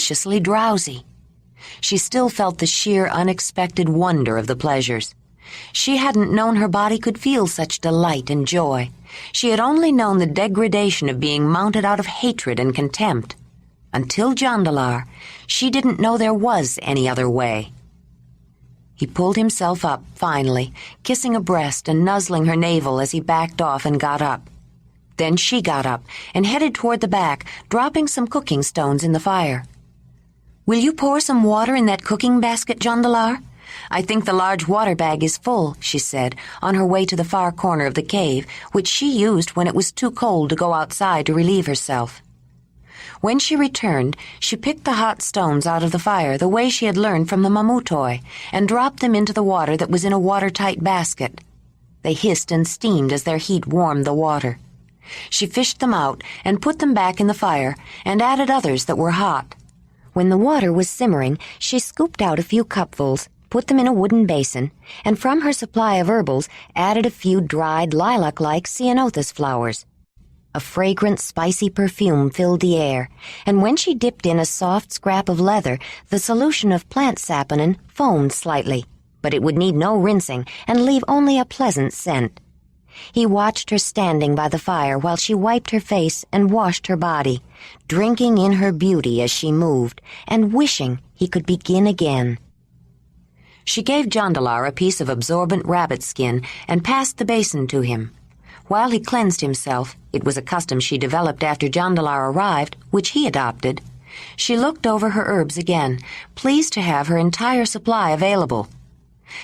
deliciously drowsy. She still felt the sheer unexpected wonder of the pleasures. She hadn't known her body could feel such delight and joy. She had only known the degradation of being mounted out of hatred and contempt. Until Jondalar, she didn't know there was any other way. He pulled himself up, finally, kissing her breast and nuzzling her navel as he backed off and got up. Then she got up and headed toward the back, dropping some cooking stones in the fire. "Will you pour some water in that cooking basket, Jondalar? I think the large water bag is full," she said, on her way to the far corner of the cave, which she used when it was too cold to go outside to relieve herself. When she returned, she picked the hot stones out of the fire the way she had learned from the Mamutoi and dropped them into the water that was in a watertight basket. They hissed and steamed as their heat warmed the water. She fished them out and put them back in the fire and added others that were hot. When the water was simmering, she scooped out a few cupfuls, put them in a wooden basin, and from her supply of herbals added a few dried lilac-like ceanothus flowers. A fragrant, spicy perfume filled the air, and when she dipped in a soft scrap of leather, the solution of plant saponin foamed slightly, but it would need no rinsing and leave only a pleasant scent. He watched her standing by the fire while she wiped her face and washed her body, drinking in her beauty as she moved, and wishing he could begin again. She gave Jondalar a piece of absorbent rabbit skin and passed the basin to him. While he cleansed himself, it was a custom she developed after Jondalar arrived, which he adopted, she looked over her herbs again, pleased to have her entire supply available.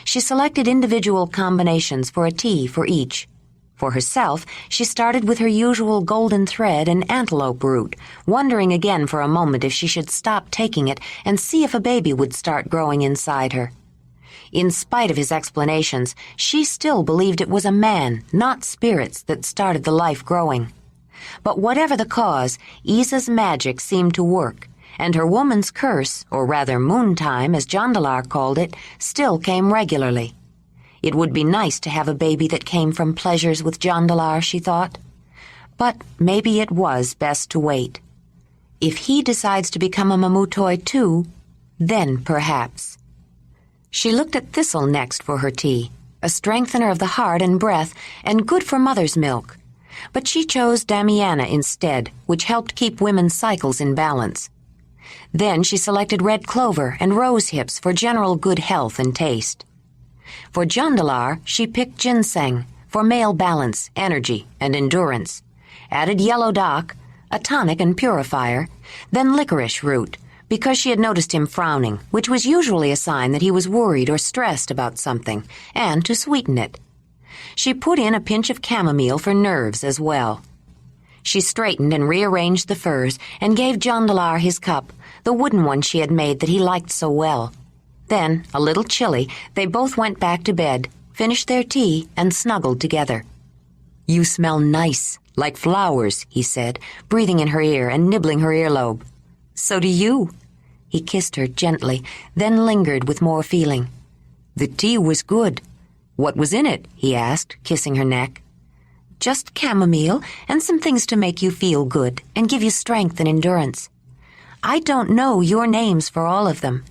She selected individual combinations for a tea for each. For herself, she started with her usual golden thread and antelope root, wondering again for a moment if she should stop taking it and see if a baby would start growing inside her. In spite of his explanations, she still believed it was a man, not spirits, that started the life growing. But whatever the cause, Isa's magic seemed to work, and her woman's curse, or rather moontime, as Jondalar called it, still came regularly. It would be nice to have a baby that came from pleasures with Jondalar, she thought. But maybe it was best to wait. If he decides to become a Mamutoi too, then perhaps. She looked at thistle next for her tea, a strengthener of the heart and breath and good for mother's milk. But she chose damiana instead, which helped keep women's cycles in balance. Then she selected red clover and rose hips for general good health and taste. For Jondalar, she picked ginseng for male balance, energy, and endurance, added yellow dock, a tonic and purifier, then licorice root, because she had noticed him frowning, which was usually a sign that he was worried or stressed about something, and to sweeten it. She put in a pinch of chamomile for nerves as well. She straightened and rearranged the furs and gave Jondalar his cup, the wooden one she had made that he liked so well. Then, a little chilly, they both went back to bed, finished their tea, and snuggled together. "You smell nice, like flowers," he said, breathing in her ear and nibbling her earlobe. "So do you." He kissed her gently, then lingered with more feeling. "The tea was good." "What was in it?" he asked, kissing her neck. "Just chamomile and some things to make you feel good and give you strength and endurance. I don't know your names for all of them."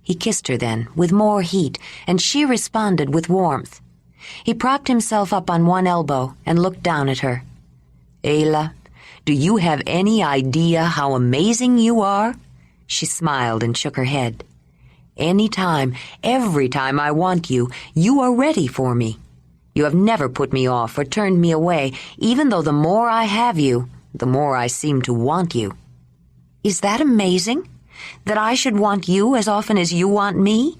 He kissed her then, with more heat, and she responded with warmth. He propped himself up on one elbow and looked down at her. "Ayla, do you have any idea how amazing you are?" She smiled and shook her head. "Any time, every time I want you, you are ready for me. You have never put me off or turned me away, even though the more I have you, the more I seem to want you." "Is that amazing? That I should want you as often as you want me?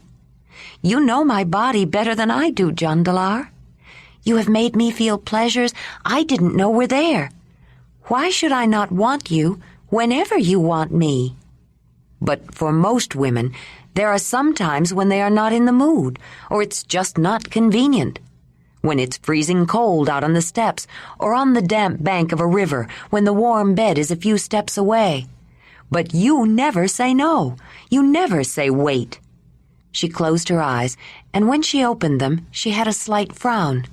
You know my body better than I do, Jondalar. You have made me feel pleasures I didn't know were there. Why should I not want you whenever you want me?" But for most women, there are some times when they are not in the mood, or it's just not convenient. When it's freezing cold out on the steps, or on the damp bank of a river when the warm bed is a few steps away. But you never say no. You never say wait. She closed her eyes, and when she opened them, she had a slight frown.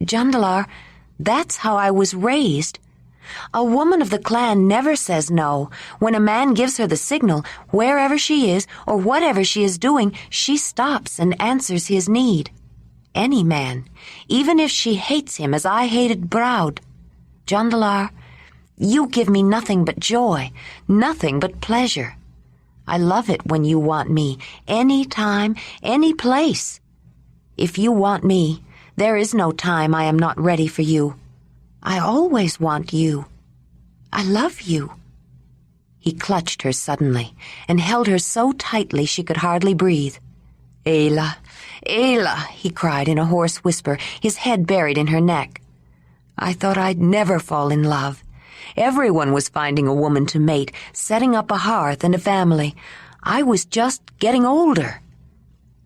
"Jondalar, that's how I was raised. A woman of the clan never says no. When a man gives her the signal, wherever she is or whatever she is doing, she stops and answers his need. Any man, even if she hates him as I hated Broud. Jondalar, you give me nothing but joy, nothing but pleasure. I love it when you want me, any time, any place. If you want me, there is no time I am not ready for you. I always want you. I love you. He clutched her suddenly and held her so tightly she could hardly breathe. Ayla, Ayla, he cried in a hoarse whisper, his head buried in her neck. I thought I'd never fall in love. Everyone was finding a woman to mate, setting up a hearth and a family. I was just getting older.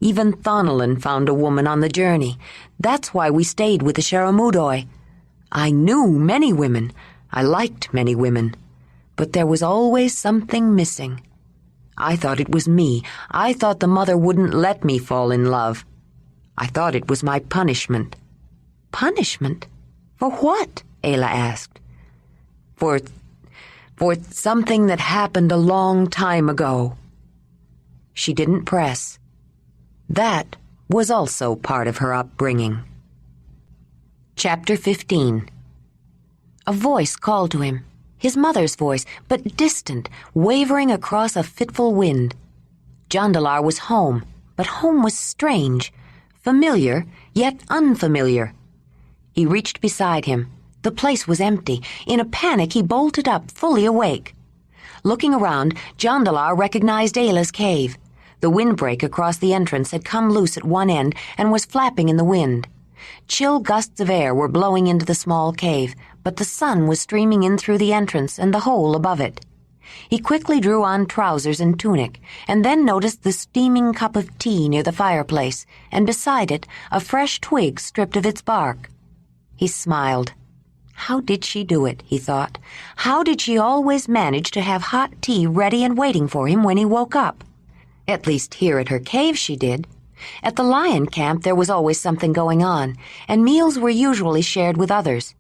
Even Thonelin found a woman on the journey. That's why we stayed with the Sharamudoi. I knew many women. I liked many women. But there was always something missing. I thought it was me. I thought the mother wouldn't let me fall in love. I thought it was my punishment. Punishment? For what? Ayla asked. For something that happened a long time ago. She didn't press. That was also part of her upbringing. Chapter 15. A voice called to him, his mother's voice, but distant, wavering across a fitful wind. Jondalar was home, but home was strange, familiar, yet unfamiliar. He reached beside him. The place was empty. In a panic, he bolted up, fully awake. Looking around, Jondalar recognized Ayla's cave. The windbreak across the entrance had come loose at one end and was flapping in the wind. Chill gusts of air were blowing into the small cave, but the sun was streaming in through the entrance and the hole above it. He quickly drew on trousers and tunic, and then noticed the steaming cup of tea near the fireplace, and beside it, a fresh twig stripped of its bark. He smiled. How did she do it, he thought. How did she always manage to have hot tea ready and waiting for him when he woke up? At least here at her cave she did. At the lion camp there was always something going on, and meals were usually shared with others.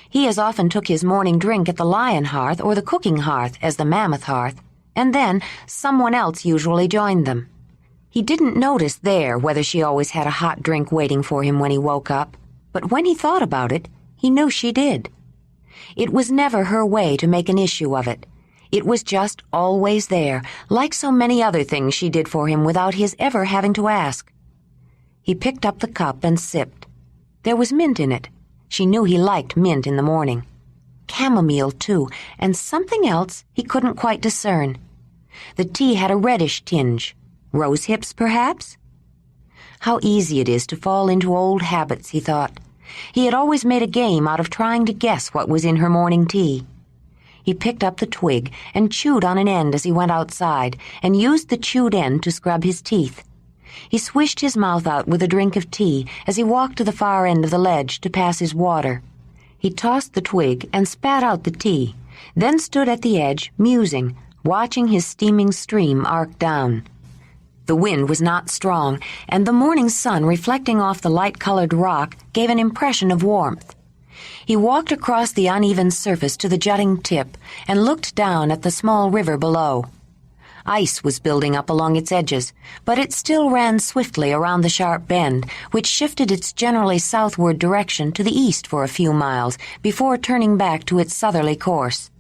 He as often took his morning drink at the lion hearth or the cooking hearth as the mammoth hearth, and then someone else usually joined them. He didn't notice there whether she always had a hot drink waiting for him when he woke up, but when he thought about it, he knew she did. It was never her way to make an issue of it. It was just always there, like so many other things she did for him without his ever having to ask. He picked up the cup and sipped. There was mint in it. She knew he liked mint in the morning. Chamomile, too, and something else he couldn't quite discern. The tea had a reddish tinge. Rose hips, perhaps? How easy it is to fall into old habits, he thought. He had always made a game out of trying to guess what was in her morning tea. He picked up the twig and chewed on an end as he went outside, and used the chewed end to scrub his teeth. He swished his mouth out with a drink of tea as he walked to the far end of the ledge to pass his water. He tossed the twig and spat out the tea, then stood at the edge, musing, watching his steaming stream arc down. The wind was not strong, and the morning sun reflecting off the light-colored rock gave an impression of warmth. He walked across the uneven surface to the jutting tip and looked down at the small river below. Ice was building up along its edges, but it still ran swiftly around the sharp bend, which shifted its generally southward direction to the east for a few miles before turning back to its southerly course.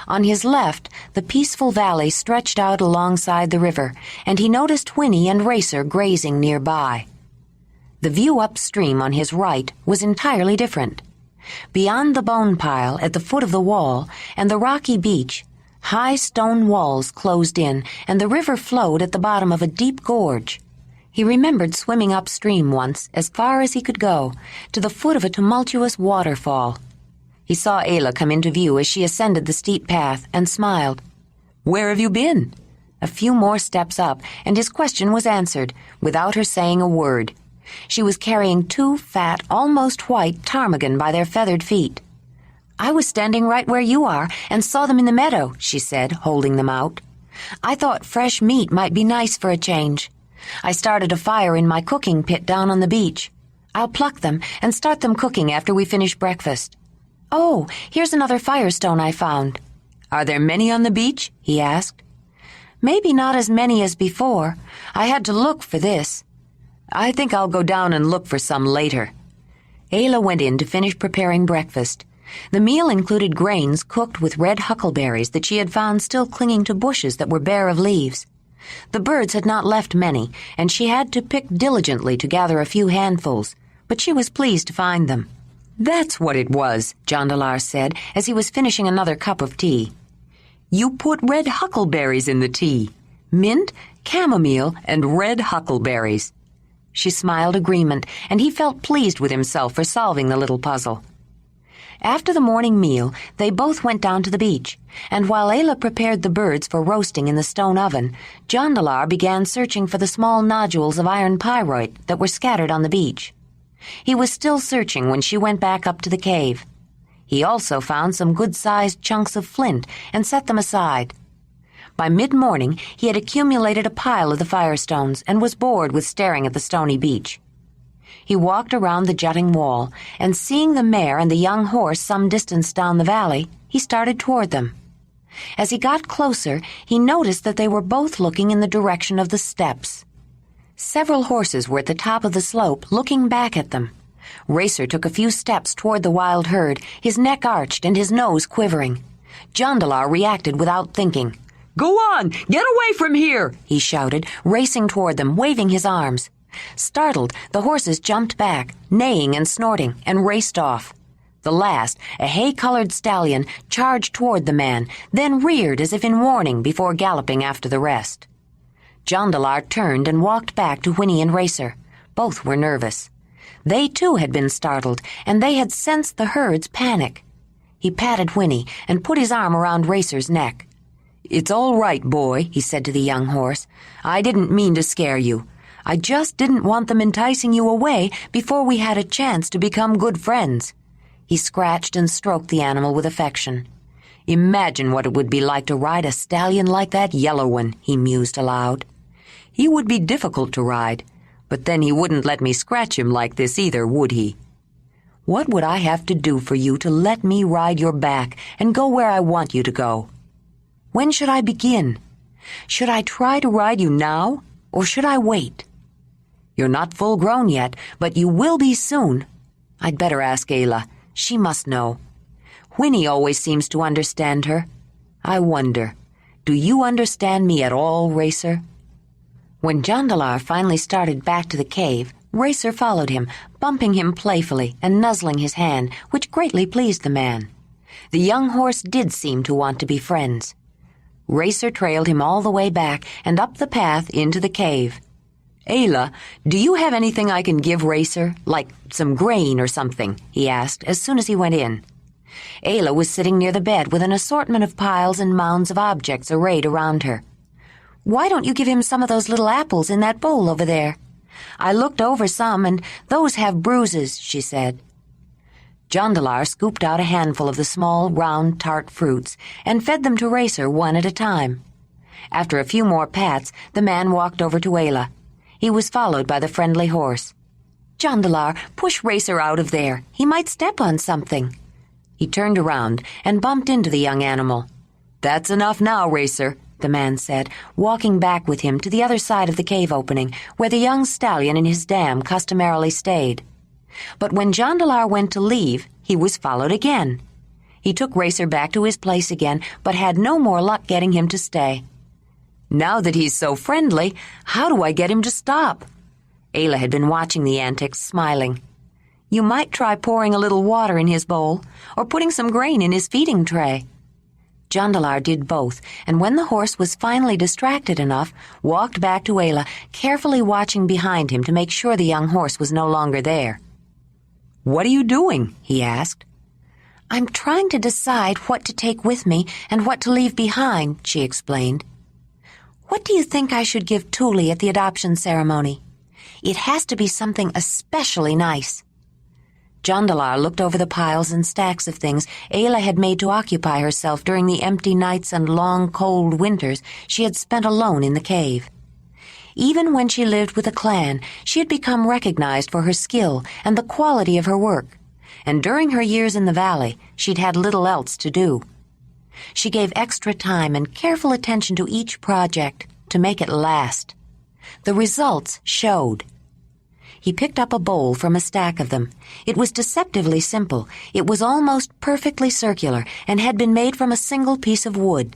On his left, the peaceful valley stretched out alongside the river, and he noticed Whinney and Racer grazing nearby. The view upstream on his right was entirely different. Beyond the bone pile at the foot of the wall and the rocky beach, high stone walls closed in, and the river flowed at the bottom of a deep gorge. He remembered swimming upstream once, as far as he could go, to the foot of a tumultuous waterfall. He saw Ayla come into view as she ascended the steep path and smiled. "Where have you been?" A few more steps up, and his question was answered, without her saying a word. She was carrying two fat, almost white ptarmigan by their feathered feet. "I was standing right where you are and saw them in the meadow," she said, holding them out. "I thought fresh meat might be nice for a change. I started a fire in my cooking pit down on the beach. I'll pluck them and start them cooking after we finish breakfast. "Oh, here's another firestone I found." "Are there many on the beach?" he asked. "Maybe not as many as before. I had to look for this." "I think I'll go down and look for some later." Ayla went in to finish preparing breakfast. The meal included grains cooked with red huckleberries that she had found still clinging to bushes that were bare of leaves. The birds had not left many, and she had to pick diligently to gather a few handfuls, but she was pleased to find them. "That's what it was," Jondalar said as he was finishing another cup of tea. "You put red huckleberries in the tea. Mint, chamomile, and red huckleberries." She smiled agreement, and he felt pleased with himself for solving the little puzzle. After the morning meal, they both went down to the beach, and while Ayla prepared the birds for roasting in the stone oven, Jondalar began searching for the small nodules of iron pyrite that were scattered on the beach. He was still searching when she went back up to the cave. He also found some good-sized chunks of flint and set them aside. By mid-morning, he had accumulated a pile of the firestones and was bored with staring at the stony beach. He walked around the jutting wall, and seeing the mare and the young horse some distance down the valley, he started toward them. As he got closer, he noticed that they were both looking in the direction of the steps. Several horses were at the top of the slope, looking back at them. Racer took a few steps toward the wild herd, his neck arched and his nose quivering. Jondalar reacted without thinking. "Go on! Get away from here!" he shouted, racing toward them, waving his arms. Startled, the horses jumped back, neighing and snorting, and raced off. The last, a hay-colored stallion, charged toward the man, then reared as if in warning before galloping after the rest. Jondalar turned and walked back to Whinney and Racer. Both were nervous. They, too, had been startled, and they had sensed the herd's panic. He patted Whinney and put his arm around Racer's neck. "It's all right, boy," he said to the young horse. "I didn't mean to scare you. I just didn't want them enticing you away before we had a chance to become good friends." He scratched and stroked the animal with affection. "Imagine what it would be like to ride a stallion like that yellow one," he mused aloud. "He would be difficult to ride, but then he wouldn't let me scratch him like this either, would he? What would I have to do for you to let me ride your back and go where I want you to go? When should I begin? Should I try to ride you now, or should I wait? You're not full grown yet, but you will be soon. I'd better ask Ayla. She must know. Whinney always seems to understand her. I wonder, do you understand me at all, Racer?" When Jondalar finally started back to the cave, Racer followed him, bumping him playfully and nuzzling his hand, which greatly pleased the man. The young horse did seem to want to be friends. Racer trailed him all the way back and up the path into the cave. "Ayla, do you have anything I can give Racer, like some grain or something?" he asked as soon as he went in. Ayla was sitting near the bed with an assortment of piles and mounds of objects arrayed around her. "Why don't you give him some of those little apples in that bowl over there? I looked over some, and those have bruises," she said. Jondalar scooped out a handful of the small, round, tart fruits and fed them to Racer one at a time. After a few more pats, the man walked over to Ayla. He was followed by the friendly horse. "Jondalar, push Racer out of there. He might step on something." He turned around and bumped into the young animal. "That's enough now, Racer," the man said, walking back with him to the other side of the cave opening, where the young stallion and his dam customarily stayed. But when Jondalar went to leave, he was followed again. He took Racer back to his place again, but had no more luck getting him to stay. "Now that he's so friendly, how do I get him to stop?" Ayla had been watching the antics, smiling. "You might try pouring a little water in his bowl, or putting some grain in his feeding tray." Jondalar did both, and when the horse was finally distracted enough, walked back to Ayla, carefully watching behind him to make sure the young horse was no longer there. "What are you doing?" he asked. "I'm trying to decide what to take with me and what to leave behind," she explained. "What do you think I should give Thule at the adoption ceremony? It has to be something especially nice." Jondalar looked over the piles and stacks of things Ayla had made to occupy herself during the empty nights and long, cold winters she had spent alone in the cave. Even when she lived with a clan, she had become recognized for her skill and the quality of her work, and during her years in the valley, she'd had little else to do. She gave extra time and careful attention to each project to make it last. The results showed. He picked up a bowl from a stack of them. It was deceptively simple. It was almost perfectly circular and had been made from a single piece of wood.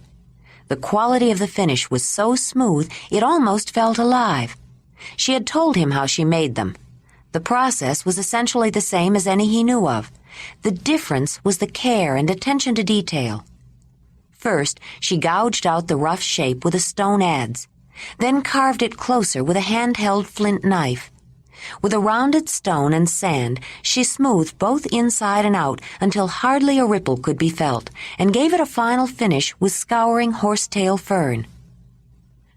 The quality of the finish was so smooth it almost felt alive. She had told him how she made them. The process was essentially the same as any he knew of. The difference was the care and attention to detail. First, she gouged out the rough shape with a stone adze, then carved it closer with a hand-held flint knife. With a rounded stone and sand, she smoothed both inside and out until hardly a ripple could be felt, and gave it a final finish with scouring horsetail fern.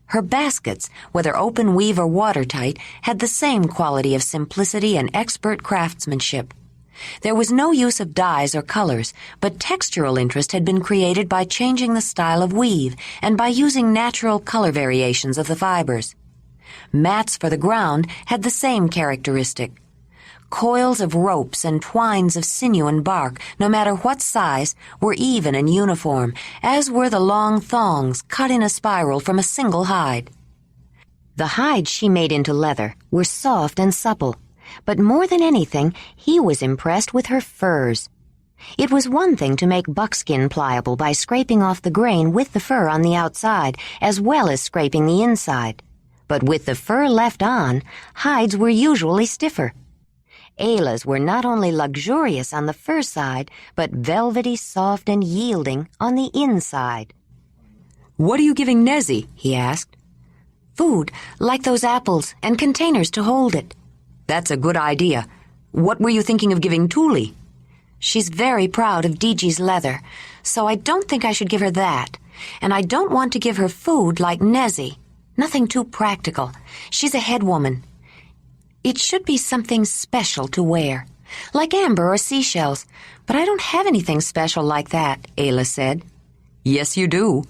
Her baskets, whether open weave or watertight, had the same quality of simplicity and expert craftsmanship. There was no use of dyes or colors, but textural interest had been created by changing the style of weave and by using natural color variations of the fibers. Mats for the ground had the same characteristic. Coils of ropes and twines of sinew and bark, no matter what size, were even and uniform, as were the long thongs cut in a spiral from a single hide. The hides she made into leather were soft and supple, but more than anything, he was impressed with her furs. It was one thing to make buckskin pliable by scraping off the grain with the fur on the outside, as well as scraping the inside. But with the fur left on, hides were usually stiffer. Ayla's were not only luxurious on the fur side, but velvety, soft, and yielding on the inside. "What are you giving Nezzy?" he asked. "Food, like those apples, and containers to hold it." "That's a good idea. What were you thinking of giving Tuli?" "She's very proud of Diji's leather, so I don't think I should give her that. And I don't want to give her food like Nezzy. Nothing too practical. She's a head woman. It should be something special to wear, like amber or seashells, but I don't have anything special like that," Ayla said. "Yes, you do."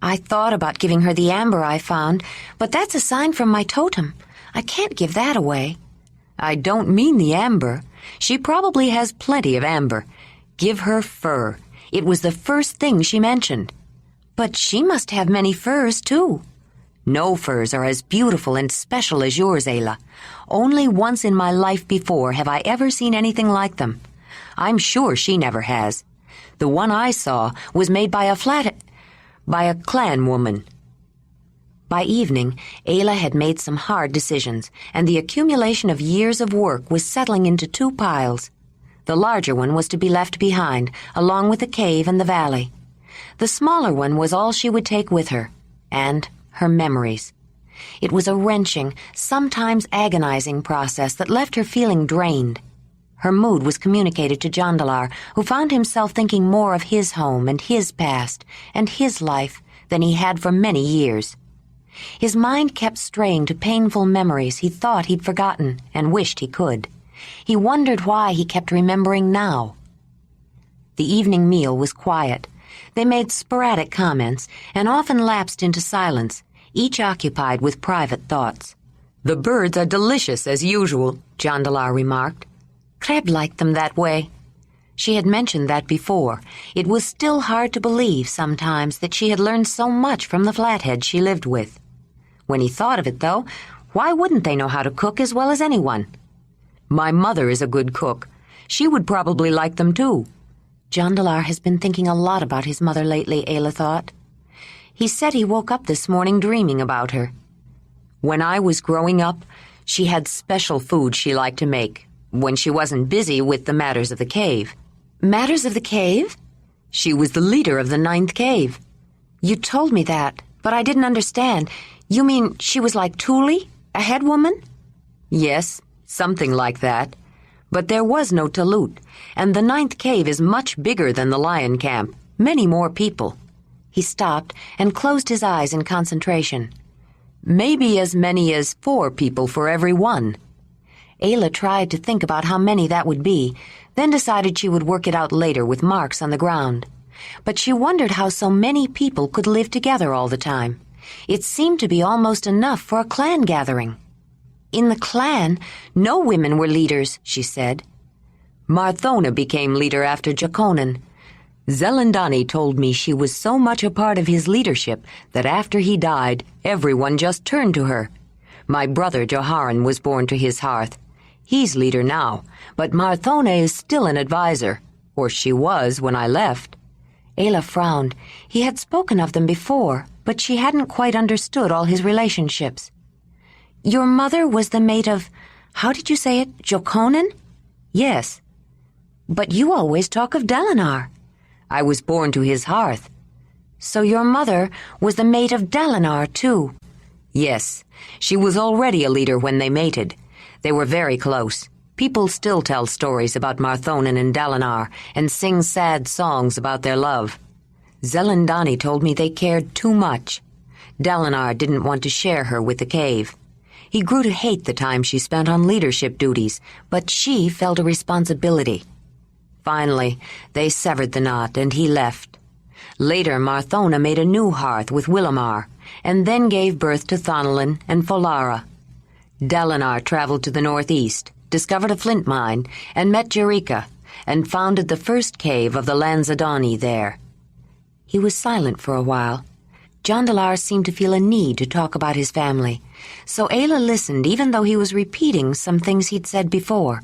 "I thought about giving her the amber I found, but that's a sign from my totem. I can't give that away." "I don't mean the amber. She probably has plenty of amber. Give her fur. It was the first thing she mentioned." "But she must have many furs, too." "No furs are as beautiful and special as yours, Ayla. Only once in my life before have I ever seen anything like them. I'm sure she never has. The one I saw was made by a clan woman." By evening, Ayla had made some hard decisions, and the accumulation of years of work was settling into two piles. The larger one was to be left behind, along with the cave and the valley. The smaller one was all she would take with her, and her memories. It was a wrenching, sometimes agonizing process that left her feeling drained. Her mood was communicated to Jondalar, who found himself thinking more of his home and his past and his life than he had for many years. His mind kept straying to painful memories he thought he'd forgotten and wished he could. He wondered why he kept remembering now. The evening meal was quiet. They made sporadic comments and often lapsed into silence, each occupied with private thoughts. "The birds are delicious as usual," Jondalar remarked. "Kreb liked them that way." She had mentioned that before. It was still hard to believe sometimes that she had learned so much from the flatheads she lived with. When he thought of it, though, why wouldn't they know how to cook as well as anyone? "My mother is a good cook. She would probably like them too." Jondalar has been thinking a lot about his mother lately, Ayla thought. He said he woke up this morning dreaming about her. "When I was growing up, she had special food she liked to make, when she wasn't busy with the matters of the cave." "Matters of the cave?" "She was the leader of the 9th cave." "You told me that, but I didn't understand. You mean she was like Tuli, a head woman?" "Yes, something like that. But there was no Talut, and the 9th cave is much bigger than the lion camp. Many more people." He stopped and closed his eyes in concentration. "Maybe as many as 4 people for every one." Ayla tried to think about how many that would be, then decided she would work it out later with marks on the ground. But she wondered how so many people could live together all the time. It seemed to be almost enough for a clan gathering. "In the clan, no women were leaders," she said. Marthona became leader after Jaconan. Zelendani told me she was so much a part of his leadership that after he died, everyone just turned to her. My brother Joharan was born to his hearth. He's leader now, but Marthona is still an advisor, or she was when I left." Ayla frowned. He had spoken of them before, but she hadn't quite understood all his relationships. "Your mother was the mate of, how did you say it, Joconan?" "Yes." "But you always talk of Dalinar." "I was born to his hearth." "So your mother was the mate of Dalinar, too?" "Yes. She was already a leader when they mated. They were very close. People still tell stories about Marthonin and Dalinar and sing sad songs about their love. Zelendani told me they cared too much. Dalinar didn't want to share her with the cave. He grew to hate the time she spent on leadership duties, but she felt a responsibility. Finally, they severed the knot and he left. Later, Marthona made a new hearth with Willamar, and then gave birth to Thonolin and Folara. Dalinar traveled to the northeast, discovered a flint mine, and met Jerika, and founded the first cave of the Lanzadani there. He was silent for a while. Jondalar seemed to feel a need to talk about his family, so Ayla listened even though he was repeating some things he'd said before.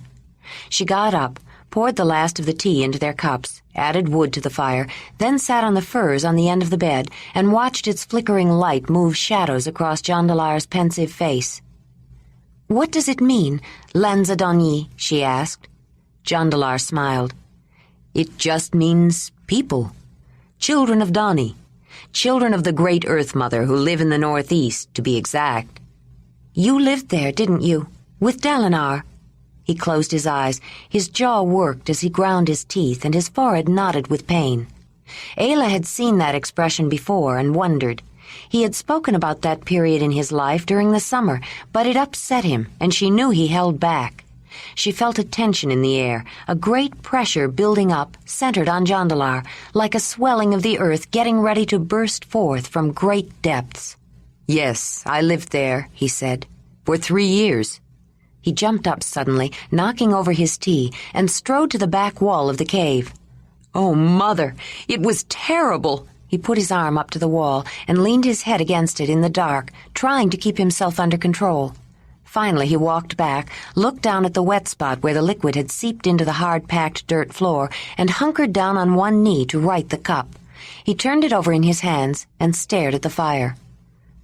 She got up, poured the last of the tea into their cups, added wood to the fire, then sat on the furs on the end of the bed and watched its flickering light move shadows across Jondalar's pensive face. "What does it mean, Lanzadani?" she asked. Jondalar smiled. "It just means people. Children of Dani. Children of the great Earth Mother who live in the northeast, to be exact." "You lived there, didn't you? With Dalinar?" He closed his eyes. His jaw worked as he ground his teeth, and his forehead knotted with pain. Ayla had seen that expression before and wondered. He had spoken about that period in his life during the summer, but it upset him, and she knew he held back. She felt a tension in the air, a great pressure building up, centered on Jondalar, like a swelling of the earth getting ready to burst forth from great depths. "Yes, I lived there," he said, "for 3 years." He jumped up suddenly, knocking over his tea, and strode to the back wall of the cave. "Oh, Mother, it was terrible!" He put his arm up to the wall and leaned his head against it in the dark, trying to keep himself under control. Finally, he walked back, looked down at the wet spot where the liquid had seeped into the hard-packed dirt floor, and hunkered down on one knee to right the cup. He turned it over in his hands and stared at the fire.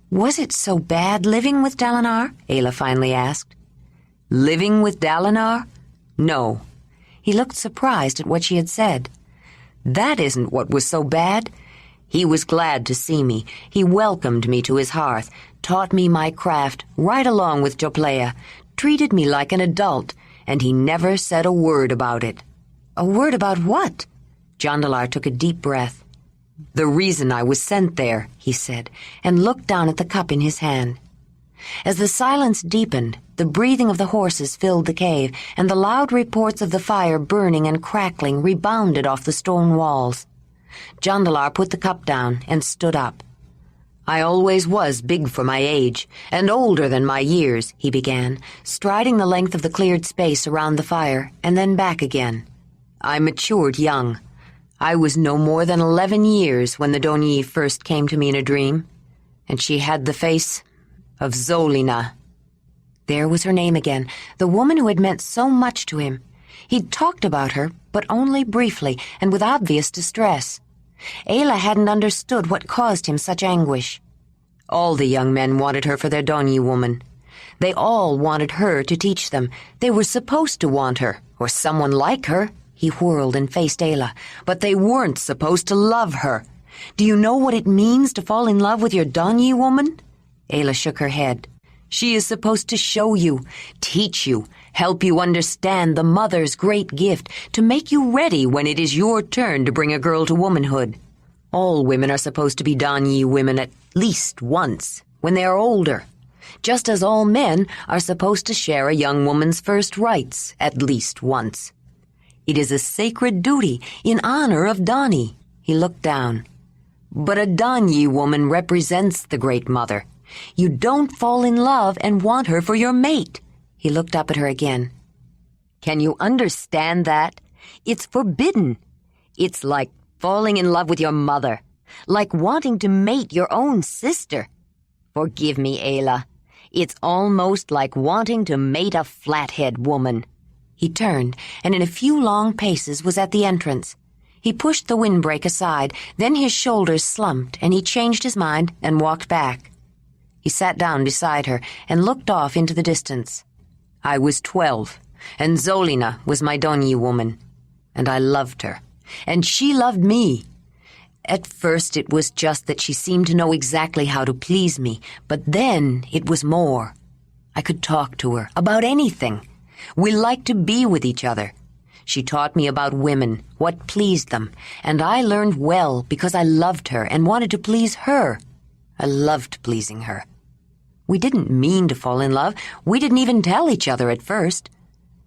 "Was it so bad living with Dalinar?" Ayla finally asked. "Living with Dalinar? No." He looked surprised at what she had said. "That isn't what was so bad. He was glad to see me. He welcomed me to his hearth, taught me my craft, right along with Joplea, treated me like an adult, and he never said a word about it." "A word about what?" Jondalar took a deep breath. "The reason I was sent there," he said, and looked down at the cup in his hand. As the silence deepened, the breathing of the horses filled the cave, and the loud reports of the fire burning and crackling rebounded off the stone walls. Jondalar put the cup down and stood up. "I always was big for my age, and older than my years," he began, striding the length of the cleared space around the fire, and then back again. "I matured young. I was no more than 11 years when the Donyi first came to me in a dream, and she had the face of Zolina." There was her name again, the woman who had meant so much to him. He'd talked about her, but only briefly and with obvious distress. Ayla hadn't understood what caused him such anguish. All the young men wanted her for their Donyi woman. They all wanted her to teach them. They were supposed to want her, or someone like her. He whirled and faced Ayla. But they weren't supposed to love her. Do you know what it means to fall in love with your Donyi woman? Ayla shook her head. She is supposed to show you, teach you, help you understand the mother's great gift, to make you ready when it is your turn to bring a girl to womanhood. All women are supposed to be Donyi women at least once, when they are older, just as all men are supposed to share a young woman's first rites at least once. It is a sacred duty in honor of Dani. He looked down. But a Donyi woman represents the Great Mother. You don't fall in love and want her for your mate. He looked up at her again. Can you understand that? It's forbidden. It's like falling in love with your mother, like wanting to mate your own sister. Forgive me, Ayla. It's almost like wanting to mate a flathead woman." He turned, and in a few long paces was at the entrance. He pushed the windbreak aside, then his shoulders slumped, and he changed his mind and walked back. He sat down beside her and looked off into the distance. I was 12, and Zolina was my Donyi woman, and I loved her, and she loved me. At first it was just that she seemed to know exactly how to please me, but then it was more. I could talk to her about anything. We liked to be with each other. She taught me about women, what pleased them, and I learned well because I loved her and wanted to please her. I loved pleasing her. We didn't mean to fall in love. We didn't even tell each other at first.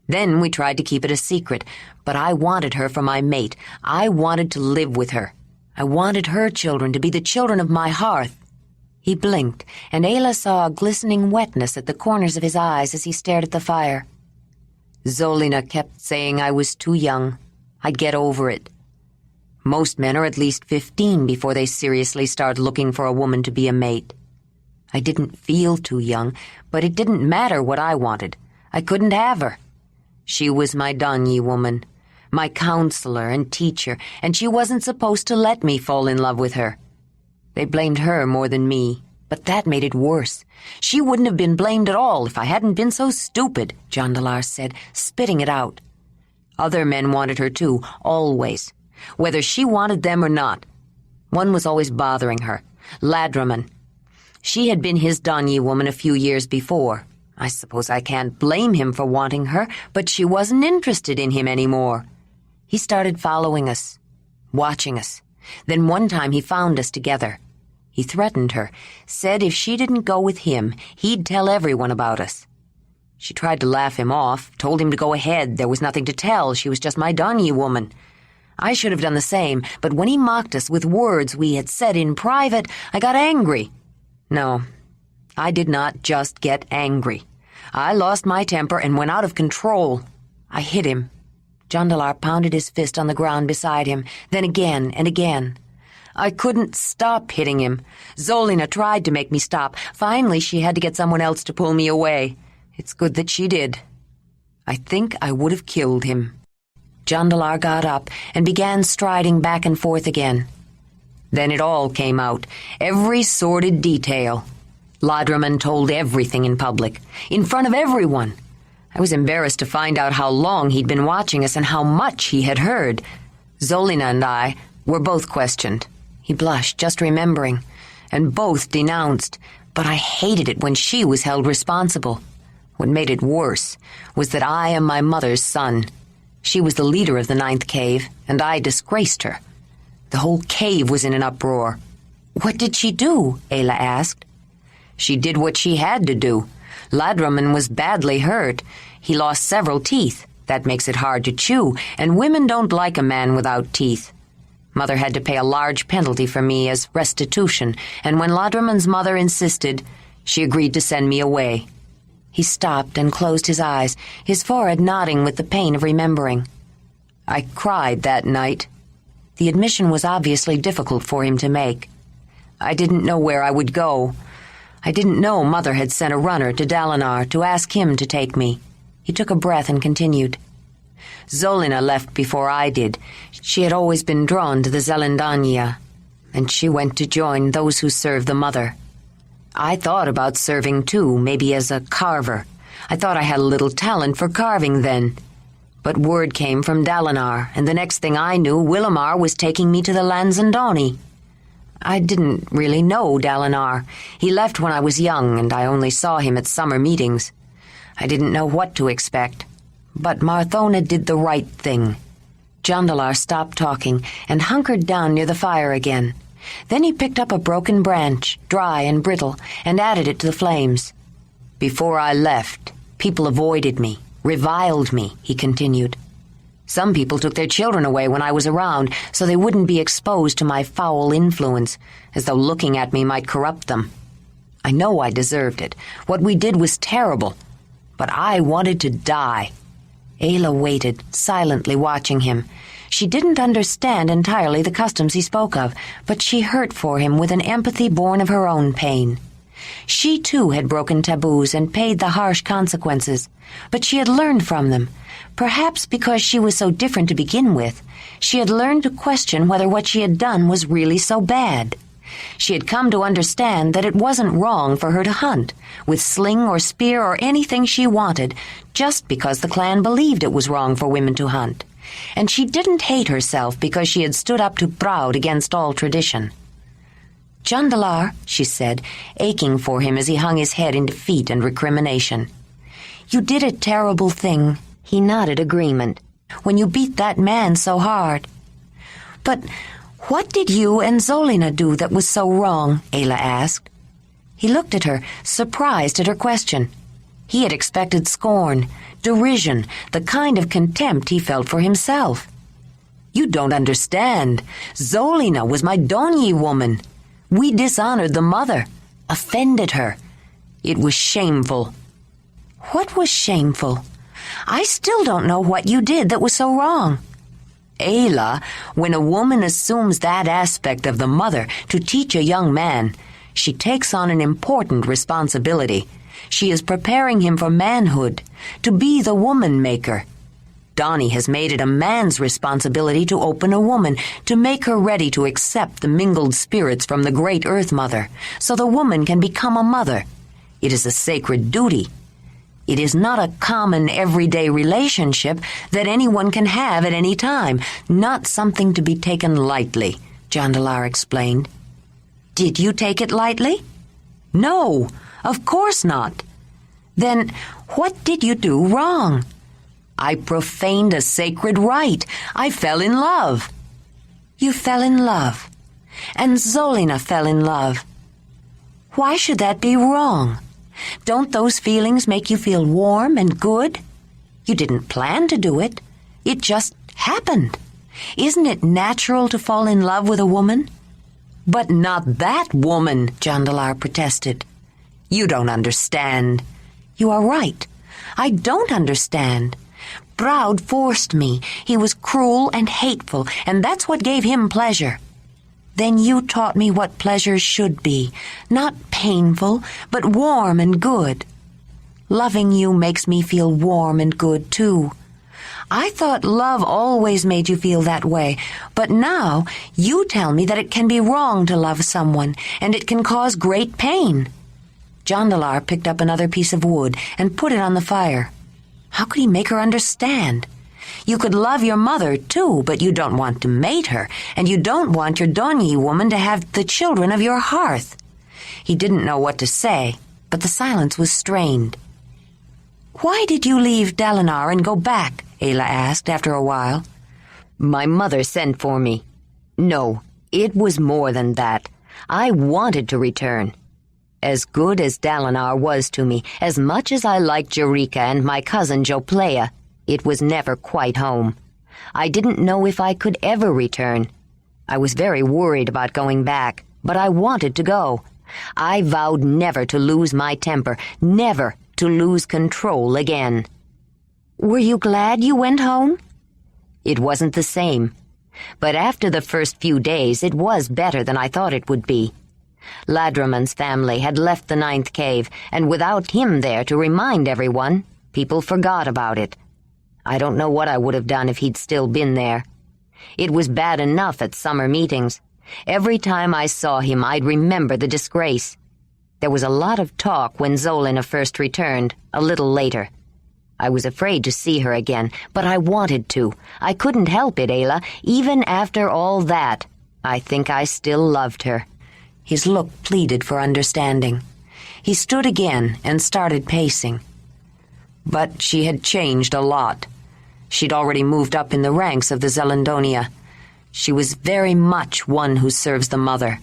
Then we tried to keep it a secret, but I wanted her for my mate. I wanted to live with her. I wanted her children to be the children of my hearth. He blinked, and Ayla saw a glistening wetness at the corners of his eyes as he stared at the fire. Zolina kept saying I was too young. I'd get over it. Most men are at least 15 before they seriously start looking for a woman to be a mate. I didn't feel too young, but it didn't matter what I wanted. I couldn't have her. She was my Donyi woman, my counselor and teacher, and she wasn't supposed to let me fall in love with her. They blamed her more than me, but that made it worse. She wouldn't have been blamed at all if I hadn't been so stupid, Jondalar said, spitting it out. Other men wanted her too, always, whether she wanted them or not. One was always bothering her, Ladraman. She had been his Donyi woman a few years before. I suppose I can't blame him for wanting her, but she wasn't interested in him anymore. He started following us, watching us. Then one time he found us together. He threatened her, said if she didn't go with him, he'd tell everyone about us. She tried to laugh him off, told him to go ahead. There was nothing to tell. She was just my Donyi woman. I should have done the same, but when he mocked us with words we had said in private, I got angry. No, I did not just get angry. I lost my temper and went out of control. I hit him. Jondalar pounded his fist on the ground beside him, then again and again. I couldn't stop hitting him. Zolina tried to make me stop. Finally, she had to get someone else to pull me away. It's good that she did. I think I would have killed him. Jondalar got up and began striding back and forth again. Then it all came out, every sordid detail. Ladraman told everything in public, in front of everyone. I was embarrassed to find out how long he'd been watching us and how much he had heard. Zolina and I were both questioned. He blushed, just remembering, and both denounced, but I hated it when she was held responsible. What made it worse was that I am my mother's son. She was the leader of the 9th cave, and I disgraced her. The whole cave was in an uproar. What did she do? Ayla asked. She did what she had to do. Ladraman was badly hurt. He lost several teeth. That makes it hard to chew, and women don't like a man without teeth. Mother had to pay a large penalty for me as restitution, and when Ladraman's mother insisted, she agreed to send me away. He stopped and closed his eyes, his forehead nodding with the pain of remembering. I cried that night. The admission was obviously difficult for him to make. I didn't know where I would go. I didn't know Mother had sent a runner to Dalinar to ask him to take me. He took a breath and continued. Zolina left before I did. She had always been drawn to the Zelendanya, and she went to join those who serve the Mother. I thought about serving too, maybe as a carver. I thought I had a little talent for carving then. But word came from Dalinar, and the next thing I knew, Willamar was taking me to the Lanzandoni. I didn't really know Dalinar. He left when I was young, and I only saw him at summer meetings. I didn't know what to expect. But Marthona did the right thing. Jondalar stopped talking and hunkered down near the fire again. Then he picked up a broken branch, dry and brittle, and added it to the flames. Before I left, people avoided me, reviled me, he continued. Some people took their children away when I was around so they wouldn't be exposed to my foul influence, as though looking at me might corrupt them. I know I deserved it. What we did was terrible, but I wanted to die. Ayla waited, silently watching him. She didn't understand entirely the customs he spoke of, but she hurt for him with an empathy born of her own pain. She, too, had broken taboos and paid the harsh consequences, but she had learned from them. Perhaps because she was so different to begin with, she had learned to question whether what she had done was really so bad. She had come to understand that it wasn't wrong for her to hunt, with sling or spear or anything she wanted, just because the clan believed it was wrong for women to hunt. And she didn't hate herself because she had stood up to proud against all tradition. "Jondalar," she said, aching for him as he hung his head in defeat and recrimination. "You did a terrible thing." He nodded agreement. "When you beat that man so hard." "But what did you and Zolina do that was so wrong?" Ayla asked. He looked at her, surprised at her question. He had expected scorn, derision, the kind of contempt he felt for himself. "You don't understand. Zolina was my Donyi woman. We dishonored the mother, offended her. It was shameful." "What was shameful? I still don't know what you did that was so wrong." "Ayla, when a woman assumes that aspect of the mother to teach a young man, she takes on an important responsibility. She is preparing him for manhood, to be the woman-maker. Donnie has made it a man's responsibility to open a woman, to make her ready to accept the mingled spirits from the great Earth Mother, so the woman can become a mother. It is a sacred duty. It is not a common, everyday relationship that anyone can have at any time, not something to be taken lightly," Jondalar explained. "Did you take it lightly?" "No, of course not." "Then what did you do wrong?" "I profaned a sacred rite. I fell in love." "You fell in love. And Zolina fell in love. Why should that be wrong? Don't those feelings make you feel warm and good? You didn't plan to do it. It just happened. Isn't it natural to fall in love with a woman?" "But not that woman," Jondalar protested. "You don't understand." "You are right. I don't understand. Broud forced me. He was cruel and hateful, and that's what gave him pleasure. Then you taught me what pleasure should be, not painful, but warm and good. Loving you makes me feel warm and good, too. I thought love always made you feel that way, but now you tell me that it can be wrong to love someone, and it can cause great pain." Jondalar picked up another piece of wood and put it on the fire. How could he make her understand? You could love your mother, too, but you don't want to mate her, and you don't want your Donyi woman to have the children of your hearth. He didn't know what to say, but the silence was strained. "Why did you leave Dalinar and go back?" Ayla asked after a while. "My mother sent for me. No, it was more than that. I wanted to return. As good as Dalinar was to me, as much as I liked Jarika and my cousin Joplea, it was never quite home. I didn't know if I could ever return. I was very worried about going back, but I wanted to go. I vowed never to lose my temper, never to lose control again." "Were you glad you went home?" "It wasn't the same. But after the first few days, it was better than I thought it would be. Ladraman's family had left the ninth cave, and without him there to remind everyone, people forgot about it. I don't know what I would have done if he'd still been there. It was bad enough at summer meetings. Every time I saw him, I'd remember the disgrace. There was a lot of talk when Zolina first returned, a little later. I was afraid to see her again, but I wanted to. I couldn't help it, Ayla. Even after all that, I think I still loved her." His look pleaded for understanding. He stood again and started pacing. But she had changed a lot. She'd already moved up in the ranks of the Zelendonia. She was very much one who serves the mother.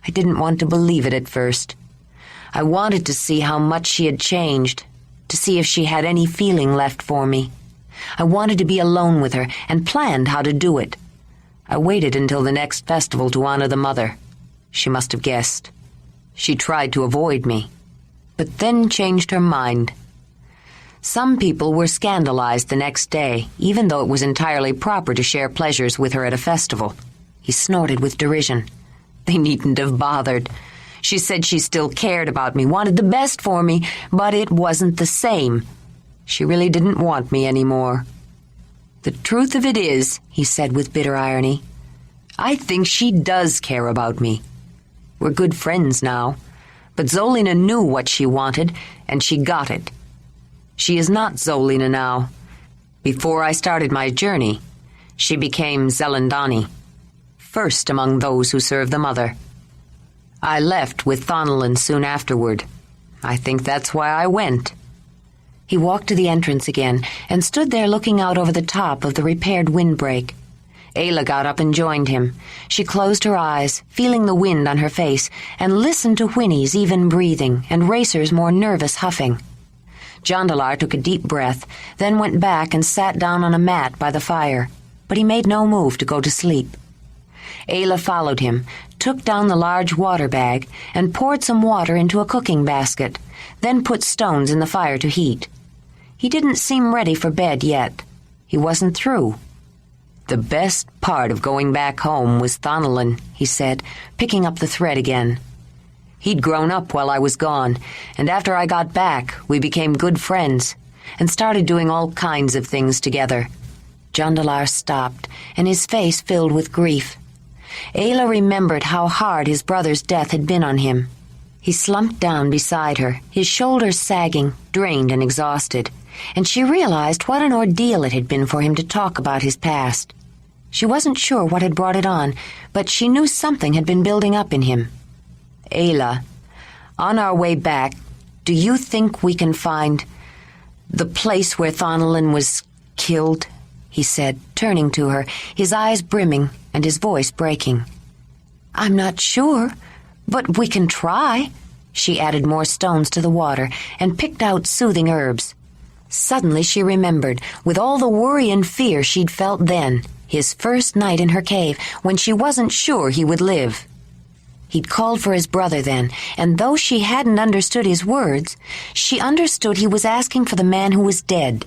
I didn't want to believe it at first. I wanted to see how much she had changed, to see if she had any feeling left for me. I wanted to be alone with her and planned how to do it. I waited until the next festival to honor the mother. She must have guessed. She tried to avoid me, but then changed her mind. Some people were scandalized the next day, even though it was entirely proper to share pleasures with her at a festival. He snorted with derision. They needn't have bothered. She said she still cared about me, wanted the best for me, but it wasn't the same. She really didn't want me anymore. The truth of it is, he said with bitter irony, I think she does care about me. We're good friends now, but Zolina knew what she wanted, and she got it. She is not Zolina now. Before I started my journey, she became Zelandani, first among those who serve the mother. I left with Thonolin soon afterward. I think that's why I went. He walked to the entrance again and stood there looking out over the top of the repaired windbreak. Ayla got up and joined him. She closed her eyes, feeling the wind on her face, and listened to Whinney's even breathing and Racer's more nervous huffing. Jondalar took a deep breath, then went back and sat down on a mat by the fire, but he made no move to go to sleep. Ayla followed him, took down the large water bag, and poured some water into a cooking basket, then put stones in the fire to heat. He didn't seem ready for bed yet. He wasn't through. The best part of going back home was Thonolin, he said, picking up the thread again. He'd grown up while I was gone, and after I got back, we became good friends and started doing all kinds of things together. Jondalar stopped, and his face filled with grief. Ayla remembered how hard his brother's death had been on him. He slumped down beside her, his shoulders sagging, drained and exhausted, and she realized what an ordeal it had been for him to talk about his past. She wasn't sure what had brought it on, but she knew something had been building up in him. Ayla, on our way back, do you think we can find the place where Thonolin was killed? He said, turning to her, his eyes brimming and his voice breaking. I'm not sure, but we can try. She added more stones to the water and picked out soothing herbs. Suddenly she remembered, with all the worry and fear she'd felt then, his first night in her cave when she wasn't sure he would live. He'd called for his brother then, and though she hadn't understood his words, she understood he was asking for the man who was dead.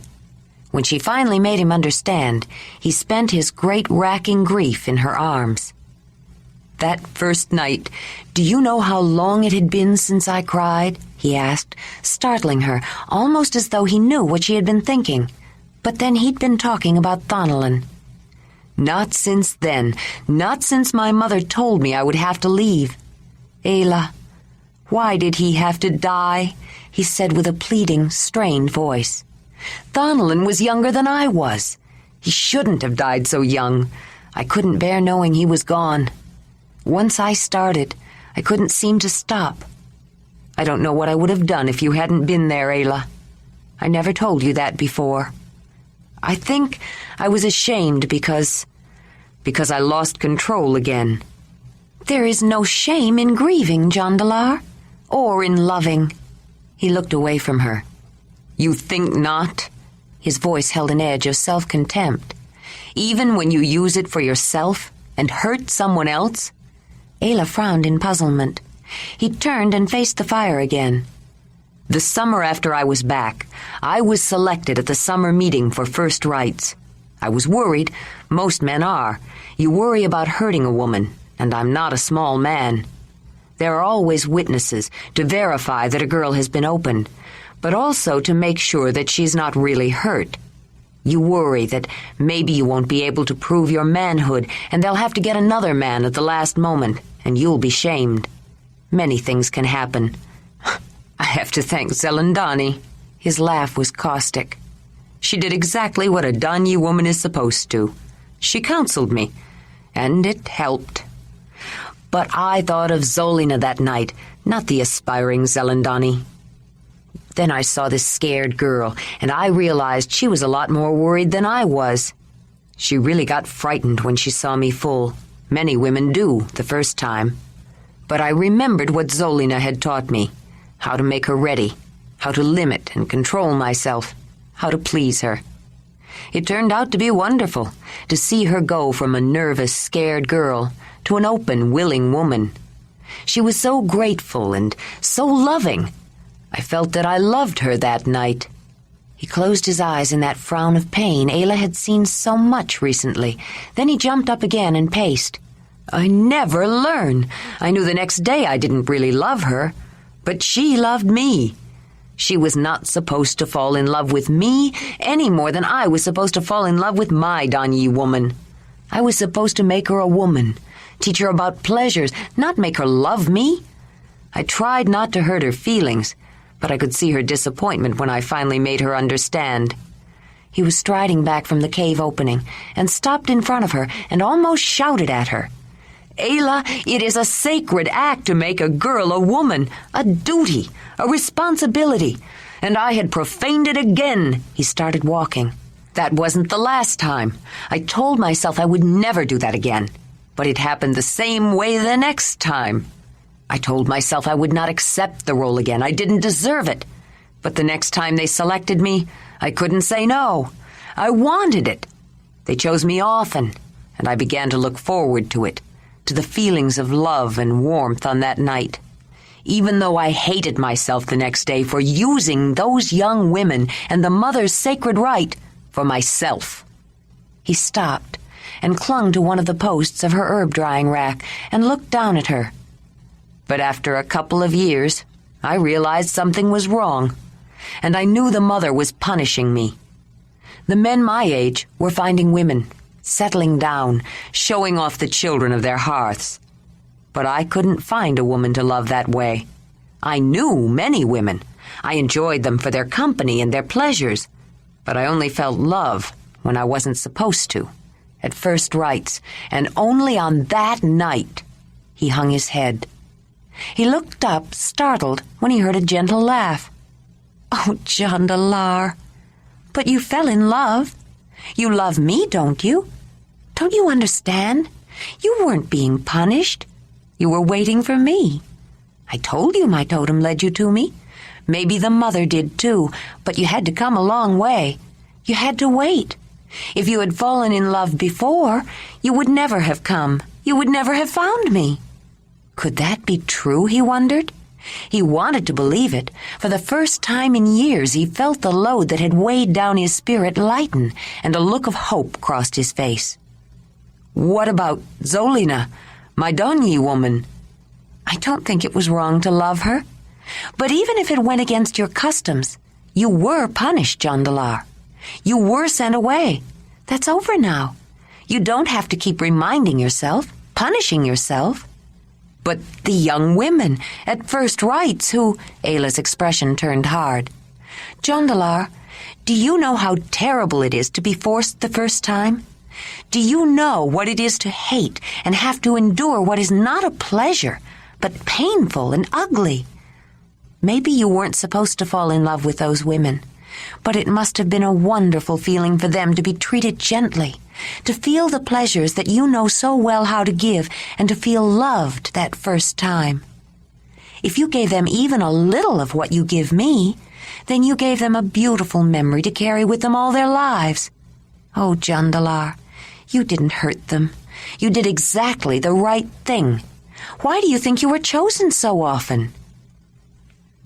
When she finally made him understand, he spent his great racking grief in her arms. That first night, do you know how long it had been since I cried? He asked, startling her, almost as though he knew what she had been thinking. But then he'd been talking about Thonolin. Not since then, not since my mother told me I would have to leave. Ayla, why did he have to die? He said with a pleading, strained voice. Thonolin was younger than I was. He shouldn't have died so young. I couldn't bear knowing he was gone. Once I started, I couldn't seem to stop. I don't know what I would have done if you hadn't been there, Ayla. I never told you that before. I think I was ashamed because I lost control again. There is no shame in grieving, Jondalar, or in loving. He looked away from her. You think not? His voice held an edge of self-contempt. Even when you use it for yourself and hurt someone else? Ayla frowned in puzzlement. He turned and faced the fire again. The summer after I was back, I was selected at the summer meeting for first rites. I was worried. Most men are. You worry about hurting a woman, and I'm not a small man. There are always witnesses to verify that a girl has been opened, but also to make sure that she's not really hurt. You worry that maybe you won't be able to prove your manhood, and they'll have to get another man at the last moment, and you'll be shamed. Many things can happen. I have to thank Zelandani. His laugh was caustic. She did exactly what a Danyi woman is supposed to. She counseled me, and it helped. But I thought of Zolina that night, not the aspiring Zelandani. Then I saw this scared girl, and I realized she was a lot more worried than I was. She really got frightened when she saw me full. Many women do, the first time. But I remembered what Zolina had taught me. How to make her ready, how to limit and control myself, how to please her. It turned out to be wonderful, to see her go from a nervous, scared girl to an open, willing woman. She was so grateful and so loving. I felt that I loved her that night. He closed his eyes in that frown of pain Ayla had seen so much recently. Then he jumped up again and paced. I never learn. I knew the next day I didn't really love her, but she loved me. She was not supposed to fall in love with me any more than I was supposed to fall in love with my Danyi woman. I was supposed to make her a woman, teach her about pleasures, not make her love me. I tried not to hurt her feelings, but I could see her disappointment when I finally made her understand. He was striding back from the cave opening and stopped in front of her and almost shouted at her. Ayla, it is a sacred act to make a girl a woman, a duty, a responsibility, and I had profaned it again. He started walking. That wasn't the last time. I told myself I would never do that again, but it happened the same way the next time. I told myself I would not accept the role again. I didn't deserve it. But the next time they selected me, I couldn't say no. I wanted it. They chose me often, and I began to look forward to it, to the feelings of love and warmth on that night. Even though I hated myself the next day for using those young women and the mother's sacred right for myself. He stopped and clung to one of the posts of her herb-drying rack and looked down at her. But after a couple of years, I realized something was wrong, and I knew the mother was punishing me. The men my age were finding women, settling down, showing off the children of their hearths. But I couldn't find a woman to love that way. I knew many women. I enjoyed them for their company and their pleasures, but I only felt love when I wasn't supposed to, at first rites, and only on that night. He hung his head. He looked up, startled, when he heard a gentle laugh. Oh, Jondalar, but you fell in love. You love me, don't you? Don't you understand? You weren't being punished. You were waiting for me. I told you my totem led you to me. Maybe the mother did too, but you had to come a long way. You had to wait. If you had fallen in love before, you would never have come. You would never have found me. Could that be true, he wondered? He wanted to believe it. For the first time in years, he felt the load that had weighed down his spirit lighten, and a look of hope crossed his face. What about Zolina, my Danyi woman? I don't think it was wrong to love her. But even if it went against your customs, you were punished, Jondalar. You were sent away. That's over now. You don't have to keep reminding yourself, punishing yourself. But the young women at first rites who... Ayla's expression turned hard. Jondalar, do you know how terrible it is to be forced the first time? Do you know what it is to hate and have to endure what is not a pleasure, but painful and ugly? Maybe you weren't supposed to fall in love with those women, but it must have been a wonderful feeling for them to be treated gently, to feel the pleasures that you know so well how to give, and to feel loved that first time. If you gave them even a little of what you give me, then you gave them a beautiful memory to carry with them all their lives. Oh, Jondalar, you didn't hurt them. You did exactly the right thing. Why do you think you were chosen so often?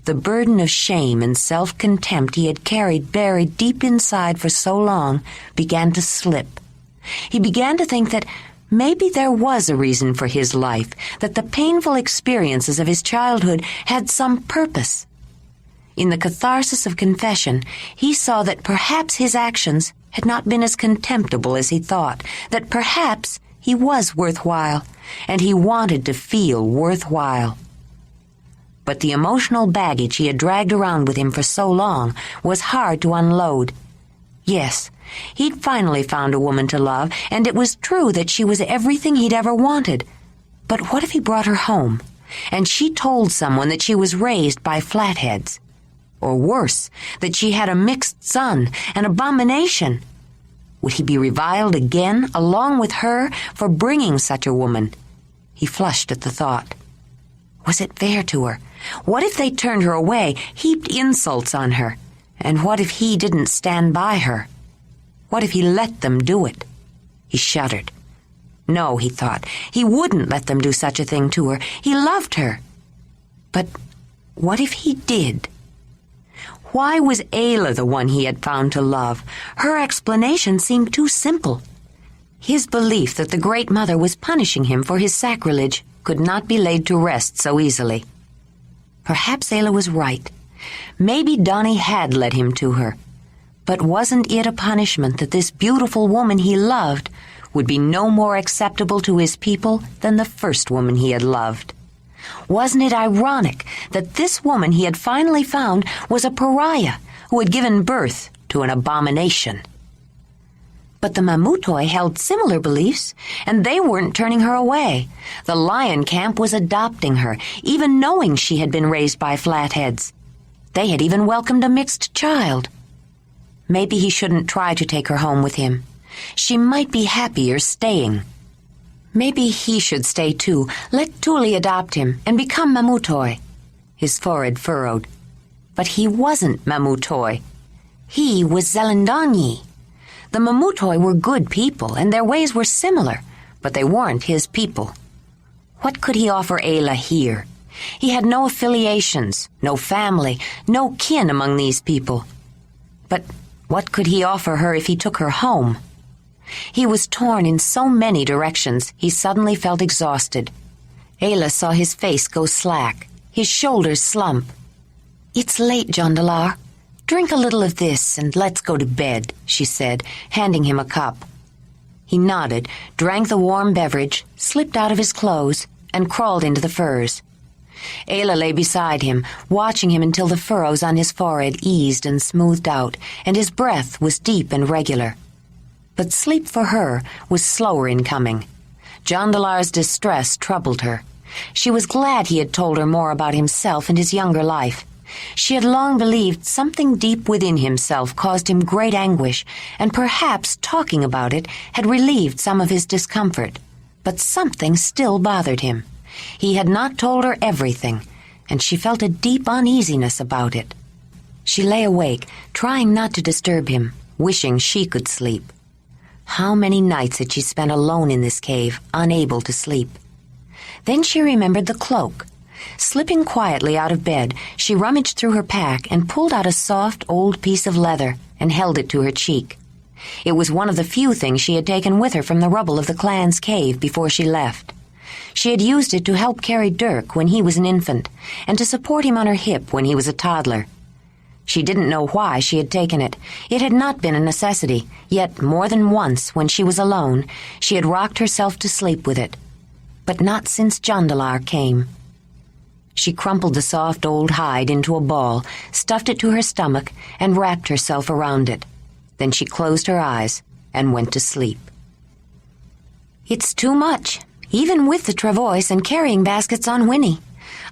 The burden of shame and self-contempt he had carried buried deep inside for so long began to slip. He began to think that maybe there was a reason for his life, that the painful experiences of his childhood had some purpose. In the catharsis of confession, he saw that perhaps his actions had not been as contemptible as he thought, that perhaps he was worthwhile, and he wanted to feel worthwhile. But the emotional baggage he had dragged around with him for so long was hard to unload. Yes, he'd finally found a woman to love, and it was true that she was everything he'd ever wanted. But what if he brought her home, and she told someone that she was raised by flatheads? Or worse, that she had a mixed son, an abomination? Would he be reviled again, along with her, for bringing such a woman? He flushed at the thought. Was it fair to her? What if they turned her away, heaped insults on her? And what if he didn't stand by her? What if he let them do it? He shuddered. No, he thought, he wouldn't let them do such a thing to her. He loved her. But what if he did? Why was Ayla the one he had found to love? Her explanation seemed too simple. His belief that the Great Mother was punishing him for his sacrilege could not be laid to rest so easily. Perhaps Ayla was right. Maybe Donnie had led him to her. But wasn't it a punishment that this beautiful woman he loved would be no more acceptable to his people than the first woman he had loved? Wasn't it ironic that this woman he had finally found was a pariah who had given birth to an abomination? But the Mamutoi held similar beliefs, and they weren't turning her away. The lion camp was adopting her, even knowing she had been raised by flatheads. They had even welcomed a mixed child. Maybe he shouldn't try to take her home with him. She might be happier staying. Maybe he should stay too. Let Tuli adopt him and become Mamutoi. His forehead furrowed. But he wasn't Mamutoi. He was Zelendanyi. The Mamutoi were good people, and their ways were similar, but they weren't his people. What could he offer Ayla here? He had no affiliations, no family, no kin among these people. But what could he offer her if he took her home? He was torn in so many directions, he suddenly felt exhausted. Ayla saw his face go slack, his shoulders slump. "It's late, Jondalar. Drink a little of this and let's go to bed," she said, handing him a cup. He nodded, drank the warm beverage, slipped out of his clothes, and crawled into the furs. Ayla lay beside him, watching him until the furrows on his forehead eased and smoothed out, and his breath was deep and regular. But sleep for her was slower in coming. Jondalar's distress troubled her. She was glad he had told her more about himself and his younger life. She had long believed something deep within himself caused him great anguish, and perhaps talking about it had relieved some of his discomfort. But something still bothered him. He had not told her everything, and she felt a deep uneasiness about it. She lay awake, trying not to disturb him, wishing she could sleep. How many nights had she spent alone in this cave, unable to sleep? Then she remembered the cloak. Slipping quietly out of bed, she rummaged through her pack and pulled out a soft, old piece of leather and held it to her cheek. It was one of the few things she had taken with her from the rubble of the clan's cave before she left. She had used it to help carry Dirk when he was an infant, and to support him on her hip when he was a toddler. She didn't know why she had taken it. It had not been a necessity, yet more than once, when she was alone, she had rocked herself to sleep with it. But not since Jondalar came. She crumpled the soft old hide into a ball, stuffed it to her stomach, and wrapped herself around it. Then she closed her eyes and went to sleep. "It's too much, even with the travois and carrying baskets on Whinney.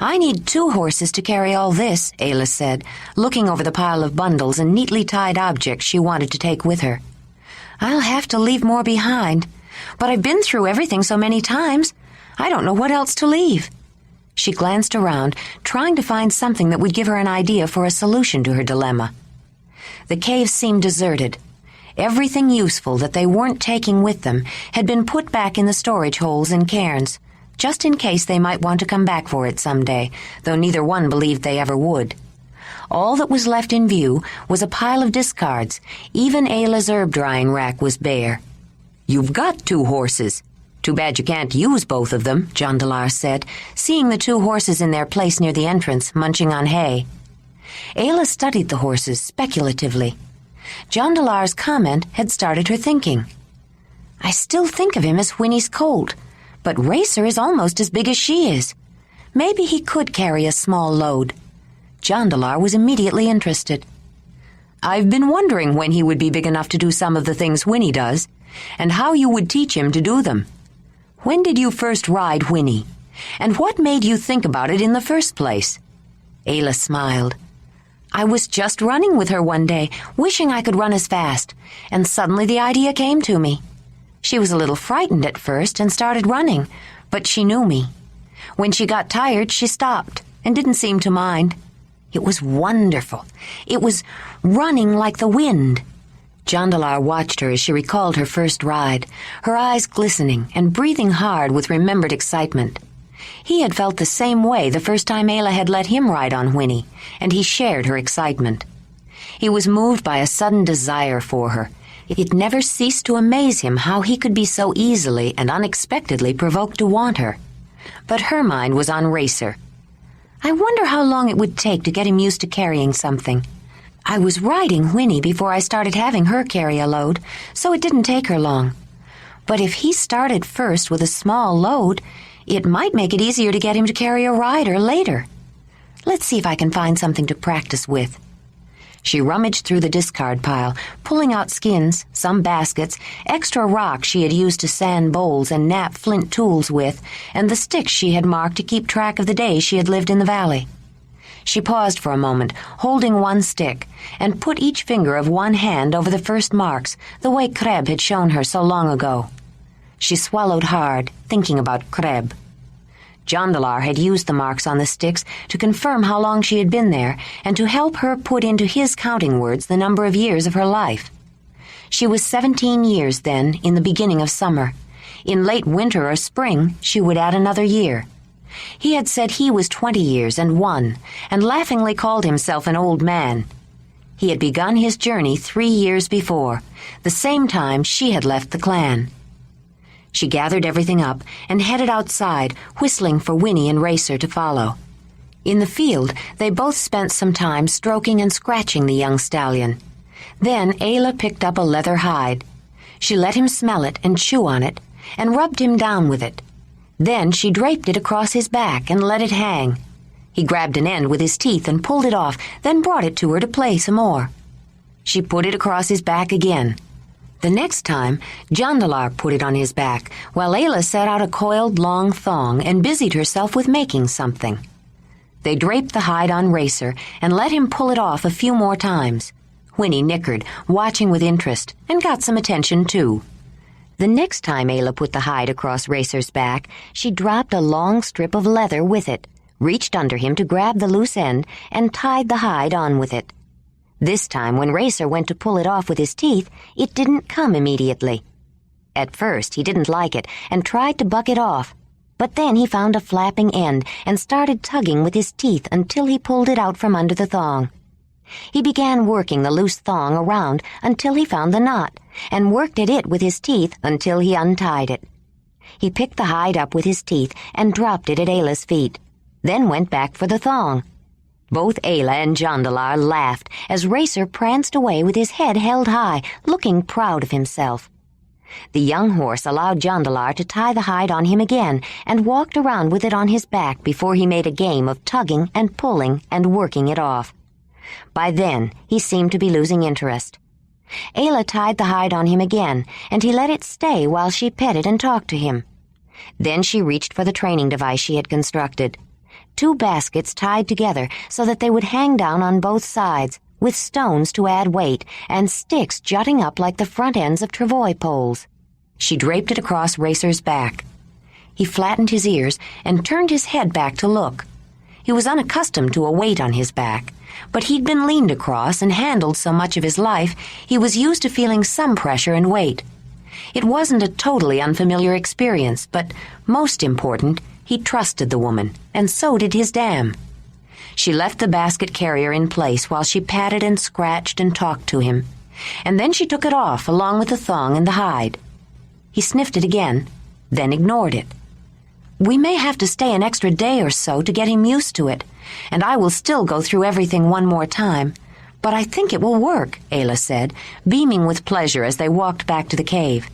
I need 2 horses to carry all this," Ayla said, looking over the pile of bundles and neatly tied objects she wanted to take with her. "I'll have to leave more behind, but I've been through everything so many times, I don't know what else to leave." She glanced around, trying to find something that would give her an idea for a solution to her dilemma. The cave seemed deserted. Everything useful that they weren't taking with them had been put back in the storage holes and cairns, just in case they might want to come back for it someday, though neither one believed they ever would. All that was left in view was a pile of discards. Even Ayla's herb-drying rack was bare. "You've got 2 horses. Too bad you can't use both of them," Jondalar said, seeing the 2 horses in their place near the entrance, munching on hay. Ayla studied the horses speculatively. Jondalar's comment had started her thinking. "I still think of him as Whinney's colt, but Racer is almost as big as she is. Maybe he could carry a small load." Jondalar was immediately interested. "I've been wondering when he would be big enough to do some of the things Whinney does, and how you would teach him to do them. When did you first ride Whinney? And what made you think about it in the first place?" Ayla smiled. "I was just running with her one day, wishing I could run as fast, and suddenly the idea came to me. She was a little frightened at first and started running, but she knew me. When she got tired, she stopped and didn't seem to mind. It was wonderful. It was running like the wind." Jondalar watched her as she recalled her first ride, her eyes glistening and breathing hard with remembered excitement. He had felt the same way the first time Ayla had let him ride on Whinney, and he shared her excitement. He was moved by a sudden desire for her. It never ceased to amaze him how he could be so easily and unexpectedly provoked to want her. But her mind was on Racer. I wonder how long it would take to get him used to carrying something. I was riding Whinney before I started having her carry a load, so it didn't take her long. But if he started first with a small load, it might make it easier to get him to carry a rider later. Let's see if I can find something to practice with. She rummaged through the discard pile, pulling out skins, some baskets, extra rocks she had used to sand bowls and knap flint tools with, and the sticks she had marked to keep track of the days she had lived in the valley. She paused for a moment, holding one stick, and put each finger of one hand over the first marks, the way Kreb had shown her so long ago. She swallowed hard, thinking about Kreb. Jondalar had used the marks on the sticks to confirm how long she had been there and to help her put into his counting words the number of years of her life. She was 17 years then, in the beginning of summer. In late winter or spring, she would add another year. He had said he was 20 years and 1, and laughingly called himself an old man. He had begun his journey 3 years before, the same time she had left the clan. She gathered everything up and headed outside, whistling for Whinney and Racer to follow. In the field, they both spent some time stroking and scratching the young stallion. Then Ayla picked up a leather hide. She let him smell it and chew on it, and rubbed him down with it. Then she draped it across his back and let it hang. He grabbed an end with his teeth and pulled it off, then brought it to her to play some more. She put it across his back again. The next time, Jondalar put it on his back, while Ayla set out a coiled long thong and busied herself with making something. They draped the hide on Racer and let him pull it off a few more times. Whinney nickered, watching with interest, and got some attention too. The next time Ayla put the hide across Racer's back, she dropped a long strip of leather with it, reached under him to grab the loose end, and tied the hide on with it. This time, when Racer went to pull it off with his teeth, it didn't come immediately. At first, he didn't like it and tried to buck it off, but then he found a flapping end and started tugging with his teeth until he pulled it out from under the thong. He began working the loose thong around until he found the knot, and worked at it with his teeth until he untied it. He picked the hide up with his teeth and dropped it at Ayla's feet, then went back for the thong. Both Ayla and Jondalar laughed as Racer pranced away with his head held high, looking proud of himself. The young horse allowed Jondalar to tie the hide on him again and walked around with it on his back before he made a game of tugging and pulling and working it off. By then, he seemed to be losing interest. Ayla tied the hide on him again, and he let it stay while she petted and talked to him. Then she reached for the training device she had constructed. 2 baskets tied together so that they would hang down on both sides, with stones to add weight and sticks jutting up like the front ends of travois poles. She draped it across Racer's back. He flattened his ears and turned his head back to look. He was unaccustomed to a weight on his back, but he'd been leaned across and handled so much of his life he was used to feeling some pressure and weight. It wasn't a totally unfamiliar experience, but most important, he trusted the woman, and so did his dam. She left the basket carrier in place while she patted and scratched and talked to him, and then she took it off along with the thong and the hide. He sniffed it again, then ignored it. We may have to stay an extra day or so to get him used to it, and I will still go through everything one more time, but I think it will work, Ayla said, beaming with pleasure as they walked back to the cave.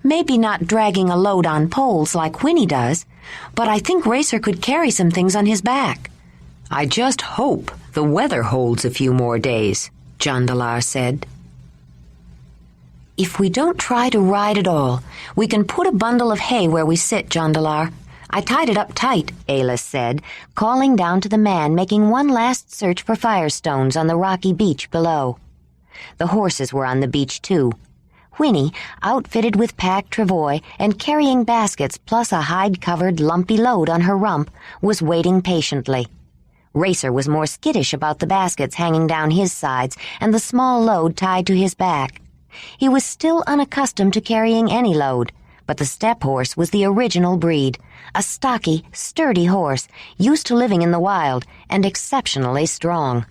Maybe not dragging a load on poles like Whinney does, but I think Racer could carry some things on his back. I just hope the weather holds a few more days, Jondalar said. If we don't try to ride at all, we can put a bundle of hay where we sit, Jondalar. I tied it up tight, Ayla said, calling down to the man making one last search for firestones on the rocky beach below. The horses were on the beach, too. Whinney, outfitted with packed travois and carrying baskets plus a hide-covered lumpy load on her rump, was waiting patiently. Racer was more skittish about the baskets hanging down his sides and the small load tied to his back. He was still unaccustomed to carrying any load, but the steppe horse was the original breed, a stocky, sturdy horse, used to living in the wild and exceptionally strong.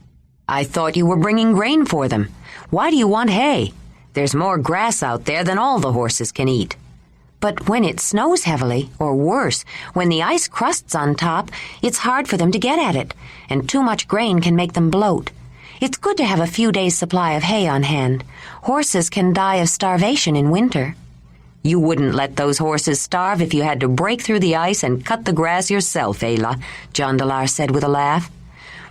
I thought you were bringing grain for them. Why do you want hay? There's more grass out there than all the horses can eat. But when it snows heavily, or worse, when the ice crusts on top, it's hard for them to get at it, and too much grain can make them bloat. It's good to have a few days' supply of hay on hand. Horses can die of starvation in winter. You wouldn't let those horses starve if you had to break through the ice and cut the grass yourself, Ayla, Jondalar said with a laugh.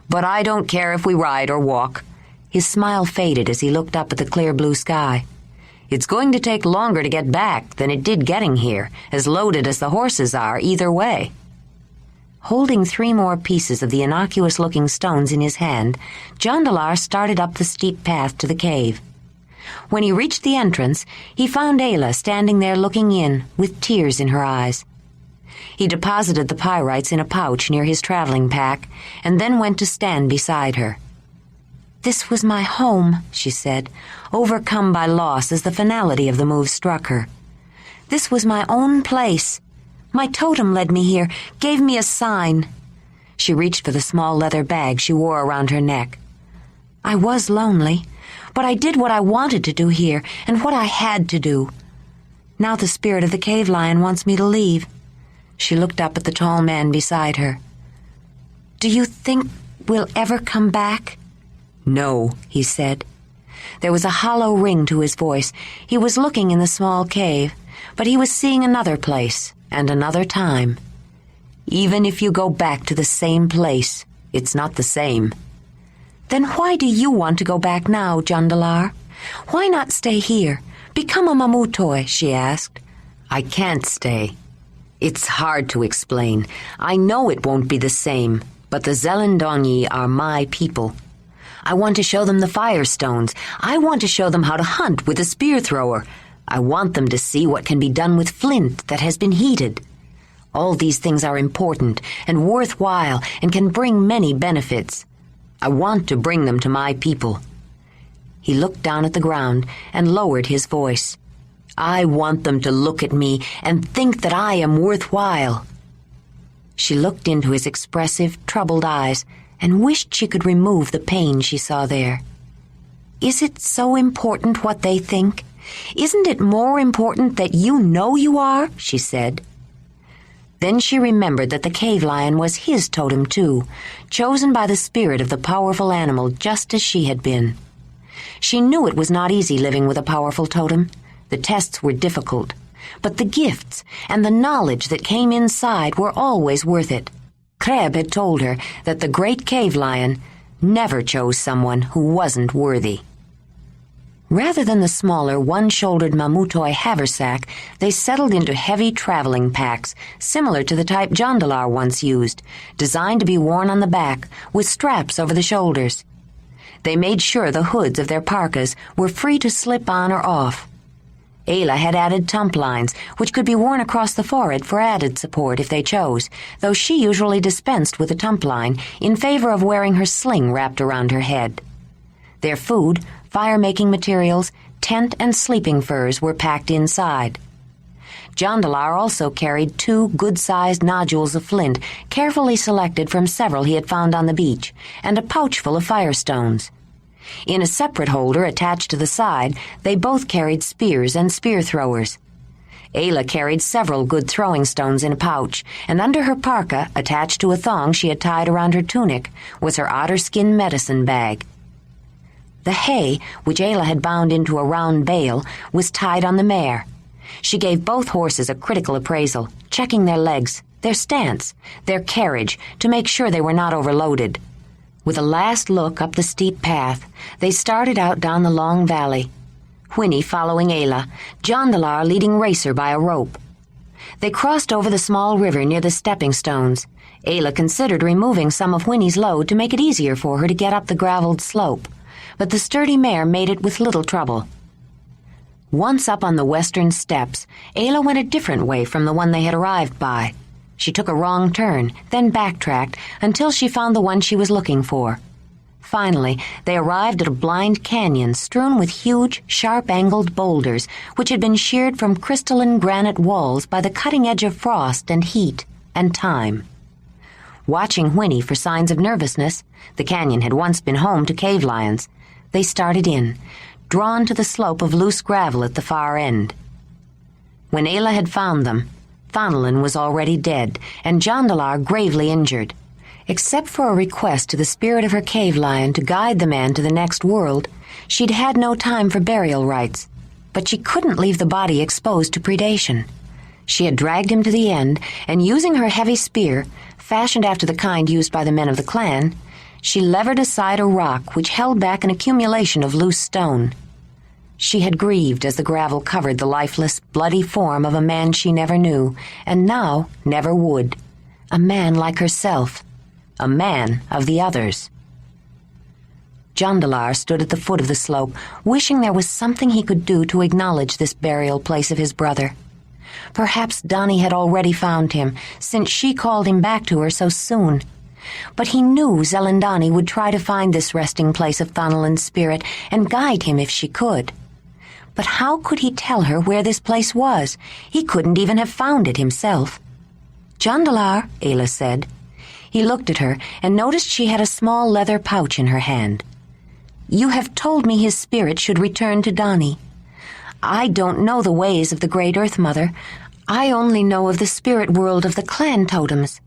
But I don't care if we ride or walk. His smile faded as he looked up at the clear blue sky. It's going to take longer to get back than it did getting here, as loaded as the horses are either way. Holding 3 more pieces of the innocuous-looking stones in his hand, Jondalar started up the steep path to the cave. When he reached the entrance, he found Ayla standing there looking in, with tears in her eyes. He deposited the pyrites in a pouch near his traveling pack, and then went to stand beside her. "This was my home," she said, overcome by loss as the finality of the move struck her. "This was my own place. My totem led me here, gave me a sign." She reached for the small leather bag she wore around her neck. "I was lonely, but I did what I wanted to do here and what I had to do. Now the spirit of the cave lion wants me to leave." She looked up at the tall man beside her. "Do you think we'll ever come back?" "No," he said. There was a hollow ring to his voice. He was looking in the small cave, but he was seeing another place and another time. "Even if you go back to the same place, it's not the same." "Then why do you want to go back now, Jondalar? Why not stay here? Become a Mamutoi," she asked. "I can't stay. It's hard to explain. I know it won't be the same, but the Zelendonyi are my people. I want to show them the firestones. I want to show them how to hunt with a spear thrower. I want them to see what can be done with flint that has been heated. All these things are important and worthwhile and can bring many benefits. I want to bring them to my people." He looked down at the ground and lowered his voice. "I want them to look at me and think that I am worthwhile." She looked into his expressive, troubled eyes and wished she could remove the pain she saw there. "Is it so important what they think? Isn't it more important that you know you are?" she said. Then she remembered that the cave lion was his totem too, chosen by the spirit of the powerful animal just as she had been. She knew it was not easy living with a powerful totem. The tests were difficult, but the gifts and the knowledge that came inside were always worth it. Kreb had told her that the great cave lion never chose someone who wasn't worthy. Rather than the smaller, one-shouldered Mamutoi haversack, they settled into heavy traveling packs, similar to the type Jondalar once used, designed to be worn on the back, with straps over the shoulders. They made sure the hoods of their parkas were free to slip on or off. Ayla had added tump lines, which could be worn across the forehead for added support if they chose, though she usually dispensed with a tump line in favor of wearing her sling wrapped around her head. Their food, fire-making materials, tent and sleeping furs were packed inside. Jondalar also carried 2 good-sized nodules of flint, carefully selected from several he had found on the beach, and a pouch full of firestones. In a separate holder attached to the side, they both carried spears and spear throwers. Ayla carried several good throwing stones in a pouch, and under her parka, attached to a thong she had tied around her tunic, was her otter skin medicine bag. The hay, which Ayla had bound into a round bale, was tied on the mare. She gave both horses a critical appraisal, checking their legs, their stance, their carriage, to make sure they were not overloaded. With a last look up the steep path, they started out down the long valley, Whinney following Ayla, Jondalar leading Racer by a rope. They crossed over the small river near the stepping stones. Ayla considered removing some of Whinney's load to make it easier for her to get up the graveled slope, but the sturdy mare made it with little trouble. Once up on the western steps, Ayla went a different way from the one they had arrived by. She took a wrong turn, then backtracked until she found the one she was looking for. Finally, they arrived at a blind canyon strewn with huge, sharp-angled boulders which had been sheared from crystalline granite walls by the cutting edge of frost and heat and time. Watching Whinney for signs of nervousness, the canyon had once been home to cave lions. They started in, drawn to the slope of loose gravel at the far end. When Ayla had found them, Thonolin was already dead, and Jondalar gravely injured. Except for a request to the spirit of her cave lion to guide the man to the next world, she'd had no time for burial rites. But she couldn't leave the body exposed to predation. She had dragged him to the end, and using her heavy spear, fashioned after the kind used by the men of the clan, she levered aside a rock which held back an accumulation of loose stone. She had grieved as the gravel covered the lifeless, bloody form of a man she never knew, and now never would. A man like herself. A man of the others. Jondalar stood at the foot of the slope, wishing there was something he could do to acknowledge this burial place of his brother. Perhaps Donnie had already found him, since she called him back to her so soon. But he knew Zelindani would try to find this resting place of Thonolin's spirit and guide him if she could. But how could he tell her where this place was? He couldn't even have found it himself. "Jondalar," Ayla said. He looked at her and noticed she had a small leather pouch in her hand. "You have told me his spirit should return to Donnie. I don't know the ways of the Great Earth Mother. I only know of the spirit world of the clan totems.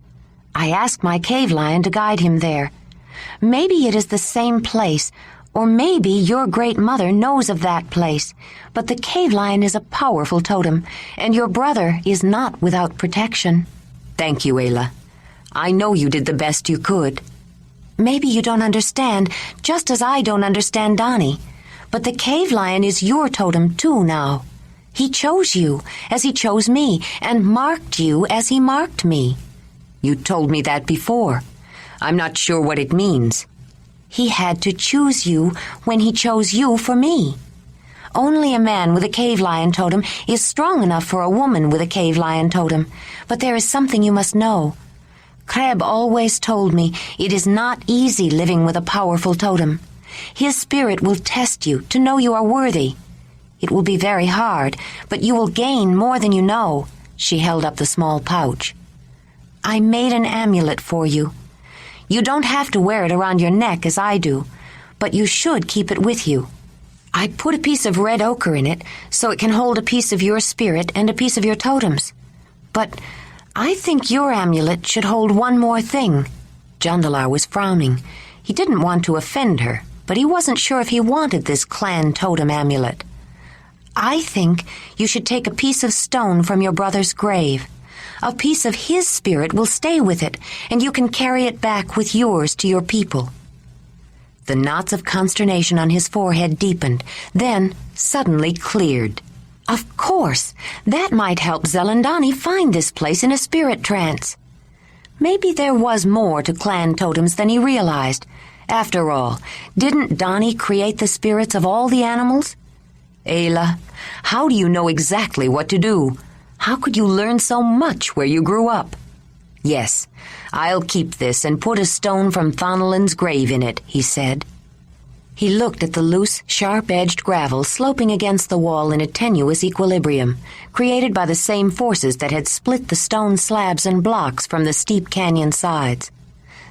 I asked my cave lion to guide him there. Maybe it is the same place, or maybe your Great Mother knows of that place, but the cave lion is a powerful totem, and your brother is not without protection." "Thank you, Ayla. I know you did the best you could." "Maybe you don't understand, just as I don't understand Donnie. But the cave lion is your totem too now. He chose you, as he chose me, and marked you as he marked me." "You told me that before. I'm not sure what it means." "He had to choose you when he chose you for me. Only a man with a cave lion totem is strong enough for a woman with a cave lion totem. But there is something you must know. Kreb always told me it is not easy living with a powerful totem. His spirit will test you to know you are worthy. It will be very hard, but you will gain more than you know." She held up the small pouch. "I made an amulet for you. You don't have to wear it around your neck as I do, but you should keep it with you. I put a piece of red ochre in it so it can hold a piece of your spirit and a piece of your totems. But I think your amulet should hold one more thing." Jondalar was frowning. He didn't want to offend her, but he wasn't sure if he wanted this clan totem amulet. "I think you should take a piece of stone from your brother's grave. A piece of his spirit will stay with it, and you can carry it back with yours to your people." The knots of consternation on his forehead deepened, then suddenly cleared. Of course, that might help Zelindani find this place in a spirit trance. Maybe there was more to clan totems than he realized. After all, didn't Donnie create the spirits of all the animals? "Ayla, how do you know exactly what to do? How could you learn so much where you grew up?" "Yes, I'll keep this and put a stone from Thonolin's grave in it," he said. He looked at the loose, sharp-edged gravel sloping against the wall in a tenuous equilibrium, created by the same forces that had split the stone slabs and blocks from the steep canyon sides.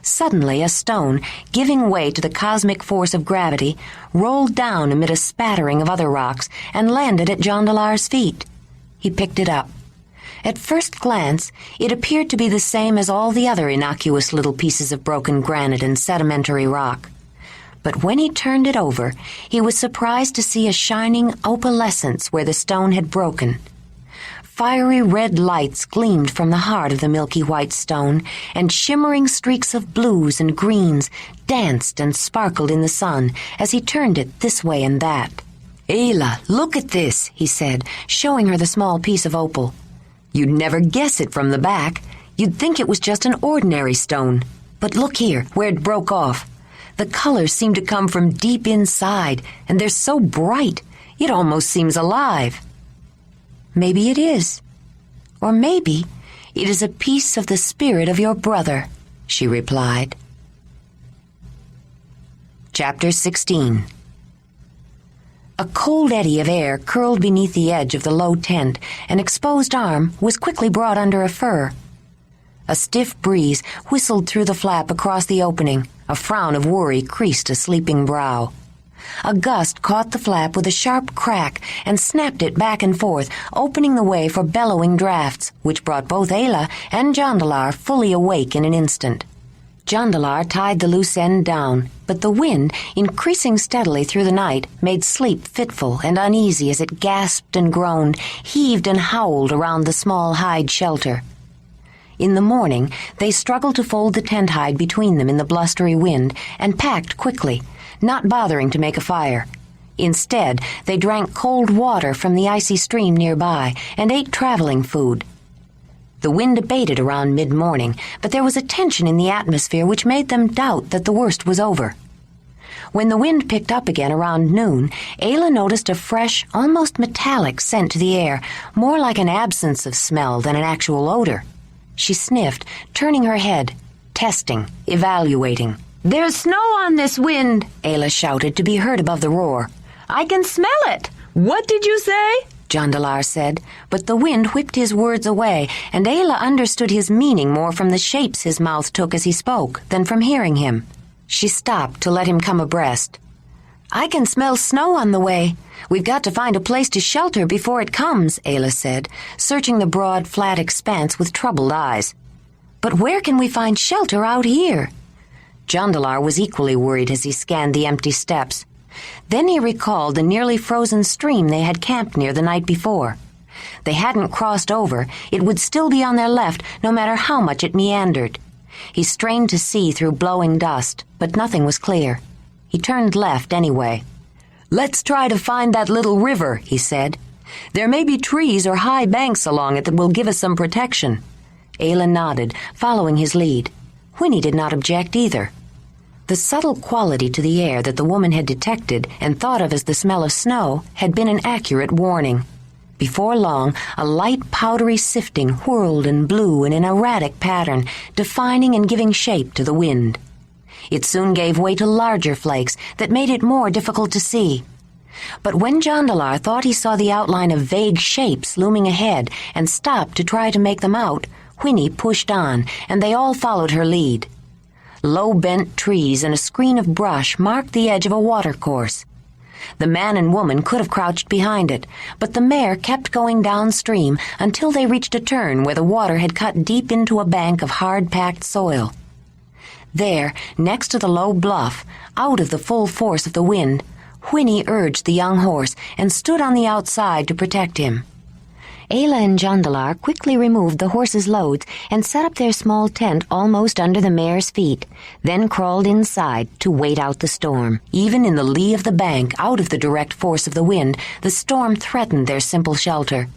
Suddenly, a stone, giving way to the cosmic force of gravity, rolled down amid a spattering of other rocks and landed at Jondalar's feet. He picked it up. At first glance, it appeared to be the same as all the other innocuous little pieces of broken granite and sedimentary rock. But when he turned it over, he was surprised to see a shining opalescence where the stone had broken. Fiery red lights gleamed from the heart of the milky white stone, and shimmering streaks of blues and greens danced and sparkled in the sun as he turned it this way and that. "Ayla, look at this," he said, showing her the small piece of opal. "You'd never guess it from the back. You'd think it was just an ordinary stone. But look here, where it broke off. The colors seem to come from deep inside, and they're so bright, it almost seems alive." "Maybe it is. Or maybe it is a piece of the spirit of your brother," she replied. Chapter 16. A cold eddy of air curled beneath the edge of the low tent. An exposed arm was quickly brought under a fur. A stiff breeze whistled through the flap across the opening. A frown of worry creased a sleeping brow. A gust caught the flap with a sharp crack and snapped it back and forth, opening the way for bellowing drafts, which brought both Ayla and Jondalar fully awake in an instant. Jondalar tied the loose end down, but the wind, increasing steadily through the night, made sleep fitful and uneasy as it gasped and groaned, heaved and howled around the small hide shelter. In the morning, they struggled to fold the tent hide between them in the blustery wind and packed quickly, not bothering to make a fire. Instead, they drank cold water from the icy stream nearby and ate traveling food. The wind abated around mid-morning, but there was a tension in the atmosphere which made them doubt that the worst was over. When the wind picked up again around noon, Ayla noticed a fresh, almost metallic scent to the air, more like an absence of smell than an actual odor. She sniffed, turning her head, testing, evaluating. "There's snow on this wind," Ayla shouted to be heard above the roar. "I can smell it." "What did you say?" Jondalar said, but the wind whipped his words away, and Ayla understood his meaning more from the shapes his mouth took as he spoke than from hearing him. She stopped to let him come abreast. "I can smell snow on the way. We've got to find a place to shelter before it comes," Ayla said, searching the broad, flat expanse with troubled eyes. "But where can we find shelter out here?" Jondalar was equally worried as he scanned the empty steps. Then he recalled the nearly frozen stream they had camped near the night before. They hadn't crossed over. It would still be on their left, no matter how much it meandered. He strained to see through blowing dust, but nothing was clear. He turned left anyway. "Let's try to find that little river," he said. "There may be trees or high banks along it that will give us some protection." Ayla nodded, following his lead. Whinney did not object either. The subtle quality to the air that the woman had detected and thought of as the smell of snow had been an accurate warning. Before long, a light powdery sifting whirled and blew in an erratic pattern, defining and giving shape to the wind. It soon gave way to larger flakes that made it more difficult to see. But when Jondalar thought he saw the outline of vague shapes looming ahead and stopped to try to make them out, Whinney pushed on, and they all followed her lead. Low-bent trees and a screen of brush marked the edge of a watercourse. The man and woman could have crouched behind it, but the mare kept going downstream until they reached a turn where the water had cut deep into a bank of hard-packed soil. There, next to the low bluff, out of the full force of the wind, Whinney urged the young horse and stood on the outside to protect him. Ayla and Jondalar quickly removed the horse's loads and set up their small tent almost under the mare's feet, then crawled inside to wait out the storm. Even in the lee of the bank, out of the direct force of the wind, the storm threatened their simple shelter.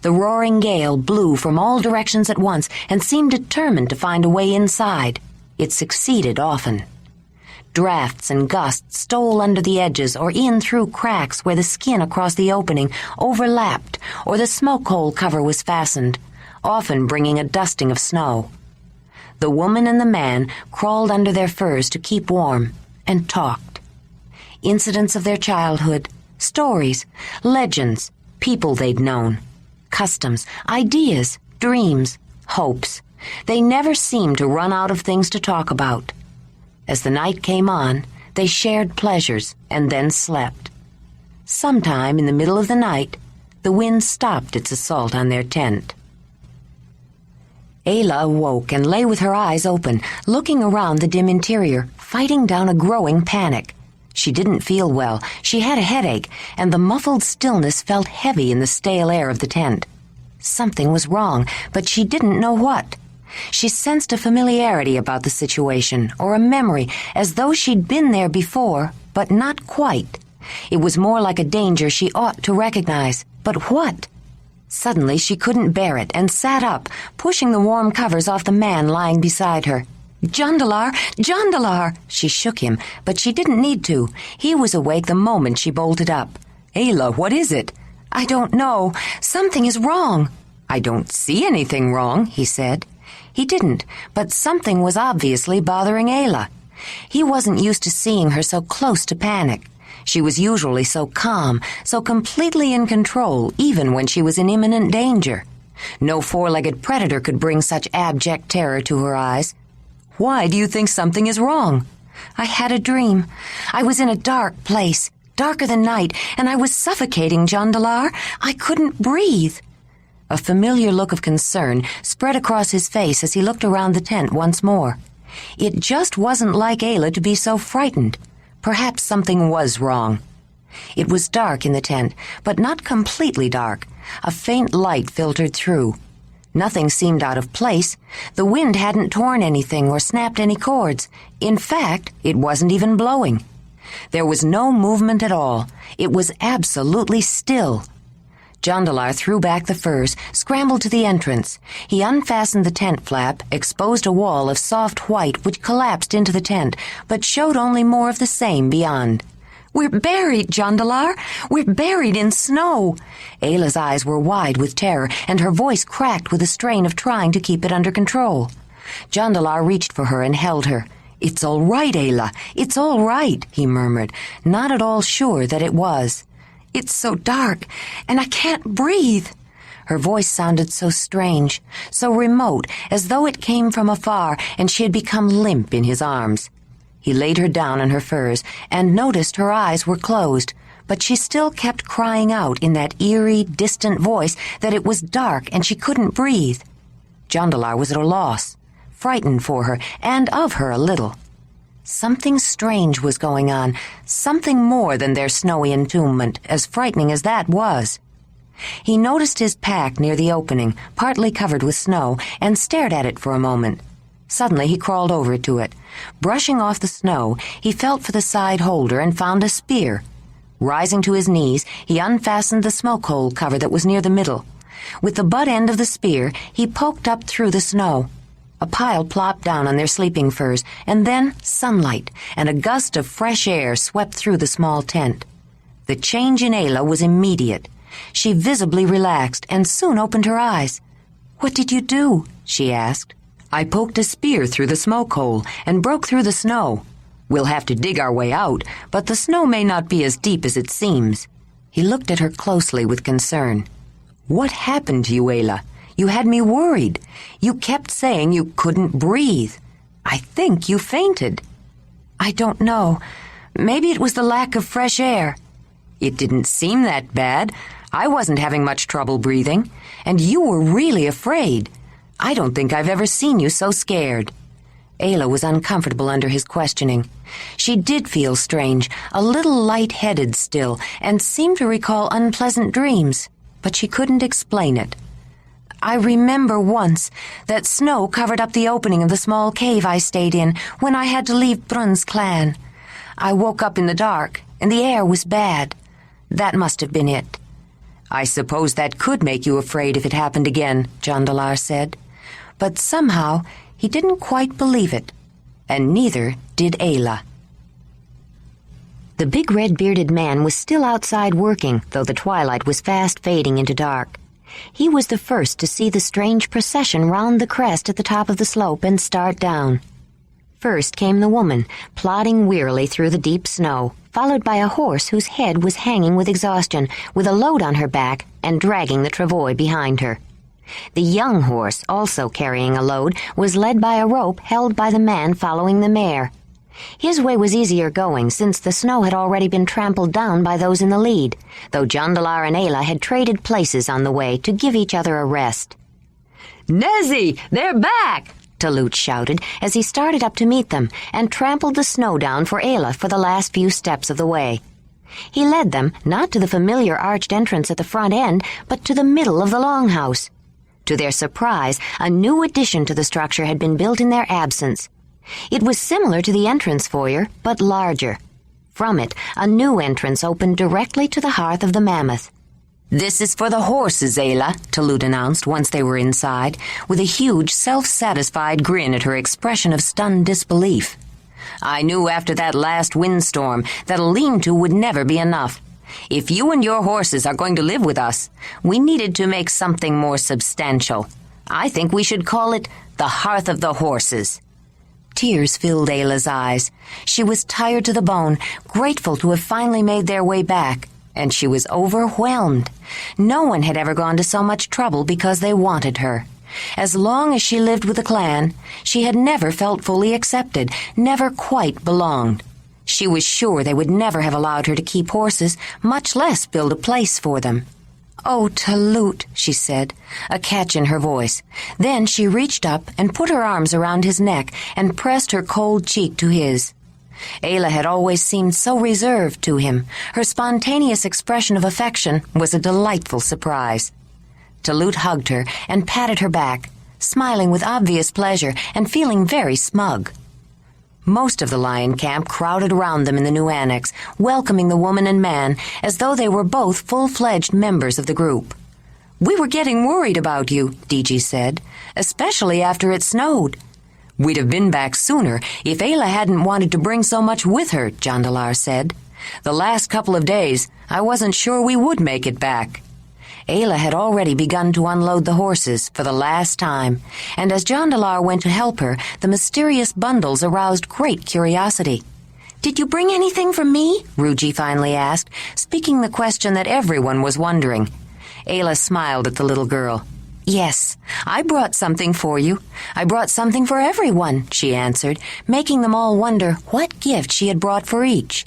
The roaring gale blew from all directions at once and seemed determined to find a way inside. It succeeded often. Drafts and gusts stole under the edges or in through cracks where the skin across the opening overlapped or the smoke hole cover was fastened, often bringing a dusting of snow. The woman and the man crawled under their furs to keep warm and talked. Incidents of their childhood, stories, legends, people they'd known, customs, ideas, dreams, hopes. They never seemed to run out of things to talk about. As the night came on, they shared pleasures and then slept. Sometime in the middle of the night, the wind stopped its assault on their tent. Ayla awoke and lay with her eyes open, looking around the dim interior, fighting down a growing panic. She didn't feel well, she had a headache, and the muffled stillness felt heavy in the stale air of the tent. Something was wrong, but she didn't know what. She sensed a familiarity about the situation, or a memory, as though she'd been there before, but not quite. It was more like a danger she ought to recognize. But what? Suddenly she couldn't bear it and sat up, pushing the warm covers off the man lying beside her. "Jondalar! Jondalar!" She shook him, but she didn't need to. He was awake the moment she bolted up. "Ayla, what is it?" "I don't know. Something is wrong." "I don't see anything wrong," he said. He didn't, but something was obviously bothering Ayla. He wasn't used to seeing her so close to panic. She was usually so calm, so completely in control, even when she was in imminent danger. No four-legged predator could bring such abject terror to her eyes. "Why do you think something is wrong?" "I had a dream. I was in a dark place, darker than night, and I was suffocating, Jondalar. I couldn't breathe." A familiar look of concern spread across his face as he looked around the tent once more. It just wasn't like Ayla to be so frightened. Perhaps something was wrong. It was dark in the tent, but not completely dark. A faint light filtered through. Nothing seemed out of place. The wind hadn't torn anything or snapped any cords. In fact, it wasn't even blowing. There was no movement at all. It was absolutely still. Jondalar threw back the furs, scrambled to the entrance. He unfastened the tent flap, exposed a wall of soft white which collapsed into the tent, but showed only more of the same beyond. "We're buried, Jondalar! We're buried in snow!" Ayla's eyes were wide with terror, and her voice cracked with a strain of trying to keep it under control. Jondalar reached for her and held her. "It's all right, Ayla. It's all right," he murmured, not at all sure that it was. "It's so dark, and I can't breathe." Her voice sounded so strange, so remote, as though it came from afar and she had become limp in his arms. He laid her down on her furs and noticed her eyes were closed, but she still kept crying out in that eerie, distant voice that it was dark and she couldn't breathe. Jondalar was at a loss, frightened for her and of her a little. Something strange was going on, something more than their snowy entombment, as frightening as that was. He noticed his pack near the opening, partly covered with snow, and stared at it for a moment. Suddenly he crawled over to it. Brushing off the snow, he felt for the side holder and found a spear. Rising to his knees, he unfastened the smoke hole cover that was near the middle. With the butt end of the spear, he poked up through the snow. A pile plopped down on their sleeping furs, and then sunlight, and a gust of fresh air swept through the small tent. The change in Ayla was immediate. She visibly relaxed and soon opened her eyes. "What did you do?" she asked. "I poked a spear through the smoke hole and broke through the snow. We'll have to dig our way out, but the snow may not be as deep as it seems." He looked at her closely with concern. "What happened to you, Ayla? You had me worried. You kept saying you couldn't breathe. I think you fainted." "I don't know. Maybe it was the lack of fresh air." "It didn't seem that bad. I wasn't having much trouble breathing, and you were really afraid. I don't think I've ever seen you so scared." Ayla was uncomfortable under his questioning. She did feel strange, a little light-headed still, and seemed to recall unpleasant dreams, but she couldn't explain it. "I remember once that snow covered up the opening of the small cave I stayed in when I had to leave Brun's clan. I woke up in the dark, and the air was bad. That must have been it." "I suppose that could make you afraid if it happened again," Jondalar said. But somehow he didn't quite believe it, and neither did Ayla. The big red-bearded man was still outside working, though the twilight was fast fading into dark. He was the first to see the strange procession round the crest at the top of the slope and start down. First came the woman, plodding wearily through the deep snow, followed by a horse whose head was hanging with exhaustion, with a load on her back and dragging the travois behind her. The young horse, also carrying a load, was led by a rope held by the man following the mare. His way was easier going, since the snow had already been trampled down by those in the lead, though Jondalar and Ayla had traded places on the way to give each other a rest. "Nezzy, they're back!" Talut shouted as he started up to meet them and trampled the snow down for Ayla for the last few steps of the way. He led them not to the familiar arched entrance at the front end, but to the middle of the longhouse. To their surprise, a new addition to the structure had been built in their absence. It was similar to the entrance foyer, but larger. From it, a new entrance opened directly to the hearth of the mammoth. "This is for the horses, Ayla," Talut announced once they were inside, with a huge, self-satisfied grin at her expression of stunned disbelief. "I knew after that last windstorm that a lean-to would never be enough. If you and your horses are going to live with us, we needed to make something more substantial. I think we should call it the Hearth of the Horses." Tears filled Ayla's eyes. She was tired to the bone, grateful to have finally made their way back, and she was overwhelmed. No one had ever gone to so much trouble because they wanted her. As long as she lived with the clan, she had never felt fully accepted, never quite belonged. She was sure they would never have allowed her to keep horses, much less build a place for them. "Oh, Talut," she said, a catch in her voice. Then she reached up and put her arms around his neck and pressed her cold cheek to his. Ayla had always seemed so reserved to him. Her spontaneous expression of affection was a delightful surprise. Talut hugged her and patted her back, smiling with obvious pleasure and feeling very smug. Most of the lion camp crowded around them in the new annex, welcoming the woman and man as though they were both full-fledged members of the group. "We were getting worried about you," Diji said, "especially after it snowed." "We'd have been back sooner if Ayla hadn't wanted to bring so much with her," Jondalar said. "The last couple of days, I wasn't sure we would make it back." Ayla had already begun to unload the horses for the last time, and as Jondalar went to help her, the mysterious bundles aroused great curiosity. "Did you bring anything for me?" Ruji finally asked, speaking the question that everyone was wondering. Ayla smiled at the little girl. "Yes, I brought something for you. I brought something for everyone," she answered, making them all wonder what gift she had brought for each.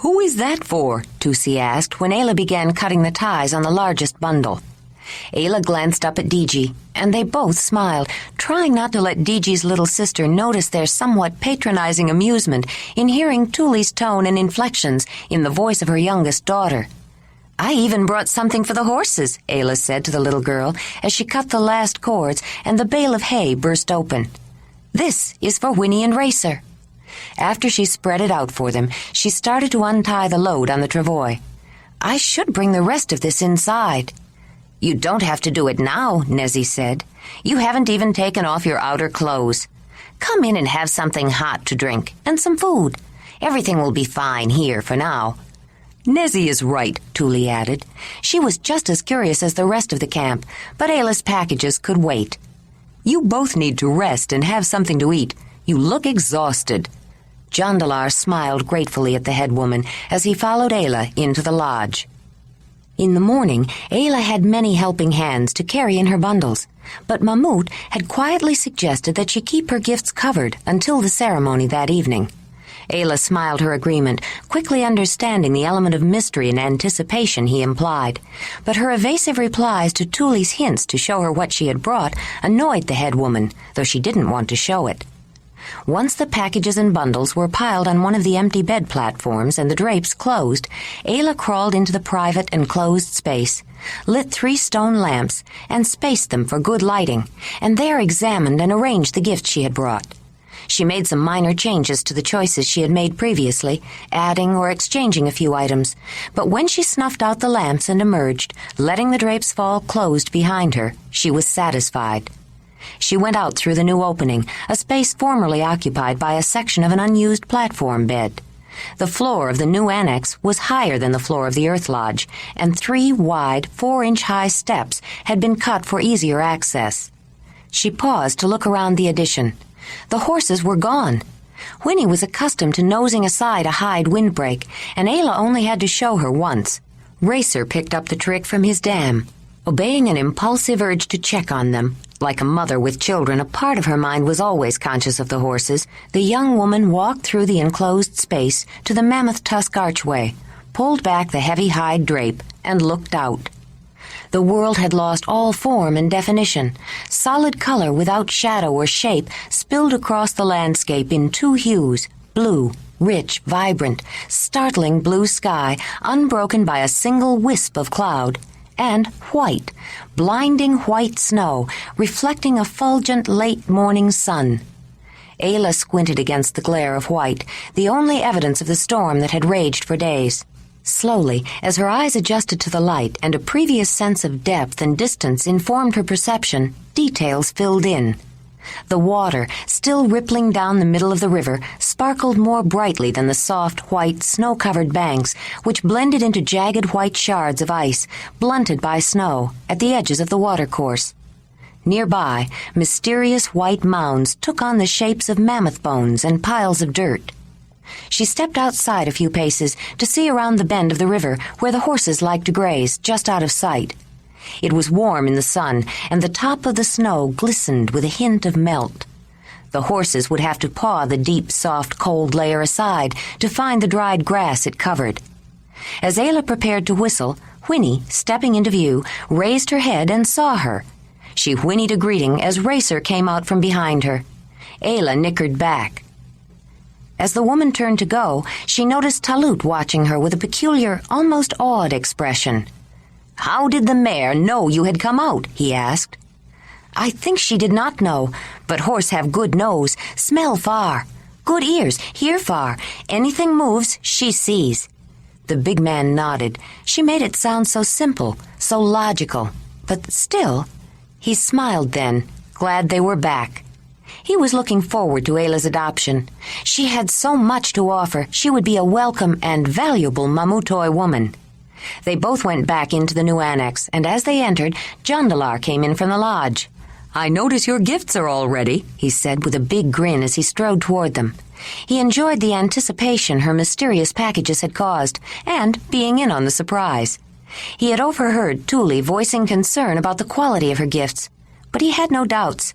"Who is that for?" Tusi asked when Ayla began cutting the ties on the largest bundle. Ayla glanced up at Diji, and they both smiled, trying not to let Diji's little sister notice their somewhat patronizing amusement in hearing Tuli's tone and inflections in the voice of her youngest daughter. "I even brought something for the horses," Ayla said to the little girl as she cut the last cords and the bale of hay burst open. "This is for Whinney and Racer." After she spread it out for them, she started to untie the load on the travois. "I should bring the rest of this inside." "You don't have to do it now," Nezzy said. "You haven't even taken off your outer clothes. Come in and have something hot to drink, and some food. Everything will be fine here for now." "Nezzy is right," Tuli added. She was just as curious as the rest of the camp, but Ayla's packages could wait. "You both need to rest and have something to eat. You look exhausted." Jondalar smiled gratefully at the head woman as he followed Ayla into the lodge. In the morning, Ayla had many helping hands to carry in her bundles, but Mamut had quietly suggested that she keep her gifts covered until the ceremony that evening. Ayla smiled her agreement, quickly understanding the element of mystery and anticipation he implied, but her evasive replies to Tuli's hints to show her what she had brought annoyed the head woman, though she didn't want to show it. Once the packages and bundles were piled on one of the empty bed platforms and the drapes closed, Ayla crawled into the private and closed space, lit 3 stone lamps, and spaced them for good lighting, and there examined and arranged the gifts she had brought. She made some minor changes to the choices she had made previously, adding or exchanging a few items, but when she snuffed out the lamps and emerged, letting the drapes fall closed behind her, she was satisfied. She went out through the new opening, a space formerly occupied by a section of an unused platform bed. The floor of the new annex was higher than the floor of the Earth Lodge, and 3 wide, 4-inch-high steps had been cut for easier access. She paused to look around the addition. The horses were gone. Whinney was accustomed to nosing aside a hide windbreak, and Ayla only had to show her once. Racer picked up the trick from his dam. Obeying an impulsive urge to check on them, like a mother with children, a part of her mind was always conscious of the horses. The young woman walked through the enclosed space to the mammoth tusk archway, pulled back the heavy hide drape, and looked out. The world had lost all form and definition. Solid color without shadow or shape spilled across the landscape in 2 hues, blue, rich, vibrant, startling blue sky, unbroken by a single wisp of cloud, and white, blinding white snow, reflecting a fulgent late morning sun. Ayla squinted against the glare of white, the only evidence of the storm that had raged for days. Slowly, as her eyes adjusted to the light and a previous sense of depth and distance informed her perception, details filled in. The water, still rippling down the middle of the river, sparkled more brightly than the soft, white, snow-covered banks, which blended into jagged white shards of ice, blunted by snow, at the edges of the watercourse. Nearby, mysterious white mounds took on the shapes of mammoth bones and piles of dirt. She stepped outside a few paces to see around the bend of the river where the horses liked to graze, just out of sight. It was warm in the sun, and the top of the snow glistened with a hint of melt. The horses would have to paw the deep, soft, cold layer aside to find the dried grass it covered. As Ayla prepared to whistle, Whinney, stepping into view, raised her head and saw her. She whinnied a greeting as Racer came out from behind her. Ayla nickered back. As the woman turned to go, she noticed Talut watching her with a peculiar, almost awed expression. "How did the mare know you had come out?" he asked. "I think she did not know, but horse have good nose, smell far. Good ears, hear far. Anything moves, she sees." The big man nodded. She made it sound so simple, so logical. But still, he smiled then, glad they were back. He was looking forward to Ayla's adoption. She had so much to offer, she would be a welcome and valuable Mamutoi woman. They both went back into the new annex, and as they entered, Jondalar came in from the lodge. "I notice your gifts are all ready," he said with a big grin as he strode toward them. He enjoyed the anticipation her mysterious packages had caused, and being in on the surprise. He had overheard Tuli voicing concern about the quality of her gifts, but he had no doubts.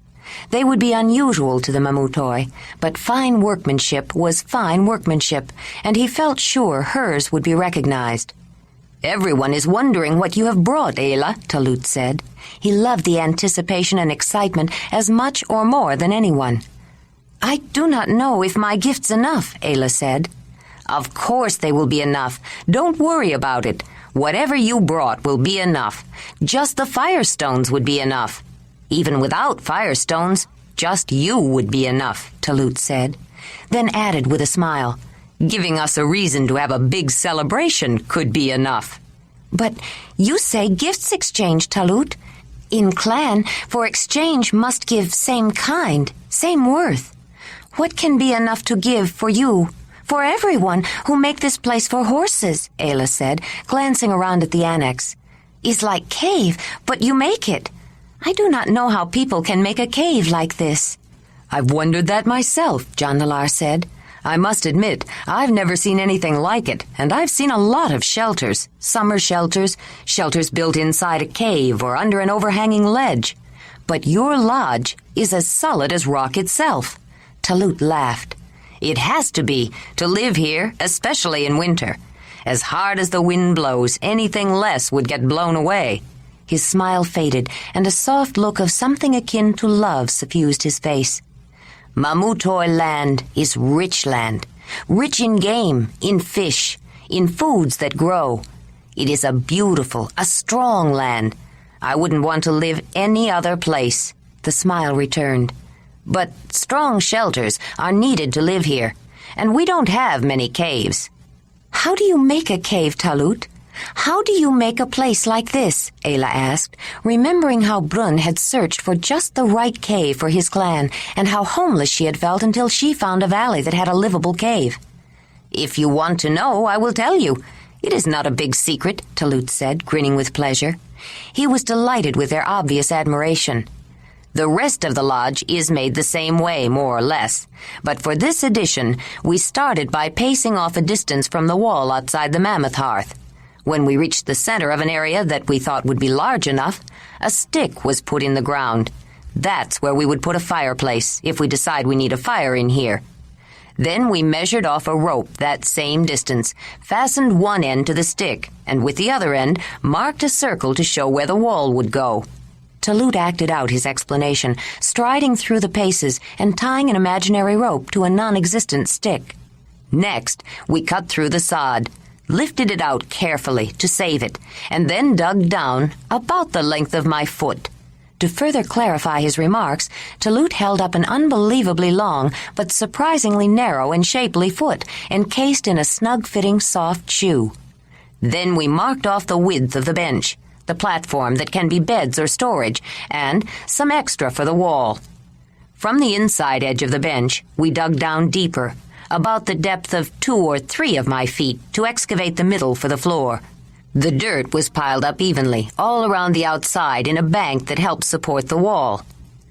They would be unusual to the Mamutoi, but fine workmanship was fine workmanship, and he felt sure hers would be recognized. "Everyone is wondering what you have brought, Ayla," Talut said. He loved the anticipation and excitement as much or more than anyone. "I do not know if my gift's enough," Ayla said. "Of course they will be enough. Don't worry about it. Whatever you brought will be enough. Just the firestones would be enough. Even without firestones, just you would be enough," Talut said, then added with a smile, "Giving us a reason to have a big celebration could be enough." "But you say gifts exchange, Talut. In clan, for exchange must give same kind, same worth. What can be enough to give for you, for everyone who make this place for horses?" Ayla said, glancing around at the annex. "Is like cave, but you make it. I do not know how people can make a cave like this." "I've wondered that myself," Jondalar said. "I must admit, I've never seen anything like it, and I've seen a lot of shelters. Summer shelters, shelters built inside a cave or under an overhanging ledge. But your lodge is as solid as rock itself." Talut laughed. "It has to be, to live here, especially in winter. As hard as the wind blows, anything less would get blown away." His smile faded, and a soft look of something akin to love suffused his face. "Mamutoi land is rich land, rich in game, in fish, in foods that grow. It is a beautiful, a strong land. I wouldn't want to live any other place." The smile returned. "But strong shelters are needed to live here, and we don't have many caves." "How do you make a cave, Talut? How do you make a place like this?" Ayla asked, remembering how Brun had searched for just the right cave for his clan and how homeless she had felt until she found a valley that had a livable cave. "If you want to know, I will tell you. It is not a big secret," Talut said, grinning with pleasure. He was delighted with their obvious admiration. "The rest of the lodge is made the same way, more or less. But for this edition, we started by pacing off a distance from the wall outside the mammoth hearth. When we reached the center of an area that we thought would be large enough, a stick was put in the ground. That's where we would put a fireplace, if we decide we need a fire in here. Then we measured off a rope that same distance, fastened one end to the stick, and with the other end, marked a circle to show where the wall would go." Talut acted out his explanation, striding through the paces and tying an imaginary rope to a non-existent stick. "Next, we cut through the sod, lifted it out carefully to save it, and then dug down about the length of my foot." To further clarify his remarks, Talut held up an unbelievably long but surprisingly narrow and shapely foot, encased in a snug-fitting soft shoe. "Then we marked off the width of the bench, the platform that can be beds or storage, and some extra for the wall. From the inside edge of the bench, we dug down deeper, about the depth of 2 or 3 of my feet, to excavate the middle for the floor. The dirt was piled up evenly, all around the outside in a bank that helped support the wall."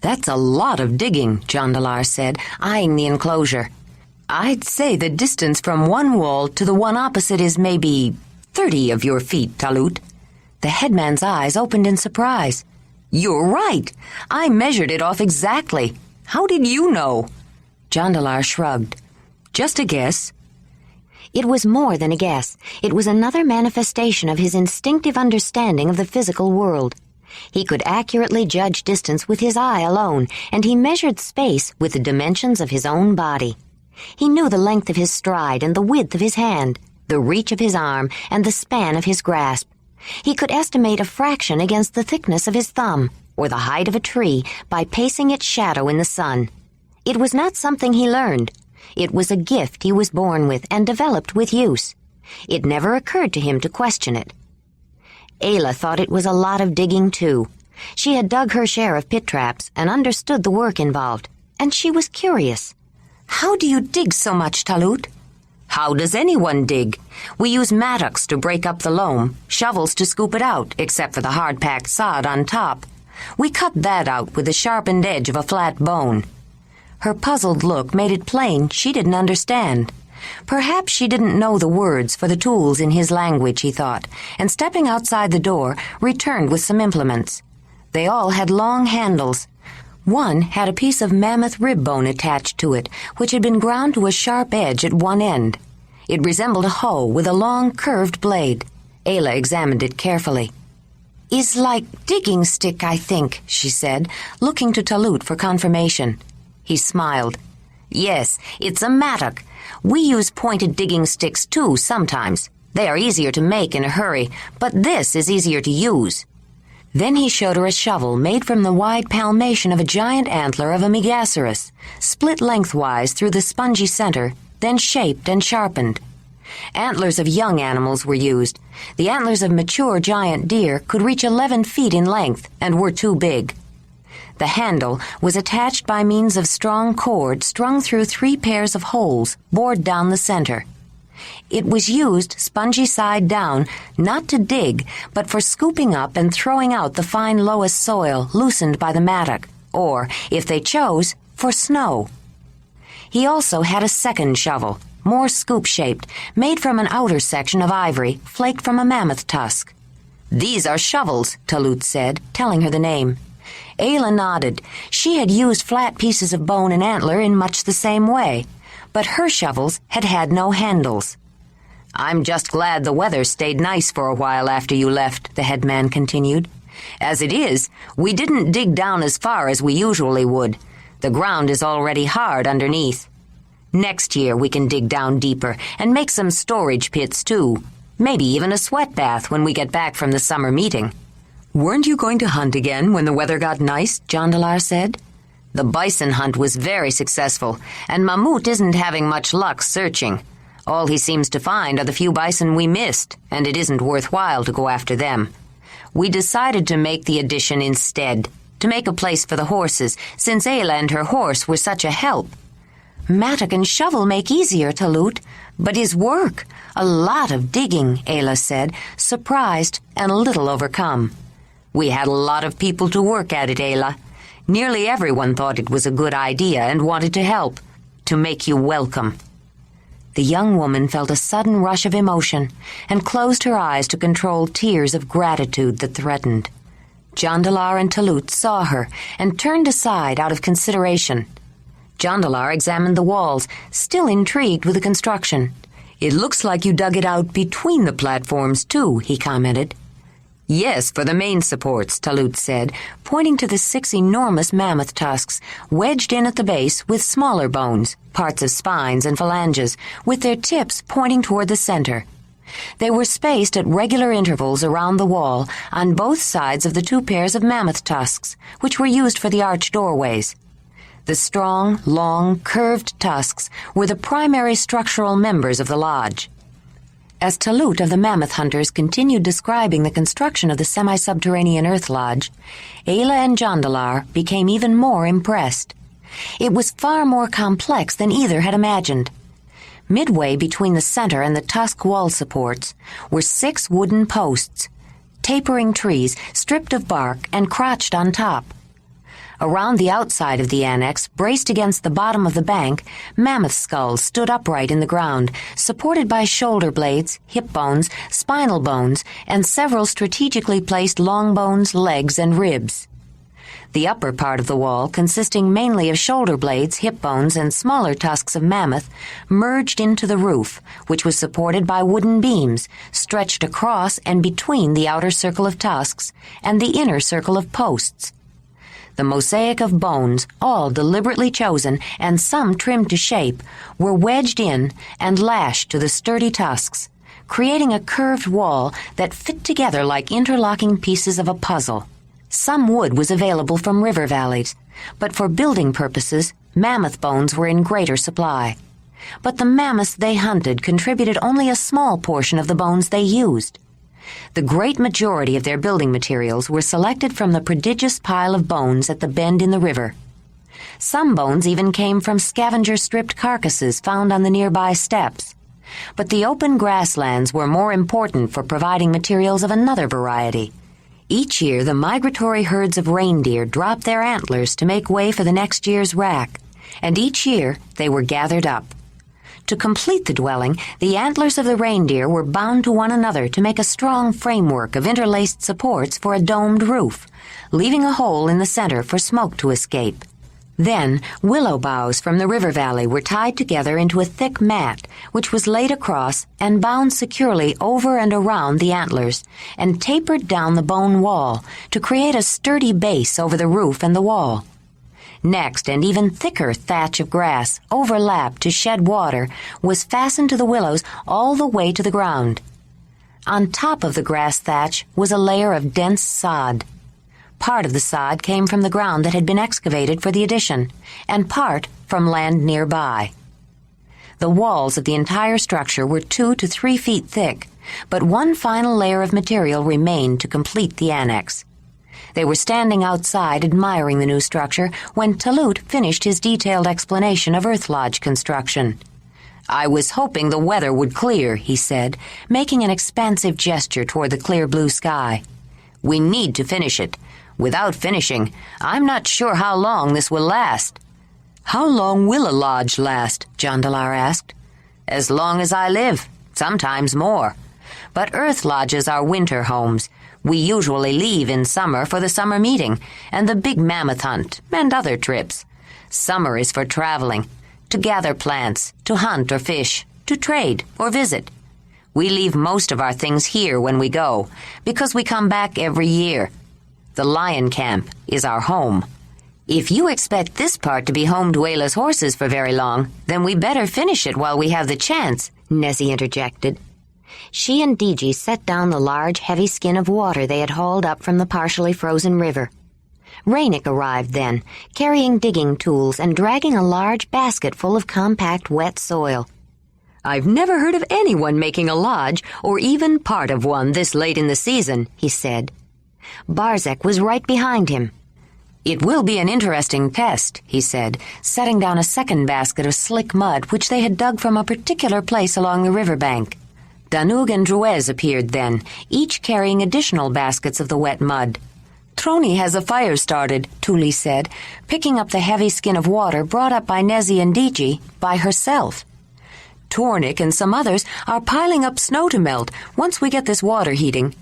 "That's a lot of digging," Jondalar said, eyeing the enclosure. I'd say the distance from one wall to the one opposite is maybe 30 of your feet, Talut. The headman's eyes opened in surprise. You're right. I measured it off exactly. How did you know? Jondalar shrugged. Just a guess. It was more than a guess. It was another manifestation of his instinctive understanding of the physical world. He could accurately judge distance with his eye alone, and he measured space with the dimensions of his own body. He knew the length of his stride and the width of his hand, the reach of his arm and the span of his grasp. He could estimate a fraction against the thickness of his thumb, or the height of a tree, by pacing its shadow in the sun. It was not something he learned. It was a gift he was born with and developed with use. It never occurred to him to question it. Ayla thought it was a lot of digging, too. She had dug her share of pit traps and understood the work involved, and she was curious. How do you dig so much, Talut? How does anyone dig? We use mattocks to break up the loam, shovels to scoop it out, except for the hard-packed sod on top. We cut that out with the sharpened edge of a flat bone. Her puzzled look made it plain she didn't understand. Perhaps she didn't know the words for the tools in his language, he thought, and stepping outside the door, returned with some implements. They all had long handles. One had a piece of mammoth rib bone attached to it, which had been ground to a sharp edge at one end. It resembled a hoe with a long, curved blade. Ayla examined it carefully. "Is like digging stick, I think," she said, looking to Talut for confirmation. He smiled. "Yes, it's a mattock. We use pointed digging sticks, too, sometimes. They are easier to make in a hurry, but this is easier to use." Then he showed her a shovel made from the wide palmation of a giant antler of a megaceros, split lengthwise through the spongy center, then shaped and sharpened. Antlers of young animals were used. The antlers of mature giant deer could reach 11 feet in length and were too big. The handle was attached by means of strong cord strung through 3 pairs of holes bored down the center. It was used spongy side down, not to dig, but for scooping up and throwing out the fine lowest soil loosened by the mattock, or, if they chose, for snow. He also had a second shovel, more scoop-shaped, made from an outer section of ivory flaked from a mammoth tusk. "These are shovels," Talut said, telling her the name. Ayla nodded. She had used flat pieces of bone and antler in much the same way, but her shovels had had no handles. "I'm just glad the weather stayed nice for a while after you left," the headman continued. "As it is, we didn't dig down as far as we usually would. The ground is already hard underneath. Next year we can dig down deeper and make some storage pits, too. Maybe even a sweat bath when we get back from the summer meeting." "Weren't you going to hunt again when the weather got nice?" Jondalar said. "The bison hunt was very successful, and Mamut isn't having much luck searching. All he seems to find are the few bison we missed, and it isn't worthwhile to go after them. We decided to make the addition instead, to make a place for the horses, since Ayla and her horse were such a help." "Mattock and shovel make easier, Talut, but his work, a lot of digging," Ayla said, surprised and a little overcome. "We had a lot of people to work at it, Ayla. Nearly everyone thought it was a good idea and wanted to help, to make you welcome." The young woman felt a sudden rush of emotion and closed her eyes to control tears of gratitude that threatened. Jondalar and Talut saw her and turned aside out of consideration. Jondalar examined the walls, still intrigued with the construction. "It looks like you dug it out between the platforms, too," he commented. "Yes, for the main supports," Talut said, pointing to the 6 enormous mammoth tusks, wedged in at the base with smaller bones, parts of spines and phalanges, with their tips pointing toward the center. They were spaced at regular intervals around the wall on both sides of the 2 pairs of mammoth tusks, which were used for the arch doorways. The strong, long, curved tusks were the primary structural members of the lodge. As Talut of the Mammoth Hunters continued describing the construction of the semi-subterranean earth lodge, Ayla and Jondalar became even more impressed. It was far more complex than either had imagined. Midway between the center and the tusk wall supports were 6 wooden posts, tapering trees stripped of bark and crotched on top. Around the outside of the annex, braced against the bottom of the bank, mammoth skulls stood upright in the ground, supported by shoulder blades, hip bones, spinal bones, and several strategically placed long bones, legs, and ribs. The upper part of the wall, consisting mainly of shoulder blades, hip bones, and smaller tusks of mammoth, merged into the roof, which was supported by wooden beams, stretched across and between the outer circle of tusks and the inner circle of posts. The mosaic of bones, all deliberately chosen and some trimmed to shape, were wedged in and lashed to the sturdy tusks, creating a curved wall that fit together like interlocking pieces of a puzzle. Some wood was available from river valleys, but for building purposes, mammoth bones were in greater supply. But the mammoths they hunted contributed only a small portion of the bones they used. The great majority of their building materials were selected from the prodigious pile of bones at the bend in the river. Some bones even came from scavenger-stripped carcasses found on the nearby steppes. But the open grasslands were more important for providing materials of another variety. Each year, the migratory herds of reindeer dropped their antlers to make way for the next year's rack, and each year they were gathered up. To complete the dwelling, the antlers of the reindeer were bound to one another to make a strong framework of interlaced supports for a domed roof, leaving a hole in the center for smoke to escape. Then, willow boughs from the river valley were tied together into a thick mat, which was laid across and bound securely over and around the antlers, and tapered down the bone wall to create a sturdy base over the roof and the wall. Next, an even thicker thatch of grass, overlapped to shed water, was fastened to the willows all the way to the ground. On top of the grass thatch was a layer of dense sod. Part of the sod came from the ground that had been excavated for the addition, and part from land nearby. The walls of the entire structure were 2 to 3 feet thick, but one final layer of material remained to complete the annex. They were standing outside admiring the new structure when Talut finished his detailed explanation of Earth Lodge construction. "I was hoping the weather would clear," he said, making an expansive gesture toward the clear blue sky. "We need to finish it. Without finishing, I'm not sure how long this will last." "How long will a lodge last?" Jondalar asked. "As long as I live, sometimes more. But Earth Lodges are winter homes. We usually leave in summer for the summer meeting and the big mammoth hunt and other trips. Summer is for traveling, to gather plants, to hunt or fish, to trade or visit. We leave most of our things here when we go, because we come back every year. The lion camp is our home. If you expect this part to be home to Ayla's horses for very long, then we better finish it while we have the chance," Nessie interjected. She and Diji set down the large, heavy skin of water they had hauled up from the partially frozen river. Ranec arrived then, carrying digging tools and dragging a large basket full of compact, wet soil. "I've never heard of anyone making a lodge, or even part of one this late in the season," he said. Barzek was right behind him. "It will be an interesting test," he said, setting down a second basket of slick mud which they had dug from a particular place along the riverbank. Danug and Druez appeared then, each carrying additional baskets of the wet mud. "Troni has a fire started," Tuli said, picking up the heavy skin of water brought up by Nessie and Diji by herself. "Tornik and some others are piling up snow to melt once we get this water heating."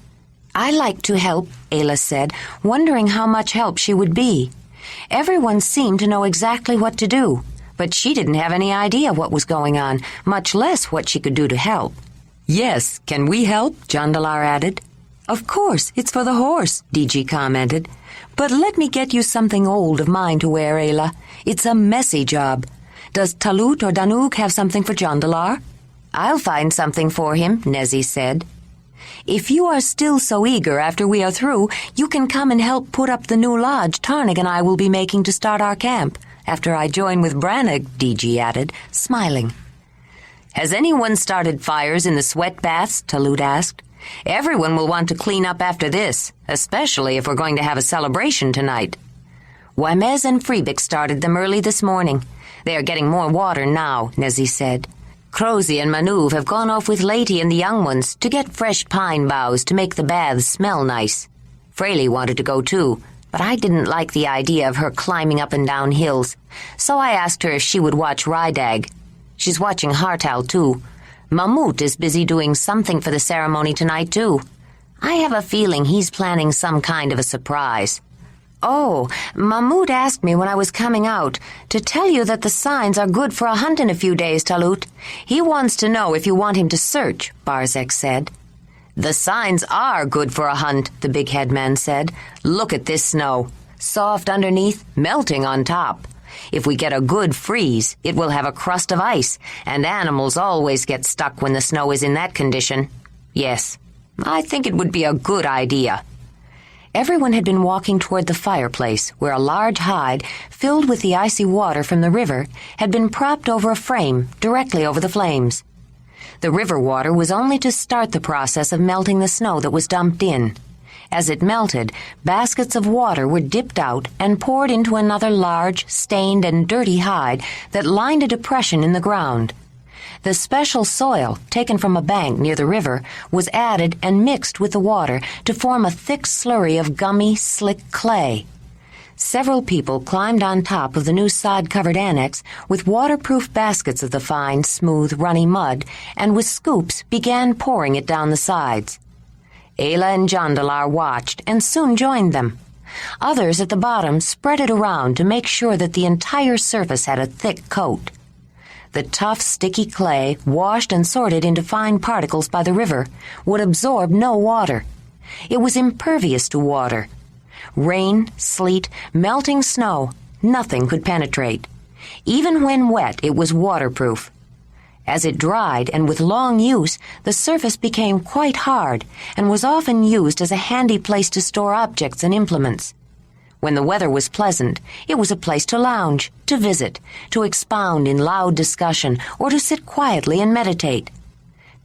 "I like to help," Ayla said, wondering how much help she would be. Everyone seemed to know exactly what to do, but she didn't have any idea what was going on, much less what she could do to help. "Yes, can we help?" Jondalar added. "Of course, it's for the horse," Diji commented. "But let me get you something old of mine to wear, Ayla. It's a messy job. Does Talut or Danug have something for Jondalar?" "I'll find something for him," Nessie said. "If you are still so eager after we are through, you can come and help put up the new lodge Tarnig and I will be making to start our camp, after I join with Ranec," Diji added, smiling. "Has anyone started fires in the sweat baths?" Talut asked. "Everyone will want to clean up after this, especially if we're going to have a celebration tonight." "Wamez and Freebik started them early this morning. They are getting more water now," Nessie said. "Crozy and Manuv have gone off with Lady and the young ones to get fresh pine boughs to make the baths smell nice. Fraley wanted to go too. but I didn't like the idea of her climbing up and down hills, so I asked her if she would watch Rydag. She's watching Hartal, too. Mamut is busy doing something for the ceremony tonight, too. I have a feeling he's planning some kind of a surprise. Oh, Mamut asked me when I was coming out to tell you that the signs are good for a hunt in a few days, Talut. He wants to know if you want him to search, Barzek said. The signs are good for a hunt, the big headman said. Look at this snow. Soft underneath, melting on top. If we get a good freeze, it will have a crust of ice, and animals always get stuck when the snow is in that condition. Yes, I think it would be a good idea. Everyone had been walking toward the fireplace, where a large hide, filled with the icy water from the river, had been propped over a frame directly over the flames. The river water was only to start the process of melting the snow that was dumped in. As it melted, baskets of water were dipped out and poured into another large, stained and dirty hide that lined a depression in the ground. The special soil, taken from a bank near the river, was added and mixed with the water to form a thick slurry of gummy, slick clay. Several people climbed on top of the new sod-covered annex with waterproof baskets of the fine, smooth, runny mud, and with scoops began pouring it down the sides. Ayla and Jondalar watched and soon joined them. Others at the bottom spread it around to make sure that the entire surface had a thick coat. The tough, sticky clay, washed and sorted into fine particles by the river, would absorb no water. It was impervious to water. Rain, sleet, melting snow, nothing could penetrate. Even when wet, it was waterproof. As it dried and with long use, the surface became quite hard and was often used as a handy place to store objects and implements. When the weather was pleasant, it was a place to lounge, to visit, to expound in loud discussion, or to sit quietly and meditate.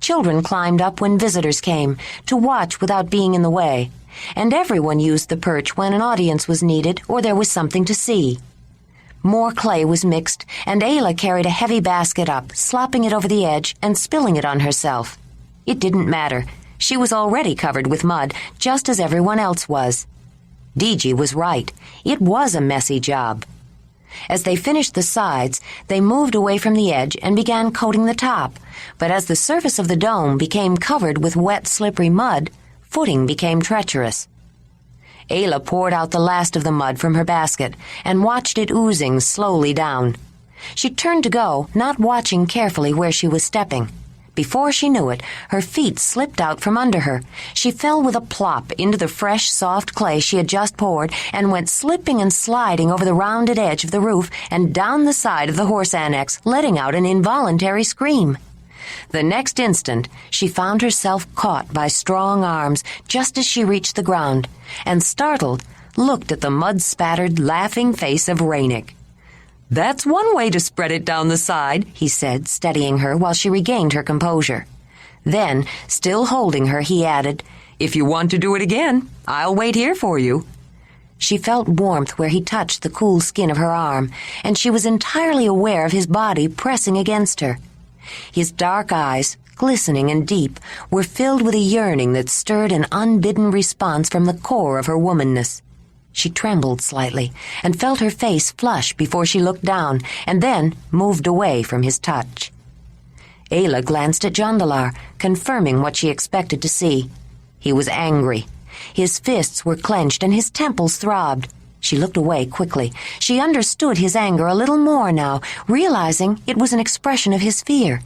Children climbed up when visitors came, to watch without being in the way, and everyone used the perch when an audience was needed or there was something to see. More clay was mixed, and Ayla carried a heavy basket up, slopping it over the edge and spilling it on herself. It didn't matter. She was already covered with mud, just as everyone else was. DG was right. It was a messy job. As they finished the sides, they moved away from the edge and began coating the top, but as the surface of the dome became covered with wet, slippery mud, footing became treacherous. Ayla poured out the last of the mud from her basket and watched it oozing slowly down. She turned to go, not watching carefully where she was stepping. Before she knew it, her feet slipped out from under her. She fell with a plop into the fresh, soft clay she had just poured and went slipping and sliding over the rounded edge of the roof and down the side of the horse annex, letting out an involuntary scream. The next instant, she found herself caught by strong arms just as she reached the ground, and startled, looked at the mud-spattered, laughing face of Ranec. "That's one way to spread it down the side," he said, steadying her while she regained her composure. Then, still holding her, he added, "If you want to do it again, I'll wait here for you." She felt warmth where he touched the cool skin of her arm, and she was entirely aware of his body pressing against her. His dark eyes, glistening and deep, were filled with a yearning that stirred an unbidden response from the core of her womanness. She trembled slightly and felt her face flush before she looked down and then moved away from his touch. Ayla glanced at Jondalar, confirming what she expected to see. He was angry. His fists were clenched and his temples throbbed. She looked away quickly. She understood his anger a little more now, realizing it was an expression of his fear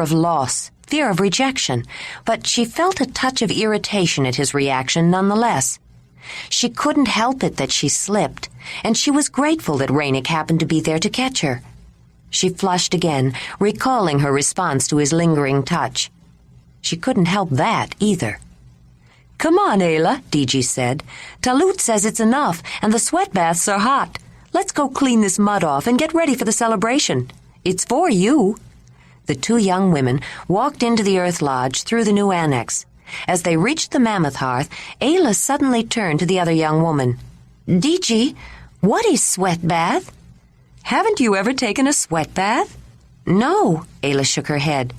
of loss, fear of rejection, but she felt a touch of irritation at his reaction nonetheless. She couldn't help it that she slipped, and she was grateful that Ranec happened to be there to catch her. She flushed again, recalling her response to his lingering touch. She couldn't help that either. "Come on, Ayla," DG said. "Talut says it's enough, and the sweat baths are hot. Let's go clean this mud off and get ready for the celebration. It's for you." The two young women walked into the earth lodge through the new annex. As they reached the mammoth hearth, Ayla suddenly turned to the other young woman. "DG, what is sweat bath?" "Haven't you ever taken a sweat bath?" "No," Ayla shook her head.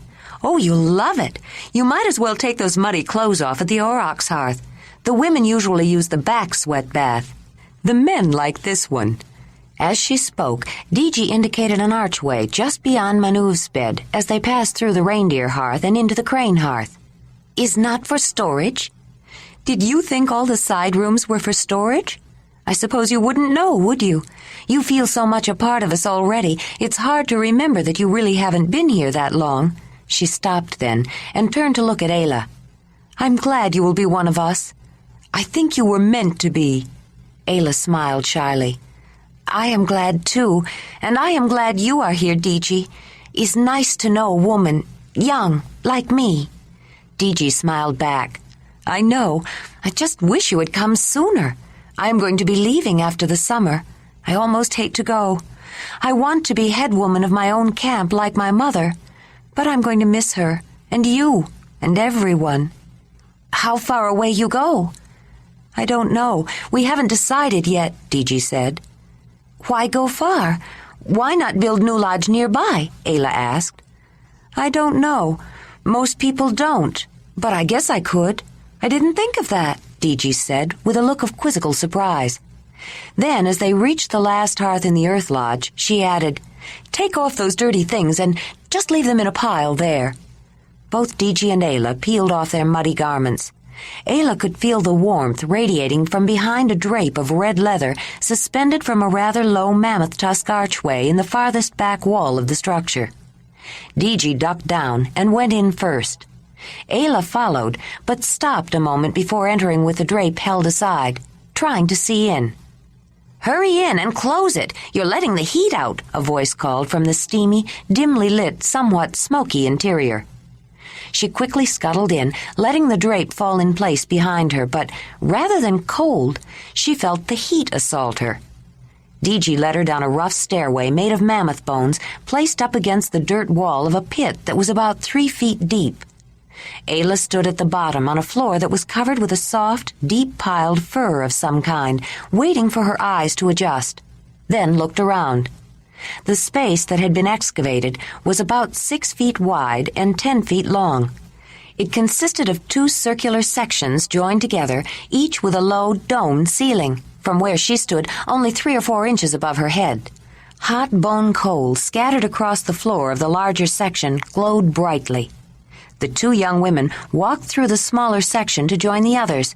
"Oh, you'll love it. You might as well take those muddy clothes off at the aurochs hearth. The women usually use the back sweat bath." The men like this one." As she spoke, Diji indicated an archway just beyond Manuv's bed as they passed through the reindeer hearth and into the crane hearth. "Is not for storage?" "Did you think all the side rooms were for storage? I suppose you wouldn't know, would you? You feel so much a part of us already, it's hard to remember that you really haven't been here that long." She stopped then and turned to look at Ayla. "I'm glad you will be one of us. I think you were meant to be." Ayla smiled shyly. "I am glad too, and I am glad you are here, Diji. It's nice to know a woman, young, like me." Diji smiled back. "I know. I just wish you had come sooner. I am going to be leaving after the summer. I almost hate to go. I want to be head woman of my own camp like my mother, but I'm going to miss her, and you, and everyone." "How far away you go?" "I don't know. We haven't decided yet," Diji said. "Why go far? Why not build new lodge nearby?" Ayla asked. "I don't know. Most people don't. But I guess I could. I didn't think of that," Diji said, with a look of quizzical surprise. Then, as they reached the last hearth in the earth lodge, she added, "Take off those dirty things and just leave them in a pile there." Both Diji and Ayla peeled off their muddy garments. Ayla could feel the warmth radiating from behind a drape of red leather suspended from a rather low mammoth tusk archway in the farthest back wall of the structure. Diji ducked down and went in first. Ayla followed, but stopped a moment before entering with the drape held aside, trying to see in. "Hurry in and close it! You're letting the heat out," a voice called from the steamy, dimly lit, somewhat smoky interior. She quickly scuttled in, letting the drape fall in place behind her, but rather than cold, she felt the heat assault her. Diji led her down a rough stairway made of mammoth bones placed up against the dirt wall of a pit that was about 3 feet deep. Ayla stood at the bottom on a floor that was covered with a soft, deep-piled fur of some kind, waiting for her eyes to adjust, then looked around. The space that had been excavated was about 6 feet wide and 10 feet long. It consisted of 2 circular sections joined together, each with a low, domed ceiling, from where she stood only 3 or 4 inches above her head. Hot bone coals scattered across the floor of the larger section glowed brightly. The 2 young women walked through the smaller section to join the others,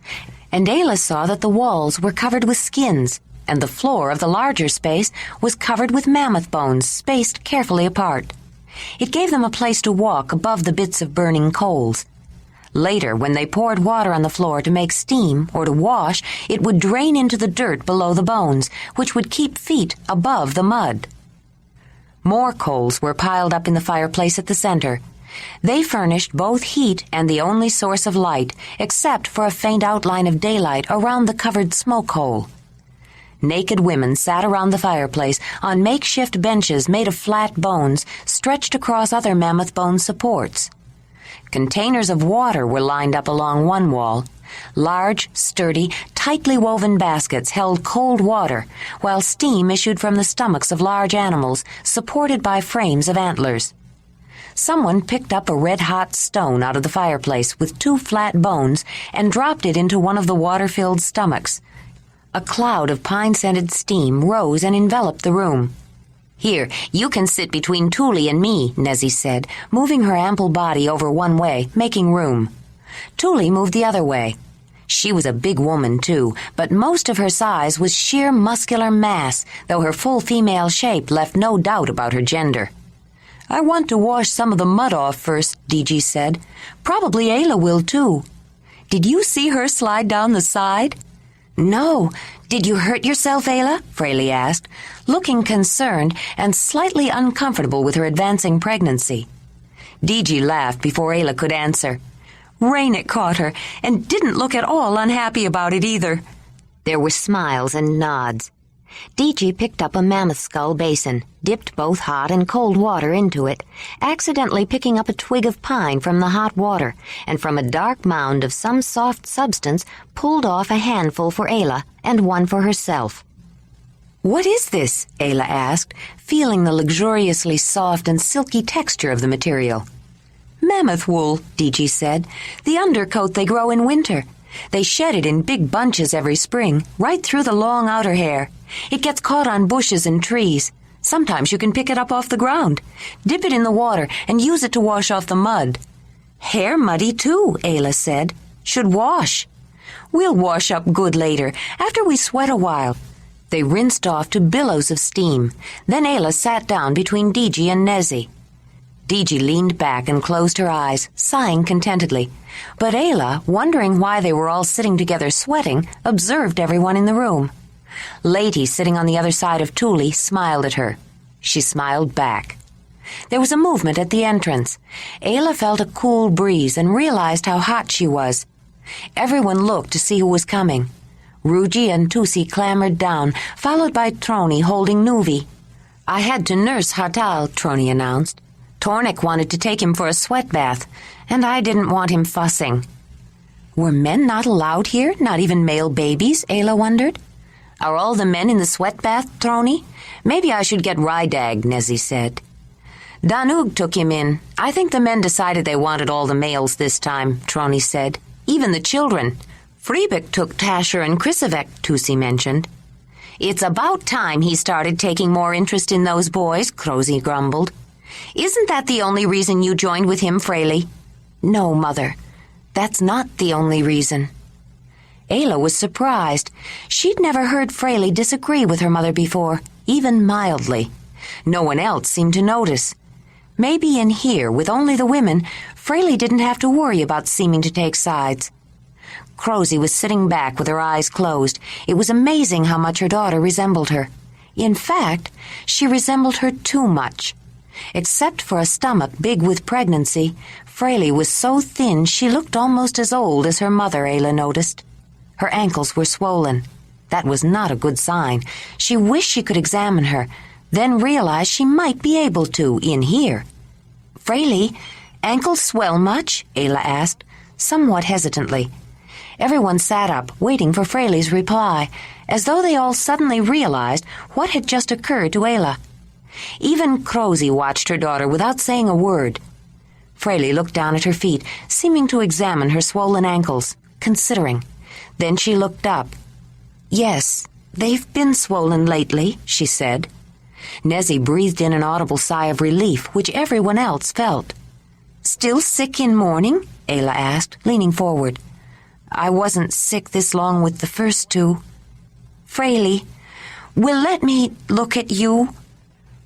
and Ayla saw that the walls were covered with skins, and the floor of the larger space was covered with mammoth bones spaced carefully apart. It gave them a place to walk above the bits of burning coals. Later, when they poured water on the floor to make steam or to wash, it would drain into the dirt below the bones, which would keep feet above the mud. More coals were piled up in the fireplace at the center. They furnished both heat and the only source of light, except for a faint outline of daylight around the covered smoke hole. Naked women sat around the fireplace on makeshift benches made of flat bones stretched across other mammoth bone supports. Containers of water were lined up along one wall. Large, sturdy, tightly woven baskets held cold water, while steam issued from the stomachs of large animals supported by frames of antlers. Someone picked up a red-hot stone out of the fireplace with 2 flat bones and dropped it into one of the water-filled stomachs. A cloud of pine-scented steam rose and enveloped the room. "Here, you can sit between Tuli and me," Nezzy said, moving her ample body over one way, making room. Tuli moved the other way. She was a big woman, too, but most of her size was sheer muscular mass, though her full female shape left no doubt about her gender. "I want to wash some of the mud off first," Diji said. "Probably Ayla will, too." "Did you see her slide down the side?" "No. Did you hurt yourself, Ayla?" Fraley asked, looking concerned and slightly uncomfortable with her advancing pregnancy. Diji laughed before Ayla could answer. "Ranec caught her, and didn't look at all unhappy about it either." There were smiles and nods. Diji picked up a mammoth skull basin, dipped both hot and cold water into it, accidentally picking up a twig of pine from the hot water, and from a dark mound of some soft substance pulled off a handful for Ayla and one for herself. "What is this?" Ayla asked, feeling the luxuriously soft and silky texture of the material. "Mammoth wool," Diji said. "The undercoat they grow in winter. They shed it in big bunches every spring, right through the long outer hair. It gets caught on bushes and trees. Sometimes you can pick it up off the ground, dip it in the water, and use it to wash off the mud. Hair muddy, too, Ayla said. Should wash. We'll wash up good later, after we sweat a while. They rinsed off to billows of steam. Then Ayla sat down between Digi and Nezzy. Digi leaned back and closed her eyes, sighing contentedly. But Ayla, wondering why they were all sitting together sweating, observed everyone in the room. Lady, sitting on the other side of Thule, smiled at her. She smiled back. There was a movement at the entrance. Ayla felt a cool breeze and realized how hot she was. Everyone looked to see who was coming. Ruji and Tusi clambered down, followed by Troni holding Nuvi. I had to nurse Hatal, Troni announced. Tornik wanted to take him for a sweat bath, and I didn't want him fussing. Were men not allowed here, not even male babies, Ayla wondered. Are all the men in the sweat bath, Troni? Maybe I should get Rydag, Nezzy said. Danug took him in. I think the men decided they wanted all the males this time, Troni said. Even the children. Freebek took Tasher and Krisavek, Tusi mentioned. It's about time he started taking more interest in those boys, Crozy grumbled. Isn't that the only reason you joined with him, Fraley? No, Mother. That's not the only reason. Ayla was surprised. She'd never heard Fraley disagree with her mother before, even mildly. No one else seemed to notice. Maybe in here, with only the women, Fraley didn't have to worry about seeming to take sides. Crozy was sitting back with her eyes closed. It was amazing how much her daughter resembled her. In fact, she resembled her too much. Except for a stomach big with pregnancy, Fraley was so thin she looked almost as old as her mother, Ayla noticed. Her ankles were swollen. That was not a good sign. She wished she could examine her, then realized she might be able to in here. Fraley, ankles swell much? Ayla asked, somewhat hesitantly. Everyone sat up, waiting for Fraley's reply, as though they all suddenly realized what had just occurred to Ayla. Even Crozy watched her daughter without saying a word. Fraley looked down at her feet, seeming to examine her swollen ankles, considering. Then she looked up. Yes, they've been swollen lately, she said. Nezzy breathed in an audible sigh of relief, which everyone else felt. Still sick in morning? Ayla asked, leaning forward. I wasn't sick this long with the first two. Fraley, will let me look at you?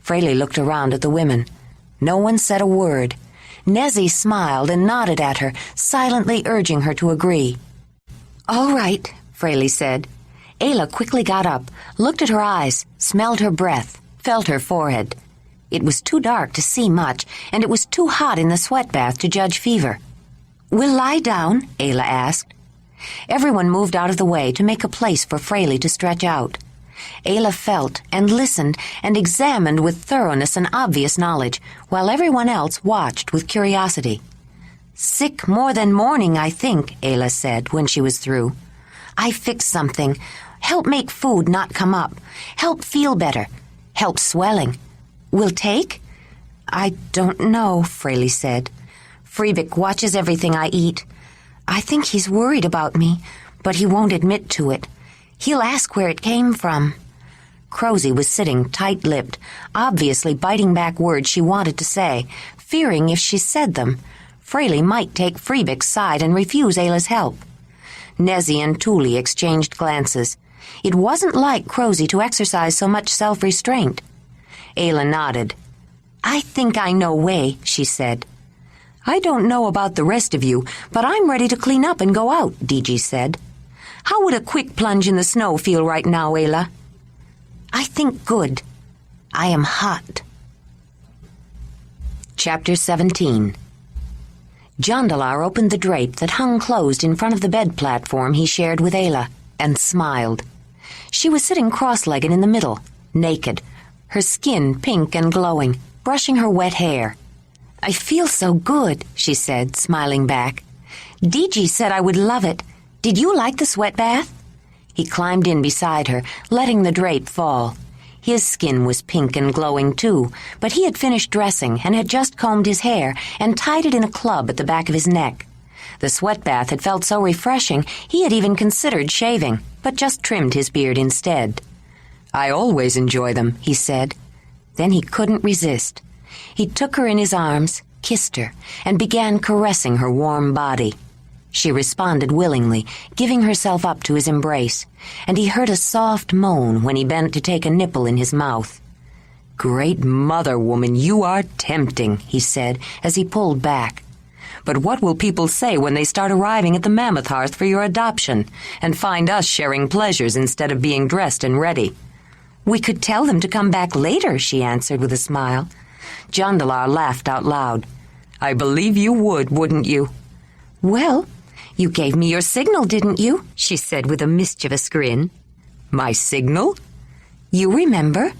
Fraley looked around at the women. No one said a word. Nezzy smiled and nodded at her, silently urging her to agree. All right, Fraley said. Ayla quickly got up, looked at her eyes, smelled her breath, felt her forehead. It was too dark to see much, and it was too hot in the sweat bath to judge fever. We'll lie down, Ayla asked. Everyone moved out of the way to make a place for Fraley to stretch out. Ayla felt and listened and examined with thoroughness and obvious knowledge, while everyone else watched with curiosity. Sick more than morning, I think, Ayla said when she was through. I fix something. Help make food not come up. Help feel better. Help swelling. Will take? I don't know, Fraley said. Freebek watches everything I eat. I think he's worried about me, but he won't admit to it. He'll ask where it came from. Crozy was sitting tight-lipped, obviously biting back words she wanted to say, fearing if she said them, Fraley might take Freebek's side and refuse Ayla's help. Nezzy and Thule exchanged glances. It wasn't like Crozy to exercise so much self-restraint. Ayla nodded. I think I know way, she said. I don't know about the rest of you, but I'm ready to clean up and go out, Digi said. How would a quick plunge in the snow feel right now, Ayla? I think good. I am hot. Chapter 17. Jondalar opened the drape that hung closed in front of the bed platform he shared with Ayla, and smiled. She was sitting cross-legged in the middle, naked, her skin pink and glowing, brushing her wet hair. I feel so good, she said, smiling back. Digi said I would love it. Did you like the sweat bath? He climbed in beside her, letting the drape fall. His skin was pink and glowing, too, but he had finished dressing and had just combed his hair and tied it in a club at the back of his neck. The sweat bath had felt so refreshing he had even considered shaving, but just trimmed his beard instead. "I always enjoy them," he said. Then he couldn't resist. He took her in his arms, kissed her, and began caressing her warm body. She responded willingly, giving herself up to his embrace, and he heard a soft moan when he bent to take a nipple in his mouth. "Great mother, woman, you are tempting," he said as he pulled back. "But what will people say when they start arriving at the Mammoth Hearth for your adoption and find us sharing pleasures instead of being dressed and ready?" "We could tell them to come back later," she answered with a smile. Jondalar laughed out loud. "I believe you would, wouldn't you?" "Well, you gave me your signal, didn't you?" she said with a mischievous grin. "My signal?" "You remember?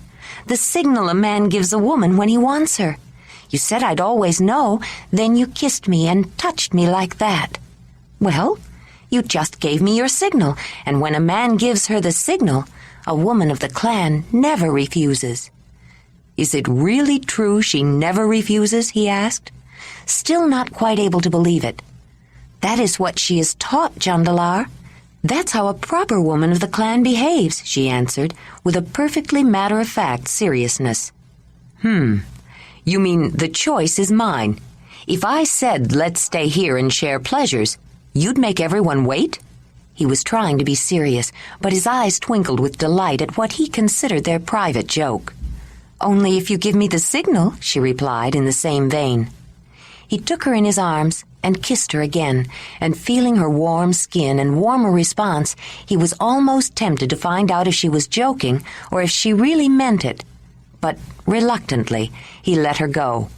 The signal a man gives a woman when he wants her. You said I'd always know, then you kissed me and touched me like that. Well, you just gave me your signal, and when a man gives her the signal, a woman of the clan never refuses." "Is it really true she never refuses?" he asked, still not quite able to believe it. "That is what she is taught, Jondalar. That's how a proper woman of the clan behaves," she answered, with a perfectly matter-of-fact seriousness. You mean the choice is mine? If I said, let's stay here and share pleasures, you'd make everyone wait?" He was trying to be serious, but his eyes twinkled with delight at what he considered their private joke. "Only if you give me the signal," she replied in the same vein. He took her in his arms and kissed her again, and feeling her warm skin and warmer response, he was almost tempted to find out if she was joking or if she really meant it. But reluctantly, he let her go.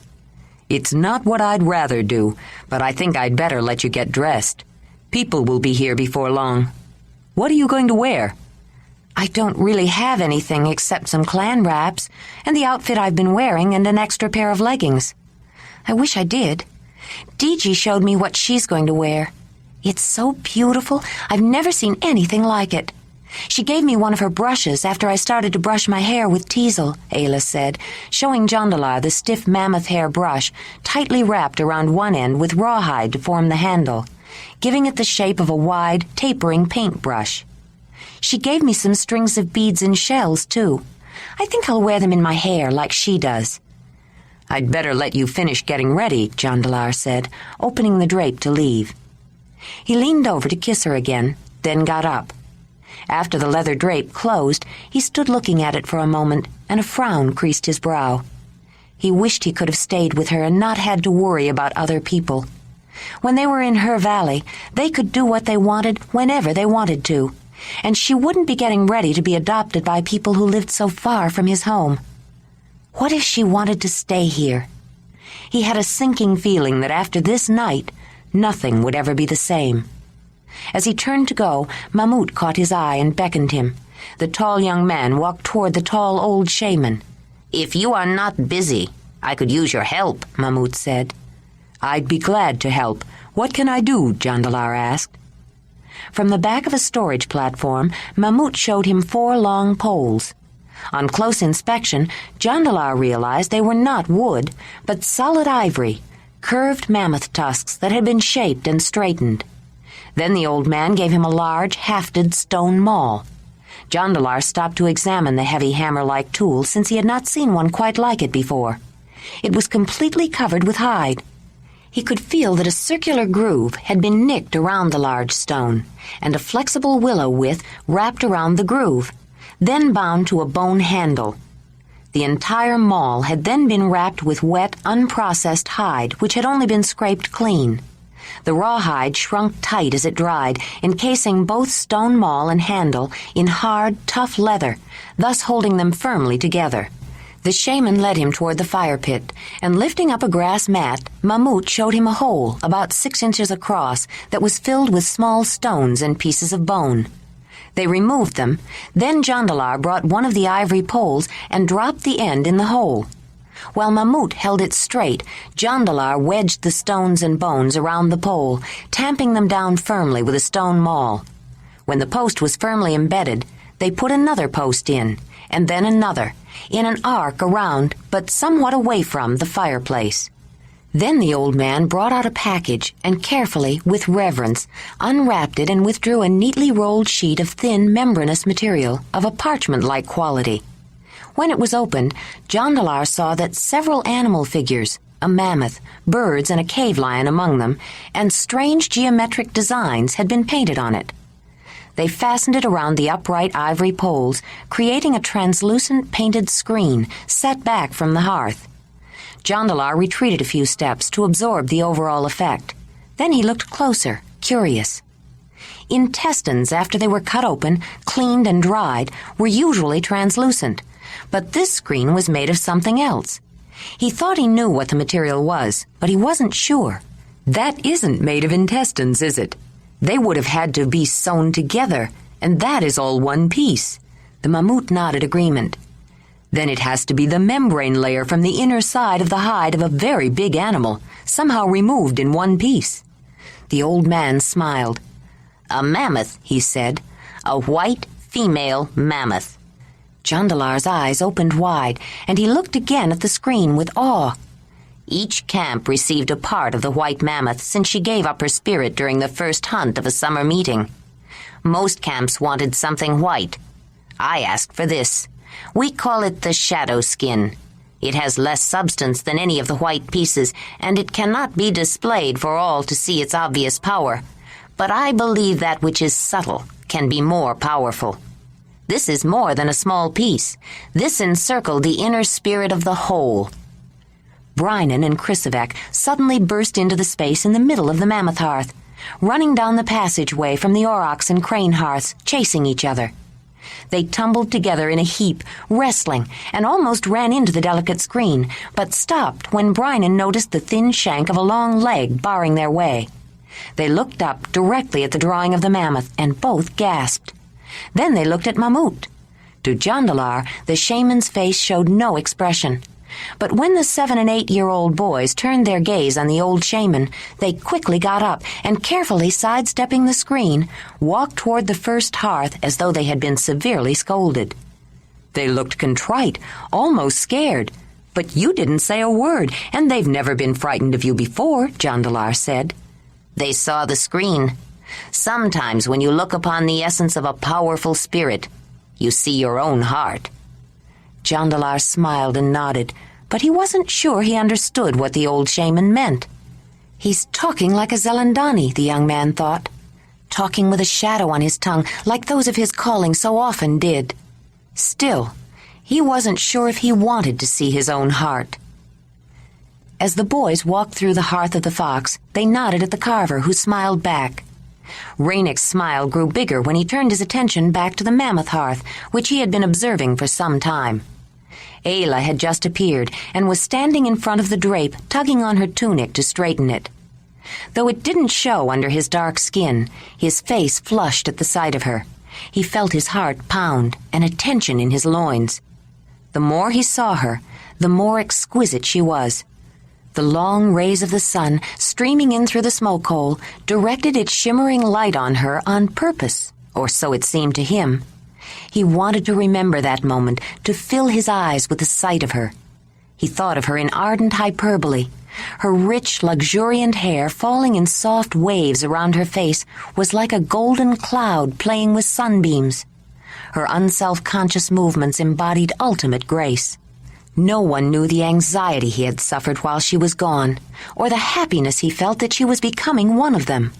"It's not what I'd rather do, but I think I'd better let you get dressed. People will be here before long. What are you going to wear?" "I don't really have anything except some clan wraps and the outfit I've been wearing and an extra pair of leggings. I wish I did. Deji showed me what she's going to wear. It's so beautiful. I've never seen anything like it. She gave me one of her brushes after I started to brush my hair with teasel," Ayla said, showing Jondalar the stiff mammoth hair brush tightly wrapped around one end with rawhide to form the handle, giving it the shape of a wide, tapering paintbrush. "She gave me some strings of beads and shells, too. I think I'll wear them in my hair like she does." "I'd better let you finish getting ready," Jondalar said, opening the drape to leave. He leaned over to kiss her again, then got up. After the leather drape closed, he stood looking at it for a moment, and a frown creased his brow. He wished he could have stayed with her and not had to worry about other people. When they were in her valley, they could do what they wanted whenever they wanted to, and she wouldn't be getting ready to be adopted by people who lived so far from his home. What if she wanted to stay here? He had a sinking feeling that after this night, nothing would ever be the same. As he turned to go, Mamut caught his eye and beckoned him. The tall young man walked toward the tall old shaman. "If you are not busy, I could use your help," Mamut said. "I'd be glad to help. What can I do?" Jondalar asked. From the back of a storage platform, Mamut showed him 4 long poles. On close inspection, Jondalar realized they were not wood, but solid ivory, curved mammoth tusks that had been shaped and straightened. Then the old man gave him a large, hafted stone maul. Jondalar stopped to examine the heavy hammer-like tool since he had not seen one quite like it before. It was completely covered with hide. He could feel that a circular groove had been nicked around the large stone, and a flexible willow withe wrapped around the groove, then bound to a bone handle. The entire maul had then been wrapped with wet, unprocessed hide, which had only been scraped clean. The rawhide shrunk tight as it dried, encasing both stone maul and handle in hard, tough leather, thus holding them firmly together. The shaman led him toward the fire pit, and lifting up a grass mat, Mamut showed him a hole about 6 inches across that was filled with small stones and pieces of bone. They removed them, then Jondalar brought one of the ivory poles and dropped the end in the hole. While Mamut held it straight, Jondalar wedged the stones and bones around the pole, tamping them down firmly with a stone maul. When the post was firmly embedded, they put another post in, and then another, in an arc around but somewhat away from the fireplace. Then the old man brought out a package and carefully, with reverence, unwrapped it and withdrew a neatly rolled sheet of thin, membranous material of a parchment-like quality. When it was opened, Jondalar saw that several animal figures, a mammoth, birds, and a cave lion among them, and strange geometric designs had been painted on it. They fastened it around the upright ivory poles, creating a translucent painted screen set back from the hearth. Jondalar retreated a few steps to absorb the overall effect. Then he looked closer, curious. Intestines, after they were cut open, cleaned, and dried, were usually translucent, but this screen was made of something else. He thought he knew what the material was, but he wasn't sure. That isn't made of intestines, is it? They would have had to be sewn together, and that is all one piece. The mammut nodded agreement. Then it has to be the membrane layer from the inner side of the hide of a very big animal, somehow removed in one piece. The old man smiled. "A mammoth," he said. "A white, female mammoth." Jondalar's eyes opened wide, and he looked again at the screen with awe. Each camp received a part of the white mammoth since she gave up her spirit during the first hunt of a summer meeting. Most camps wanted something white. I asked for this. We call it the shadow skin. It has less substance than any of the white pieces, and it cannot be displayed for all to see its obvious power. But I believe that which is subtle can be more powerful. This is more than a small piece. This encircled the inner spirit of the whole. Brynan and Chrysivek suddenly burst into the space in the middle of the mammoth hearth, running down the passageway from the aurochs and crane hearths, chasing each other. They tumbled together in a heap, wrestling, and almost ran into the delicate screen, but stopped when Brynan noticed the thin shank of a long leg barring their way. They looked up directly at the drawing of the mammoth, and both gasped. Then they looked at Mamut. To Jondalar, the shaman's face showed no expression. But when the 7- and 8-year-old boys turned their gaze on the old shaman, they quickly got up and, carefully sidestepping the screen, walked toward the first hearth as though they had been severely scolded. They looked contrite, almost scared. "But you didn't say a word, and they've never been frightened of you before," Jondalar said. "They saw the screen. Sometimes when you look upon the essence of a powerful spirit, you see your own heart." Jondalar smiled and nodded, but he wasn't sure he understood what the old shaman meant. He's talking like a Zelandani, the young man thought. Talking with a shadow on his tongue, like those of his calling so often did. Still, he wasn't sure if he wanted to see his own heart. As the boys walked through the hearth of the fox, they nodded at the carver, who smiled back. Ranec's smile grew bigger when he turned his attention back to the mammoth hearth, which he had been observing for some time. Ayla had just appeared and was standing in front of the drape, tugging on her tunic to straighten it. Though it didn't show under his dark skin, his face flushed at the sight of her. He felt his heart pound and a tension in his loins. The more he saw her, the more exquisite she was. The long rays of the sun, streaming in through the smoke hole, directed its shimmering light on her on purpose, or so it seemed to him. He wanted to remember that moment, to fill his eyes with the sight of her. He thought of her in ardent hyperbole. Her rich, luxuriant hair, falling in soft waves around her face, was like a golden cloud playing with sunbeams. Her unself-conscious movements embodied ultimate grace. No one knew the anxiety he had suffered while she was gone, or the happiness he felt that she was becoming one of them.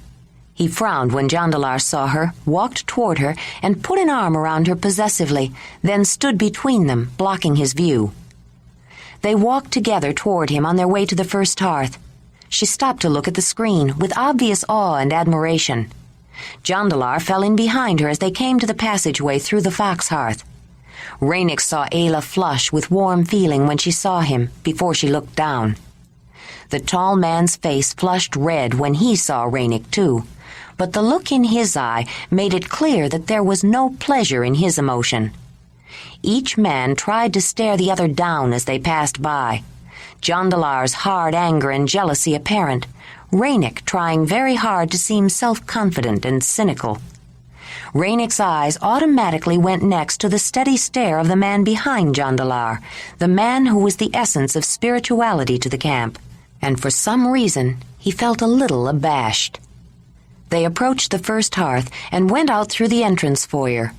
He frowned when Jondalar saw her, walked toward her, and put an arm around her possessively, then stood between them, blocking his view. They walked together toward him on their way to the first hearth. She stopped to look at the screen with obvious awe and admiration. Jondalar fell in behind her as they came to the passageway through the fox hearth. Ranec saw Ayla flush with warm feeling when she saw him, before she looked down. The tall man's face flushed red when he saw Ranec, too, but the look in his eye made it clear that there was no pleasure in his emotion. Each man tried to stare the other down as they passed by. Jondalar's hard anger and jealousy apparent, Ranec trying very hard to seem self-confident and cynical. Ranec's eyes automatically went next to the steady stare of the man behind Jondalar, the man who was the essence of spirituality to the camp, and for some reason he felt a little abashed. They approached the first hearth and went out through the entrance foyer.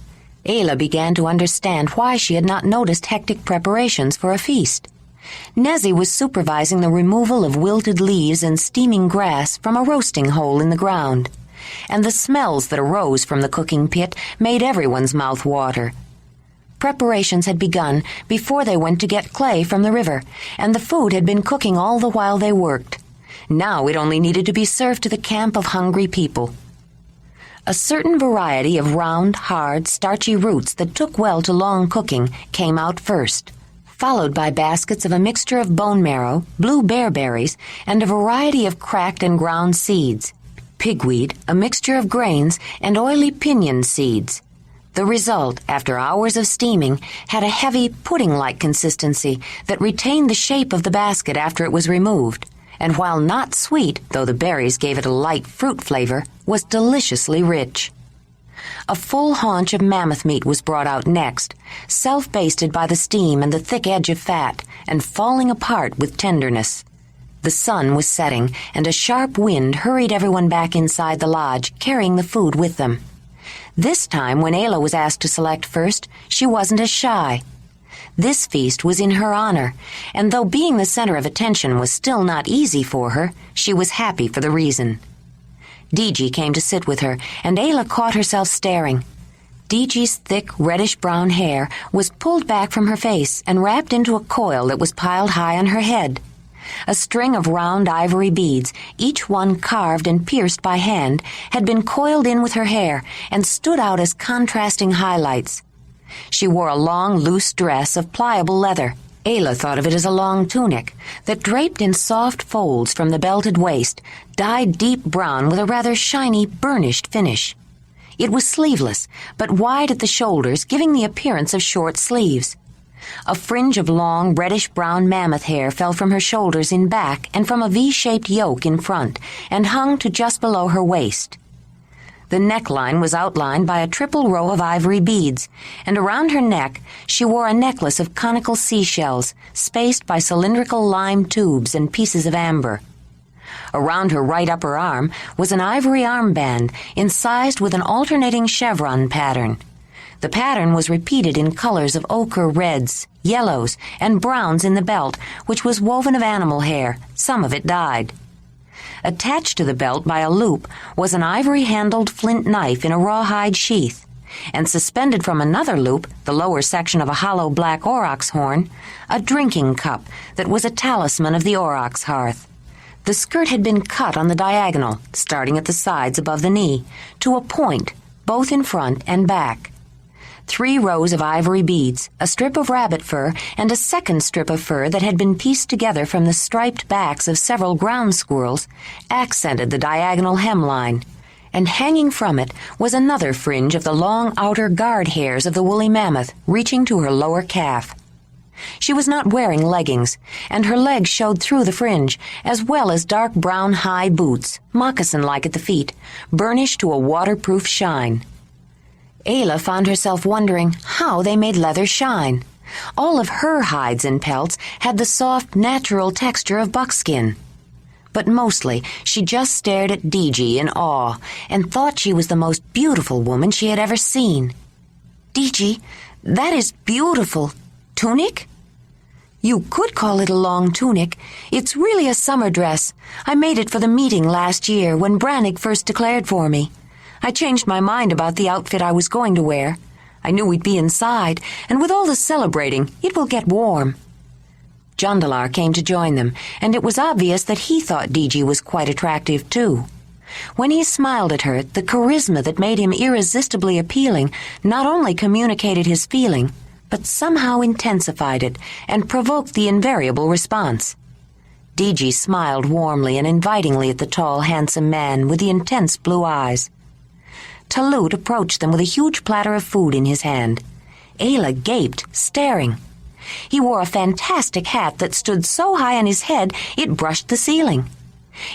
Ayla began to understand why she had not noticed hectic preparations for a feast. Nezzy was supervising the removal of wilted leaves and steaming grass from a roasting hole in the ground, and the smells that arose from the cooking pit made everyone's mouth water. Preparations had begun before they went to get clay from the river, and the food had been cooking all the while they worked. Now it only needed to be served to the camp of hungry people. A certain variety of round, hard, starchy roots that took well to long cooking came out first, followed by baskets of a mixture of bone marrow, blue bearberries, and a variety of cracked and ground seeds, pigweed, a mixture of grains, and oily pinyon seeds. The result, after hours of steaming, had a heavy, pudding-like consistency that retained the shape of the basket after it was removed, and while not sweet, though the berries gave it a light fruit flavor, was deliciously rich. A full haunch of mammoth meat was brought out next, self-basted by the steam and the thick edge of fat, and falling apart with tenderness. The sun was setting, and a sharp wind hurried everyone back inside the lodge, carrying the food with them. This time, when Ayla was asked to select first, she wasn't as shy. This feast was in her honor, and though being the center of attention was still not easy for her, she was happy for the reason. Diji came to sit with her, and Ayla caught herself staring. Diji's thick, reddish-brown hair was pulled back from her face and wrapped into a coil that was piled high on her head. A string of round ivory beads, each one carved and pierced by hand, had been coiled in with her hair and stood out as contrasting highlights. She wore a long, loose dress of pliable leather. Ayla thought of it as a long tunic that draped in soft folds from the belted waist, dyed deep brown with a rather shiny, burnished finish. It was sleeveless, but wide at the shoulders, giving the appearance of short sleeves. A fringe of long, reddish-brown mammoth hair fell from her shoulders in back and from a V-shaped yoke in front and hung to just below her waist. The neckline was outlined by a triple row of ivory beads, and around her neck she wore a necklace of conical seashells, spaced by cylindrical lime tubes and pieces of amber. Around her right upper arm was an ivory armband incised with an alternating chevron pattern. The pattern was repeated in colors of ochre reds, yellows, and browns in the belt, which was woven of animal hair, some of it dyed. Attached to the belt by a loop was an ivory-handled flint knife in a rawhide sheath, and suspended from another loop, the lower section of a hollow black aurochs horn, a drinking cup that was a talisman of the aurochs hearth. The skirt had been cut on the diagonal, starting at the sides above the knee, to a point, both in front and back. 3 rows of ivory beads, a strip of rabbit fur, and a second strip of fur that had been pieced together from the striped backs of several ground squirrels accented the diagonal hemline, and hanging from it was another fringe of the long outer guard hairs of the woolly mammoth reaching to her lower calf. She was not wearing leggings, and her legs showed through the fringe, as well as dark brown high boots, moccasin-like at the feet, burnished to a waterproof shine. Ayla found herself wondering how they made leather shine. All of her hides and pelts had the soft, natural texture of buckskin. But mostly, she just stared at Diji in awe and thought she was the most beautiful woman she had ever seen. "Diji, that is beautiful. Tunic?" "You could call it a long tunic. It's really a summer dress. I made it for the meeting last year when Ranec first declared for me. I changed my mind about the outfit I was going to wear. I knew we'd be inside, and with all the celebrating, it will get warm." Jondalar came to join them, and it was obvious that he thought Diji was quite attractive, too. When he smiled at her, the charisma that made him irresistibly appealing not only communicated his feeling, but somehow intensified it and provoked the invariable response. Diji smiled warmly and invitingly at the tall, handsome man with the intense blue eyes. Talut approached them with a huge platter of food in his hand. Ayla gaped, staring. He wore a fantastic hat that stood so high on his head it brushed the ceiling.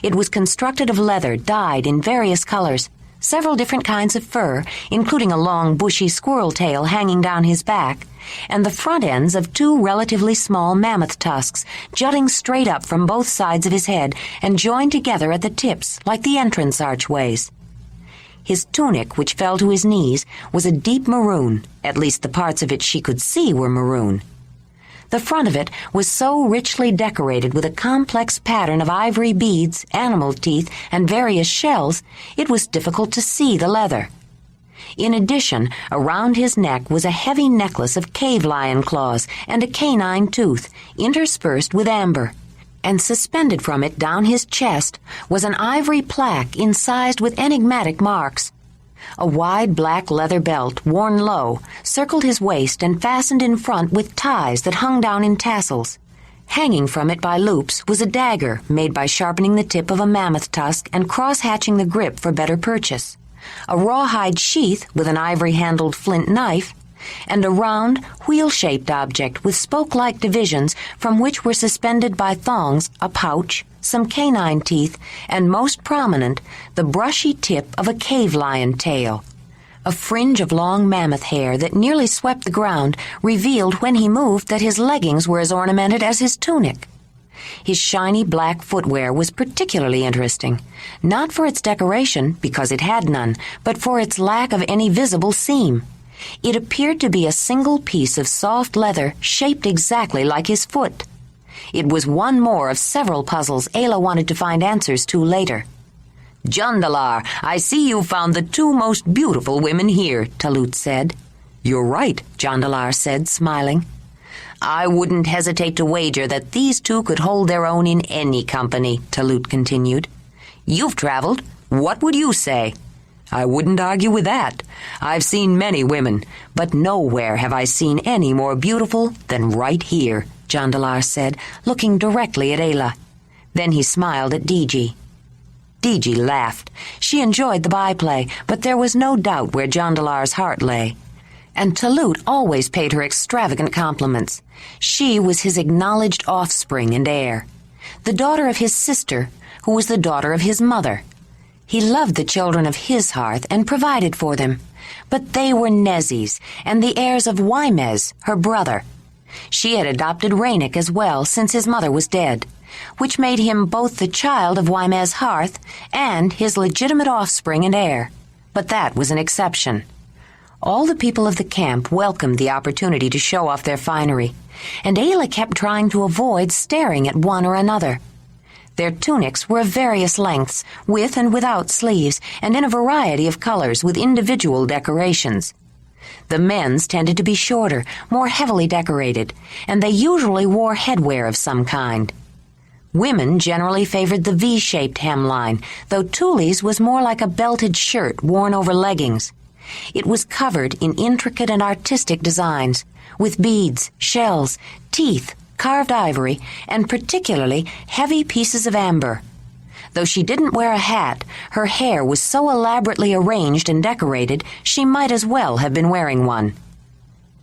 It was constructed of leather dyed in various colors, several different kinds of fur, including a long, bushy squirrel tail hanging down his back, and the front ends of 2 relatively small mammoth tusks jutting straight up from both sides of his head and joined together at the tips like the entrance archways. His tunic, which fell to his knees, was a deep maroon, at least the parts of it she could see were maroon. The front of it was so richly decorated with a complex pattern of ivory beads, animal teeth, and various shells, it was difficult to see the leather. In addition, around his neck was a heavy necklace of cave lion claws and a canine tooth, interspersed with amber. And suspended from it down his chest was an ivory plaque incised with enigmatic marks. A wide black leather belt, worn low, circled his waist and fastened in front with ties that hung down in tassels. Hanging from it by loops was a dagger made by sharpening the tip of a mammoth tusk and cross-hatching the grip for better purchase, a rawhide sheath with an ivory-handled flint knife, and a round, wheel-shaped object with spoke-like divisions from which were suspended by thongs a pouch, some canine teeth, and most prominent, the brushy tip of a cave lion tail. A fringe of long mammoth hair that nearly swept the ground revealed when he moved that his leggings were as ornamented as his tunic. His shiny black footwear was particularly interesting, not for its decoration, because it had none, but for its lack of any visible seam. It appeared to be a single piece of soft leather shaped exactly like his foot. It was one more of several puzzles Ayla wanted to find answers to later. "Jondalar, I see you found the 2 most beautiful women here," Talut said. "You're right," Jondalar said, smiling. "I wouldn't hesitate to wager that these 2 could hold their own in any company," Talut continued. "You've traveled. What would you say?" "I wouldn't argue with that. I've seen many women, but nowhere have I seen any more beautiful than right here," Jondalar said, looking directly at Ayla. Then he smiled at Diji. Diji laughed. She enjoyed the byplay, but there was no doubt where Jondalar's heart lay. And Talut always paid her extravagant compliments. She was his acknowledged offspring and heir, the daughter of his sister, who was the daughter of his mother. He loved the children of his hearth and provided for them, but they were Nezi's and the heirs of Wymez, her brother. She had adopted Ranec as well since his mother was dead, which made him both the child of Wymez hearth and his legitimate offspring and heir. But that was an exception. All the people of the camp welcomed the opportunity to show off their finery, and Ayla kept trying to avoid staring at one or another. Their tunics were of various lengths, with and without sleeves, and in a variety of colors with individual decorations. The men's tended to be shorter, more heavily decorated, and they usually wore headwear of some kind. Women generally favored the V-shaped hemline, though Tuli's was more like a belted shirt worn over leggings. It was covered in intricate and artistic designs, with beads, shells, teeth, carved ivory, and particularly heavy pieces of amber. Though she didn't wear a hat, her hair was so elaborately arranged and decorated she might as well have been wearing one.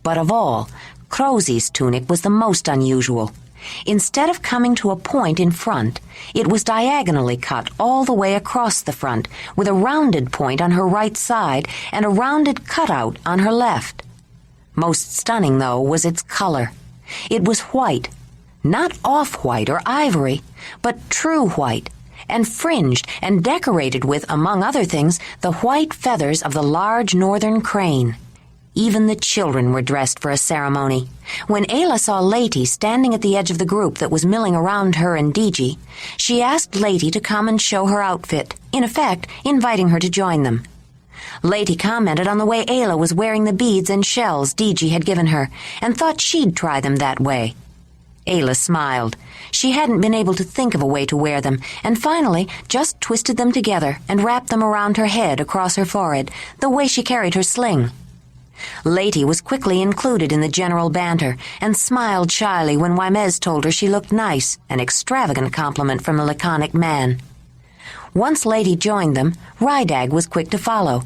But of all, Crozi's tunic was the most unusual. Instead of coming to a point in front, it was diagonally cut all the way across the front, with a rounded point on her right side and a rounded cutout on her left. Most stunning, though, was its color. It was white, not off-white or ivory, but true white, and fringed and decorated with, among other things, the white feathers of the large northern crane. Even the children were dressed for a ceremony. When Ayla saw Lady standing at the edge of the group that was milling around her and Diji, she asked Lady to come and show her outfit, in effect, inviting her to join them. Lady commented on the way Ayla was wearing the beads and shells Diji had given her, and thought she'd try them that way. Ayla smiled. She hadn't been able to think of a way to wear them, and finally just twisted them together and wrapped them around her head across her forehead, the way she carried her sling. Lady was quickly included in the general banter, and smiled shyly when Wymez told her she looked nice, an extravagant compliment from the laconic man. Once Lady joined them, Rydag was quick to follow.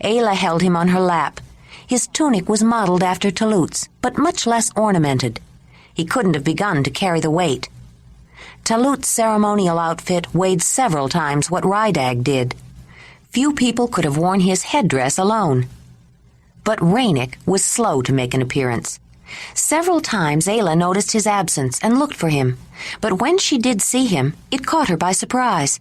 Ayla held him on her lap. His tunic was modeled after Talut's, but much less ornamented. He couldn't have begun to carry the weight. Talut's ceremonial outfit weighed several times what Rydag did. few people could have worn his headdress alone. But Ranec was slow to make an appearance. Several times Ayla noticed his absence and looked for him, but when she did see him, it caught her by surprise.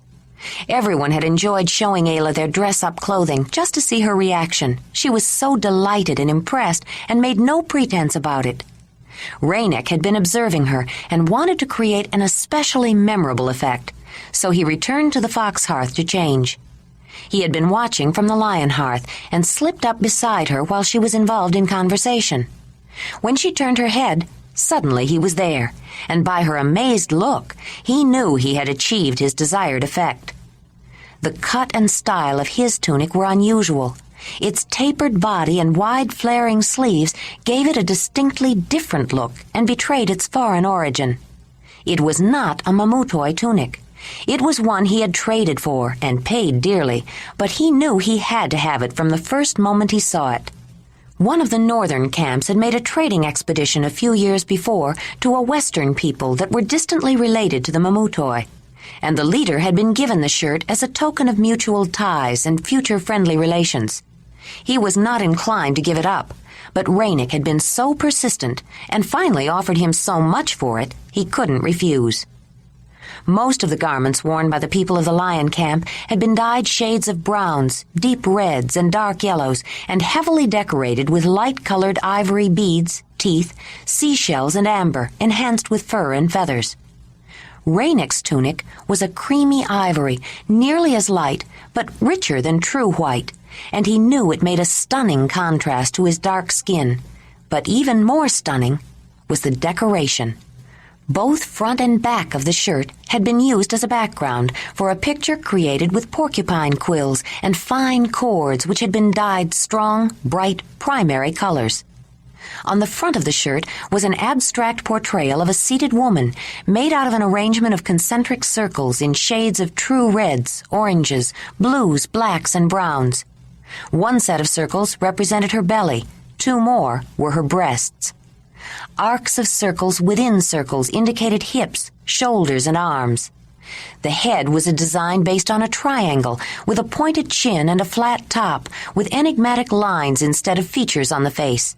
Everyone had enjoyed showing Ayla their dress-up clothing just to see her reaction. She was so delighted and impressed and made no pretense about it. Ranec had been observing her and wanted to create an especially memorable effect, so he returned to the fox hearth to change. He had been watching from the lion hearth and slipped up beside her while she was involved in conversation. When she turned her head, suddenly he was there, and by her amazed look, he knew he had achieved his desired effect. The cut and style of his tunic were unusual. Its tapered body and wide flaring sleeves gave it a distinctly different look and betrayed its foreign origin. It was not a Mamutoi tunic. It was one he had traded for and paid dearly, but he knew he had to have it from the first moment he saw it. One of the northern camps had made a trading expedition a few years before to a western people that were distantly related to the Mamutoi, and the leader had been given the shirt as a token of mutual ties and future friendly relations. He was not inclined to give it up, but Ranec had been so persistent and finally offered him so much for it he couldn't refuse. Most of the garments worn by the people of the lion camp had been dyed shades of browns, deep reds, and dark yellows, and heavily decorated with light-colored ivory beads, teeth, seashells, and amber, enhanced with fur and feathers. Ranec's tunic was a creamy ivory, nearly as light, but richer than true white, and he knew it made a stunning contrast to his dark skin. But even more stunning was the decoration. Both front and back of the shirt had been used as a background for a picture created with porcupine quills and fine cords which had been dyed strong, bright, primary colors. On the front of the shirt was an abstract portrayal of a seated woman made out of an arrangement of concentric circles in shades of true reds, oranges, blues, blacks, and browns. One set of circles represented her belly, 2 more were her breasts. Arcs of circles within circles indicated hips, shoulders, and arms. The head was a design based on a triangle, with a pointed chin and a flat top, with enigmatic lines instead of features on the face.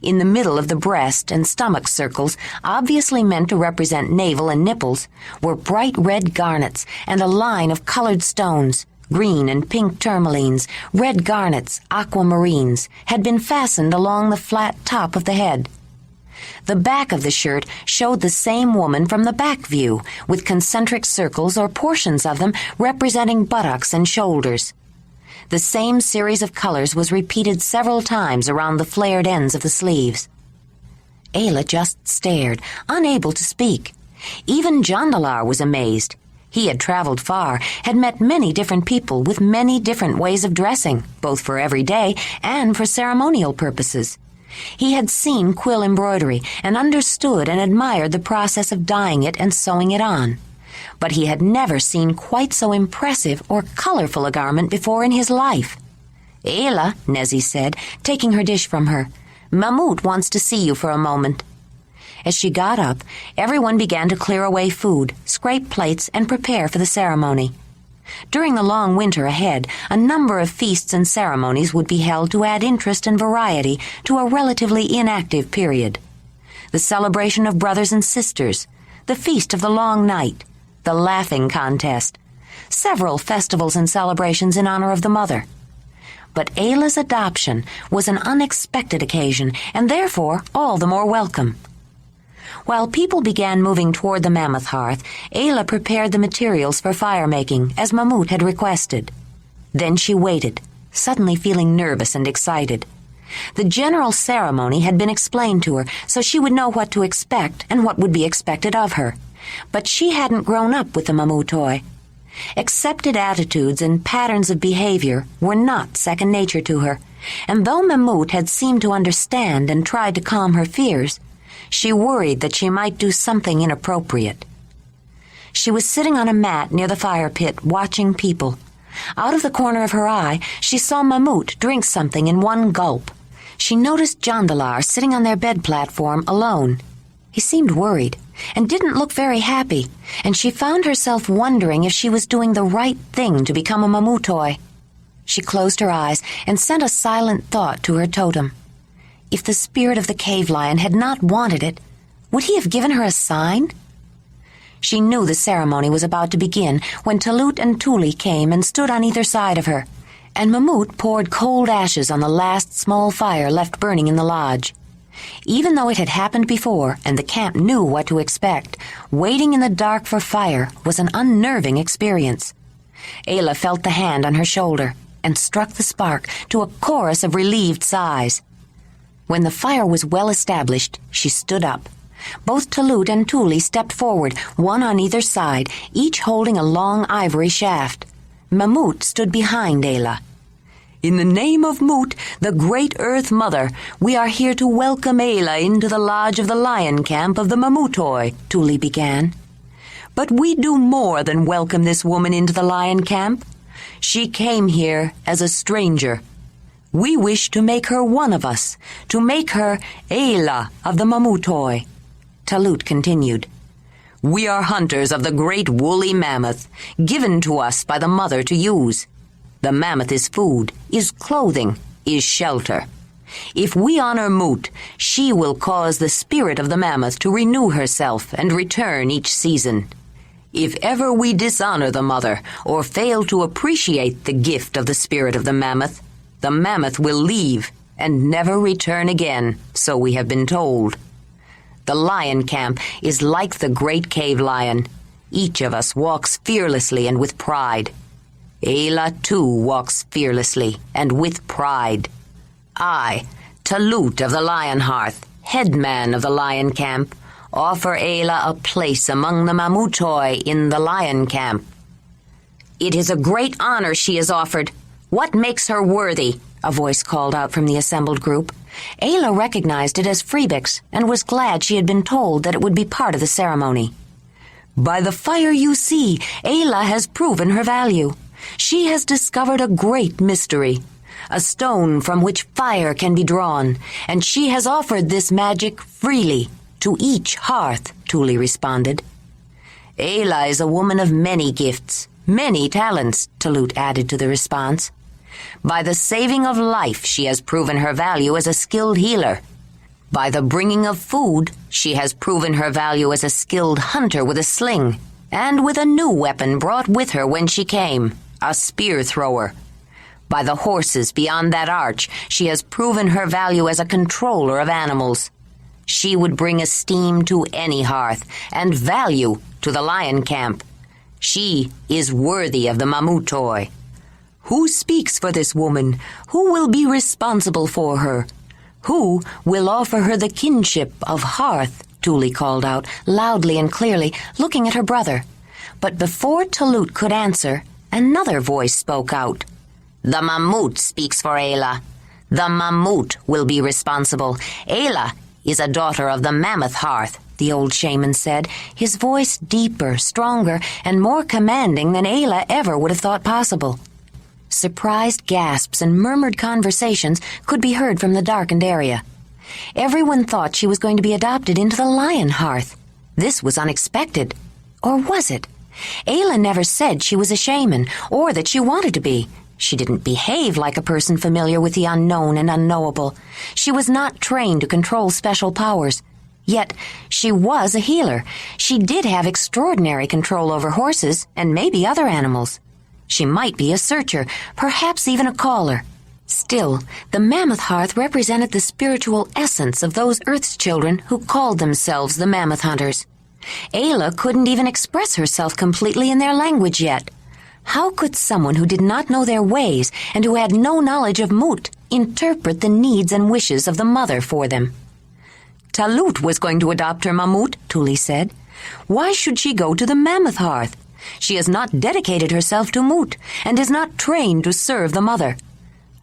In the middle of the breast and stomach circles, obviously meant to represent navel and nipples, were bright red garnets and a line of colored stones. Green and pink tourmalines, red garnets, aquamarines, had been fastened along the flat top of the head. The back of the shirt showed the same woman from the back view, with concentric circles or portions of them representing buttocks and shoulders. The same series of colors was repeated several times around the flared ends of the sleeves. Ayla just stared, unable to speak. Even Jondalar was amazed. He had traveled far, had met many different people with many different ways of dressing, both for everyday and for ceremonial purposes. He had seen quill embroidery and understood and admired the process of dyeing it and sewing it on. But he had never seen quite so impressive or colorful a garment before in his life. "Ayla," Nezzy said, taking her dish from her, "Mamut wants to see you for a moment." As she got up, everyone began to clear away food, scrape plates, and prepare for the ceremony. During the long winter ahead, a number of feasts and ceremonies would be held to add interest and variety to a relatively inactive period. The celebration of brothers and sisters, the feast of the long night, the laughing contest, several festivals and celebrations in honor of the mother. But Ayla's adoption was an unexpected occasion, and therefore all the more welcome. While people began moving toward the mammoth hearth, Ayla prepared the materials for fire-making, as Mamut had requested. Then she waited, suddenly feeling nervous and excited. The general ceremony had been explained to her, so she would know what to expect and what would be expected of her. But she hadn't grown up with the Mamutoi. Accepted attitudes and patterns of behavior were not second nature to her, and though Mamut had seemed to understand and tried to calm her fears, she worried that she might do something inappropriate. She was sitting on a mat near the fire pit, watching people. Out of the corner of her eye, she saw Mamut drink something in one gulp. She noticed Jondalar sitting on their bed platform alone. He seemed worried and didn't look very happy, and she found herself wondering if she was doing the right thing to become a Mamutoi. She closed her eyes and sent a silent thought to her totem. If the spirit of the cave lion had not wanted it, would he have given her a sign? She knew the ceremony was about to begin when Talut and Tuli came and stood on either side of her, and Mamut poured cold ashes on the last small fire left burning in the lodge. Even though it had happened before and the camp knew what to expect, waiting in the dark for fire was an unnerving experience. Ayla felt the hand on her shoulder and struck the spark to a chorus of relieved sighs. When the fire was well established, she stood up. Both Talut and Tuli stepped forward, one on either side, each holding a long ivory shaft. Mamut stood behind Ayla. "In the name of Mut, the great Earth Mother, we are here to welcome Ayla into the lodge of the lion camp of the Mamutoi," Tuli began. "But we do more than welcome this woman into the lion camp. She came here as a stranger. We wish to make her one of us, to make her Ayla of the Mamutoi." Talut continued. "We are hunters of the great woolly mammoth, given to us by the mother to use. The mammoth is food, is clothing, is shelter. If we honor Mut, she will cause the spirit of the mammoth to renew herself and return each season. If ever we dishonor the mother or fail to appreciate the gift of the spirit of the mammoth will leave and never return again, so we have been told. The lion camp is like the great cave lion. Each of us walks fearlessly and with pride. Ayla, too, walks fearlessly and with pride. I, Talut of the Lion Hearth, headman of the lion camp, offer Ayla a place among the Mamutoi in the lion camp." "It is a great honor she is offered. What makes her worthy?" a voice called out from the assembled group. Ayla recognized it as Freebix and was glad she had been told that it would be part of the ceremony. "By the fire you see, Ayla has proven her value. She has discovered a great mystery, a stone from which fire can be drawn, and she has offered this magic freely to each hearth," Tuli responded. "Ayla is a woman of many gifts, many talents," Talut added to the response. "By the saving of life, she has proven her value as a skilled healer. By the bringing of food, she has proven her value as a skilled hunter with a sling, and with a new weapon brought with her when she came, a spear thrower. By the horses beyond that arch, she has proven her value as a controller of animals. She would bring esteem to any hearth, and value to the lion camp. She is worthy of the Mamutoi. Who speaks for this woman? Who will be responsible for her? Who will offer her the kinship of hearth?" Tuli called out, loudly and clearly, looking at her brother. But before Talut could answer, another voice spoke out. "The Mamut speaks for Ayla. The Mamut will be responsible. Ayla is a daughter of the Mammoth Hearth," the old shaman said, his voice deeper, stronger, and more commanding than Ayla ever would have thought possible. Surprised gasps and murmured conversations could be heard from the darkened area. Everyone thought she was going to be adopted into the lion hearth. This was unexpected. Or was it? Ayla never said she was a shaman, or that she wanted to be. She didn't behave like a person familiar with the unknown and unknowable. She was not trained to control special powers. Yet, she was a healer. She did have extraordinary control over horses and maybe other animals. She might be a searcher, perhaps even a caller. Still, the Mammoth Hearth represented the spiritual essence of those Earth's children who called themselves the Mammoth Hunters. Ayla couldn't even express herself completely in their language yet. How could someone who did not know their ways and who had no knowledge of Mut interpret the needs and wishes of the mother for them? "Talut was going to adopt her Mamut," Tuli said. "Why should she go to the Mammoth Hearth? She has not dedicated herself to Mut and is not trained to serve the mother."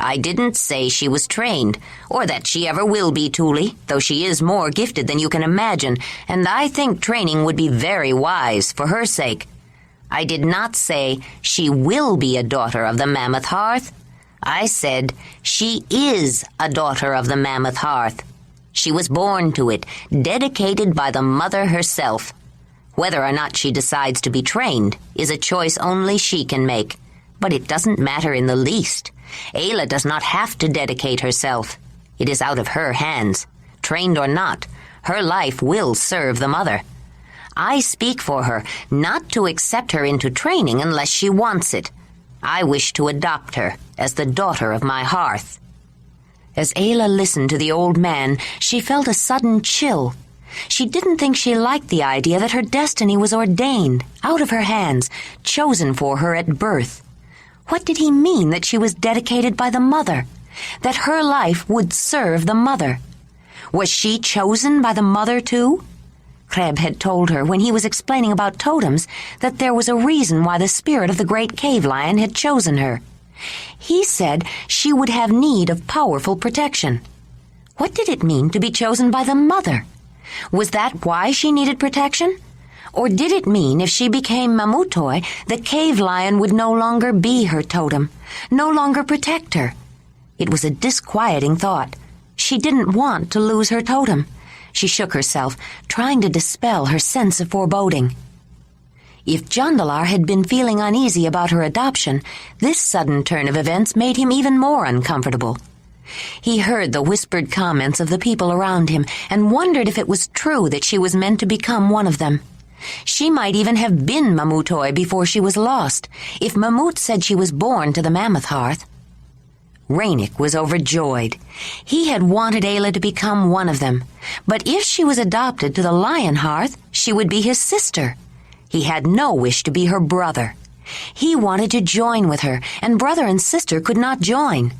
"I didn't say she was trained, or that she ever will be, Tuli, though she is more gifted than you can imagine, and I think training would be very wise for her sake. I did not say she will be a daughter of the Mammoth Hearth. I said she is a daughter of the Mammoth Hearth. She was born to it, dedicated by the mother herself. Whether or not she decides to be trained is a choice only she can make. But it doesn't matter in the least. Ayla does not have to dedicate herself. It is out of her hands. Trained or not, her life will serve the mother. I speak for her, not to accept her into training unless she wants it. I wish to adopt her as the daughter of my hearth." As Ayla listened to the old man, she felt a sudden chill. She didn't think she liked the idea that her destiny was ordained, out of her hands, chosen for her at birth. What did he mean that she was dedicated by the mother? That her life would serve the mother? Was she chosen by the mother, too? Kreb had told her, when he was explaining about totems, that there was a reason why the spirit of the great cave lion had chosen her. He said she would have need of powerful protection. What did it mean to be chosen by the mother? Was that why she needed protection? Or did it mean if she became Mamutoi, the cave lion would no longer be her totem, no longer protect her? It was a disquieting thought. She didn't want to lose her totem. She shook herself, trying to dispel her sense of foreboding. If Jondalar had been feeling uneasy about her adoption, this sudden turn of events made him even more uncomfortable. He heard the whispered comments of the people around him and wondered if it was true that she was meant to become one of them. She might even have been Mamutoi before she was lost, if Mamut said she was born to the Mammoth Hearth. Ranec was overjoyed. He had wanted Ayla to become one of them, but if she was adopted to the Lion Hearth, she would be his sister. He had no wish to be her brother. He wanted to join with her, and brother and sister could not join.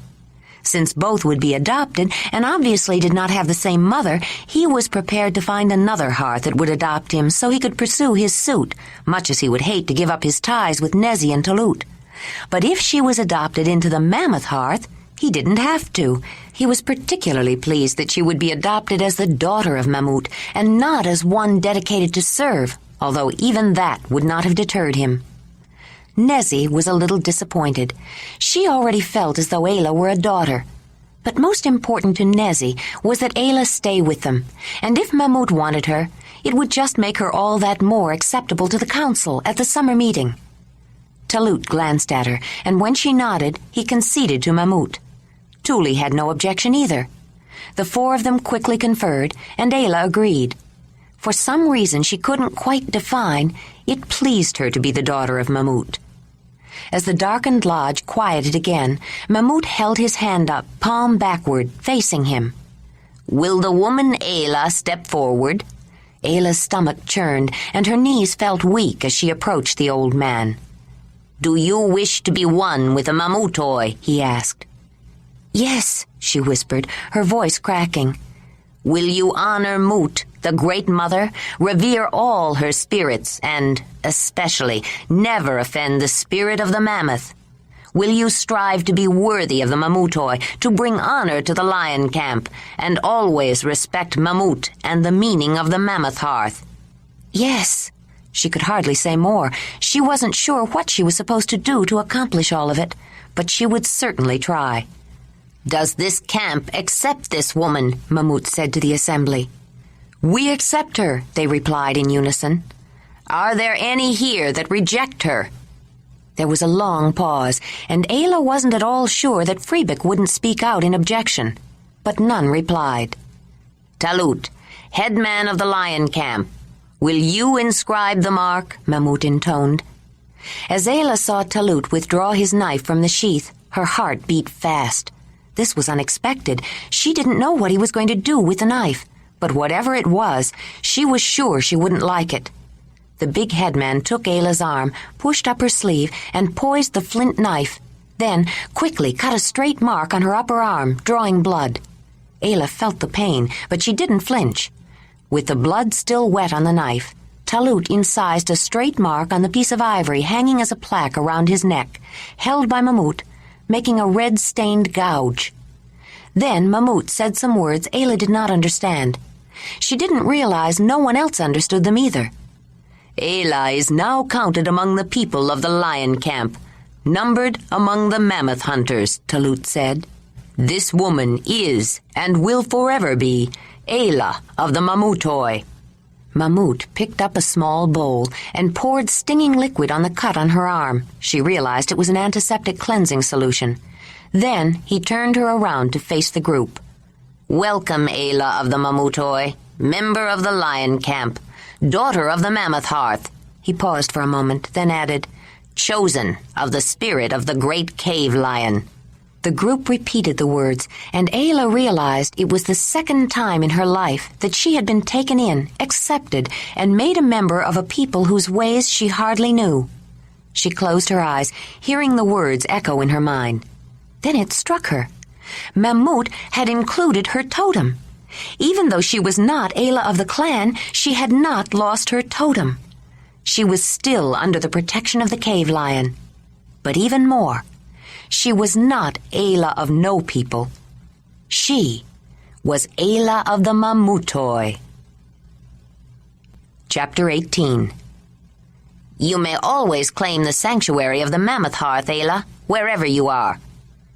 Since both would be adopted, and obviously did not have the same mother, he was prepared to find another hearth that would adopt him so he could pursue his suit, much as he would hate to give up his ties with Nezi and Talut. But if she was adopted into the Mammoth Hearth, he didn't have to. He was particularly pleased that she would be adopted as the daughter of Mamut, and not as one dedicated to serve, although even that would not have deterred him. Nezi was a little disappointed. She already felt as though Ayla were a daughter. But most important to Nezi was that Ayla stay with them, and if Mamut wanted her, it would just make her all that more acceptable to the council at the summer meeting. Talut glanced at her, and when she nodded, he conceded to Mamut. Tuli had no objection either. The four of them quickly conferred, and Ayla agreed. For some reason she couldn't quite define, it pleased her to be the daughter of Mamut. As the darkened lodge quieted again, Mamut held his hand up, palm backward, facing him. "Will the woman Ayla step forward?" Ayla's stomach churned, and her knees felt weak as she approached the old man. "Do you wish to be one with a Mamutoi?" he asked. "Yes," she whispered, her voice cracking. "Will you honor Mut, the Great Mother, revere all her spirits, and, especially, never offend the spirit of the mammoth? Will you strive to be worthy of the Mamutoi, to bring honor to the lion camp, and always respect Mamut and the meaning of the Mammoth Hearth?" "Yes." She could hardly say more. She wasn't sure what she was supposed to do to accomplish all of it, but she would certainly try. "Does this camp accept this woman?" Mamut said to the assembly. "We accept her," they replied in unison. "Are there any here that reject her?" There was a long pause, and Ayla wasn't at all sure that Freebeck wouldn't speak out in objection, but none replied. "Talut, headman of the lion camp, will you inscribe the mark?" Mamut intoned. As Ayla saw Talut withdraw his knife from the sheath, her heart beat fast. This was unexpected. She didn't know what he was going to do with the knife, but whatever it was, she was sure she wouldn't like it. The big headman took Ayla's arm, pushed up her sleeve, and poised the flint knife, then quickly cut a straight mark on her upper arm, drawing blood. Ayla felt the pain, but she didn't flinch. With the blood still wet on the knife, Talut incised a straight mark on the piece of ivory hanging as a plaque around his neck, held by Mamut, making a red-stained gouge. Then Mamut said some words Ayla did not understand. She didn't realize no one else understood them either. "Ayla is now counted among the people of the lion camp, numbered among the Mammoth Hunters," Talut said. "This woman is, and will forever be, Ayla of the Mamutoi." Mamut picked up a small bowl and poured stinging liquid on the cut on her arm. She realized it was an antiseptic cleansing solution. Then he turned her around to face the group. "Welcome, Ayla of the Mamutoi, member of the lion camp, daughter of the Mammoth Hearth." He paused for a moment, then added, "Chosen of the spirit of the great cave lion." The group repeated the words, and Ayla realized it was the second time in her life that she had been taken in, accepted, and made a member of a people whose ways she hardly knew. She closed her eyes, hearing the words echo in her mind. Then it struck her. Mamut had included her totem. Even though she was not Ayla of the clan, she had not lost her totem. She was still under the protection of the cave lion. But even more, she was not Ayla of no people. She was Ayla of the Mamutoi. Chapter 18. You may always claim the sanctuary of the Mammoth Hearth, Ayla, wherever you are.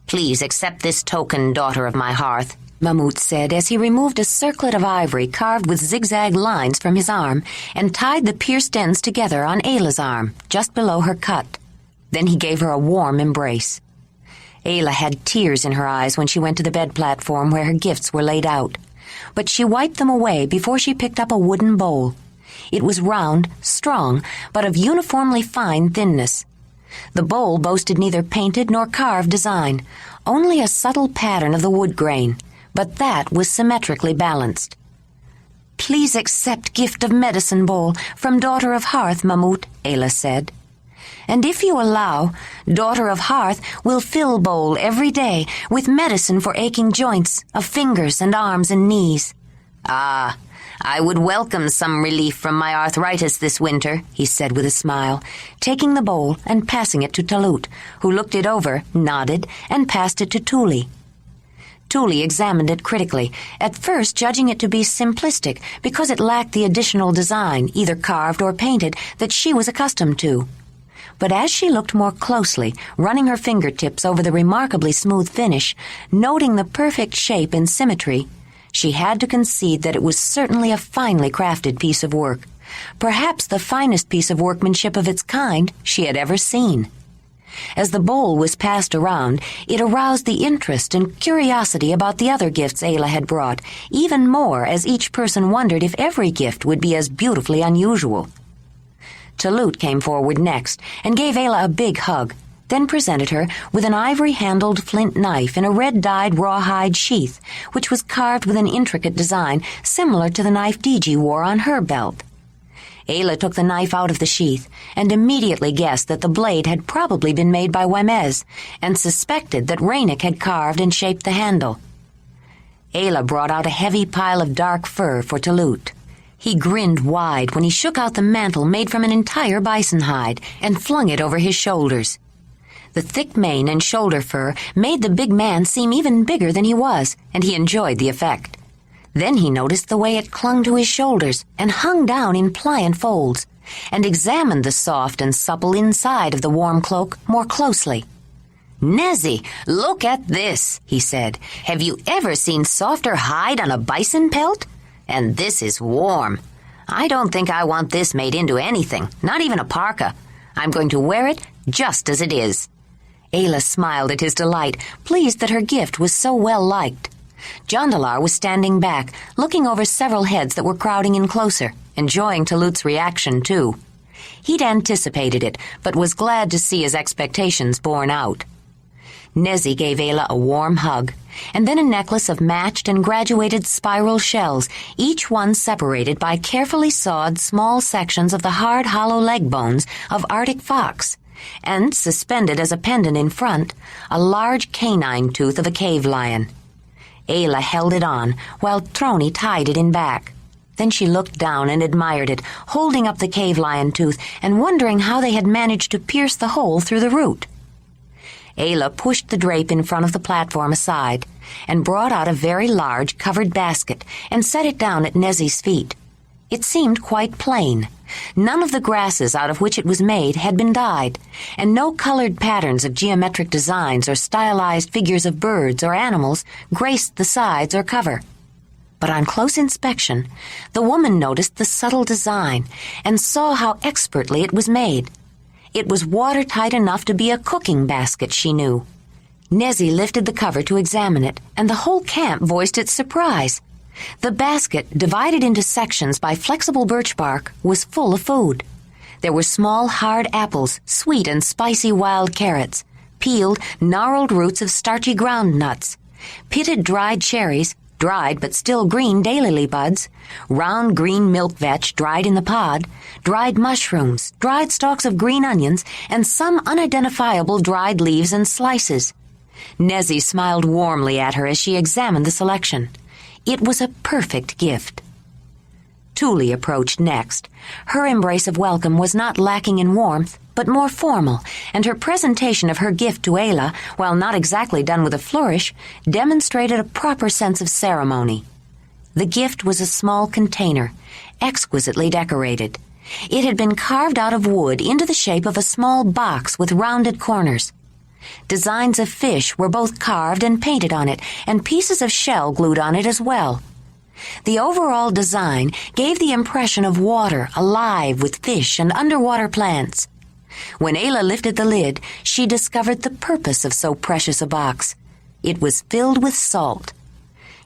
Please accept this token, daughter of my hearth, Mamut said as he removed a circlet of ivory carved with zigzag lines from his arm and tied the pierced ends together on Ayla's arm, just below her cut. Then he gave her a warm embrace. Ayla had tears in her eyes when she went to the bed platform where her gifts were laid out. But she wiped them away before she picked up a wooden bowl. It was round, strong, but of uniformly fine thinness. The bowl boasted neither painted nor carved design, only a subtle pattern of the wood grain, but that was symmetrically balanced. "Please accept gift of medicine bowl from Daughter of Hearth, Mamut," Ayla said. "And if you allow, Daughter of Hearth will fill bowl every day with medicine for aching joints of fingers and arms and knees." "Ah, I would welcome some relief from my arthritis this winter," he said with a smile, taking the bowl and passing it to Talut, who looked it over, nodded, and passed it to Tuli. Tuli examined it critically, at first judging it to be simplistic because it lacked the additional design, either carved or painted, that she was accustomed to. But as she looked more closely, running her fingertips over the remarkably smooth finish, noting the perfect shape and symmetry, she had to concede that it was certainly a finely crafted piece of work, perhaps the finest piece of workmanship of its kind she had ever seen. As the bowl was passed around, it aroused the interest and curiosity about the other gifts Ayla had brought, even more as each person wondered if every gift would be as beautifully unusual. Talut came forward next and gave Ayla a big hug, then presented her with an ivory-handled flint knife in a red-dyed rawhide sheath, which was carved with an intricate design similar to the knife Diji wore on her belt. Ayla took the knife out of the sheath and immediately guessed that the blade had probably been made by Wemez and suspected that Ranec had carved and shaped the handle. Ayla brought out a heavy pile of dark fur for Talut. He grinned wide when he shook out the mantle made from an entire bison hide and flung it over his shoulders. The thick mane and shoulder fur made the big man seem even bigger than he was, and he enjoyed the effect. Then he noticed the way it clung to his shoulders and hung down in pliant folds, and examined the soft and supple inside of the warm cloak more closely. "Nezzy, look at this," he said. "Have you ever seen softer hide on a bison pelt? And this is warm. I don't think I want this made into anything, not even a parka. I'm going to wear it just as it is." Ayla smiled at his delight, pleased that her gift was so well liked. Jondalar was standing back, looking over several heads that were crowding in closer, enjoying Talut's reaction, too. He'd anticipated it, but was glad to see his expectations borne out. Nezzy gave Ayla a warm hug, and then a necklace of matched and graduated spiral shells, each one separated by carefully sawed small sections of the hard, hollow leg bones of Arctic fox, and, suspended as a pendant in front, a large canine tooth of a cave lion. Ayla held it on, while Troni tied it in back. Then she looked down and admired it, holding up the cave lion tooth and wondering how they had managed to pierce the hole through the root. Ayla pushed the drape in front of the platform aside and brought out a very large covered basket and set it down at Nezzy's feet. It seemed quite plain. None of the grasses out of which it was made had been dyed, and no colored patterns of geometric designs or stylized figures of birds or animals graced the sides or cover. But on close inspection, the woman noticed the subtle design and saw how expertly it was made. It was watertight enough to be a cooking basket, she knew. Nezzy lifted the cover to examine it, and the whole camp voiced its surprise. The basket, divided into sections by flexible birch bark, was full of food. There were small, hard apples, sweet and spicy wild carrots, peeled, gnarled roots of starchy ground nuts, pitted dried cherries, dried but still green daylily buds, round green milk vetch dried in the pod, dried mushrooms, dried stalks of green onions, and some unidentifiable dried leaves and slices. Nezzy smiled warmly at her as she examined the selection. It was a perfect gift. Tuli approached next. Her embrace of welcome was not lacking in warmth, but more formal, and her presentation of her gift to Ayla, while not exactly done with a flourish, demonstrated a proper sense of ceremony. The gift was a small container, exquisitely decorated. It had been carved out of wood into the shape of a small box with rounded corners. Designs of fish were both carved and painted on it, and pieces of shell glued on it as well. The overall design gave the impression of water alive with fish and underwater plants. When Ayla lifted the lid, she discovered the purpose of so precious a box. It was filled with salt.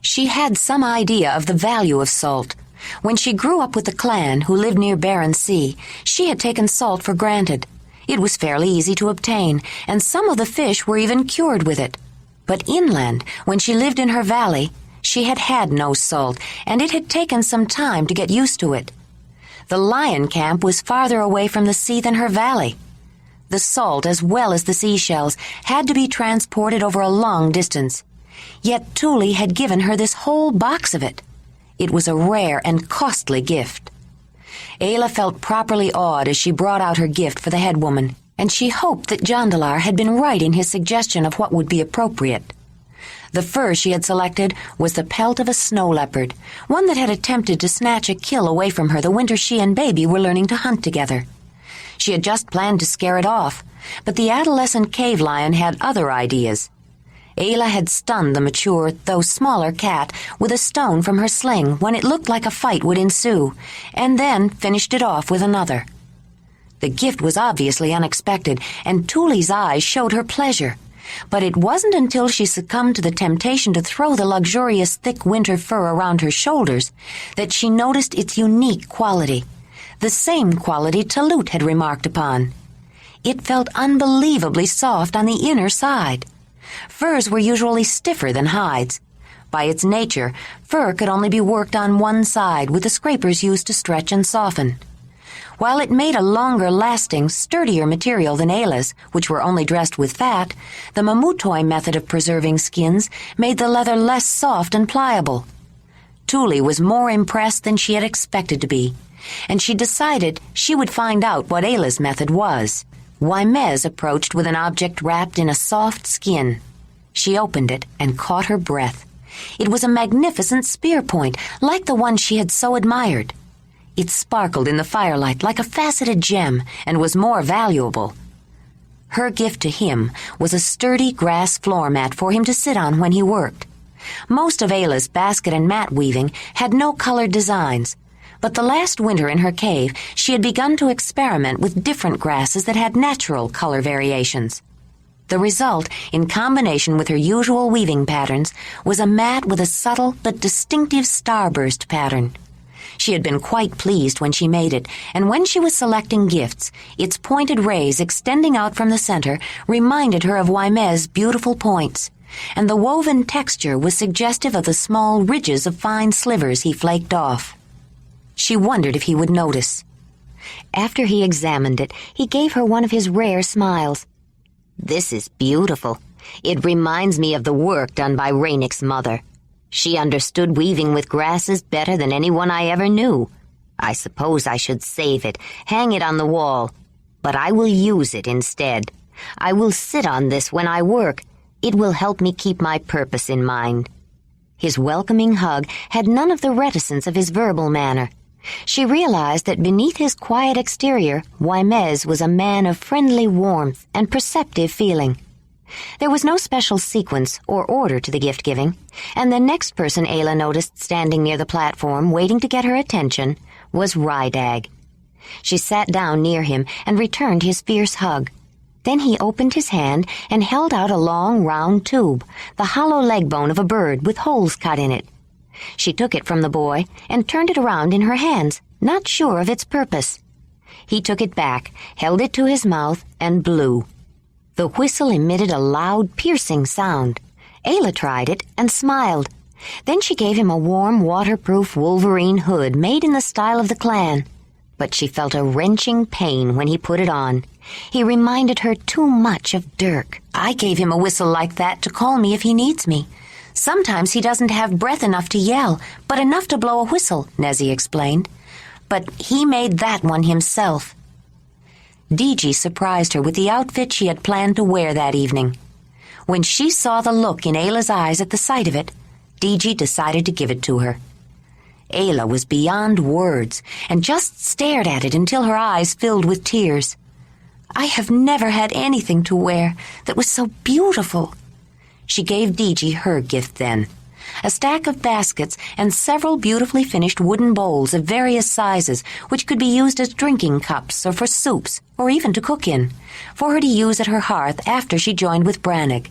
She had some idea of the value of salt. When she grew up with the clan who lived near Barren Sea, she had taken salt for granted. It was fairly easy to obtain, and some of the fish were even cured with it. But inland, when she lived in her valley, she had had no salt, and it had taken some time to get used to it. The lion camp was farther away from the sea than her valley. The salt, as well as the seashells, had to be transported over a long distance. Yet Tuli had given her this whole box of it. It was a rare and costly gift. Ayla felt properly awed as she brought out her gift for the head woman, and she hoped that Jondalar had been right in his suggestion of what would be appropriate. The fur she had selected was the pelt of a snow leopard, one that had attempted to snatch a kill away from her the winter she and Baby were learning to hunt together. She had just planned to scare it off, but the adolescent cave lion had other ideas. Ayla had stunned the mature, though smaller cat with a stone from her sling when it looked like a fight would ensue, and then finished it off with another. The gift was obviously unexpected, and Tuli's eyes showed her pleasure. But it wasn't until she succumbed to the temptation to throw the luxurious thick winter fur around her shoulders that she noticed its unique quality, the same quality Talut had remarked upon. It felt unbelievably soft on the inner side. Furs were usually stiffer than hides. By its nature, fur could only be worked on one side with the scrapers used to stretch and soften. While it made a longer-lasting, sturdier material than Ayla's, which were only dressed with fat, the Mamutoi method of preserving skins made the leather less soft and pliable. Tuli was more impressed than she had expected to be, and she decided she would find out what Ayla's method was. Whimez approached with an object wrapped in a soft skin. She opened it and caught her breath. It was a magnificent spear point, like the one she had so admired. It sparkled in the firelight like a faceted gem and was more valuable. Her gift to him was a sturdy grass floor mat for him to sit on when he worked. Most of Ayla's basket and mat weaving had no colored designs, but the last winter in her cave she had begun to experiment with different grasses that had natural color variations. The result, in combination with her usual weaving patterns, was a mat with a subtle but distinctive starburst pattern. She had been quite pleased when she made it, and when she was selecting gifts, its pointed rays extending out from the center reminded her of Whimez's beautiful points, and the woven texture was suggestive of the small ridges of fine slivers he flaked off. She wondered if he would notice. After he examined it, he gave her one of his rare smiles. "This is beautiful. It reminds me of the work done by Ranec's mother. She understood weaving with grasses better than anyone I ever knew. I suppose I should save it, hang it on the wall. But I will use it instead. I will sit on this when I work. It will help me keep my purpose in mind." His welcoming hug had none of the reticence of his verbal manner. She realized that beneath his quiet exterior, Whimez was a man of friendly warmth and perceptive feeling. There was no special sequence or order to the gift-giving, and the next person Ayla noticed standing near the platform waiting to get her attention was Ranec. She sat down near him and returned his fierce hug. Then he opened his hand and held out a long, round tube, the hollow leg bone of a bird with holes cut in it. She took it from the boy and turned it around in her hands, not sure of its purpose. He took it back, held it to his mouth, and blew. The whistle emitted a loud, piercing sound. Ayla tried it and smiled. Then she gave him a warm, waterproof wolverine hood made in the style of the clan. But she felt a wrenching pain when he put it on. He reminded her too much of Dirk. I gave him a whistle like that to call me if he needs me. Sometimes he doesn't have breath enough to yell, but enough to blow a whistle, Nezzy explained. But he made that one himself. Diji surprised her with the outfit she had planned to wear that evening. When she saw the look in Ayla's eyes at the sight of it, Diji decided to give it to her. Ayla was beyond words and just stared at it until her eyes filled with tears. I have never had anything to wear that was so beautiful. She gave Diji her gift then, a stack of baskets and several beautifully finished wooden bowls of various sizes which could be used as drinking cups or for soups or even to cook in, for her to use at her hearth after she joined with Ranec.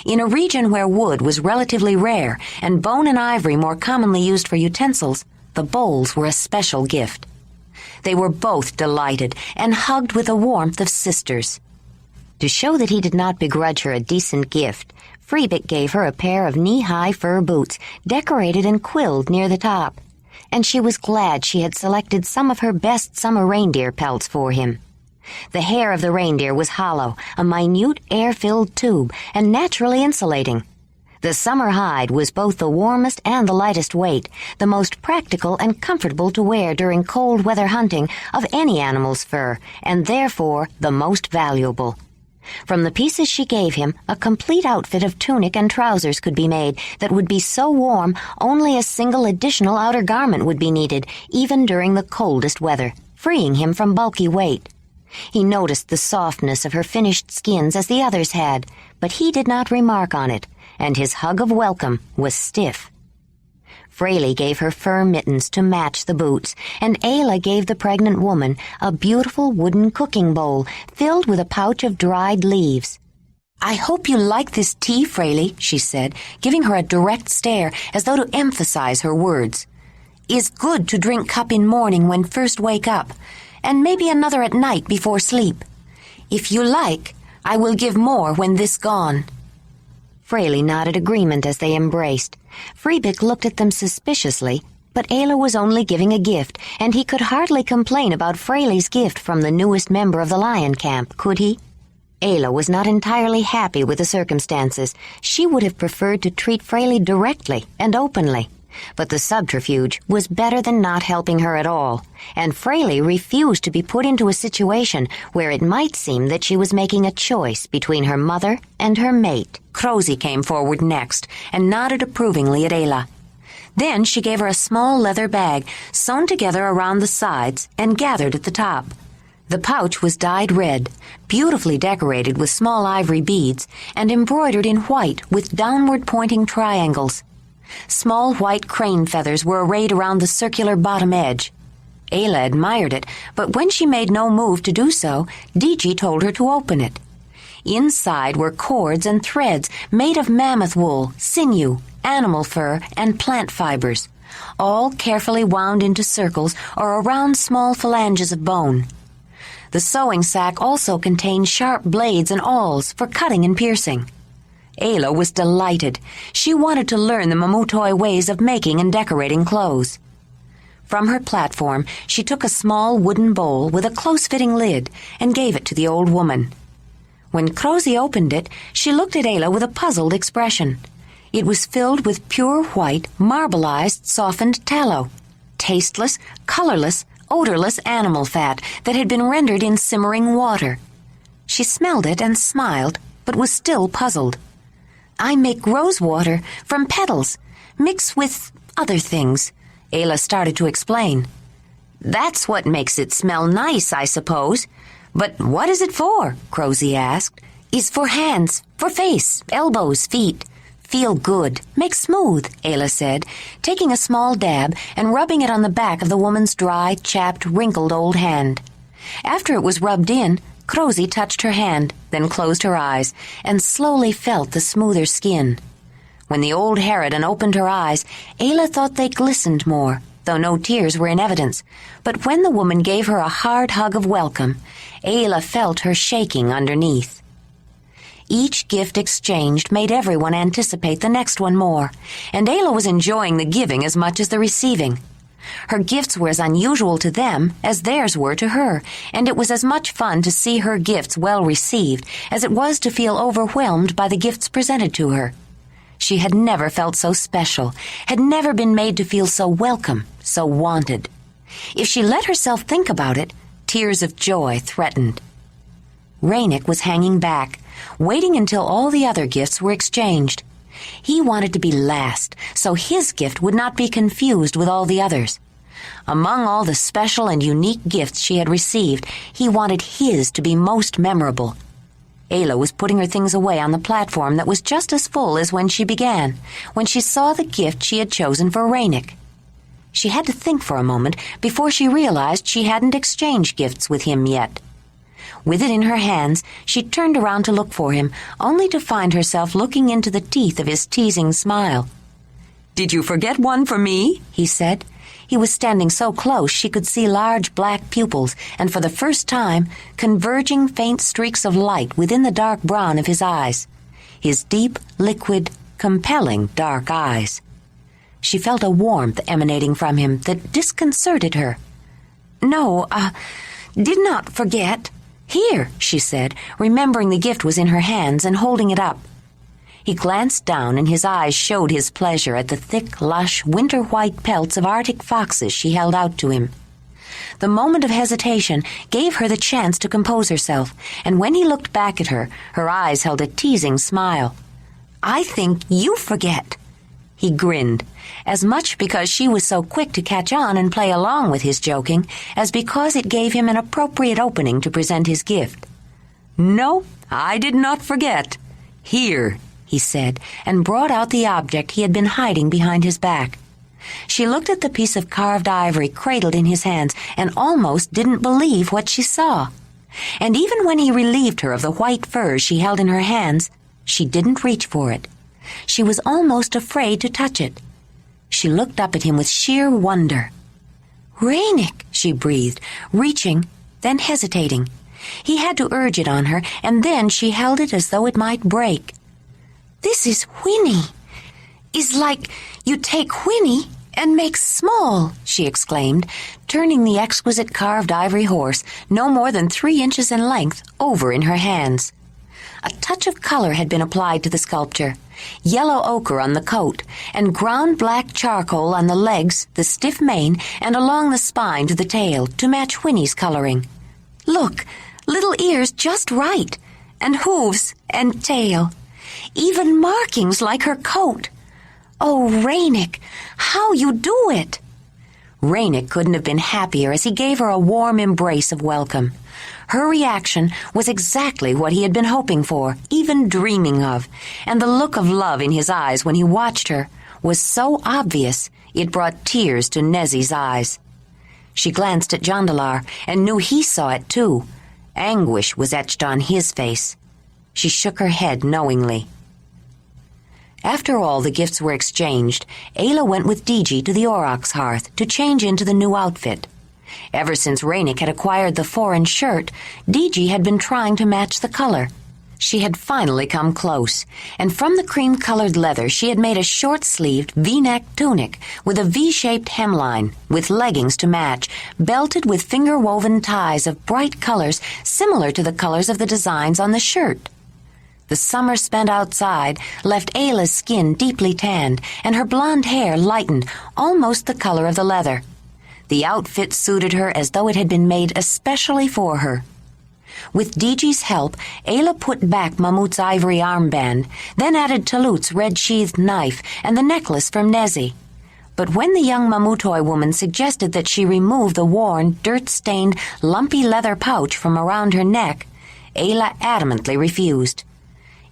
In a region where wood was relatively rare and bone and ivory more commonly used for utensils, the bowls were a special gift. They were both delighted and hugged with the warmth of sisters. To show that he did not begrudge her a decent gift, Freebik gave her a pair of knee-high fur boots decorated and quilled near the top, and she was glad she had selected some of her best summer reindeer pelts for him. The hair of the reindeer was hollow, a minute air-filled tube, and naturally insulating. The summer hide was both the warmest and the lightest weight, the most practical and comfortable to wear during cold weather hunting of any animal's fur, and therefore the most valuable. From the pieces she gave him, a complete outfit of tunic and trousers could be made that would be so warm only a single additional outer garment would be needed, even during the coldest weather, freeing him from bulky weight. He noticed the softness of her finished skins as the others had, but he did not remark on it, and his hug of welcome was stiff. Fraley gave her fur mittens to match the boots, and Ayla gave the pregnant woman a beautiful wooden cooking bowl filled with a pouch of dried leaves. I hope you like this tea, Fraley, she said, giving her a direct stare as though to emphasize her words. Is good to drink cup in morning when first wake up, and maybe another at night before sleep. If you like, I will give more when this gone. Fraley nodded agreement as they embraced. Freebik looked at them suspiciously, but Ayla was only giving a gift, and he could hardly complain about Fraley's gift from the newest member of the lion camp, could he? Ayla was not entirely happy with the circumstances. She would have preferred to treat Fraley directly and openly. But the subterfuge was better than not helping her at all, and Fraley refused to be put into a situation where it might seem that she was making a choice between her mother and her mate. Crosy came forward next and nodded approvingly at Ayla. Then she gave her a small leather bag sewn together around the sides and gathered at the top. The pouch was dyed red, beautifully decorated with small ivory beads, and embroidered in white with downward-pointing triangles. Small white crane feathers were arrayed around the circular bottom edge. Ayla admired it, but when she made no move to do so, Diji told her to open it. Inside were cords and threads made of mammoth wool, sinew, animal fur, and plant fibers, all carefully wound into circles or around small phalanges of bone. The sewing sack also contained sharp blades and awls for cutting and piercing. Ayla was delighted. She wanted to learn the Mamutoi ways of making and decorating clothes. From her platform, she took a small wooden bowl with a close-fitting lid and gave it to the old woman. When Crosy opened it, she looked at Ayla with a puzzled expression. It was filled with pure white, marbleized, softened tallow, tasteless, colorless, odorless animal fat that had been rendered in simmering water. She smelled it and smiled, but was still puzzled. I make rose water from petals, mixed with other things, Ayla started to explain. That's what makes it smell nice, I suppose. But what is it for? Crosy asked. is for hands, for face, elbows, feet. Feel good, make smooth, Ayla said, taking a small dab and rubbing it on the back of the woman's dry, chapped, wrinkled old hand. After it was rubbed in, Krozi touched her hand, then closed her eyes, and slowly felt the smoother skin. When the old harridan opened her eyes, Ayla thought they glistened more, though no tears were in evidence. But when the woman gave her a hard hug of welcome, Ayla felt her shaking underneath. Each gift exchanged made everyone anticipate the next one more, and Ayla was enjoying the giving as much as the receiving. Her gifts were as unusual to them as theirs were to her, and it was as much fun to see her gifts well received as it was to feel overwhelmed by the gifts presented to her. She had never felt so special, had never been made to feel so welcome, so wanted. If she let herself think about it, tears of joy threatened. Ranec was hanging back, waiting until all the other gifts were exchanged. He wanted to be last, so his gift would not be confused with all the others. Among all the special and unique gifts she had received, he wanted his to be most memorable. Ayla was putting her things away on the platform that was just as full as when she began, when she saw the gift she had chosen for Ranec. She had to think for a moment before she realized she hadn't exchanged gifts with him yet. With it in her hands, she turned around to look for him, only to find herself looking into the teeth of his teasing smile. "Did you forget one for me?" he said. He was standing so close she could see large black pupils, and for the first time, converging faint streaks of light within the dark brown of his eyes. His deep, liquid, compelling dark eyes. She felt a warmth emanating from him that disconcerted her. "No, did not forget. Here," she said, remembering the gift was in her hands and holding it up. He glanced down, and his eyes showed his pleasure at the thick, lush, winter-white pelts of Arctic foxes she held out to him. The moment of hesitation gave her the chance to compose herself, and when he looked back at her, her eyes held a teasing smile. "I think you forget." He grinned, as much because she was so quick to catch on and play along with his joking as because it gave him an appropriate opening to present his gift. "No, I did not forget. Here," he said, and brought out the object he had been hiding behind his back. She looked at the piece of carved ivory cradled in his hands and almost didn't believe what she saw. And even when he relieved her of the white furs she held in her hands, she didn't reach for it. She was almost afraid to touch it. She looked up at him with sheer wonder. "Ranec," she breathed, reaching, then hesitating. He had to urge it on her, and then she held it as though it might break. "This is Whinney. Is like you take Whinney and make small," she exclaimed, turning the exquisite carved ivory horse, no more than 3 inches in length, over in her hands. A touch of color had been applied to the sculpture, yellow ochre on the coat, and ground black charcoal on the legs, the stiff mane, and along the spine to the tail to match Whinney's coloring. "Look, little ears just right, and hooves and tail. Even markings like her coat. Oh, Ranec, how you do it!" Ranec couldn't have been happier as he gave her a warm embrace of welcome. Her reaction was exactly what he had been hoping for, even dreaming of, and the look of love in his eyes when he watched her was so obvious it brought tears to Nezi's eyes. She glanced at Jondalar and knew he saw it too. Anguish was etched on his face. She shook her head knowingly. After all the gifts were exchanged, Ayla went with Diji to the aurochs hearth to change into the new outfit. Ever since Ranec had acquired the foreign shirt, Diji had been trying to match the color. She had finally come close, and from the cream-colored leather she had made a short-sleeved V-neck tunic with a V-shaped hemline, with leggings to match, belted with finger-woven ties of bright colors similar to the colors of the designs on the shirt. The summer spent outside left Ayla's skin deeply tanned, and her blonde hair lightened, almost the color of the leather. The outfit suited her as though it had been made especially for her. With Diji's help, Ayla put back Mamut's ivory armband, then added Talut's red-sheathed knife and the necklace from Nezi. But when the young Mamutoi woman suggested that she remove the worn, dirt-stained, lumpy leather pouch from around her neck, Ayla adamantly refused.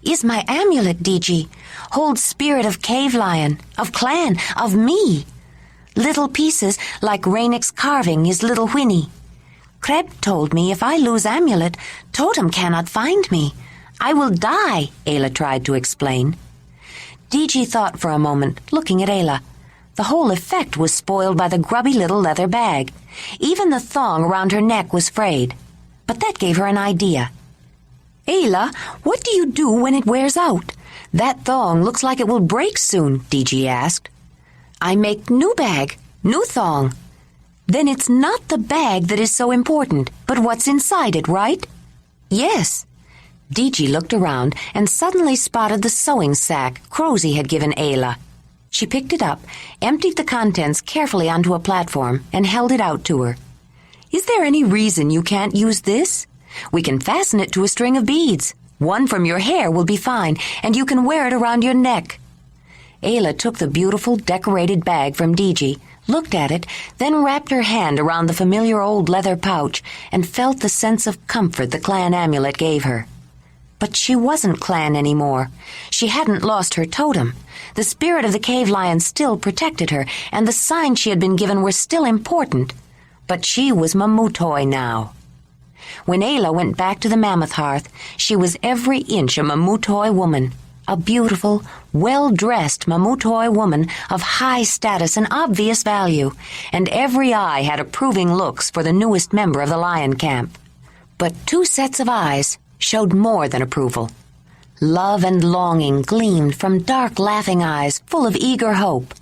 "Is my amulet, Diji. Holds spirit of cave lion, of clan, of me. Little pieces like Ranec's carving is little Whinney. Kreb told me if I lose amulet, totem cannot find me. I will die," Ayla tried to explain. Diji thought for a moment, looking at Ayla. The whole effect was spoiled by the grubby little leather bag. Even the thong around her neck was frayed. But that gave her an idea. "Ayla, what do you do when it wears out? That thong looks like it will break soon," Diji asked. "I make new bag, new thong." "Then it's not the bag that is so important, but what's inside it, right?" "Yes." Diji looked around and suddenly spotted the sewing sack Crosy had given Ayla. She picked it up, emptied the contents carefully onto a platform, and held it out to her. "Is there any reason you can't use this? We can fasten it to a string of beads. One from your hair will be fine, and you can wear it around your neck." Ayla took the beautiful decorated bag from Diji, looked at it, then wrapped her hand around the familiar old leather pouch and felt the sense of comfort the clan amulet gave her. But she wasn't clan anymore. She hadn't lost her totem. The spirit of the cave lion still protected her, and the signs she had been given were still important. But she was Mamutoi now. When Ayla went back to the mammoth hearth, she was every inch a Mamutoi woman. A beautiful, well-dressed Mamutoi woman of high status and obvious value, and every eye had approving looks for the newest member of the lion camp. But two sets of eyes showed more than approval. Love and longing gleamed from dark, laughing eyes full of eager hope,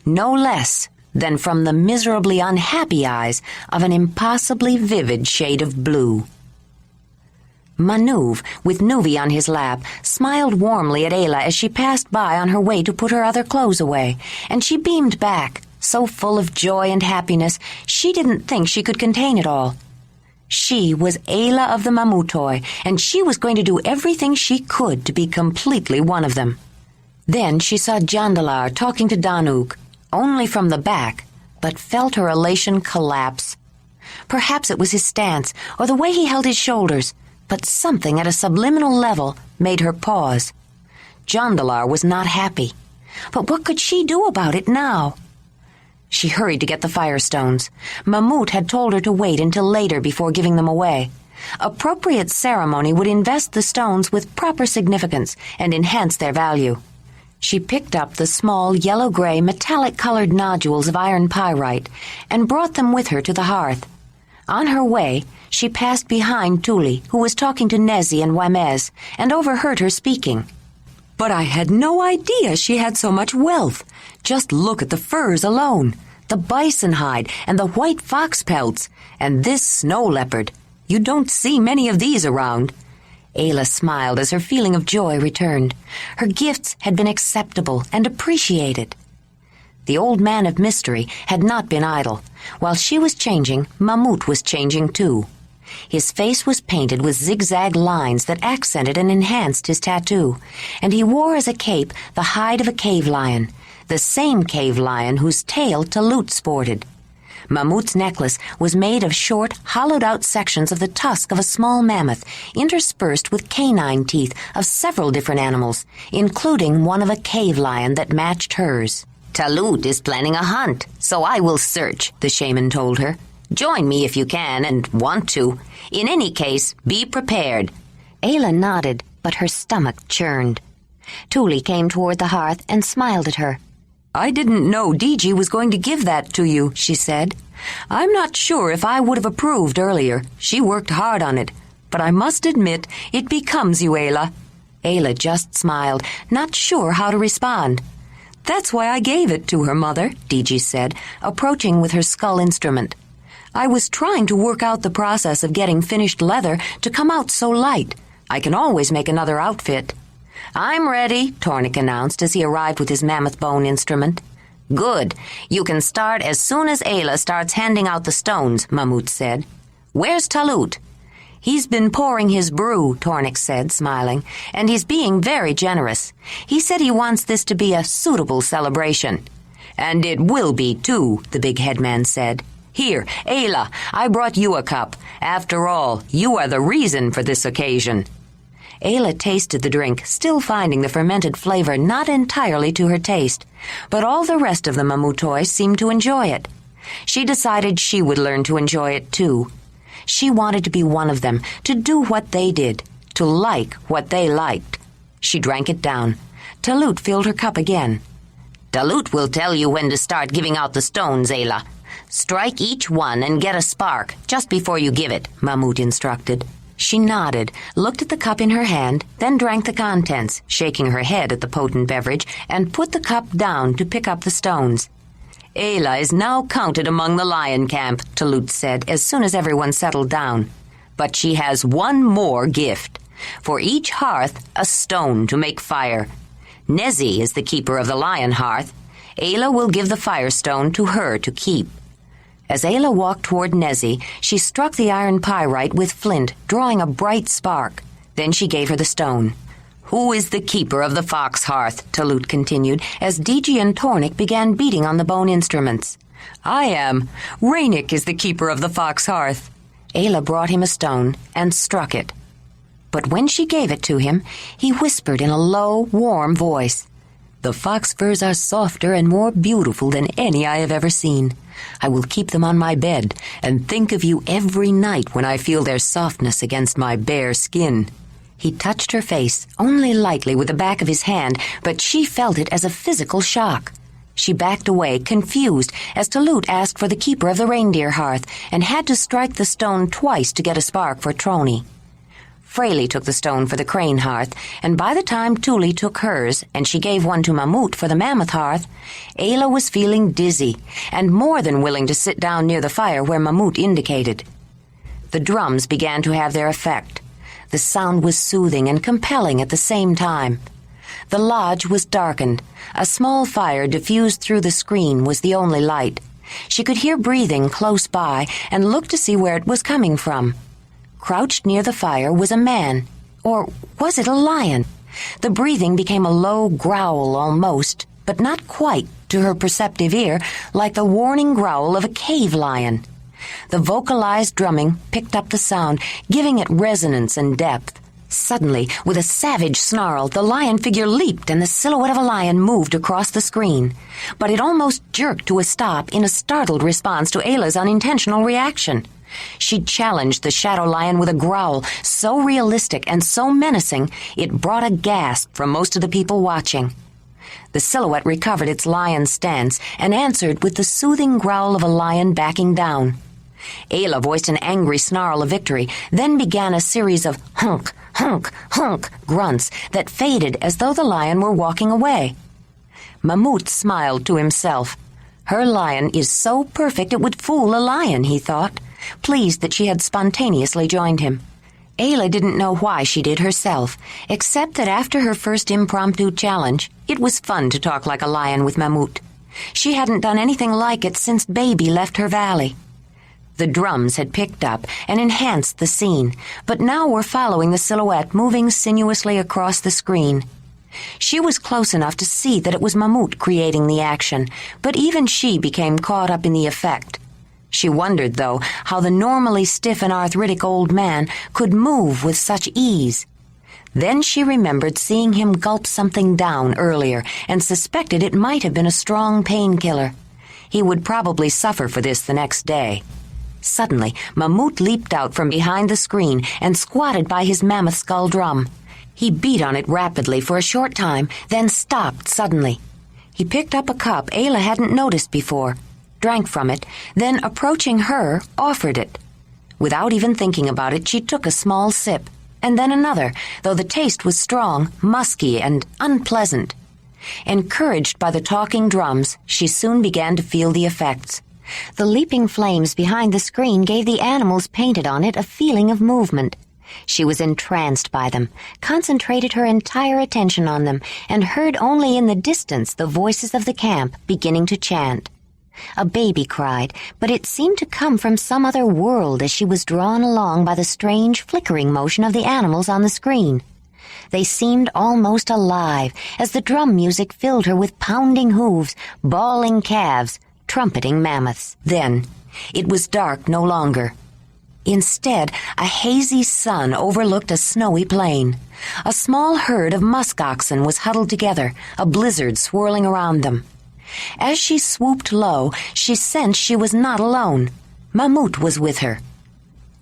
no less than from the miserably unhappy eyes of an impossibly vivid shade of blue. Manuv, with Nuvi on his lap, smiled warmly at Ayla as she passed by on her way to put her other clothes away, and she beamed back, so full of joy and happiness she didn't think she could contain it all. She was Ayla of the Mamutoi, and she was going to do everything she could to be completely one of them. Then she saw Jondalar talking to Danuk, only from the back, but felt her elation collapse. Perhaps it was his stance, or the way he held his shoulders, but something at a subliminal level made her pause. Jondalar was not happy. But what could she do about it now? She hurried to get the firestones. Mamut had told her to wait until later before giving them away. Appropriate ceremony would invest the stones with proper significance and enhance their value. She picked up the small yellow-gray metallic-colored nodules of iron pyrite and brought them with her to the hearth. On her way, she passed behind Tuli, who was talking to Nezi and Wamez, and overheard her speaking. "But I had no idea she had so much wealth. Just look at the furs alone, the bison hide and the white fox pelts, and this snow leopard. You don't see many of these around." Ayla smiled as her feeling of joy returned. Her gifts had been acceptable and appreciated. The old man of mystery had not been idle. While she was changing, Mamut was changing too. His face was painted with zigzag lines that accented and enhanced his tattoo, and he wore as a cape the hide of a cave lion, the same cave lion whose tail Talut sported. Mamut's necklace was made of short, hollowed-out sections of the tusk of a small mammoth, interspersed with canine teeth of several different animals, including one of a cave lion that matched hers. "Talut is planning a hunt, so I will search," the shaman told her. "Join me if you can and want to. In any case, be prepared." Ayla nodded, but her stomach churned. Tuli came toward the hearth and smiled at her. "I didn't know Diji was going to give that to you," she said. "I'm not sure if I would have approved earlier. She worked hard on it. But I must admit, it becomes you, Ayla." Ayla just smiled, not sure how to respond. "That's why I gave it to her, Mother," Diji said, approaching with her skull instrument. "I was trying to work out the process of getting finished leather to come out so light. I can always make another outfit." "I'm ready," Tornik announced as he arrived with his mammoth bone instrument. "Good. You can start as soon as Ayla starts handing out the stones," Mamut said. "Where's Talut?" "He's been pouring his brew," Tornik said, smiling, "and he's being very generous. He said he wants this to be a suitable celebration." "And it will be, too," the big headman said. Here, Ayla, I brought you a cup. After all, you are the reason for this occasion." Ayla tasted the drink, still finding the fermented flavor not entirely to her taste, but all the rest of the Mamutoi seemed to enjoy it. She decided she would learn to enjoy it too. She wanted to be one of them, to do what they did, to like what they liked. She drank it down. Talut filled her cup again. "Talut will tell you when to start giving out the stones, Ayla. Strike each one and get a spark just before you give it," Mamut instructed. She nodded, looked at the cup in her hand, then drank the contents, shaking her head at the potent beverage, and put the cup down to pick up the stones. "Ayla is now counted among the lion camp," Talut said as soon as everyone settled down. "But she has one more gift. For each hearth, a stone to make fire. Nezi is the keeper of the lion hearth. Ayla will give the firestone to her to keep." As Ayla walked toward Nezi, she struck the iron pyrite with flint, drawing a bright spark. Then she gave her the stone. "Who is the keeper of the fox hearth?" Talut continued, as Digi and Tornik began beating on the bone instruments. "I am. Ranec is the keeper of the fox hearth." Ayla brought him a stone and struck it. But when she gave it to him, he whispered in a low, warm voice, "The fox furs are softer and more beautiful than any I have ever seen. I will keep them on my bed and think of you every night when I feel their softness against my bare skin." He touched her face, only lightly with the back of his hand, but she felt it as a physical shock. She backed away, confused, as Talut asked for the keeper of the reindeer hearth and had to strike the stone twice to get a spark for Troni. Fraley took the stone for the crane hearth, and by the time Tuli took hers and she gave one to Mamut for the mammoth hearth, Ayla was feeling dizzy and more than willing to sit down near the fire where Mamut indicated. The drums began to have their effect. The sound was soothing and compelling at the same time. The lodge was darkened. A small fire diffused through the screen was the only light. She could hear breathing close by and looked to see where it was coming from. Crouched near the fire was a man. Or was it a lion? The breathing became a low growl almost, but not quite, to her perceptive ear, like the warning growl of a cave lion. The vocalized drumming picked up the sound, giving it resonance and depth. Suddenly, with a savage snarl, the lion figure leaped and the silhouette of a lion moved across the screen. But it almost jerked to a stop in a startled response to Ayla's unintentional reaction. She challenged the shadow lion with a growl so realistic and so menacing it brought a gasp from most of the people watching. The silhouette recovered its lion stance and answered with the soothing growl of a lion backing down. Ayla voiced an angry snarl of victory, then began a series of hunk, hunk, hunk grunts that faded as though the lion were walking away. Mamut smiled to himself. Her lion is so perfect it would fool a lion, he thought, pleased that she had spontaneously joined him. Ayla didn't know why she did herself, except that after her first impromptu challenge, it was fun to talk like a lion with Mamut. She hadn't done anything like it since Baby left her valley. The drums had picked up and enhanced the scene, but now were following the silhouette moving sinuously across the screen. She was close enough to see that it was Mamut creating the action, but even she became caught up in the effect. She wondered, though, how the normally stiff and arthritic old man could move with such ease. Then she remembered seeing him gulp something down earlier and suspected it might have been a strong painkiller. He would probably suffer for this the next day. Suddenly, Mamut leaped out from behind the screen and squatted by his mammoth skull drum. He beat on it rapidly for a short time, then stopped suddenly. He picked up a cup Ayla hadn't noticed before, drank from it, then, approaching her, offered it. Without even thinking about it, she took a small sip, and then another, though the taste was strong, musky, and unpleasant. Encouraged by the talking drums, she soon began to feel the effects. The leaping flames behind the screen gave the animals painted on it a feeling of movement. She was entranced by them, concentrated her entire attention on them, and heard only in the distance the voices of the camp beginning to chant. A baby cried, but it seemed to come from some other world as she was drawn along by the strange flickering motion of the animals on the screen. They seemed almost alive as the drum music filled her with pounding hooves, bawling calves, trumpeting mammoths. Then, It was dark no longer. Instead, a hazy sun overlooked a snowy plain. A small herd of musk oxen was huddled together, a blizzard swirling around them. As she swooped low, she sensed she was not alone. Mamut was with her.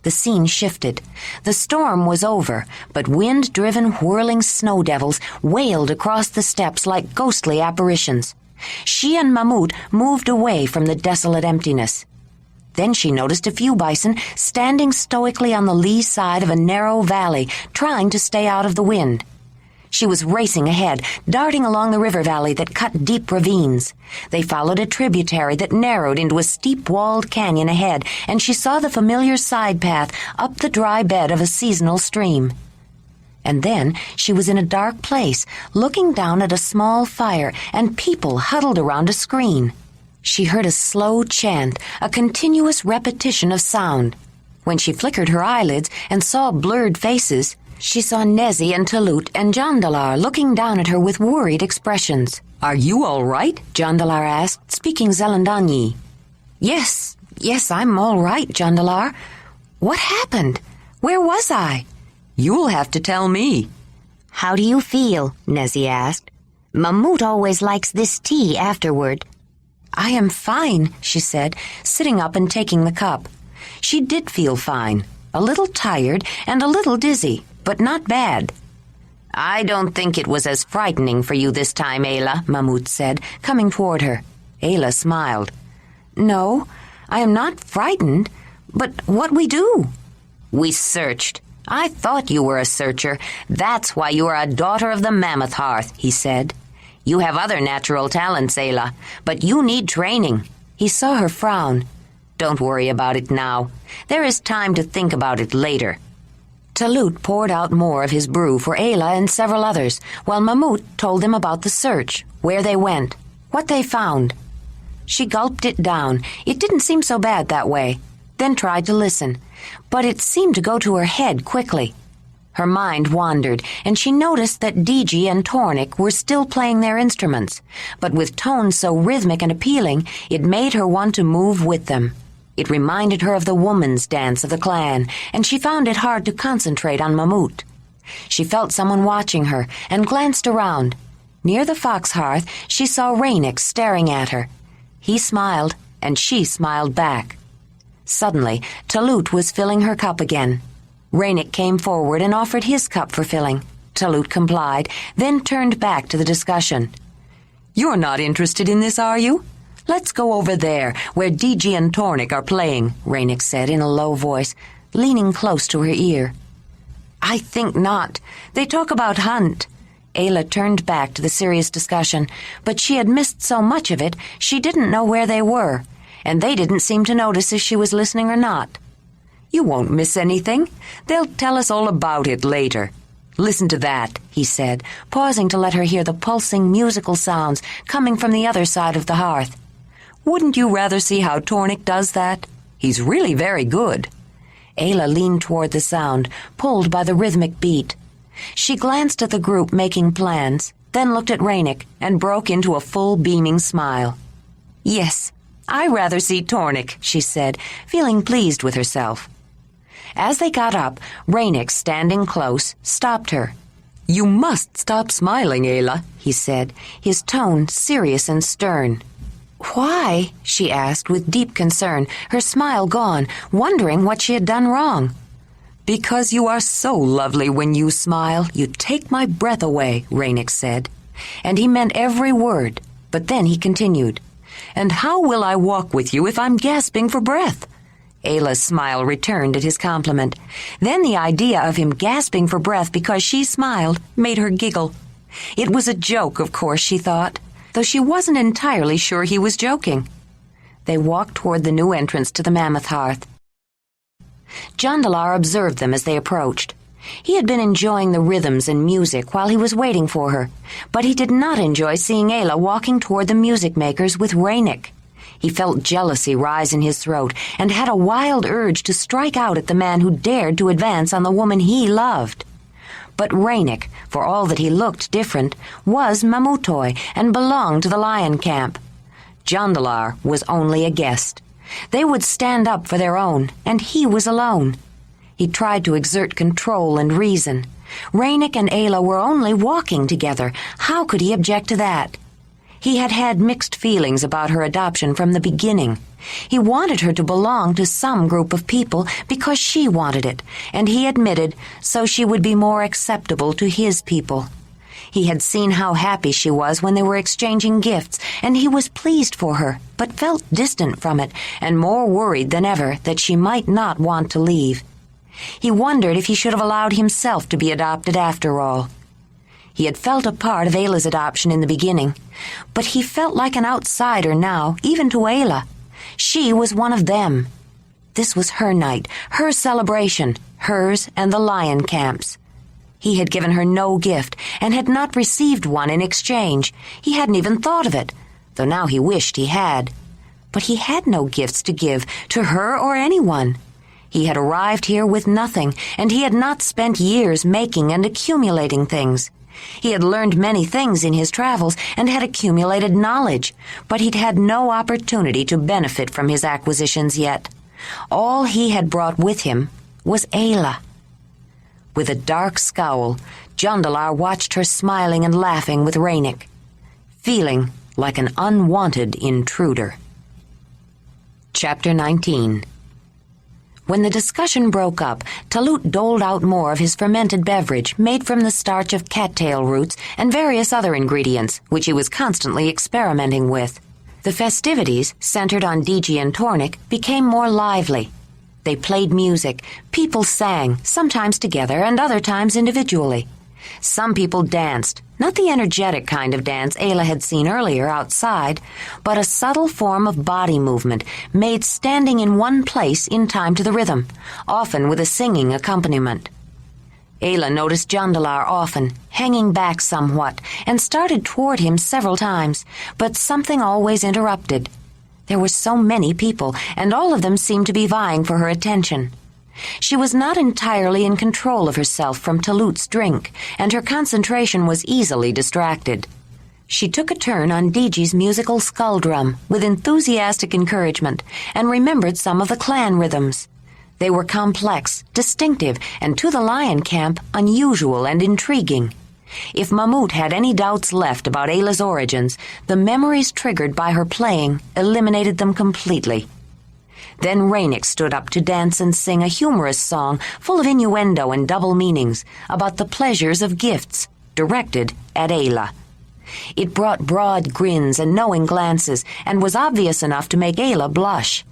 The scene shifted. The storm was over, but wind-driven whirling snow devils wailed across the steppes like ghostly apparitions. She and Mamut moved away from the desolate emptiness. Then she noticed a few bison standing stoically on the lee side of a narrow valley, trying to stay out of the wind. She was racing ahead, darting along the river valley that cut deep ravines. They followed a tributary that narrowed into a steep-walled canyon ahead, and she saw the familiar side path up the dry bed of a seasonal stream. And then she was in a dark place, looking down at a small fire and people huddled around a screen. She heard a slow chant, a continuous repetition of sound. When she flickered her eyelids and saw blurred faces, she saw Nezi and Talut and Jondalar looking down at her with worried expressions. "Are you all right?" Jondalar asked, speaking Zelandanyi. Yes, I'm all right, Jondalar. What happened? Where was I? "You'll have to tell me." How do you feel? Nezi asked. Mamut always likes this tea afterward. I am fine, she said, sitting up and taking the cup. She did feel fine, a little tired and a little dizzy, but not bad. I don't think it was as frightening for you this time, Ayla, Mamut said, coming toward her. Ayla smiled. No, I am not frightened, but what we do? We searched. I thought you were a searcher. That's why you are a daughter of the Mammoth Hearth, he said. You have other natural talents, Ayla, but you need training. He saw her frown. Don't worry about it now. There is time to think about it later. Talut poured out more of his brew for Ayla and several others, while Mamut told them about the search, where they went, what they found. She gulped it down. It didn't seem so bad that way, then tried to listen, but it seemed to go to her head quickly. Her mind wandered, and she noticed that Digi and Tornik were still playing their instruments, but with tones so rhythmic and appealing, it made her want to move with them. It reminded her of the woman's dance of the clan, and she found it hard to concentrate on Mamut. She felt someone watching her and glanced around. Near the fox hearth, she saw Ranec staring at her. He smiled, and she smiled back. Suddenly, Talut was filling her cup again. Ranec came forward and offered his cup for filling. Talut complied, then turned back to the discussion. You're not interested in this, are you? Let's go over there, where Digi and Tornik are playing, Ranec said in a low voice, leaning close to her ear. I think not. They talk about hunt. Ayla turned back to the serious discussion, but she had missed so much of it, she didn't know where they were, and they didn't seem to notice if she was listening or not. You won't miss anything. They'll tell us all about it later. Listen to that, he said, pausing to let her hear the pulsing musical sounds coming from the other side of the hearth. Wouldn't you rather see how Tornik does that? He's really very good. Ayla leaned toward the sound, pulled by the rhythmic beat. She glanced at the group making plans, then looked at Ranec and broke into a full beaming smile. Yes, I'd rather see Tornik, she said, feeling pleased with herself. As they got up, Ranec, standing close, stopped her. You must stop smiling, Ayla, he said, his tone serious and stern. Why? She asked with deep concern, her smile gone, wondering what she had done wrong. Because you are so lovely when you smile, you take my breath away, Ranec said. And he meant every word, but then he continued. And how will I walk with you if I'm gasping for breath? Ayla's smile returned at his compliment. Then the idea of him gasping for breath because she smiled made her giggle. It was a joke, of course, she thought, though she wasn't entirely sure he was joking. They walked toward the new entrance to the Mammoth Hearth. Jondalar observed them as they approached. He had been enjoying the rhythms and music while he was waiting for her, but he did not enjoy seeing Ayla walking toward the music makers with Ranec. He felt jealousy rise in his throat and had a wild urge to strike out at the man who dared to advance on the woman he loved. But Ranec, for all that he looked different, was Mamutoi and belonged to the lion camp. Jondalar was only a guest. They would stand up for their own, and he was alone. He tried to exert control and reason. Ranec and Ayla were only walking together. How could he object to that? He had had mixed feelings about her adoption from the beginning. He wanted her to belong to some group of people because she wanted it, and he admitted so she would be more acceptable to his people. He had seen how happy she was when they were exchanging gifts, and he was pleased for her, but felt distant from it and more worried than ever that she might not want to leave. He wondered if he should have allowed himself to be adopted after all. He had felt a part of Ayla's adoption in the beginning, but he felt like an outsider now, even to Ayla. She was one of them. This was her night, her celebration, hers and the lion camp's. He had given her no gift and had not received one in exchange. He hadn't even thought of it, though now he wished he had. But he had no gifts to give to her or anyone. He had arrived here with nothing, and he had not spent years making and accumulating things. He had learned many things in his travels and had accumulated knowledge, but he'd had no opportunity to benefit from his acquisitions yet. All he had brought with him was Ayla. With a dark scowl, Jondalar watched her smiling and laughing with Ranec, feeling like an unwanted intruder. Chapter 19. When the discussion broke up, Talut doled out more of his fermented beverage made from the starch of cattail roots and various other ingredients, which he was constantly experimenting with. The festivities, centered on Digi and Tornik, became more lively. They played music, people sang, sometimes together and other times individually. Some people danced, not the energetic kind of dance Ayla had seen earlier outside, but a subtle form of body movement made standing in one place in time to the rhythm, often with a singing accompaniment. Ayla noticed Jondalar often, hanging back somewhat, and started toward him several times, but something always interrupted. There were so many people, and all of them seemed to be vying for her attention. She was not entirely in control of herself from Talut's drink, and her concentration was easily distracted. She took a turn on Digi's musical skull drum with enthusiastic encouragement and remembered some of the clan rhythms. They were complex, distinctive, and to the lion camp, unusual and intriguing. If Mamut had any doubts left about Ayla's origins, the memories triggered by her playing eliminated them completely. Then Ranec stood up to dance and sing a humorous song full of innuendo and double meanings about the pleasures of gifts, directed at Ayla. It brought broad grins and knowing glances and was obvious enough to make Ayla blush.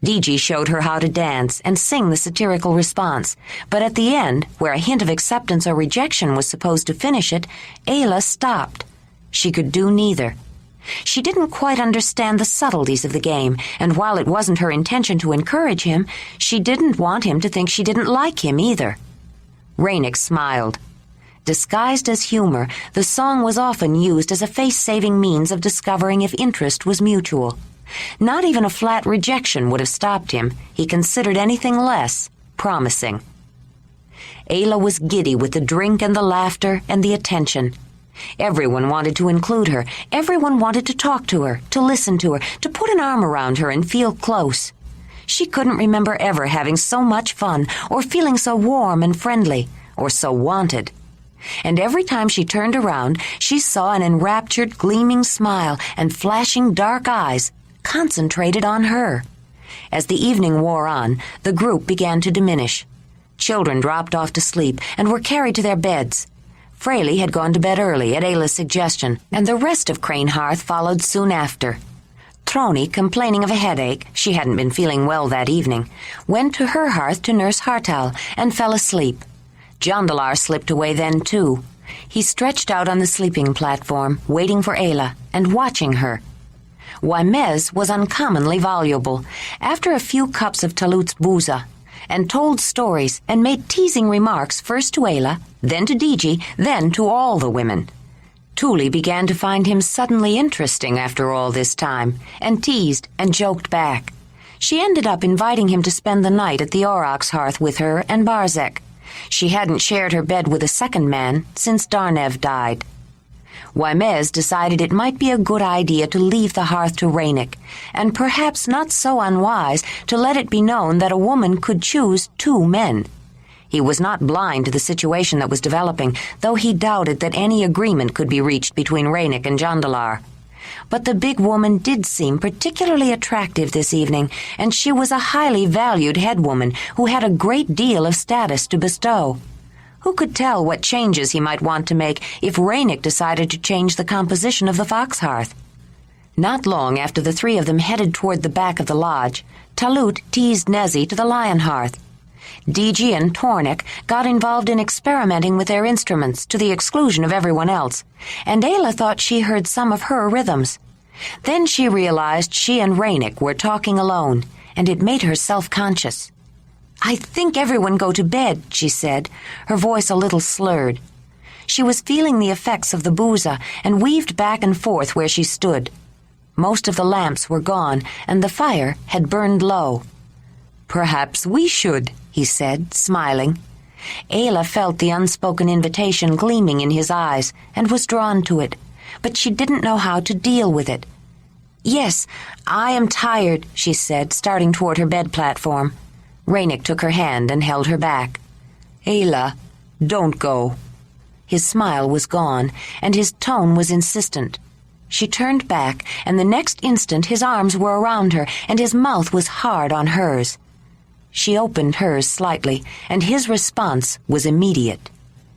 Digi showed her how to dance and sing the satirical response, but at the end, where a hint of acceptance or rejection was supposed to finish it, Ayla stopped. She could do neither. She didn't quite understand the subtleties of the game, and while it wasn't her intention to encourage him, she didn't want him to think she didn't like him either. Ranec smiled. Disguised as humor, the song was often used as a face-saving means of discovering if interest was mutual. Not even a flat rejection would have stopped him. He considered anything less promising. Ayla was giddy with the drink and the laughter and the attention. Everyone wanted to include her. Everyone wanted to talk to her, to listen to her, to put an arm around her and feel close. She couldn't remember ever having so much fun or feeling so warm and friendly or so wanted. And every time she turned around, she saw an enraptured, gleaming smile and flashing dark eyes concentrated on her. As the evening wore on, the group began to diminish. Children dropped off to sleep and were carried to their beds. Fraley had gone to bed early at Ayla's suggestion, and the rest of Crane Hearth followed soon after. Trony, complaining of a headache, she hadn't been feeling well that evening, went to her hearth to nurse Hartal and fell asleep. Jondalar slipped away then, too. He stretched out on the sleeping platform, waiting for Ayla and watching her. Wymez was uncommonly voluble, after a few cups of Talut's booza, and told stories and made teasing remarks first to Ayla, then to Digi, then to all the women. Tuli began to find him suddenly interesting after all this time, and teased and joked back. She ended up inviting him to spend the night at the Aurochs hearth with her and Barzek. She hadn't shared her bed with a second man since Darnev died. Wymes decided it might be a good idea to leave the hearth to Ranec, and perhaps not so unwise to let it be known that a woman could choose 2 men. He was not blind to the situation that was developing, though he doubted that any agreement could be reached between Ranec and Jondalar. But the big woman did seem particularly attractive this evening, and she was a highly valued headwoman who had a great deal of status to bestow. Who could tell what changes he might want to make if Ranec decided to change the composition of the fox hearth? Not long after the 3 of them headed toward the back of the lodge, Talut teased Nezzy to the lion hearth. Digi and Tornek got involved in experimenting with their instruments to the exclusion of everyone else, and Ayla thought she heard some of her rhythms. Then she realized she and Ranec were talking alone, and it made her self-conscious. "I think everyone go to bed," she said, her voice a little slurred. She was feeling the effects of the booza and weaved back and forth where she stood. Most of the lamps were gone, and the fire had burned low. "Perhaps we should," he said, smiling. Ayla felt the unspoken invitation gleaming in his eyes and was drawn to it, but she didn't know how to deal with it. "Yes, I am tired," she said, starting toward her bed platform. Ranec took her hand and held her back. "Ayla, don't go." His smile was gone, and his tone was insistent. She turned back, and the next instant his arms were around her, and his mouth was hard on hers. She opened hers slightly, and his response was immediate.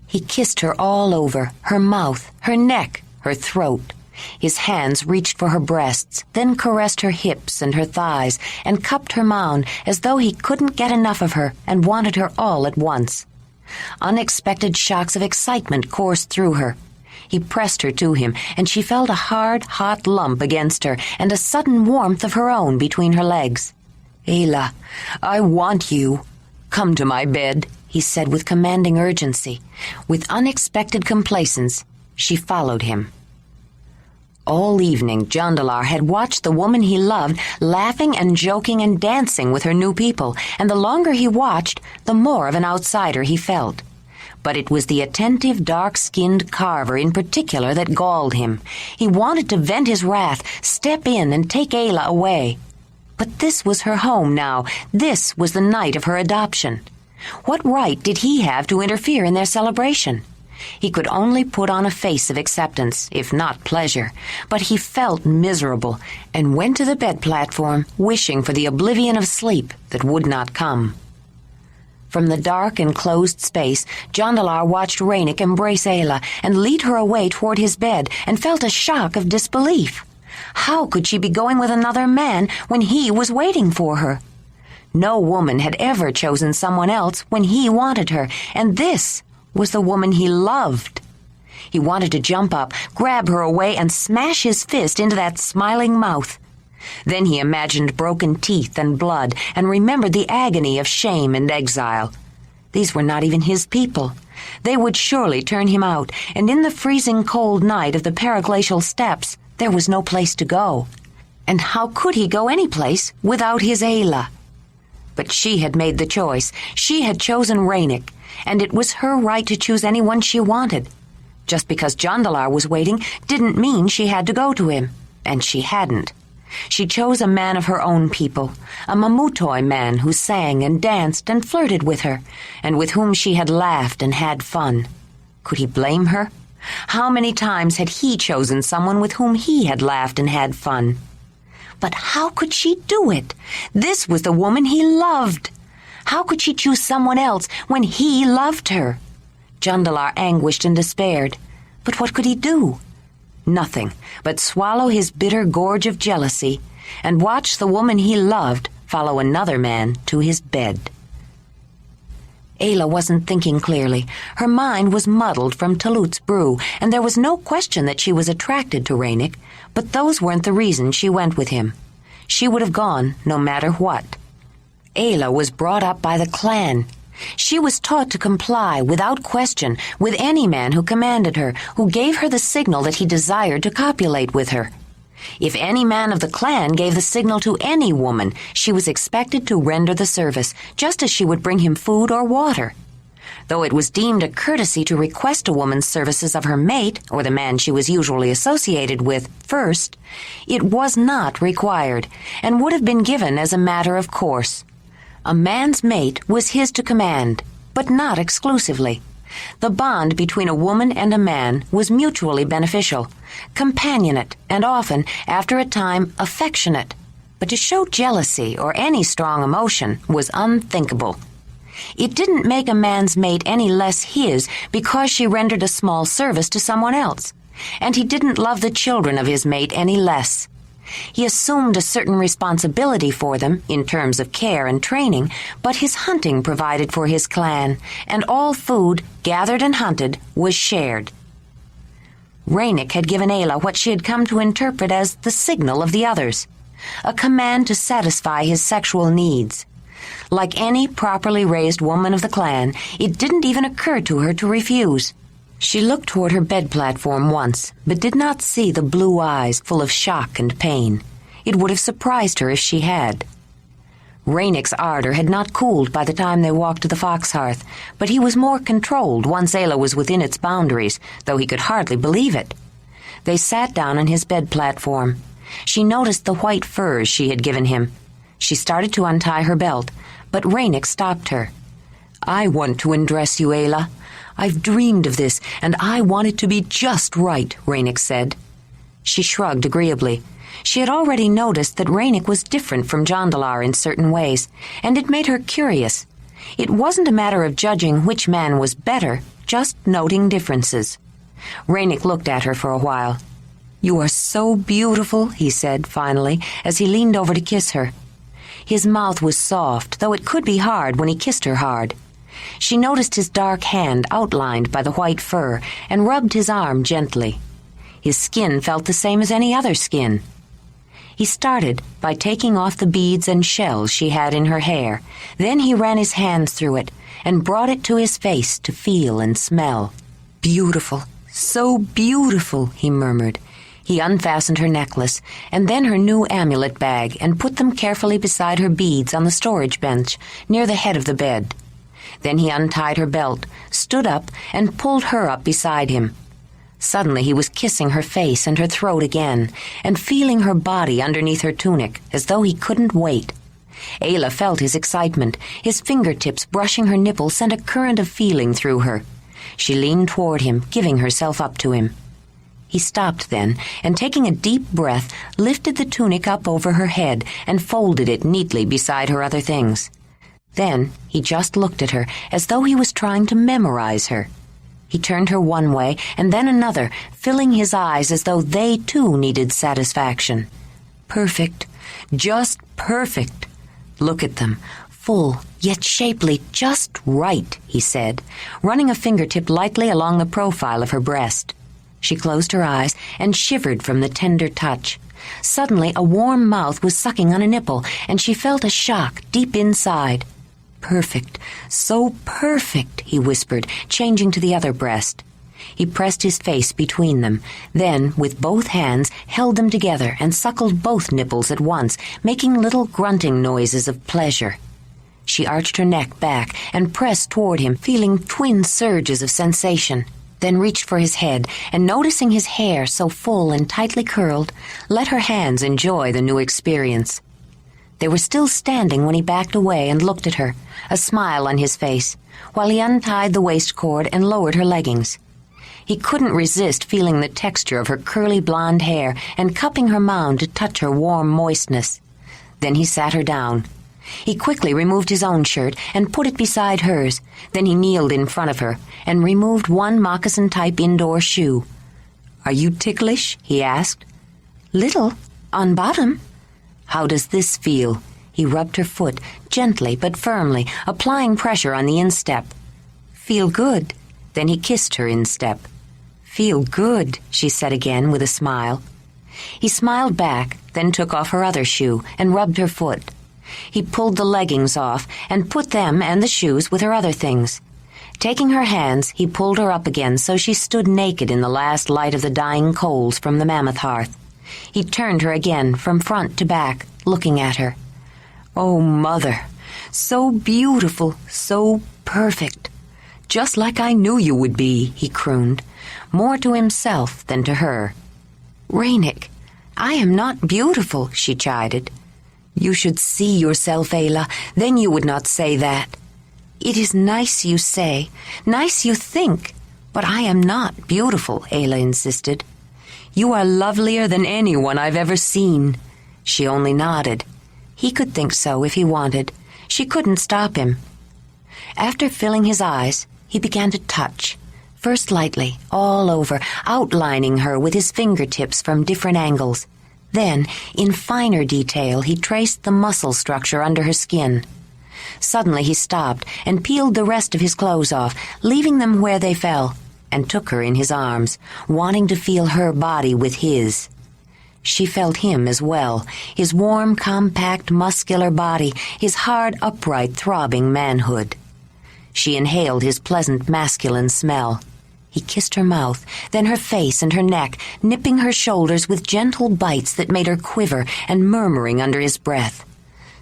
He kissed her all over, her mouth, her neck, her throat. His hands reached for her breasts, then caressed her hips and her thighs, and cupped her mound as though he couldn't get enough of her and wanted her all at once. Unexpected shocks of excitement coursed through her. He pressed her to him, and she felt a hard, hot lump against her and a sudden warmth of her own between her legs. "Ayla, I want you. Come to my bed," he said with commanding urgency. With unexpected complacence, she followed him. All evening, Jondalar had watched the woman he loved laughing and joking and dancing with her new people, and the longer he watched, the more of an outsider he felt. But it was the attentive, dark-skinned carver in particular that galled him. He wanted to vent his wrath, step in, and take Ayla away. But this was her home now. This was the night of her adoption. What right did he have to interfere in their celebration? He could only put on a face of acceptance, if not pleasure, but he felt miserable and went to the bed platform, wishing for the oblivion of sleep that would not come. From the dark and closed space, Jondalar watched Ranec embrace Ayla and lead her away toward his bed, and felt a shock of disbelief. How could she be going with another man when he was waiting for her? No woman had ever chosen someone else when he wanted her, and this was the woman he loved. He wanted to jump up, grab her away, and smash his fist into that smiling mouth. Then he imagined broken teeth and blood, and remembered the agony of shame and exile. These were not even his people. They would surely turn him out, and in the freezing cold night of the periglacial steppes, there was no place to go. And how could he go any place without his Ayla? But she had made the choice. She had chosen Ranec, and it was her right to choose anyone she wanted. Just because Jondalar was waiting didn't mean she had to go to him, and she hadn't. She chose a man of her own people, a Mamutoi man who sang and danced and flirted with her, and with whom she had laughed and had fun. Could he blame her? How many times had he chosen someone with whom he had laughed and had fun? But how could she do it? This was the woman he loved. How could she choose someone else when he loved her? Jondalar anguished and despaired. But what could he do? Nothing but swallow his bitter gorge of jealousy and watch the woman he loved follow another man to his bed. Ayla wasn't thinking clearly. Her mind was muddled from Talut's brew, and there was no question that she was attracted to Ranec, but those weren't the reasons she went with him. She would have gone no matter what. Ayla was brought up by the clan. She was taught to comply without question with any man who commanded her, who gave her the signal that he desired to copulate with her. If any man of the clan gave the signal to any woman, she was expected to render the service, just as she would bring him food or water. Though it was deemed a courtesy to request a woman's services of her mate, or the man she was usually associated with, first, it was not required, and would have been given as a matter of course. A man's mate was his to command, but not exclusively. The bond between a woman and a man was mutually beneficial, companionate, and often, after a time, affectionate. But to show jealousy or any strong emotion was unthinkable. It didn't make a man's mate any less his because she rendered a small service to someone else, and he didn't love the children of his mate any less. He assumed a certain responsibility for them in terms of care and training, but his hunting provided for his clan, and all food, gathered and hunted, was shared. Ranec had given Ayla what she had come to interpret as the signal of the others, a command to satisfy his sexual needs. Like any properly raised woman of the clan, it didn't even occur to her to refuse. She looked toward her bed platform once, but did not see the blue eyes full of shock and pain. It would have surprised her if she had. Ranec's ardor had not cooled by the time they walked to the fox hearth, but he was more controlled once Ayla was within its boundaries, though he could hardly believe it. They sat down on his bed platform. She noticed the white furs she had given him. She started to untie her belt, but Ranec stopped her. "I want to undress you, Ayla. I've dreamed of this, and I want it to be just right," Ranec said. She shrugged agreeably. She had already noticed that Ranec was different from Jondalar in certain ways, and it made her curious. It wasn't a matter of judging which man was better, just noting differences. Ranec looked at her for a while. "You are so beautiful," he said finally, as he leaned over to kiss her. His mouth was soft, though it could be hard when he kissed her hard. She noticed his dark hand outlined by the white fur and rubbed his arm gently. His skin felt the same as any other skin. He started by taking off the beads and shells she had in her hair. Then he ran his hands through it and brought it to his face to feel and smell. "Beautiful, so beautiful," he murmured. He unfastened her necklace and then her new amulet bag and put them carefully beside her beads on the storage bench near the head of the bed. Then he untied her belt, stood up, and pulled her up beside him. Suddenly he was kissing her face and her throat again, and feeling her body underneath her tunic, as though he couldn't wait. Ayla felt his excitement. His fingertips brushing her nipple sent a current of feeling through her. She leaned toward him, giving herself up to him. He stopped then, and taking a deep breath, lifted the tunic up over her head and folded it neatly beside her other things. Then he just looked at her as though he was trying to memorize her. He turned her one way and then another, filling his eyes as though they too needed satisfaction. "Perfect, just perfect. Look at them, full, yet shapely, just right," he said, running a fingertip lightly along the profile of her breast. She closed her eyes and shivered from the tender touch. Suddenly a warm mouth was sucking on a nipple, and she felt a shock deep inside. "Perfect, so perfect," he whispered, changing to the other breast. He pressed his face between them, then, with both hands, held them together and suckled both nipples at once, making little grunting noises of pleasure. She arched her neck back and pressed toward him, feeling twin surges of sensation, then reached for his head, and noticing his hair so full and tightly curled, let her hands enjoy the new experience. They were still standing when he backed away and looked at her, a smile on his face, while he untied the waistcord and lowered her leggings. He couldn't resist feeling the texture of her curly blonde hair and cupping her mound to touch her warm moistness. Then he sat her down. He quickly removed his own shirt and put it beside hers. Then he kneeled in front of her and removed one moccasin-type indoor shoe. "Are you ticklish?" he asked. "Little, on bottom." "How does this feel?" He rubbed her foot, gently but firmly, applying pressure on the instep. "Feel good." Then he kissed her instep. "Feel good," she said again with a smile. He smiled back, then took off her other shoe and rubbed her foot. He pulled the leggings off and put them and the shoes with her other things. Taking her hands, he pulled her up again so she stood naked in the last light of the dying coals from the mammoth hearth. He turned her again from front to back, looking at her. "Oh, Mother, so beautiful, so perfect. Just like I knew you would be, he crooned, more to himself than to her. Ranec, I am not beautiful, she chided. You should see yourself, Ayla, then you would not say that. It is nice you say, nice you think, but I am not beautiful, Ayla insisted. You are lovelier than anyone I've ever seen. She only nodded. He could think so if he wanted. She couldn't stop him. After filling his eyes, he began to touch, first lightly, all over, outlining her with his fingertips from different angles. Then, in finer detail, he traced the muscle structure under her skin. Suddenly he stopped and peeled the rest of his clothes off, leaving them where they fell, and took her in his arms, wanting to feel her body with his. She felt him as well, his warm, compact, muscular body, his hard, upright, throbbing manhood. She inhaled his pleasant masculine smell. He kissed her mouth, then her face and her neck, nipping her shoulders with gentle bites that made her quiver and murmuring under his breath.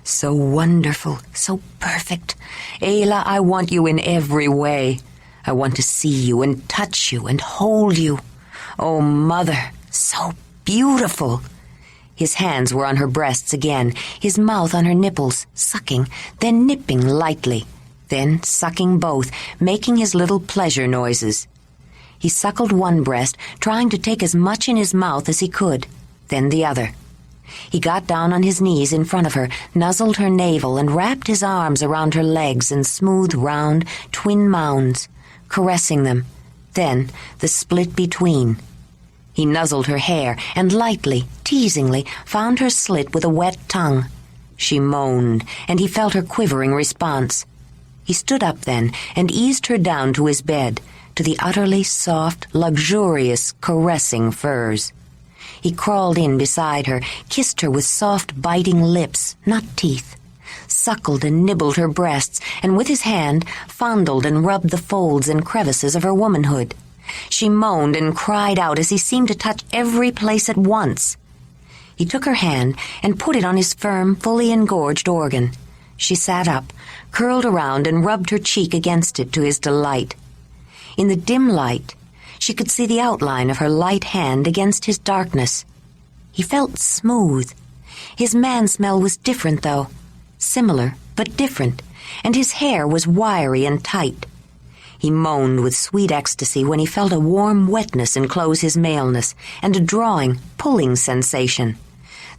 So wonderful, so perfect. Ayla, I want you in every way. I want to see you and touch you and hold you. Oh, Mother, so beautiful. His hands were on her breasts again, his mouth on her nipples, sucking, then nipping lightly, then sucking both, making his little pleasure noises. He suckled one breast, trying to take as much in his mouth as he could, then the other. He got down on his knees in front of her, nuzzled her navel, and wrapped his arms around her legs in smooth, round, twin mounds, caressing them, then the split between. He nuzzled her hair and lightly, teasingly, found her slit with a wet tongue. She moaned, and he felt her quivering response. He stood up then and eased her down to his bed, to the utterly soft, luxurious, caressing furs. He crawled in beside her, kissed her with soft, biting lips, not teeth, suckled and nibbled her breasts, and with his hand fondled and rubbed the folds and crevices of her womanhood. She moaned and cried out as he seemed to touch every place at once. He took her hand and put it on his firm, fully engorged organ. She sat up, curled around, and rubbed her cheek against it to his delight. In the dim light, she could see the outline of her light hand against his darkness. He felt smooth. His man smell was different, though. Similar, but different, and his hair was wiry and tight. He moaned with sweet ecstasy when he felt a warm wetness enclose his maleness, and a drawing, pulling sensation.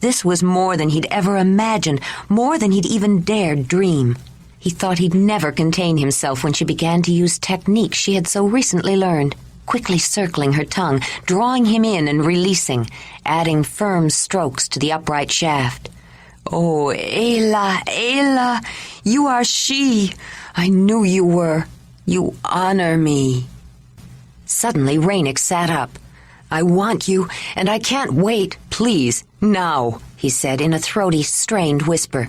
This was more than he'd ever imagined, more than he'd even dared dream. He thought he'd never contain himself when she began to use techniques she had so recently learned, quickly circling her tongue, drawing him in and releasing, adding firm strokes to the upright shaft. Oh, Ayla, Ayla, you are she. I knew you were. You honor me. Suddenly, Ranec sat up. I want you, and I can't wait. Please, now, he said in a throaty, strained whisper.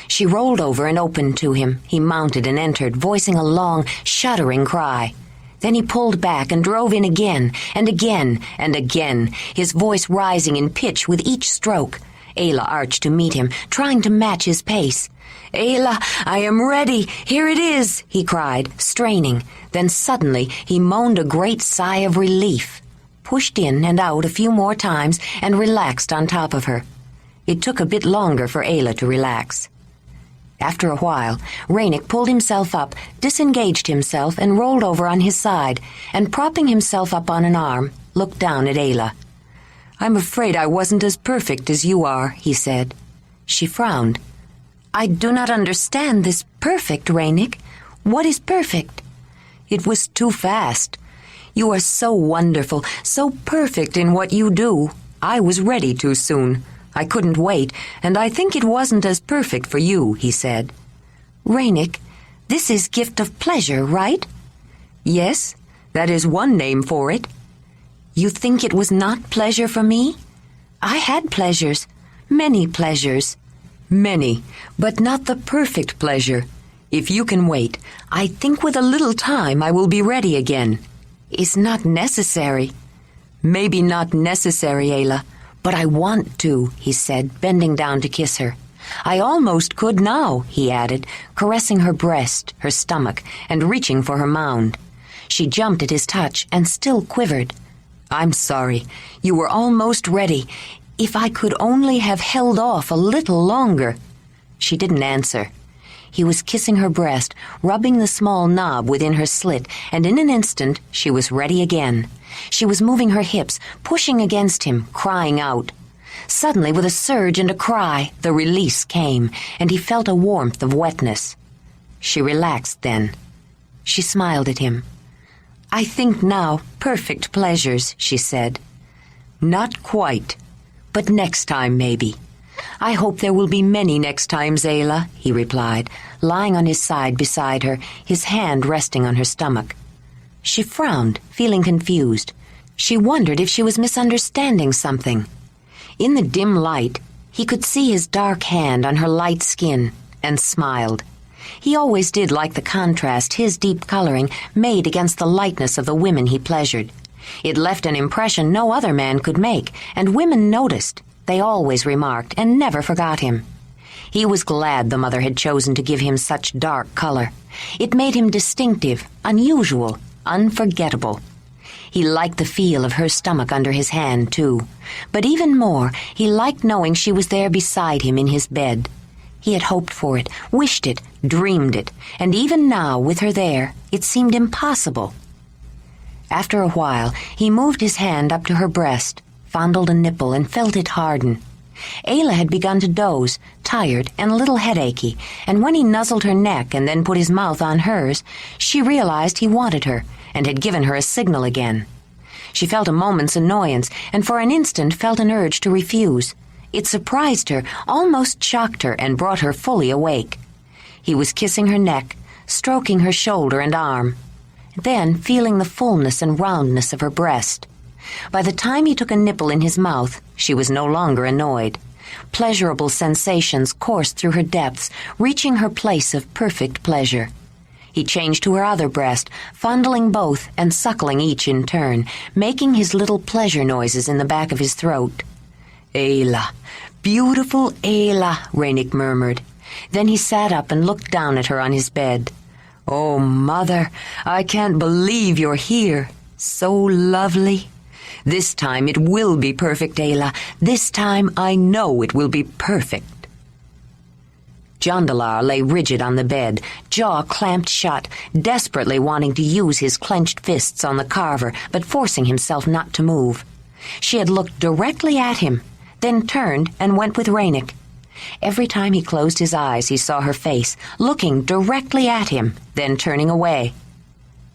She rolled over and opened to him. He mounted and entered, voicing a long, shuddering cry. Then he pulled back and drove in again, and again, and again, his voice rising in pitch with each stroke. Ayla arched to meet him, trying to match his pace. Ayla, I am ready. Here it is, he cried, straining. Then suddenly he moaned a great sigh of relief, pushed in and out a few more times, and relaxed on top of her. It took a bit longer for Ayla to relax. After a while, Ranec pulled himself up, disengaged himself, and rolled over on his side, and propping himself up on an arm, looked down at Ayla. I'm afraid I wasn't as perfect as you are, he said. She frowned. I do not understand this perfect, Ranec. What is perfect? It was too fast. You are so wonderful, so perfect in what you do. I was ready too soon. I couldn't wait, and I think it wasn't as perfect for you, he said. Ranec, this is gift of pleasure, right? Yes, that is one name for it. You think it was not pleasure for me? I had pleasures, many pleasures. Many, but not the perfect pleasure. If you can wait, I think with a little time I will be ready again. It's not necessary. Maybe not necessary, Ayla, but I want to, he said, bending down to kiss her. I almost could now," he added, caressing her breast, her stomach, and reaching for her mound. She jumped at his touch and still quivered. "I'm sorry. You were almost ready. If I could only have held off a little longer." She didn't answer. He was kissing her breast, rubbing the small knob within her slit, and in an instant she was ready again. She was moving her hips, pushing against him, crying out. Suddenly, with a surge and a cry, the release came, and he felt a warmth of wetness. She relaxed then. She smiled at him. "I think now perfect pleasures," she said. "Not quite, but next time maybe. I hope there will be many next times, Ayla," he replied, lying on his side beside her, his hand resting on her stomach. She frowned, feeling confused. She wondered if she was misunderstanding something. In the dim light, he could see his dark hand on her light skin, and smiled. He always did like the contrast his deep coloring made against the lightness of the women he pleasured. It left an impression no other man could make, and women noticed. They always remarked, and never forgot him. He was glad the mother had chosen to give him such dark color. It made him distinctive, unusual, unforgettable. He liked the feel of her stomach under his hand, too. But even more, he liked knowing she was there beside him in his bed. He had hoped for it, wished it, dreamed it, and even now, with her there, it seemed impossible. After a while, he moved his hand up to her breast, fondled a nipple, and felt it harden. Ayla had begun to doze, tired and a little headachy, and when he nuzzled her neck and then put his mouth on hers, she realized he wanted her, and had given her a signal again. She felt a moment's annoyance, and for an instant felt an urge to refuse. It surprised her, almost shocked her, and brought her fully awake. He was kissing her neck, stroking her shoulder and arm, then feeling the fullness and roundness of her breast. By the time he took a nipple in his mouth, she was no longer annoyed. Pleasurable sensations coursed through her depths, reaching her place of perfect pleasure. He changed to her other breast, fondling both and suckling each in turn, making his little pleasure noises in the back of his throat. "Ayla, beautiful Ayla," Ranec murmured. Then he sat up and looked down at her on his bed. "Oh, Mother, I can't believe you're here. So lovely. This time it will be perfect, Ayla. This time I know it will be perfect." Jondalar lay rigid on the bed, jaw clamped shut, desperately wanting to use his clenched fists on the carver, but forcing himself not to move. She had looked directly at him, then turned and went with Ranec. Every time he closed his eyes, he saw her face, looking directly at him, then turning away.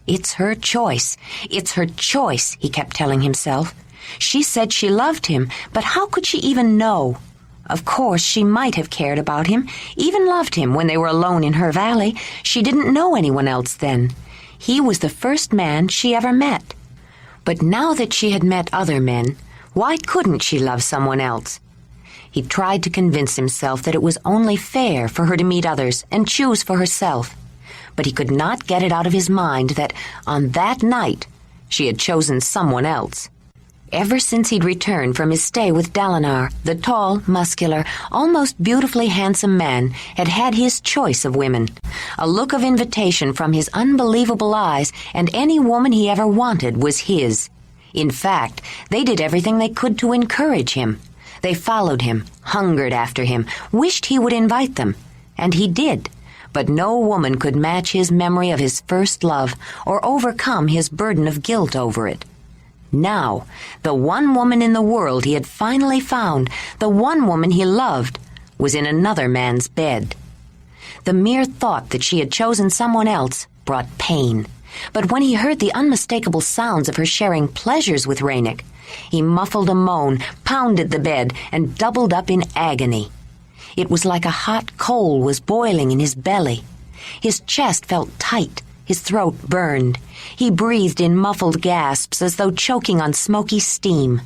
"It's her choice. It's her choice," he kept telling himself. She said she loved him, but how could she even know? Of course, she might have cared about him, even loved him when they were alone in her valley. She didn't know anyone else then. He was the first man she ever met. But now that she had met other men, why couldn't she love someone else? He tried to convince himself that it was only fair for her to meet others and choose for herself. But he could not get it out of his mind that, on that night, she had chosen someone else. Ever since he'd returned from his stay with Dalinar, the tall, muscular, almost beautifully handsome man had had his choice of women. A look of invitation from his unbelievable eyes, and any woman he ever wanted was his. In fact, they did everything they could to encourage him. They followed him, hungered after him, wished he would invite them. And he did. But no woman could match his memory of his first love or overcome his burden of guilt over it. Now, the one woman in the world he had finally found, the one woman he loved, was in another man's bed. The mere thought that she had chosen someone else brought pain. But when he heard the unmistakable sounds of her sharing pleasures with Ranec, he muffled a moan, pounded the bed, and doubled up in agony. It was like a hot coal was boiling in his belly. His chest felt tight. His throat burned. He breathed in muffled gasps as though choking on smoky steam.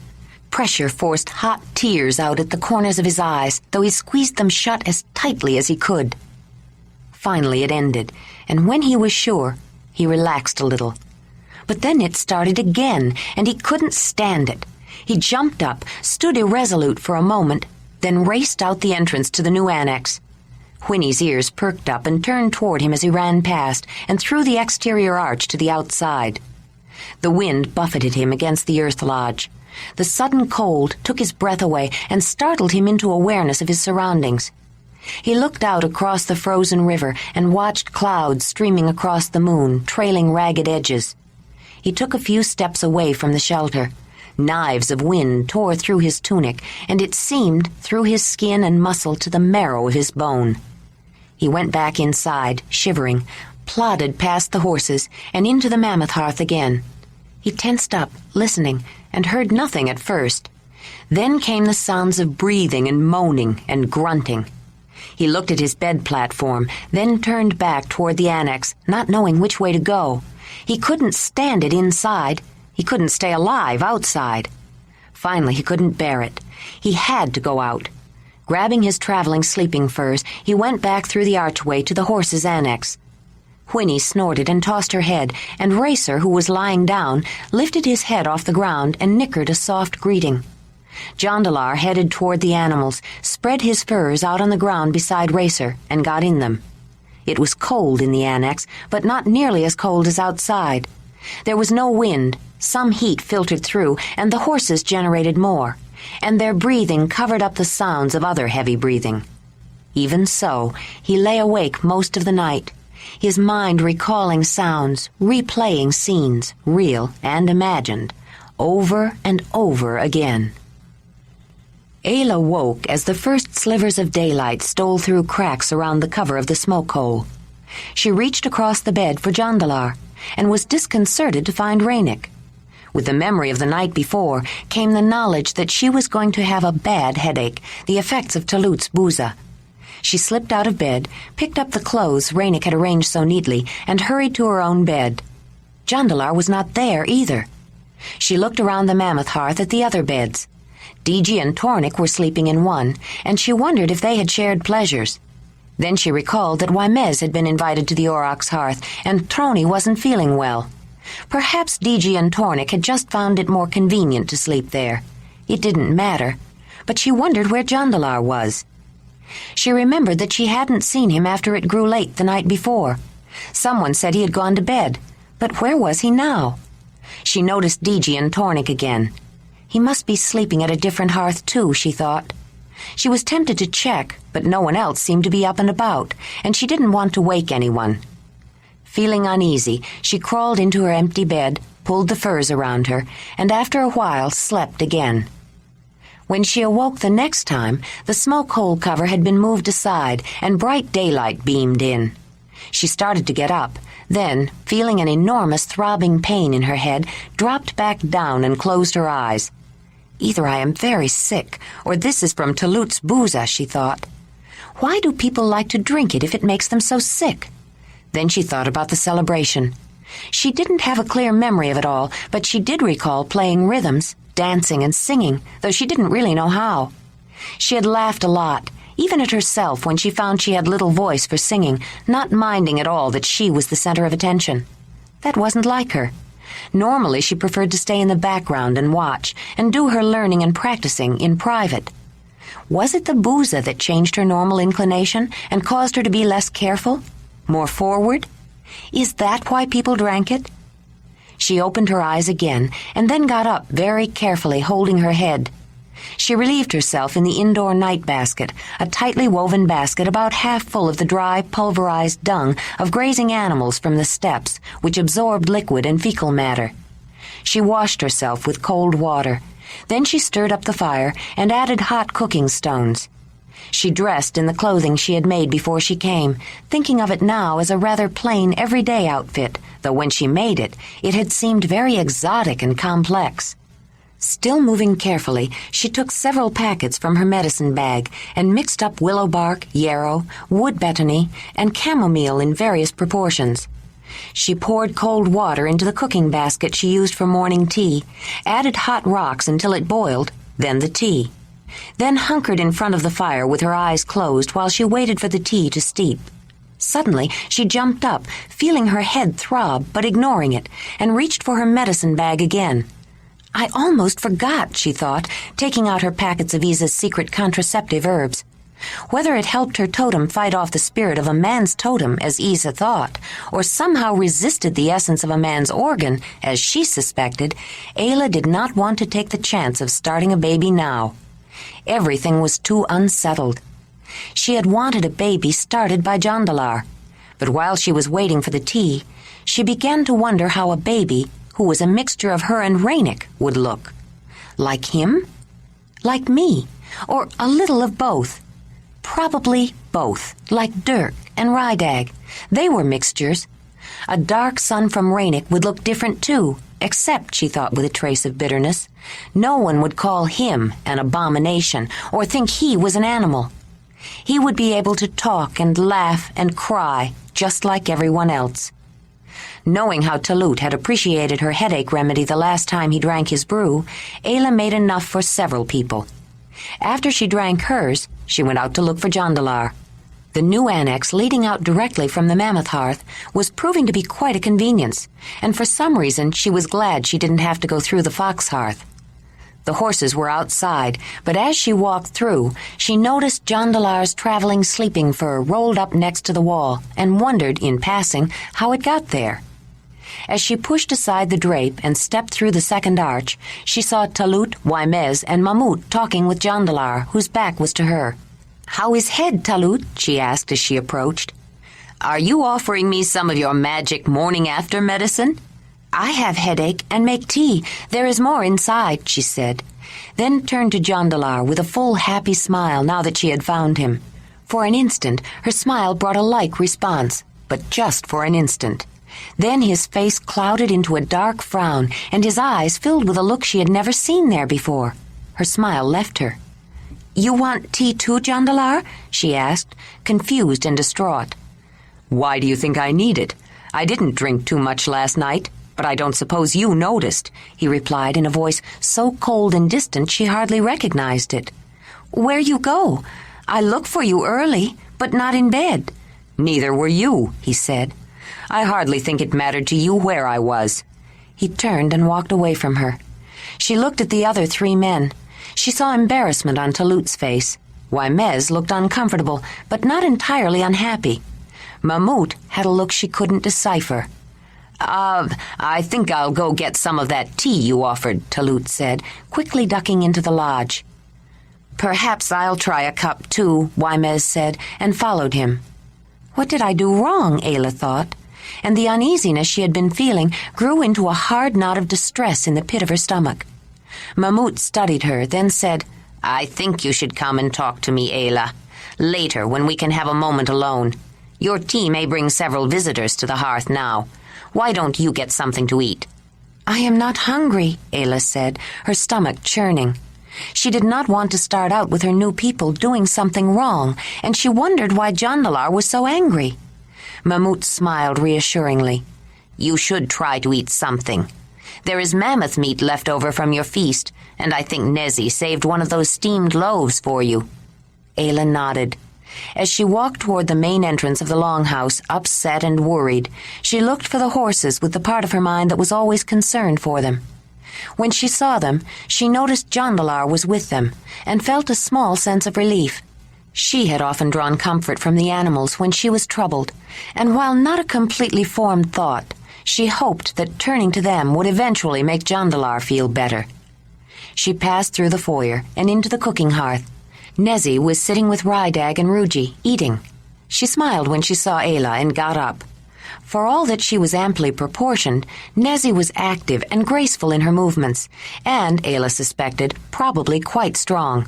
Pressure forced hot tears out at the corners of his eyes, though he squeezed them shut as tightly as he could. Finally it ended, and when he was sure, he relaxed a little. But then it started again, and he couldn't stand it. He jumped up, stood irresolute for a moment, then raced out the entrance to the new annex. Whinney's ears perked up and turned toward him as he ran past and through the exterior arch to the outside. The wind buffeted him against the earth lodge. The sudden cold took his breath away and startled him into awareness of his surroundings. He looked out across the frozen river and watched clouds streaming across the moon, trailing ragged edges. He took a few steps away from the shelter. Knives of wind tore through his tunic, and it seemed through his skin and muscle to the marrow of his bone. He went back inside, shivering, plodded past the horses, and into the mammoth hearth again. He tensed up, listening, and heard nothing at first. Then came the sounds of breathing and moaning and grunting. He looked at his bed platform, then turned back toward the annex, not knowing which way to go. He couldn't stand it inside. He couldn't stay alive outside. Finally, he couldn't bear it. He had to go out. Grabbing his traveling sleeping furs, he went back through the archway to the horses' annex. Whinney snorted and tossed her head, and Racer, who was lying down, lifted his head off the ground and nickered a soft greeting. Jondalar headed toward the animals, spread his furs out on the ground beside Racer, and got in them. It was cold in the annex, but not nearly as cold as outside. There was no wind. Some heat filtered through, and the horses generated more, and their breathing covered up the sounds of other heavy breathing. Even so, he lay awake most of the night, his mind recalling sounds, replaying scenes, real and imagined, over and over again. Ayla woke as the first slivers of daylight stole through cracks around the cover of the smoke hole. She reached across the bed for Jondalar, and was disconcerted to find Ranec. With the memory of the night before came the knowledge that she was going to have a bad headache, the effects of Talut's booza. She slipped out of bed, picked up the clothes Ranec had arranged so neatly, and hurried to her own bed. Jondalar was not there either. She looked around the mammoth hearth at the other beds. Digi and Tornik were sleeping in one, and she wondered if they had shared pleasures. Then she recalled that Wymez had been invited to the Aurochs' hearth, and Trony wasn't feeling well. Perhaps Digi and Tornik had just found it more convenient to sleep there. It didn't matter, but she wondered where Jondalar was. She remembered that she hadn't seen him after it grew late the night before. Someone said he had gone to bed, but where was he now? She noticed Digi and Tornik again. He must be sleeping at a different hearth too, she thought. She was tempted to check, but no one else seemed to be up and about, and she didn't want to wake anyone. Feeling uneasy, she crawled into her empty bed, pulled the furs around her, and after a while slept again. When she awoke the next time, the smoke hole cover had been moved aside, and bright daylight beamed in. She started to get up, then, feeling an enormous throbbing pain in her head, dropped back down and closed her eyes. Either I am very sick, or this is from Talut's booza, she thought. Why do people like to drink it if it makes them so sick? Then she thought about the celebration. She didn't have a clear memory of it all, but she did recall playing rhythms, dancing and singing, though she didn't really know how. She had laughed a lot, even at herself when she found she had little voice for singing, not minding at all that she was the center of attention. That wasn't like her. Normally she preferred to stay in the background and watch, and do her learning and practicing in private. Was it the booza that changed her normal inclination and caused her to be less careful? More forward? Is that why people drank it? She opened her eyes again, and then got up very carefully, holding her head. She relieved herself in the indoor night basket, a tightly woven basket about half full of the dry, pulverized dung of grazing animals from the steppes, which absorbed liquid and fecal matter. She washed herself with cold water. Then she stirred up the fire and added hot cooking stones. She dressed in the clothing she had made before she came, thinking of it now as a rather plain, everyday outfit, though when she made it, it had seemed very exotic and complex. Still moving carefully, she took several packets from her medicine bag and mixed up willow bark, yarrow, wood betony, and chamomile in various proportions. She poured cold water into the cooking basket she used for morning tea, added hot rocks until it boiled, then the tea. Then hunkered in front of the fire with her eyes closed while she waited for the tea to steep. Suddenly, she jumped up, feeling her head throb but ignoring it, and reached for her medicine bag again. I almost forgot, she thought, taking out her packets of Isa's secret contraceptive herbs. Whether it helped her totem fight off the spirit of a man's totem, as Isa thought, or somehow resisted the essence of a man's organ, as she suspected, Ayla did not want to take the chance of starting a baby now. Everything was too unsettled. She had wanted a baby started by Jondalar, but while she was waiting for the tea, she began to wonder how a baby, who was a mixture of her and Ranec, would look. Like him? Like me? Or a little of both? Probably both, like Dirk and Rydag. They were mixtures. A dark son from Ranec would look different too, except, she thought with a trace of bitterness, no one would call him an abomination or think he was an animal. He would be able to talk and laugh and cry, just like everyone else. Knowing how Talut had appreciated her headache remedy the last time he drank his brew, Ayla made enough for several people. After she drank hers, she went out to look for Jondalar. The new annex leading out directly from the Mammoth Hearth was proving to be quite a convenience, and for some reason she was glad she didn't have to go through the Fox Hearth. The horses were outside, but as she walked through, she noticed Jondalar's traveling sleeping fur rolled up next to the wall and wondered, in passing, how it got there. As she pushed aside the drape and stepped through the second arch, she saw Talut, Waimez, and Mamut talking with Jondalar, whose back was to her. "How is head, Talut?" she asked as she approached. "Are you offering me some of your magic morning-after medicine?" "I have headache and make tea. There is more inside," she said, then turned to Jondalar with a full, happy smile now that she had found him. For an instant, her smile brought a like response, but just for an instant. Then his face clouded into a dark frown, and his eyes filled with a look she had never seen there before. Her smile left her. "You want tea too, Jondalar?" she asked, confused and distraught. "Why do you think I need it? I didn't drink too much last night, but I don't suppose you noticed," he replied in a voice so cold and distant she hardly recognized it. "Where you go? I look for you early, but not in bed." "Neither were you," he said. "I hardly think it mattered to you where I was." He turned and walked away from her. She looked at the other three men. She saw embarrassment on Talut's face. Waimez looked uncomfortable, but not entirely unhappy. Mamut had a look she couldn't decipher. I think I'll go get some of that tea you offered," Talut said, quickly ducking into the lodge. "Perhaps I'll try a cup too," Waimez said, and followed him. What did I do wrong, Ayla thought, and the uneasiness she had been feeling grew into a hard knot of distress in the pit of her stomach. Mamut studied her, then said, "I think you should come and talk to me, Ayla. Later, when we can have a moment alone. Your tea may bring several visitors to the hearth now. Why don't you get something to eat?" "I am not hungry," Ayla said, her stomach churning. She did not want to start out with her new people doing something wrong, and she wondered why Jondalar was so angry. Mamut smiled reassuringly. "You should try to eat something. There is mammoth meat left over from your feast, and I think Nezi saved one of those steamed loaves for you." Ayla nodded. As she walked toward the main entrance of the longhouse, upset and worried, she looked for the horses with the part of her mind that was always concerned for them. When she saw them, she noticed Jondalar was with them, and felt a small sense of relief. She had often drawn comfort from the animals when she was troubled, and while not a completely formed thought, she hoped that turning to them would eventually make Jondalar feel better. She passed through the foyer and into the cooking hearth. Nezi was sitting with Rydag and Ruji, eating. She smiled when she saw Ayla and got up. For all that she was amply proportioned, Nezi was active and graceful in her movements, and, Ayla suspected, probably quite strong.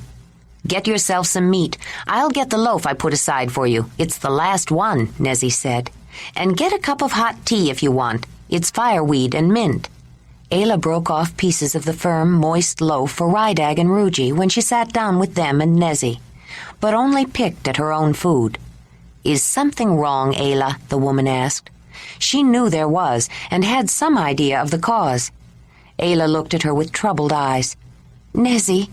"Get yourself some meat. I'll get the loaf I put aside for you. It's the last one," Nezi said. "And get a cup of hot tea if you want. It's fireweed and mint." Ayla broke off pieces of the firm, moist loaf for Rydag and Ruji when she sat down with them and Nezi, but only picked at her own food. "Is something wrong, Ayla?" the woman asked. She knew there was, and had some idea of the cause. Ayla looked at her with troubled eyes. "Nezi,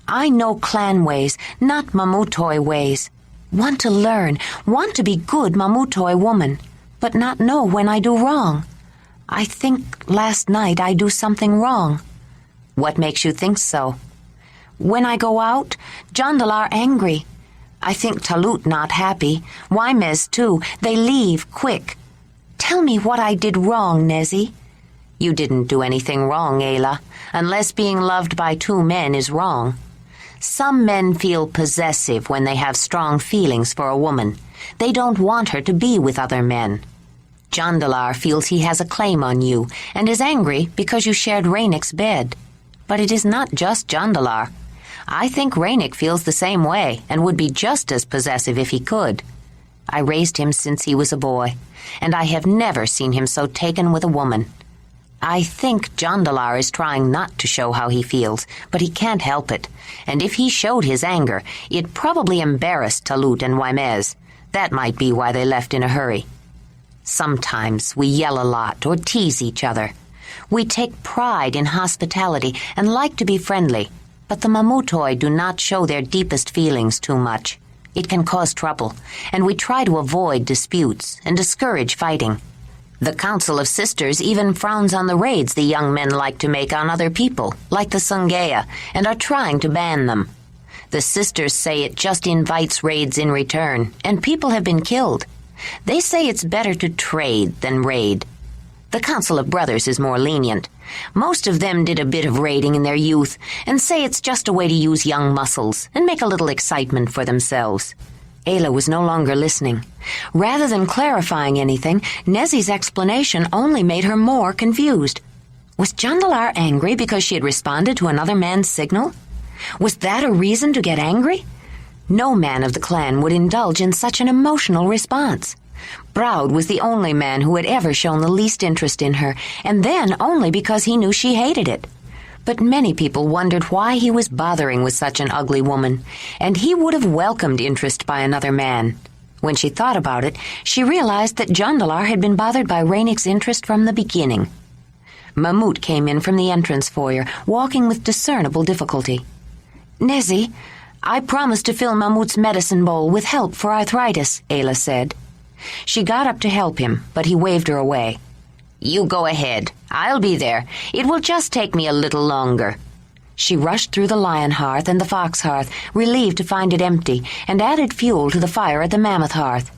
I know clan ways, not Mamutoi ways. Want to learn, want to be good Mamutoi woman, but not know when I do wrong. I think last night I do something wrong." What makes you think so? When I go out, Jondalar angry. I think Talut not happy. Wymez too. They leave quick. Tell me what I did wrong, Nezzy. You didn't do anything wrong, Ayla, unless being loved by two men is wrong. Some men feel possessive when they have strong feelings for a woman. They don't want her to be with other men. Jondalar feels he has a claim on you and is angry because you shared Ranec's bed. But it is not just Jondalar. I think Ranec feels the same way and would be just as possessive if he could. I raised him since he was a boy, and I have never seen him so taken with a woman. I think Jondalar is trying not to show how he feels, but he can't help it. And if he showed his anger, it probably embarrassed Talut and Wymez. That might be why they left in a hurry. Sometimes we yell a lot or tease each other. We take pride in hospitality and like to be friendly, but the Mamutoi do not show their deepest feelings too much. It can cause trouble, and we try to avoid disputes and discourage fighting. The Council of Sisters even frowns on the raids the young men like to make on other people, like the Sungea, and are trying to ban them. The sisters say it just invites raids in return, and people have been killed. They say it's better to trade than raid. The Council of Brothers is more lenient. Most of them did a bit of raiding in their youth, and say it's just a way to use young muscles and make a little excitement for themselves. Ayla was no longer listening. Rather than clarifying anything, Nezzy's explanation only made her more confused. Was Jondalar angry because she had responded to another man's signal? Was that a reason to get angry? No man of the clan would indulge in such an emotional response. Broud was the only man who had ever shown the least interest in her, and then only because he knew she hated it. But many people wondered why he was bothering with such an ugly woman, and he would have welcomed interest by another man. When she thought about it, she realized that Jondalar had been bothered by Ranec's interest from the beginning. Mamut came in from the entrance foyer, walking with discernible difficulty. "Nezzy, I promised to fill Mamut's medicine bowl with help for arthritis," Ayla said. She got up to help him, but he waved her away. "You go ahead. I'll be there. It will just take me a little longer." She rushed through the lion hearth and the fox hearth, relieved to find it empty, and added fuel to the fire at the mammoth hearth.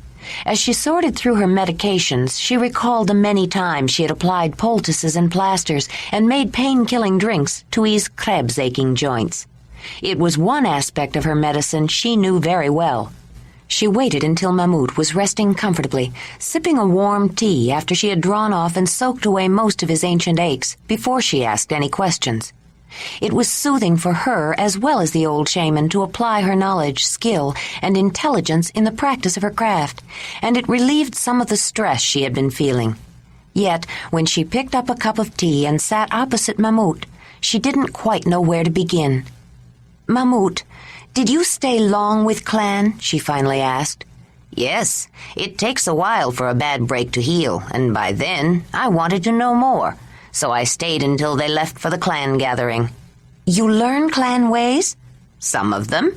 As she sorted through her medications, she recalled the many times she had applied poultices and plasters and made pain-killing drinks to ease Krebs' aching joints. It was one aspect of her medicine she knew very well. She waited until Mamut was resting comfortably, sipping a warm tea after she had drawn off and soaked away most of his ancient aches before she asked any questions. It was soothing for her as well as the old shaman to apply her knowledge, skill, and intelligence in the practice of her craft, and it relieved some of the stress she had been feeling. Yet, when she picked up a cup of tea and sat opposite Mamut, she didn't quite know where to begin. "Mamut, did you stay long with Clan?" she finally asked. "Yes, it takes a while for a bad break to heal, and by then I wanted to know more, so I stayed until they left for the clan gathering." "You learn clan ways?" "Some of them."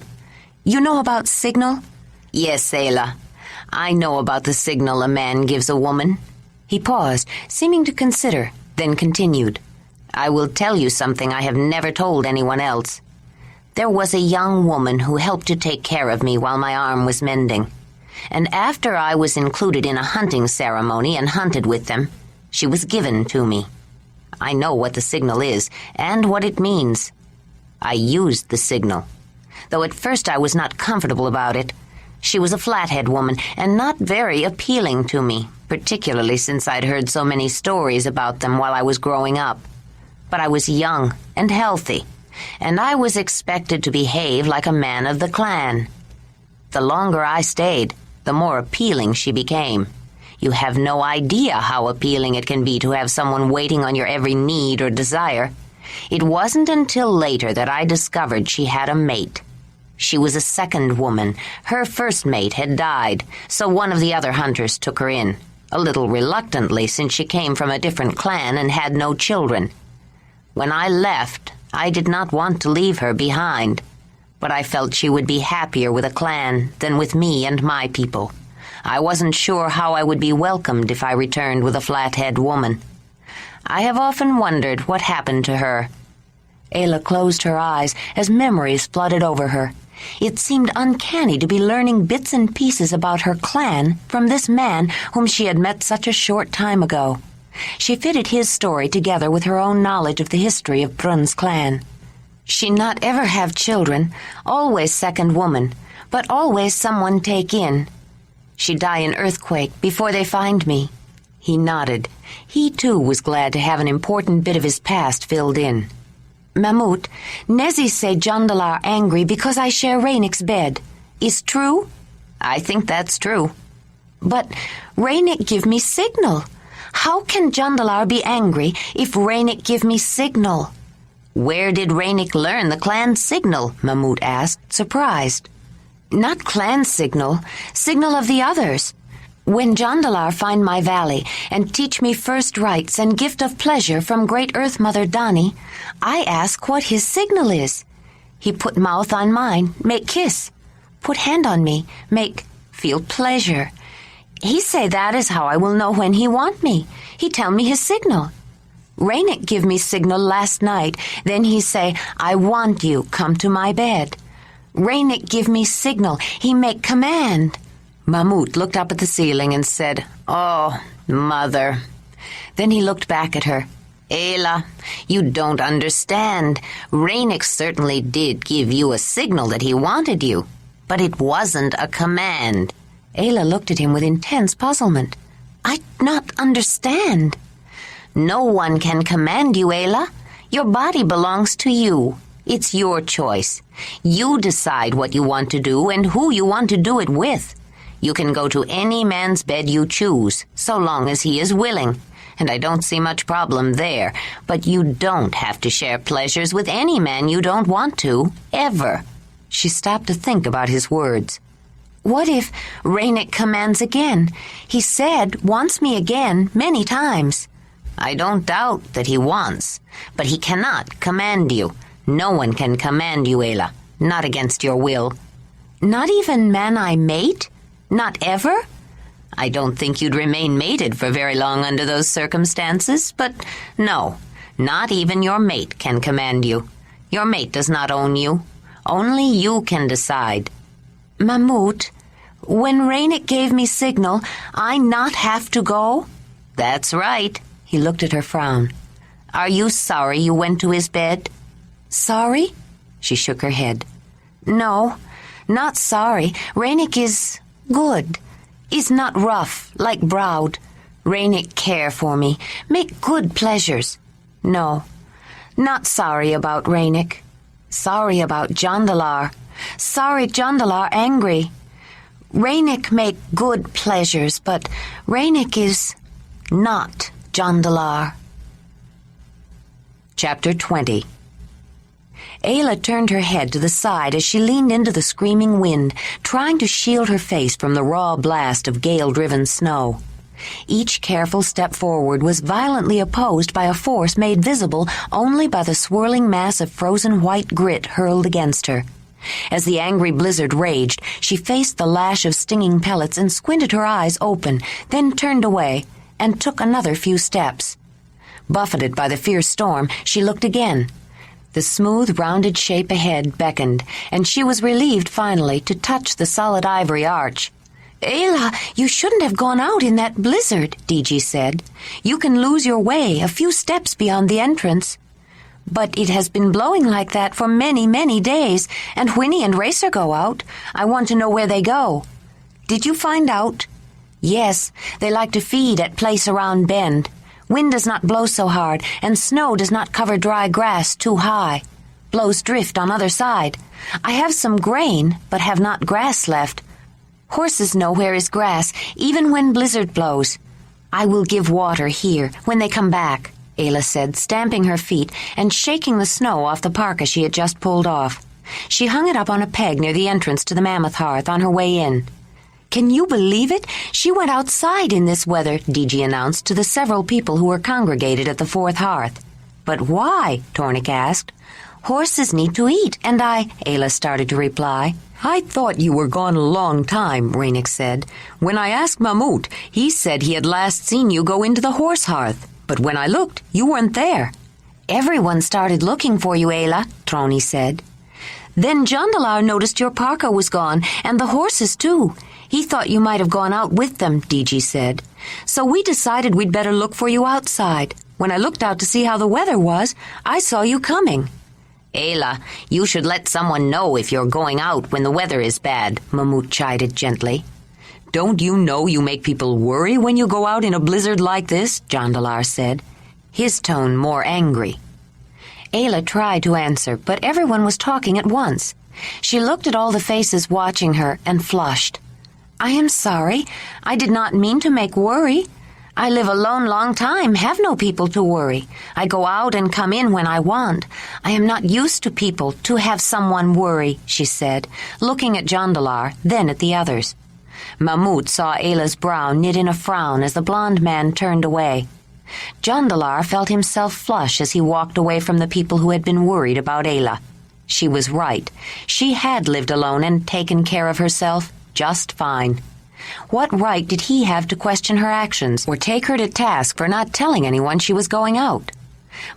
"You know about signal?" "Yes, Ayla. I know about the signal a man gives a woman." He paused, seeming to consider, then continued. "I will tell you something I have never told anyone else. There was a young woman who helped to take care of me while my arm was mending. And after I was included in a hunting ceremony and hunted with them, she was given to me. I know what the signal is and what it means. I used the signal, though at first I was not comfortable about it. She was a flathead woman and not very appealing to me, particularly since I'd heard so many stories about them while I was growing up. But I was young and healthy, and I was expected to behave like a man of the clan. The longer I stayed, the more appealing she became. You have no idea how appealing it can be to have someone waiting on your every need or desire. It wasn't until later that I discovered she had a mate. She was a second woman. Her first mate had died, so one of the other hunters took her in, a little reluctantly since she came from a different clan and had no children. When I left, I did not want to leave her behind, but I felt she would be happier with a clan than with me and my people. I wasn't sure how I would be welcomed if I returned with a flathead woman. I have often wondered what happened to her. Ayla closed her eyes as memories flooded over her. It seemed uncanny to be learning bits and pieces about her clan from this man whom she had met such a short time ago. She fitted his story together with her own knowledge of the history of Brun's clan. She not ever have children, always second woman, but always someone take in. She die in earthquake before they find me. He nodded. He, too, was glad to have an important bit of his past filled in. Mamut, Nezi say Jondalar angry because I share Ranec's bed. Is true? I think that's true. But Ranec give me signal. How can Jondalar be angry if Ranec give me signal? Where did Ranec learn the clan signal? Mamut asked, surprised. Not clan signal, signal of the others. When Jondalar find my valley and teach me first rites and gift of pleasure from great Earth Mother Dani, I ask what his signal is. He put mouth on mine, make kiss. Put hand on me, make feel pleasure. He say that is how I will know when he want me. He tell me his signal. Ranec give me signal last night, then he say, I want you, come to my bed. Ranec give me signal, he make command. Mamut looked up at the ceiling and said, Oh, mother. Then he looked back at her. Ayla, you don't understand. Ranec certainly did give you a signal that he wanted you, but it wasn't a command. Ayla looked at him with intense puzzlement. I not understand. No one can command you, Ayla. Your body belongs to you. It's your choice. You decide what you want to do and who you want to do it with. You can go to any man's bed you choose, so long as he is willing. And I don't see much problem there. But you don't have to share pleasures with any man you don't want to, ever. She stopped to think about his words. What if Ranec commands again? He said, wants me again, many times. I don't doubt that he wants, but he cannot command you. No one can command you, Ayla, not against your will. Not even man I mate? Not ever? I don't think you'd remain mated for very long under those circumstances, but no, not even your mate can command you. Your mate does not own you. Only you can decide. Mamut, when Ranec gave me signal, I not have to go? That's right. He looked at her frown. Are you sorry you went to his bed? Sorry? She shook her head. No, not sorry. Ranec is good. Is not rough, like Browd. Ranec care for me, make good pleasures. No, not sorry about Ranec. Sorry about Jondalar. Sorry Jondalar angry. Ranec make good pleasures, but Ranec is not Jondalar. Chapter 20. Ayla turned her head to the side as she leaned into the screaming wind, trying to shield her face from the raw blast of gale-driven snow. Each careful step forward was violently opposed by a force made visible only by the swirling mass of frozen white grit hurled against her. As the angry blizzard raged, she faced the lash of stinging pellets and squinted her eyes open, then turned away and took another few steps. Buffeted by the fierce storm, she looked again. The smooth, rounded shape ahead beckoned, and she was relieved finally to touch the solid ivory arch. Ayla, you shouldn't have gone out in that blizzard, DG said. You can lose your way a few steps beyond the entrance. But it has been blowing like that for many, many days, and Whinney and Racer go out. I want to know where they go. Did you find out? Yes, they like to feed at place around bend. Wind does not blow so hard, and snow does not cover dry grass too high. Blows drift on other side. I have some grain, but have not grass left. Horses know where is grass, even when blizzard blows. I will give water here when they come back, Ayla said, stamping her feet and shaking the snow off the parka she had just pulled off. She hung it up on a peg near the entrance to the Mammoth hearth on her way in. Can you believe it? She went outside in this weather, DG announced to the several people who were congregated at the fourth hearth. But why? Tornik asked. Horses need to eat, and Ayla started to reply. I thought you were gone a long time, Ranec said. When I asked Mamut, he said he had last seen you go into the horse hearth. But when I looked, you weren't there. Everyone started looking for you, Ayla, Trony said. Then Jondalar noticed your parka was gone, and the horses too. He thought you might have gone out with them, DG said. So we decided we'd better look for you outside. When I looked out to see how the weather was, I saw you coming. Ayla, you should let someone know if you're going out when the weather is bad, Mamut chided gently. Don't you know you make people worry when you go out in a blizzard like this? Jondalar said, his tone more angry. Ayla tried to answer, but everyone was talking at once. She looked at all the faces watching her and flushed. I am sorry. I did not mean to make worry. I live alone long time, have no people to worry. I go out and come in when I want. I am not used to people, to have someone worry, she said, looking at Jondalar, then at the others. Mamut saw Ayla's brow knit in a frown as the blond man turned away. Jondalar felt himself flush as he walked away from the people who had been worried about Ayla. She was right. She had lived alone and taken care of herself just fine. What right did he have to question her actions or take her to task for not telling anyone she was going out?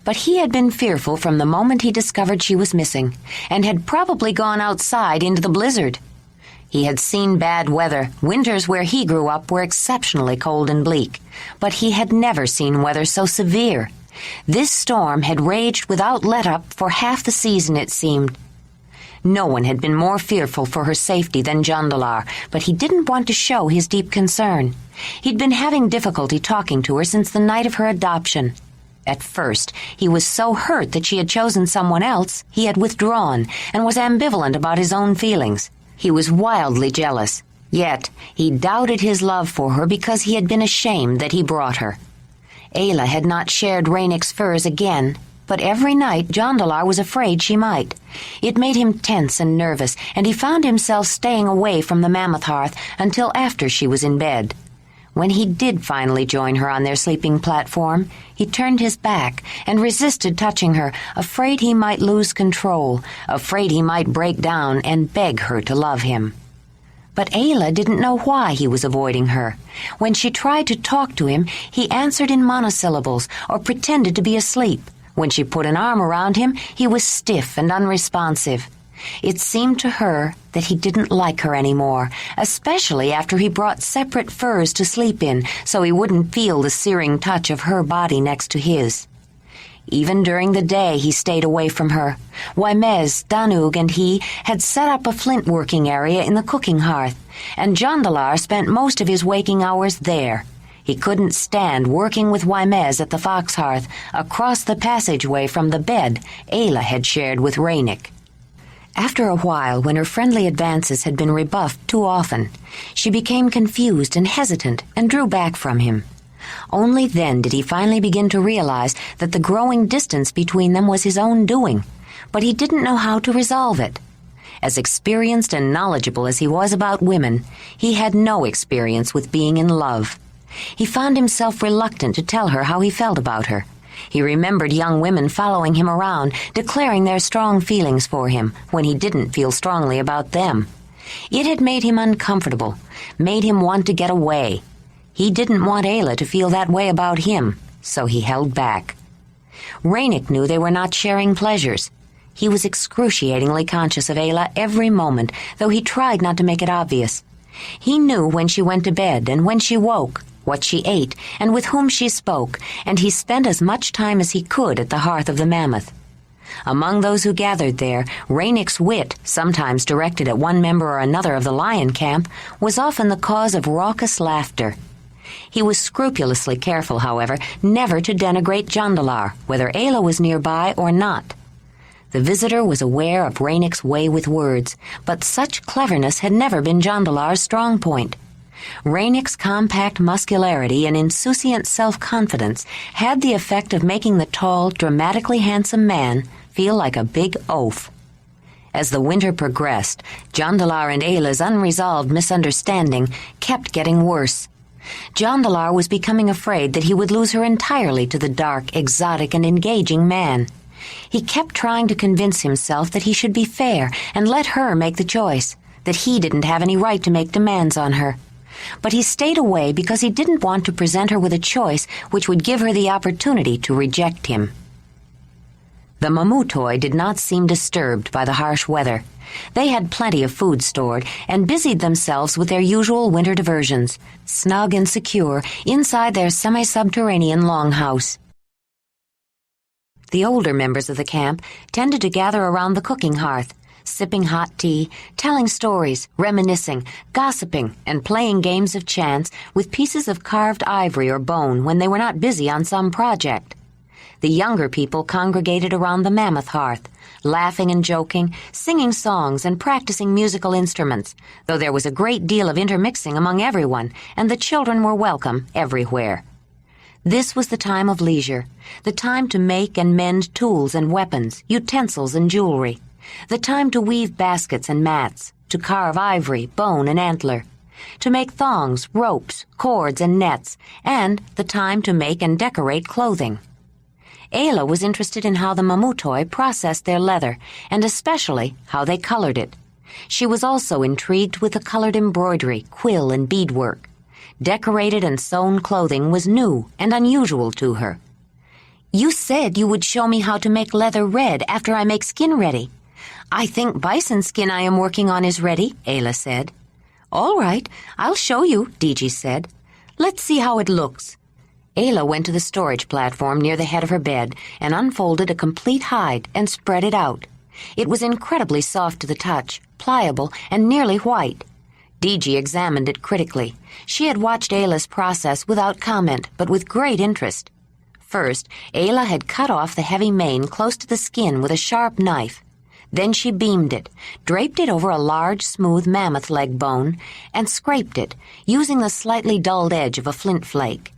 But he had been fearful from the moment he discovered she was missing, and had probably gone outside into the blizzard. He had seen bad weather. Winters where he grew up were exceptionally cold and bleak, but he had never seen weather so severe. This storm had raged without let-up for half the season, it seemed. No one had been more fearful for her safety than Jondalar, but he didn't want to show his deep concern. He'd been having difficulty talking to her since the night of her adoption. At first, he was so hurt that she had chosen someone else, he had withdrawn and was ambivalent about his own feelings. He was wildly jealous, yet he doubted his love for her because he had been ashamed that he brought her. Ayla had not shared Ranec's furs again, but every night Jondalar was afraid she might. It made him tense and nervous, and he found himself staying away from the mammoth hearth until after she was in bed. When he did finally join her on their sleeping platform, he turned his back and resisted touching her, afraid he might lose control, afraid he might break down and beg her to love him. But Ayla didn't know why he was avoiding her. When she tried to talk to him, he answered in monosyllables or pretended to be asleep. When she put an arm around him, he was stiff and unresponsive. It seemed to her that he didn't like her anymore, especially after he brought separate furs to sleep in so he wouldn't feel the searing touch of her body next to his. Even during the day he stayed away from her. Waimez, Danug, and he had set up a flint working area in the cooking hearth, and Jondalar spent most of his waking hours there. He couldn't stand working with Waimez at the fox hearth across the passageway from the bed Ayla had shared with Ranec. After a while, when her friendly advances had been rebuffed too often, she became confused and hesitant and drew back from him. Only then did he finally begin to realize that the growing distance between them was his own doing, but he didn't know how to resolve it. As experienced and knowledgeable as he was about women, he had no experience with being in love. He found himself reluctant to tell her how he felt about her. He remembered young women following him around, declaring their strong feelings for him when he didn't feel strongly about them. It had made him uncomfortable, made him want to get away. He didn't want Ayla to feel that way about him, so he held back. Ranec knew they were not sharing pleasures. He was excruciatingly conscious of Ayla every moment, though he tried not to make it obvious. He knew when she went to bed and when she woke, what she ate, and with whom she spoke, and he spent as much time as he could at the hearth of the mammoth. Among those who gathered there, Ranec's wit, sometimes directed at one member or another of the lion camp, was often the cause of raucous laughter. He was scrupulously careful, however, never to denigrate Jondalar, whether Ayla was nearby or not. The visitor was aware of Ranec's way with words, but such cleverness had never been Jondalar's strong point. Ranec's compact muscularity and insouciant self-confidence had the effect of making the tall, dramatically handsome man feel like a big oaf. As the winter progressed, Jondalar and Ayla's unresolved misunderstanding kept getting worse. Jondalar was becoming afraid that he would lose her entirely to the dark, exotic, and engaging man. He kept trying to convince himself that he should be fair and let her make the choice, that he didn't have any right to make demands on her. But he stayed away because he didn't want to present her with a choice which would give her the opportunity to reject him. The Mamutoi did not seem disturbed by the harsh weather. They had plenty of food stored and busied themselves with their usual winter diversions, snug and secure inside their semi-subterranean longhouse. The older members of the camp tended to gather around the cooking hearth, sipping hot tea, telling stories, reminiscing, gossiping, and playing games of chance with pieces of carved ivory or bone when they were not busy on some project. The younger people congregated around the mammoth hearth, laughing and joking, singing songs and practicing musical instruments, though there was a great deal of intermixing among everyone, and the children were welcome everywhere. This was the time of leisure, the time to make and mend tools and weapons, utensils and jewelry, the time to weave baskets and mats, to carve ivory, bone, and antler, to make thongs, ropes, cords, and nets, and the time to make and decorate clothing. Ayla was interested in how the Mamutoi processed their leather, and especially how they colored it. She was also intrigued with the colored embroidery, quill, and beadwork. Decorated and sewn clothing was new and unusual to her. "You said you would show me how to make leather red after I make skin ready." "I think bison skin I am working on is ready," Ayla said. "All right, I'll show you," Diji said. "Let's see how it looks." Ayla went to the storage platform near the head of her bed and unfolded a complete hide and spread it out. It was incredibly soft to the touch, pliable, and nearly white. Diji examined it critically. She had watched Ayla's process without comment, but with great interest. First, Ayla had cut off the heavy mane close to the skin with a sharp knife. Then she beamed it, draped it over a large, smooth mammoth leg bone, and scraped it, using the slightly dulled edge of a flint flake.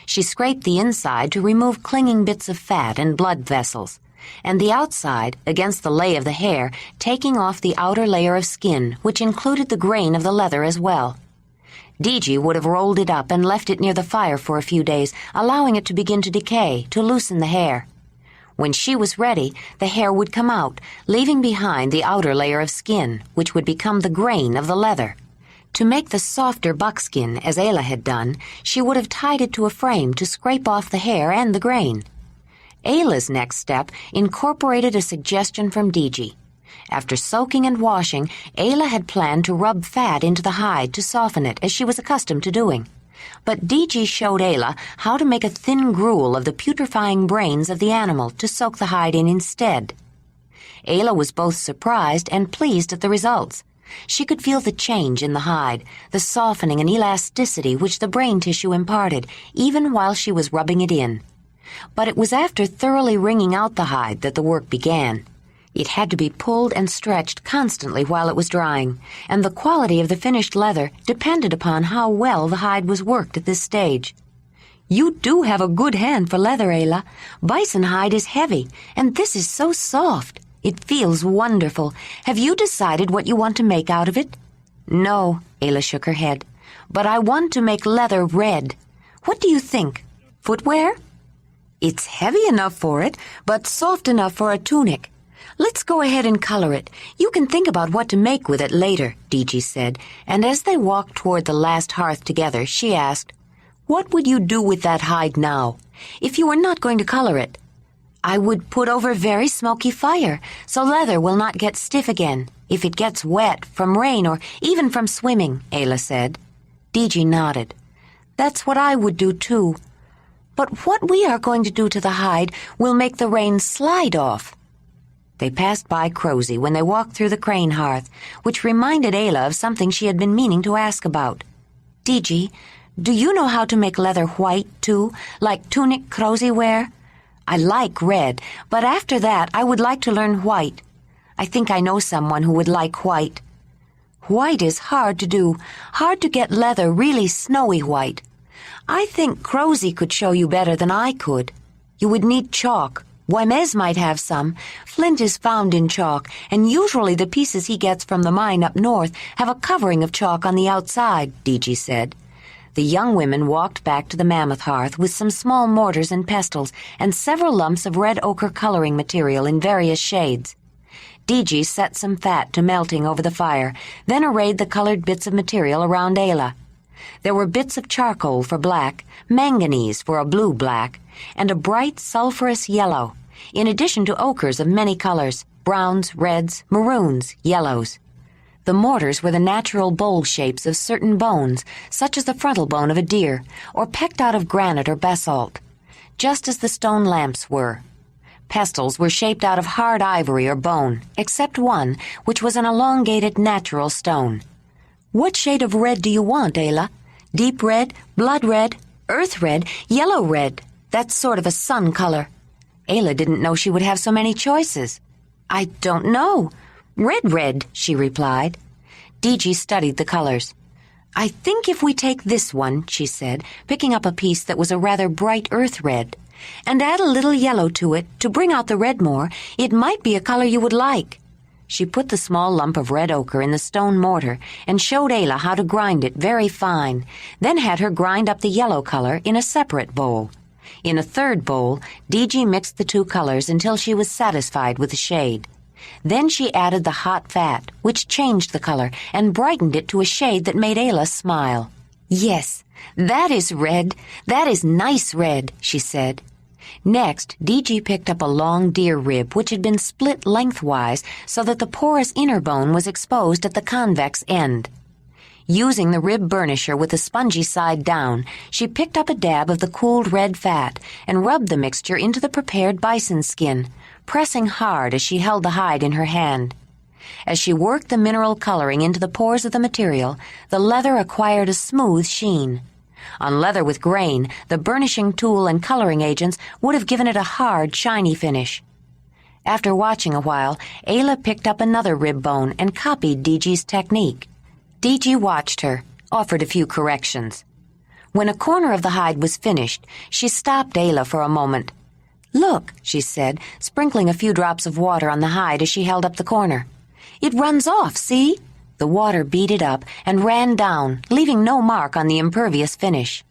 She scraped the inside to remove clinging bits of fat and blood vessels, and the outside against the lay of the hair, taking off the outer layer of skin, which included the grain of the leather as well. Diji would have rolled it up and left it near the fire for a few days, allowing it to begin to decay, to loosen the hair. When she was ready, the hair would come out, leaving behind the outer layer of skin, which would become the grain of the leather. To make the softer buckskin, as Ayla had done, she would have tied it to a frame to scrape off the hair and the grain. Ayla's next step incorporated a suggestion from Diji. After soaking and washing, Ayla had planned to rub fat into the hide to soften it, as she was accustomed to doing. But Diji showed Ayla how to make a thin gruel of the putrefying brains of the animal to soak the hide in instead. Ayla was both surprised and pleased at the results. She could feel the change in the hide, the softening and elasticity which the brain tissue imparted, even while she was rubbing it in. But it was after thoroughly wringing out the hide that the work began. It had to be pulled and stretched constantly while it was drying, and the quality of the finished leather depended upon how well the hide was worked at this stage. "You do have a good hand for leather, Ayla. Bison hide is heavy, and this is so soft. It feels wonderful. Have you decided what you want to make out of it?" "No," Ayla shook her head. "But I want to make leather red. What do you think? Footwear?" "It's heavy enough for it, but soft enough for a tunic. Let's go ahead and color it. You can think about what to make with it later," Diji said, and as they walked toward the last hearth together, she asked, "What would you do with that hide now, if you were not going to color it?" "I would put over very smoky fire, so leather will not get stiff again, if it gets wet from rain or even from swimming," Ayla said. Diji nodded. "That's what I would do, too. But what we are going to do to the hide will make the rain slide off." They passed by Crosy when they walked through the crane hearth, which reminded Ayla of something she had been meaning to ask about. "Diji, do you know how to make leather white, too, like tunic Crosy wear? I like red, but after that I would like to learn white. I think I know someone who would like white." "White is hard to do, hard to get leather really snowy white. I think Crosy could show you better than I could. You would need chalk. Guamez might have some. Flint is found in chalk, and usually the pieces he gets from the mine up north have a covering of chalk on the outside," Diji said. The young women walked back to the mammoth hearth with some small mortars and pestles and several lumps of red ochre coloring material in various shades. Diji set some fat to melting over the fire, then arrayed the colored bits of material around Ayla. There were bits of charcoal for black, manganese for a blue-black, and a bright sulphurous yellow, in addition to ochres of many colors, browns, reds, maroons, yellows. The mortars were the natural bowl shapes of certain bones, such as the frontal bone of a deer, or pecked out of granite or basalt, just as the stone lamps were. Pestles were shaped out of hard ivory or bone, except one, which was an elongated natural stone. "What shade of red do you want, Ayla? Deep red, blood red, earth red, yellow red? That's sort of a sun color." Ayla didn't know she would have so many choices. "I don't know. Red, she replied. DG studied the colors. "I think if we take this one," she said, picking up a piece that was a rather bright earth red, "and add a little yellow to it to bring out the red more, it might be a color you would like." She put the small lump of red ochre in the stone mortar and showed Ayla how to grind it very fine, then had her grind up the yellow color in a separate bowl. In a third bowl, DG mixed the two colors until she was satisfied with the shade. Then she added the hot fat, which changed the color and brightened it to a shade that made Ayla smile. "Yes, that is red. That is nice red," she said. Next, DG picked up a long deer rib which had been split lengthwise so that the porous inner bone was exposed at the convex end. Using the rib burnisher with the spongy side down, she picked up a dab of the cooled red fat and rubbed the mixture into the prepared bison skin, pressing hard as she held the hide in her hand. As she worked the mineral coloring into the pores of the material, the leather acquired a smooth sheen. On leather with grain, the burnishing tool and coloring agents would have given it a hard, shiny finish. After watching a while, Ayla picked up another rib bone and copied DG's technique. DG watched her, offered a few corrections. When a corner of the hide was finished, she stopped Ayla for a moment. "Look," she said, sprinkling a few drops of water on the hide as she held up the corner. "It runs off, see?" The water beaded up and ran down, leaving no mark on the impervious finish.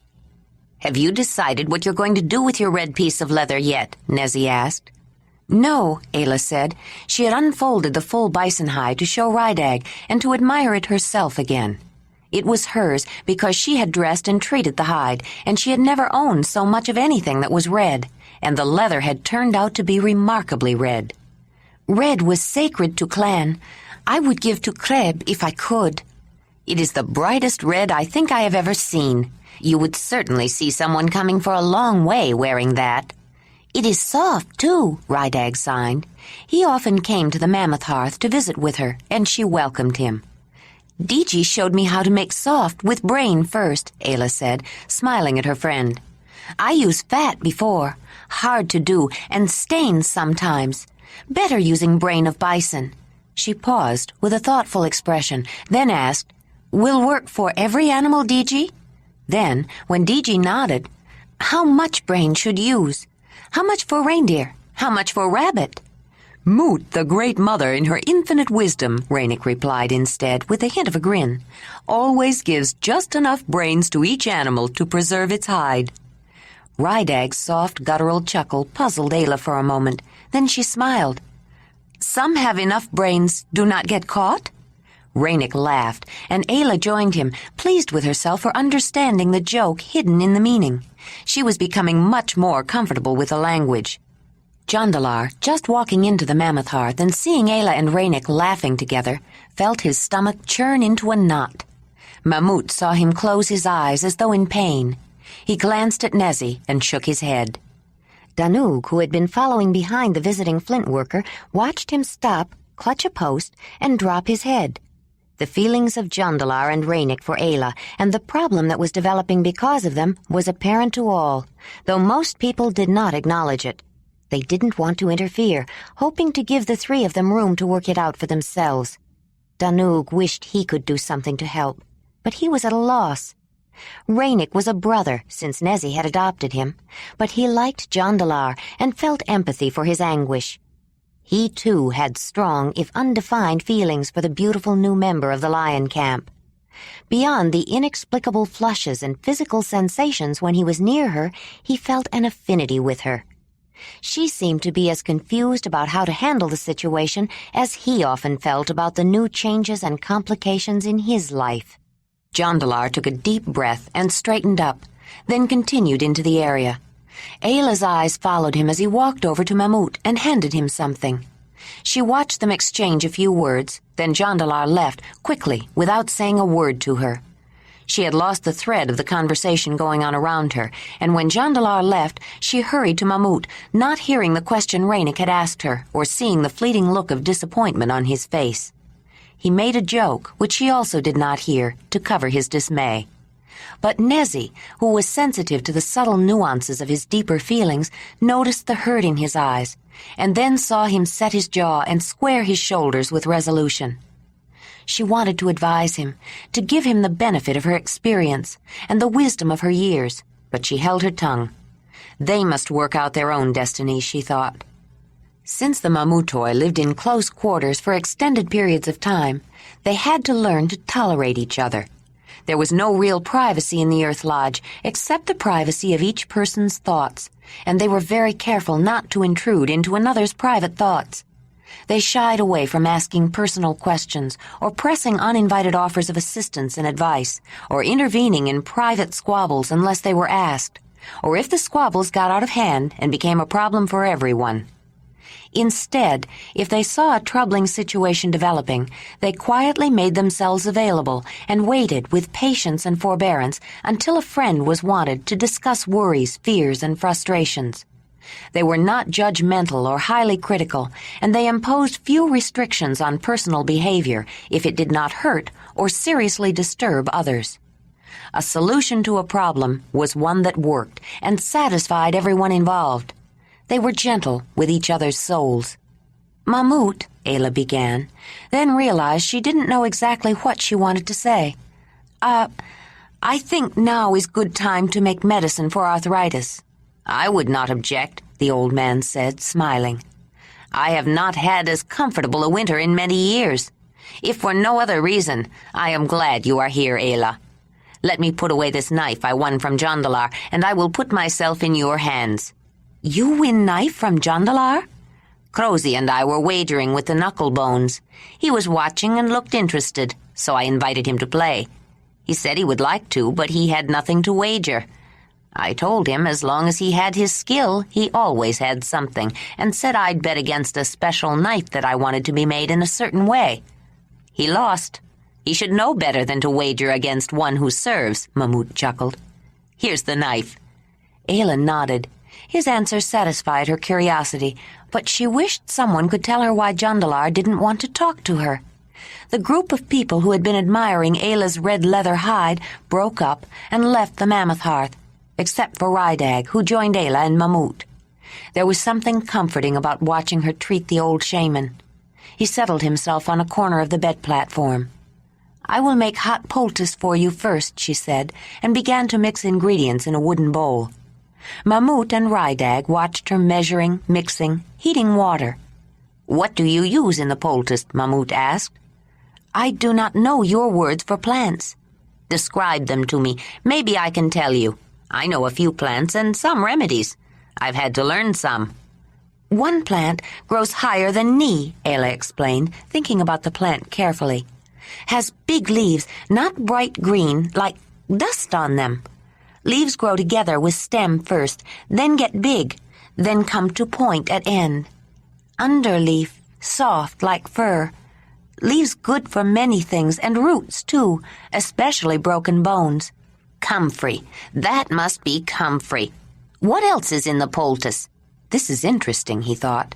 "Have you decided what you're going to do with your red piece of leather yet?" Nezzy asked. "No," Ayla said. She had unfolded the full bison hide to show Ranec and to admire it herself again. It was hers because she had dressed and treated the hide, and she had never owned so much of anything that was red, and the leather had turned out to be remarkably red. "Red was sacred to Clan. I would give to Kreb if I could. It is the brightest red I think I have ever seen. You would certainly see someone coming for a long way wearing that." "It is soft, too," Ranec signed. He often came to the Mammoth Hearth to visit with her, and she welcomed him. "DG showed me how to make soft with brain first," Ayla said, smiling at her friend. "I used fat before. Hard to do, and stains sometimes. Better using brain of bison." She paused with a thoughtful expression, then asked, "Will work for every animal, DG?" Then, when DG nodded, "How much brain should use? How much for reindeer? How much for rabbit?" "Moot, the Great Mother, in her infinite wisdom," Ranec replied instead, with a hint of a grin, "always gives just enough brains to each animal to preserve its hide." Ranec's soft, guttural chuckle puzzled Ayla for a moment. Then she smiled. "Some have enough brains, do not get caught?" Ranec laughed, and Ayla joined him, pleased with herself for understanding the joke hidden in the meaning. She was becoming much more comfortable with the language. Jondalar, just walking into the Mammoth Hearth and seeing Ayla and Ranec laughing together, felt his stomach churn into a knot. Mamut saw him close his eyes as though in pain. He glanced at Nezzy and shook his head. Danug, who had been following behind the visiting flint worker, watched him stop, clutch a post, and drop his head. The feelings of Jondalar and Ranec for Ayla and the problem that was developing because of them was apparent to all, though most people did not acknowledge it. They didn't want to interfere, hoping to give the three of them room to work it out for themselves. Danug wished he could do something to help, but he was at a loss. Ranec was a brother, since Nezzy had adopted him, but he liked Jondalar and felt empathy for his anguish. He, too, had strong, if undefined, feelings for the beautiful new member of the lion camp. Beyond the inexplicable flushes and physical sensations when he was near her, he felt an affinity with her. She seemed to be as confused about how to handle the situation as he often felt about the new changes and complications in his life. Jondalar took a deep breath and straightened up, then continued into the area. Ayla's eyes followed him as he walked over to Mamut and handed him something. She watched them exchange a few words, then Jondalar left, quickly, without saying a word to her. She had lost the thread of the conversation going on around her, and when Jondalar left, she hurried to Mamut, not hearing the question Ranec had asked her, or seeing the fleeting look of disappointment on his face. He made a joke, which she also did not hear, to cover his dismay. But Nezzy, who was sensitive to the subtle nuances of his deeper feelings, noticed the hurt in his eyes, and then saw him set his jaw and square his shoulders with resolution. She wanted to advise him, to give him the benefit of her experience and the wisdom of her years, but she held her tongue. They must work out their own destiny, she thought. Since the Mamutoi lived in close quarters for extended periods of time, they had to learn to tolerate each other. There was no real privacy in the Earth Lodge, except the privacy of each person's thoughts, and they were very careful not to intrude into another's private thoughts. They shied away from asking personal questions, or pressing uninvited offers of assistance and advice, or intervening in private squabbles unless they were asked, or if the squabbles got out of hand and became a problem for everyone. Instead, if they saw a troubling situation developing, they quietly made themselves available and waited with patience and forbearance until a friend was wanted to discuss worries, fears, and frustrations. They were not judgmental or highly critical, and they imposed few restrictions on personal behavior if it did not hurt or seriously disturb others. A solution to a problem was one that worked and satisfied everyone involved. They were gentle with each other's souls. "Mamut," Ayla began, then realized she didn't know exactly what she wanted to say. I think now is good time to make medicine for arthritis." "I would not object," the old man said, smiling. "I have not had as comfortable a winter in many years. If for no other reason, I am glad you are here, Ayla. Let me put away this knife I won from Jondalar, and I will put myself in your hands." "You win knife from Jondalar?" "Crozy and I were wagering with the knuckle bones. He was watching and looked interested, so I invited him to play. He said he would like to, but he had nothing to wager. I told him as long as he had his skill, he always had something, and said I'd bet against a special knife that I wanted to be made in a certain way. He lost. He should know better than to wager against one who serves," Mamut chuckled. "Here's the knife." Ayla nodded. His answer satisfied her curiosity, but she wished someone could tell her why Jondalar didn't want to talk to her. The group of people who had been admiring Ayla's red leather hide broke up and left the Mammoth Hearth, except for Ranec, who joined Ayla and Mamut. There was something comforting about watching her treat the old shaman. He settled himself on a corner of the bed platform. "I will make hot poultice for you first," she said, and began to mix ingredients in a wooden bowl. Mamut and Ranec watched her measuring, mixing, heating water. "What do you use in the poultice?" Mamut asked. "I do not know your words for plants." "Describe them to me. Maybe I can tell you. I know a few plants and some remedies. I've had to learn some." "One plant grows higher than knee," Ayla explained, thinking about the plant carefully. "Has big leaves, not bright green, like dust on them. Leaves grow together with stem first, then get big, then come to point at end. Underleaf, soft like fur. Leaves good for many things, and roots, too, especially broken bones." "Comfrey. That must be comfrey. What else is in the poultice?" This is interesting, he thought.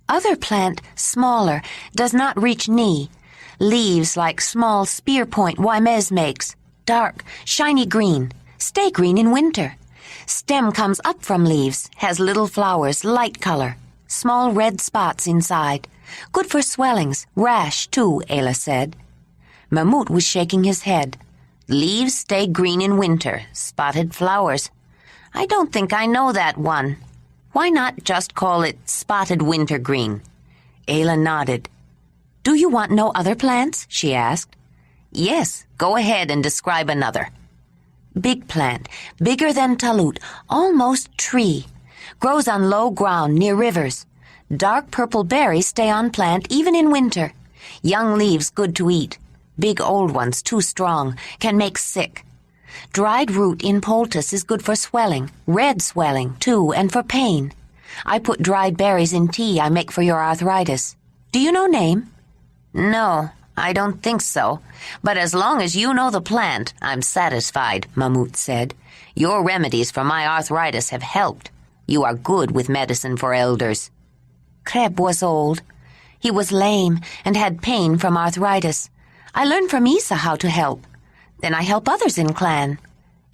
"Other plant, smaller, does not reach knee. Leaves like small spear point Wimez makes. Dark, shiny green. Stay green in winter. Stem comes up from leaves, has little flowers, light color. Small red spots inside. Good for swellings, rash, too," Ayla said. Mamut was shaking his head. "Leaves stay green in winter, spotted flowers. I don't think I know that one. Why not just call it spotted wintergreen?" Ayla nodded. "Do you want no other plants?" she asked. "Yes, go ahead and describe another." "Big plant, bigger than talut, almost tree. Grows on low ground near rivers. Dark purple berries stay on plant even in winter. Young leaves good to eat. Big old ones too strong, can make sick. Dried root in poultice is good for swelling, red swelling, too, and for pain. I put dried berries in tea I make for your arthritis. Do you know name?" "No, I don't think so. But as long as you know the plant, I'm satisfied," Mamut said. "Your remedies for my arthritis have helped. You are good with medicine for elders." Kreb was old. He was lame and had pain from arthritis. I learned from Isa how to help. Then I help others in clan."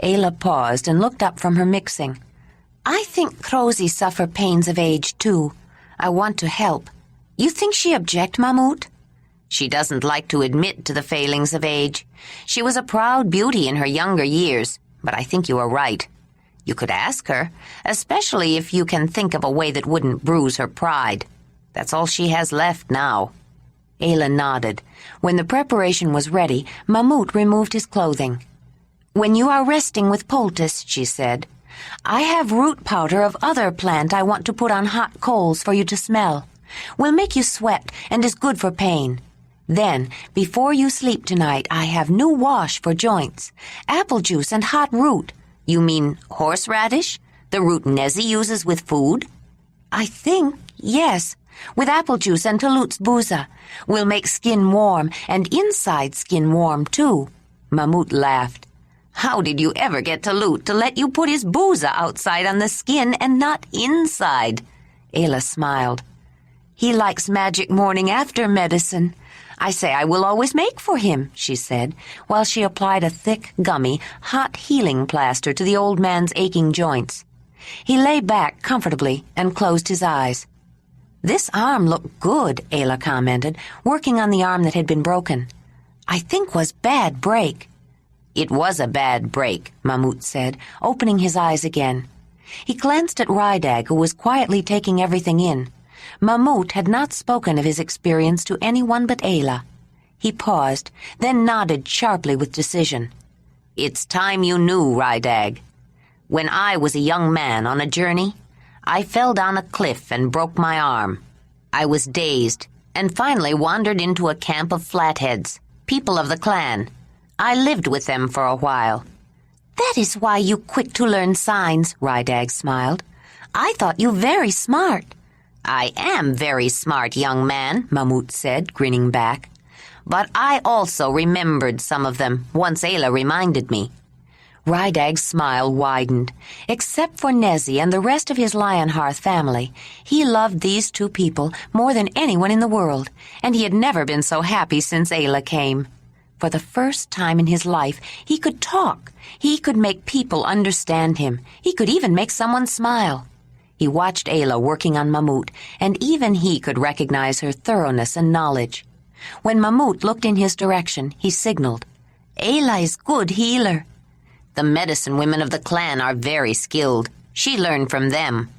Ayla paused and looked up from her mixing. "I think Crozy suffer pains of age, too. I want to help. You think she object, Mamut?" "She doesn't like to admit to the failings of age. She was a proud beauty in her younger years, but I think you are right. You could ask her, especially if you can think of a way that wouldn't bruise her pride. That's all she has left now." Ayla nodded. When the preparation was ready, Mamut removed his clothing. "When you are resting with poultice," she said, "I have root powder of other plant I want to put on hot coals for you to smell. Will make you sweat and is good for pain. Then, before you sleep tonight, I have new wash for joints, apple juice and hot root." "You mean horseradish? The root Nezi uses with food?" "I think, yes, with apple juice and Tulut's booza. Will make skin warm and inside skin warm, too." Mamut laughed. "How did you ever get Tulut to let you put his booza outside on the skin and not inside?" Ayla smiled. "He likes magic morning after medicine. I say I will always make for him," she said, while she applied a thick, gummy, hot healing plaster to the old man's aching joints. He lay back comfortably and closed his eyes. "This arm looked good," Ayla commented, working on the arm that had been broken. "I think was bad break." "It was a bad break," Mamut said, opening his eyes again. He glanced at Rydag, who was quietly taking everything in. Mamut had not spoken of his experience to anyone but Ayla. He paused, then nodded sharply with decision. "It's time you knew, Rydag. When I was a young man on a journey, I fell down a cliff and broke my arm. I was dazed and finally wandered into a camp of flatheads, people of the clan. I lived with them for a while." "That is why you quick to learn signs," Rydag smiled. "I thought you very smart." "I am very smart, young man," Mamut said, grinning back. "But I also remembered some of them once Ayla reminded me." Rydag's smile widened. Except for Nezi and the rest of his Lionhearth family, he loved these two people more than anyone in the world, and he had never been so happy since Ayla came. For the first time in his life, he could talk. He could make people understand him. He could even make someone smile. He watched Ayla working on Mamut, and even he could recognize her thoroughness and knowledge. When Mamut looked in his direction, he signaled, "Ayla is good healer." "The medicine women of the clan are very skilled. She learned from them.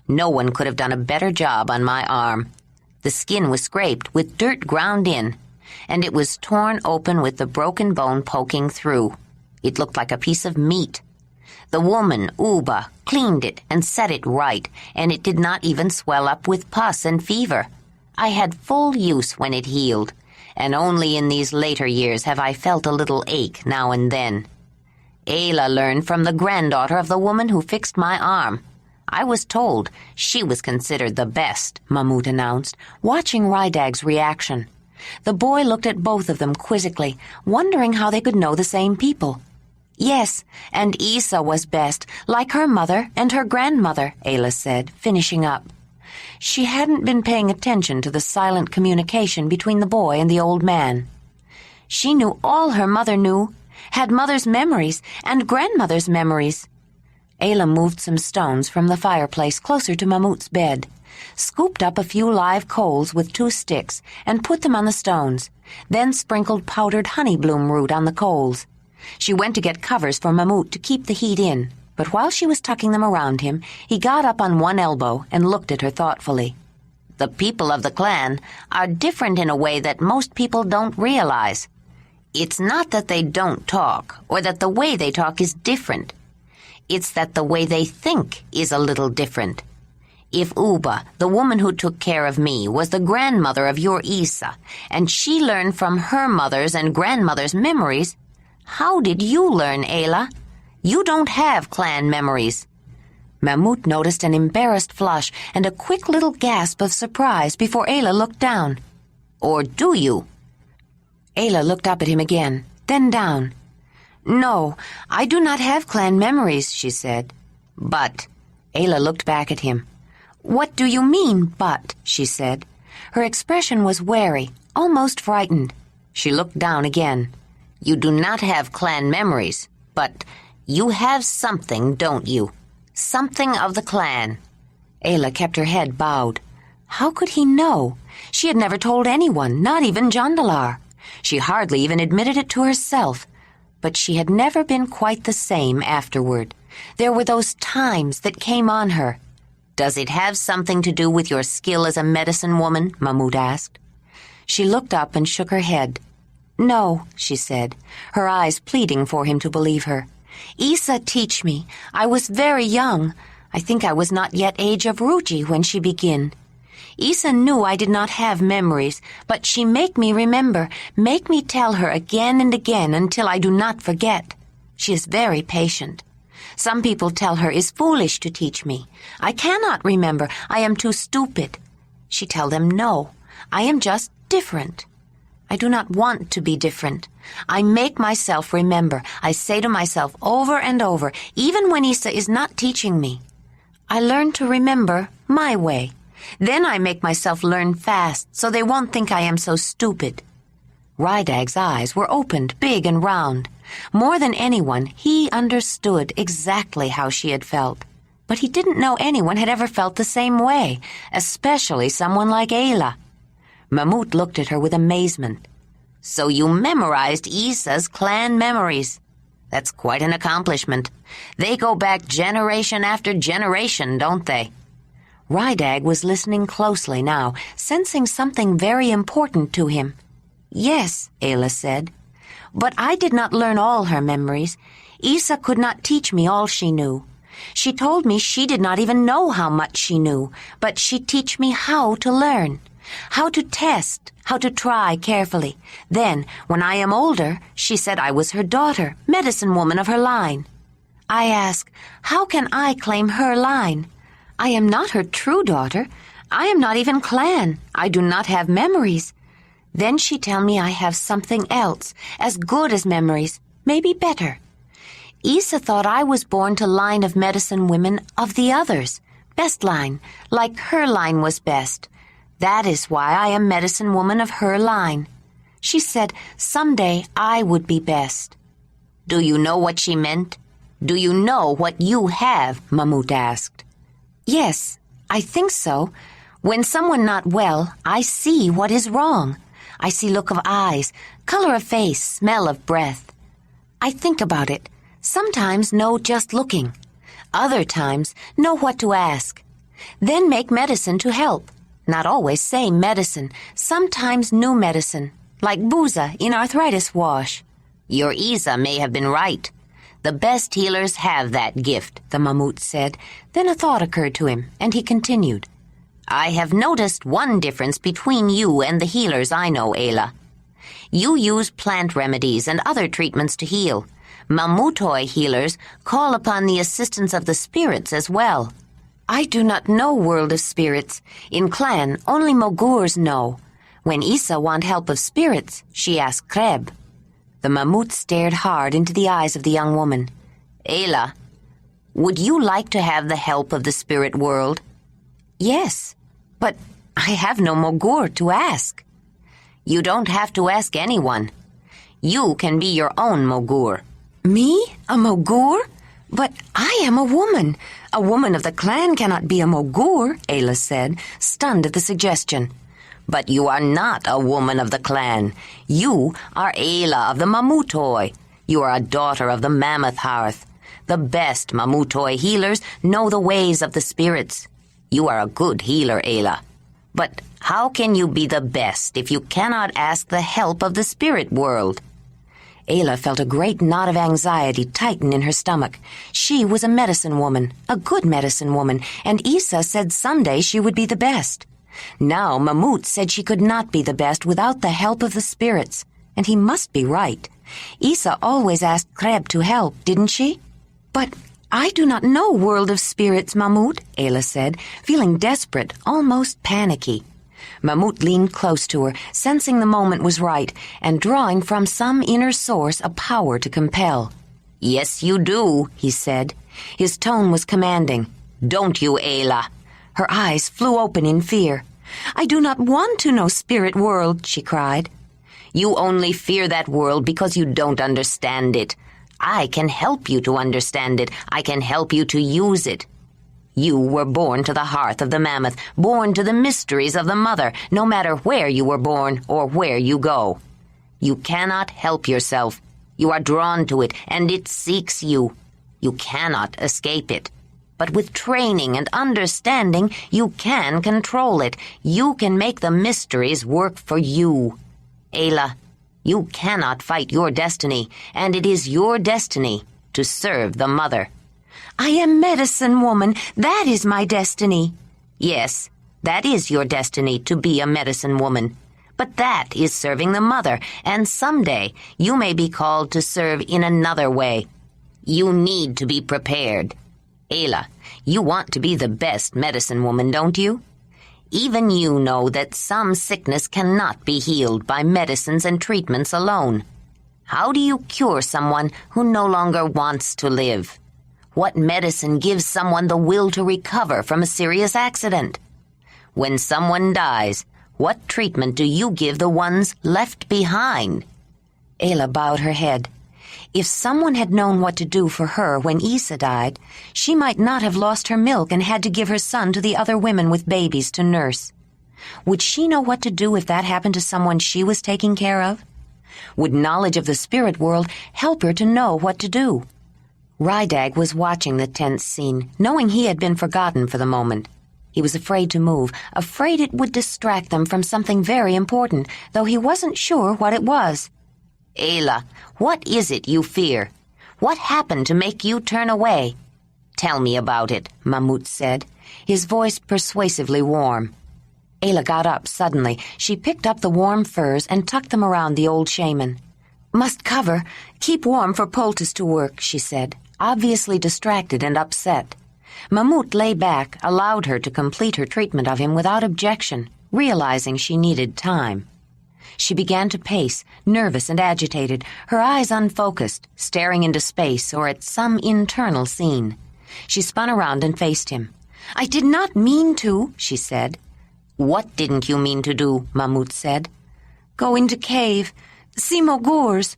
No one could have done a better job on my arm. The skin was scraped with dirt ground in, and it was torn open with the broken bone poking through. It looked like a piece of meat. The woman, Uba, cleaned it and set it right, and it did not even swell up with pus and fever. I had full use when it healed, and only in these later years have I felt a little ache now and then. Ayla learned from the granddaughter of the woman who fixed my arm. I was told she was considered the best," Mamut announced, watching Rydag's reaction. The boy looked at both of them quizzically, wondering how they could know the same people. "Yes, and Isa was best, like her mother and her grandmother," Ayla said, finishing up. She hadn't been paying attention to the silent communication between the boy and the old man. "She knew all her mother knew, had mother's memories and grandmother's memories." Ayla moved some stones from the fireplace closer to Mamut's bed, scooped up a few live coals with 2 sticks and put them on the stones, then sprinkled powdered honey bloom root on the coals. She went to get covers for Mamut to keep the heat in, but while she was tucking them around him, he got up on one elbow and looked at her thoughtfully. "The people of the clan are different in a way that most people don't realize. It's not that they don't talk, or that the way they talk is different. It's that the way they think is a little different. If Uba, the woman who took care of me, was the grandmother of your Isa, and she learned from her mother's and grandmother's memories, How did you learn, Ayla? You don't have clan memories." Mamut noticed an embarrassed flush and a quick little gasp of surprise before Ayla looked down. "Or do you?" Ayla looked up at him again, then down. "No, I do not have clan memories," she said. "But—" Ayla looked back at him. "What do you mean, but?" she said. Her expression was wary, almost frightened. She looked down again. "You do not have clan memories, but you have something, don't you? Something of the clan." Ayla kept her head bowed. How could he know? She had never told anyone, not even Jondalar. She hardly even admitted it to herself. But she had never been quite the same afterward. There were those times that came on her. "Does it have something to do with your skill as a medicine woman?" Mamut asked. She looked up and shook her head. "No," she said, her eyes pleading for him to believe her. "Isa teach me. I was very young. I think I was not yet age of Ruji when she begin. Isa knew I did not have memories, but she make me remember, make me tell her again and again until I do not forget. She is very patient. Some people tell her is foolish to teach me. I cannot remember. I am too stupid. She tell them no. I am just different. I do not want to be different. I make myself remember. I say to myself over and over, even when Isa is not teaching me. I learn to remember my way. Then I make myself learn fast so they won't think I am so stupid." Rydag's eyes were opened big and round. More than anyone, he understood exactly how she had felt. But he didn't know anyone had ever felt the same way, especially someone like Ayla. Mamut looked at her with amazement. "So you memorized Isa's clan memories. That's quite an accomplishment. They go back generation after generation, don't they?" Rydag was listening closely now, sensing something very important to him. "Yes," Ayla said. "But I did not learn all her memories. Isa could not teach me all she knew. She told me she did not even know how much she knew, but she teach me how to learn, how to test, how to try carefully. Then, when I am older, she said I was her daughter, medicine woman of her line. I ask, how can I claim her line? I am not her true daughter. I am not even clan. I do not have memories. Then she tell me I have something else, as good as memories, maybe better. Isa thought I was born to line of medicine women of the others, best line, like her line was best. That is why I am medicine woman of her line. She said someday I would be best." "Do you know what she meant? Do you know what you have?" Mamut asked. "Yes, I think so. When someone not well, I see what is wrong. I see look of eyes, color of face, smell of breath. I think about it. Sometimes know just looking. Other times know what to ask. Then make medicine to help. Not always same medicine, sometimes new medicine, like Booza in arthritis wash." "Your Isa may have been right. The best healers have that gift," the Mamut said. Then a thought occurred to him, and he continued. "I have noticed one difference between you and the healers I know, Ayla. You use plant remedies and other treatments to heal. Mamutoi healers call upon the assistance of the spirits as well." "I do not know world of spirits. In clan, only Mogurs know. When Isa want help of spirits, she ask Kreb." The Mamut stared hard into the eyes of the young woman. "Ayla, would you like to have the help of the spirit world?" "Yes, but I have no Mogur to ask." "You don't have to ask anyone. You can be your own Mogur." "Me? A Mogur? But I am a woman. A woman of the clan cannot be a Mogur," Ayla said, stunned at the suggestion. "But you are not a woman of the clan. You are Ayla of the Mamutoi. You are a daughter of the Mammoth Hearth. The best Mamutoi healers know the ways of the spirits. You are a good healer, Ayla. But how can you be the best if you cannot ask the help of the spirit world?" Ayla felt a great knot of anxiety tighten in her stomach. She was a medicine woman, a good medicine woman, and Isa said someday she would be the best. Now Mamut said she could not be the best without the help of the spirits, and he must be right. Isa always asked Kreb to help, didn't she? But I do not know world of spirits, Mamut, Ayla said, feeling desperate, almost panicky. Mamut leaned close to her, sensing the moment was right, and drawing from some inner source a power to compel. Yes, you do, he said. His tone was commanding. Don't you, Ayla? Her eyes flew open in fear. I do not want to know spirit world, she cried. You only fear that world because you don't understand it. I can help you to understand it. I can help you to use it. You were born to the hearth of the mammoth, born to the mysteries of the mother, no matter where you were born or where you go. You cannot help yourself. You are drawn to it, and it seeks you. You cannot escape it. But with training and understanding, you can control it. You can make the mysteries work for you. Ayla, you cannot fight your destiny, and it is your destiny to serve the mother. I am medicine woman. That is my destiny. Yes, that is your destiny, to be a medicine woman. But that is serving the mother, and someday you may be called to serve in another way. You need to be prepared. Ayla, you want to be the best medicine woman, don't you? Even you know that some sickness cannot be healed by medicines and treatments alone. How do you cure someone who no longer wants to live? What medicine gives someone the will to recover from a serious accident? When someone dies, what treatment do you give the ones left behind? Ayla bowed her head. If someone had known what to do for her when Isa died, she might not have lost her milk and had to give her son to the other women with babies to nurse. Would she know what to do if that happened to someone she was taking care of? Would knowledge of the spirit world help her to know what to do? Ranec was watching the tense scene, knowing he had been forgotten for the moment. He was afraid to move, afraid it would distract them from something very important, though he wasn't sure what it was. Ayla, what is it you fear? What happened to make you turn away? Tell me about it, Mamut said, his voice persuasively warm. Ayla got up suddenly. She picked up the warm furs and tucked them around the old shaman. Must cover. Keep warm for poultice to work, she said, obviously distracted and upset. Mamut lay back, allowed her to complete her treatment of him without objection, realizing she needed time. She began to pace, nervous and agitated, her eyes unfocused, staring into space or at some internal scene. She spun around and faced him. I did not mean to, she said. What didn't you mean to do? Mamut said. Go into cave. See Mogurs.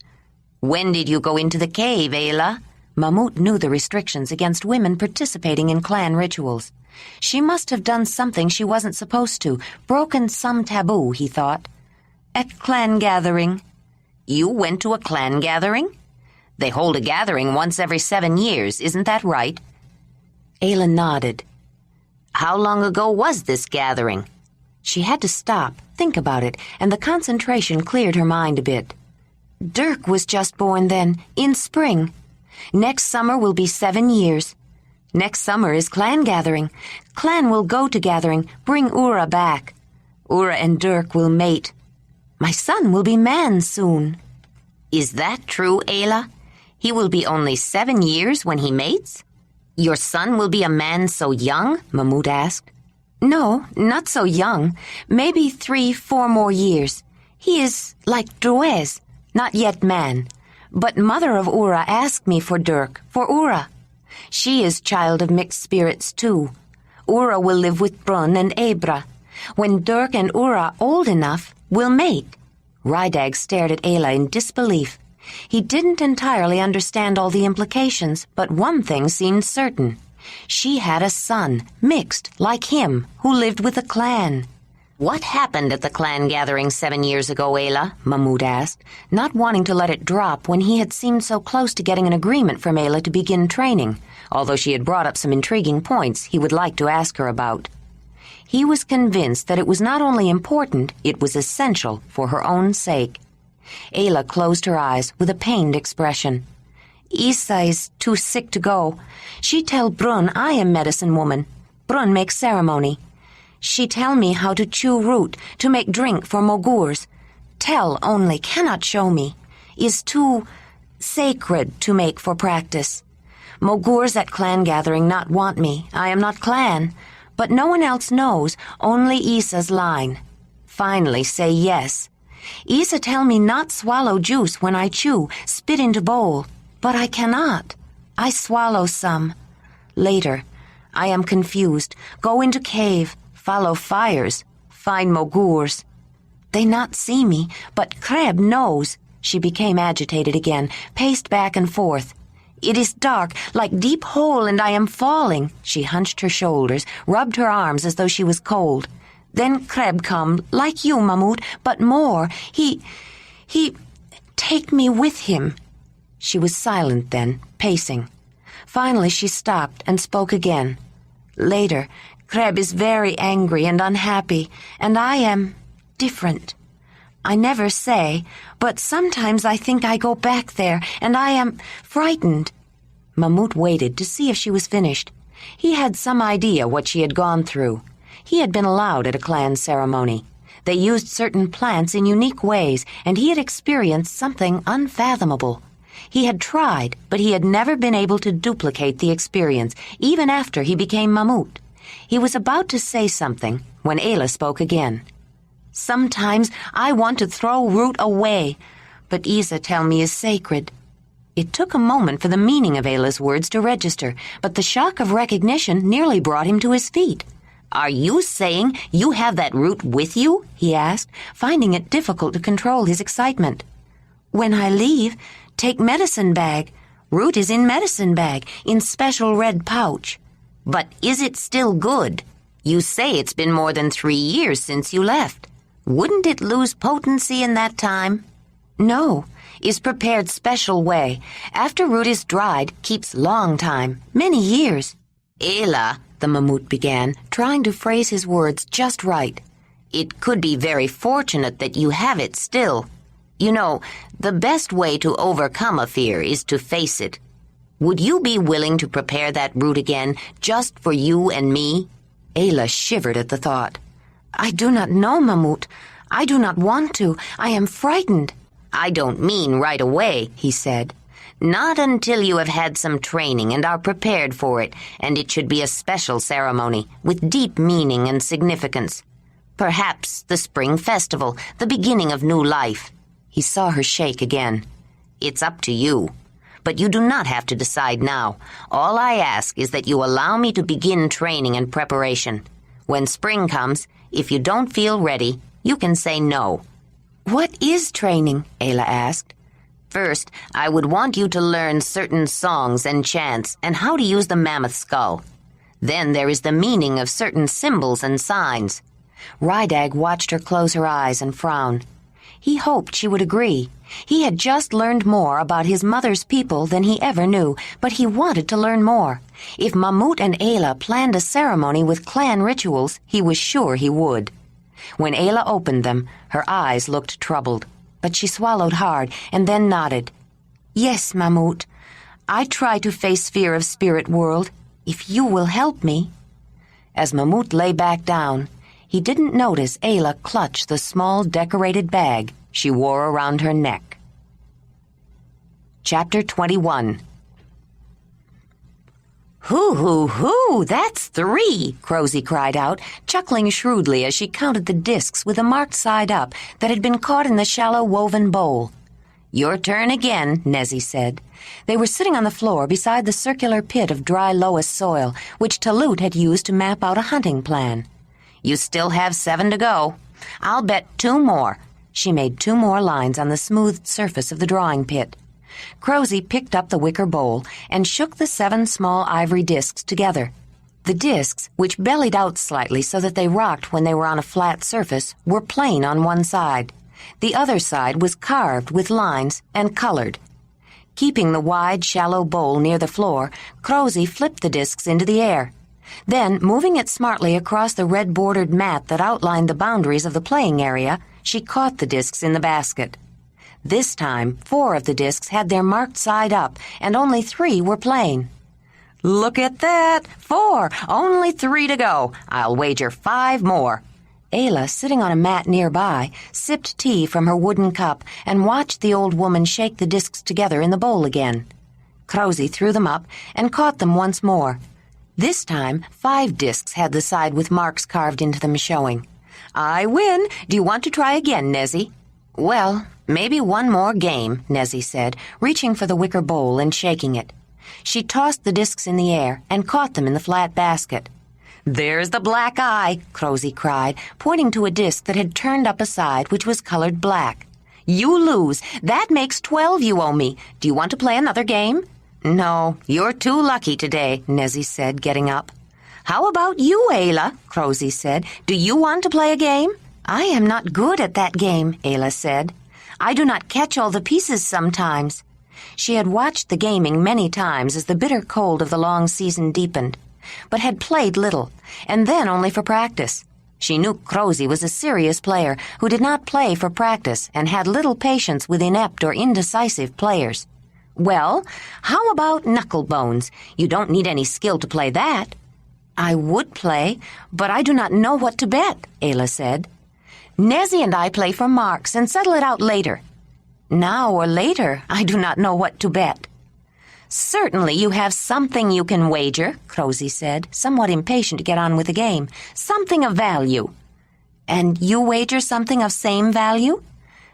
When did you go into the cave, Ayla? Mamut knew the restrictions against women participating in clan rituals. She must have done something she wasn't supposed to, broken some taboo, he thought. At clan gathering. You went to a clan gathering? They hold a gathering once every 7 years, isn't that right? Ayla nodded. How long ago was this gathering? She had to stop, think about it, and the concentration cleared her mind a bit. Dirk was just born then, in spring. Next summer will be 7 years. Next summer is clan gathering. Clan will go to gathering, bring Ura back. Ura and Dirk will mate. My son will be man soon. Is that true, Ayla? He will be only 7 years when he mates? Your son will be a man so young? Mamut asked. No, not so young. Maybe 3-4 more years. He is like Druez, not yet man. But mother of Ura asked me for Dirk, for Ura. She is child of mixed spirits too. Ura will live with Brun and Ebra. When Dirk and Ura old enough, we'll mate. Ranec stared at Ayla in disbelief. He didn't entirely understand all the implications, but one thing seemed certain. She had a son, mixed, like him, who lived with a clan. What happened at the clan gathering 7 years ago, Ayla? Mamut asked, not wanting to let it drop when he had seemed so close to getting an agreement from Ayla to begin training, although she had brought up some intriguing points he would like to ask her about. He was convinced that it was not only important, it was essential for her own sake. Ayla closed her eyes with a pained expression. Isa is too sick to go. She tell Brun I am medicine woman. Brun make ceremony. She tell me how to chew root, to make drink for Mogurs. Tell only, cannot show me. is too sacred to make for practice. Mogurs at clan gathering not want me. I am not clan. But no one else knows, only Isa's line. Finally say yes. Isa tell me not swallow juice when I chew, spit into bowl. But I cannot. I swallow some. Later, I am confused. Go into cave, follow fires, find Mogurs. They not see me, but Kreb knows. She became agitated again, paced back and forth. It is dark, like deep hole, and I am falling. She hunched her shoulders, rubbed her arms as though she was cold. Then Kreb come, like you, Mamut, but more. He take me with him. She was silent then, pacing. Finally she stopped and spoke again. Later, Kreb is very angry and unhappy, and I am different. I never say, but sometimes I think I go back there, and I am frightened. Mamut waited to see if she was finished. He had some idea what she had gone through. He had been allowed at a clan ceremony. They used certain plants in unique ways, and he had experienced something unfathomable. He had tried, but he had never been able to duplicate the experience, even after he became Mamut. He was about to say something when Ayla spoke again. Sometimes I want to throw root away, but Isa tell me is sacred. It took a moment for the meaning of Ayla's words to register, but the shock of recognition nearly brought him to his feet. Are you saying you have that root with you? He asked, finding it difficult to control his excitement. When I leave, take medicine bag. Root is in medicine bag, in special red pouch. But is it still good? You say it's been more than 3 years since you left. Wouldn't it lose potency in that time? No, is prepared special way. After root is dried, keeps long time, many years. Ayla, the Mamut began, trying to phrase his words just right. It could be very fortunate that you have it still. You know, the best way to overcome a fear is to face it. Would you be willing to prepare that root again, just for you and me? Ayla shivered at the thought. I do not know, Mamut. I do not want to. I am frightened. I don't mean right away, he said. Not until you have had some training and are prepared for it, and it should be a special ceremony, with deep meaning and significance. Perhaps the spring festival, the beginning of new life. He saw her shake again. It's up to you. But you do not have to decide now. All I ask is that you allow me to begin training and preparation. When spring comes, if you don't feel ready, you can say no. What is training? Ayla asked. First, I would want you to learn certain songs and chants and how to use the mammoth skull. Then there is the meaning of certain symbols and signs. Rydag watched her close her eyes and frown. He hoped she would agree. He had just learned more about his mother's people than he ever knew, but he wanted to learn more. If Mamut and Ayla planned a ceremony with clan rituals, he was sure he would. When Ayla opened them, her eyes looked troubled, but she swallowed hard and then nodded. Yes, Mamut. I try to face fear of spirit world, if you will help me. As Mamut lay back down, he didn't notice Ayla clutch the small decorated bag she wore around her neck. Chapter 21. Hoo, that's 3, Crosy cried out, chuckling shrewdly as she counted the discs with a marked side up that had been caught in the shallow woven bowl. Your turn again, Nezzy said. They were sitting on the floor beside the circular pit of dry loess soil, which Talut had used to map out a hunting plan. You still have 7 to go. I'll bet 2 more. She made 2 more lines on the smoothed surface of the drawing pit. Crosy picked up the wicker bowl and shook the 7 small ivory discs together. The discs, which bellied out slightly so that they rocked when they were on a flat surface, were plain on one side. The other side was carved with lines and colored. Keeping the wide, shallow bowl near the floor, Crosy flipped the discs into the air. Then, moving it smartly across the red-bordered mat that outlined the boundaries of the playing area, she caught the discs in the basket. This time, 4 of the discs had their marked side up, and only 3 were plain. Look at that! 4! Only 3 to go. I'll wager 5 more. Ayla, sitting on a mat nearby, sipped tea from her wooden cup and watched the old woman shake the discs together in the bowl again. Crosy threw them up and caught them once more. This time, 5 discs had the side with marks carved into them showing. "I win. Do you want to try again, Nezzy?" "Well, maybe one more game," Nezzy said, reaching for the wicker bowl and shaking it. She tossed the discs in the air and caught them in the flat basket. "There's the black eye," Crosy cried, pointing to a disc that had turned up a side which was colored black. "You lose. That makes 12 you owe me. Do you want to play another game?" "No, you're too lucky today," Nezzy said, getting up. "How about you, Ayla?" Crosy said. "Do you want to play a game?" "I am not good at that game," Ayla said. "I do not catch all the pieces sometimes." She had watched the gaming many times as the bitter cold of the long season deepened, but had played little, and then only for practice. She knew Crosy was a serious player who did not play for practice and had little patience with inept or indecisive players. "Well, how about knucklebones? You don't need any skill to play that." "I would play, but I do not know what to bet," Ayla said. "Nezzy and I play for marks and settle it out later." "Now or later, I do not know what to bet." "Certainly you have something you can wager," Crosy said, somewhat impatient to get on with the game. "Something of value." "And you wager something of same value?"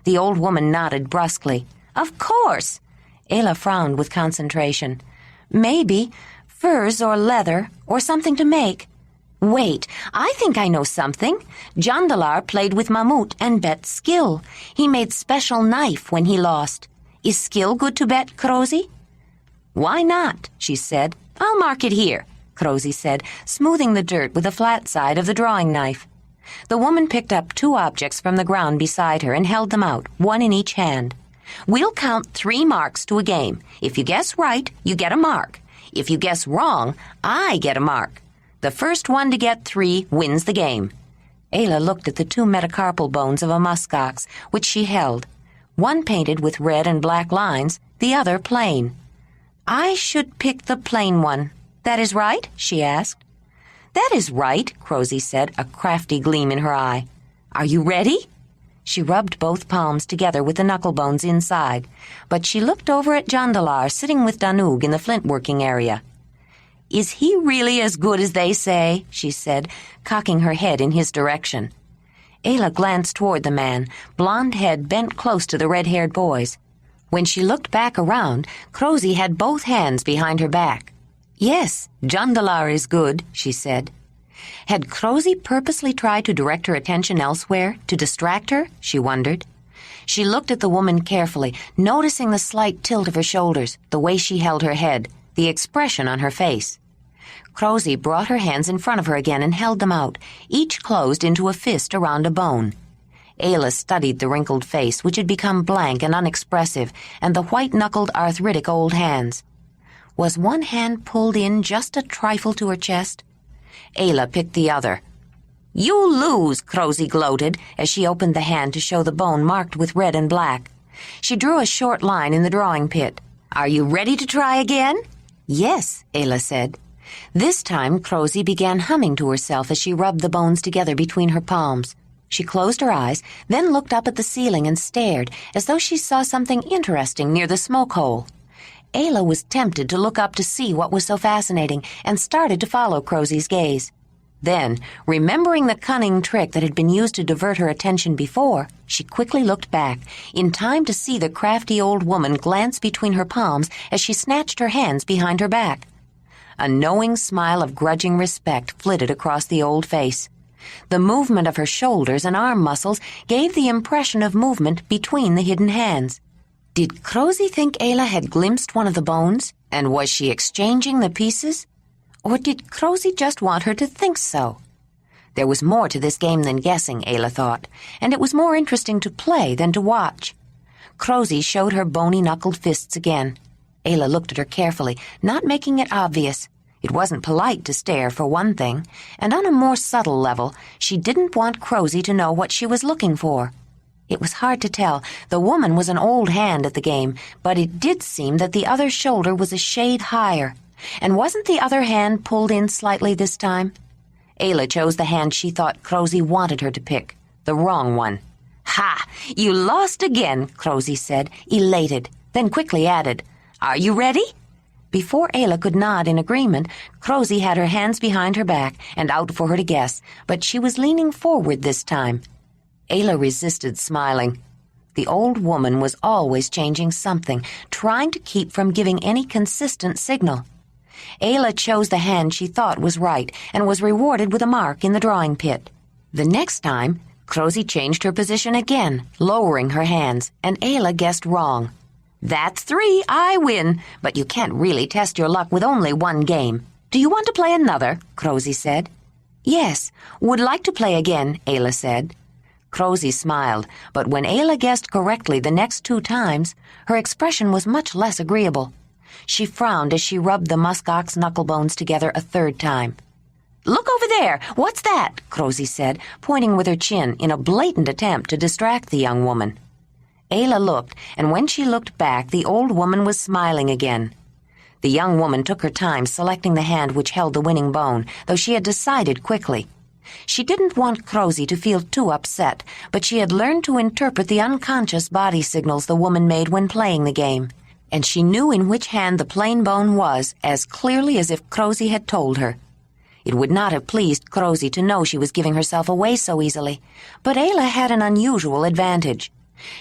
The old woman nodded brusquely. "Of course." Ayla frowned with concentration. "Maybe furs or leather or something to make." "Wait, I think I know something. Jondalar played with Mamut and bet skill. He made special knife when he lost. Is skill good to bet, Crosy?" "Why not?" she said. "I'll mark it here," Crosy said, smoothing the dirt with the flat side of the drawing knife. The woman picked up 2 objects from the ground beside her and held them out, one in each hand. "We'll count 3 marks to a game. If you guess right, you get a mark. If you guess wrong, I get a mark. The first one to get 3 wins the game." Ayla looked at the 2 metacarpal bones of a muskox, which she held. One painted with red and black lines, the other plain. "I should pick the plain one. That is right?" she asked. "That is right," Crosy said, a crafty gleam in her eye. "Are you ready?" She rubbed both palms together with the knuckle bones inside, but she looked over at Jondalar sitting with Danug in the flint-working area. "Is he really as good as they say?" she said, cocking her head in his direction. Ayla glanced toward the man, blonde head bent close to the red-haired boy's. When she looked back around, Crosy had both hands behind her back. "Yes, Jondalar is good," she said. Had Crosy purposely tried to direct her attention elsewhere, to distract her? She wondered. She looked at the woman carefully, noticing the slight tilt of her shoulders, the way she held her head, the expression on her face. Crosy brought her hands in front of her again and held them out, each closed into a fist around a bone. Ayla studied the wrinkled face, which had become blank and unexpressive, and the white-knuckled, arthritic old hands. Was one hand pulled in just a trifle to her chest? Ayla picked the other. "You lose," Crosy gloated, as she opened the hand to show the bone marked with red and black. She drew a short line in the drawing pit. "Are you ready to try again?" "Yes," Ayla said. This time Crosy began humming to herself as she rubbed the bones together between her palms. She closed her eyes, then looked up at the ceiling and stared, as though she saw something interesting near the smoke hole. Ayla was tempted to look up to see what was so fascinating, and started to follow Crosy's gaze. Then, remembering the cunning trick that had been used to divert her attention before, she quickly looked back, in time to see the crafty old woman glance between her palms as she snatched her hands behind her back. A knowing smile of grudging respect flitted across the old face. The movement of her shoulders and arm muscles gave the impression of movement between the hidden hands. Did Crosy think Ayla had glimpsed one of the bones, and was she exchanging the pieces? Or did Crosy just want her to think so? There was more to this game than guessing, Ayla thought, and it was more interesting to play than to watch. Crosy showed her bony-knuckled fists again. Ayla looked at her carefully, not making it obvious. It wasn't polite to stare, for one thing, and on a more subtle level, she didn't want Crosy to know what she was looking for. It was hard to tell. The woman was an old hand at the game, but it did seem that the other shoulder was a shade higher. And wasn't the other hand pulled in slightly this time? Ayla chose the hand she thought Crosy wanted her to pick, the wrong one. "Ha! You lost again," Crosy said, elated, then quickly added, "Are you ready?" Before Ayla could nod in agreement, Crosy had her hands behind her back and out for her to guess, but she was leaning forward this time. Ayla resisted, smiling. The old woman was always changing something, trying to keep from giving any consistent signal. Ayla chose the hand she thought was right and was rewarded with a mark in the drawing pit. The next time, Crosy changed her position again, lowering her hands, and Ayla guessed wrong. "That's 3, I win, but you can't really test your luck with only one game. Do you want to play another?" Crosy said. "Yes, would like to play again," Ayla said. Crosy smiled, but when Ayla guessed correctly the next 2 times, her expression was much less agreeable. She frowned as she rubbed the muskox knucklebones together a 3rd time. "Look over there! What's that?" Crosy said, pointing with her chin in a blatant attempt to distract the young woman. Ayla looked, and when she looked back, the old woman was smiling again. The young woman took her time selecting the hand which held the winning bone, though she had decided quickly. She didn't want Crosy to feel too upset, but she had learned to interpret the unconscious body signals the woman made when playing the game, and she knew in which hand the plain bone was as clearly as if Crosy had told her. It would not have pleased Crosy to know she was giving herself away so easily, but Ayla had an unusual advantage.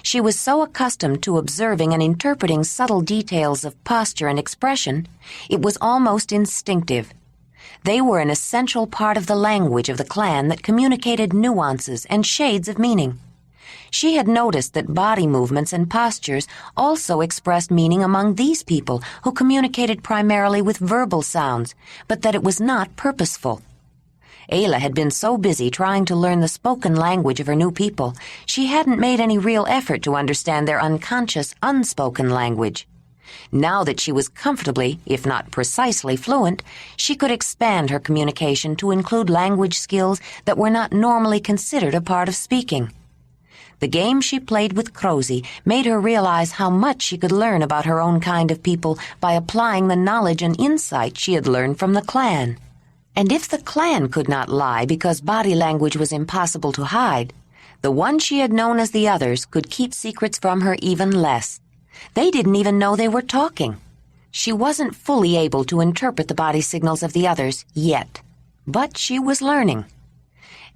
She was so accustomed to observing and interpreting subtle details of posture and expression, it was almost instinctive. They were an essential part of the language of the clan that communicated nuances and shades of meaning. She had noticed that body movements and postures also expressed meaning among these people who communicated primarily with verbal sounds, but that it was not purposeful. Ayla had been so busy trying to learn the spoken language of her new people, she hadn't made any real effort to understand their unconscious, unspoken language. Now that she was comfortably, if not precisely, fluent, she could expand her communication to include language skills that were not normally considered a part of speaking. The game she played with Crosy made her realize how much she could learn about her own kind of people by applying the knowledge and insight she had learned from the clan. And if the clan could not lie because body language was impossible to hide, the one she had known as the others could keep secrets from her even less. They didn't even know they were talking. She wasn't fully able to interpret the body signals of the others yet, but she was learning.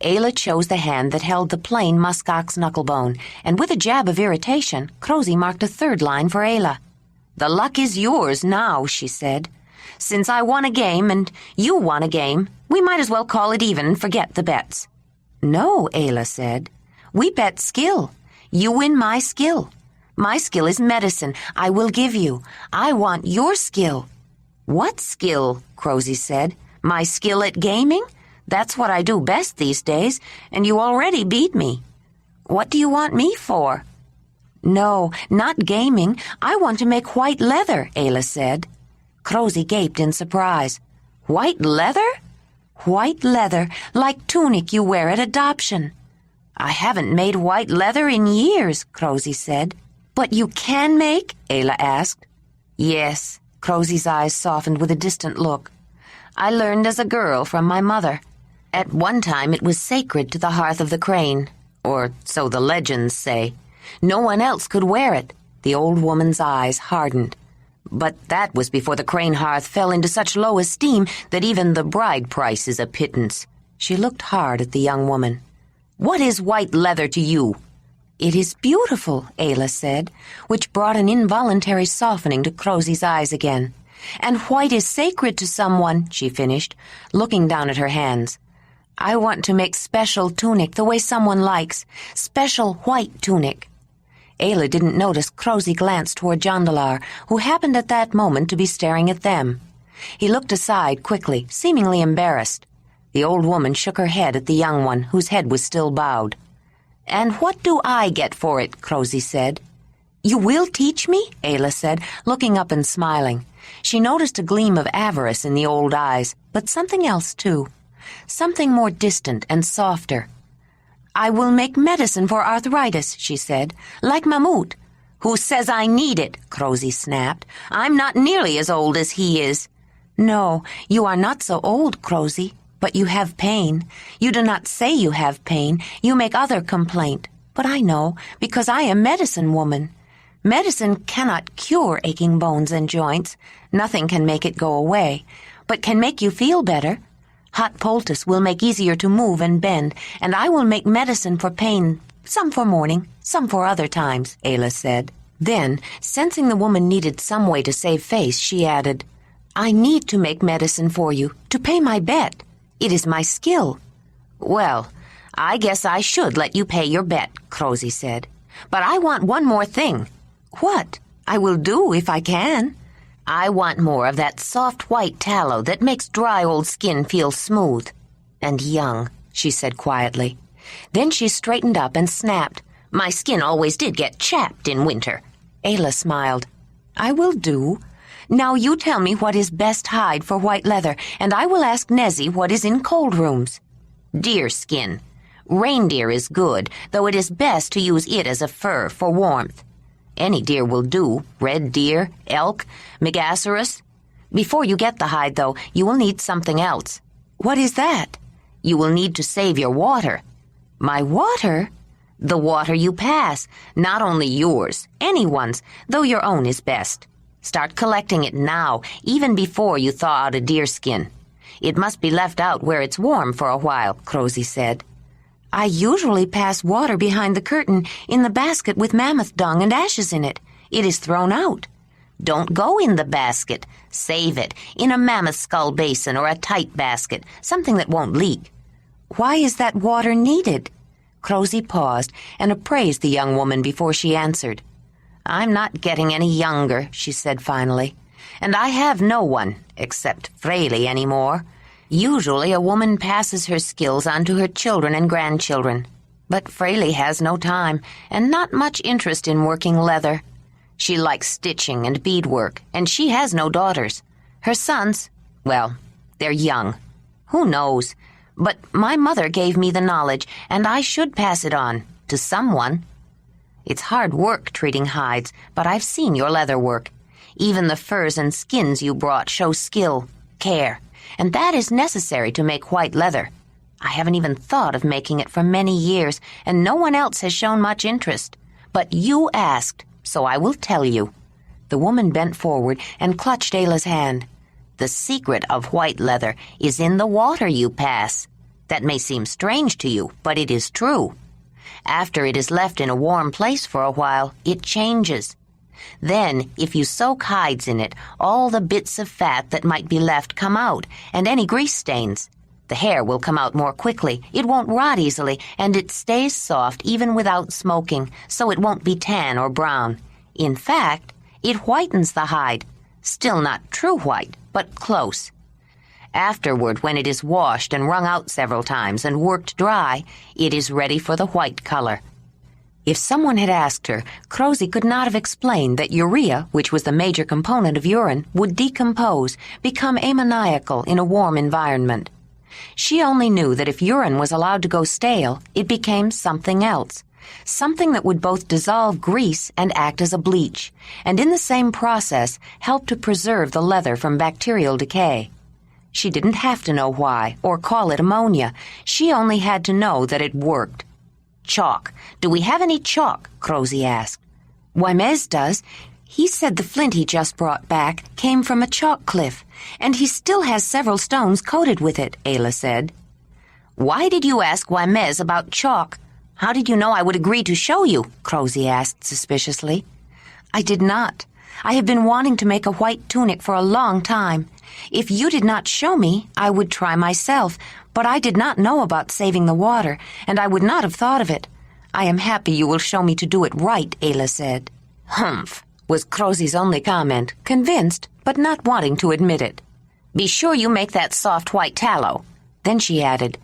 Ayla chose the hand that held the plain muskox knucklebone, and with a jab of irritation, Crosy marked a 3rd line for Ayla. "The luck is yours now," she said. "Since I won a game and you won a game, we might as well call it even and forget the bets." "No," Ayla said. "We bet skill. You win my skill. My skill is medicine. I will give you. I want your skill." "What skill?" Crosy said. "My skill at gaming? That's what I do best these days, and you already beat me. What do you want me for?" "No, not gaming. I want to make white leather," Ayla said. Crosy gaped in surprise. "White leather?" "White leather, like tunic you wear at adoption." "I haven't made white leather in years," Crosy said. "But you can make?" Ayla asked. "Yes." Crosy's eyes softened with a distant look. "I learned as a girl from my mother. At one time it was sacred to the hearth of the crane, or so the legends say. No one else could wear it." The old woman's eyes hardened. "But that was before the crane hearth fell into such low esteem that even the bride price is a pittance." She looked hard at the young woman. "What is white leather to you?" "It is beautiful," Ayla said, which brought an involuntary softening to Crosy's eyes again. "And white is sacred to someone," she finished, looking down at her hands. "I want to make special tunic the way someone likes. Special white tunic." Ayla didn't notice Crosy glanced toward Jondalar, who happened at that moment to be staring at them. He looked aside quickly, seemingly embarrassed. The old woman shook her head at the young one, whose head was still bowed. "And what do I get for it?" Crosy said. "You will teach me?" Ayla said, looking up and smiling. She noticed a gleam of avarice in the old eyes, but something else, too. Something more distant and softer. "I will make medicine for arthritis," she said, "like Mamut." "Who says I need it?" Crosy snapped. "I'm not nearly as old as he is." "No, you are not so old, Crosy, But you have pain. You do not say you have pain. You make other complaint. But I know, because I am medicine woman. Medicine cannot cure aching bones and joints. Nothing can make it go away, but can make you feel better. Hot poultice will make easier to move and bend, and I will make medicine for pain, some for morning, some for other times, Ayla said. Then, sensing the woman needed some way to save face, she added, I need to make medicine for you, to pay my bet. It is my skill. Well, I guess I should let you pay your bet, Crosy said. But I want one more thing. What? I will do if I can. I want more of that soft white tallow that makes dry old skin feel smooth and young, she said quietly. Then she straightened up and snapped. My skin always did get chapped in winter. Ayla smiled. I will do. Now you tell me what is best hide for white leather, and I will ask Nezzy what is in cold rooms. Deer skin. Reindeer is good, though it is best to use it as a fur for warmth. Any deer will do, red deer, elk, megaceros. Before you get the hide, though, you will need something else. What is that? You will need to save your water. My water? The water you pass, not only yours, anyone's, though your own is best. Start collecting it now, even before you thaw out a deer skin. It must be left out where it's warm for a while, Crosy said. I usually pass water behind the curtain in the basket with mammoth dung and ashes in it. It is thrown out. Don't go in the basket. Save it, in a mammoth skull basin or a tight basket, something that won't leak. Why is that water needed? Crosy paused and appraised the young woman before she answered. I'm not getting any younger, she said finally. And I have no one, except Fraley, anymore. Usually a woman passes her skills on to her children and grandchildren. But Fraley has no time, and not much interest in working leather. She likes stitching and beadwork, and she has no daughters. Her sons, well, they're young. Who knows? But my mother gave me the knowledge, and I should pass it on, to someone. It's hard work treating hides, but I've seen your leather work. Even the furs and skins you brought show skill, care. And that is necessary to make white leather. I haven't even thought of making it for many years, and no one else has shown much interest. But you asked, so I will tell you. The woman bent forward and clutched Ayla's hand. The secret of white leather is in the water you pass. That may seem strange to you, but it is true. After it is left in a warm place for a while, it changes. Then, if you soak hides in it, all the bits of fat that might be left come out, and any grease stains. The hair will come out more quickly, it won't rot easily, and it stays soft even without smoking, so it won't be tan or brown. In fact, it whitens the hide. Still not true white, but close. Afterward, when it is washed and wrung out several times and worked dry, it is ready for the white color. If someone had asked her, Crosy could not have explained that urea, which was the major component of urine, would decompose, become ammoniacal in a warm environment. She only knew that if urine was allowed to go stale, it became something else, something that would both dissolve grease and act as a bleach, and in the same process help to preserve the leather from bacterial decay. She didn't have to know why, or call it ammonia. She only had to know that it worked. Chalk. Do we have any chalk? Crosy asked. Mez does. He said the flint he just brought back came from a chalk cliff, and he still has several stones coated with it, Ayla said. Why did you ask Mez about chalk? How did you know I would agree to show you? Crosy asked suspiciously. I did not. I have been wanting to make a white tunic for a long time. If you did not show me, I would try myself, but I did not know about saving the water, and I would not have thought of it. I am happy you will show me to do it right, Ayla said. Humph, was Crosy's only comment, convinced, but not wanting to admit it. Be sure you make that soft white tallow. Then she added,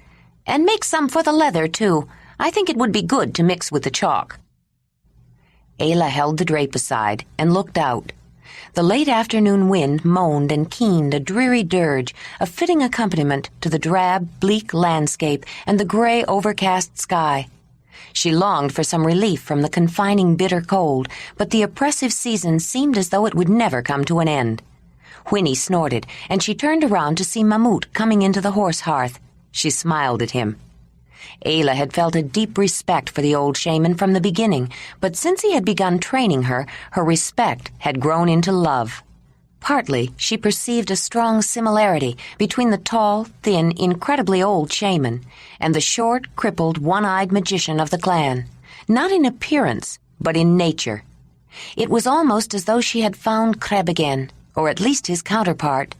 and make some for the leather, too. I think it would be good to mix with the chalk. Ayla held the drape aside and looked out. The late afternoon wind moaned and keened a dreary dirge, a fitting accompaniment to the drab, bleak landscape and the gray, overcast sky. She longed for some relief from the confining bitter cold, but the oppressive season seemed as though it would never come to an end. Whinney snorted, and she turned around to see Mamut coming into the horse hearth. She smiled at him. Ayla had felt a deep respect for the old shaman from the beginning, but since he had begun training her, her respect had grown into love. Partly, she perceived a strong similarity between the tall, thin, incredibly old shaman and the short, crippled, one-eyed magician of the clan, not in appearance, but in nature. It was almost as though she had found Kreb again, or at least his counterpart.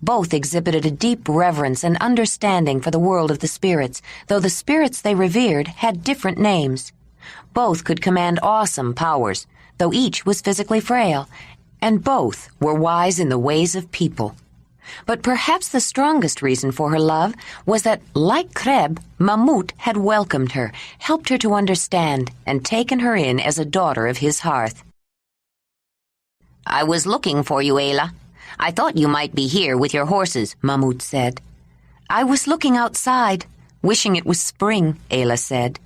Both exhibited a deep reverence and understanding for the world of the spirits, though the spirits they revered had different names. Both could command awesome powers, though each was physically frail, and both were wise in the ways of people. But perhaps the strongest reason for her love was that, like Kreb, Mamut had welcomed her, helped her to understand, and taken her in as a daughter of his hearth. "I was looking for you, Ayla. I thought you might be here with your horses," Mamut said. "I was looking outside, wishing it was spring," Ayla said.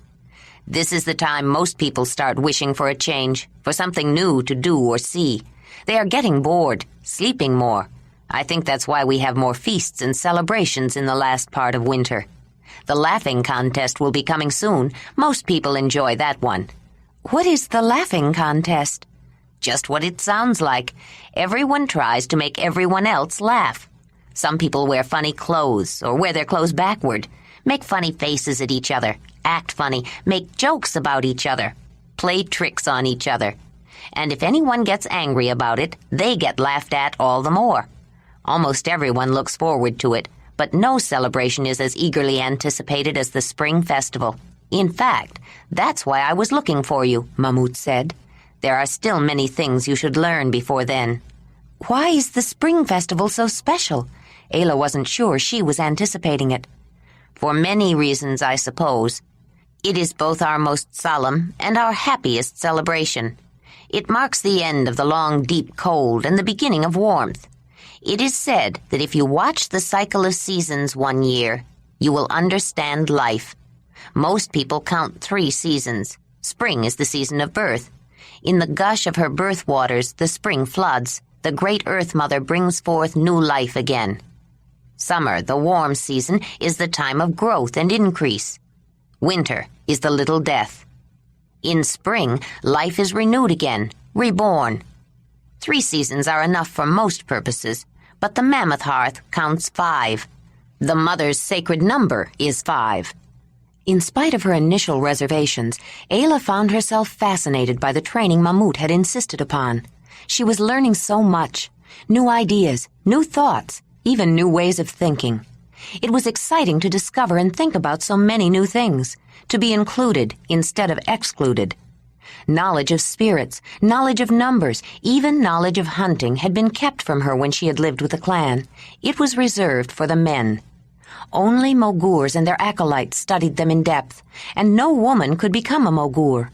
"This is the time most people start wishing for a change, for something new to do or see. They are getting bored, sleeping more. I think that's why we have more feasts and celebrations in the last part of winter. The laughing contest will be coming soon. Most people enjoy that one." "What is the laughing contest?" "Just what it sounds like. Everyone tries to make everyone else laugh. Some people wear funny clothes or wear their clothes backward, make funny faces at each other, act funny, make jokes about each other, play tricks on each other. And if anyone gets angry about it, they get laughed at all the more. Almost everyone looks forward to it, but no celebration is as eagerly anticipated as the spring festival. In fact, that's why I was looking for you," Mamut said. "There are still many things you should learn before then." "Why is the spring festival so special?" Ayla wasn't sure she was anticipating it. "For many reasons, I suppose. It is both our most solemn and our happiest celebration. It marks the end of the long, deep cold and the beginning of warmth. It is said that if you watch the cycle of seasons one year, you will understand life. Most people count 3 seasons. Spring is the season of birth. In the gush of her birth waters, the spring floods. The great Earth Mother brings forth new life again. Summer, the warm season, is the time of growth and increase. Winter is the little death. In spring, life is renewed again, reborn. 3 seasons are enough for most purposes, but the Mammoth Hearth counts 5. The Mother's sacred number is 5. In spite of her initial reservations, Ayla found herself fascinated by the training Mamut had insisted upon. She was learning so much. New ideas, new thoughts, even new ways of thinking. It was exciting to discover and think about so many new things, to be included instead of excluded. Knowledge of spirits, knowledge of numbers, even knowledge of hunting had been kept from her when she had lived with the clan. It was reserved for the men. Only Mogurs and their acolytes studied them in depth, and no woman could become a Mogur.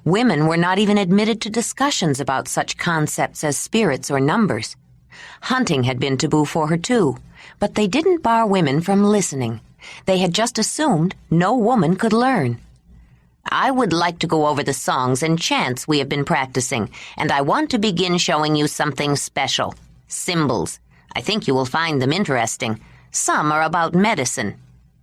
Women were not even admitted to discussions about such concepts as spirits or numbers. Hunting had been taboo for her, too, but they didn't bar women from listening. They had just assumed no woman could learn. "I would like to go over the songs and chants we have been practicing, and I want to begin showing you something special. Symbols. I think you will find them interesting. Some are about medicine."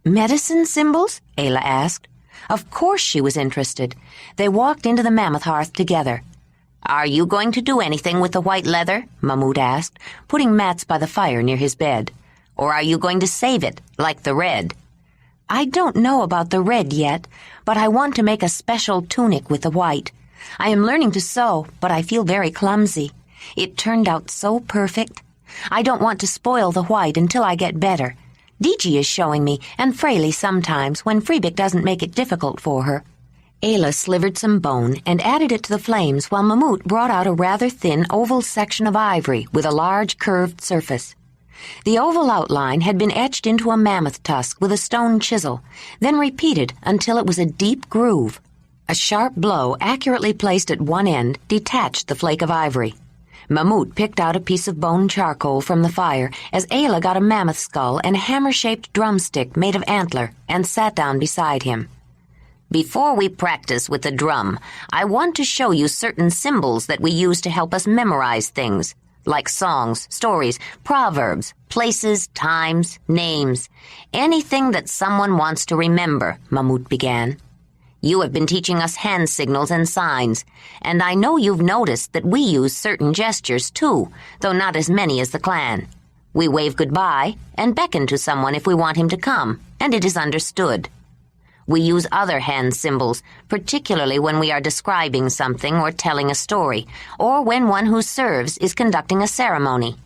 "Medicine symbols?" Ayla asked. Of course she was interested. They walked into the Mammoth Hearth together. "Are you going to do anything with the white leather?" Mamut asked, putting mats by the fire near his bed. "Or are you going to save it, like the red?" "I don't know about the red yet, but I want to make a special tunic with the white. I am learning to sew, but I feel very clumsy. It turned out so perfect. I don't want to spoil the white until I get better. Diji is showing me, and Fraley sometimes, when Freebick doesn't make it difficult for her." Ayla slivered some bone and added it to the flames while Mamut brought out a rather thin oval section of ivory with a large curved surface. The oval outline had been etched into a mammoth tusk with a stone chisel, then repeated until it was a deep groove. A sharp blow accurately placed at one end detached the flake of ivory. Mamut picked out a piece of bone charcoal from the fire as Ayla got a mammoth skull and a hammer-shaped drumstick made of antler and sat down beside him. "Before we practice with the drum, I want to show you certain symbols that we use to help us memorize things. like songs, stories, proverbs, places, times, names, anything that someone wants to remember, Mamut began. You have been teaching us hand signals and signs, and I know you've noticed that we use certain gestures too, though not as many as the clan. We wave goodbye and beckon to someone if we want him to come, and it is understood. We use other hand symbols, particularly when we are describing something or telling a story, or when one who serves is conducting a ceremony.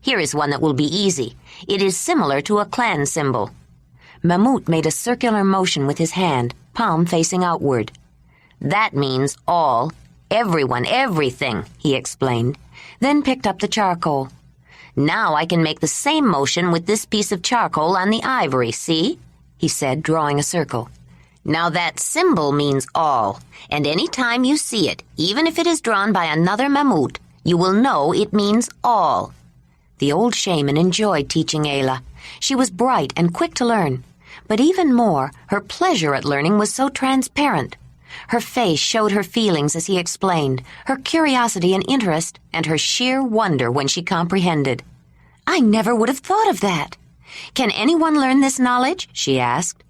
Here is one that will be easy. It is similar to a clan symbol. Mamut made a circular motion with his hand, palm facing outward. That means all, everyone, everything, he explained, then picked up the charcoal. Now I can make the same motion with this piece of charcoal on the ivory, see? He said, drawing a circle. Now that symbol means all, and any time you see it, even if it is drawn by another Mamut, you will know it means all. The old shaman enjoyed teaching Ayla. She was bright and quick to learn, but even more, her pleasure at learning was so transparent. Her face showed her feelings as he explained, her curiosity and interest, and her sheer wonder when she comprehended. I never would have thought of that. Can anyone learn this knowledge? She asked.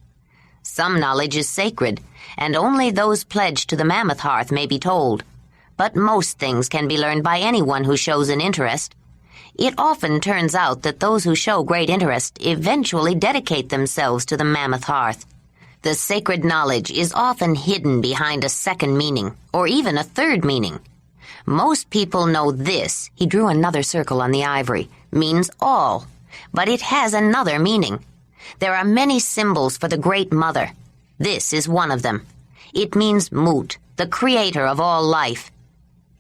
Some knowledge is sacred, and only those pledged to the Mammoth Hearth may be told. But most things can be learned by anyone who shows an interest. It often turns out that those who show great interest eventually dedicate themselves to the Mammoth Hearth. The sacred knowledge is often hidden behind a second meaning, or even a third meaning. Most people know this, he drew another circle on the ivory, means all, but it has another meaning. There are many symbols for the Great Mother. This is one of them. It means Mut, the creator of all life.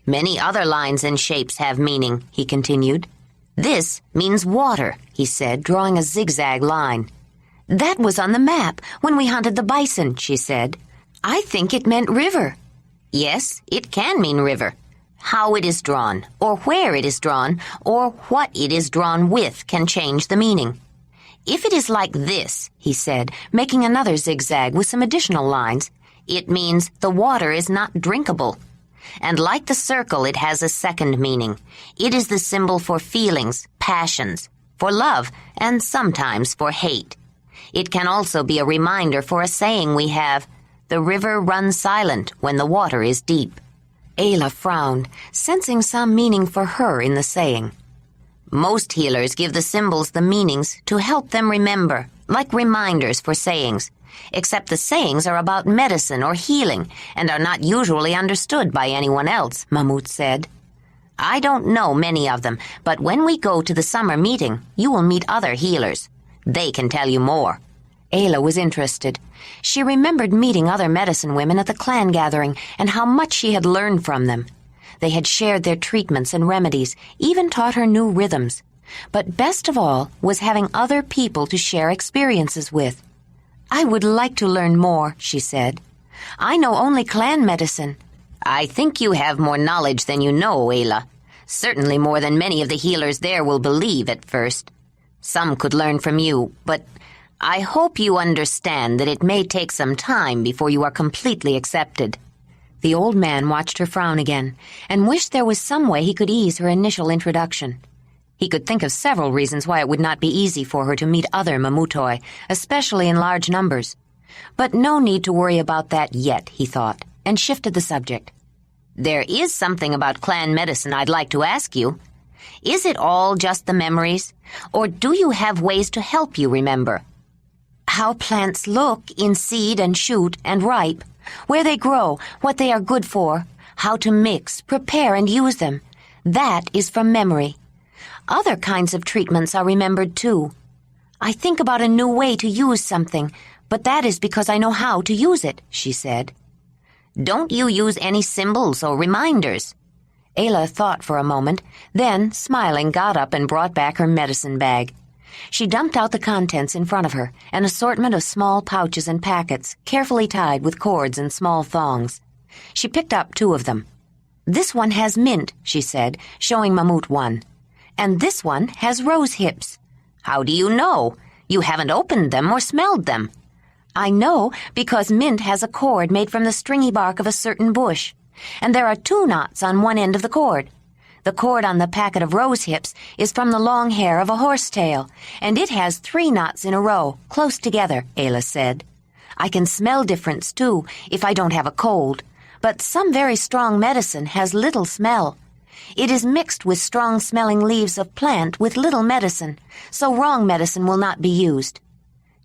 Many other lines and shapes have meaning, he continued. This means water, he said, drawing a zigzag line. That was on the map when we hunted the bison, she said. I think it meant river. Yes, it can mean river. How it is drawn, or where it is drawn, or what it is drawn with can change the meaning. If it is like this, he said, making another zigzag with some additional lines, it means the water is not drinkable. And like the circle, it has a second meaning. It is the symbol for feelings, passions, for love, and sometimes for hate. It can also be a reminder for a saying we have, the river runs silent when the water is deep. Ayla frowned, sensing some meaning for her in the saying. Most healers give the symbols the meanings to help them remember, like reminders for sayings, except the sayings are about medicine or healing and are not usually understood by anyone else, Mamut said. I don't know many of them, but when we go to the summer meeting, you will meet other healers. They can tell you more. Ayla was interested. She remembered meeting other medicine women at the clan gathering and how much she had learned from them. They had shared their treatments and remedies, even taught her new rhythms. But best of all was having other people to share experiences with. I would like to learn more, she said. I know only clan medicine. I think you have more knowledge than you know, Ayla. Certainly more than many of the healers there will believe at first. Some could learn from you, but I hope you understand that it may take some time before you are completely accepted. The old man watched her frown again, and wished there was some way he could ease her initial introduction. He could think of several reasons why it would not be easy for her to meet other Mamutoi, especially in large numbers. But no need to worry about that yet, he thought, and shifted the subject. There is something about clan medicine I'd like to ask you. Is it all just the memories, or do you have ways to help you remember? How plants look in seed and shoot and ripe, where they grow, what they are good for, how to mix, prepare, and use them. That is from memory. Other kinds of treatments are remembered too. I think about a new way to use something, but that is because I know how to use it, she said. Don't you use any symbols or reminders? Ayla thought for a moment, then, smiling, got up and brought back her medicine bag. She dumped out the contents in front of her, an assortment of small pouches and packets, carefully tied with cords and small thongs. She picked up 2 of them. This one has mint, she said, showing Mamut one. And this one has rose hips. How do you know? You haven't opened them or smelled them. I know because mint has a cord made from the stringy bark of a certain bush, and there are 2 knots on one end of the cord. The cord on the packet of rose hips is from the long hair of a horsetail, and it has 3 knots in a row, close together, Ayla said. I can smell difference, too, if I don't have a cold, but some very strong medicine has little smell. It is mixed with strong-smelling leaves of plant with little medicine, so wrong medicine will not be used.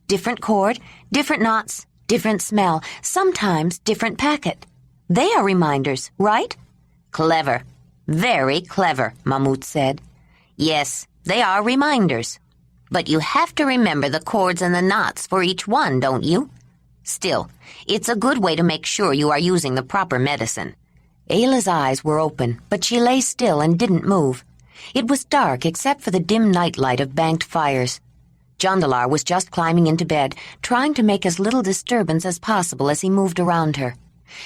Different cord, different knots, different smell, sometimes different packet. They are reminders, right? Clever. Very clever, Mamut said. Yes, they are reminders. But you have to remember the cords and the knots for each one, don't you? Still, it's a good way to make sure you are using the proper medicine. Ayla's eyes were open, but she lay still and didn't move. It was dark except for the dim nightlight of banked fires. Jondalar was just climbing into bed, trying to make as little disturbance as possible as he moved around her.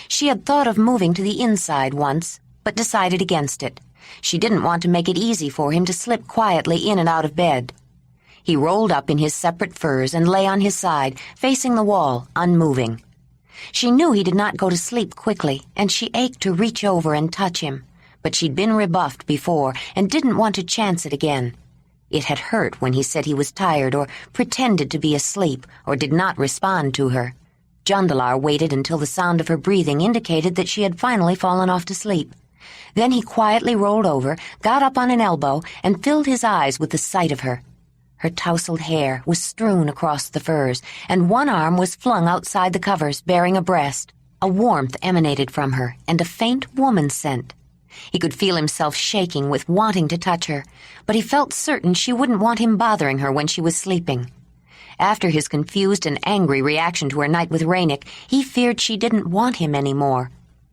She had thought of moving to the inside once, but decided against it. She didn't want to make it easy for him to slip quietly in and out of bed. He rolled up in his separate furs and lay on his side, facing the wall, unmoving. She knew he did not go to sleep quickly, and she ached to reach over and touch him, but she'd been rebuffed before and didn't want to chance it again. It had hurt when he said he was tired or pretended to be asleep or did not respond to her. Jondalar waited until the sound of her breathing indicated that she had finally fallen off to sleep. Then he quietly rolled over, got up on an elbow, and filled his eyes with the sight of her. Her tousled hair was strewn across the furs, and one arm was flung outside the covers, bearing a breast. A warmth emanated from her, and a faint woman scent. He could feel himself shaking with wanting to touch her, but he felt certain she wouldn't want him bothering her when she was sleeping. After his confused and angry reaction to her night with Ranec, he feared she didn't want him anymore.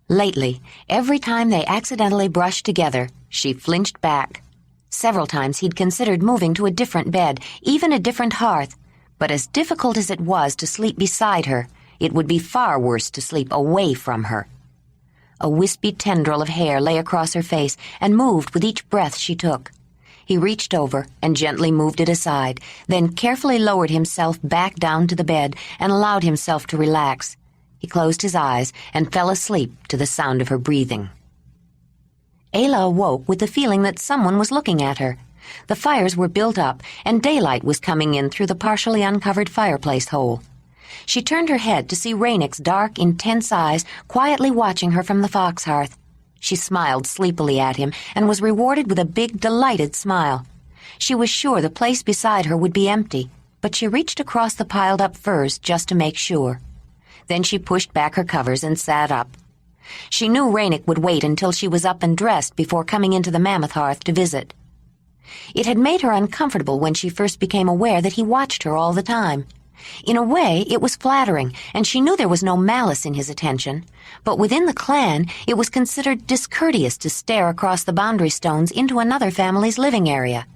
Lately, every time they accidentally brushed together, she flinched back. Several times he'd considered moving to a different bed, even a different hearth, but as difficult as it was to sleep beside her, it would be far worse to sleep away from her. A wispy tendril of hair lay across her face and moved with each breath she took. He reached over and gently moved it aside, then carefully lowered himself back down to the bed and allowed himself to relax. He closed his eyes and fell asleep to the sound of her breathing. Ayla awoke with the feeling that someone was looking at her. The fires were built up, and daylight was coming in through the partially uncovered fireplace hole. She turned her head to see Ranec's dark, intense eyes quietly watching her from the fox hearth. She smiled sleepily at him and was rewarded with a big, delighted smile. She was sure the place beside her would be empty, but she reached across the piled-up furs just to make sure. Then she pushed back her covers and sat up. She knew Ranec would wait until she was up and dressed before coming into the mammoth hearth to visit. It had made her uncomfortable when she first became aware that he watched her all the time. In a way, it was flattering, and she knew there was no malice in his attention. But within the clan, it was considered discourteous to stare across the boundary stones into another family's living area.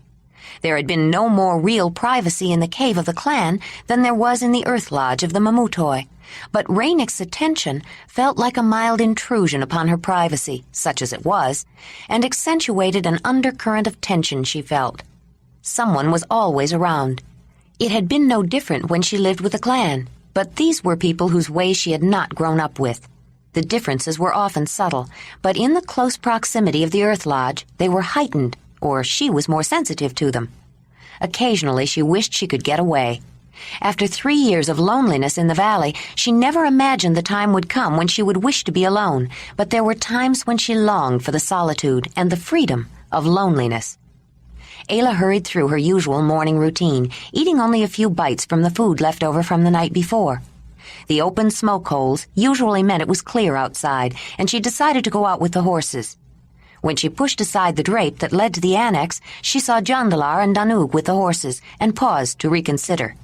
There had been no more real privacy in the cave of the clan than there was in the earth lodge of the Mamutoi, but Ranec's attention felt like a mild intrusion upon her privacy, such as it was, and accentuated an undercurrent of tension she felt. Someone was always around. It had been no different when she lived with the clan, but these were people whose ways she had not grown up with. The differences were often subtle, but in the close proximity of the earth lodge, they were heightened, or she was more sensitive to them. Occasionally she wished she could get away. After 3 years of loneliness in the valley, she never imagined the time would come when she would wish to be alone, but there were times when she longed for the solitude and the freedom of loneliness. Ayla hurried through her usual morning routine, eating only a few bites from the food left over from the night before. The open smoke holes usually meant it was clear outside, and she decided to go out with the horses. When she pushed aside the drape that led to the annex, she saw Jondalar and Danug with the horses, and paused to reconsider.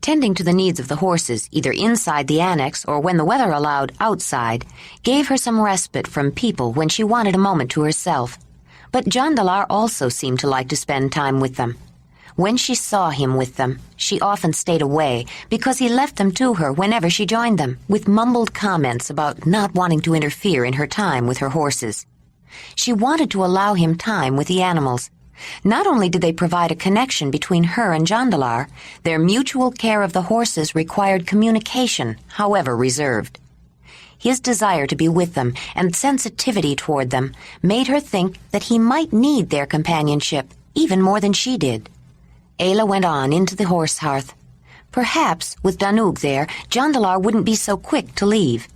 Tending to the needs of the horses, either inside the annex or when the weather allowed outside, gave her some respite from people when she wanted a moment to herself. But Jondalar also seemed to like to spend time with them. When she saw him with them, she often stayed away because he left them to her whenever she joined them, with mumbled comments about not wanting to interfere in her time with her horses. She wanted to allow him time with the animals. Not only did they provide a connection between her and Jondalar, their mutual care of the horses required communication, however reserved. His desire to be with them and sensitivity toward them made her think that he might need their companionship even more than she did. Ayla went on into the horse hearth. Perhaps, with Danug there, Jondalar wouldn't be so quick to leave.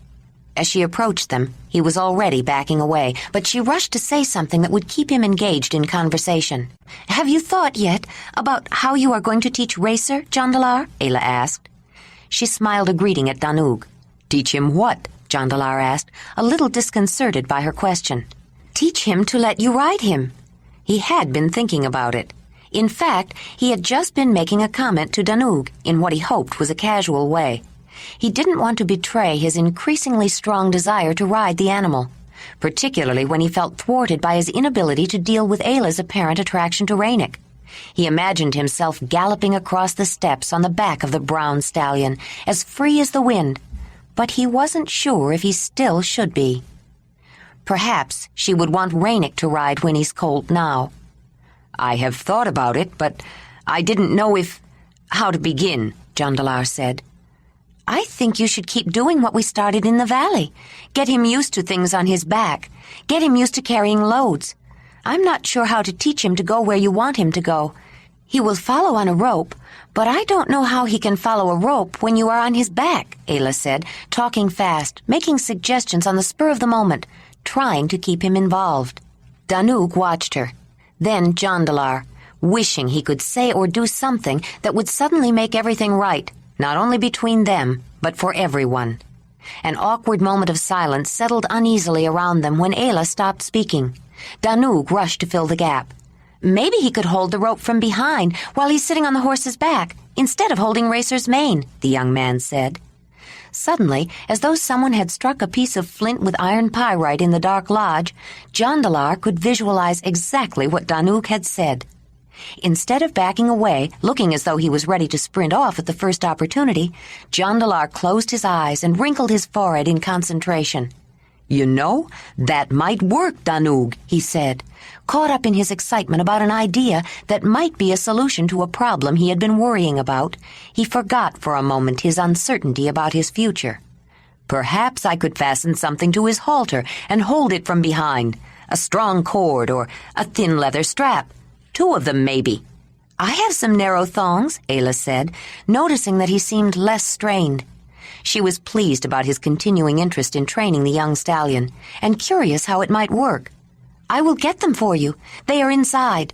As she approached them, he was already backing away, but she rushed to say something that would keep him engaged in conversation. "Have you thought yet about how you are going to teach Racer, Jondalar?" Ayla asked. She smiled a greeting at Danug. "Teach him what?" Jondalar asked, a little disconcerted by her question. "Teach him to let you ride him." He had been thinking about it. In fact, he had just been making a comment to Danug in what he hoped was a casual way. He didn't want to betray his increasingly strong desire to ride the animal, particularly when he felt thwarted by his inability to deal with Ayla's apparent attraction to Ranec. He imagined himself galloping across the steppes on the back of the brown stallion, as free as the wind, but he wasn't sure if he still should be. Perhaps she would want Ranec to ride Whinney's colt now. "I have thought about it, but I didn't know how to begin," Jondalar said. "I think you should keep doing what we started in the valley. Get him used to things on his back. Get him used to carrying loads. I'm not sure how to teach him to go where you want him to go. He will follow on a rope, but I don't know how he can follow a rope when you are on his back," Ayla said, talking fast, making suggestions on the spur of the moment, trying to keep him involved. Danug watched her. Then Jondalar, wishing he could say or do something that would suddenly make everything right, not only between them, but for everyone. An awkward moment of silence settled uneasily around them when Ayla stopped speaking. Danug rushed to fill the gap. "Maybe he could hold the rope from behind while he's sitting on the horse's back, instead of holding Racer's mane," the young man said. Suddenly, as though someone had struck a piece of flint with iron pyrite in the dark lodge, Jondalar could visualize exactly what Danug had said. Instead of backing away, looking as though he was ready to sprint off at the first opportunity, Jondalar closed his eyes and wrinkled his forehead in concentration. "You know, that might work, Danug," he said, caught up in his excitement about an idea that might be a solution to a problem he had been worrying about. He forgot for a moment his uncertainty about his future. "Perhaps I could fasten something to his halter and hold it from behind. A strong cord or a thin leather strap. 2 of them, maybe." "I have some narrow thongs," Ayla said, noticing that he seemed less strained. She was pleased about his continuing interest in training the young stallion, and curious how it might work. "I will get them for you. They are inside."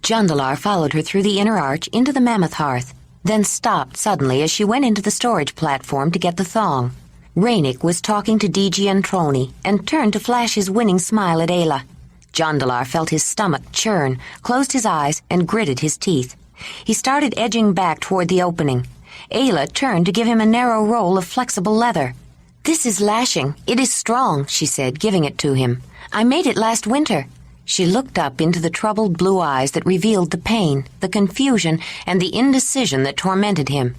Jondalar followed her through the inner arch into the mammoth hearth, then stopped suddenly as she went into the storage platform to get the thong. Ranec was talking to Digi and Trony, and turned to flash his winning smile at Ayla. Jondalar felt his stomach churn, closed his eyes, and gritted his teeth. He started edging back toward the opening. Ayla turned to give him a narrow roll of flexible leather. "This is lashing. It is strong," she said, giving it to him. "I made it last winter." She looked up into the troubled blue eyes that revealed the pain, the confusion, and the indecision that tormented him.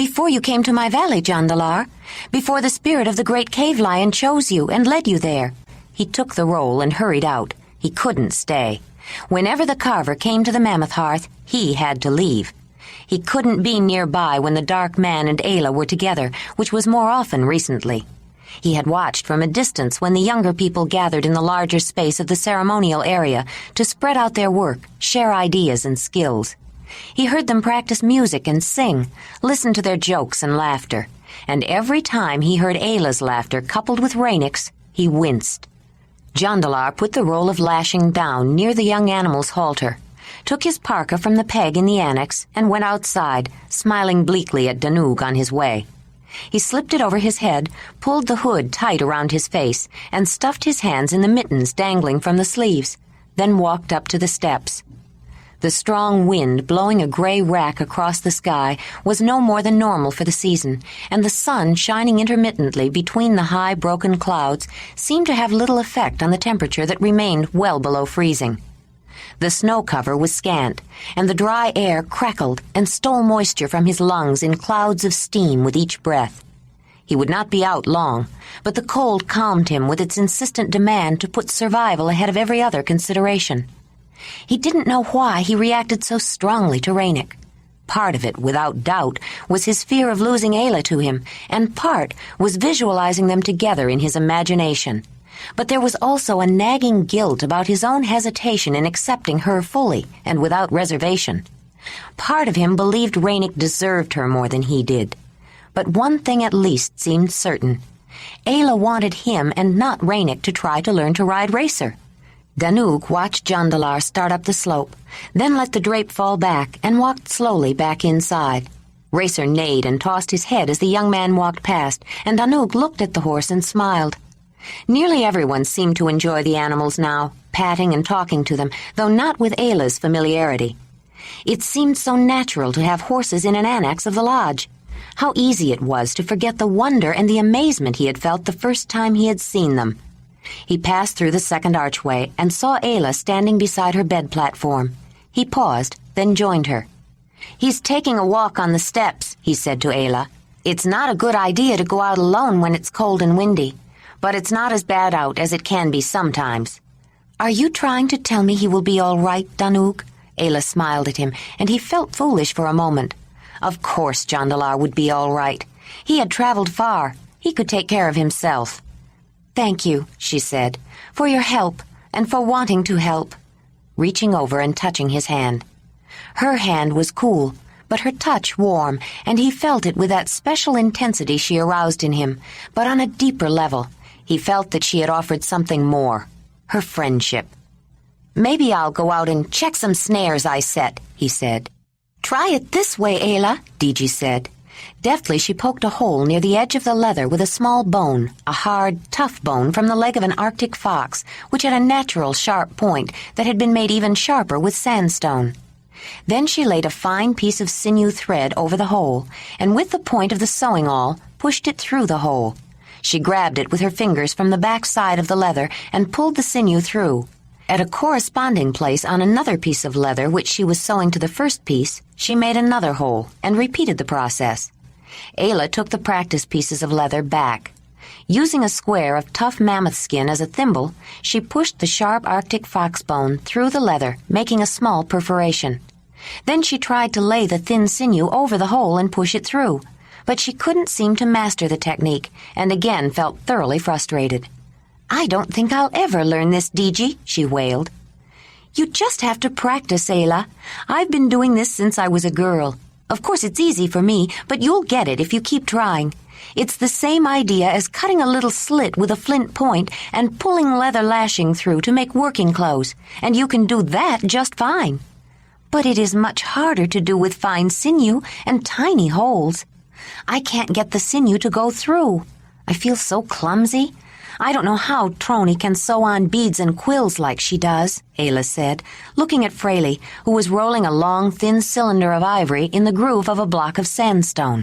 "Before you came to my valley, Jondalar. Before the spirit of the great cave lion chose you and led you there." He took the roll and hurried out. He couldn't stay. Whenever the carver came to the mammoth hearth, he had to leave. He couldn't be nearby when the dark man and Ayla were together, which was more often recently. He had watched from a distance when the younger people gathered in the larger space of the ceremonial area to spread out their work, share ideas and skills. He heard them practice music and sing, listen to their jokes and laughter, and every time he heard Ayla's laughter coupled with Ranec's, he winced. Jondalar put the roll of lashing down near the young animal's halter, took his parka from the peg in the annex, and went outside, smiling bleakly at Danug on his way. He slipped it over his head, pulled the hood tight around his face, and stuffed his hands in the mittens dangling from the sleeves, then walked up to the steps. The strong wind blowing a gray rack across the sky was no more than normal for the season, and the sun shining intermittently between the high broken clouds seemed to have little effect on the temperature that remained well below freezing. The snow cover was scant, and the dry air crackled and stole moisture from his lungs in clouds of steam with each breath. He would not be out long, but the cold calmed him with its insistent demand to put survival ahead of every other consideration. He didn't know why he reacted so strongly to Ranec. Part of it, without doubt, was his fear of losing Ayla to him, and part was visualizing them together in his imagination. But there was also a nagging guilt about his own hesitation in accepting her fully and without reservation. Part of him believed Ranec deserved her more than he did. But one thing at least seemed certain. Ayla wanted him and not Ranec to try to learn to ride Racer. Danuk watched Jondalar start up the slope, then let the drape fall back and walked slowly back inside. Racer neighed and tossed his head as the young man walked past, and Danuk looked at the horse and smiled. Nearly everyone seemed to enjoy the animals now, patting and talking to them, though not with Ayla's familiarity. It seemed so natural to have horses in an annex of the lodge. How easy it was to forget the wonder and the amazement he had felt the first time he had seen them. He passed through the second archway and saw Ayla standing beside her bed platform. He paused, then joined her. "He's taking a walk on the steps," he said to Ayla. "It's not a good idea to go out alone when it's cold and windy, but it's not as bad out as it can be sometimes." "Are you trying to tell me he will be all right, Danuk?" Ayla smiled at him, and he felt foolish for a moment. Of course Jondalar would be all right. He had traveled far. He could take care of himself. "Thank you," she said, "for your help and for wanting to help," reaching over and touching his hand. Her hand was cool, but her touch warm, and he felt it with that special intensity she aroused in him, but on a deeper level. He felt that she had offered something more, her friendship. "Maybe I'll go out and check some snares I set," he said. "Try it this way, Ayla," Diji said. Deftly she poked a hole near the edge of the leather with a small bone, a hard, tough bone from the leg of an Arctic fox, which had a natural sharp point that had been made even sharper with sandstone. Then she laid a fine piece of sinew thread over the hole, and with the point of the sewing awl, pushed it through the hole. She grabbed it with her fingers from the back side of the leather and pulled the sinew through. At a corresponding place on another piece of leather which she was sewing to the first piece, she made another hole and repeated the process. Ayla took the practice pieces of leather back. Using a square of tough mammoth skin as a thimble, she pushed the sharp Arctic fox bone through the leather, making a small perforation. Then she tried to lay the thin sinew over the hole and push it through, but she couldn't seem to master the technique and again felt thoroughly frustrated. "I don't think I'll ever learn this, Diji," she wailed. "You just have to practice, Ayla. I've been doing this since I was a girl. Of course it's easy for me, but you'll get it if you keep trying. It's the same idea as cutting a little slit with a flint point and pulling leather lashing through to make working clothes, and you can do that just fine. But it is much harder to do with fine sinew and tiny holes. I can't get the sinew to go through. I feel so clumsy. I don't know how Trony can sew on beads and quills like she does," Ayla said, looking at Fraley, who was rolling a long, thin cylinder of ivory in the groove of a block of sandstone.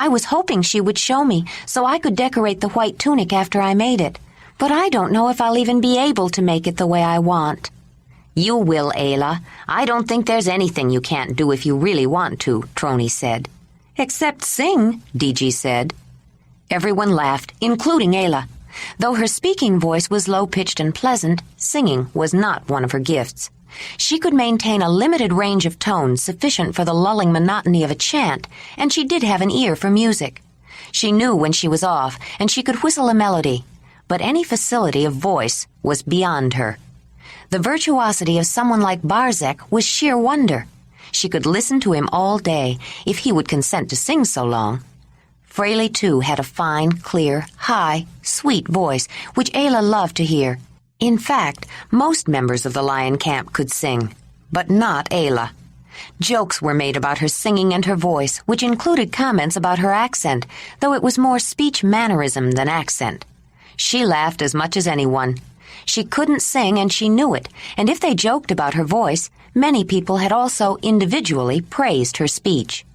"I was hoping she would show me so I could decorate the white tunic after I made it, but I don't know if I'll even be able to make it the way I want." "You will, Ayla. I don't think there's anything you can't do if you really want to," Trony said. "Except sing," Diji said. Everyone laughed, including Ayla. Though her speaking voice was low-pitched and pleasant, singing was not one of her gifts. She could maintain a limited range of tones sufficient for the lulling monotony of a chant, and she did have an ear for music. She knew when she was off, and she could whistle a melody, but any facility of voice was beyond her. The virtuosity of someone like Barzek was sheer wonder. She could listen to him all day, if he would consent to sing so long. Fraley, too, had a fine, clear, high, sweet voice, which Ayla loved to hear. In fact, most members of the lion camp could sing, but not Ayla. Jokes were made about her singing and her voice, which included comments about her accent, though it was more speech mannerism than accent. She laughed as much as anyone. She couldn't sing, and she knew it, and if they joked about her voice, many people had also individually praised her speech.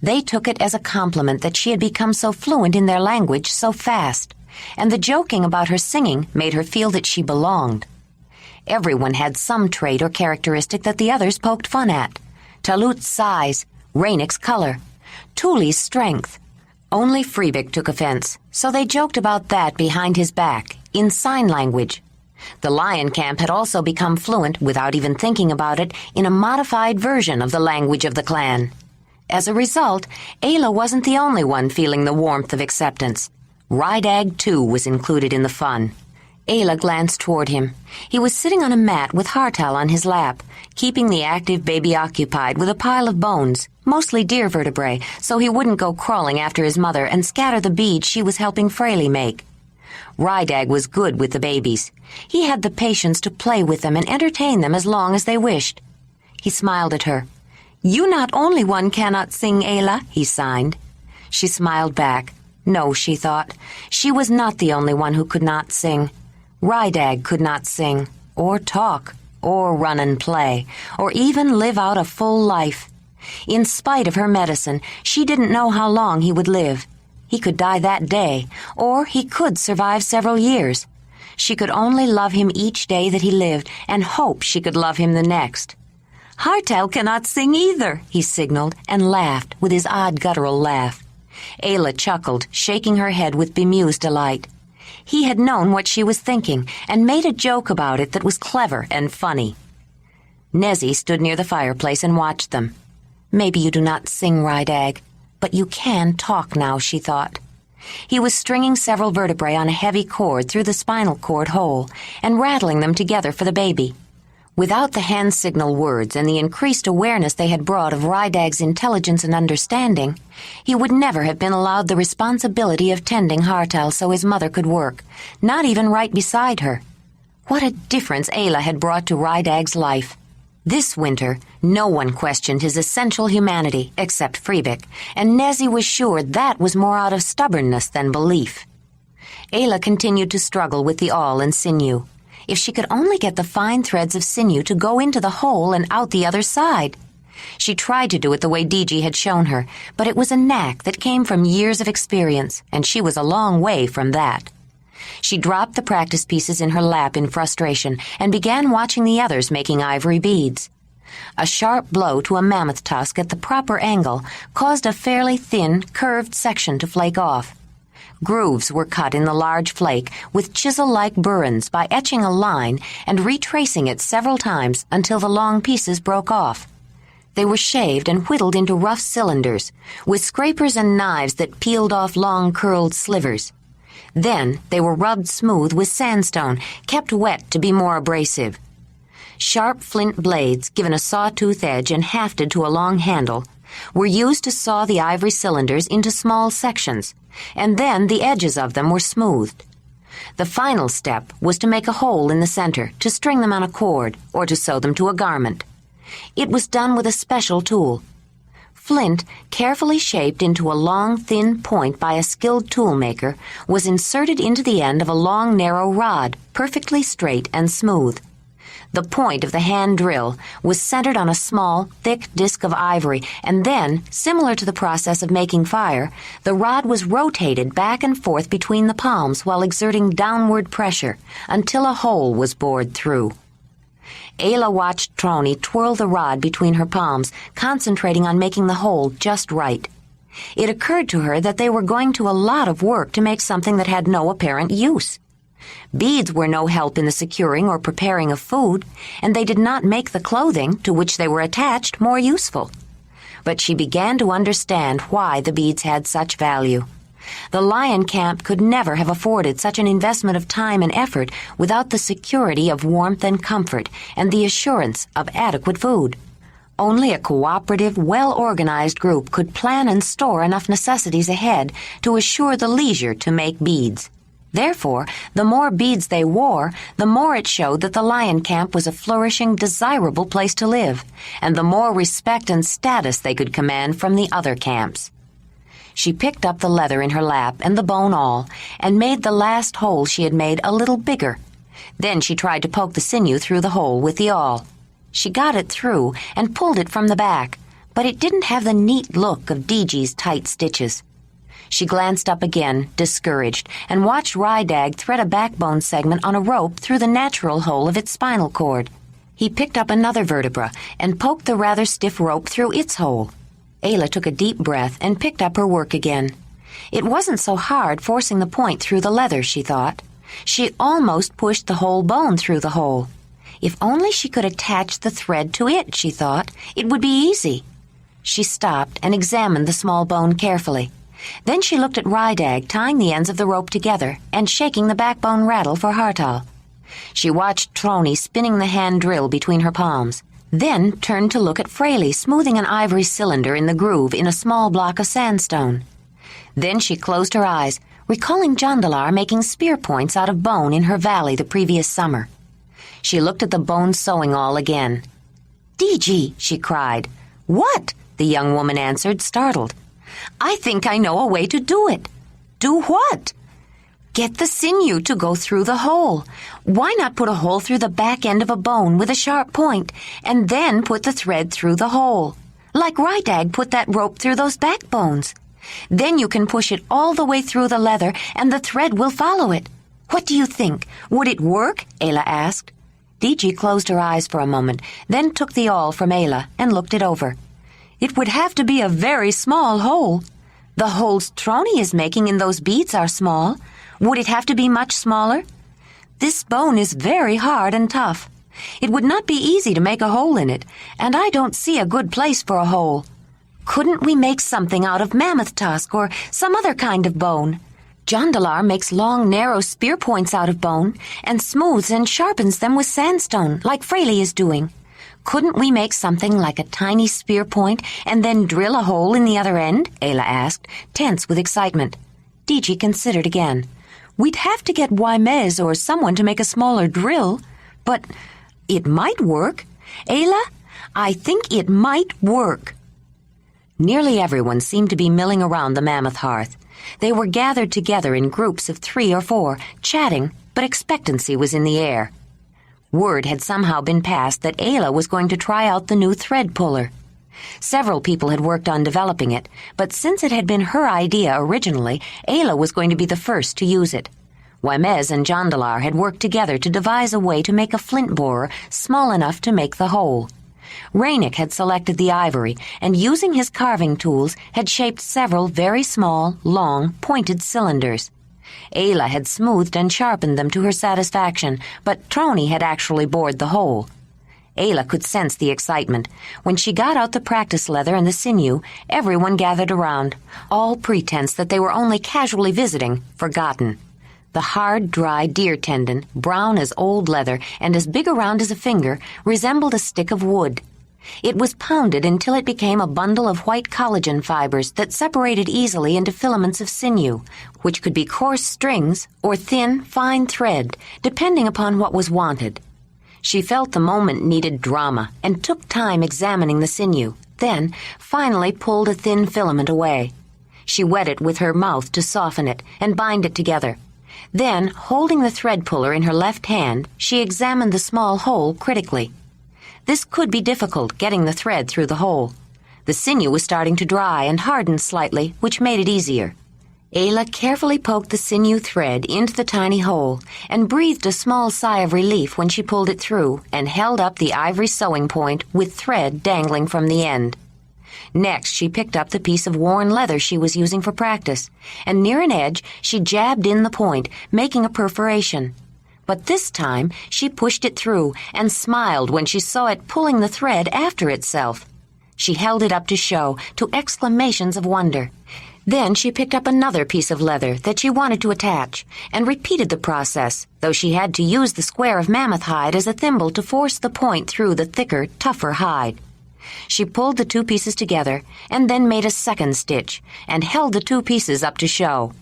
They took it as a compliment that she had become so fluent in their language so fast, and the joking about her singing made her feel that she belonged. Everyone had some trait or characteristic that the others poked fun at. Talut's size, Ranec's color, Tuli's strength. Only Freebik took offense, so they joked about that behind his back, in sign language. The lion camp had also become fluent, without even thinking about it, in a modified version of the language of the clan. As a result, Ayla wasn't the only one feeling the warmth of acceptance. Ranec, too, was included in the fun. Ayla glanced toward him. He was sitting on a mat with Auel on his lap, keeping the active baby occupied with a pile of bones, mostly deer vertebrae, so he wouldn't go crawling after his mother and scatter the beads she was helping Fraley make. Ranec was good with the babies. He had the patience to play with them and entertain them as long as they wished. He smiled at her. "You not only one cannot sing, Ayla," he signed. She smiled back. No, she thought. She was not the only one who could not sing. Ranec could not sing, or talk, or run and play, or even live out a full life. In spite of her medicine, she didn't know how long he would live. He could die that day, or he could survive several years. She could only love him each day that he lived and hope she could love him the next. "Auel cannot sing either," he signaled, and laughed with his odd guttural laugh. Ayla chuckled, shaking her head with bemused delight. He had known what she was thinking and made a joke about it that was clever and funny. Nezzy stood near the fireplace and watched them. "Maybe you do not sing, Ranec, but you can talk now," she thought. He was stringing several vertebrae on a heavy cord through the spinal cord hole and rattling them together for the baby. Without the hand signal words and the increased awareness they had brought of Ranec's intelligence and understanding, he would never have been allowed the responsibility of tending Auel so his mother could work, not even right beside her. What a difference Ayla had brought to Ranec's life. This winter, no one questioned his essential humanity except Freebic, and Nezzy was sure that was more out of stubbornness than belief. Ayla continued to struggle with the awl and sinew. If she could only get the fine threads of sinew to go into the hole and out the other side. She tried to do it the way Diji had shown her, but it was a knack that came from years of experience, and she was a long way from that. She dropped the practice pieces in her lap in frustration and began watching the others making ivory beads. A sharp blow to a mammoth tusk at the proper angle caused a fairly thin, curved section to flake off. Grooves were cut in the large flake with chisel-like burins by etching a line and retracing it several times until the long pieces broke off. They were shaved and whittled into rough cylinders, with scrapers and knives that peeled off long curled slivers. Then they were rubbed smooth with sandstone, kept wet to be more abrasive. Sharp flint blades, given a sawtooth edge and hafted to a long handle, were used to saw the ivory cylinders into small sections, and then the edges of them were smoothed. The final step was to make a hole in the center, to string them on a cord, or to sew them to a garment. It was done with a special tool. Flint, carefully shaped into a long, thin point by a skilled toolmaker, was inserted into the end of a long, narrow rod, perfectly straight and smooth. The point of the hand drill was centered on a small, thick disc of ivory, and then, similar to the process of making fire, the rod was rotated back and forth between the palms while exerting downward pressure until a hole was bored through. Ayla watched Trony twirl the rod between her palms, concentrating on making the hole just right. It occurred to her that they were going to a lot of work to make something that had no apparent use. Beads were no help in the securing or preparing of food, and they did not make the clothing to which they were attached more useful. But she began to understand why the beads had such value. The lion camp could never have afforded such an investment of time and effort without the security of warmth and comfort and the assurance of adequate food. Only a cooperative, well-organized group could plan and store enough necessities ahead to assure the leisure to make beads. Therefore, the more beads they wore, the more it showed that the lion camp was a flourishing, desirable place to live, and the more respect and status they could command from the other camps. She picked up the leather in her lap and the bone awl, and made the last hole she had made a little bigger. Then she tried to poke the sinew through the hole with the awl. She got it through and pulled it from the back, but it didn't have the neat look of Diji's tight stitches. She glanced up again, discouraged, and watched Ranec thread a backbone segment on a rope through the natural hole of its spinal cord. He picked up another vertebra and poked the rather stiff rope through its hole. Ayla took a deep breath and picked up her work again. It wasn't so hard forcing the point through the leather, she thought. She almost pushed the whole bone through the hole. If only she could attach the thread to it, she thought, it would be easy. She stopped and examined the small bone carefully. Then she looked at Ranec tying the ends of the rope together and shaking the backbone rattle for Hartal. She watched Trony spinning the hand drill between her palms, then turned to look at Fraley smoothing an ivory cylinder in the groove in a small block of sandstone. Then she closed her eyes, recalling Jondalar making spear points out of bone in her valley the previous summer. She looked at the bone sewing awl again. "Diji," she cried. "What?" the young woman answered, startled. "I think I know a way to do it." "Do what?" "Get the sinew to go through the hole. Why not put a hole through the back end of a bone with a sharp point, and then put the thread through the hole? Like Ranec put that rope through those backbones. Then you can push it all the way through the leather, and the thread will follow it. What do you think? Would it work?" Ayla asked. Diji closed her eyes for a moment, then took the awl from Ayla and looked it over. "It would have to be a very small hole. The holes Trony is making in those beads are small. Would it have to be much smaller? This bone is very hard and tough. It would not be easy to make a hole in it, and I don't see a good place for a hole. Couldn't we make something out of mammoth tusk or some other kind of bone? Jondalar makes long, narrow spear points out of bone and smooths and sharpens them with sandstone, like Fraley is doing. Couldn't we make something like a tiny spear point and then drill a hole in the other end?" Ayla asked, tense with excitement. Diji considered again. "We'd have to get Wymez or someone to make a smaller drill, but it might work. Ayla, I think it might work." Nearly everyone seemed to be milling around the mammoth hearth. They were gathered together in groups of 3 or 4, chatting, but expectancy was in the air. Word had somehow been passed that Ayla was going to try out the new thread puller. Several people had worked on developing it, but since it had been her idea originally, Ayla was going to be the first to use it. Wymez and Jondalar had worked together to devise a way to make a flint borer small enough to make the hole. Ranec had selected the ivory, and using his carving tools, had shaped several very small, long, pointed cylinders. Ayla had smoothed and sharpened them to her satisfaction, but Trony had actually bored the hole. Ayla could sense the excitement. When she got out the practice leather and the sinew, everyone gathered around, all pretense that they were only casually visiting, forgotten. The hard, dry deer tendon, brown as old leather and as big around as a finger, resembled a stick of wood. It was pounded until it became a bundle of white collagen fibers that separated easily into filaments of sinew, which could be coarse strings or thin, fine thread, depending upon what was wanted. She felt the moment needed drama and took time examining the sinew, then finally pulled a thin filament away. She wet it with her mouth to soften it and bind it together. Then, holding the thread puller in her left hand, she examined the small hole critically. This could be difficult, getting the thread through the hole. The sinew was starting to dry and harden slightly, which made it easier. Ayla carefully poked the sinew thread into the tiny hole and breathed a small sigh of relief when she pulled it through and held up the ivory sewing point with thread dangling from the end. Next, she picked up the piece of worn leather she was using for practice, and near an edge, she jabbed in the point, making a perforation. But this time, she pushed it through and smiled when she saw it pulling the thread after itself. She held it up to show, to exclamations of wonder. Then she picked up another piece of leather that she wanted to attach, and repeated the process, though she had to use the square of mammoth hide as a thimble to force the point through the thicker, tougher hide. She pulled the 2 pieces together, and then made a second stitch, and held the 2 pieces up to show.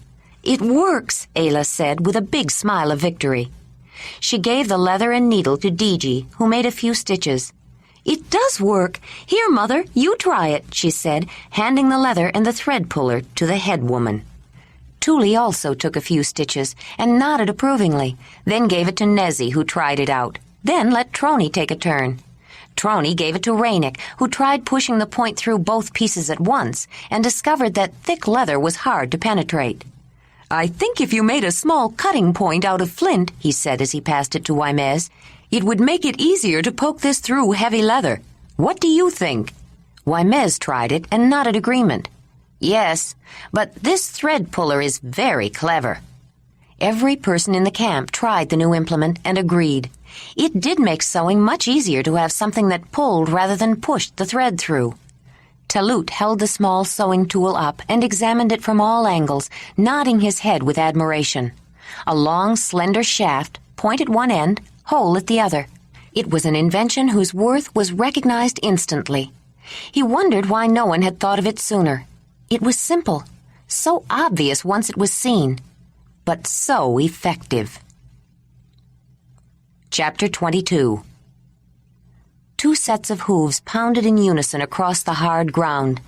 "It works," Ayla said with a big smile of victory. She gave the leather and needle to Diji, who made a few stitches. "It does work. Here, Mother, you try it," she said, handing the leather and the thread puller to the head woman. Tuli also took a few stitches and nodded approvingly, then gave it to Nezzy, who tried it out, then let Trony take a turn. Trony gave it to Ranec, who tried pushing the point through both pieces at once and discovered that thick leather was hard to penetrate. "I think if you made a small cutting point out of flint," he said as he passed it to Wymez, "it would make it easier to poke this through heavy leather. What do you think?" Wymez tried it and nodded agreement. "Yes, but this thread puller is very clever." Every person in the camp tried the new implement and agreed. It did make sewing much easier to have something that pulled rather than pushed the thread through. Talut held the small sewing tool up and examined it from all angles, nodding his head with admiration. A long, slender shaft, point at one end, hole at the other. It was an invention whose worth was recognized instantly. He wondered why no one had thought of it sooner. It was simple, so obvious once it was seen, but so effective. Chapter 22. Two sets of hooves pounded in unison across the hard ground.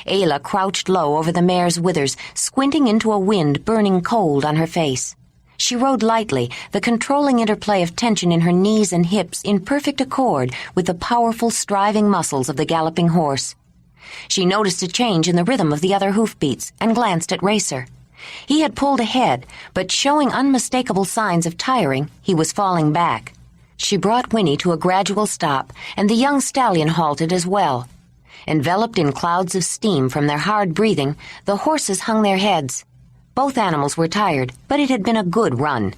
Ayla crouched low over the mare's withers, squinting into a wind burning cold on her face. She rode lightly, the controlling interplay of tension in her knees and hips in perfect accord with the powerful, striving muscles of the galloping horse. She noticed a change in the rhythm of the other hoofbeats and glanced at Racer. He had pulled ahead, but showing unmistakable signs of tiring, he was falling back. She brought Whinney to a gradual stop, and the young stallion halted as well. Enveloped in clouds of steam from their hard breathing, the horses hung their heads. Both animals were tired, but it had been a good run.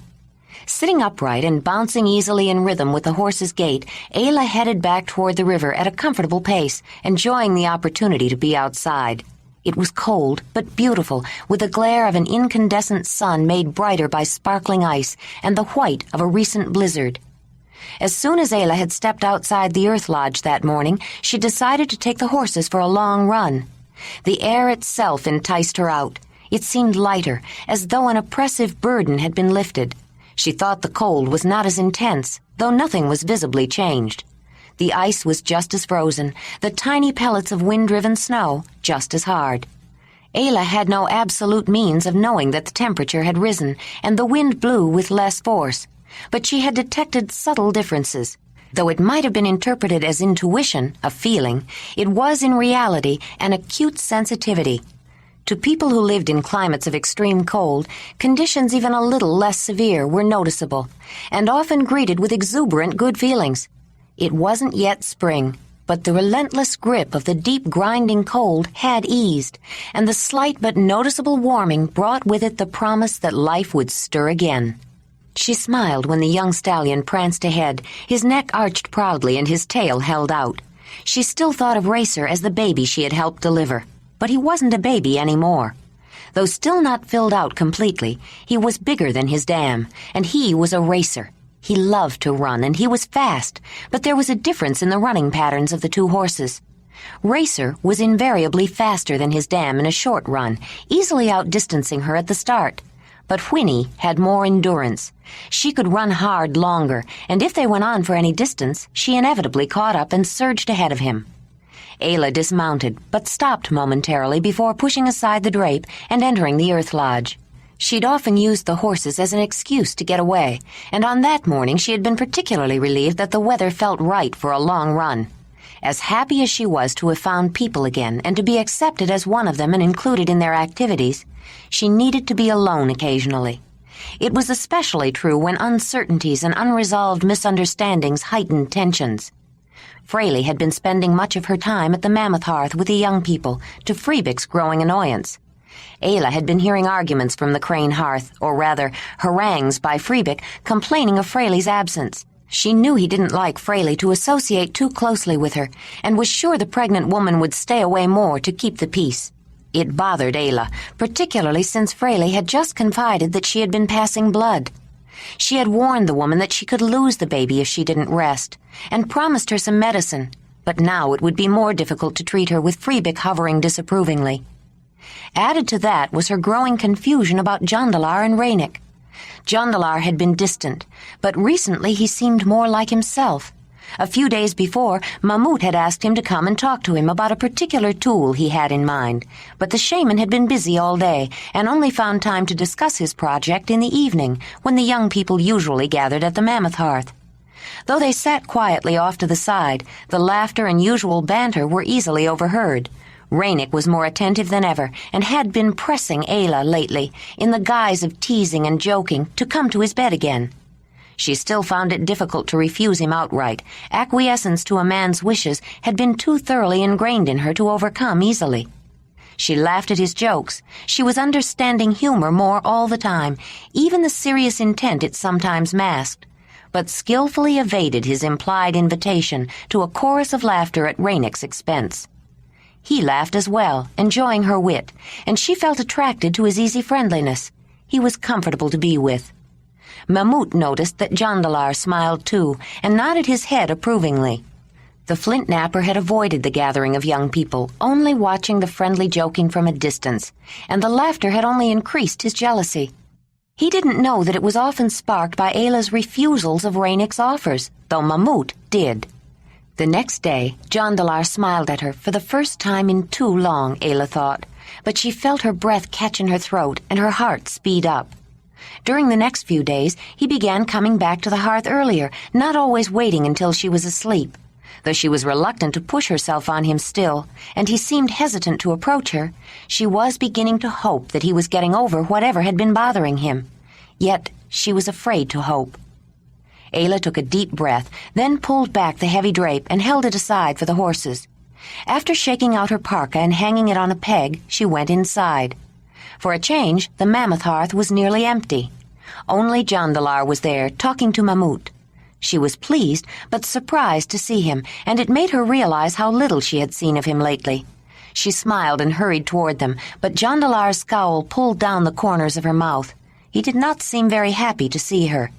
Sitting upright and bouncing easily in rhythm with the horse's gait, Ayla headed back toward the river at a comfortable pace, enjoying the opportunity to be outside. It was cold, but beautiful, with the glare of an incandescent sun made brighter by sparkling ice and the white of a recent blizzard. As soon as Ayla had stepped outside the earth lodge that morning, she decided to take the horses for a long run. The air itself enticed her out. It seemed lighter, as though an oppressive burden had been lifted. She thought the cold was not as intense, though nothing was visibly changed. The ice was just as frozen, the tiny pellets of wind-driven snow just as hard. Ayla had no absolute means of knowing that the temperature had risen and the wind blew with less force, but she had detected subtle differences. Though it might have been interpreted as intuition, a feeling, it was in reality an acute sensitivity. To people who lived in climates of extreme cold, conditions even a little less severe were noticeable, and often greeted with exuberant good feelings. It wasn't yet spring, but the relentless grip of the deep grinding cold had eased, and the slight but noticeable warming brought with it the promise that life would stir again. She smiled when the young stallion pranced ahead, his neck arched proudly and his tail held out. She still thought of Racer as the baby she had helped deliver. But he wasn't a baby anymore. Though still not filled out completely, he was bigger than his dam, and he was a racer. He loved to run, and he was fast, but there was a difference in the running patterns of the two horses. Racer was invariably faster than his dam in a short run, easily outdistancing her at the start. But Whinney had more endurance. She could run hard longer, and if they went on for any distance, she inevitably caught up and surged ahead of him. Ayla dismounted, but stopped momentarily before pushing aside the drape and entering the earth lodge. She'd often used the horses as an excuse to get away, and on that morning she had been particularly relieved that the weather felt right for a long run. As happy as she was to have found people again and to be accepted as one of them and included in their activities, she needed to be alone occasionally. It was especially true when uncertainties and unresolved misunderstandings heightened tensions. Fraley had been spending much of her time at the Mammoth Hearth with the young people, to Freebick's growing annoyance. Ayla had been hearing arguments from the Crane Hearth, or rather, harangues by Freebick complaining of Fraley's absence. She knew he didn't like Fraley to associate too closely with her, and was sure the pregnant woman would stay away more to keep the peace. It bothered Ayla, particularly since Fraley had just confided that she had been passing blood. She had warned the woman that she could lose the baby if she didn't rest, and promised her some medicine, but now it would be more difficult to treat her with Freebick hovering disapprovingly. Added to that was her growing confusion about Jondalar and Ranec. Jondalar had been distant, but recently he seemed more like himself. A few days before, Mamut had asked him to come and talk to him about a particular tool he had in mind, but the shaman had been busy all day and only found time to discuss his project in the evening, when the young people usually gathered at the Mammoth Hearth. Though they sat quietly off to the side, the laughter and usual banter were easily overheard. Ranec was more attentive than ever, and had been pressing Ayla lately, in the guise of teasing and joking, to come to his bed again. She still found it difficult to refuse him outright. Acquiescence to a man's wishes had been too thoroughly ingrained in her to overcome easily. She laughed at his jokes. She was understanding humor more all the time, even the serious intent it sometimes masked, but skillfully evaded his implied invitation to a chorus of laughter at Ranec's expense. He laughed as well, enjoying her wit, and she felt attracted to his easy friendliness. He was comfortable to be with. Mamut noticed that Jondalar smiled too, and nodded his head approvingly. The flint napper had avoided the gathering of young people, only watching the friendly joking from a distance, and the laughter had only increased his jealousy. He didn't know that it was often sparked by Ayla's refusals of Ranec's offers, though Mamut did. The next day, Jondalar smiled at her for the first time in too long, Ayla thought, but she felt her breath catch in her throat and her heart speed up. During the next few days, he began coming back to the hearth earlier, not always waiting until she was asleep. Though she was reluctant to push herself on him still, and he seemed hesitant to approach her, she was beginning to hope that he was getting over whatever had been bothering him. Yet she was afraid to hope. Ayla took a deep breath, then pulled back the heavy drape and held it aside for the horses. After shaking out her parka and hanging it on a peg, she went inside. For a change, the mammoth hearth was nearly empty. Only Jondalar was there, talking to Mamut. She was pleased, but surprised to see him, and it made her realize how little she had seen of him lately. She smiled and hurried toward them, but Jondalar's scowl pulled down the corners of her mouth. He did not seem very happy to see her.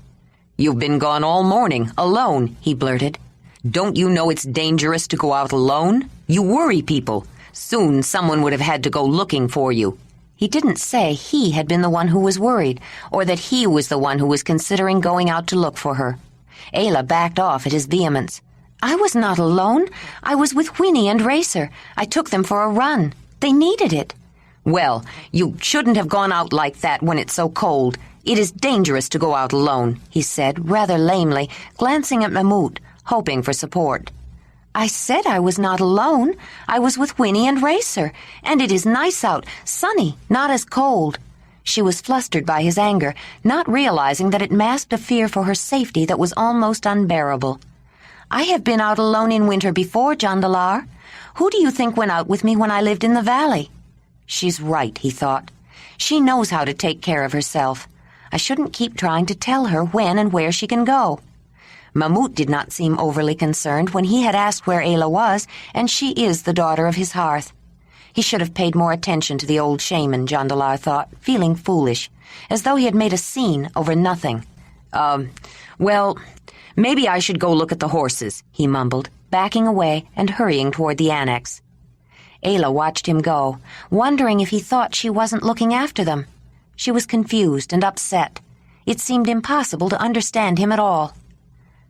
"You've been gone all morning, alone," he blurted. "Don't you know it's dangerous to go out alone? You worry people. Soon someone would have had to go looking for you." He didn't say he had been the one who was worried, or that he was the one who was considering going out to look for her. Ayla backed off at his vehemence. "I was not alone. I was with Whinney and Racer. I took them for a run. They needed it." "Well, you shouldn't have gone out like that when it's so cold. It is dangerous to go out alone," he said, rather lamely, glancing at Mamut, hoping for support. "I said I was not alone. I was with Whinney and Racer, and it is nice out, sunny, not as cold." She was flustered by his anger, not realizing that it masked a fear for her safety that was almost unbearable. "I have been out alone in winter before, Jondalar. Who do you think went out with me when I lived in the valley?" "She's right," he thought. "She knows how to take care of herself. I shouldn't keep trying to tell her when and where she can go." Mamut did not seem overly concerned when he had asked where Ayla was, and she is the daughter of his hearth. He should have paid more attention to the old shaman, Jondalar thought, feeling foolish, as though he had made a scene over nothing. Well, maybe I should go look at the horses," he mumbled, backing away and hurrying toward the annex. Ayla watched him go, wondering if he thought she wasn't looking after them. She was confused and upset. It seemed impossible to understand him at all.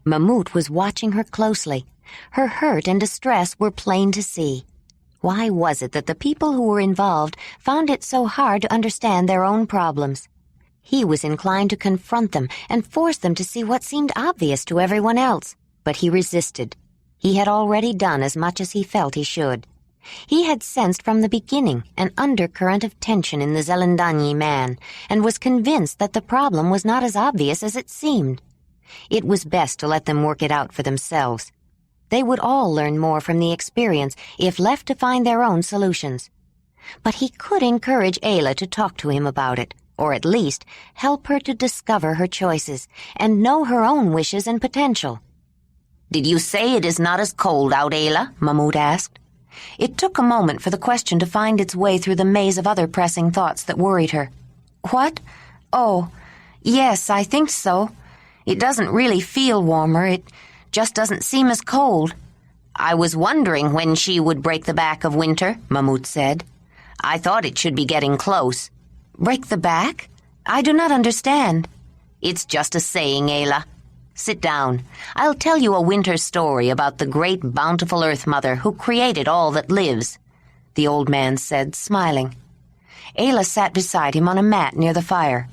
Mamut was watching her closely. Her hurt and distress were plain to see. Why was it that the people who were involved found it so hard to understand their own problems? He was inclined to confront them and force them to see what seemed obvious to everyone else, but he resisted. He had already done as much as he felt he should. He had sensed from the beginning an undercurrent of tension in the Zelendanyi man, and was convinced that the problem was not as obvious as it seemed. It was best to let them work it out for themselves. They would all learn more from the experience if left to find their own solutions. But he could encourage Ayla to talk to him about it, or at least help her to discover her choices and know her own wishes and potential. "Did you say it is not as cold out, Ayla?" Mamut asked. It took a moment for the question to find its way through the maze of other pressing thoughts that worried her. "What? Oh, yes, I think so. It doesn't really feel warmer. It just doesn't seem as cold." "I was wondering when she would break the back of winter," Mamut said. "I thought it should be getting close." "Break the back? I do not understand." "It's just a saying, Ayla. Sit down. I'll tell you a winter story about the great bountiful Earth Mother who created all that lives," the old man said, smiling. Ayla sat beside him on a mat near the fire.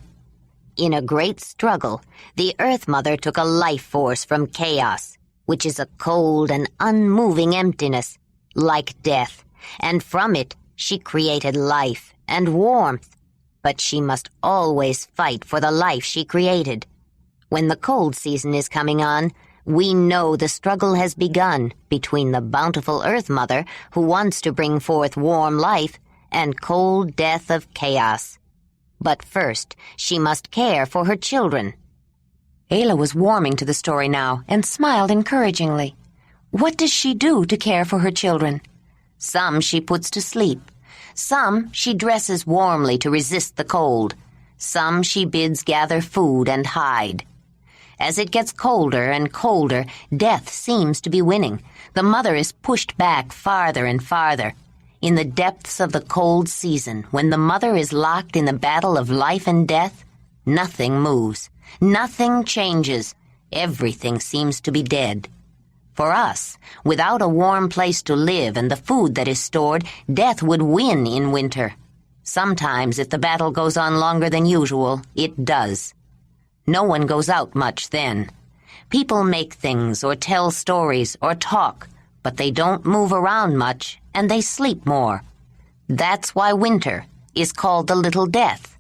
"In a great struggle, the Earth Mother took a life force from chaos, which is a cold and unmoving emptiness, like death, and from it she created life and warmth. But she must always fight for the life she created. When the cold season is coming on, we know the struggle has begun between the bountiful Earth Mother, who wants to bring forth warm life, and cold death of chaos. But first, she must care for her children." Ayla was warming to the story now and smiled encouragingly. "What does she do to care for her children?" Some she puts to sleep. Some she dresses warmly to resist the cold. Some she bids gather food and hide. As it gets colder and colder, death seems to be winning. The mother is pushed back farther and farther. In the depths of the cold season, when the mother is locked in the battle of life and death, nothing moves. Nothing changes. Everything seems to be dead. For us, without a warm place to live and the food that is stored, death would win in winter. Sometimes, if the battle goes on longer than usual, it does. No one goes out much then. People make things or tell stories or talk, but they don't move around much and they sleep more. That's why winter is called the Little Death.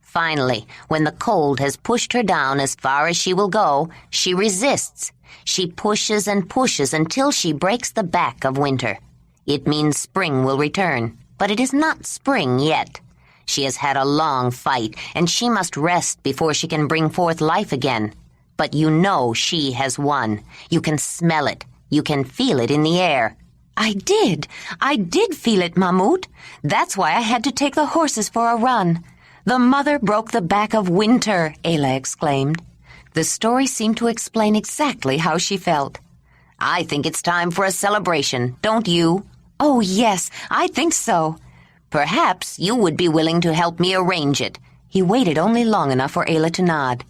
Finally, when the cold has pushed her down as far as she will go, she resists. She pushes and pushes until she breaks the back of winter. It means spring will return, but it is not spring yet. She has had a long fight, and she must rest before she can bring forth life again. But you know she has won. You can smell it. You can feel it in the air. I did feel it, Mammut. That's why I had to take the horses for a run. The mother broke the back of winter, Ayla exclaimed. The story seemed to explain exactly how she felt. I think it's time for a celebration, don't you? Oh, yes, I think so. Perhaps you would be willing to help me arrange it. He waited only long enough for Ayla to nod.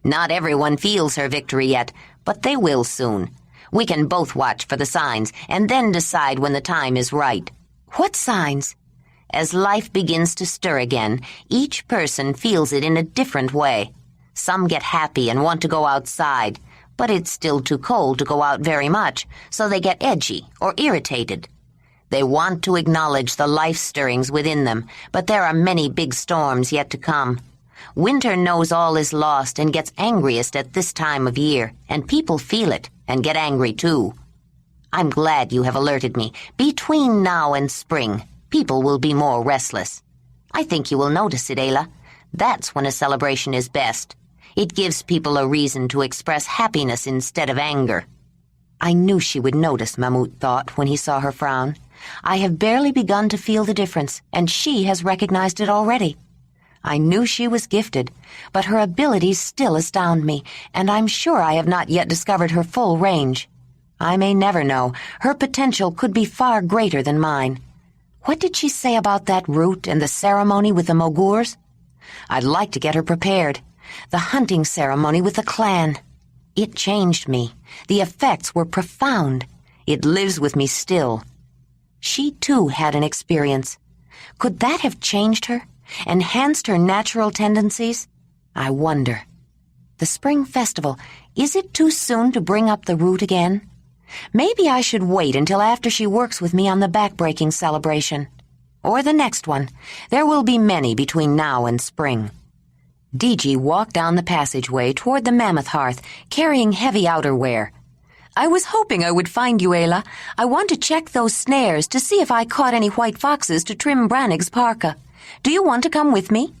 Not everyone feels her victory yet, but they will soon. We can both watch for the signs and then decide when the time is right. What signs? As life begins to stir again, each person feels it in a different way. Some get happy and want to go outside, but it's still too cold to go out very much, so they get edgy or irritated. They want to acknowledge the life stirrings within them, but there are many big storms yet to come. Winter knows all is lost and gets angriest at this time of year, and people feel it and get angry too. I'm glad you have alerted me. Between now and spring, people will be more restless. I think you will notice it, Ayla. That's when a celebration is best. It gives people a reason to express happiness instead of anger. I knew she would notice, Mammut thought when he saw her frown. I have barely begun to feel the difference, and she has recognized it already. I knew she was gifted, but her abilities still astound me, and I'm sure I have not yet discovered her full range. I may never know. Her potential could be far greater than mine. What did she say about that route and the ceremony with the Mogurs? I'd like to get her prepared. The hunting ceremony with the clan. It changed me. The effects were profound. It lives with me still. She, too, had an experience. Could that have changed her? Enhanced her natural tendencies? I wonder. The spring festival, is it too soon to bring up the root again? Maybe I should wait until after she works with me on the backbreaking celebration. Or the next one. There will be many between now and spring. Diji walked down the passageway toward the mammoth hearth, carrying heavy outerwear. I was hoping I would find you, Ayla. I want to check those snares to see if I caught any white foxes to trim Ranec's parka. Do you want to come with me?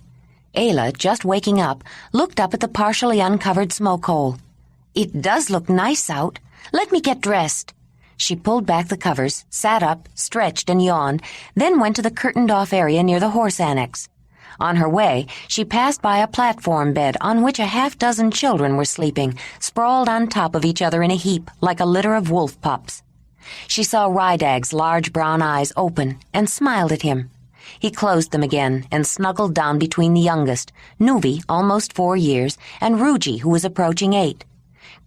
Ayla, just waking up, looked up at the partially uncovered smoke hole. It does look nice out. Let me get dressed. She pulled back the covers, sat up, stretched and yawned, then went to the curtained-off area near the horse annex. On her way, she passed by a platform bed on which a half-dozen children were sleeping, sprawled on top of each other in a heap like a litter of wolf pups. She saw Rydag's large brown eyes open and smiled at him. He closed them again and snuggled down between the youngest, Nuvi, almost 4 years, and Ruji, who was approaching 8.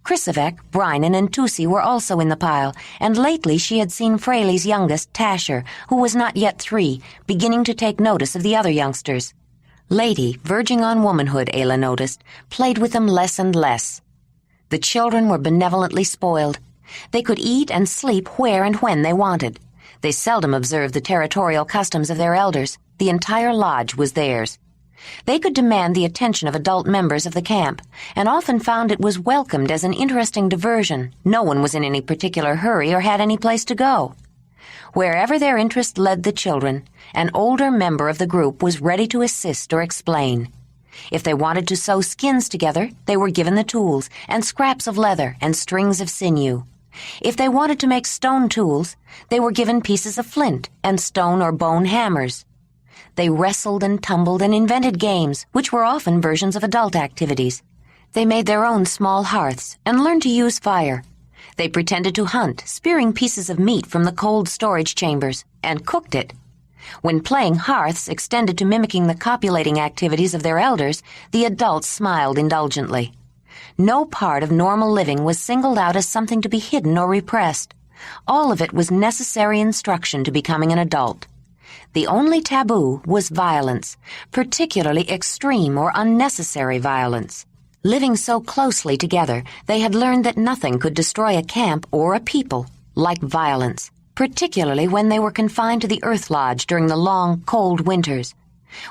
Krisavek, Brynan, and Tusi were also in the pile, and lately she had seen Fraley's youngest, Tasher, who was not yet 3, beginning to take notice of the other youngsters. Lady, verging on womanhood, Ayla noticed, played with them less and less. The children were benevolently spoiled. They could eat and sleep where and when they wanted. They seldom observed the territorial customs of their elders. The entire lodge was theirs. They could demand the attention of adult members of the camp, and often found it was welcomed as an interesting diversion. No one was in any particular hurry or had any place to go. Wherever their interest led the children, an older member of the group was ready to assist or explain. If they wanted to sew skins together, they were given the tools, and scraps of leather and strings of sinew. If they wanted to make stone tools, they were given pieces of flint and stone or bone hammers. They wrestled and tumbled and invented games, which were often versions of adult activities. They made their own small hearths and learned to use fire. They pretended to hunt, spearing pieces of meat from the cold storage chambers, and cooked it. When playing hearths extended to mimicking the copulating activities of their elders, the adults smiled indulgently. No part of normal living was singled out as something to be hidden or repressed. All of it was necessary instruction to becoming an adult. The only taboo was violence, particularly extreme or unnecessary violence. Living so closely together, they had learned that nothing could destroy a camp or a people like violence, particularly when they were confined to the Earth Lodge during the long, cold winters.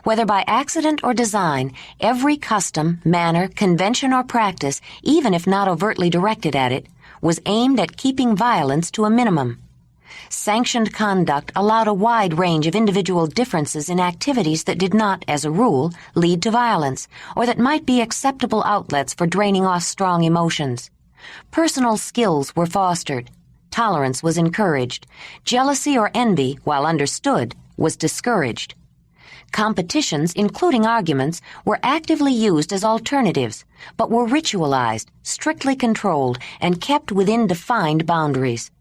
Whether by accident or design, every custom, manner, convention, or practice, even if not overtly directed at it, was aimed at keeping violence to a minimum. Sanctioned conduct allowed a wide range of individual differences in activities that did not, as a rule, lead to violence, or that might be acceptable outlets for draining off strong emotions. Personal skills were fostered. Tolerance was encouraged. Jealousy or envy, while understood, was discouraged. Competitions, including arguments, were actively used as alternatives, but were ritualized, strictly controlled, and kept within defined boundaries.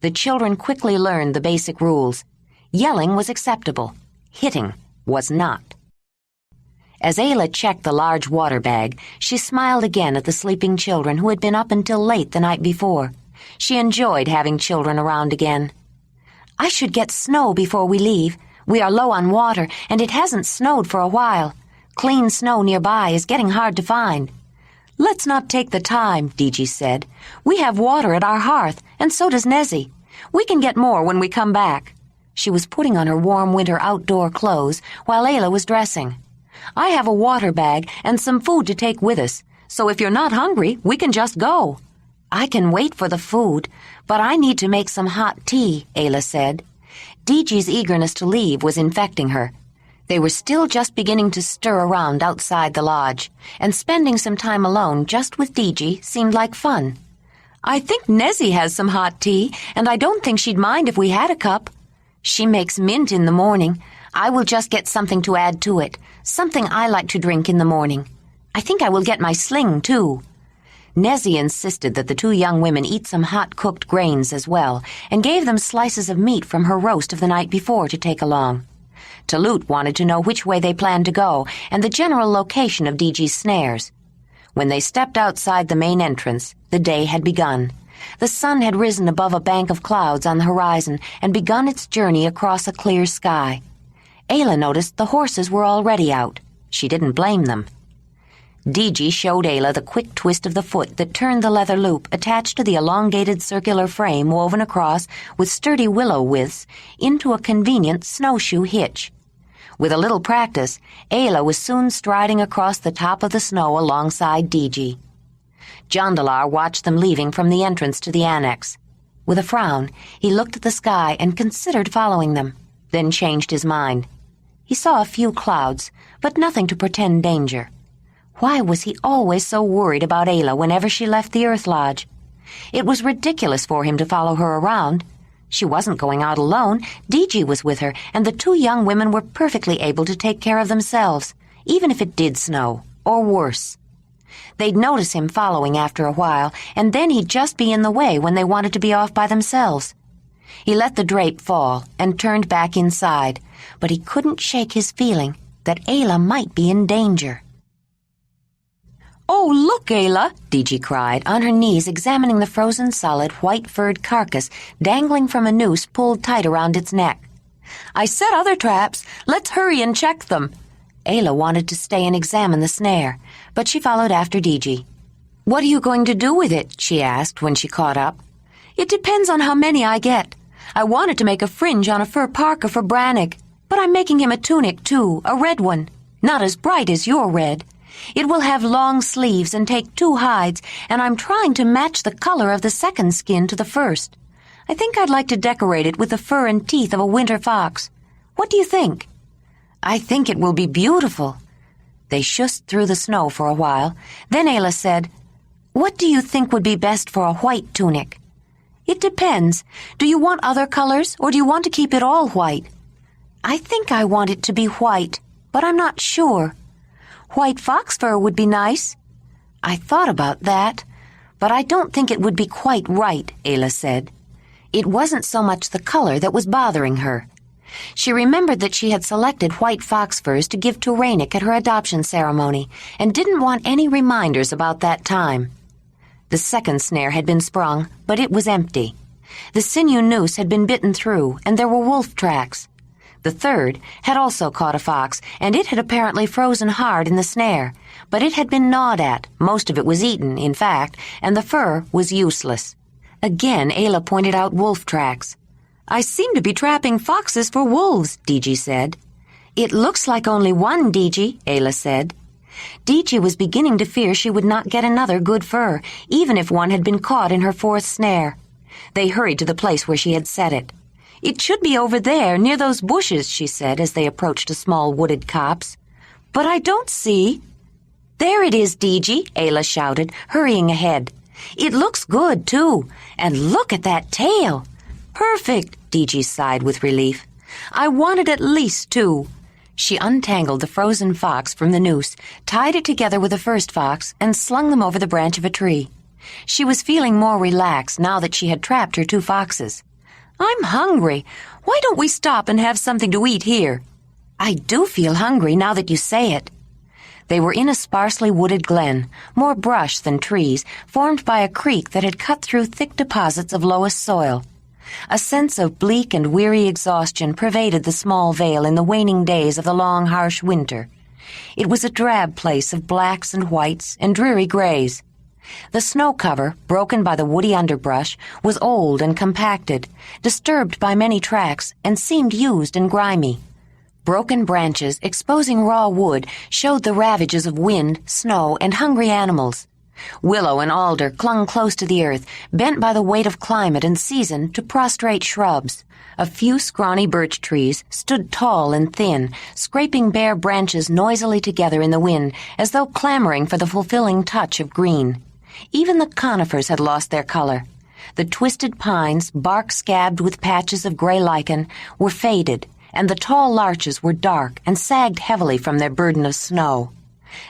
The children quickly learned the basic rules. Yelling was acceptable. Hitting was not. As Ayla checked the large water bag, she smiled again at the sleeping children who had been up until late the night before. She enjoyed having children around again. "I should get snow before we leave. We are low on water, and it hasn't snowed for a while. Clean snow nearby is getting hard to find." "Let's not take the time," Deji said. "We have water at our hearth, and so does Nezzy. We can get more when we come back." She was putting on her warm winter outdoor clothes while Ayla was dressing. "I have a water bag and some food to take with us, so if you're not hungry, we can just go." "I can wait for the food, but I need to make some hot tea," Ayla said. Deji's eagerness to leave was infecting her. They were still just beginning to stir around outside the lodge, and spending some time alone just with Deji seemed like fun. "I think Nezzy has some hot tea, and I don't think she'd mind if we had a cup. She makes mint in the morning. I will just get something to add to it, something I like to drink in the morning. I think I will get my sling, too." Nezzy insisted that the two young women eat some hot-cooked grains as well, and gave them slices of meat from her roast of the night before to take along. Talut wanted to know which way they planned to go and the general location of Deji's snares. When they stepped outside the main entrance, the day had begun. The sun had risen above a bank of clouds on the horizon and begun its journey across a clear sky. Ayla noticed the horses were already out. She didn't blame them. Deji showed Ayla the quick twist of the foot that turned the leather loop attached to the elongated circular frame woven across with sturdy willow withes into a convenient snowshoe hitch. With a little practice, Ayla was soon striding across the top of the snow alongside Deji. Jondalar watched them leaving from the entrance to the annex. With a frown, he looked at the sky and considered following them, then changed his mind. He saw a few clouds, but nothing to portend danger. Why was he always so worried about Ayla whenever she left the Earth Lodge? It was ridiculous for him to follow her around. She wasn't going out alone. Deji was with her, and the two young women were perfectly able to take care of themselves, even if it did snow, or worse. They'd notice him following after a while, and then he'd just be in the way when they wanted to be off by themselves. He let the drape fall and turned back inside, but he couldn't shake his feeling that Ayla might be in danger. "Oh, look, Ayla!" Deji cried, on her knees examining the frozen solid white-furred carcass dangling from a noose pulled tight around its neck. "I set other traps. Let's hurry and check them." Ayla wanted to stay and examine the snare, but she followed after Deji. "What are you going to do with it?" she asked when she caught up. "It depends on how many I get. I wanted to make a fringe on a fur parka for Ranec, but I'm making him a tunic, too, a red one, not as bright as your red. It will have long sleeves and take 2 hides, and I'm trying to match the color of the second skin to the first. I think I'd like to decorate it with the fur and teeth of a winter fox. What do you think?" "I think it will be beautiful." They shushed through the snow for a while. Then Ayla said, "What do you think would be best for a white tunic?" It depends. Do you want other colors, or do you want to keep it all white? I think I want it to be white, but I'm not sure. White fox fur would be nice. I thought about that, but I don't think it would be quite right, Ayla said. It wasn't so much the color that was bothering her. She remembered that she had selected white fox furs to give to Ranec at her adoption ceremony and didn't want any reminders about that time. The second snare had been sprung, but it was empty. The sinew noose had been bitten through, and there were wolf tracks. The third had also caught a fox, and it had apparently frozen hard in the snare, but it had been gnawed at. Most of it was eaten, in fact, and the fur was useless. Again, Ayla pointed out wolf tracks. I seem to be trapping foxes for wolves, Digi said. It looks like only one, Digi, Ayla said. Digi was beginning to fear she would not get another good fur, even if one had been caught in her fourth snare. They hurried to the place where she had set it. It should be over there, near those bushes, she said as they approached a small wooded copse. But I don't see. There it is, Digi, Ayla shouted, hurrying ahead. It looks good, too. And look at that tail. Perfect, Digi sighed with relief. I wanted at least two. She untangled the frozen fox from the noose, tied it together with the first fox, and slung them over the branch of a tree. She was feeling more relaxed now that she had trapped her two foxes. I'm hungry. Why don't we stop and have something to eat here? I do feel hungry now that you say it. They were in a sparsely wooded glen, more brush than trees, formed by a creek that had cut through thick deposits of lowest soil. A sense of bleak and weary exhaustion pervaded the small vale in the waning days of the long, harsh winter. It was a drab place of blacks and whites and dreary grays. The snow cover, broken by the woody underbrush, was old and compacted, disturbed by many tracks, and seemed used and grimy. Broken branches exposing raw wood showed the ravages of wind, snow, and hungry animals. Willow and alder clung close to the earth, bent by the weight of climate and season to prostrate shrubs. A few scrawny birch trees stood tall and thin, scraping bare branches noisily together in the wind, as though clamoring for the fulfilling touch of green. Even the conifers had lost their color. The twisted pines, bark scabbed with patches of gray lichen, were faded, and the tall larches were dark and sagged heavily from their burden of snow.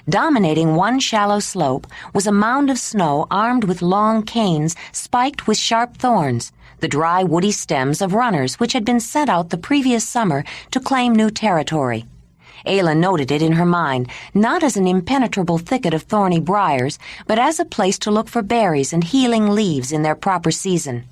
Dominating one shallow slope was a mound of snow armed with long canes spiked with sharp thorns, the dry woody stems of runners which had been sent out the previous summer to claim new territory. Ayla noted it in her mind, not as an impenetrable thicket of thorny briars, but as a place to look for berries and healing leaves in their proper season.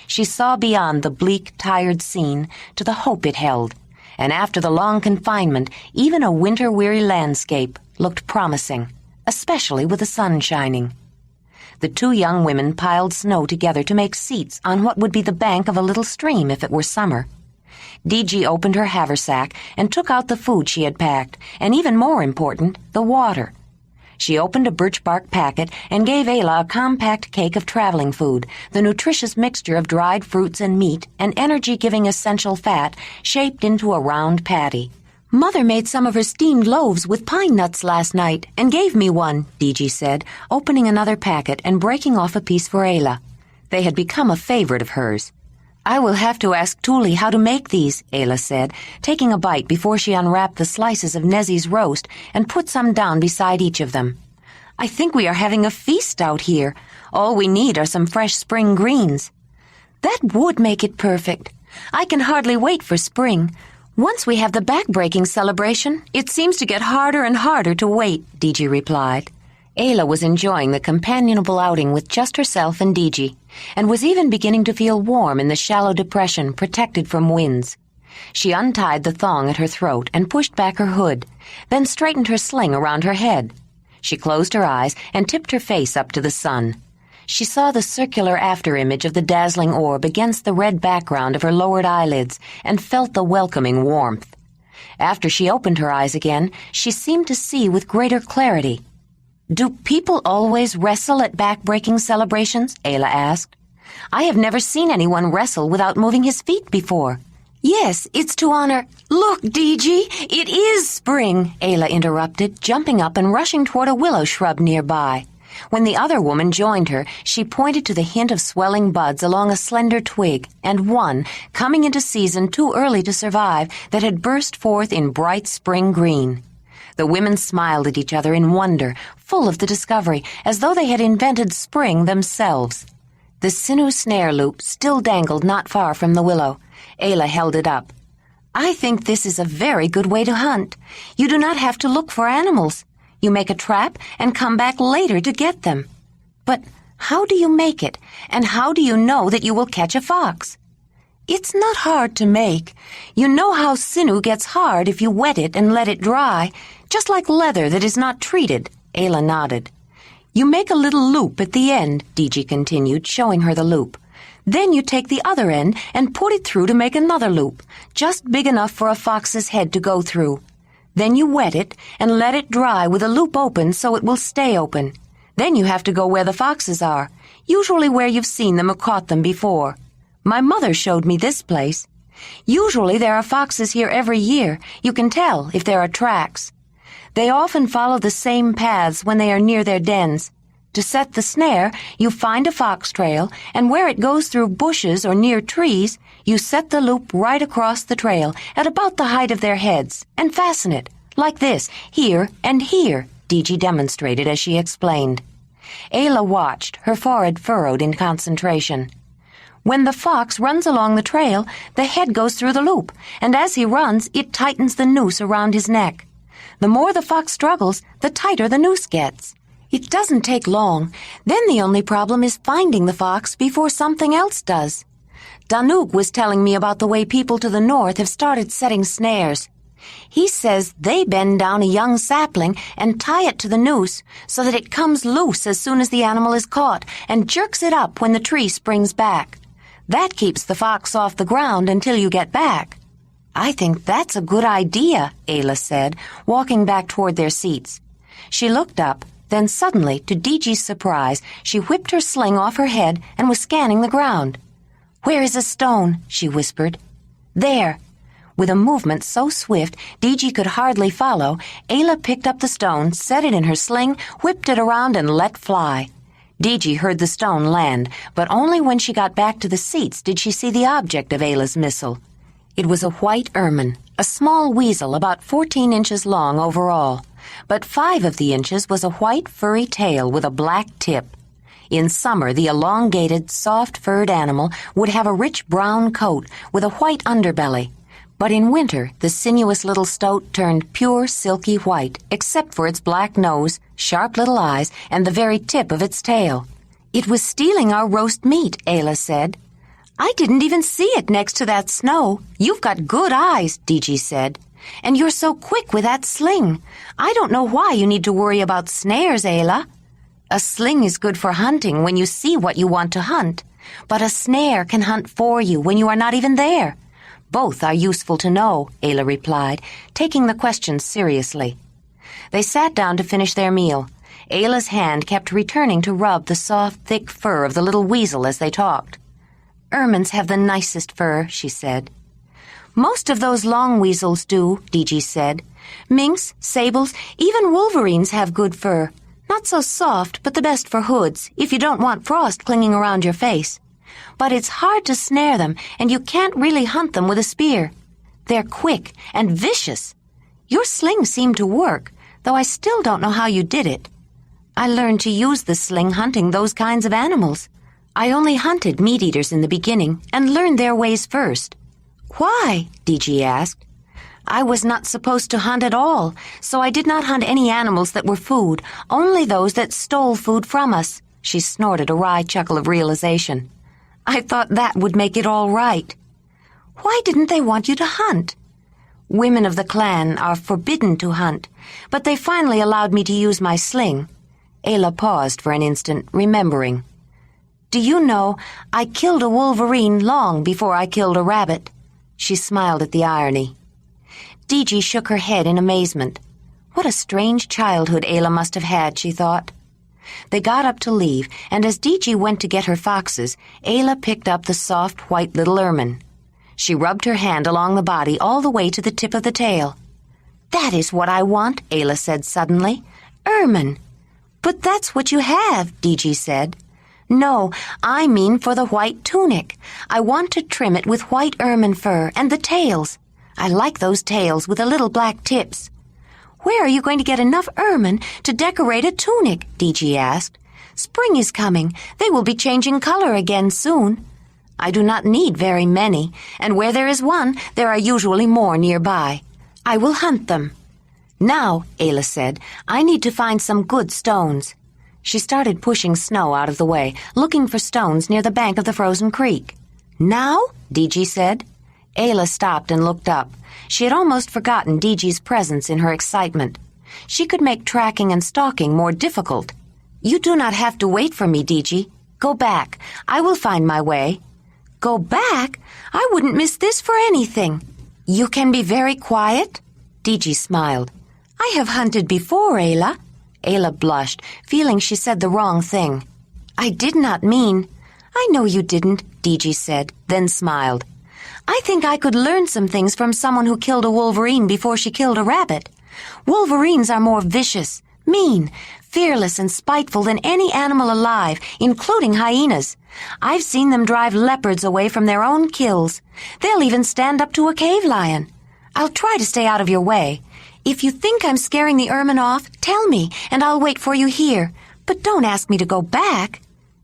She saw beyond the bleak, tired scene to the hope it held, and after the long confinement, even a winter-weary landscape looked promising, especially with the sun shining. The two young women piled snow together to make seats on what would be the bank of a little stream if it were summer. Digi opened her haversack and took out the food she had packed, and even more important, the water. She opened a birch bark packet and gave Ayla a compact cake of traveling food, the nutritious mixture of dried fruits and meat and energy-giving essential fat shaped into a round patty. Mother made some of her steamed loaves with pine nuts last night and gave me one, Digi said, opening another packet and breaking off a piece for Ayla. They had become a favorite of hers. I will have to ask Tuli how to make these, Ayla said, taking a bite before she unwrapped the slices of Nezzy's roast and put some down beside each of them. I think we are having a feast out here. All we need are some fresh spring greens. That would make it perfect. I can hardly wait for spring. Once we have the back-breaking celebration, it seems to get harder and harder to wait, Digi replied. Ayla was enjoying the companionable outing with just herself and Digi, and was even beginning to feel warm in the shallow depression protected from winds. She untied the thong at her throat and pushed back her hood, then straightened her sling around her head. She closed her eyes and tipped her face up to the sun. She saw the circular after-image of the dazzling orb against the red background of her lowered eyelids and felt the welcoming warmth. After she opened her eyes again, she seemed to see with greater clarity. Do people always wrestle at back-breaking celebrations? Ayla asked. I have never seen anyone wrestle without moving his feet before. Yes, it's to honor— Look, Digi, it is spring, Ayla interrupted, jumping up and rushing toward a willow shrub nearby. When the other woman joined her, she pointed to the hint of swelling buds along a slender twig, and one, coming into season too early to survive, that had burst forth in bright spring green. The women smiled at each other in wonder, full of the discovery, as though they had invented spring themselves. The sinew snare loop still dangled not far from the willow. Ayla held it up. "I think this is a very good way to hunt. You do not have to look for animals. You make a trap and come back later to get them. But how do you make it, and how do you know that you will catch a fox?" "It's not hard to make. You know how sinew gets hard if you wet it and let it dry, just like leather that is not treated." Ayla nodded. "You make a little loop at the end," Diji continued, showing her the loop. "Then you take the other end and put it through to make another loop, just big enough for a fox's head to go through. Then you wet it and let it dry with a loop open so it will stay open. Then you have to go where the foxes are, usually where you've seen them or caught them before. My mother showed me this place. Usually there are foxes here every year. You can tell if there are tracks. They often follow the same paths when they are near their dens. To set the snare, you find a fox trail, and where it goes through bushes or near trees, you set the loop right across the trail at about the height of their heads, and fasten it, like this, here and here," Diji demonstrated as she explained. Ayla watched, her forehead furrowed in concentration. "When the fox runs along the trail, the head goes through the loop, and as he runs, it tightens the noose around his neck. The more the fox struggles, the tighter the noose gets. It doesn't take long. Then the only problem is finding the fox before something else does. Danug was telling me about the way people to the north have started setting snares. He says they bend down a young sapling and tie it to the noose so that it comes loose as soon as the animal is caught and jerks it up when the tree springs back. That keeps the fox off the ground until you get back." "I think that's a good idea," Ayla said, walking back toward their seats. She looked up. Then suddenly, to Diji's surprise, she whipped her sling off her head and was scanning the ground. "Where is a stone?" she whispered. "There." With a movement so swift Diji could hardly follow, Ayla picked up the stone, set it in her sling, whipped it around, and let fly. Diji heard the stone land, but only when she got back to the seats did she see the object of Ayla's missile. It was a white ermine, a small weasel about 14 inches long overall. But 5 of the inches was a white furry tail with a black tip. In summer, the elongated, soft-furred animal would have a rich brown coat with a white underbelly. But in winter, the sinuous little stoat turned pure silky white, except for its black nose, sharp little eyes, and the very tip of its tail. "It was stealing our roast meat," Ayla said. "I didn't even see it next to that snow. You've got good eyes," Diji said. "And you're so quick with that sling. I don't know why you need to worry about snares, Ayla. A sling is good for hunting when you see what you want to hunt, but a snare can hunt for you when you are not even there. Both are useful to know," Ayla replied, taking the question seriously. They sat down to finish their meal. Ayla's hand kept returning to rub the soft, thick fur of the little weasel as they talked. "Ermines have the nicest fur," she said. "Most of those long weasels do," Diji said. "Minks, sables, even wolverines have good fur. Not so soft, but the best for hoods, if you don't want frost clinging around your face. But it's hard to snare them, and you can't really hunt them with a spear. They're quick and vicious. Your sling seemed to work, though I still don't know how you did it. I learned to use the sling hunting those kinds of animals. I only hunted meat-eaters in the beginning and learned their ways first." "Why?" Diji asked. "I was not supposed to hunt at all, so I did not hunt any animals that were food, only those that stole food from us." She snorted a wry chuckle of realization. "I thought that would make it all right." "Why didn't they want you to hunt?" "Women of the clan are forbidden to hunt, but they finally allowed me to use my sling." Ayla paused for an instant, remembering. "Do you know, I killed a wolverine long before I killed a rabbit." She smiled at the irony. Diji shook her head in amazement. What a strange childhood Ayla must have had, she thought. They got up to leave, and as Diji went to get her foxes, Ayla picked up the soft white little ermine. She rubbed her hand along the body all the way to the tip of the tail. "That is what I want," Ayla said suddenly. "Ermine." But that's what you have, DG said. No, I mean for the white tunic. I want to trim it with white ermine fur and the tails. I like those tails with the little black tips. Where are you going to get enough ermine to decorate a tunic? DG asked. Spring is coming. They will be changing color again soon. I do not need very many, and where there is one, there are usually more nearby. I will hunt them. Now, Ayla said, I need to find some good stones. She started pushing snow out of the way, looking for stones near the bank of the frozen creek. Now? DG said. Ayla stopped and looked up. She had almost forgotten DG's presence in her excitement. She could make tracking and stalking more difficult. You do not have to wait for me, DG. Go back. I will find my way. Go back? I wouldn't miss this for anything. You can be very quiet? DG smiled. I have hunted before, Ayla. Ayla blushed, feeling she said the wrong thing. I did not mean. I know you didn't, DG said, then smiled. I think I could learn some things from someone who killed a wolverine before she killed a rabbit. Wolverines are more vicious, mean, fearless and spiteful than any animal alive, including hyenas. I've seen them drive leopards away from their own kills. They'll even stand up to a cave lion. I'll try to stay out of your way. If you think I'm scaring the ermine off, tell me, and I'll wait for you here. But don't ask me to go back.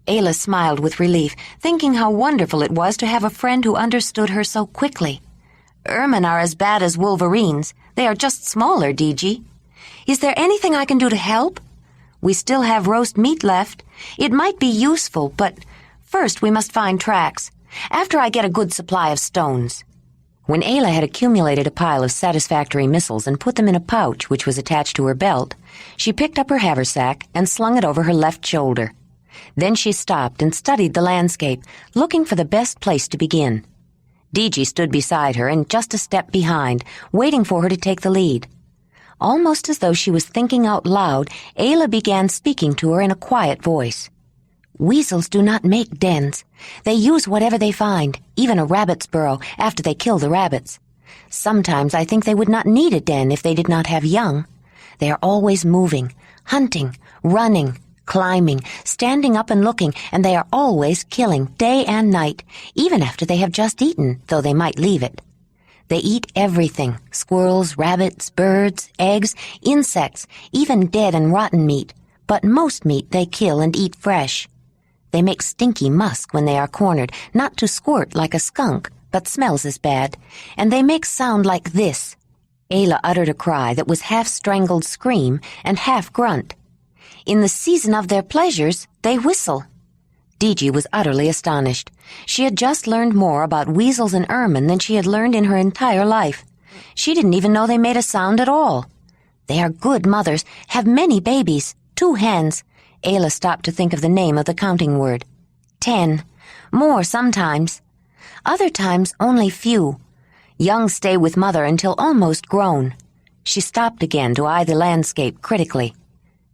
Ayla smiled with relief, thinking how wonderful it was to have a friend who understood her so quickly. Ermine are as bad as wolverines. They are just smaller, DG. Is there anything I can do to help? We still have roast meat left. It might be useful, but first we must find tracks. After I get a good supply of stones. When Ayla had accumulated a pile of satisfactory missiles and put them in a pouch which was attached to her belt, she picked up her haversack and slung it over her left shoulder. Then she stopped and studied the landscape, looking for the best place to begin. DG stood beside her and just a step behind, waiting for her to take the lead. Almost as though she was thinking out loud, Ayla began speaking to her in a quiet voice. Weasels do not make dens. They use whatever they find, even a rabbit's burrow, after they kill the rabbits. Sometimes I think they would not need a den if they did not have young. They are always moving, hunting, running, climbing, standing up and looking, and they are always killing day and night, even after they have just eaten, though they might leave it. They eat everything, squirrels, rabbits, birds, eggs, insects, even dead and rotten meat, but most meat they kill and eat fresh. They make stinky musk when they are cornered, not to squirt like a skunk, but smells as bad, and they make sound like this. Ayla uttered a cry that was half-strangled scream and half-grunt. In the season of their pleasures, they whistle. DG was utterly astonished. She had just learned more about weasels and ermine than she had learned in her entire life. She didn't even know they made a sound at all. They are good mothers, have many babies, 2 hens. Ayla stopped to think of the name of the counting word. 10. More sometimes. Other times only few. Young stay with mother until almost grown. She stopped again to eye the landscape critically.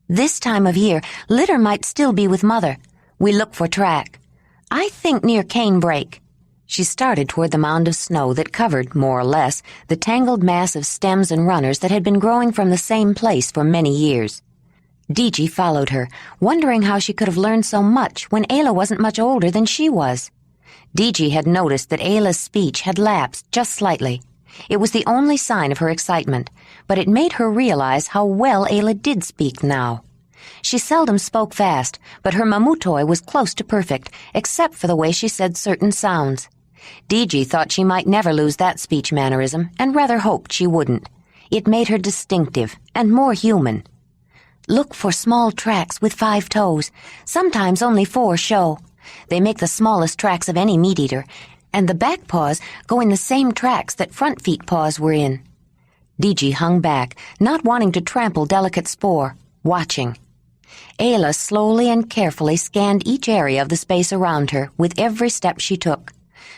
This time of year, litter might still be with mother. We look for track. I think near Canebrake. She started toward the mound of snow that covered, more or less, the tangled mass of stems and runners that had been growing from the same place for many years. DG followed her, wondering how she could have learned so much when Ayla wasn't much older than she was. DG had noticed that Ayla's speech had lapsed just slightly. It was the only sign of her excitement, but it made her realize how well Ayla did speak now. She seldom spoke fast, but her Mamutoi was close to perfect, except for the way she said certain sounds. DG thought she might never lose that speech mannerism, and rather hoped she wouldn't. It made her distinctive and more human. Look for small tracks with 5 toes. Sometimes only 4 show. They make the smallest tracks of any meat-eater, and the back paws go in the same tracks that front feet paws were in. DG hung back, not wanting to trample delicate spoor, watching. Ayla slowly and carefully scanned each area of the space around her with every step she took.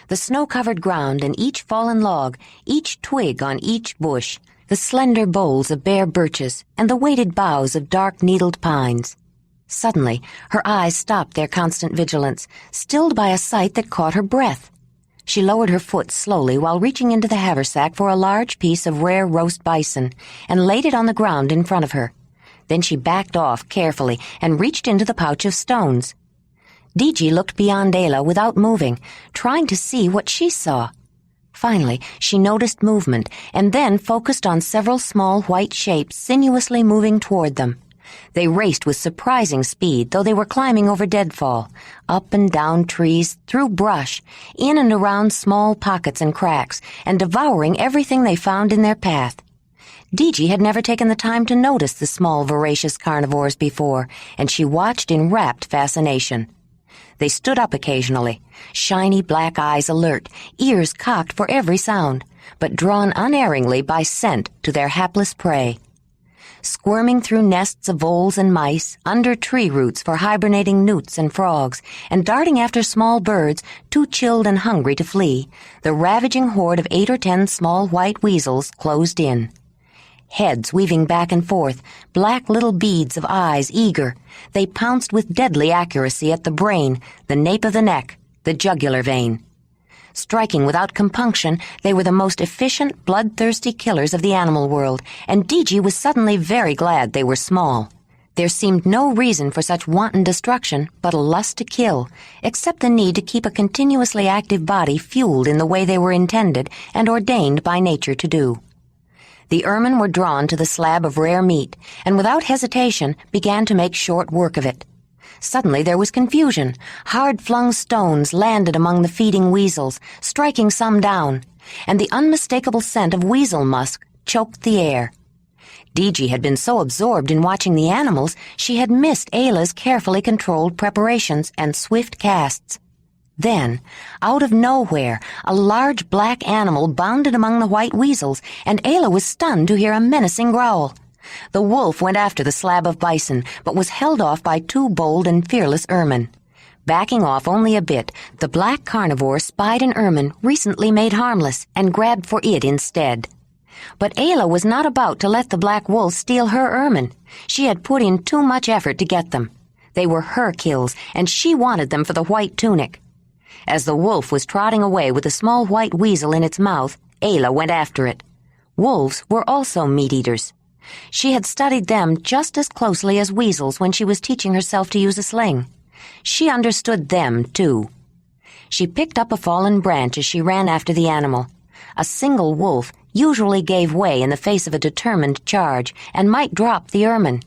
The snow-covered ground and each fallen log, each twig on each bush, the slender boles of bare birches, and the weighted boughs of dark-needled pines. Suddenly, her eyes stopped their constant vigilance, stilled by a sight that caught her breath. She lowered her foot slowly while reaching into the haversack for a large piece of rare roast bison and laid it on the ground in front of her. Then she backed off carefully and reached into the pouch of stones. Diji looked beyond Ayla without moving, trying to see what she saw. Finally, she noticed movement and then focused on several small white shapes sinuously moving toward them. They raced with surprising speed, though they were climbing over deadfall, up and down trees, through brush, in and around small pockets and cracks, and devouring everything they found in their path. Diji had never taken the time to notice the small, voracious carnivores before, and she watched in rapt fascination. They stood up occasionally, shiny black eyes alert, ears cocked for every sound, but drawn unerringly by scent to their hapless prey. Squirming through nests of voles and mice, under tree roots for hibernating newts and frogs, and darting after small birds, too chilled and hungry to flee, the ravaging horde of 8 or 10 small white weasels closed in. Heads weaving back and forth, black little beads of eyes eager, they pounced with deadly accuracy at the brain, the nape of the neck, the jugular vein. Striking without compunction, they were the most efficient, bloodthirsty killers of the animal world, and Diji was suddenly very glad they were small. There seemed no reason for such wanton destruction but a lust to kill, except the need to keep a continuously active body fueled in the way they were intended and ordained by nature to do. The ermine were drawn to the slab of rare meat, and without hesitation began to make short work of it. Suddenly there was confusion. Hard-flung stones landed among the feeding weasels, striking some down, and the unmistakable scent of weasel musk choked the air. Diji had been so absorbed in watching the animals, she had missed Ayla's carefully controlled preparations and swift casts. Then, out of nowhere, a large black animal bounded among the white weasels, and Ayla was stunned to hear a menacing growl. The wolf went after the slab of bison, but was held off by 2 bold and fearless ermine. Backing off only a bit, the black carnivore spied an ermine recently made harmless and grabbed for it instead. But Ayla was not about to let the black wolf steal her ermine. She had put in too much effort to get them. They were her kills, and she wanted them for the white tunic. As the wolf was trotting away with a small white weasel in its mouth, Ayla went after it. Wolves were also meat-eaters. She had studied them just as closely as weasels when she was teaching herself to use a sling. She understood them, too. She picked up a fallen branch as she ran after the animal. A single wolf usually gave way in the face of a determined charge and might drop the ermine.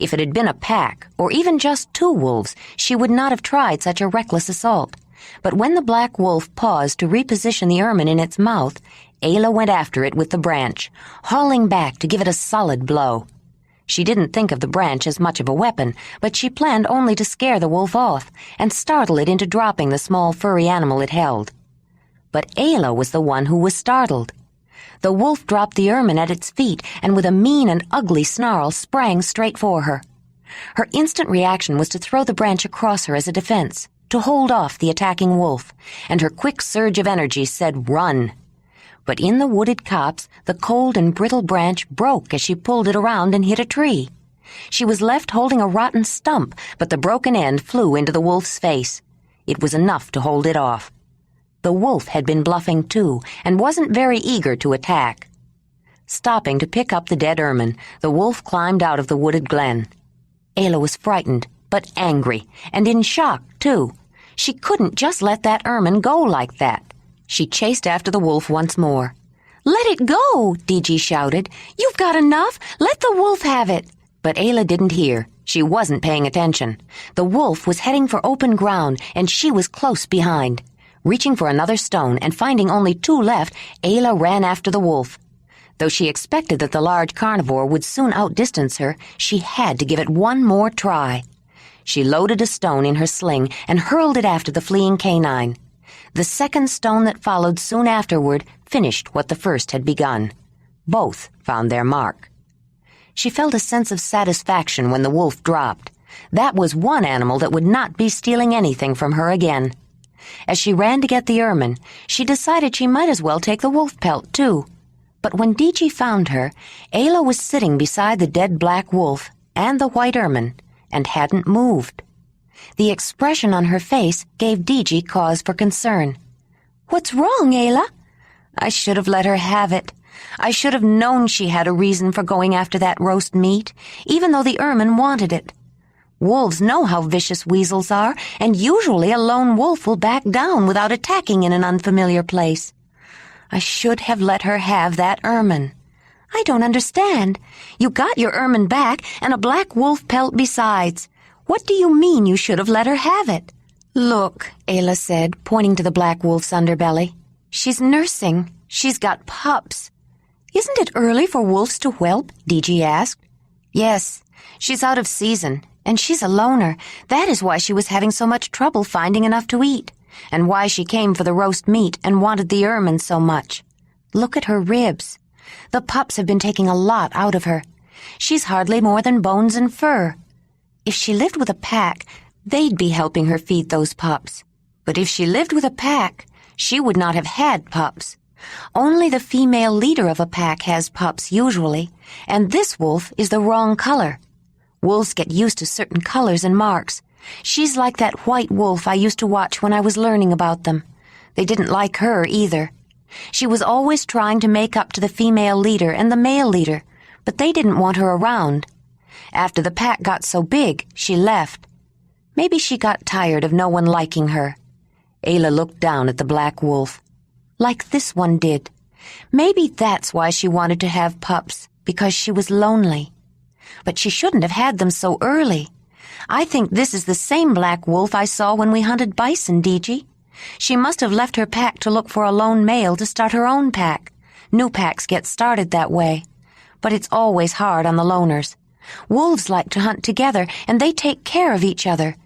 If it had been a pack, or even just 2 wolves, she would not have tried such a reckless assault. But when the black wolf paused to reposition the ermine in its mouth, Ayla went after it with the branch, hauling back to give it a solid blow. She didn't think of the branch as much of a weapon, but she planned only to scare the wolf off and startle it into dropping the small furry animal it held. But Ayla was the one who was startled. The wolf dropped the ermine at its feet and with a mean and ugly snarl sprang straight for her. Her instant reaction was to throw the branch across her as a defense, to hold off the attacking wolf, and her quick surge of energy said, "Run!" But in the wooded copse, the cold and brittle branch broke as she pulled it around and hit a tree. She was left holding a rotten stump, but the broken end flew into the wolf's face. It was enough to hold it off. The wolf had been bluffing too, and wasn't very eager to attack. Stopping to pick up the dead ermine, the wolf climbed out of the wooded glen. Ayla was frightened, but angry, and in shock, too. She couldn't just let that ermine go like that. She chased after the wolf once more. "Let it go!" Diji shouted. "You've got enough! Let the wolf have it!" But Ayla didn't hear. She wasn't paying attention. The wolf was heading for open ground, and she was close behind. Reaching for another stone and finding only 2 left, Ayla ran after the wolf. Though she expected that the large carnivore would soon outdistance her, she had to give it one more try. She loaded a stone in her sling and hurled it after the fleeing canine. The second stone that followed soon afterward finished what the first had begun. Both found their mark. She felt a sense of satisfaction when the wolf dropped. That was one animal that would not be stealing anything from her again. As she ran to get the ermine, she decided she might as well take the wolf pelt, too. But when Diji found her, Ayla was sitting beside the dead black wolf and the white ermine and hadn't moved. The expression on her face gave Diji cause for concern. "What's wrong, Ayla?" "I should have let her have it. I should have known she had a reason for going after that roast meat, even though the ermine wanted it. Wolves know how vicious weasels are, and usually a lone wolf will back down without attacking in an unfamiliar place. I should have let her have that ermine. I don't understand. You got your ermine back and a black wolf pelt besides. What do you mean you should have let her have it? Look, Ayla said, pointing to the black wolf's underbelly. She's nursing. She's got pups. Isn't it early for wolves to whelp? DG asked. Yes, she's out of season, and she's a loner. That is why she was having so much trouble finding enough to eat, and why she came for the roast meat and wanted the ermine so much. Look at her ribs. The pups have been taking a lot out of her. She's hardly more than bones and fur. If she lived with a pack, they'd be helping her feed those pups. But if she lived with a pack, she would not have had pups. Only the female leader of a pack has pups usually, and this wolf is the wrong color. Wolves get used to certain colors and marks. She's like that white wolf I used to watch when I was learning about them. They didn't like her either. She was always trying to make up to the female leader and the male leader, but they didn't want her around. After the pack got so big, she left. Maybe she got tired of no one liking her. Ayla looked down at the black wolf. Like this one did. Maybe that's why she wanted to have pups, because she was lonely. But she shouldn't have had them so early. I think this is the same black wolf I saw when we hunted bison, DG. She must have left her pack to look for a lone male to start her own pack. New packs get started that way. But it's always hard on the loners. Wolves like to hunt together, and they take care of each other.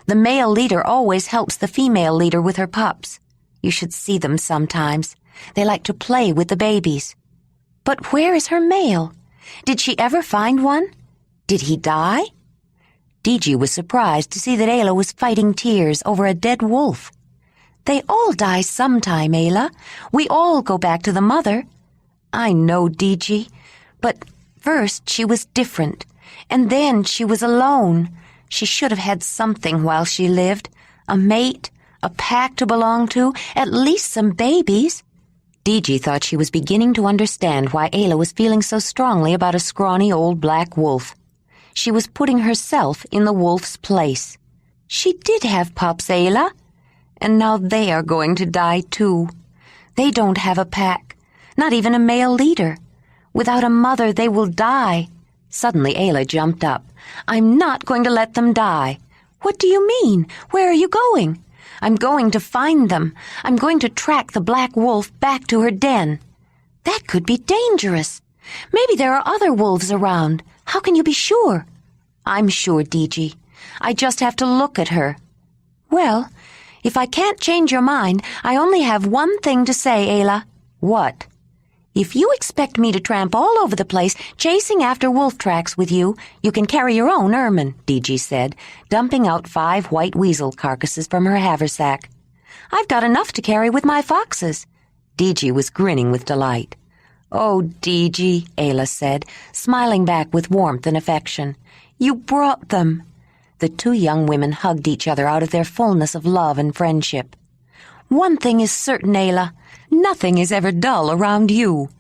The male leader always helps the female leader with her pups. You should see them sometimes. They like to play with the babies. But where is her male? Did she ever find one? Did he die? DG was surprised to see that Ayla was fighting tears over a dead wolf. They all die sometime, Ayla. We all go back to the mother. I know, DG. But first she was different, and then she was alone. She should have had something while she lived. A mate, a pack to belong to, at least some babies. DG thought she was beginning to understand why Ayla was feeling so strongly about a scrawny old black wolf. She was putting herself in the wolf's place. She did have pups, Ayla. And now they are going to die, too. They don't have a pack, not even a male leader. Without a mother, they will die. Suddenly, Ayla jumped up. I'm not going to let them die. What do you mean? Where are you going? I'm going to find them. I'm going to track the black wolf back to her den. That could be dangerous. Maybe there are other wolves around. How can you be sure? I'm sure, DG. I just have to look at her. Well, if I can't change your mind, I only have one thing to say, Ayla. What? If you expect me to tramp all over the place chasing after wolf tracks with you, you can carry your own ermine, DG said, dumping out 5 white weasel carcasses from her haversack. I've got enough to carry with my foxes. DG was grinning with delight. Oh, DG, Ayla said, smiling back with warmth and affection. You brought them. The 2 young women hugged each other out of their fullness of love and friendship. One thing is certain, Ayla. Nothing is ever dull around you.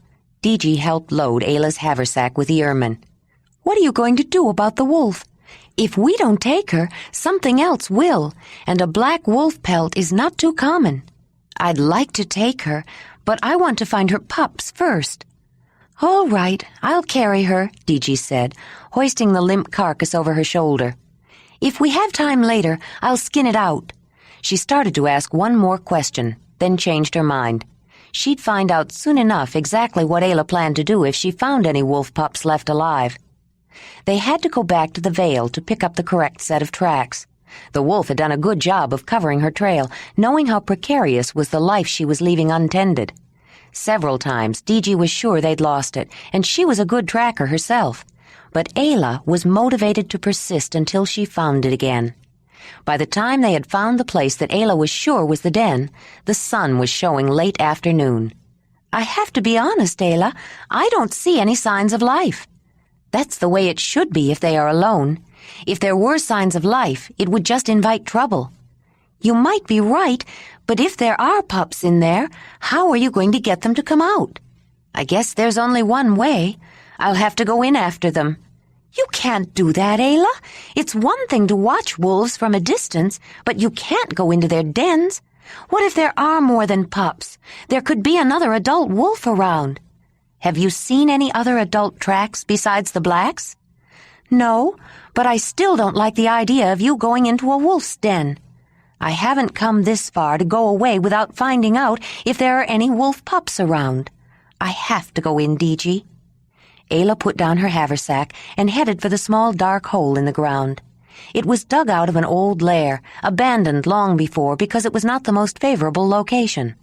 DG helped load Ayla's haversack with the ermine. What are you going to do about the wolf? If we don't take her, something else will, and a black wolf pelt is not too common. I'd like to take her, but I want to find her pups first. All right, I'll carry her, DG said, hoisting the limp carcass over her shoulder. If we have time later, I'll skin it out. She started to ask one more question, then changed her mind. She'd find out soon enough exactly what Ayla planned to do if she found any wolf pups left alive. They had to go back to the Vale to pick up the correct set of tracks. The wolf had done a good job of covering her trail, knowing how precarious was the life she was leaving untended. Several times, DG was sure they'd lost it, and she was a good tracker herself. But Ayla was motivated to persist until she found it again. By the time they had found the place that Ayla was sure was the den, the sun was showing late afternoon. I have to be honest, Ayla, I don't see any signs of life. That's the way it should be if they are alone. If there were signs of life, it would just invite trouble. You might be right, but if there are pups in there, how are you going to get them to come out? I guess there's only one way. I'll have to go in after them. You can't do that, Ayla. It's one thing to watch wolves from a distance, but you can't go into their dens. What if there are more than pups? There could be another adult wolf around. Have you seen any other adult tracks besides the blacks? No, but I still don't like the idea of you going into a wolf's den. I haven't come this far to go away without finding out if there are any wolf pups around. I have to go in, DG. Ayla put down her haversack and headed for the small dark hole in the ground. It was dug out of an old lair, abandoned long before because it was not the most favorable location.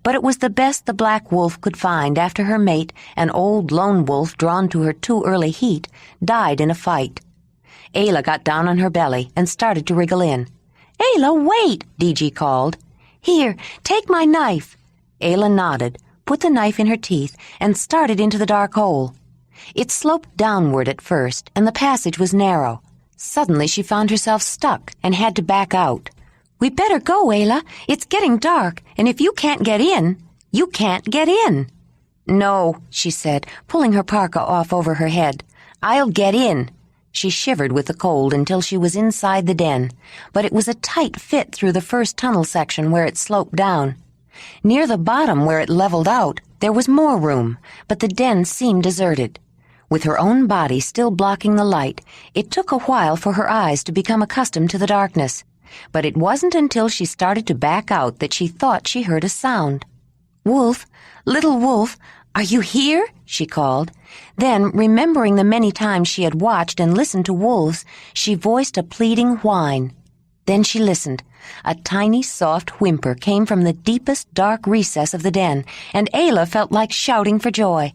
But it was the best the black wolf could find after her mate, an old lone wolf drawn to her too early heat, died in a fight. Ayla got down on her belly and started to wriggle in. "Ayla, wait!" DG called. "Here, take my knife." Ayla nodded, put the knife in her teeth, and started into the dark hole. It sloped downward at first, and the passage was narrow. Suddenly she found herself stuck and had to back out. "We better go, Ayla. It's getting dark, and if you can't get in, you can't get in." "No," she said, pulling her parka off over her head. "I'll get in." She shivered with the cold until she was inside the den, but it was a tight fit through the first tunnel section where it sloped down. Near the bottom where it leveled out, there was more room, but the den seemed deserted. With her own body still blocking the light, it took a while for her eyes to become accustomed to the darkness. But it wasn't until she started to back out that she thought she heard a sound. "Wolf, little wolf, are you here?" she called. Then, remembering the many times she had watched and listened to wolves, she voiced a pleading whine. Then she listened. A tiny, soft whimper came from the deepest, dark recess of the den, and Ayla felt like shouting for joy.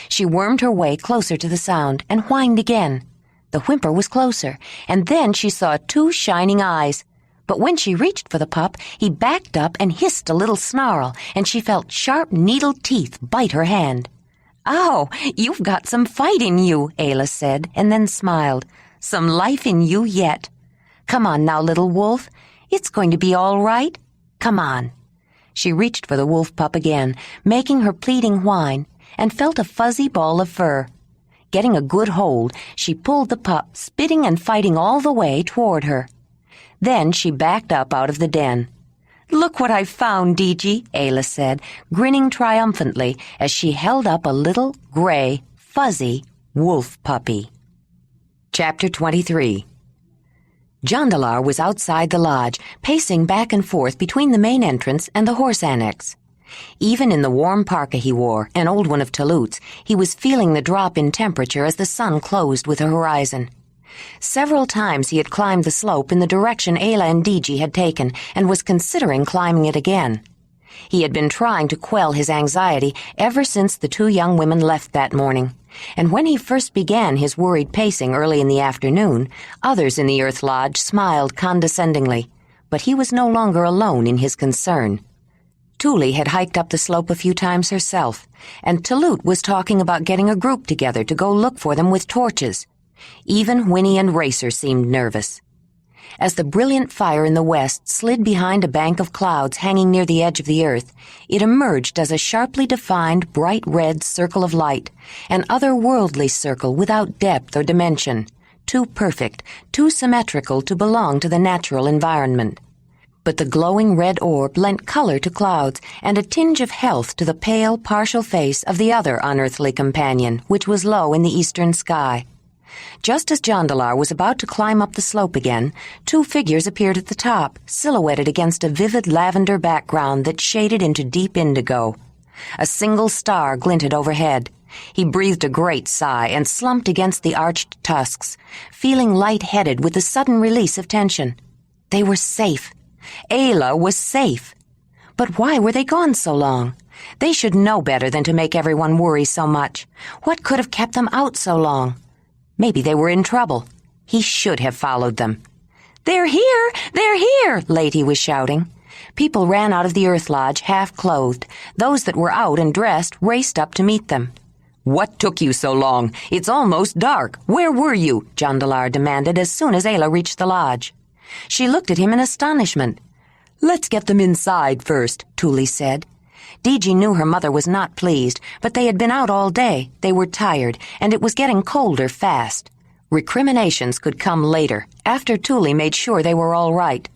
She wormed her way closer to the sound and whined again. The whimper was closer, and then she saw 2 shining eyes. But when she reached for the pup, he backed up and hissed a little snarl, and she felt sharp needle teeth bite her hand. "Oh, you've got some fight in you," Ayla said, and then smiled. "Some life in you yet. Come on now, little wolf. It's going to be all right. Come on." She reached for the wolf pup again, making her pleading whine, and felt a fuzzy ball of fur. Getting a good hold, she pulled the pup, spitting and fighting all the way toward her. Then she backed up out of the den. "Look what I've found, DG," Ayla said, grinning triumphantly as she held up a little, gray, fuzzy wolf puppy. Chapter 23. Jondalar was outside the lodge, pacing back and forth between the main entrance and the horse annex. Even in the warm parka he wore, an old one of Tulut's, he was feeling the drop in temperature as the sun closed with the horizon. Several times he had climbed the slope in the direction Ayla and DG had taken and was considering climbing it again. He had been trying to quell his anxiety ever since the 2 young women left that morning, and when he first began his worried pacing early in the afternoon, others in the Earth Lodge smiled condescendingly, but he was no longer alone in his concern. Tuli had hiked up the slope a few times herself, and Tulut was talking about getting a group together to go look for them with torches. Even Whinney and Racer seemed nervous. As the brilliant fire in the west slid behind a bank of clouds hanging near the edge of the earth, it emerged as a sharply defined bright red circle of light, an otherworldly circle without depth or dimension, too perfect, too symmetrical to belong to the natural environment. But the glowing red orb lent color to clouds and a tinge of health to the pale, partial face of the other unearthly companion, which was low in the eastern sky. Just as Jondalar was about to climb up the slope again, 2 figures appeared at the top, silhouetted against a vivid lavender background that shaded into deep indigo. A single star glinted overhead. He breathed a great sigh and slumped against the arched tusks, feeling light-headed with the sudden release of tension. They were safe. Ayla was safe. But why were they gone so long? They should know better than to make everyone worry so much. What could have kept them out so long? Maybe they were in trouble. He should have followed them. "They're here! They're here!" Lady was shouting. People ran out of the Earth Lodge half-clothed. Those that were out and dressed raced up to meet them. "What took you so long? It's almost dark. Where were you?" Jondalar demanded as soon as Ayla reached the lodge. She looked at him in astonishment. "Let's get them inside first," Tuli said. Deji knew her mother was not pleased, but they had been out all day, they were tired, and it was getting colder fast. Recriminations could come later, after Thule made sure they were all right.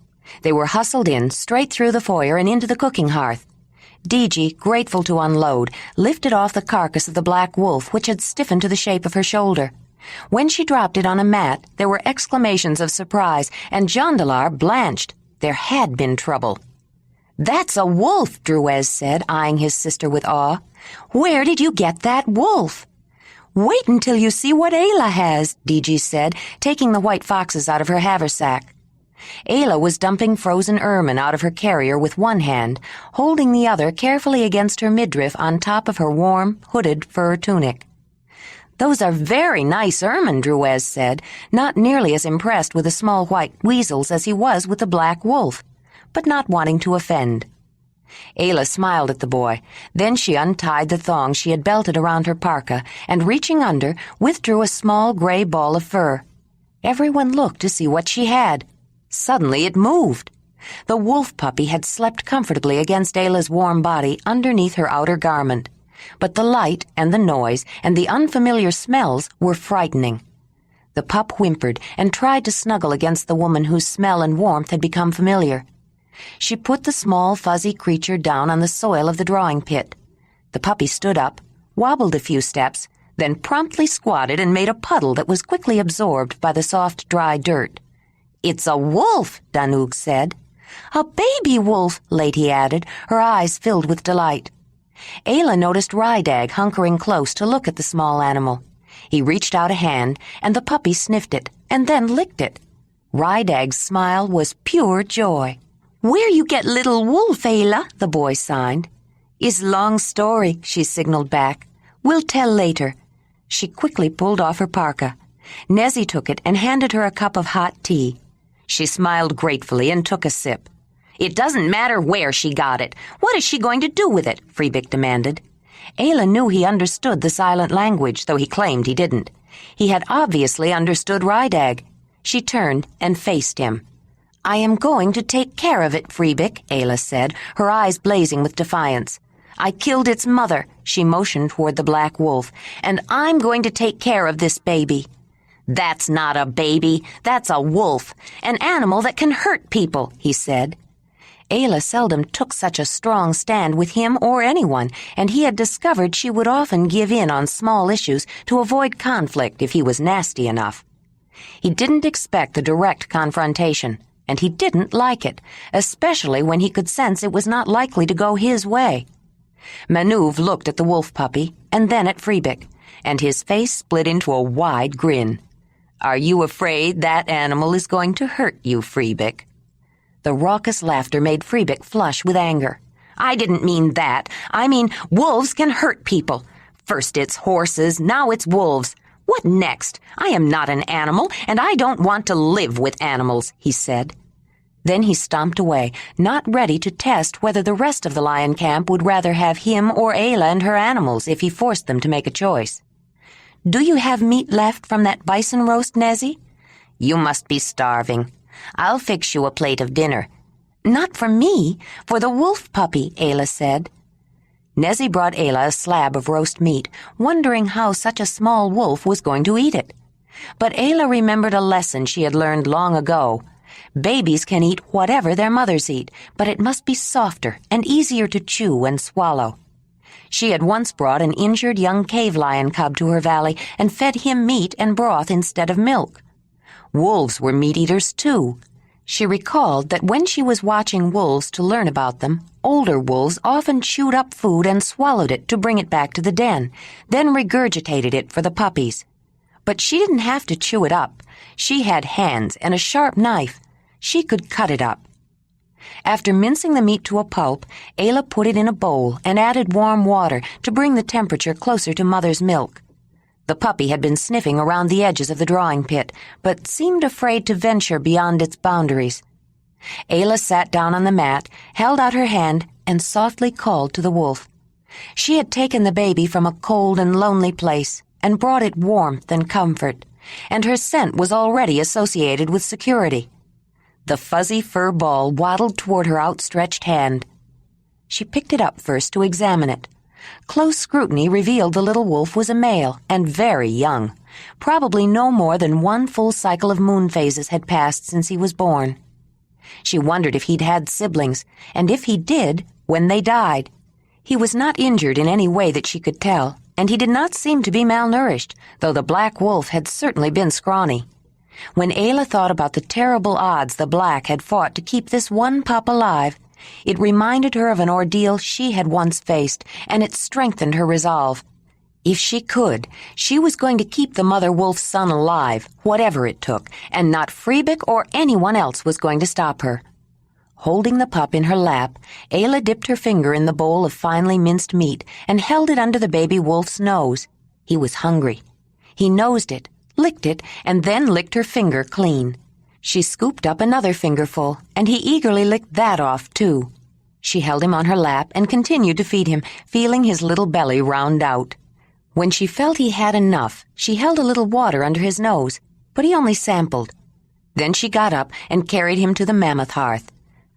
They were hustled in, straight through the foyer and into the cooking hearth. Deji, grateful to unload, lifted off the carcass of the black wolf, which had stiffened to the shape of her shoulder. When she dropped it on a mat, there were exclamations of surprise, and Jondalar blanched. There had been trouble. "That's a wolf," Druez said, eyeing his sister with awe. "Where did you get that wolf?" "Wait until you see what Ayla has," Deji said, taking the white foxes out of her haversack. Ayla was dumping frozen ermine out of her carrier with one hand, holding the other carefully against her midriff on top of her warm, hooded fur tunic. "Those are very nice ermine," Druez said, not nearly as impressed with the small white weasels as he was with the black wolf, but not wanting to offend. Ayla smiled at the boy. Then she untied the thong she had belted around her parka and, reaching under, withdrew a small gray ball of fur. Everyone looked to see what she had. Suddenly it moved. The wolf puppy had slept comfortably against Ayla's warm body underneath her outer garment. But the light and the noise and the unfamiliar smells were frightening. The pup whimpered and tried to snuggle against the woman whose smell and warmth had become familiar. She put the small, fuzzy creature down on the soil of the drawing pit. The puppy stood up, wobbled a few steps, then promptly squatted and made a puddle that was quickly absorbed by the soft, dry dirt. "It's a wolf," Danug said. "A baby wolf," Lady added, her eyes filled with delight. Ayla noticed Ranec hunkering close to look at the small animal. He reached out a hand, and the puppy sniffed it, and then licked it. Ranec's smile was pure joy. "Where you get little wolf, Ayla?" the boy signed. "Is long story," she signaled back. "We'll tell later." She quickly pulled off her parka. Nezzy took it and handed her a cup of hot tea. She smiled gratefully and took a sip. "It doesn't matter where she got it. What is she going to do with it?" Freebick demanded. Ayla knew he understood the silent language, though he claimed he didn't. He had obviously understood Ranec. She turned and faced him. "I am going to take care of it, Freebick," Ayla said, her eyes blazing with defiance. "I killed its mother," she motioned toward the black wolf, "and I'm going to take care of this baby." "That's not a baby. That's a wolf, an animal that can hurt people," he said. Ayla seldom took such a strong stand with him or anyone, and he had discovered she would often give in on small issues to avoid conflict if he was nasty enough. He didn't expect the direct confrontation, and he didn't like it, especially when he could sense it was not likely to go his way. Maneuv looked at the wolf puppy and then at Freebick, and his face split into a wide grin. "Are you afraid that animal is going to hurt you, Freebick?" The raucous laughter made Freebick flush with anger. "I didn't mean that. I mean, wolves can hurt people. First it's horses, now it's wolves. What next? I am not an animal, and I don't want to live with animals," he said. Then he stomped away, not ready to test whether the rest of the lion camp would rather have him or Ayla and her animals if he forced them to make a choice. "Do you have meat left from that bison roast, Nezzy?" "You must be starving. I'll fix you a plate of dinner." "Not for me, for the wolf puppy," Ayla said. Nezzy brought Ayla a slab of roast meat, wondering how such a small wolf was going to eat it. But Ayla remembered a lesson she had learned long ago. Babies can eat whatever their mothers eat, but it must be softer and easier to chew and swallow. She had once brought an injured young cave lion cub to her valley and fed him meat and broth instead of milk. Wolves were meat-eaters, too. She recalled that when she was watching wolves to learn about them, older wolves often chewed up food and swallowed it to bring it back to the den, then regurgitated it for the puppies. But she didn't have to chew it up. She had hands and a sharp knife. She could cut it up. After mincing the meat to a pulp, Ayla put it in a bowl and added warm water to bring the temperature closer to Mother's milk. The puppy had been sniffing around the edges of the drawing pit, but seemed afraid to venture beyond its boundaries. Ayla sat down on the mat, held out her hand, and softly called to the wolf. She had taken the baby from a cold and lonely place and brought it warmth and comfort, and her scent was already associated with security. The fuzzy fur ball waddled toward her outstretched hand. She picked it up first to examine it. Close scrutiny revealed the little wolf was a male and very young. Probably no more than one full cycle of moon phases had passed since he was born. She wondered if he'd had siblings, and if he did, when they died. He was not injured in any way that she could tell, and he did not seem to be malnourished, though the black wolf had certainly been scrawny. When Ayla thought about the terrible odds the black had fought to keep this one pup alive, it reminded her of an ordeal she had once faced, and it strengthened her resolve. If she could, she was going to keep the mother wolf's son alive, whatever it took, and not Freebick or anyone else was going to stop her. Holding the pup in her lap, Ayla dipped her finger in the bowl of finely minced meat and held it under the baby wolf's nose. He was hungry. He nosed it, licked it, and then licked her finger clean. She scooped up another fingerful, and he eagerly licked that off, too. She held him on her lap and continued to feed him, feeling his little belly round out. When she felt he had enough, she held a little water under his nose, but he only sampled. Then she got up and carried him to the mammoth hearth.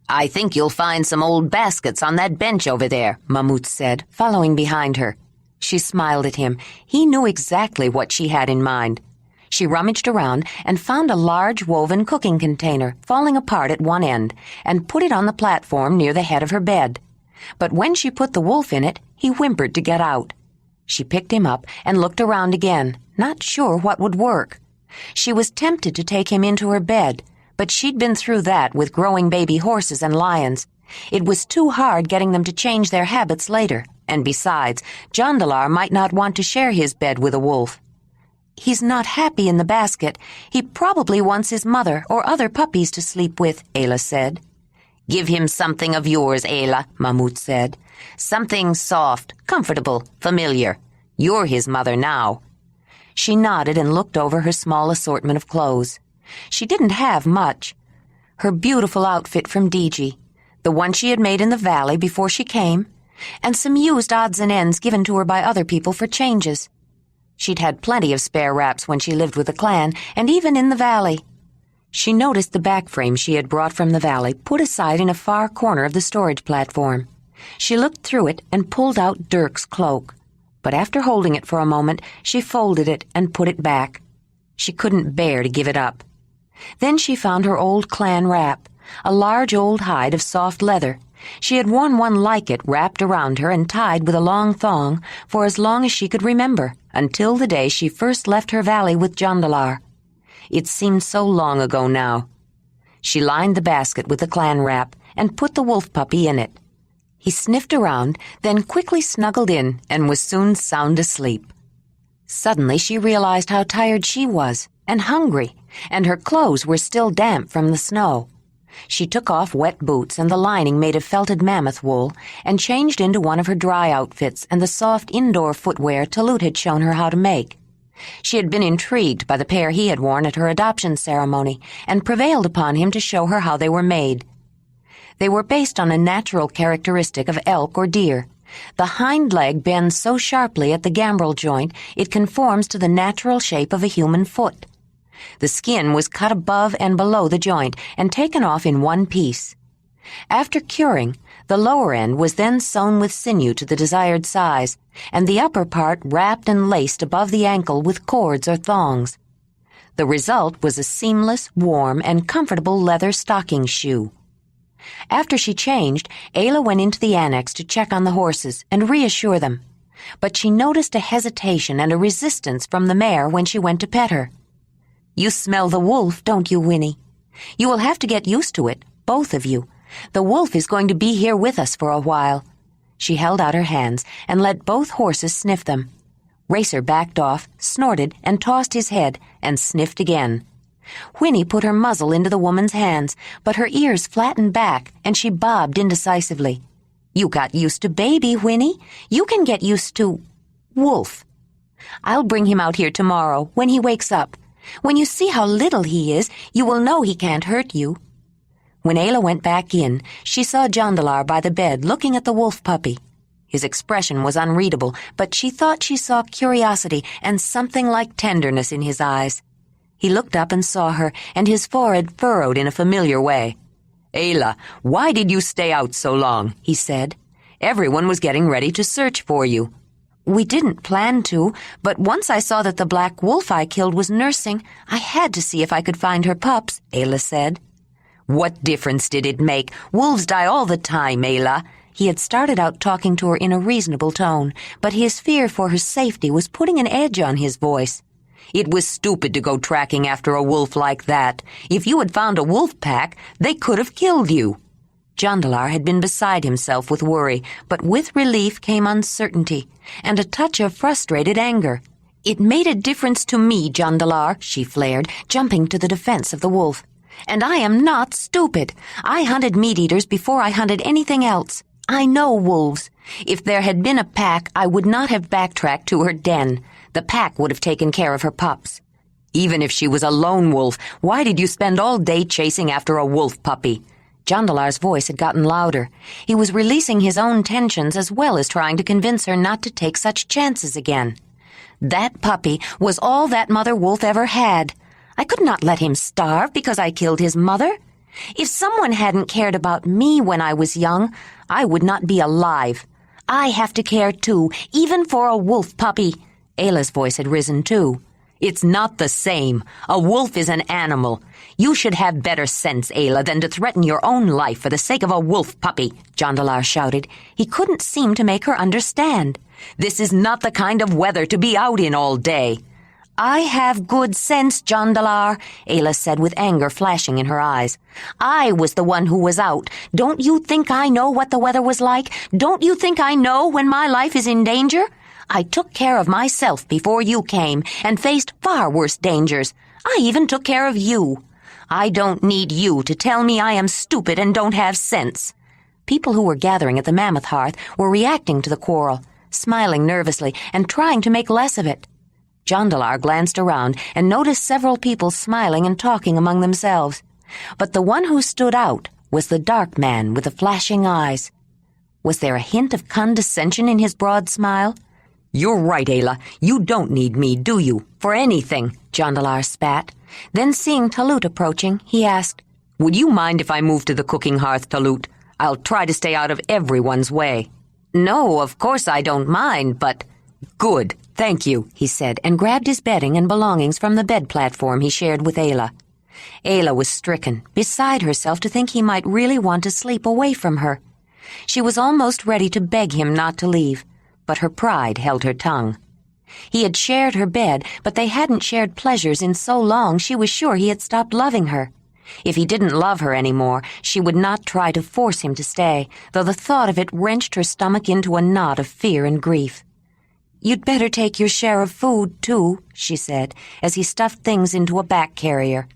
"I think you'll find some old baskets on that bench over there," Mamut said, following behind her. She smiled at him. He knew exactly what she had in mind. She rummaged around and found a large woven cooking container falling apart at one end and put it on the platform near the head of her bed. But when she put the wolf in it, he whimpered to get out. She picked him up and looked around again, not sure what would work. She was tempted to take him into her bed, but she'd been through that with growing baby horses and lions. It was too hard getting them to change their habits later, and besides, Jondalar might not want to share his bed with a wolf. "He's not happy in the basket. He probably wants his mother or other puppies to sleep with," Ayla said. "Give him something of yours, Ayla," Mamut said. "Something soft, comfortable, familiar. You're his mother now." She nodded and looked over her small assortment of clothes. She didn't have much. Her beautiful outfit from Diji, the one she had made in the valley before she came, and some used odds and ends given to her by other people for changes. She'd had plenty of spare wraps when she lived with the clan, and even in the valley. She noticed the back frame she had brought from the valley put aside in a far corner of the storage platform. She looked through it and pulled out Dirk's cloak. But after holding it for a moment, she folded it and put it back. She couldn't bear to give it up. Then she found her old clan wrap, a large old hide of soft leather. She had worn one like it wrapped around her and tied with a long thong for as long as she could remember, until the day she first left her valley with Jondalar. It seemed so long ago now. She lined the basket with the clan wrap and put the wolf puppy in it. He sniffed around, then quickly snuggled in and was soon sound asleep. Suddenly she realized how tired she was, and hungry, and her clothes were still damp from the snow. She took off wet boots and the lining made of felted mammoth wool and changed into one of her dry outfits and the soft indoor footwear Talut had shown her how to make. She had been intrigued by the pair he had worn at her adoption ceremony and prevailed upon him to show her how they were made. They were based on a natural characteristic of elk or deer. The hind leg bends so sharply at the gambrel joint it conforms to the natural shape of a human foot. The skin was cut above and below the joint and taken off in one piece. After curing, the lower end was then sewn with sinew to the desired size, and the upper part wrapped and laced above the ankle with cords or thongs. The result was a seamless, warm, and comfortable leather stocking shoe. After she changed, Ayla went into the annex to check on the horses and reassure them. But she noticed a hesitation and a resistance from the mare when she went to pet her. "You smell the wolf, don't you, Whinney? You will have to get used to it, both of you. The wolf is going to be here with us for a while." She held out her hands and let both horses sniff them. Racer backed off, snorted, and tossed his head, and sniffed again. Whinney put her muzzle into the woman's hands, but her ears flattened back, and she bobbed indecisively. "You got used to baby, Whinney. You can get used to wolf. I'll bring him out here tomorrow, when he wakes up. When you see how little he is, you will know he can't hurt you." When Ayla went back in, she saw Jondalar by the bed looking at the wolf puppy. His expression was unreadable, but she thought she saw curiosity and something like tenderness in his eyes. He looked up and saw her, and his forehead furrowed in a familiar way. "Ayla, why did you stay out so long?" he said. Everyone was getting ready to search for you." "We didn't plan to, but once I saw that the black wolf I killed was nursing, I had to see if I could find her pups," Ayla said. "What difference did it make? Wolves die all the time, Ayla." He had started out talking to her in a reasonable tone, but his fear for her safety was putting an edge on his voice. "It was stupid to go tracking after a wolf like that. If you had found a wolf pack, they could have killed you." Jondalar had been beside himself with worry, but with relief came uncertainty, and a touch of frustrated anger. "It made a difference to me, Jondalar," she flared, jumping to the defense of the wolf. "And I am not stupid. I hunted meat-eaters before I hunted anything else. I know wolves. If there had been a pack, I would not have backtracked to her den. The pack would have taken care of her pups." "Even if she was a lone wolf, why did you spend all day chasing after a wolf puppy?" Jondalar's voice had gotten louder. He was releasing his own tensions as well as trying to convince her not to take such chances again. "That puppy was all that mother wolf ever had. I could not let him starve because I killed his mother. If someone hadn't cared about me when I was young, I would not be alive. I have to care too, even for a wolf puppy." Ayla's voice had risen too. "It's not the same. A wolf is an animal. You should have better sense, Ayla, than to threaten your own life for the sake of a wolf puppy," Jondalar shouted. He couldn't seem to make her understand. "This is not the kind of weather to be out in all day." "I have good sense, Jondalar," Ayla said with anger flashing in her eyes. "I was the one who was out. Don't you think I know what the weather was like? Don't you think I know when my life is in danger? I took care of myself before you came and faced far worse dangers. I even took care of you. I don't need you to tell me I am stupid and don't have sense." People who were gathering at the Mammoth Hearth were reacting to the quarrel, smiling nervously and trying to make less of it. Jondalar glanced around and noticed several people smiling and talking among themselves. But the one who stood out was the dark man with the flashing eyes. Was there a hint of condescension in his broad smile? "You're right, Ayla. You don't need me, do you? For anything," Jondalar spat. Then seeing Talut approaching, he asked, "Would you mind if I move to the cooking hearth, Talut? I'll try to stay out of everyone's way." "No, of course I don't mind, but—" "Good, thank you," he said, and grabbed his bedding and belongings from the bed platform he shared with Ayla. Ayla was stricken, beside herself to think he might really want to sleep away from her. She was almost ready to beg him not to leave, but her pride held her tongue. He had shared her bed, but they hadn't shared pleasures in so long she was sure he had stopped loving her. If he didn't love her any more, she would not try to force him to stay, though the thought of it wrenched her stomach into a knot of fear and grief. "You'd better take your share of food, too," she said, as he stuffed things into a back carrier.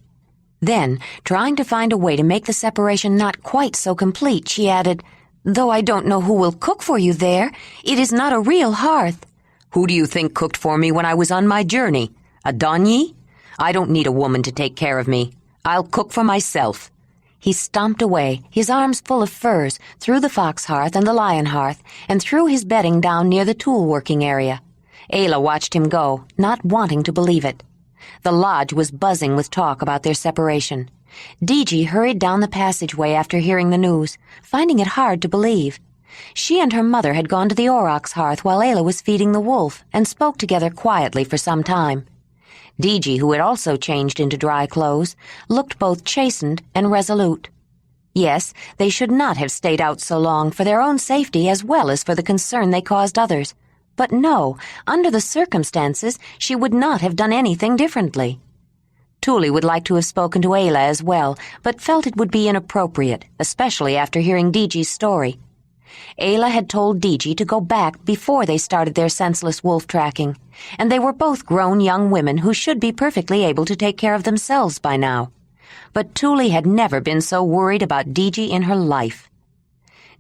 Then, trying to find a way to make the separation not quite so complete, she added, "Though I don't know who will cook for you there. It is not a real hearth." "Who do you think cooked for me when I was on my journey? A Donyi? I don't need a woman to take care of me. I'll cook for myself." He stomped away, his arms full of furs, through the fox hearth and the lion hearth, and threw his bedding down near the tool-working area. Ayla watched him go, not wanting to believe it. The lodge was buzzing with talk about their separation. Diji hurried down the passageway after hearing the news, finding it hard to believe. She and her mother had gone to the aurochs hearth while Ayla was feeding the wolf, and spoke together quietly for some time. Diji, who had also changed into dry clothes, looked both chastened and resolute. Yes, they should not have stayed out so long for their own safety as well as for the concern they caused others. But no, under the circumstances, she would not have done anything differently. Tuli would like to have spoken to Ayla as well, but felt it would be inappropriate, especially after hearing Diji's story. Ayla had told Diji to go back before they started their senseless wolf tracking, and they were both grown young women who should be perfectly able to take care of themselves by now. But Tuli had never been so worried about Diji in her life.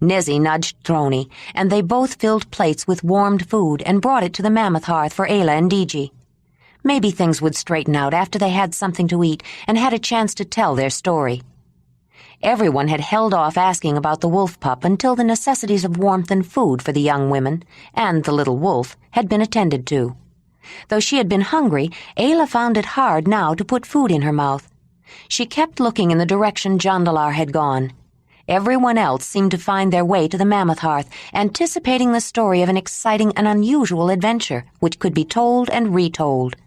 Nezi nudged Troni, and they both filled plates with warmed food and brought it to the Mammoth Hearth for Ayla and Diji. Maybe things would straighten out after they had something to eat and had a chance to tell their story. Everyone had held off asking about the wolf pup until the necessities of warmth and food for the young women, and the little wolf, had been attended to. Though she had been hungry, Ayla found it hard now to put food in her mouth. She kept looking in the direction Jondalar had gone. Everyone else seemed to find their way to the Mammoth Hearth, anticipating the story of an exciting and unusual adventure, which could be told and retold.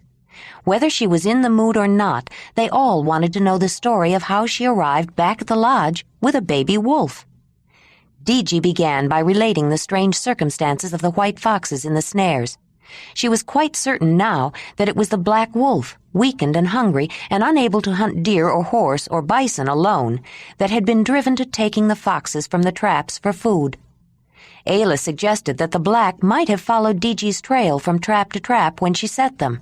Whether she was in the mood or not, they all wanted to know the story of how she arrived back at the lodge with a baby wolf. Diji began by relating the strange circumstances of the white foxes in the snares. She was quite certain now that it was the black wolf, weakened and hungry and unable to hunt deer or horse or bison alone, that had been driven to taking the foxes from the traps for food. Ayla suggested that the black might have followed Diji's trail from trap to trap when she set them.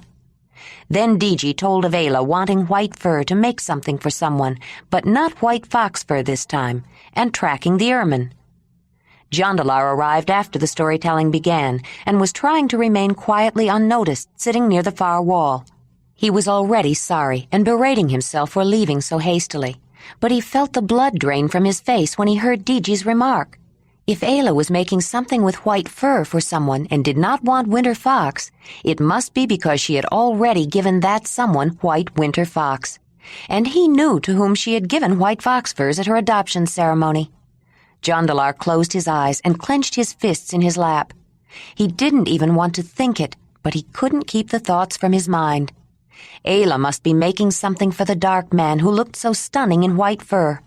Then Diji told of Ayla wanting white fur to make something for someone, but not white fox fur this time, and tracking the ermine. Jondalar arrived after the storytelling began and was trying to remain quietly unnoticed, sitting near the far wall. He was already sorry and berating himself for leaving so hastily, but he felt the blood drain from his face when he heard Diji's remark. If Ayla was making something with white fur for someone and did not want winter fox, it must be because she had already given that someone white winter fox. And he knew to whom she had given white fox furs at her adoption ceremony. Jondalar closed his eyes and clenched his fists in his lap. He didn't even want to think it, but he couldn't keep the thoughts from his mind. Ayla must be making something for the dark man who looked so stunning in white fur.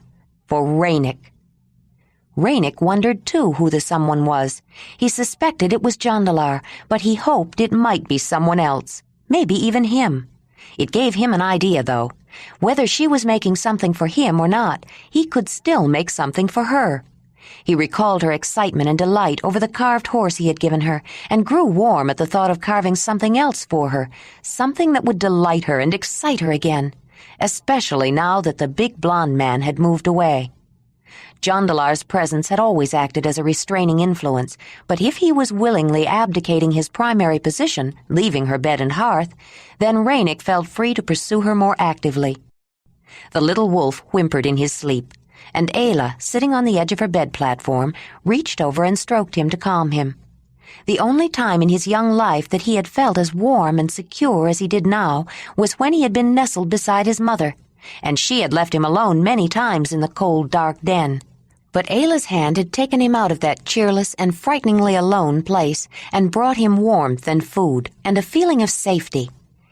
For Ranec. Ranec wondered, too, who the someone was. He suspected it was Jondalar, but he hoped it might be someone else. Maybe even him. It gave him an idea, though. Whether she was making something for him or not, he could still make something for her. He recalled her excitement and delight over the carved horse he had given her, and grew warm at the thought of carving something else for her, something that would delight her and excite her again, especially now that the big blond man had moved away. Jondalar's presence had always acted as a restraining influence, but if he was willingly abdicating his primary position, leaving her bed and hearth, then Ranec felt free to pursue her more actively. The little wolf whimpered in his sleep, and Ayla, sitting on the edge of her bed platform, reached over and stroked him to calm him. The only time in his young life that he had felt as warm and secure as he did now was when he had been nestled beside his mother, and she had left him alone many times in the cold, dark den. But Ayla's hand had taken him out of that cheerless and frighteningly alone place and brought him warmth and food and a feeling of safety.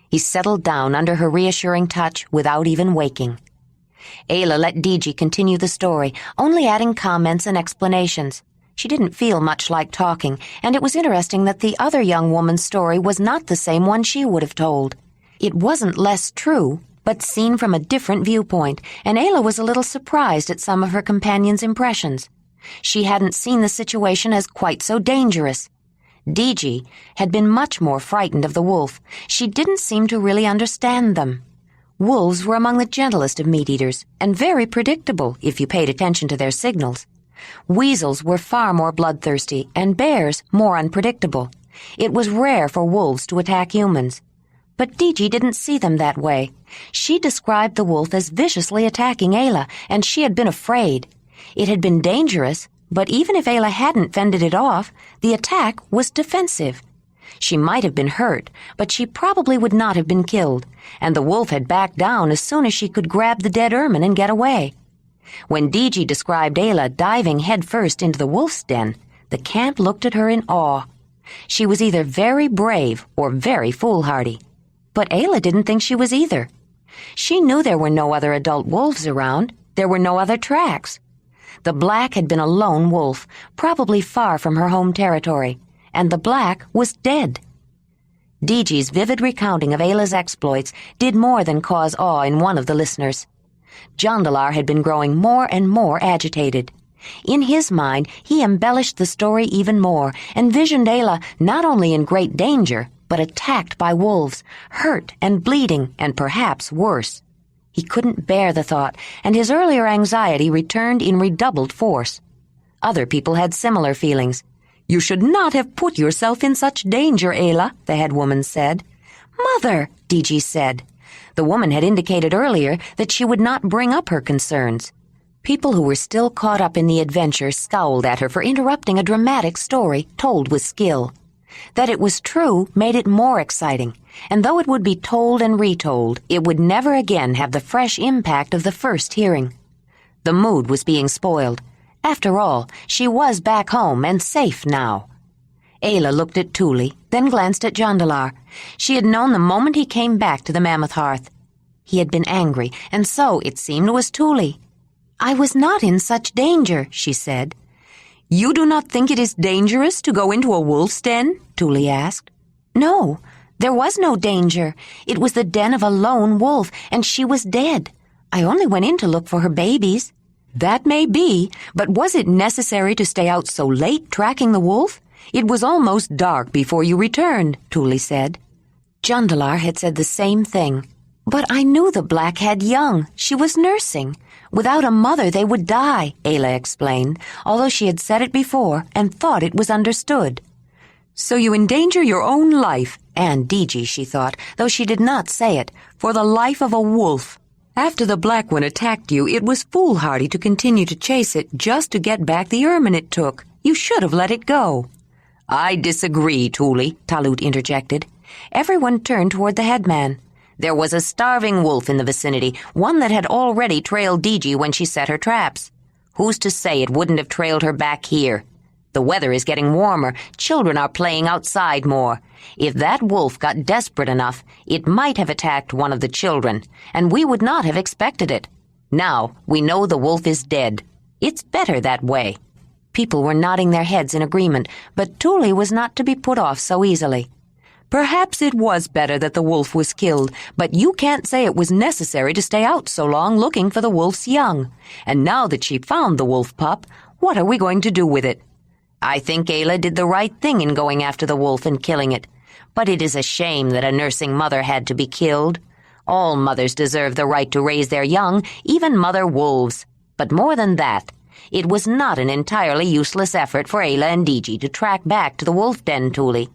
He settled down under her reassuring touch without even waking. Ayla let Diji continue the story, only adding comments and explanations. She didn't feel much like talking, and it was interesting that the other young woman's story was not the same one she would have told. It wasn't less true, but seen from a different viewpoint, and Ayla was a little surprised at some of her companion's impressions. She hadn't seen the situation as quite so dangerous. Diji had been much more frightened of the wolf. She didn't seem to really understand them. Wolves were among the gentlest of meat-eaters, and very predictable if you paid attention to their signals. Weasels were far more bloodthirsty, and bears more unpredictable. It was rare for wolves to attack humans. But Diji didn't see them that way. She described the wolf as viciously attacking Ayla, and she had been afraid. It had been dangerous, but even if Ayla hadn't fended it off, the attack was defensive. She might have been hurt, but she probably would not have been killed, and the wolf had backed down as soon as she could grab the dead ermine and get away. When Diji described Ayla diving headfirst into the wolf's den, the camp looked at her in awe. She was either very brave or very foolhardy. But Ayla didn't think she was either. She knew there were no other adult wolves around. There were no other tracks. The black had been a lone wolf, probably far from her home territory, and the black was dead. Diji's vivid recounting of Ayla's exploits did more than cause awe in one of the listeners. Jondalar had been growing more and more agitated. In his mind, he embellished the story even more, and visioned Ayla not only in great danger, but attacked by wolves, hurt and bleeding, and perhaps worse. He couldn't bear the thought, and his earlier anxiety returned in redoubled force. Other people had similar feelings. "You should not have put yourself in such danger, Ayla," the head woman said. "Mother," Diji said. The woman had indicated earlier that she would not bring up her concerns. People who were still caught up in the adventure scowled at her for interrupting a dramatic story told with skill. That it was true made it more exciting, and though it would be told and retold, it would never again have the fresh impact of the first hearing. The mood was being spoiled. After all, she was back home and safe now. Ayla looked at Thule, then glanced at Jondalar. She had known the moment he came back to the mammoth hearth. He had been angry, and so, it seemed, was Thule. "I was not in such danger," she said. "You do not think it is dangerous to go into a wolf's den?" Thule asked. "No, there was no danger. It was the den of a lone wolf, and she was dead. I only went in to look for her babies." "That may be, but was it necessary to stay out so late tracking the wolf? It was almost dark before you returned," Thule said. Jondalar had said the same thing. "But I knew the black had young. She was nursing. Without a mother they would die," Ayla explained, although she had said it before and thought it was understood. "So you endanger your own life," and Diji, she thought, though she did not say it, "for the life of a wolf. After the black one attacked you, it was foolhardy to continue to chase it just to get back the ermine it took. You should have let it go." "I disagree, Thule," Talut interjected. Everyone turned toward the headman. There was a starving wolf in the vicinity, one that had already trailed Diji when she set her traps. Who's to say it wouldn't have trailed her back here? The weather is getting warmer. Children are playing outside more. If that wolf got desperate enough, it might have attacked one of the children, and we would not have expected it. Now we know the wolf is dead. It's better that way." People were nodding their heads in agreement, but Thule was not to be put off so easily. "Perhaps it was better that the wolf was killed, but you can't say it was necessary to stay out so long looking for the wolf's young. And now that she found the wolf pup, what are we going to do with it?" "I think Ayla did the right thing in going after the wolf and killing it. But it is a shame that a nursing mother had to be killed. All mothers deserve the right to raise their young, even mother wolves. But more than that, it was not an entirely useless effort for Ayla and Diji to track back to the wolf den, Thule.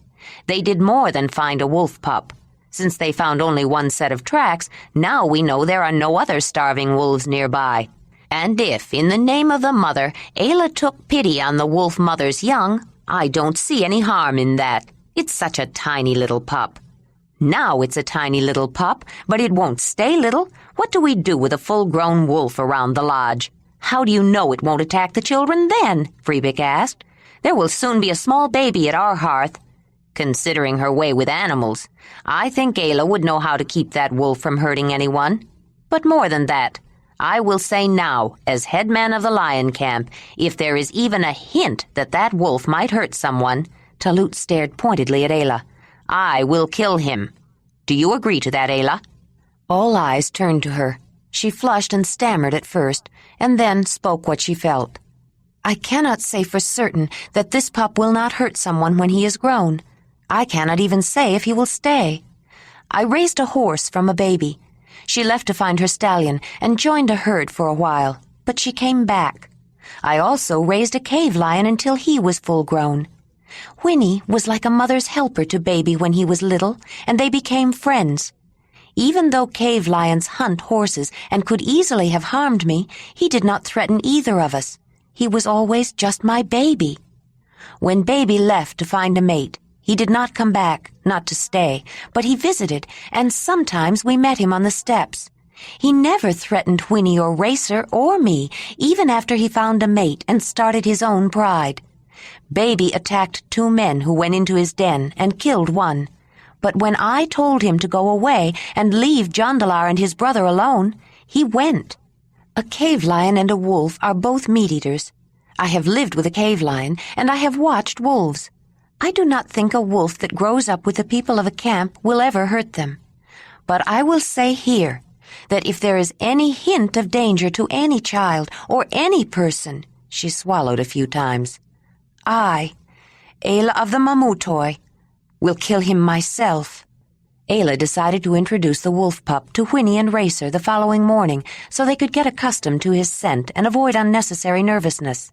They did more than find a wolf pup. Since they found only one set of tracks, now we know there are no other starving wolves nearby. And if, in the name of the mother, Ayla took pity on the wolf mother's young, I don't see any harm in that. It's such a tiny little pup. Now it's a tiny little pup, but it won't stay little. What do we do with a full-grown wolf around the lodge? How do you know it won't attack the children then?" Freebick asked. "There will soon be a small baby at our hearth." Considering her way with animals, I think Ayla would know how to keep that wolf from hurting anyone. But more than that, I will say now, as headman of the lion camp, if there is even a hint that that wolf might hurt someone, Talut stared pointedly at Ayla, I will kill him. Do you agree to that, Ayla? All eyes turned to her. She flushed and stammered at first, and then spoke what she felt. "I cannot say for certain that this pup will not hurt someone when he is grown. I cannot even say if he will stay. I raised a horse from a baby. She left to find her stallion and joined a herd for a while, but she came back. I also raised a cave lion until he was full grown. Whinney was like a mother's helper to baby when he was little, and they became friends. Even though cave lions hunt horses and could easily have harmed me, he did not threaten either of us. He was always just my baby. When baby left to find a mate, he did not come back, not to stay, but he visited, and sometimes we met him on the steps. He never threatened Whinney or Racer or me, even after he found a mate and started his own pride. Baby attacked 2 men who went into his den and killed one. But when I told him to go away and leave Jondalar and his brother alone, he went. A cave lion and a wolf are both meat-eaters. I have lived with a cave lion, and I have watched wolves. I do not think a wolf that grows up with the people of a camp will ever hurt them. But I will say here that if there is any hint of danger to any child or any person," she swallowed a few times, "I, Ayla of the Mamutoi, will kill him myself." Ayla decided to introduce the wolf pup to Whinney and Racer the following morning so they could get accustomed to his scent and avoid unnecessary nervousness.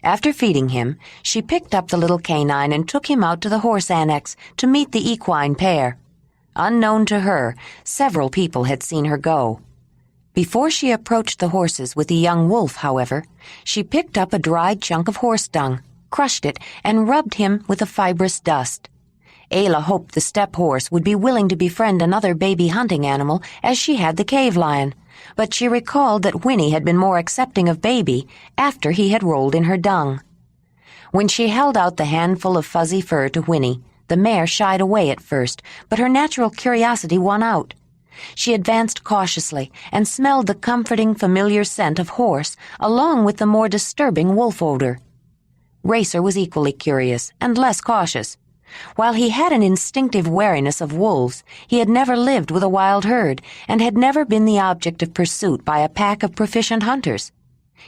After feeding him, she picked up the little canine and took him out to the horse annex to meet the equine pair. Unknown to her, several people had seen her go. Before she approached the horses with the young wolf, however, she picked up a dried chunk of horse dung, crushed it, and rubbed him with the fibrous dust. Ayla hoped the steppe horse would be willing to befriend another baby hunting animal as she had the cave lion, but she recalled that Whinney had been more accepting of Baby after he had rolled in her dung. When she held out the handful of fuzzy fur to Whinney, the mare shied away at first, but her natural curiosity won out. She advanced cautiously and smelled the comforting, familiar scent of horse, along with the more disturbing wolf odor. Racer was equally curious and less cautious. While he had an instinctive wariness of wolves, he had never lived with a wild herd and had never been the object of pursuit by a pack of proficient hunters.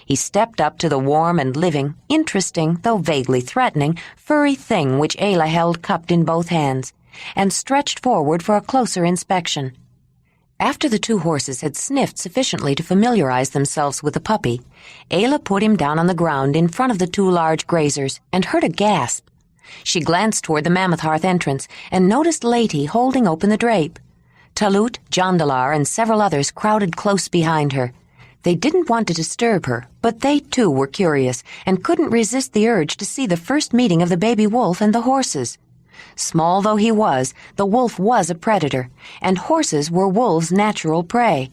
He stepped up to the warm and living, interesting, though vaguely threatening, furry thing which Ayla held cupped in both hands, and stretched forward for a closer inspection. After the two horses had sniffed sufficiently to familiarize themselves with the puppy, Ayla put him down on the ground in front of the two large grazers and heard a gasp. She glanced toward the Mammoth Hearth entrance and noticed Lady holding open the drape. Talut, Jondalar, and several others crowded close behind her. They didn't want to disturb her, but they too were curious and couldn't resist the urge to see the first meeting of the baby wolf and the horses. Small though he was, the wolf was a predator, and horses were wolves' natural prey.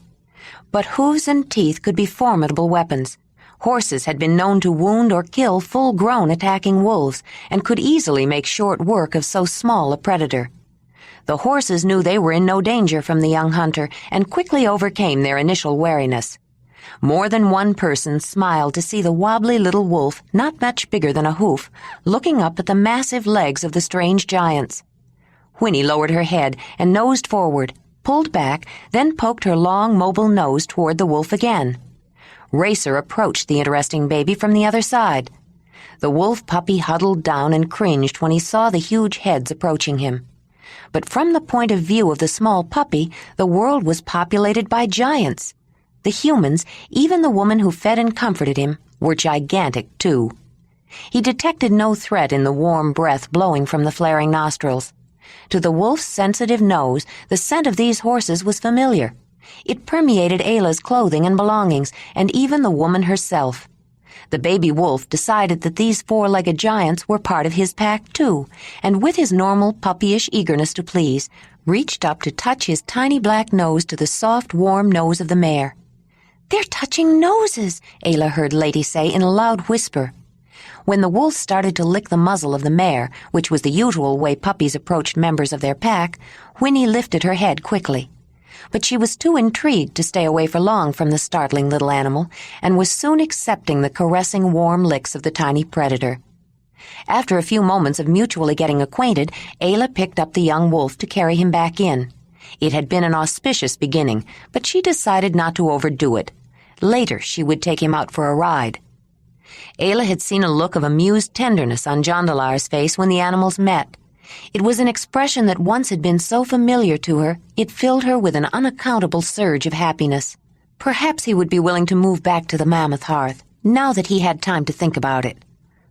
But hooves and teeth could be formidable weapons. Horses had been known to wound or kill full-grown attacking wolves and could easily make short work of so small a predator. The horses knew they were in no danger from the young hunter and quickly overcame their initial wariness. More than one person smiled to see the wobbly little wolf, not much bigger than a hoof, looking up at the massive legs of the strange giants. Whinney lowered her head and nosed forward, pulled back, then poked her long, mobile nose toward the wolf again. Racer approached the interesting baby from the other side. The wolf puppy huddled down and cringed when he saw the huge heads approaching him. But from the point of view of the small puppy, the world was populated by giants. The humans, even the woman who fed and comforted him, were gigantic too. He detected no threat in the warm breath blowing from the flaring nostrils. To the wolf's sensitive nose, the scent of these horses was familiar. It permeated Ayla's clothing and belongings, and even the woman herself. The baby wolf decided that these four-legged giants were part of his pack too, and with his normal puppyish eagerness to please, reached up to touch his tiny black nose to the soft, warm nose of the mare. "They're touching noses," Ayla heard Lady say in a loud whisper. When the wolf started to lick the muzzle of the mare, which was the usual way puppies approached members of their pack, Whinney lifted her head quickly. But she was too intrigued to stay away for long from the startling little animal, and was soon accepting the caressing warm licks of the tiny predator. After a few moments of mutually getting acquainted, Ayla picked up the young wolf to carry him back in. It had been an auspicious beginning, but she decided not to overdo it. Later she would take him out for a ride. Ayla had seen a look of amused tenderness on Jondalar's face when the animals met. It was an expression that once had been so familiar to her, it filled her with an unaccountable surge of happiness. Perhaps he would be willing to move back to the Mammoth Hearth, now that he had time to think about it.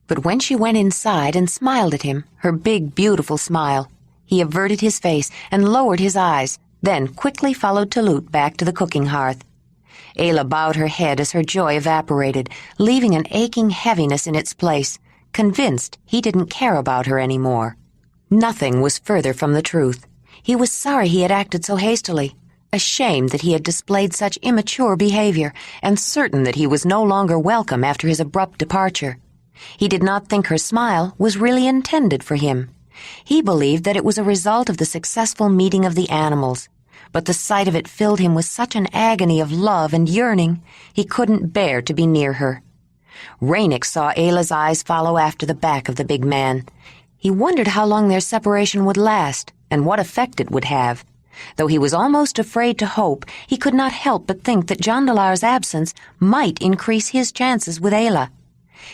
But when she went inside and smiled at him, her big, beautiful smile, he averted his face and lowered his eyes, then quickly followed Talut back to the cooking hearth. Ayla bowed her head as her joy evaporated, leaving an aching heaviness in its place, convinced he didn't care about her any more. Nothing was further from the truth. He was sorry he had acted so hastily, ashamed that he had displayed such immature behavior, and certain that he was no longer welcome after his abrupt departure. He did not think her smile was really intended for him. He believed that it was a result of the successful meeting of the animals, but the sight of it filled him with such an agony of love and yearning, he couldn't bear to be near her. Ranec saw Ayla's eyes follow after the back of the big man. He wondered how long their separation would last, and what effect it would have. Though he was almost afraid to hope, he could not help but think that Jondalar's absence might increase his chances with Ayla.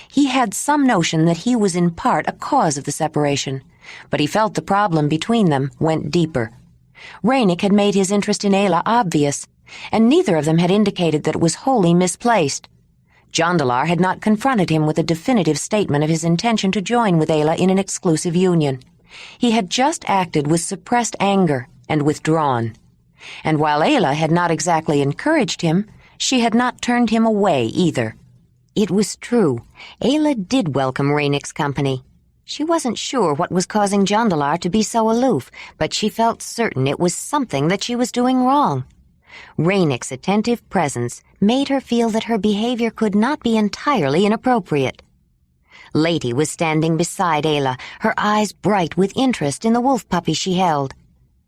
He had some notion that he was in part a cause of the separation, but he felt the problem between them went deeper. Ranec had made his interest in Ayla obvious, and neither of them had indicated that it was wholly misplaced. Jondalar had not confronted him with a definitive statement of his intention to join with Ayla in an exclusive union. He had just acted with suppressed anger and withdrawn. And while Ayla had not exactly encouraged him, she had not turned him away either. It was true. Ayla did welcome Ranec's company. She wasn't sure what was causing Jondalar to be so aloof, but she felt certain it was something that she was doing wrong. Ranec's attentive presence made her feel that her behavior could not be entirely inappropriate. Lady was standing beside Ayla, her eyes bright with interest in the wolf puppy she held.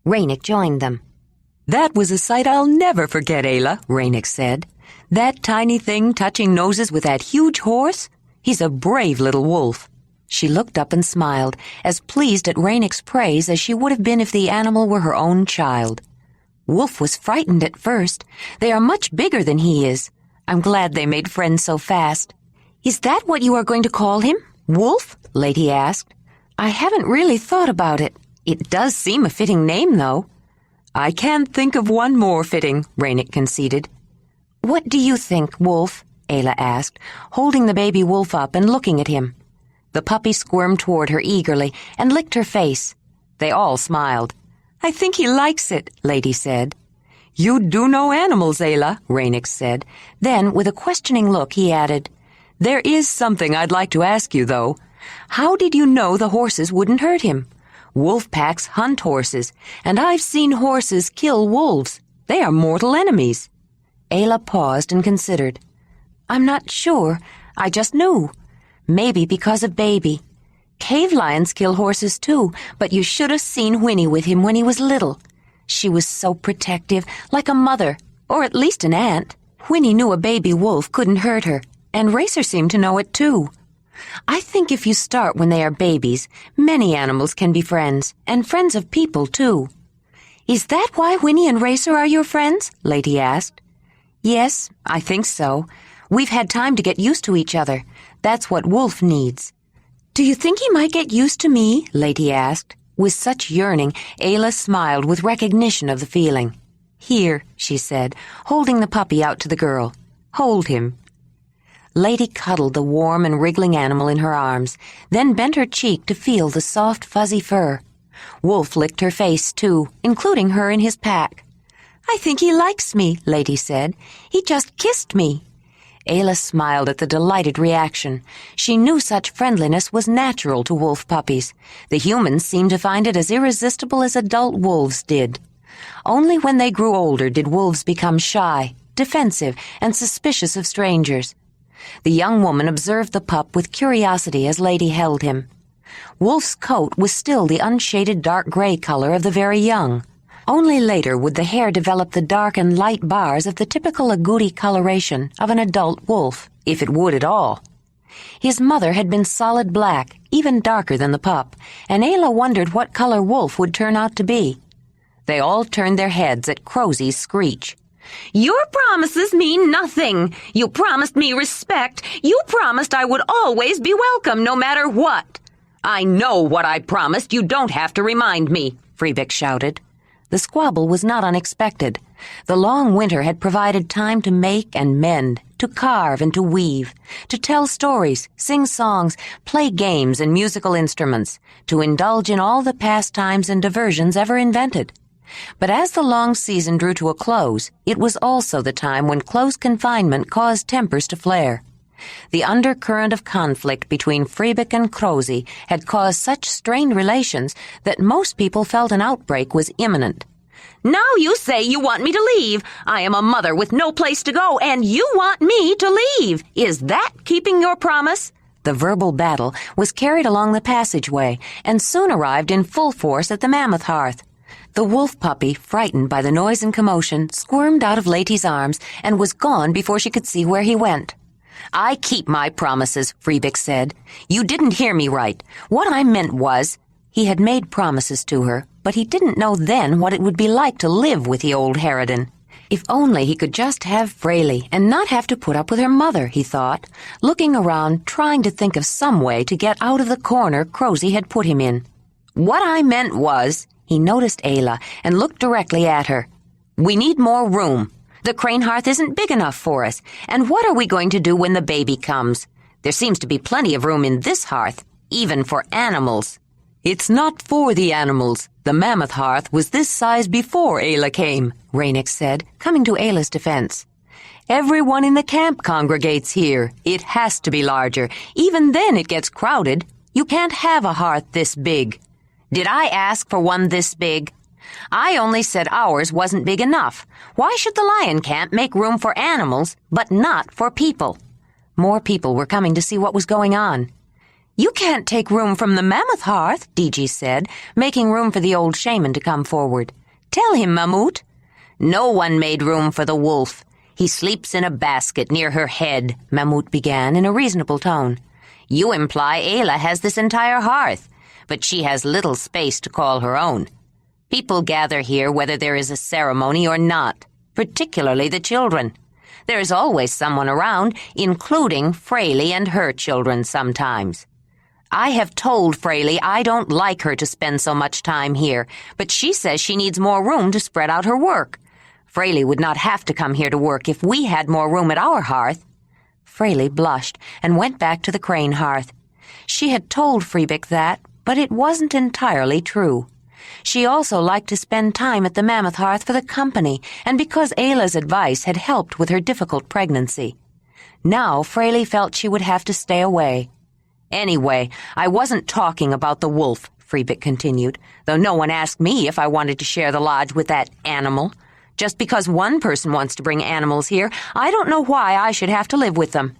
Ranec joined them. "That was a sight I'll never forget, Ayla," Ranec said. "That tiny thing touching noses with that huge horse? He's a brave little wolf." She looked up and smiled, as pleased at Ranec's praise as she would have been if the animal were her own child. Wolf was frightened at first. They are much bigger than he is. I'm glad they made friends so fast. "Is that what you are going to call him? Wolf?" Lady asked. "I haven't really thought about it. It does seem a fitting name, though." "I can't think of one more fitting," Ranec conceded. "What do you think, Wolf?" Ayla asked, holding the baby wolf up and looking at him. The puppy squirmed toward her eagerly and licked her face. They all smiled. "I think he likes it," Lady said. "You do know animals, Ayla," Ranec said. Then, with a questioning look, he added, "There is something I'd like to ask you, though. How did you know the horses wouldn't hurt him? Wolf packs hunt horses, and I've seen horses kill wolves. They are mortal enemies." Ayla paused and considered. "I'm not sure. I just knew. Maybe because of Baby. Cave lions kill horses too, but you should have seen Whinney with him when he was little. She was so protective, like a mother, or at least an aunt. Whinney knew a baby wolf couldn't hurt her, and Racer seemed to know it too. I think if you start when they are babies, many animals can be friends, and friends of people too." "Is that why Whinney and Racer are your friends?" Lady asked. "Yes, I think so. We've had time to get used to each other. That's what Wolf needs." "Do you think he might get used to me?" Lady asked. With such yearning, Ayla smiled with recognition of the feeling. "Here," she said, holding the puppy out to the girl. "Hold him." Lady cuddled the warm and wriggling animal in her arms, then bent her cheek to feel the soft, fuzzy fur. Wolf licked her face, too, including her in his pack. "I think he likes me," Lady said. "He just kissed me." Ayla smiled at the delighted reaction. She knew such friendliness was natural to wolf puppies. The humans seemed to find it as irresistible as adult wolves did. Only when they grew older did wolves become shy, defensive, and suspicious of strangers. The young woman observed the pup with curiosity as Lady held him. Wolf's coat was still the unshaded dark gray color of the very young. Only later would the hair develop the dark and light bars of the typical agouti coloration of an adult wolf, if it would at all. His mother had been solid black, even darker than the pup, and Ayla wondered what color Wolf would turn out to be. They all turned their heads at Crozie's screech. "Your promises mean nothing. You promised me respect. You promised I would always be welcome, no matter what." "I know what I promised. You don't have to remind me," Freebeck shouted. The squabble was not unexpected. The long winter had provided time to make and mend, to carve and to weave, to tell stories, sing songs, play games and musical instruments, to indulge in all the pastimes and diversions ever invented. But as the long season drew to a close, it was also the time when close confinement caused tempers to flare. The undercurrent of conflict between Freebeck and Crozie had caused such strained relations that most people felt an outbreak was imminent. "Now you say you want me to leave. I am a mother with no place to go, and you want me to leave. Is that keeping your promise?" The verbal battle was carried along the passageway and soon arrived in full force at the mammoth hearth. The wolf puppy, frightened by the noise and commotion, squirmed out of Lady's arms and was gone before she could see where he went. "I keep my promises," Freebeck said. "You didn't hear me right. What I meant was—" He had made promises to her, but he didn't know then what it would be like to live with the old harridan. If only he could just have Fraley and not have to put up with her mother, he thought, looking around, trying to think of some way to get out of the corner Crozie had put him in. "What I meant was—" He noticed Ayla and looked directly at her. "We need more room. The crane hearth isn't big enough for us. And what are we going to do when the baby comes? There seems to be plenty of room in this hearth, even for animals." "It's not for the animals. The mammoth hearth was this size before Ayla came," Ranec said, coming to Ayla's defense. "Everyone in the camp congregates here. It has to be larger. Even then it gets crowded. You can't have a hearth this big." "Did I ask for one this big?" I only said ours wasn't big enough. Why should the lion camp make room for animals, but not for people? More people were coming to see what was going on. You can't take room from the mammoth hearth, DG said, making room for the old shaman to come forward. Tell him, Mamut. No one made room for the wolf. He sleeps in a basket near her head, Mamut began in a reasonable tone. You imply Ayla has this entire hearth, but she has little space to call her own. People gather here whether there is a ceremony or not, particularly the children. There is always someone around, including Fraley and her children sometimes. I have told Fraley I don't like her to spend so much time here, but she says she needs more room to spread out her work. Fraley would not have to come here to work if we had more room at our hearth. Fraley blushed and went back to the crane hearth. She had told Freebick that, but it wasn't entirely true. She also liked to spend time at the mammoth hearth for the company and because Ayla's advice had helped with her difficult pregnancy. Now Fraley felt she would have to stay away. Anyway, I wasn't talking about the wolf, Freebick continued, though no one asked me if I wanted to share the lodge with that animal. Just because one person wants to bring animals here, I don't know why I should have to live with them.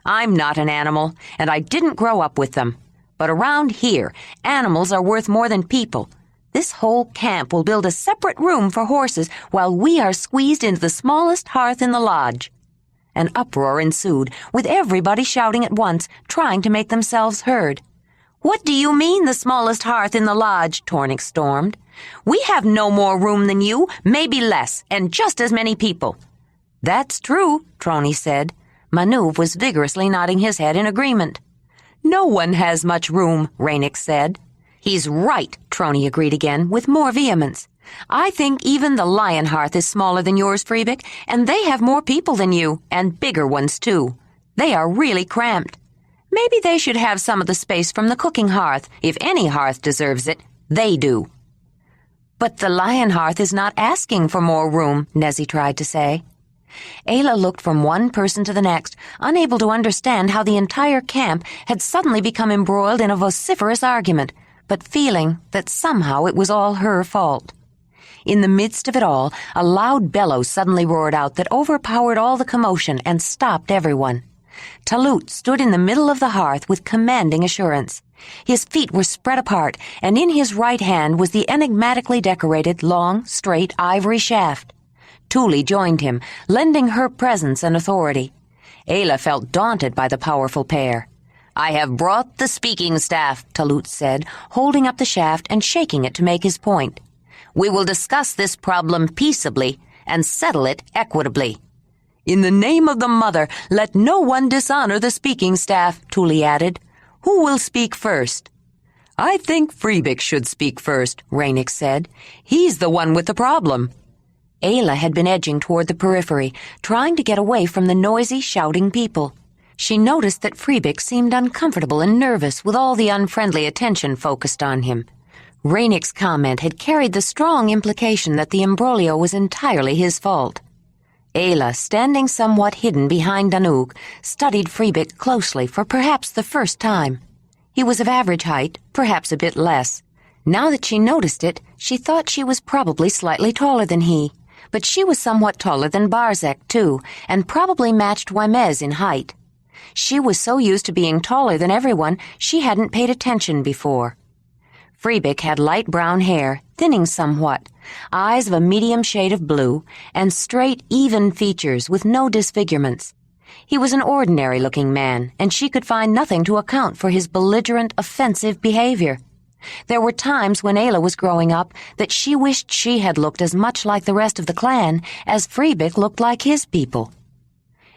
I'm not an animal, and I didn't grow up with them. But around here, animals are worth more than people. This whole camp will build a separate room for horses while we are squeezed into the smallest hearth in the lodge. An uproar ensued, with everybody shouting at once, trying to make themselves heard. What do you mean the smallest hearth in the lodge? Tornik stormed. We have no more room than you, maybe less, and just as many people. That's true, Trony said. Maneuv was vigorously nodding his head in agreement. No one has much room, Ranec said. He's right, Trony agreed again, with more vehemence. I think even the lion hearth is smaller than yours, Freebick, and they have more people than you, and bigger ones, too. They are really cramped. Maybe they should have some of the space from the cooking hearth. If any hearth deserves it, they do. But the lion hearth is not asking for more room, Nezzy tried to say. Ayla looked from one person to the next, unable to understand how the entire camp had suddenly become embroiled in a vociferous argument, but feeling that somehow it was all her fault. In the midst of it all, a loud bellow suddenly roared out that overpowered all the commotion and stopped everyone. Talut stood in the middle of the hearth with commanding assurance. His feet were spread apart, and in his right hand was the enigmatically decorated, long, straight ivory shaft. Tuli joined him, lending her presence and authority. Ayla felt daunted by the powerful pair. I have brought the speaking staff, Talut said, holding up the shaft and shaking it to make his point. We will discuss this problem peaceably and settle it equitably. In the name of the Mother, let no one dishonor the speaking staff, Tuli added. Who will speak first? I think Freebick should speak first, Ranec said. He's the one with the problem. Ayla had been edging toward the periphery, trying to get away from the noisy, shouting people. She noticed that Freebick seemed uncomfortable and nervous with all the unfriendly attention focused on him. Ranec's comment had carried the strong implication that the imbroglio was entirely his fault. Ayla, standing somewhat hidden behind Danuk, studied Freebick closely for perhaps the first time. He was of average height, perhaps a bit less. Now that she noticed it, she thought she was probably slightly taller than he. But she was somewhat taller than Barzek, too, and probably matched Wamez in height. She was so used to being taller than everyone, she hadn't paid attention before. Freebick had light brown hair, thinning somewhat, eyes of a medium shade of blue, and straight, even features with no disfigurements. He was an ordinary-looking man, and she could find nothing to account for his belligerent, offensive behavior. There were times when Ayla was growing up that she wished she had looked as much like the rest of the clan as Freebick looked like his people.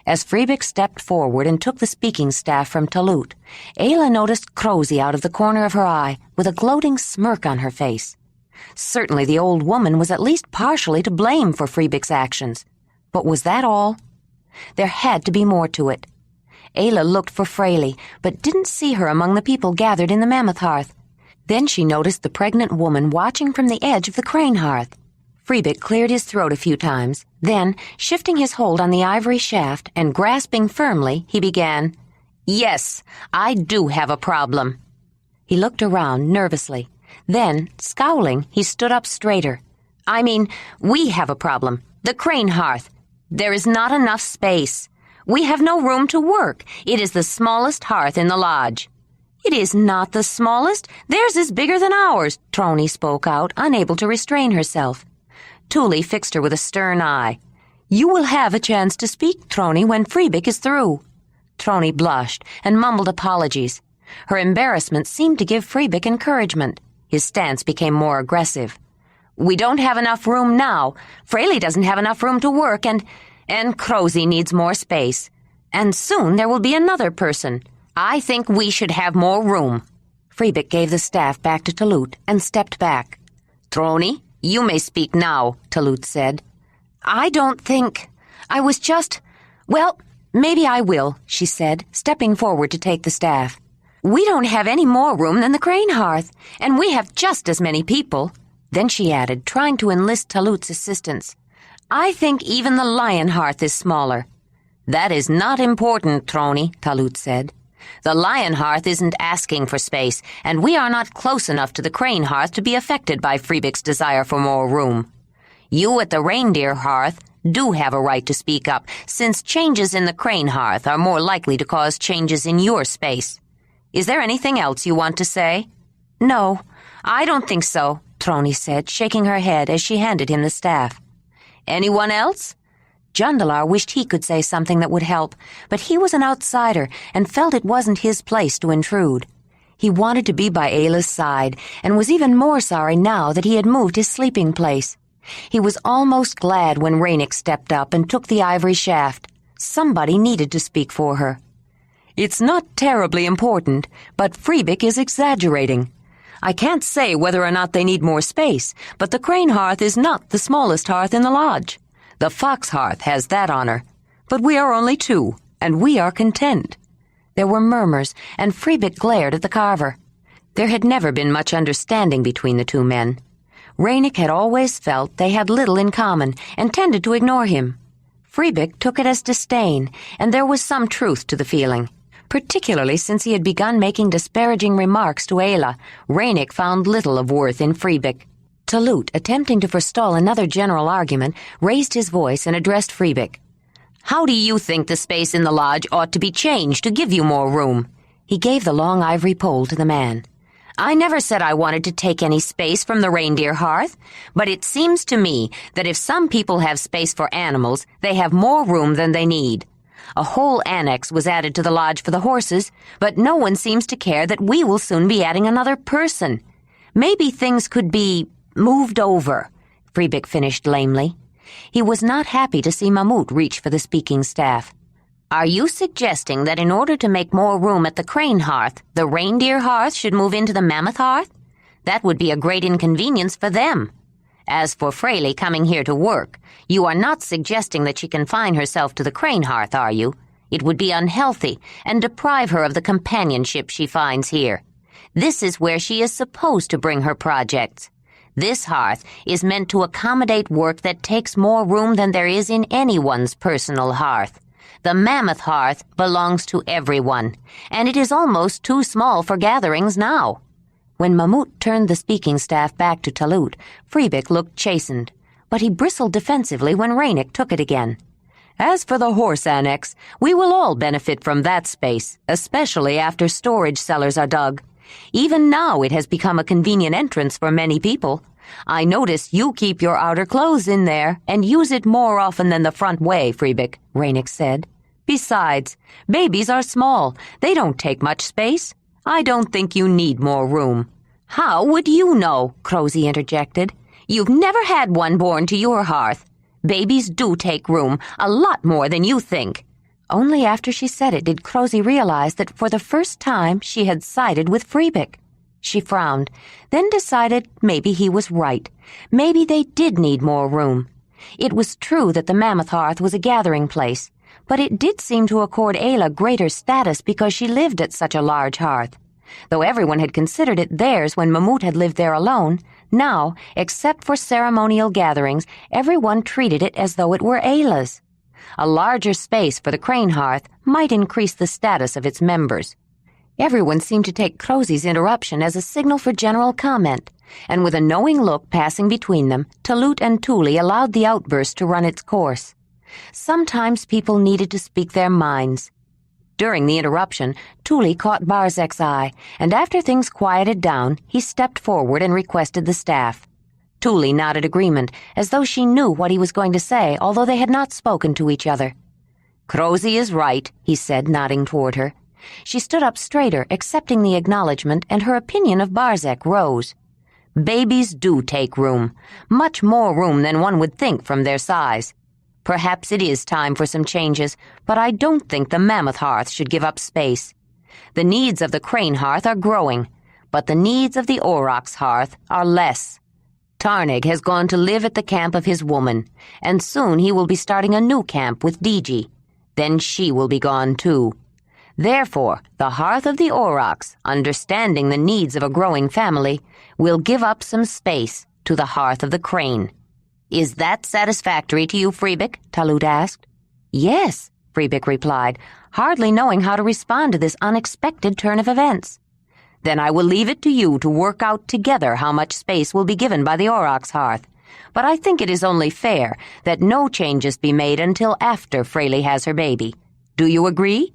As Freebick stepped forward and took the speaking staff from Talut, Ayla noticed Crozy out of the corner of her eye, with a gloating smirk on her face. Certainly the old woman was at least partially to blame for Freebick's actions. But was that all? There had to be more to it. Ayla looked for Fraley, but didn't see her among the people gathered in the mammoth hearth. Then she noticed the pregnant woman watching from the edge of the crane hearth. Freebick cleared his throat a few times. Then, shifting his hold on the ivory shaft and grasping firmly, he began, Yes, I do have a problem. He looked around nervously. Then, scowling, he stood up straighter. We have a problem. The crane hearth. There is not enough space. We have no room to work. It is the smallest hearth in the lodge." "It is not the smallest. Theirs is bigger than ours," Trony spoke out, unable to restrain herself. Thule fixed her with a stern eye. "You will have a chance to speak, Trony, when Freebick is through." Trony blushed and mumbled apologies. Her embarrassment seemed to give Freebick encouragement. His stance became more aggressive. "We don't have enough room now. Fraley doesn't have enough room to work, and Crozy needs more space. And soon there will be another person. I think we should have more room." Freebick gave the staff back to Talut and stepped back. "Trony, you may speak now," Talut said. "I don't think... I was just... Well, maybe I will," she said, stepping forward to take the staff. "We don't have any more room than the crane hearth, and we have just as many people." Then she added, trying to enlist Talut's assistance, "I think even the lion hearth is smaller." "That is not important, Trony," Talut said. "The lion hearth isn't asking for space, and we are not close enough to the crane hearth to be affected by Freebick's desire for more room. You at the reindeer hearth do have a right to speak up, since changes in the crane hearth are more likely to cause changes in your space. Is there anything else you want to say?" "No, I don't think so," Trony said, shaking her head as she handed him the staff. "Anyone else?" Jondalar wished he could say something that would help, but he was an outsider and felt it wasn't his place to intrude. He wanted to be by Ayla's side and was even more sorry now that he had moved his sleeping place. He was almost glad when Ranec stepped up and took the ivory shaft. Somebody needed to speak for her. "It's not terribly important, but Freebick is exaggerating. I can't say whether or not they need more space, but the crane hearth is not the smallest hearth in the lodge. The fox hearth has that honor. But we are only 2, and we are content." There were murmurs, and Freebick glared at the carver. There had never been much understanding between the two men. Ranec had always felt they had little in common and tended to ignore him. Freebick took it as disdain, and there was some truth to the feeling. Particularly since he had begun making disparaging remarks to Ayla, Ranec found little of worth in Freebick. Talut, attempting to forestall another general argument, raised his voice and addressed Freebick. "How do you think the space in the lodge ought to be changed to give you more room?" He gave the long ivory pole to the man. "I never said I wanted to take any space from the reindeer hearth, but it seems to me that if some people have space for animals, they have more room than they need. A whole annex was added to the lodge for the horses, but no one seems to care that we will soon be adding another person. Maybe things could be moved over," Freebick finished lamely. He was not happy to see Mamut reach for the speaking staff. "Are you suggesting that in order to make more room at the crane hearth, the reindeer hearth should move into the mammoth hearth? That would be a great inconvenience for them. As for Fraley coming here to work, you are not suggesting that she confine herself to the crane hearth, are you? It would be unhealthy and deprive her of the companionship she finds here. This is where she is supposed to bring her projects. This hearth is meant to accommodate work that takes more room than there is in anyone's personal hearth. The mammoth hearth belongs to everyone, and it is almost too small for gatherings now." When Mamut turned the speaking staff back to Talut, Freebick looked chastened, but he bristled defensively when Ranec took it again. "As for the horse annex, we will all benefit from that space, especially after storage cellars are dug. Even now it has become a convenient entrance for many people. I notice you keep your outer clothes in there and use it more often than the front way, Freebick," Ranec said. "Besides, babies are small. They don't take much space. I don't think you need more room." "How would you know?" Crozy interjected. "You've never had one born to your hearth. Babies do take room, a lot more than you think." Only after she said it did Crozy realize that for the first time she had sided with Freebick. She frowned, then decided maybe he was right. Maybe they did need more room. It was true that the Mammoth Hearth was a gathering place, but it did seem to accord Ayla greater status because she lived at such a large hearth. Though everyone had considered it theirs when Mamut had lived there alone, now, except for ceremonial gatherings, everyone treated it as though it were Ayla's. A larger space for the crane hearth might increase the status of its members. Everyone seemed to take Crozie's interruption as a signal for general comment, and with a knowing look passing between them, Talut and Tuli allowed the outburst to run its course. Sometimes people needed to speak their minds. During the interruption, Tuli caught Barzek's eye, and after things quieted down, he stepped forward and requested the staff. Tuli nodded agreement, as though she knew what he was going to say, although they had not spoken to each other. "Crozie is right," he said, nodding toward her. She stood up straighter, accepting the acknowledgement, and her opinion of Barzek rose. "Babies do take room, much more room than one would think from their size. Perhaps it is time for some changes, but I don't think the mammoth hearth should give up space. The needs of the crane hearth are growing, but the needs of the aurochs hearth are less. Tarnig has gone to live at the camp of his woman, and soon he will be starting a new camp with Diji. Then she will be gone too. Therefore, the hearth of the aurochs, understanding the needs of a growing family, will give up some space to the hearth of the crane." "Is that satisfactory to you, Freebik?" Talut asked. "Yes," Freebik replied, hardly knowing how to respond to this unexpected turn of events. "Then I will leave it to you to work out together how much space will be given by the aurochs hearth. But I think it is only fair that no changes be made until after Fraley has her baby. Do you agree?"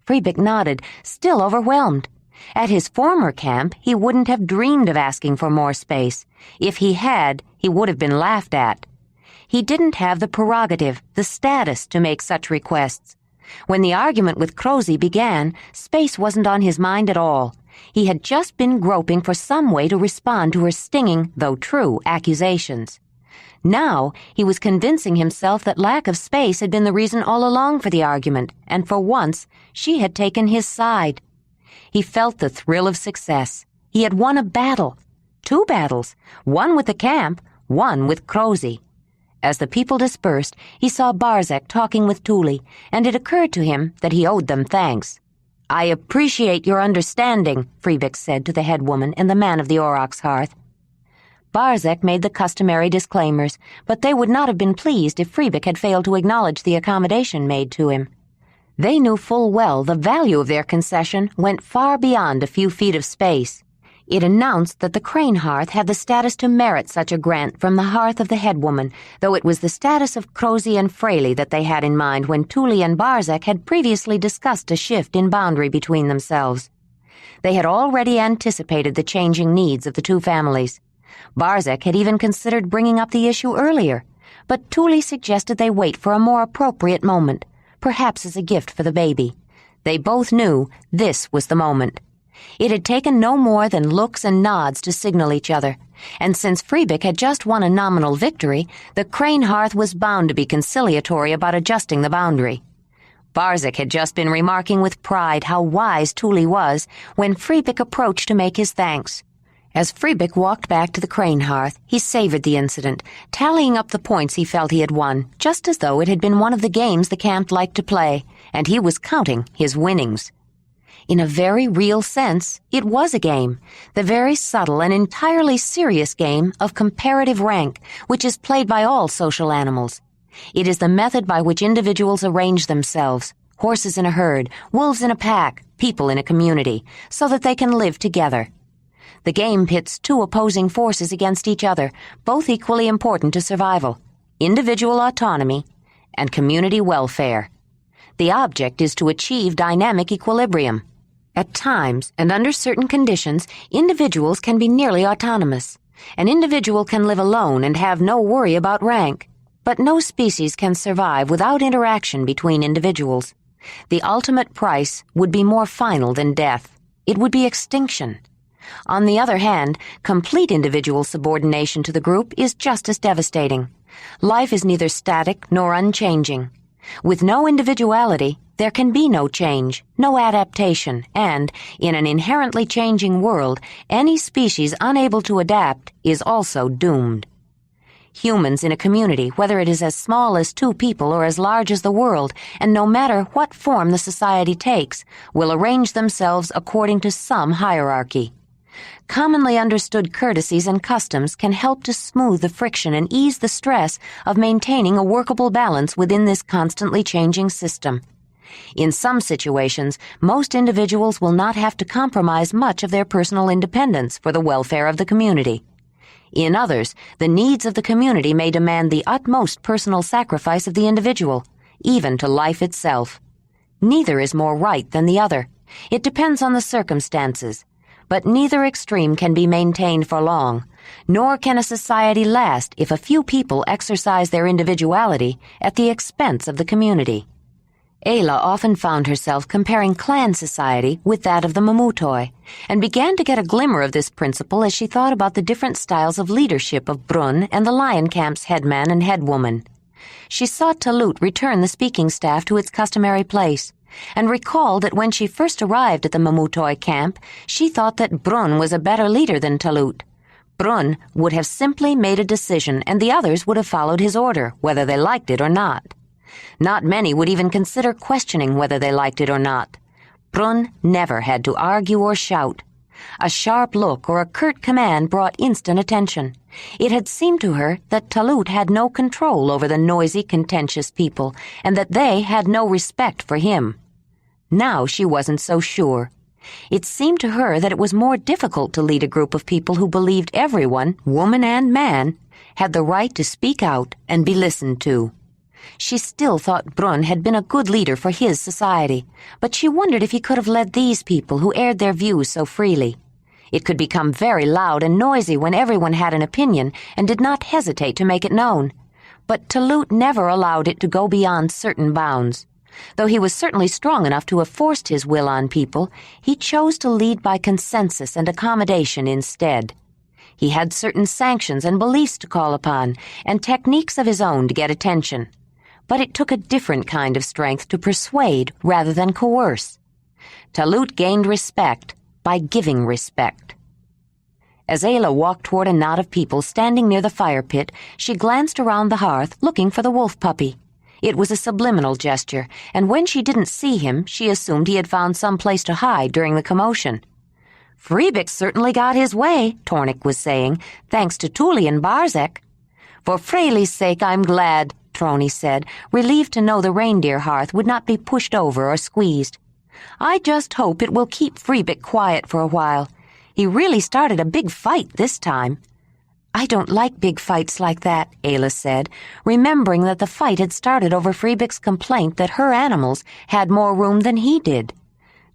Freebik nodded, still overwhelmed. At his former camp, he wouldn't have dreamed of asking for more space. If he had, he would have been laughed at. He didn't have the prerogative, the status to make such requests. When the argument with Crozie began, space wasn't on his mind at all. He had just been groping for some way to respond to her stinging, though true, accusations. Now, he was convincing himself that lack of space had been the reason all along for the argument, and for once, she had taken his side. He felt the thrill of success. He had won a battle. 2 battles, one with the camp, one with Crozie. As the people dispersed, he saw Barzek talking with Tuli, and it occurred to him that he owed them thanks. "I appreciate your understanding," Freebik said to the head woman and the man of the aurochs hearth. Barzek made the customary disclaimers, but they would not have been pleased if Freebik had failed to acknowledge the accommodation made to him. They knew full well the value of their concession went far beyond a few feet of space. It announced that the crane hearth had the status to merit such a grant from the hearth of the head woman, though it was the status of Crozie and Fraley that they had in mind when Tuli and Barzek had previously discussed a shift in boundary between themselves. They had already anticipated the changing needs of the 2 families. Barzek had even considered bringing up the issue earlier, but Tuli suggested they wait for a more appropriate moment, perhaps as a gift for the baby. They both knew this was the moment. It had taken no more than looks and nods to signal each other, and since Freebik had just won a nominal victory, the crane hearth was bound to be conciliatory about adjusting the boundary. Barzek had just been remarking with pride how wise Tuli was when Freebik approached to make his thanks. As Freebik walked back to the crane hearth, he savored the incident, tallying up the points he felt he had won, just as though it had been one of the games the camp liked to play, and he was counting his winnings. In a very real sense, it was a game, the very subtle and entirely serious game of comparative rank, which is played by all social animals. It is the method by which individuals arrange themselves, horses in a herd, wolves in a pack, people in a community, so that they can live together. The game pits 2 opposing forces against each other, both equally important to survival: individual autonomy and community welfare. The object is to achieve dynamic equilibrium. At times, and under certain conditions, individuals can be nearly autonomous. An individual can live alone and have no worry about rank. But no species can survive without interaction between individuals. The ultimate price would be more final than death. It would be extinction. On the other hand, complete individual subordination to the group is just as devastating. Life is neither static nor unchanging. With no individuality, there can be no change, no adaptation, and, in an inherently changing world, any species unable to adapt is also doomed. Humans in a community, whether it is as small as 2 people or as large as the world, and no matter what form the society takes, will arrange themselves according to some hierarchy. Commonly understood courtesies and customs can help to smooth the friction and ease the stress of maintaining a workable balance within this constantly changing system. In some situations, most individuals will not have to compromise much of their personal independence for the welfare of the community. In others, the needs of the community may demand the utmost personal sacrifice of the individual, even to life itself. Neither is more right than the other. It depends on the circumstances. But neither extreme can be maintained for long, nor can a society last if a few people exercise their individuality at the expense of the community. Ayla often found herself comparing clan society with that of the Mamutoi, and began to get a glimmer of this principle as she thought about the different styles of leadership of Brunn and the lion camp's headman and headwoman. She saw Talut return the speaking staff to its customary place, and recalled that when she first arrived at the Mamutoi camp, she thought that Brunn was a better leader than Talut. Brunn would have simply made a decision, and the others would have followed his order, whether they liked it or not. Not many would even consider questioning whether they liked it or not. Brunn never had to argue or shout. A sharp look or a curt command brought instant attention. It had seemed to her that Talut had no control over the noisy, contentious people, and that they had no respect for him. Now she wasn't so sure. It seemed to her that it was more difficult to lead a group of people who believed everyone, woman and man, had the right to speak out and be listened to. She still thought Brunn had been a good leader for his society, but she wondered if he could have led these people who aired their views so freely. It could become very loud and noisy when everyone had an opinion and did not hesitate to make it known. But Talut never allowed it to go beyond certain bounds. Though he was certainly strong enough to have forced his will on people, he chose to lead by consensus and accommodation instead. He had certain sanctions and beliefs to call upon, and techniques of his own to get attention. But it took a different kind of strength to persuade rather than coerce. Talut gained respect by giving respect. As Ayla walked toward a knot of people standing near the fire pit, she glanced around the hearth looking for the wolf puppy. It was a subliminal gesture, and when she didn't see him, she assumed he had found some place to hide during the commotion. "Freebik certainly got his way," Tornik was saying, "thanks to Tuli and Barzek." "For Freyli's sake, I'm glad," Troni said, relieved to know the reindeer hearth would not be pushed over or squeezed. "I just hope it will keep Freebik quiet for a while. He really started a big fight this time." "I don't like big fights like that," Ayla said, remembering that the fight had started over Freebik's complaint that her animals had more room than he did.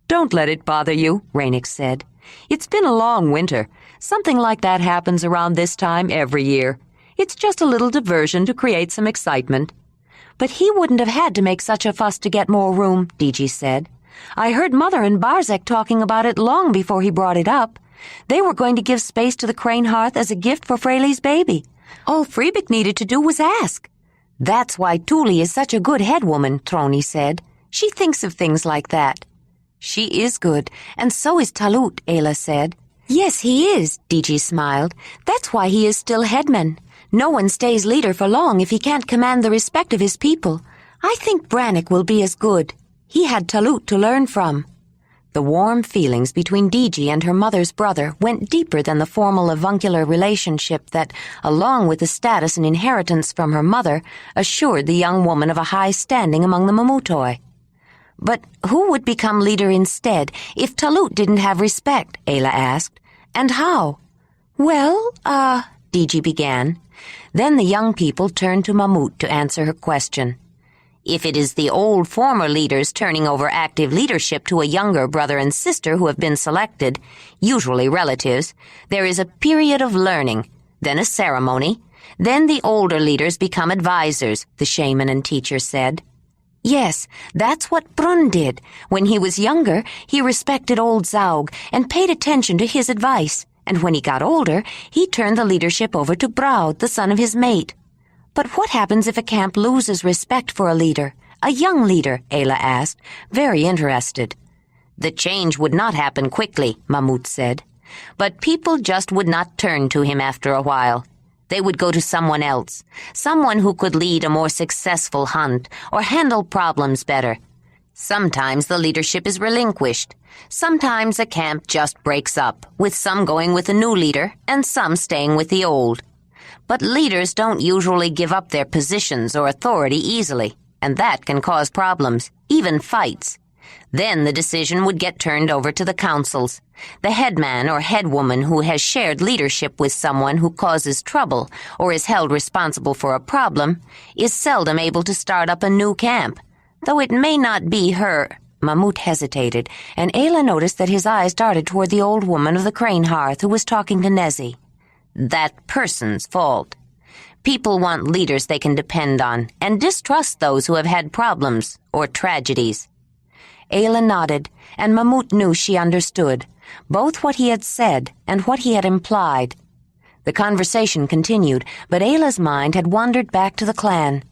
"Don't let it bother you," Ranec said. "It's been a long winter. Something like that happens around this time every year. It's just a little diversion to create some excitement." "But he wouldn't have had to make such a fuss to get more room," Diji said. "I heard Mother and Barzek talking about it long before he brought it up. They were going to give space to the crane hearth as a gift for Freyli's baby. All Freebik needed to do was ask." "That's why Tuli is such a good headwoman," Troni said. "She thinks of things like that." "She is good, and so is Talut," Ayla said. "Yes, he is," Diji smiled. "That's why he is still headman. No one stays leader for long if he can't command the respect of his people. I think Ranec will be as good. He had Talut to learn from." The warm feelings between Diji and her mother's brother went deeper than the formal avuncular relationship that, along with the status and inheritance from her mother, assured the young woman of a high standing among the Mamutoi. "But who would become leader instead if Talut didn't have respect?" Ayla asked. "And how?" "Well, Diji began. Then the young people turned to Mamut to answer her question. "If it is the old former leaders turning over active leadership to a younger brother and sister who have been selected, usually relatives, there is a period of learning, then a ceremony, then the older leaders become advisors," the shaman and teacher said. "Yes, that's what Brunn did. When he was younger, he respected old Zaug and paid attention to his advice, and when he got older, he turned the leadership over to Braud, the son of his mate. But what happens if a camp loses respect for a leader, a young leader?" Ayla asked, very interested. "The change would not happen quickly," Mamut said. "But people just would not turn to him after a while. They would go to someone else, someone who could lead a more successful hunt or handle problems better. Sometimes the leadership is relinquished. Sometimes a camp just breaks up, with some going with a new leader and some staying with the old. But leaders don't usually give up their positions or authority easily. and that can cause problems, even fights. Then the decision would get turned over to the councils. The headman or headwoman who has shared leadership with someone who causes trouble or is held responsible for a problem is seldom able to start up a new camp, though it may not be her. Mamut hesitated, and Ayla noticed that his eyes darted toward the old woman of the crane hearth who was talking to Nezzy. That person's fault. People want leaders they can depend on and distrust those who have had problems or tragedies. Ayla nodded, and Mamut knew she understood, both what he had said and what he had implied. The conversation continued, but Ayla's mind had wandered back to the clan.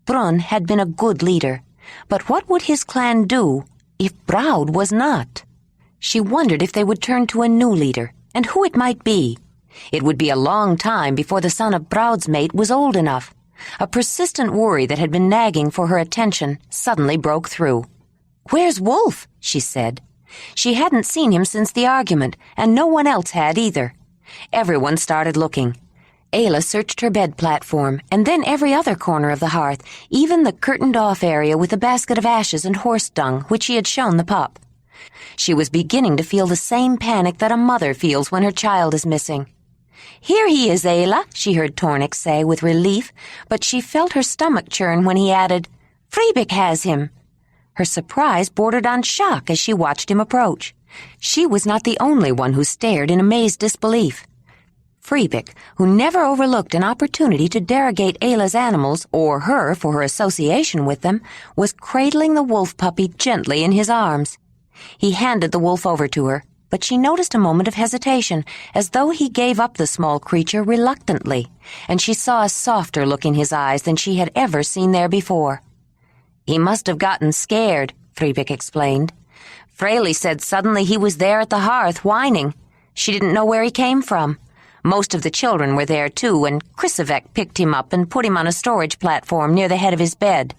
Brun had been a good leader, but what would his clan do if Braud was not? She wondered if they would turn to a new leader, and who it might be. It would be a long time before the son of Braud's mate was old enough. A persistent worry that had been nagging for her attention suddenly broke through. "Where's Wolf?" she said. She hadn't seen him since the argument, and no one else had either. Everyone started looking. Ayla searched her bed platform, and then every other corner of the hearth, even the curtained-off area with the basket of ashes and horse dung which she had shown the pup. She was beginning to feel the same panic that a mother feels when her child is missing. "Here he is, Ayla," she heard Tornik say with relief, but she felt her stomach churn when he added, "Freebik has him." Her surprise bordered on shock as she watched him approach. She was not the only one who stared in amazed disbelief. Freebik, who never overlooked an opportunity to derogate Ayla's animals or her for her association with them, was cradling the wolf puppy gently in his arms. He handed the wolf over to her, but she noticed a moment of hesitation, as though he gave up the small creature reluctantly, and she saw a softer look in his eyes than she had ever seen there before. "He must have gotten scared," Freebik explained. "Fraley said suddenly he was there at the hearth whining. She didn't know where he came from. Most of the children were there too, and Krisivek picked him up and put him on a storage platform near the head of his bed.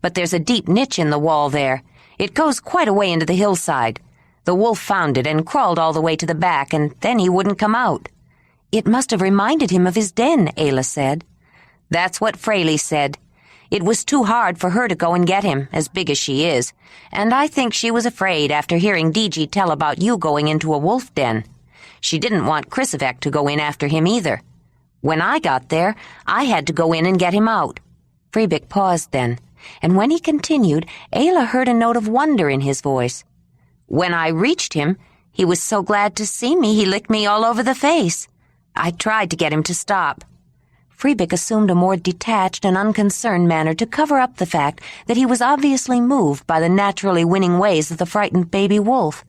But there's a deep niche in the wall there. It goes quite a way into the hillside. The wolf found it and crawled all the way to the back, and then he wouldn't come out." "It must have reminded him of his den," Ayla said. "That's what Fraley said. It was too hard for her to go and get him, as big as she is, and I think she was afraid after hearing DG tell about you going into a wolf den. She didn't want Krisivek to go in after him either. When I got there, I had to go in and get him out." Freebik paused then, and when he continued, Ayla heard a note of wonder in his voice. "When I reached him, he was so glad to see me he licked me all over the face. I tried to get him to stop." Freebik assumed a more detached and unconcerned manner to cover up the fact that he was obviously moved by the naturally winning ways of the frightened baby wolf.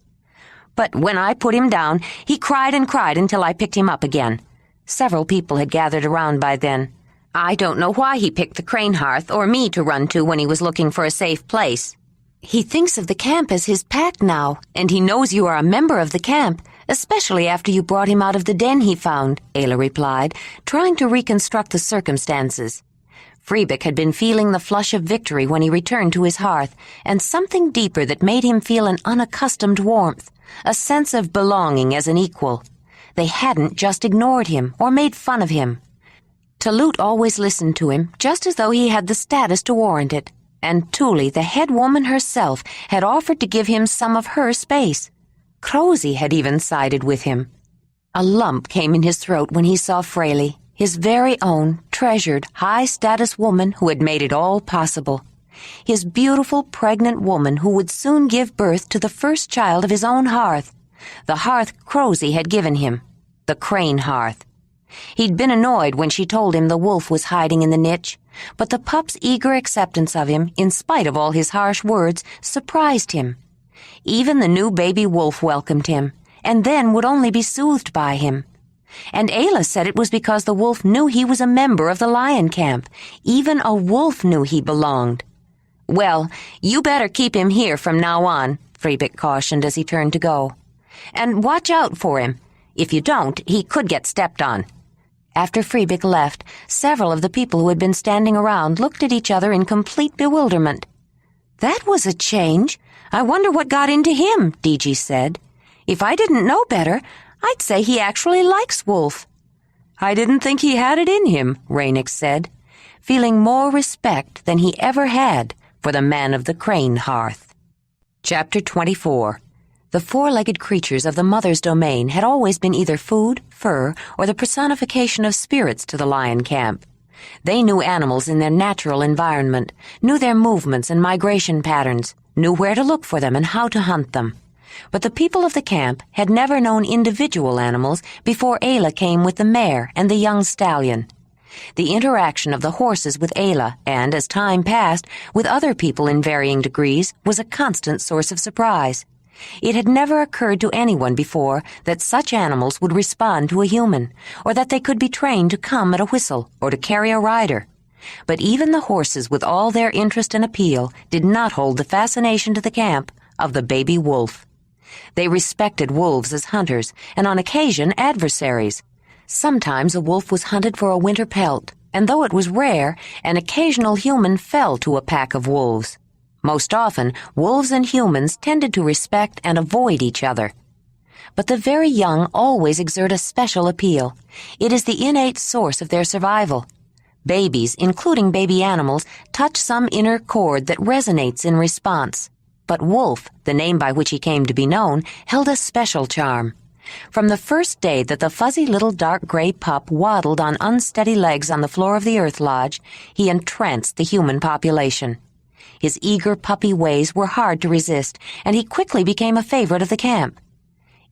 "But when I put him down, he cried and cried until I picked him up again." Several people had gathered around by then. "I don't know why he picked the crane hearth or me to run to when he was looking for a safe place." "He thinks of the camp as his pack now, and he knows you are a member of the camp, especially after you brought him out of the den he found," Ayla replied, trying to reconstruct the circumstances. Freebik had been feeling the flush of victory when he returned to his hearth, and something deeper that made him feel an unaccustomed warmth, a sense of belonging as an equal. They hadn't just ignored him or made fun of him. Talut always listened to him, just as though he had the status to warrant it, and Tuli, the head woman herself, had offered to give him some of her space. Crozy had even sided with him. A lump came in his throat when he saw Fraley, his very own, treasured, high-status woman who had made it all possible. His beautiful, pregnant woman who would soon give birth to the first child of his own hearth, the hearth Crozy had given him, the crane hearth. He'd been annoyed when she told him the wolf was hiding in the niche, but the pup's eager acceptance of him, in spite of all his harsh words, surprised him. Even the new baby wolf welcomed him, and then would only be soothed by him. And Ayla said it was because the wolf knew he was a member of the lion camp. Even a wolf knew he belonged. "Well, you better keep him here from now on," Freebik cautioned as he turned to go. "And watch out for him. If you don't, he could get stepped on." After Freebik left, several of the people who had been standing around looked at each other in complete bewilderment. "That was a change. I wonder what got into him," DG said. "If I didn't know better, I'd say he actually likes Wolf." "I didn't think he had it in him," Ranec said. feeling more respect than he ever had for the man of the crane hearth. Chapter 24. The four-legged creatures of the mother's domain had always been either food, fur, or the personification of spirits to the lion camp. They knew animals in their natural environment, knew their movements and migration patterns, knew where to look for them and how to hunt them. But the people of the camp had never known individual animals before Ayla came with the mare and the young stallion. The interaction of the horses with Ayla, and, as time passed, with other people in varying degrees, was a constant source of surprise. It had never occurred to anyone before that such animals would respond to a human, or that they could be trained to come at a whistle or to carry a rider. But even the horses, with all their interest and appeal, did not hold the fascination to the camp of the baby wolf. They respected wolves as hunters, and on occasion adversaries. Sometimes a wolf was hunted for a winter pelt, and though it was rare, an occasional human fell to a pack of wolves. Most often, wolves and humans tended to respect and avoid each other. But the very young always exert a special appeal. It is the innate source of their survival. Babies, including baby animals, touch some inner chord that resonates in response. But Wolf, the name by which he came to be known, held a special charm. From the first day that the fuzzy little dark gray pup waddled on unsteady legs on the floor of the Earth Lodge, he entranced the human population. His eager puppy ways were hard to resist, and he quickly became a favorite of the camp.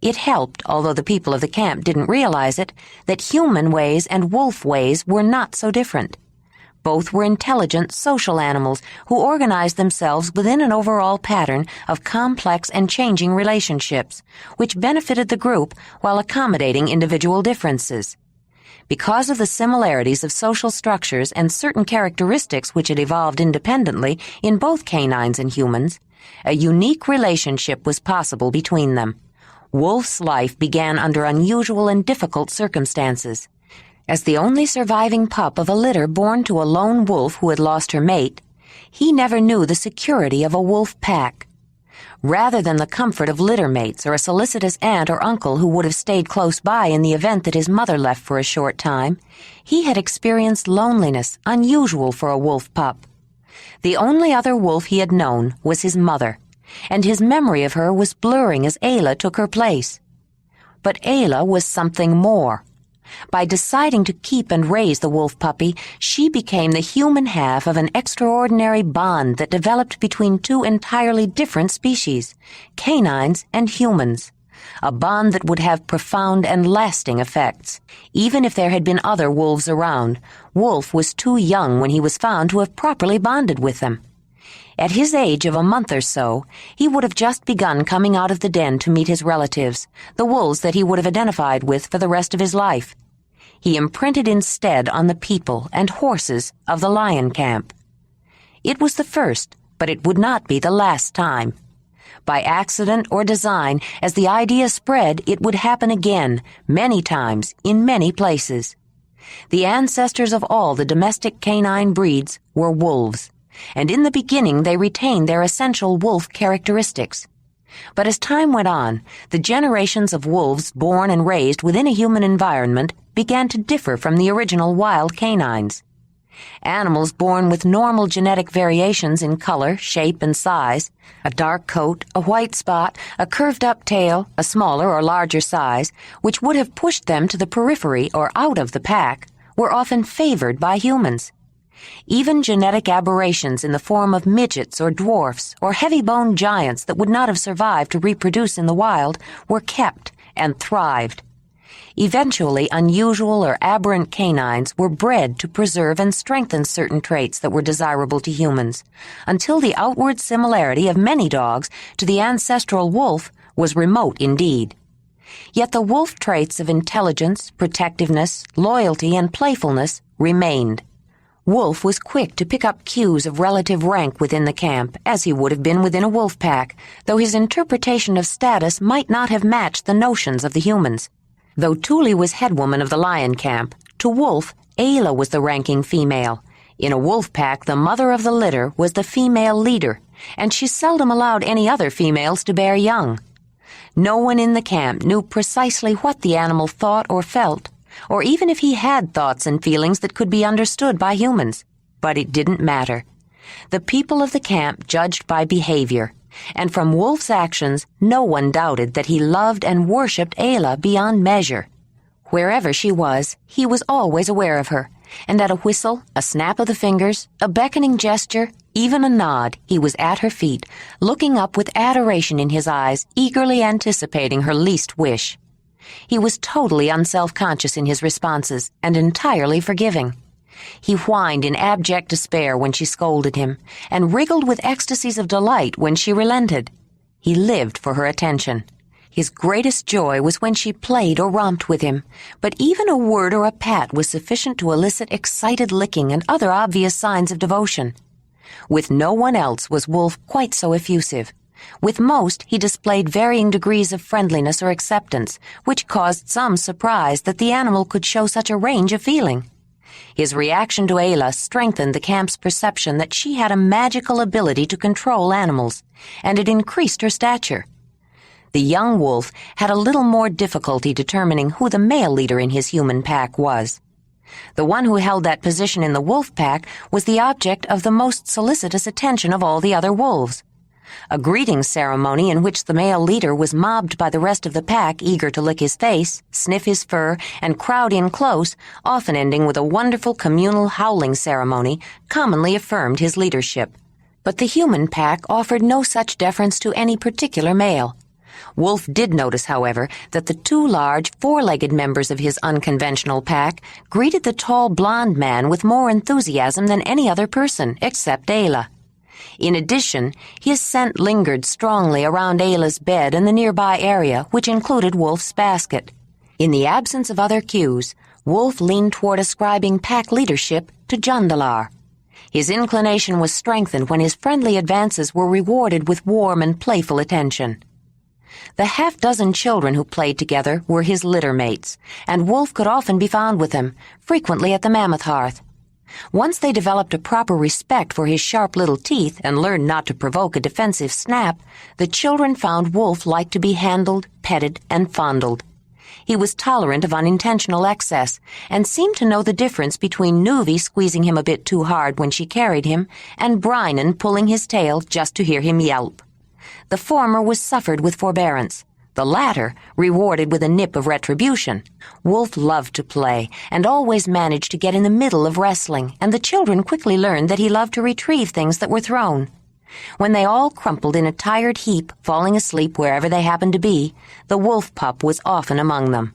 It helped, although the people of the camp didn't realize it, that human ways and wolf ways were not so different. Both were intelligent, social animals who organized themselves within an overall pattern of complex and changing relationships, which benefited the group while accommodating individual differences. Because of the similarities of social structures and certain characteristics which had evolved independently in both canines and humans, a unique relationship was possible between them. Wolf's life began under unusual and difficult circumstances. As the only surviving pup of a litter born to a lone wolf who had lost her mate, he never knew the security of a wolf pack. Rather than the comfort of litter mates or a solicitous aunt or uncle who would have stayed close by in the event that his mother left for a short time, he had experienced loneliness unusual for a wolf pup. The only other wolf he had known was his mother, and his memory of her was blurring as Ayla took her place. But Ayla was something more. By deciding to keep and raise the wolf puppy, she became the human half of an extraordinary bond that developed between two entirely different species, canines and humans. A bond that would have profound and lasting effects. Even if there had been other wolves around, Wolf was too young when he was found to have properly bonded with them. At his age of a month or so, he would have just begun coming out of the den to meet his relatives, the wolves that he would have identified with for the rest of his life. He imprinted instead on the people and horses of the lion camp. It was the first, but it would not be the last time. By accident or design, as the idea spread, it would happen again, many times, in many places. The ancestors of all the domestic canine breeds were wolves, and in the beginning they retained their essential wolf characteristics. But as time went on, the generations of wolves born and raised within a human environment began to differ from the original wild canines. Animals born with normal genetic variations in color, shape, and size, a dark coat, a white spot, a curved-up tail, a smaller or larger size, which would have pushed them to the periphery or out of the pack, were often favored by humans. Even genetic aberrations in the form of midgets or dwarfs or heavy-boned giants that would not have survived to reproduce in the wild were kept and thrived. Eventually, unusual or aberrant canines were bred to preserve and strengthen certain traits that were desirable to humans, until the outward similarity of many dogs to the ancestral wolf was remote indeed. Yet the wolf traits of intelligence, protectiveness, loyalty, and playfulness remained. Wolf was quick to pick up cues of relative rank within the camp, as he would have been within a wolf pack, though his interpretation of status might not have matched the notions of the humans. Though Tuli was headwoman of the lion camp, to Wolf, Ayla was the ranking female. In a wolf pack, the mother of the litter was the female leader, and she seldom allowed any other females to bear young. No one in the camp knew precisely what the animal thought or felt, or even if he had thoughts and feelings that could be understood by humans. But it didn't matter. The people of the camp judged by behavior, and from Wolf's actions no one doubted that he loved and worshipped Ayla beyond measure. Wherever she was, he was always aware of her, and at a whistle, a snap of the fingers, a beckoning gesture, even a nod, he was at her feet, looking up with adoration in his eyes, eagerly anticipating her least wish. He was totally unself-conscious in his responses and entirely forgiving. He whined in abject despair when she scolded him, and wriggled with ecstasies of delight when she relented. He lived for her attention. His greatest joy was when she played or romped with him, but even a word or a pat was sufficient to elicit excited licking and other obvious signs of devotion. With no one else was Wolf quite so effusive. With most, he displayed varying degrees of friendliness or acceptance, which caused some surprise that the animal could show such a range of feeling. His reaction to Ayla strengthened the camp's perception that she had a magical ability to control animals, and it increased her stature. The young wolf had a little more difficulty determining who the male leader in his human pack was. The one who held that position in the wolf pack was the object of the most solicitous attention of all the other wolves. A greeting ceremony in which the male leader was mobbed by the rest of the pack, eager to lick his face, sniff his fur, and crowd in close, often ending with a wonderful communal howling ceremony, commonly affirmed his leadership. But the human pack offered no such deference to any particular male. Wolf did notice, however, that the two large, four-legged members of his unconventional pack greeted the tall blond man with more enthusiasm than any other person, except Ayla. In addition, his scent lingered strongly around Ayla's bed and the nearby area, which included Wolf's basket. In the absence of other cues, Wolf leaned toward ascribing pack leadership to Jondalar. His inclination was strengthened when his friendly advances were rewarded with warm and playful attention. The half-dozen children who played together were his litter mates, and Wolf could often be found with them, frequently at the mammoth hearth. Once they developed a proper respect for his sharp little teeth and learned not to provoke a defensive snap, the children found Wolf liked to be handled, petted, and fondled. He was tolerant of unintentional excess, and seemed to know the difference between Nuvi squeezing him a bit too hard when she carried him, and Brynan pulling his tail just to hear him yelp. The former was suffered with forbearance, the latter rewarded with a nip of retribution. Wolf loved to play, and always managed to get in the middle of wrestling, and the children quickly learned that he loved to retrieve things that were thrown. When they all crumpled in a tired heap, falling asleep wherever they happened to be, the wolf pup was often among them.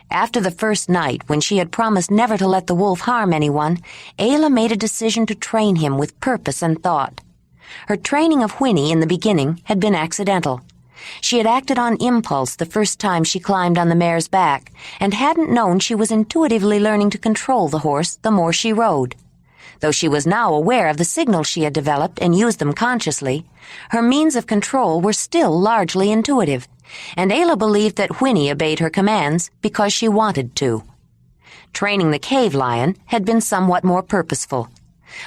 After the first night, when she had promised never to let the wolf harm anyone, Ayla made a decision to train him with purpose and thought. Her training of Whinney in the beginning had been accidental. She had acted on impulse the first time she climbed on the mare's back, and hadn't known she was intuitively learning to control the horse the more she rode. Though she was now aware of the signals she had developed and used them consciously, her means of control were still largely intuitive, and Ayla believed that Whinney obeyed her commands because she wanted to. Training the cave lion had been somewhat more purposeful.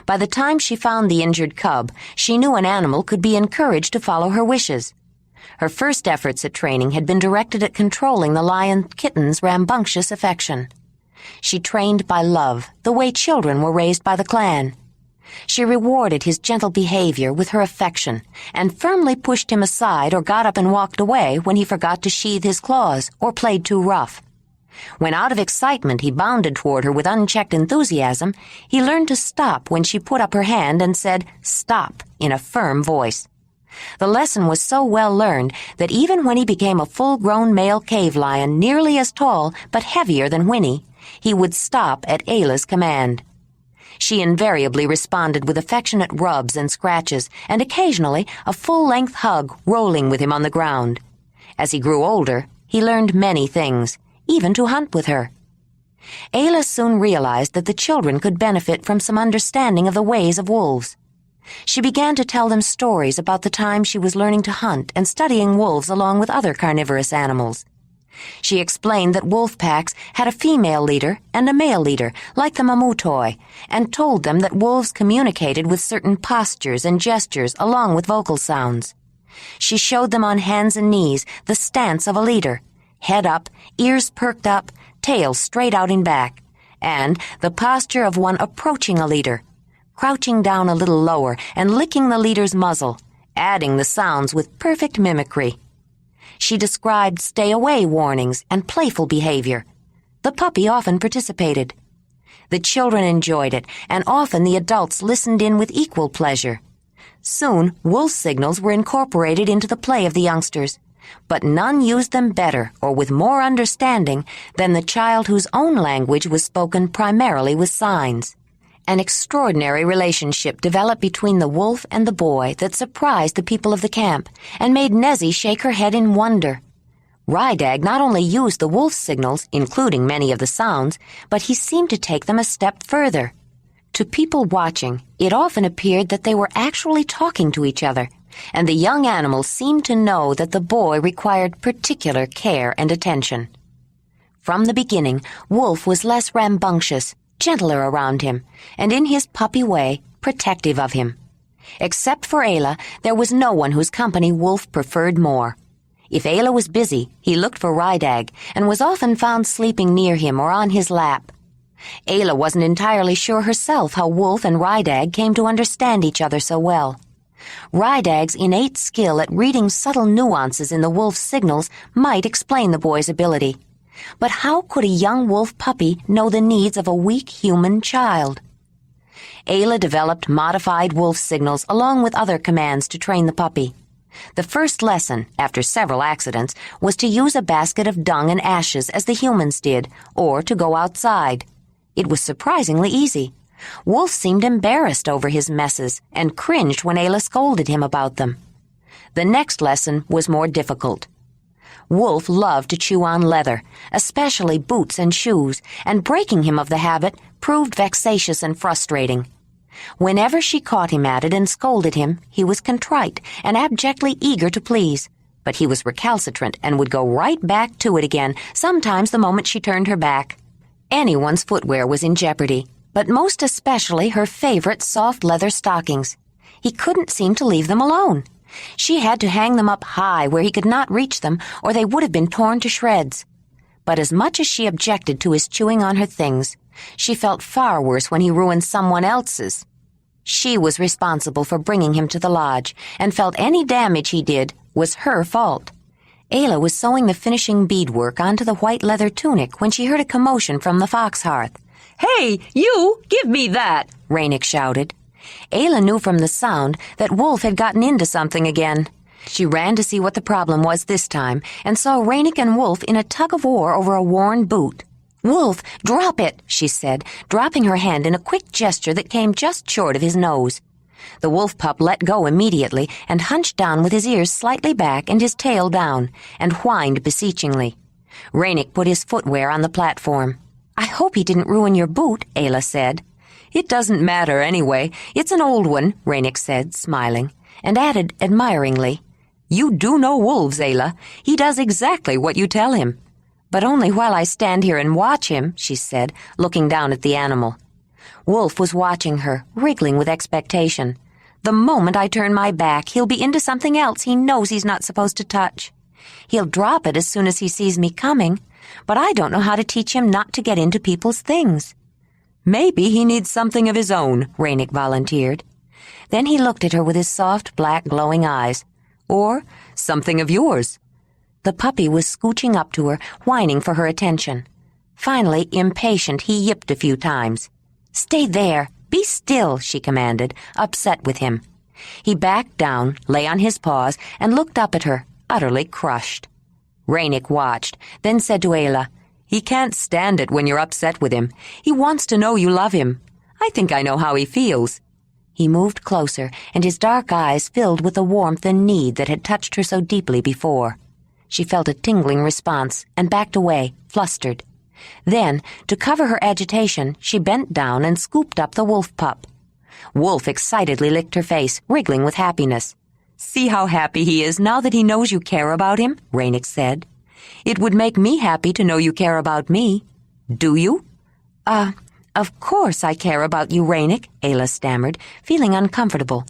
By the time she found the injured cub, she knew an animal could be encouraged to follow her wishes. Her first efforts at training had been directed at controlling the lion kitten's rambunctious affection. She trained by love, the way children were raised by the clan. She rewarded his gentle behavior with her affection, and firmly pushed him aside or got up and walked away when he forgot to sheathe his claws or played too rough. When out of excitement he bounded toward her with unchecked enthusiasm, he learned to stop when she put up her hand and said, "Stop," in a firm voice. The lesson was so well learned that even when he became a full-grown male cave lion nearly as tall but heavier than Whinney, he would stop at Ayla's command. She invariably responded with affectionate rubs and scratches, and occasionally a full-length hug rolling with him on the ground. As he grew older, he learned many things, even to hunt with her. Ayla soon realized that the children could benefit from some understanding of the ways of wolves. She began to tell them stories about the time she was learning to hunt and studying wolves along with other carnivorous animals. She explained that wolf packs had a female leader and a male leader, like the Mamutoi, and told them that wolves communicated with certain postures and gestures along with vocal sounds. She showed them on hands and knees the stance of a leader, head up, ears perked up, tail straight out in back, and the posture of one approaching a leader, crouching down a little lower and licking the leader's muzzle, adding the sounds with perfect mimicry. She described stay-away warnings and playful behavior. The puppy often participated. The children enjoyed it, and often the adults listened in with equal pleasure. Soon, wolf signals were incorporated into the play of the youngsters, but none used them better or with more understanding than the child whose own language was spoken primarily with signs. An extraordinary relationship developed between the wolf and the boy that surprised the people of the camp and made Nezzy shake her head in wonder. Rydag not only used the wolf signals, including many of the sounds, but he seemed to take them a step further. To people watching, it often appeared that they were actually talking to each other, and the young animals seemed to know that the boy required particular care and attention. From the beginning, Wolf was less rambunctious, gentler around him, and in his puppy way, protective of him. Except for Ayla, there was no one whose company Wolf preferred more. If Ayla was busy, he looked for Rydag, and was often found sleeping near him or on his lap. Ayla wasn't entirely sure herself how Wolf and Rydag came to understand each other so well. Rydag's innate skill at reading subtle nuances in the wolf's signals might explain the boy's ability. But how could a young wolf puppy know the needs of a weak human child? Ayla developed modified wolf signals along with other commands to train the puppy. The first lesson, after several accidents, was to use a basket of dung and ashes as the humans did, or to go outside. It was surprisingly easy. Wolf seemed embarrassed over his messes and cringed when Ayla scolded him about them. The next lesson was more difficult. Wolf loved to chew on leather, especially boots and shoes, and breaking him of the habit proved vexatious and frustrating. Whenever she caught him at it and scolded him, he was contrite and abjectly eager to please, but he was recalcitrant and would go right back to it again, sometimes the moment she turned her back. Anyone's footwear was in jeopardy, but most especially her favorite soft leather stockings. He couldn't seem to leave them alone. She had to hang them up high where he could not reach them, or they would have been torn to shreds. But as much as she objected to his chewing on her things, she felt far worse when he ruined someone else's. She was responsible for bringing him to the lodge, and felt any damage he did was her fault. Ayla was sewing the finishing beadwork onto the white leather tunic when she heard a commotion from the fox hearth. "Hey, you! Give me that!" Ranec shouted. Ayla knew from the sound that Wolf had gotten into something again. She ran to see what the problem was this time, and saw Ranec and Wolf in a tug-of-war over a worn boot. "Wolf, drop it," she said, dropping her hand in a quick gesture that came just short of his nose. The wolf pup let go immediately and hunched down with his ears slightly back and his tail down, and whined beseechingly. Ranec put his footwear on the platform. "I hope he didn't ruin your boot," Ayla said. "It doesn't matter anyway. It's an old one," Ranec said, smiling, and added admiringly, "You do know wolves, Ayla. He does exactly what you tell him." "But only while I stand here and watch him," she said, looking down at the animal. Wolf was watching her, wriggling with expectation. "The moment I turn my back, he'll be into something else he knows he's not supposed to touch. He'll drop it as soon as he sees me coming, but I don't know how to teach him not to get into people's things." "Maybe he needs something of his own," Ranec volunteered. Then he looked at her with his soft, black, glowing eyes. "Or something of yours." The puppy was scooching up to her, whining for her attention. Finally, impatient, he yipped a few times. "Stay there! Be still!" she commanded, upset with him. He backed down, lay on his paws, and looked up at her, utterly crushed. Ranec watched, then said to Ayla, "He can't stand it when you're upset with him. He wants to know you love him. I think I know how he feels." He moved closer, and his dark eyes filled with the warmth and need that had touched her so deeply before. She felt a tingling response and backed away, flustered. Then, to cover her agitation, she bent down and scooped up the wolf pup. Wolf excitedly licked her face, wriggling with happiness. "See how happy he is now that he knows you care about him," Ranec said. "It would make me happy to know you care about me. Do you?" Of course I care about you, Ranec," Ayla stammered, feeling uncomfortable.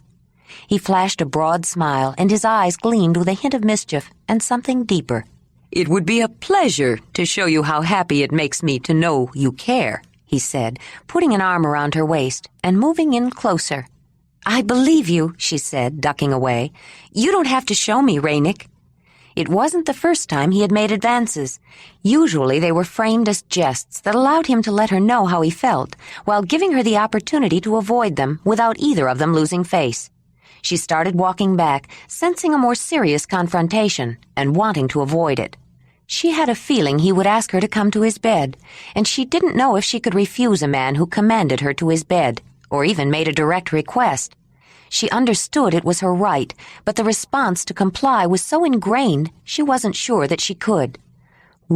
He flashed a broad smile, and his eyes gleamed with a hint of mischief and something deeper. "It would be a pleasure to show you how happy it makes me to know you care," he said, putting an arm around her waist and moving in closer. "I believe you," she said, ducking away. "You don't have to show me, Ranec." It wasn't the first time he had made advances. Usually they were framed as jests that allowed him to let her know how he felt, while giving her the opportunity to avoid them without either of them losing face. She started walking back, sensing a more serious confrontation and wanting to avoid it. She had a feeling he would ask her to come to his bed, and she didn't know if she could refuse a man who commanded her to his bed, or even made a direct request. She understood it was her right, but the response to comply was so ingrained she wasn't sure that she could.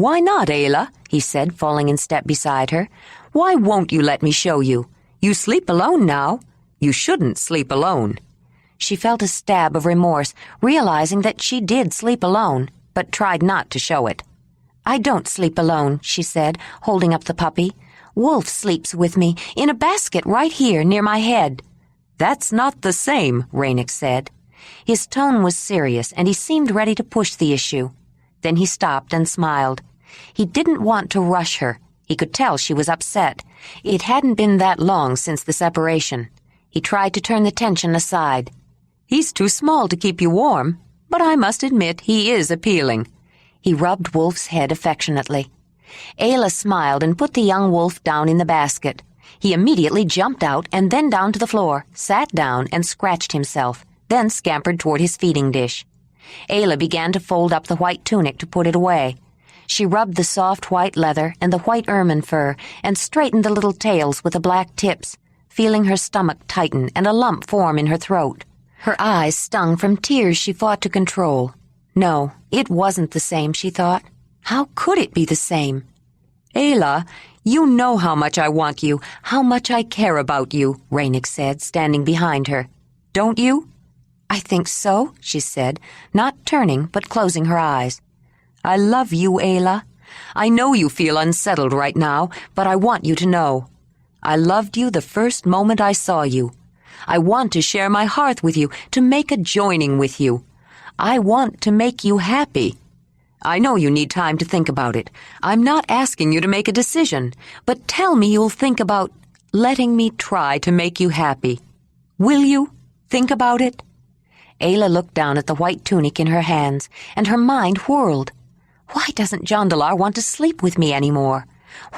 "Why not, Ayla?" he said, falling in step beside her. "Why won't you let me show you? You sleep alone now. You shouldn't sleep alone." She felt a stab of remorse, realizing that she did sleep alone, but tried not to show it. "I don't sleep alone," she said, holding up the puppy. "Wolf sleeps with me, in a basket right here near my head." "That's not the same," Ranec said. His tone was serious, and he seemed ready to push the issue. Then he stopped and smiled. He didn't want to rush her. He could tell she was upset. It hadn't been that long since the separation. He tried to turn the tension aside. "He's too small to keep you warm, but I must admit he is appealing." He rubbed Wolf's head affectionately. Ayla smiled and put the young wolf down in the basket. He immediately jumped out and then down to the floor, sat down and scratched himself, then scampered toward his feeding dish. Ayla began to fold up the white tunic to put it away. She rubbed the soft white leather and the white ermine fur and straightened the little tails with the black tips, feeling her stomach tighten and a lump form in her throat. Her eyes stung from tears she fought to control. No, it wasn't the same, she thought. How could it be the same? "Ayla, you know how much I want you, how much I care about you," Ranec said, standing behind her. "Don't you?" "I think so," she said, not turning but closing her eyes. "I love you, Ayla. I know you feel unsettled right now, but I want you to know. I loved you the first moment I saw you. I want to share my hearth with you, to make a joining with you. I want to make you happy. I know you need time to think about it. I'm not asking you to make a decision, but tell me you'll think about letting me try to make you happy. Will you? Think about it?" Ayla looked down at the white tunic in her hands, and her mind whirled. Why doesn't Jondalar want to sleep with me anymore?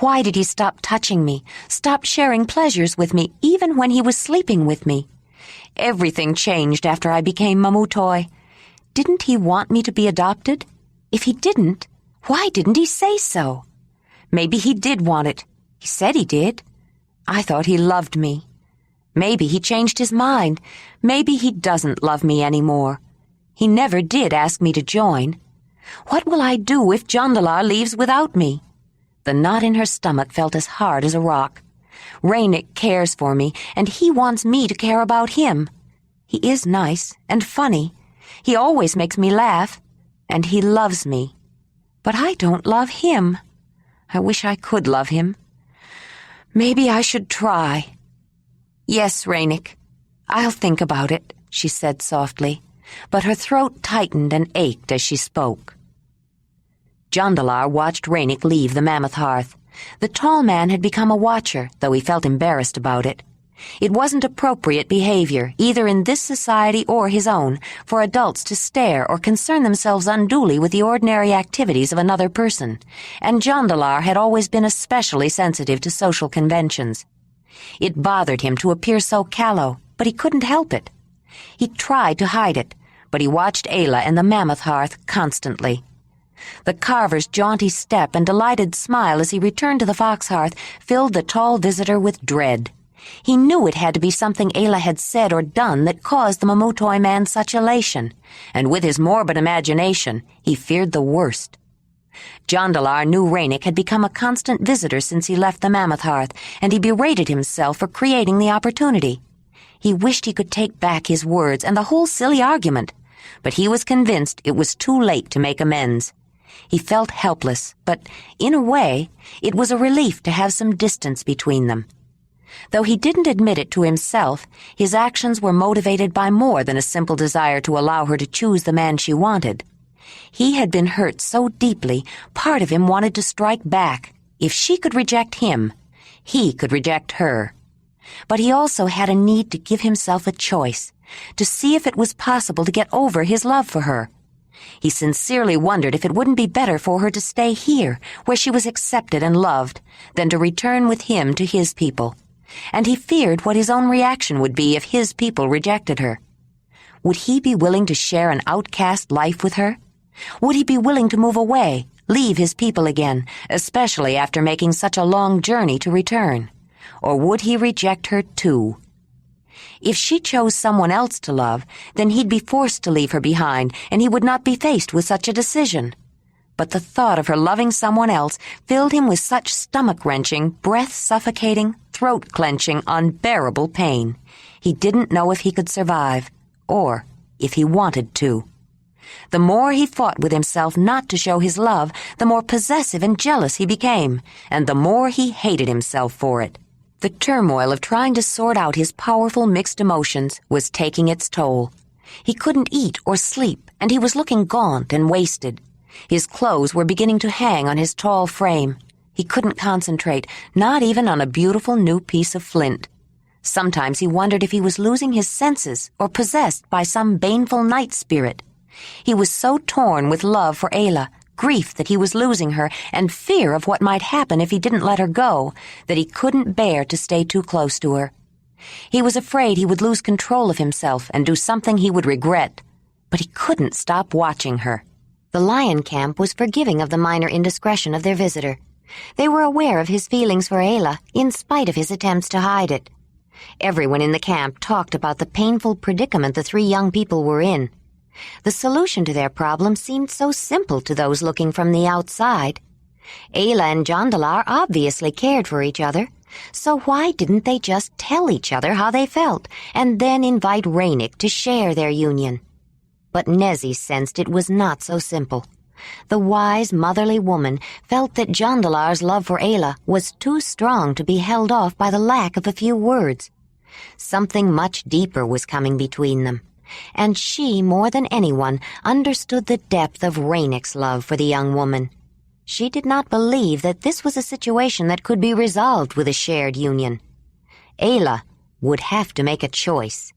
Why did he stop touching me, stop sharing pleasures with me, even when he was sleeping with me? Everything changed after I became Mamutoi. Didn't he want me to be adopted? If he didn't, why didn't he say so? Maybe he did want it. He said he did. I thought he loved me. Maybe he changed his mind. Maybe he doesn't love me anymore. He never did ask me to join. What will I do if Jondalar leaves without me? The knot in her stomach felt as hard as a rock. Ranec cares for me, and he wants me to care about him. He is nice and funny. He always makes me laugh, and he loves me. But I don't love him. I wish I could love him. Maybe I should try. "Yes, Ranec, I'll think about it," she said softly, but her throat tightened and ached as she spoke. Jondalar watched Ranec leave the mammoth hearth. The tall man had become a watcher, though he felt embarrassed about it. It wasn't appropriate behavior, either in this society or his own, for adults to stare or concern themselves unduly with the ordinary activities of another person, and Jondalar had always been especially sensitive to social conventions. It bothered him to appear so callow, but he couldn't help it. He tried to hide it, but he watched Ayla and the mammoth hearth constantly. The carver's jaunty step and delighted smile as he returned to the fox hearth filled the tall visitor with dread. He knew it had to be something Ayla had said or done that caused the Mamutoi man such elation, and with his morbid imagination, he feared the worst. Jondalar knew Ranec had become a constant visitor since he left the mammoth hearth, and he berated himself for creating the opportunity. He wished he could take back his words and the whole silly argument, but he was convinced it was too late to make amends. He felt helpless, but, in a way, it was a relief to have some distance between them. Though he didn't admit it to himself, his actions were motivated by more than a simple desire to allow her to choose the man she wanted. He had been hurt so deeply, part of him wanted to strike back. If she could reject him, He could reject her. But he also had a need to give himself a choice, to see if it was possible to get over his love for her. He sincerely wondered if it wouldn't be better for her to stay here, where she was accepted and loved, than to return with him to his people. And he feared what his own reaction would be if his people rejected her. Would he be willing to share an outcast life with her? Would he be willing to move away, leave his people again, especially after making such a long journey to return? Or would he reject her too? If she chose someone else to love, then he'd be forced to leave her behind, and he would not be faced with such a decision. But the thought of her loving someone else filled him with such stomach-wrenching, breath-suffocating, throat-clenching, unbearable pain. He didn't know if he could survive, or if he wanted to. The more he fought with himself not to show his love, the more possessive and jealous he became, and the more he hated himself for it. The turmoil of trying to sort out his powerful mixed emotions was taking its toll. He couldn't eat or sleep, and he was looking gaunt and wasted. His clothes were beginning to hang on his tall frame. He couldn't concentrate, not even on a beautiful new piece of flint. Sometimes he wondered if he was losing his senses or possessed by some baneful night spirit. He was so torn with love for Ayla, grief that he was losing her, and fear of what might happen if he didn't let her go, that he couldn't bear to stay too close to her. He was afraid he would lose control of himself and do something he would regret, but he couldn't stop watching her. The lion camp was forgiving of the minor indiscretion of their visitor. They were aware of his feelings for Ayla, in spite of his attempts to hide it. Everyone in the camp talked about the painful predicament the three young people were in. The solution to their problem seemed so simple to those looking from the outside. Ayla and Jondalar obviously cared for each other, so why didn't they just tell each other how they felt, and then invite Ranec to share their union? But Nezzy sensed it was not so simple. The wise, motherly woman felt that Jondalar's love for Ayla was too strong to be held off by the lack of a few words. Something much deeper was coming between them, and she, more than anyone, understood the depth of Ranec's love for the young woman. She did not believe that this was a situation that could be resolved with a shared union. Ayla would have to make a choice.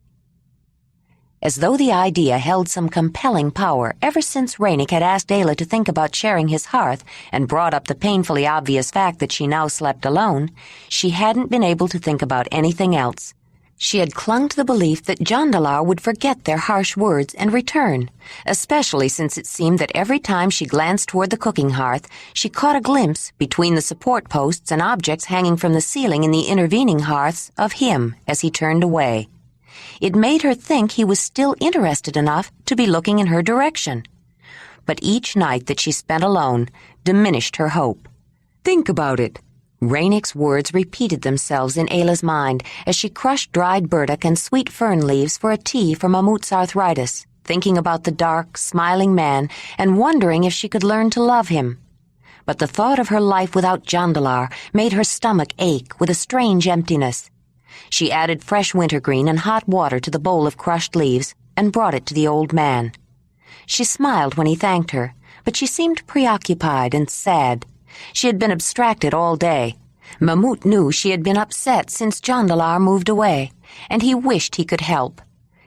As though the idea held some compelling power ever since Ranec had asked Ayla to think about sharing his hearth and brought up the painfully obvious fact that she now slept alone, she hadn't been able to think about anything else. She had clung to the belief that Jondalar would forget their harsh words and return, especially since it seemed that every time she glanced toward the cooking hearth, she caught a glimpse, between the support posts and objects hanging from the ceiling in the intervening hearths, of him as he turned away. It made her think he was still interested enough to be looking in her direction. But each night that she spent alone diminished her hope. Think about it. Ranec's words repeated themselves in Ayla's mind as she crushed dried burdock and sweet fern leaves for a tea for Mamut's arthritis, thinking about the dark, smiling man and wondering if she could learn to love him. But the thought of her life without Jondalar made her stomach ache with a strange emptiness. She added fresh wintergreen and hot water to the bowl of crushed leaves and brought it to the old man. She smiled when he thanked her, but she seemed preoccupied and sad. She had been abstracted all day. Mamut knew she had been upset since Jondalar moved away, and he wished he could help.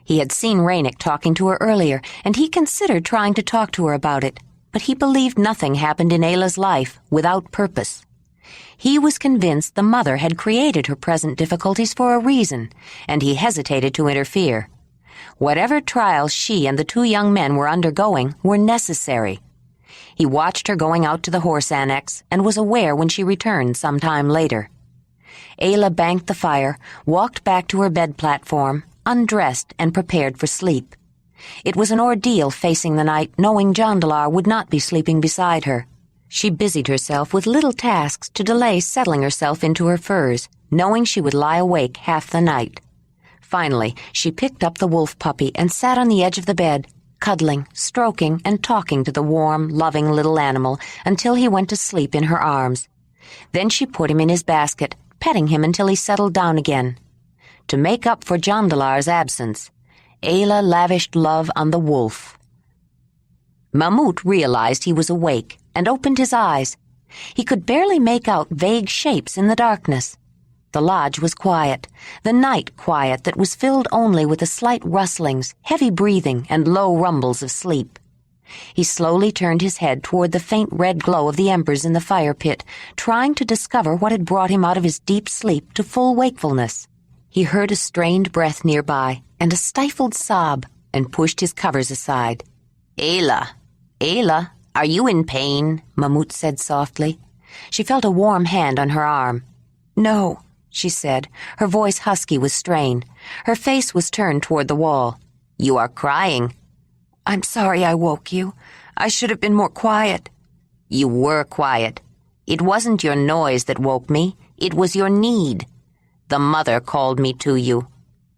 He had seen Ranec talking to her earlier, and he considered trying to talk to her about it, but he believed nothing happened in Ayla's life without purpose. He was convinced the mother had created her present difficulties for a reason, and he hesitated to interfere. Whatever trials she and the two young men were undergoing were necessary. He watched her going out to the horse annex and was aware when she returned some time later. Ayla banked the fire, walked back to her bed platform, undressed and prepared for sleep. It was an ordeal facing the night, knowing Jondalar would not be sleeping beside her. She busied herself with little tasks to delay settling herself into her furs, knowing she would lie awake half the night. Finally, she picked up the wolf puppy and sat on the edge of the bed, cuddling, stroking, and talking to the warm, loving little animal until he went to sleep in her arms. Then she put him in his basket, petting him until he settled down again. To make up for Jondalar's absence, Ayla lavished love on the wolf. Mamut realized he was awake and opened his eyes. He could barely make out vague shapes in the darkness. The lodge was quiet, the night quiet that was filled only with the slight rustlings, heavy breathing, and low rumbles of sleep. He slowly turned his head toward the faint red glow of the embers in the fire pit, trying to discover what had brought him out of his deep sleep to full wakefulness. He heard a strained breath nearby, and a stifled sob, and pushed his covers aside. Ayla, Ayla, are you in pain? Mamut said softly. She felt a warm hand on her arm. No, she said, her voice husky with strain. Her face was turned toward the wall. You are crying. I'm sorry I woke you. I should have been more quiet. You were quiet. It wasn't your noise that woke me. It was your need. The mother called me to you.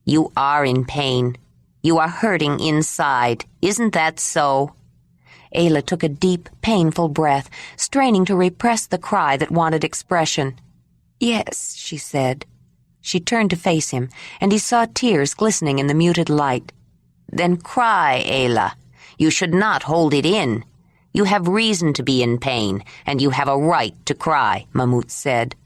You are in pain. You are hurting inside. Isn't that so? Ayla took a deep, painful breath, straining to repress the cry that wanted expression. Yes, she said. She turned to face him, and he saw tears glistening in the muted light. Then cry, Ayla. You should not hold it in. You have reason to be in pain, and you have a right to cry, Mamut said.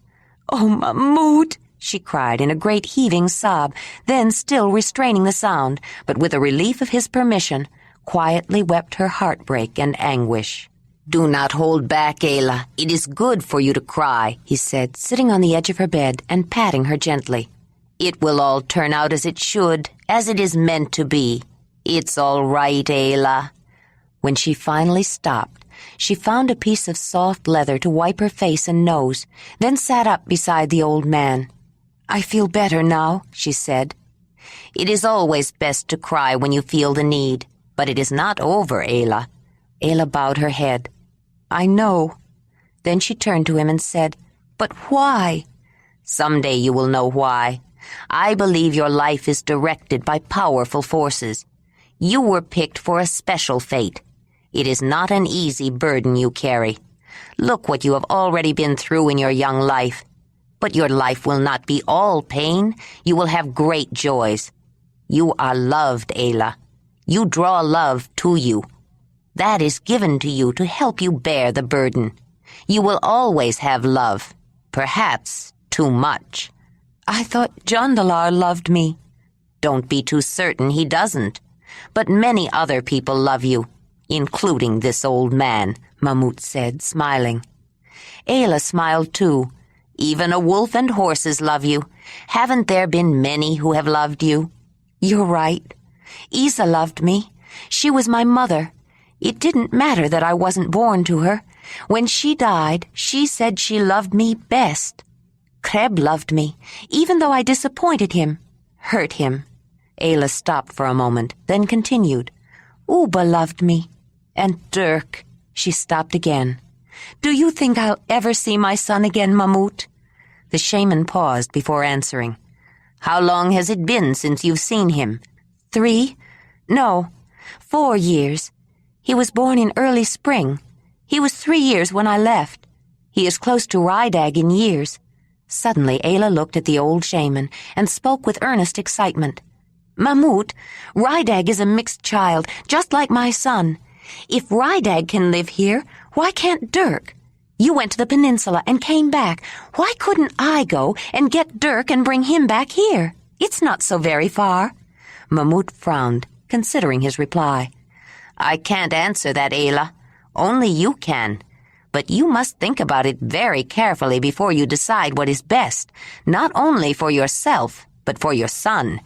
Oh, Mamut, she cried in a great heaving sob, then still restraining the sound, but with a relief of his permission, quietly wept her heartbreak and anguish. Do not hold back, Ayla. It is good for you to cry, he said, sitting on the edge of her bed and patting her gently. It will all turn out as it should, as it is meant to be. It's all right, Ayla. When she finally stopped, she found a piece of soft leather to wipe her face and nose, then sat up beside the old man. I feel better now, she said. It is always best to cry when you feel the need, but it is not over, Ayla. Ayla bowed her head. I know. Then she turned to him and said, But why? Someday you will know why. I believe your life is directed by powerful forces. You were picked for a special fate. It is not an easy burden you carry. Look what you have already been through in your young life. But your life will not be all pain. You will have great joys. You are loved, Ayla. You draw love to you. That is given to you to help you bear the burden. You will always have love. Perhaps too much. I thought Jondalar loved me. Don't be too certain he doesn't. But many other people love you, including this old man, Mamut said, smiling. Ayla smiled too. Even a wolf and horses love you. Haven't there been many who have loved you? You're right. Isa loved me. She was my mother. It didn't matter that I wasn't born to her. When she died, she said she loved me best. Kreb loved me, even though I disappointed him, hurt him. Ayla stopped for a moment, then continued. Uba loved me. And Dirk. She stopped again. Do you think I'll ever see my son again, Mamut? The shaman paused before answering. How long has it been since you've seen him? 3? No, 4 years. He was born in early spring. He was 3 years when I left. He is close to Rydag in years. Suddenly, Ayla looked at the old shaman and spoke with earnest excitement. Mamut, Rydag is a mixed child, just like my son. If Rydag can live here, why can't Dirk? You went to the peninsula and came back. Why couldn't I go and get Dirk and bring him back here? It's not so very far. Mamut frowned, considering his reply. I can't answer that, Ayla. Only you can. But you must think about it very carefully before you decide what is best, not only for yourself, but for your son.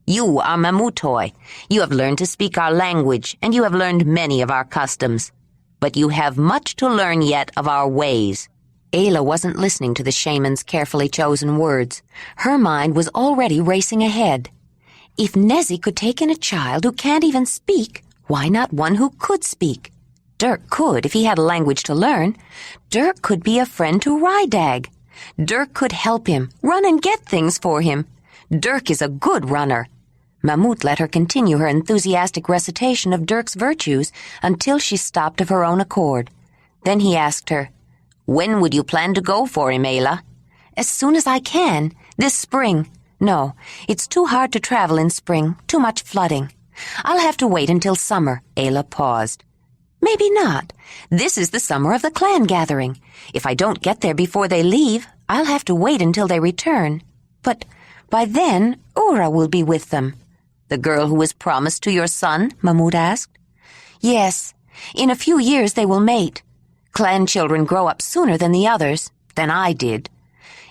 You are Mamutoi. You have learned to speak our language, and you have learned many of our customs. But you have much to learn yet of our ways. Ayla wasn't listening to the shaman's carefully chosen words. Her mind was already racing ahead. If Nezi could take in a child who can't even speak, why not one who could speak? Dirk could if he had a language to learn. Dirk could be a friend to Rydag. Dirk could help him, run and get things for him. Dirk is a good runner. Mamut let her continue her enthusiastic recitation of Dirk's virtues until she stopped of her own accord. Then he asked her, When would you plan to go for him, Ayla? As soon as I can, this spring. No, it's too hard to travel in spring, too much flooding. I'll have to wait until summer. Ayla paused. Maybe not. This is the summer of the clan gathering. If I don't get there before they leave, I'll have to wait until they return. But by then, Ura will be with them." "The girl who was promised to your son?" Mamut asked. "Yes. In a few years they will mate. Clan children grow up sooner than the others, than I did.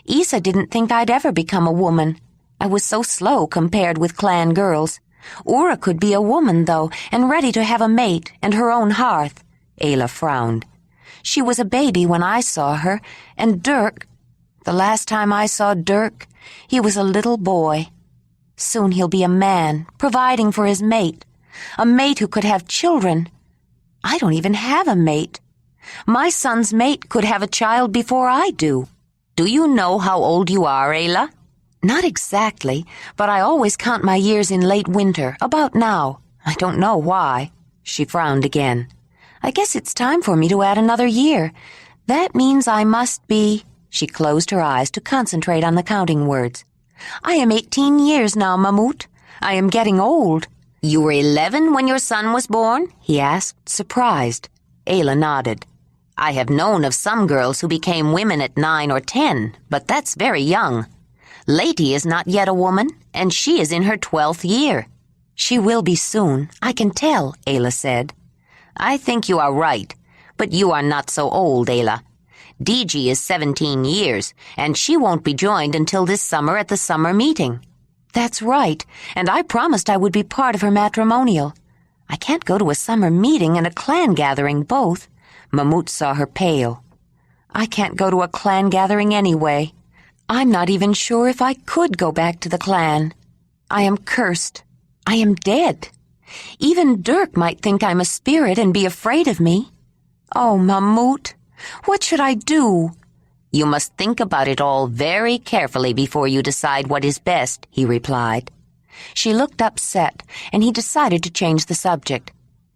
Isa didn't think I'd ever become a woman. I was so slow compared with clan girls. Ura could be a woman, though, and ready to have a mate and her own hearth." Ayla frowned. "She was a baby when I saw her, and Dirk, the last time I saw Dirk, he was a little boy. Soon he'll be a man, providing for his mate, a mate who could have children. I don't even have a mate. My son's mate could have a child before I do." "Do you know how old you are, Ayla?" "Not exactly, but I always count my years in late winter, about now. I don't know why." She frowned again. "I guess it's time for me to add another year. That means I must be—" She closed her eyes to concentrate on the counting words. "I am 18 years now, Mamut. I am getting old." "You were 11 when your son was born?" he asked, surprised. Ayla nodded. "I have known of some girls who became women at 9 or 10, but that's very young. Lady is not yet a woman, and she is in her 12th year." "She will be soon, I can tell," Ayla said. "I think you are right, but you are not so old, Ayla. Digi is 17 years, and she won't be joined until this summer at the summer meeting." "That's right, and I promised I would be part of her matrimonial. I can't go to a summer meeting and a clan gathering both." Mamut saw her pale. "I can't go to a clan gathering anyway. I'm not even sure if I could go back to the clan. I am cursed. I am dead. Even Dirk might think I'm a spirit and be afraid of me. Oh, Mamut, what should I do?" "You must think about it all very carefully before you decide what is best," he replied. She looked upset, and he decided to change the subject.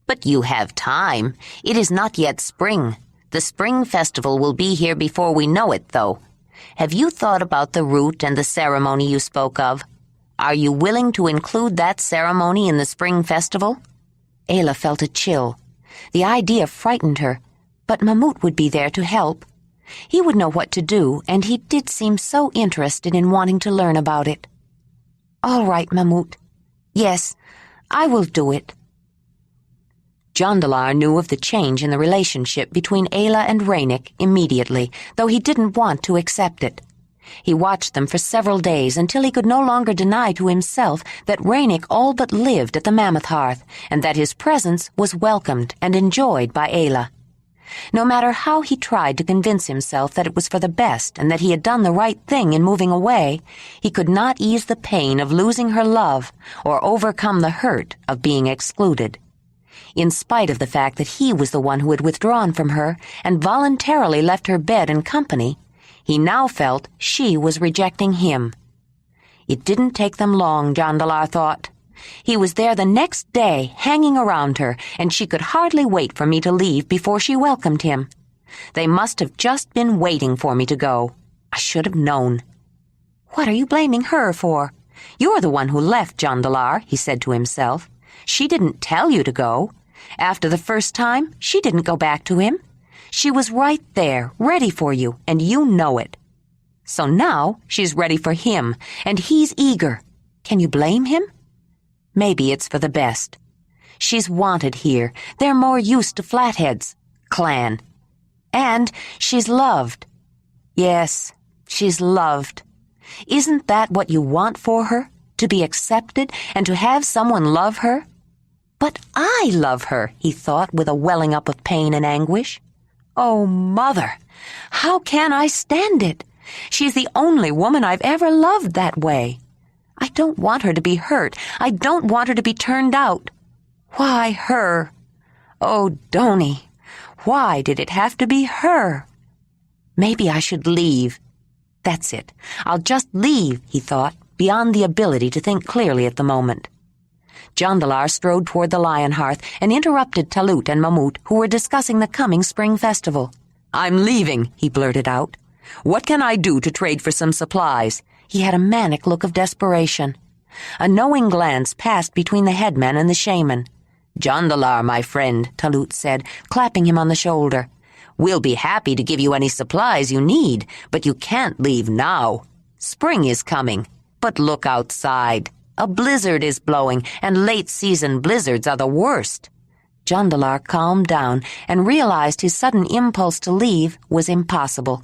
"But you have time. It is not yet spring. The spring festival will be here before we know it, though. Have you thought about the route and the ceremony you spoke of? Are you willing to include that ceremony in the spring festival?" Ayla felt a chill. The idea frightened her, but Mamut would be there to help. He would know what to do, and he did seem so interested in wanting to learn about it. "All right, Mamut. Yes, I will do it." Jondalar knew of the change in the relationship between Ayla and Ranec immediately, though he didn't want to accept it. He watched them for several days until he could no longer deny to himself that Ranec all but lived at the Mammoth Hearth, and that his presence was welcomed and enjoyed by Ayla. No matter how he tried to convince himself that it was for the best and that he had done the right thing in moving away, he could not ease the pain of losing her love or overcome the hurt of being excluded. In spite of the fact that he was the one who had withdrawn from her and voluntarily left her bed and company, he now felt she was rejecting him. It didn't take them long, Jondalar thought. He was there the next day, hanging around her, and she could hardly wait for me to leave before she welcomed him. They must have just been waiting for me to go. I should have known. "What are you blaming her for? You're the one who left, Jondalar," he said to himself. "She didn't tell you to go. After the first time, she didn't go back to him. She was right there, ready for you, and you know it. So now she's ready for him, and he's eager. Can you blame him? Maybe it's for the best. She's wanted here. They're more used to flatheads. Clan. And she's loved. Yes, she's loved. Isn't that what you want for her? To be accepted and to have someone love her? But I love her, he thought with a welling up of pain and anguish. Oh, Mother, how can I stand it? She's the only woman I've ever loved that way. I don't want her to be hurt. I don't want her to be turned out. Why her? Oh, Donny, why did it have to be her? Maybe I should leave. That's it. I'll just leave, he thought, beyond the ability to think clearly at the moment. Jondalar strode toward the lion hearth and interrupted Talut and Mamut, who were discussing the coming spring festival. "I'm leaving," he blurted out. "What can I do to trade for some supplies?" He had a manic look of desperation. A knowing glance passed between the headman and the shaman. "Jondalar, my friend," Talut said, clapping him on the shoulder. We'll be happy to give you any supplies you need, but you can't leave now. Spring is coming, but look outside. A blizzard is blowing, and late-season blizzards are the worst." Jondalar calmed down and realized his sudden impulse to leave was impossible.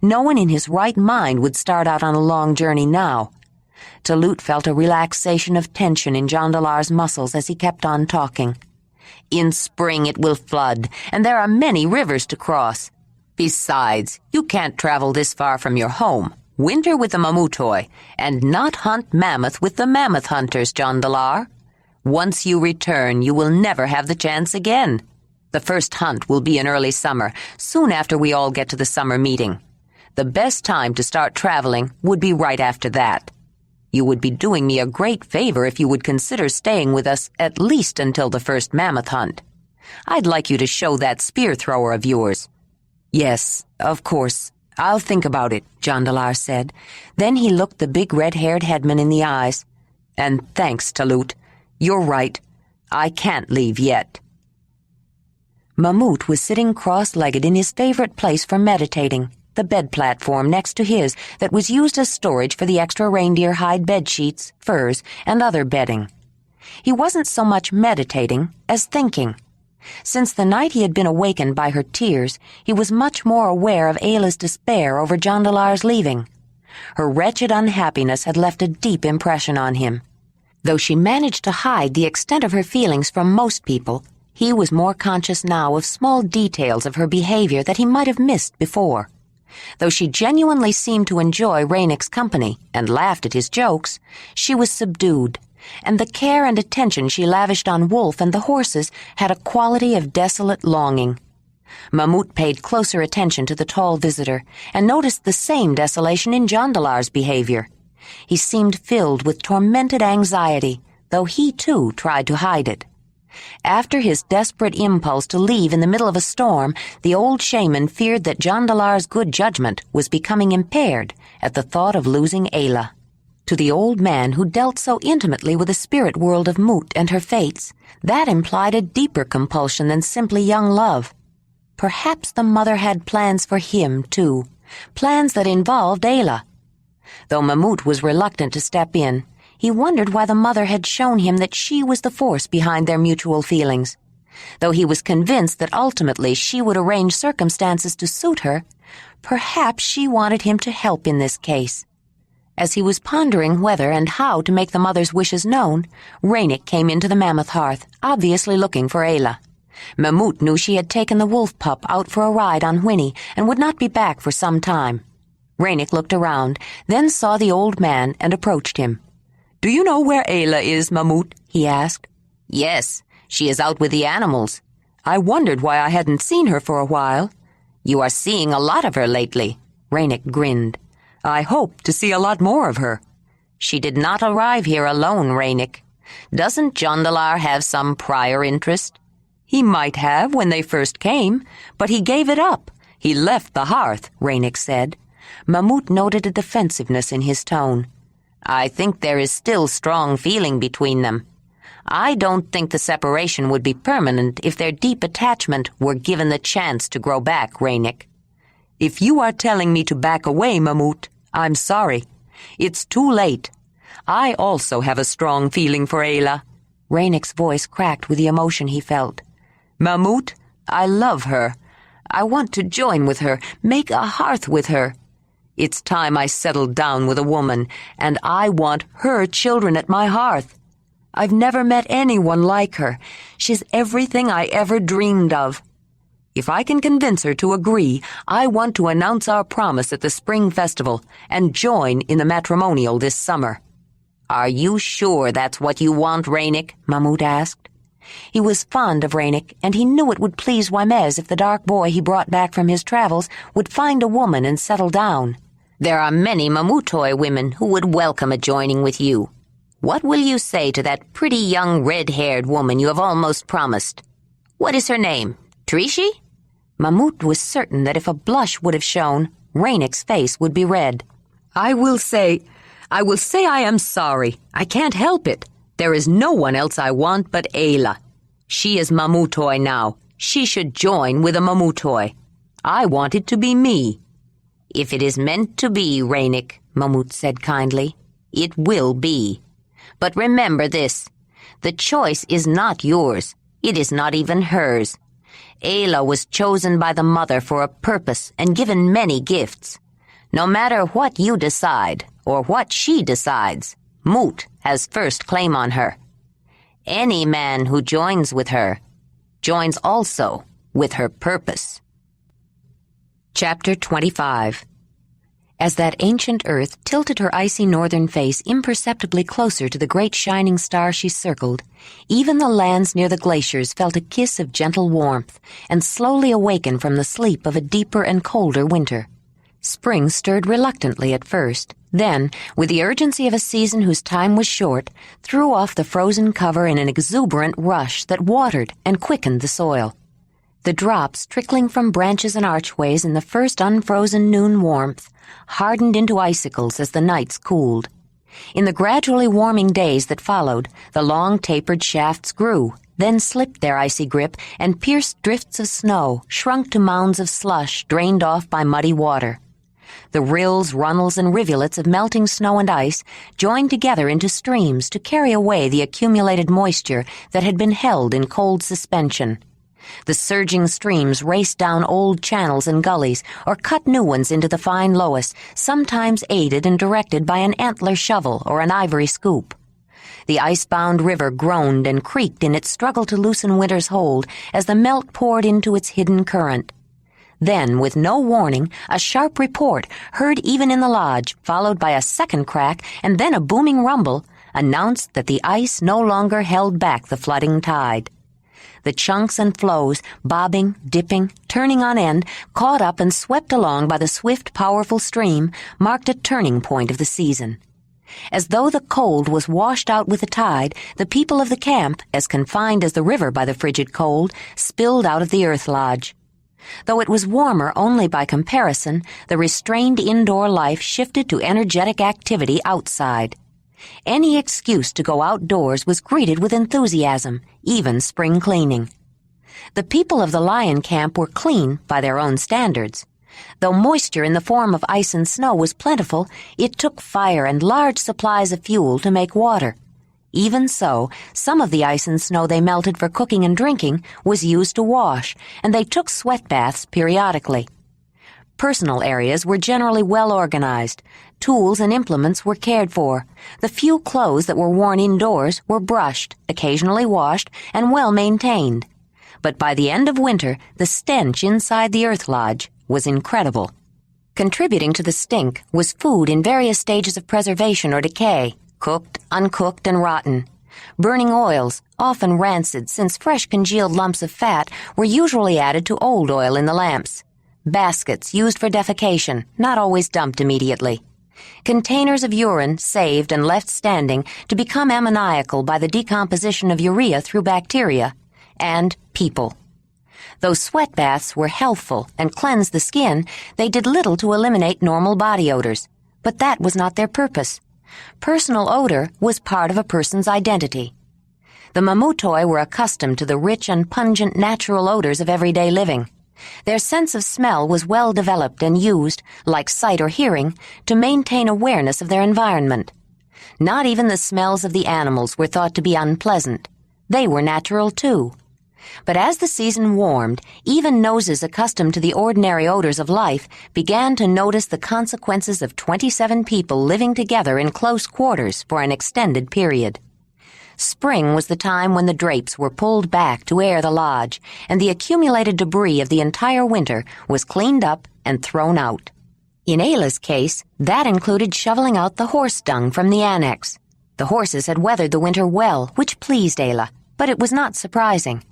No one in his right mind would start out on a long journey now. Talut felt a relaxation of tension in Jondalar's muscles as he kept on talking. "In spring it will flood, and there are many rivers to cross. Besides, you can't travel this far from your home, winter with the Mamutoi, and not hunt mammoth with the Mammoth Hunters, Jondalar. Once you return, you will never have the chance again. The first hunt will be in early summer, soon after we all get to the summer meeting. The best time to start traveling would be right after that. You would be doing me a great favor if you would consider staying with us at least until the first mammoth hunt. I'd like you to show that spear thrower of yours." "Yes, of course. I'll think about it," Jondalar said. Then he looked the big red-haired headman in the eyes. "And thanks, Talut. You're right. I can't leave yet." Mamut was sitting cross-legged in his favorite place for meditating, the bed platform next to his that was used as storage for the extra reindeer hide bed sheets, furs, and other bedding. He wasn't so much meditating as thinking. Since the night he had been awakened by her tears, he was much more aware of Ayla's despair over Jondalar's leaving. Her wretched unhappiness had left a deep impression on him. Though she managed to hide the extent of her feelings from most people, he was more conscious now of small details of her behavior that he might have missed before. Though she genuinely seemed to enjoy Ranec's company and laughed at his jokes, she was subdued, and the care and attention she lavished on Wolf and the horses had a quality of desolate longing. Mamut paid closer attention to the tall visitor and noticed the same desolation in Jondalar's behavior. He seemed filled with tormented anxiety, though he, too, tried to hide it. After his desperate impulse to leave in the middle of a storm, the old shaman feared that Jondalar's good judgment was becoming impaired at the thought of losing Ayla. To the old man who dealt so intimately with the spirit world of Mut and her fates, that implied a deeper compulsion than simply young love. Perhaps the mother had plans for him, too, plans that involved Ayla. Though Mamut was reluctant to step in, he wondered why the mother had shown him that she was the force behind their mutual feelings. Though he was convinced that ultimately she would arrange circumstances to suit her, perhaps she wanted him to help in this case. As he was pondering whether and how to make the mother's wishes known, Ranec came into the mammoth hearth, obviously looking for Ayla. Mamut knew she had taken the wolf pup out for a ride on Whinney and would not be back for some time. Ranec looked around, then saw the old man and approached him. "Do you know where Ayla is, Mamut?" he asked. "Yes, she is out with the animals. I wondered why I hadn't seen her for a while." "You are seeing a lot of her lately," Ranec grinned. "I hope to see a lot more of her." "She did not arrive here alone, Ranec. Doesn't Jondalar have some prior interest?" "He might have when they first came, but he gave it up. He left the hearth," Ranec said. Mamut noted a defensiveness in his tone. "I think there is still strong feeling between them. I don't think the separation would be permanent if their deep attachment were given the chance to grow back, Ranec." "If you are telling me to back away, Mamut, I'm sorry. It's too late. I also have a strong feeling for Ayla." Ranec's voice cracked with the emotion he felt. "Mamut, I love her. I want to join with her, make a hearth with her. It's time I settled down with a woman, and I want her children at my hearth. I've never met anyone like her. She's everything I ever dreamed of. If I can convince her to agree, I want to announce our promise at the spring festival and join in the matrimonial this summer." "Are you sure that's what you want, Ranec?" Mamut asked. He was fond of Ranec, and he knew it would please Wamez if the dark boy he brought back from his travels would find a woman and settle down. "There are many Mamutoi women who would welcome a joining with you. What will you say to that pretty young red-haired woman you have almost promised? What is her name? Trishi?" Mamut was certain that if a blush would have shown, Ranec's face would be red. I will say I am sorry. I can't help it. There is no one else I want but Ayla. She is Mamutoi now. She should join with a Mamutoi." I want it to be me." "If it is meant to be, Ranec," Mamut said kindly, "it will be. But remember this. The choice is not yours. It is not even hers. Ayla was chosen by the mother for a purpose and given many gifts. No matter what you decide, or what she decides, Moot has first claim on her. Any man who joins with her, joins also with her purpose." Chapter 25. As that ancient earth tilted her icy northern face imperceptibly closer to the great shining star she circled, even the lands near the glaciers felt a kiss of gentle warmth and slowly awakened from the sleep of a deeper and colder winter. Spring stirred reluctantly at first, then, with the urgency of a season whose time was short, threw off the frozen cover in an exuberant rush that watered and quickened the soil. The drops trickling from branches and archways in the first unfrozen noon warmth hardened into icicles as the nights cooled. In the gradually warming days that followed, the long tapered shafts grew, then slipped their icy grip and pierced drifts of snow, shrunk to mounds of slush drained off by muddy water. The rills, runnels, and rivulets of melting snow and ice joined together into streams to carry away the accumulated moisture that had been held in cold suspension. The surging streams raced down old channels and gullies or cut new ones into the fine loess, sometimes aided and directed by an antler shovel or an ivory scoop. The ice-bound river groaned and creaked in its struggle to loosen winter's hold as the melt poured into its hidden current. Then, with no warning, a sharp report, heard even in the lodge, followed by a second crack and then a booming rumble, announced that the ice no longer held back the flooding tide. The chunks and floes, bobbing, dipping, turning on end, caught up and swept along by the swift, powerful stream, marked a turning point of the season. As though the cold was washed out with the tide, the people of the camp, as confined as the river by the frigid cold, spilled out of the earth lodge. Though it was warmer only by comparison, the restrained indoor life shifted to energetic activity outside. Any excuse to go outdoors was greeted with enthusiasm, even spring cleaning. The people of the lion camp were clean by their own standards. Though moisture in the form of ice and snow was plentiful, it took fire and large supplies of fuel to make water. Even so, some of the ice and snow they melted for cooking and drinking was used to wash, and they took sweat baths periodically. Personal areas were generally well organized. Tools and implements were cared for. The few clothes that were worn indoors were brushed, occasionally washed, and well maintained. But by the end of winter, the stench inside the earth lodge was incredible. Contributing to the stink was food in various stages of preservation or decay, cooked, uncooked, and rotten. Burning oils, often rancid since fresh congealed lumps of fat were usually added to old oil in the lamps. Baskets used for defecation, not always dumped immediately. Containers of urine saved and left standing to become ammoniacal by the decomposition of urea through bacteria. And people. Though sweat baths were healthful and cleansed the skin, they did little to eliminate normal body odors. But that was not their purpose. Personal odor was part of a person's identity. The Mamutoi were accustomed to the rich and pungent natural odors of everyday living. Their sense of smell was well developed and used, like sight or hearing, to maintain awareness of their environment. Not even the smells of the animals were thought to be unpleasant. They were natural too. But as the season warmed, even noses accustomed to the ordinary odors of life began to notice the consequences of 27 people living together in close quarters for an extended period. Spring was the time when the drapes were pulled back to air the lodge, and the accumulated debris of the entire winter was cleaned up and thrown out. In Ayla's case, that included shoveling out the horse dung from the annex. The horses had weathered the winter well, which pleased Ayla, but it was not surprising.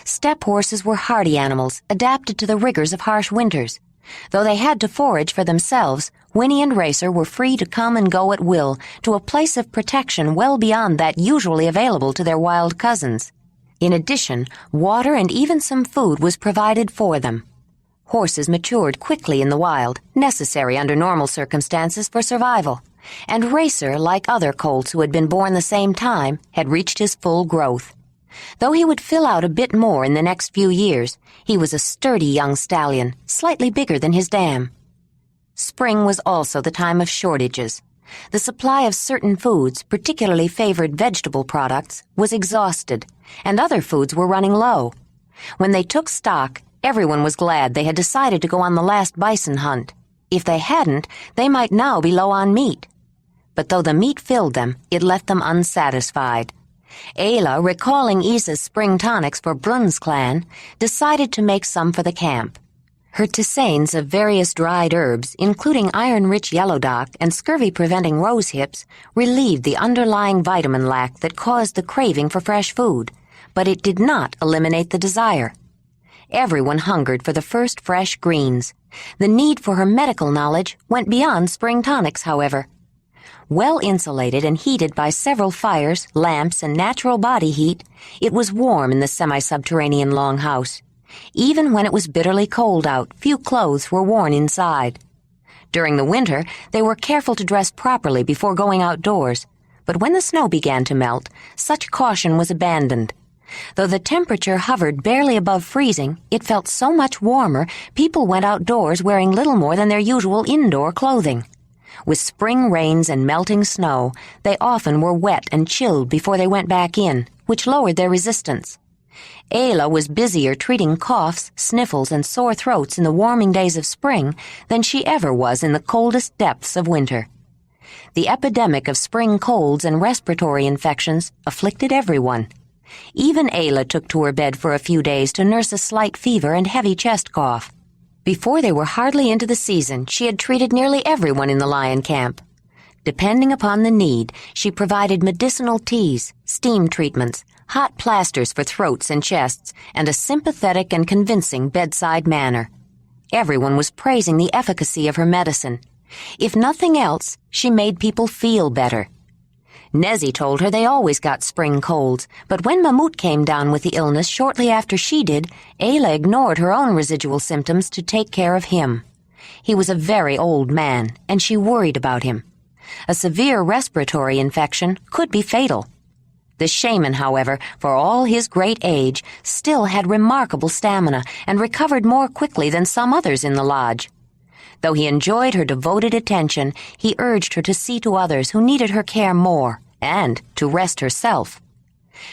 Steppe horses were hardy animals, adapted to the rigors of harsh winters. Though they had to forage for themselves, Whinney and Racer were free to come and go at will to a place of protection well beyond that usually available to their wild cousins. In addition, water and even some food was provided for them. Horses matured quickly in the wild, necessary under normal circumstances for survival, and Racer, like other colts who had been born the same time, had reached his full growth. Though he would fill out a bit more in the next few years, he was a sturdy young stallion, slightly bigger than his dam. Spring was also the time of shortages. The supply of certain foods, particularly favored vegetable products, was exhausted, and other foods were running low. When they took stock, everyone was glad they had decided to go on the last bison hunt. If they hadn't, they might now be low on meat. But though the meat filled them, it left them unsatisfied. Ayla, recalling Isa's spring tonics for Brun's clan, decided to make some for the camp. Her tisanes of various dried herbs, including iron-rich yellow dock and scurvy-preventing rose hips, relieved the underlying vitamin lack that caused the craving for fresh food, but it did not eliminate the desire. Everyone hungered for the first fresh greens. The need for her medical knowledge went beyond spring tonics, however. Well insulated and heated by several fires, lamps, and natural body heat, it was warm in the semi-subterranean longhouse. Even when it was bitterly cold out, few clothes were worn inside. During the winter, they were careful to dress properly before going outdoors, but when the snow began to melt, such caution was abandoned. Though the temperature hovered barely above freezing, it felt so much warmer, people went outdoors wearing little more than their usual indoor clothing. With spring rains and melting snow, they often were wet and chilled before they went back in, which lowered their resistance. Ayla was busier treating coughs, sniffles, and sore throats in the warming days of spring than she ever was in the coldest depths of winter. The epidemic of spring colds and respiratory infections afflicted everyone. Even Ayla took to her bed for a few days to nurse a slight fever and heavy chest cough. Before they were hardly into the season, she had treated nearly everyone in the lion camp. Depending upon the need, she provided medicinal teas, steam treatments, hot plasters for throats and chests, and a sympathetic and convincing bedside manner. Everyone was praising the efficacy of her medicine. If nothing else, she made people feel better. Nezzy told her they always got spring colds, but when Mamut came down with the illness shortly after she did, Ayla ignored her own residual symptoms to take care of him. He was a very old man, and she worried about him. A severe respiratory infection could be fatal. The shaman, however, for all his great age, still had remarkable stamina and recovered more quickly than some others in the lodge. Though he enjoyed her devoted attention, he urged her to see to others who needed her care more, and to rest herself.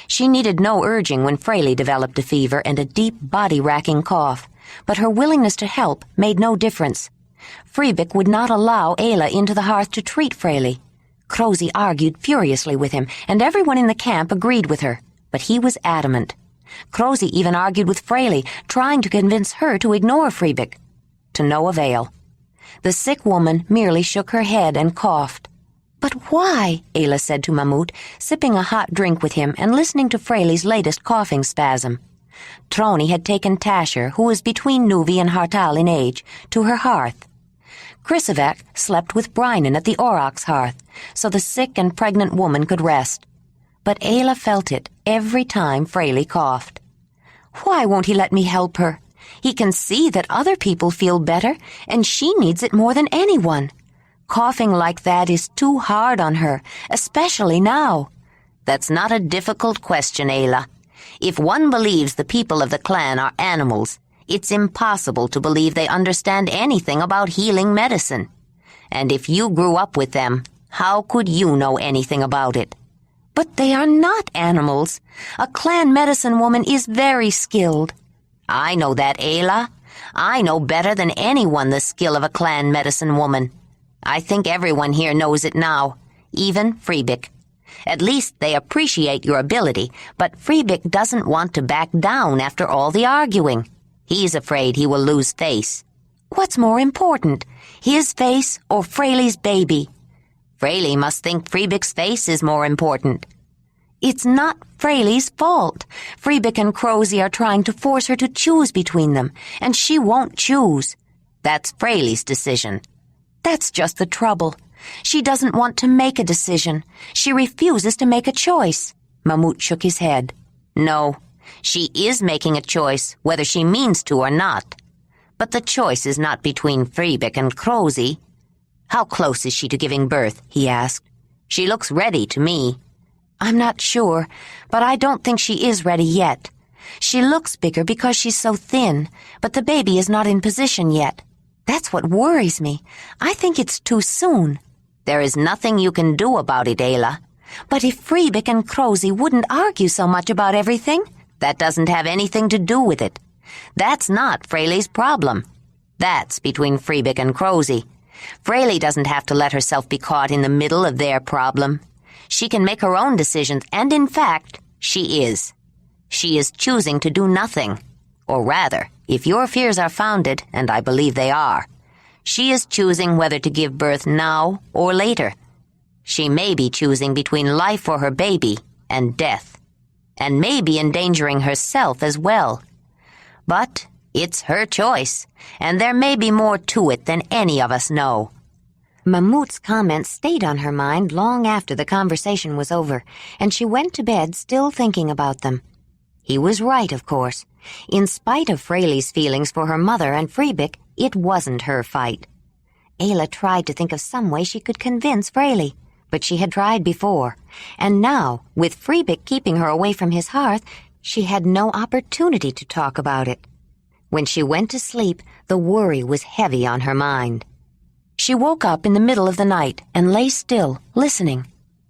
She needed no urging when Fraley developed a fever and a deep body-racking cough, but her willingness to help made no difference. Freebick would not allow Ayla into the hearth to treat Fraley. Crozy argued furiously with him, and everyone in the camp agreed with her, but he was adamant. Crozy even argued with Fraley, trying to convince her to ignore Freebick. To no avail. The sick woman merely shook her head and coughed. "But why?" Ayla said to Mamut, sipping a hot drink with him and listening to Fraley's latest coughing spasm. Troni had taken Tasher, who was between Nuvi and Hartal in age, to her hearth. Krisivek slept with Brynan at the Aurochs' hearth, so the sick and pregnant woman could rest. But Ayla felt it every time Fraley coughed. "Why won't he let me help her? He can see that other people feel better, and she needs it more than anyone. Coughing like that is too hard on her, especially now." "That's not a difficult question, Ayla. If one believes the people of the clan are animals, it's impossible to believe they understand anything about healing medicine. And if you grew up with them, how could you know anything about it?" "But they are not animals. A clan medicine woman is very skilled." "I know that, Ayla. I know better than anyone the skill of a clan medicine woman. I think everyone here knows it now, even Freebick. At least they appreciate your ability, but Freebick doesn't want to back down after all the arguing. He's afraid he will lose face." "What's more important, his face or Fraley's baby?" "Fraley must think Freebick's face is more important." "It's not Fraley's fault. Freebick and Crozy are trying to force her to choose between them, and she won't choose." "That's Fraley's decision." "That's just the trouble. She doesn't want to make a decision. She refuses to make a choice." Mamut shook his head. "No, she is making a choice, whether she means to or not. But the choice is not between Freebick and Crozy." "How close is she to giving birth?" he asked. "She looks ready to me." I'm not sure, but I don't think she is ready yet. She looks bigger because she's so thin, but the baby is not in position yet. That's what worries me. I think it's too soon." "There is nothing you can do about it, Ayla." "But if Freebick and Crosy wouldn't argue so much about everything?" "That doesn't have anything to do with it. That's not Fraley's problem. That's between Freebick and Crosy. Fraley doesn't have to let herself be caught in the middle of their problem. She can make her own decisions, and in fact, she is. She is choosing to do nothing. Or rather, if your fears are founded, and I believe they are, she is choosing whether to give birth now or later. She may be choosing between life for her baby and death, and may be endangering herself as well. But it's her choice, and there may be more to it than any of us know." Mamut's comments stayed on her mind long after the conversation was over, and she went to bed still thinking about them. He was right, of course. In spite of Fraley's feelings for her mother and Freebick, it wasn't her fight. Ayla tried to think of some way she could convince Fraley, but she had tried before, and now, with Freebick keeping her away from his hearth, she had no opportunity to talk about it. When she went to sleep, the worry was heavy on her mind. She woke up in the middle of the night and lay still, listening.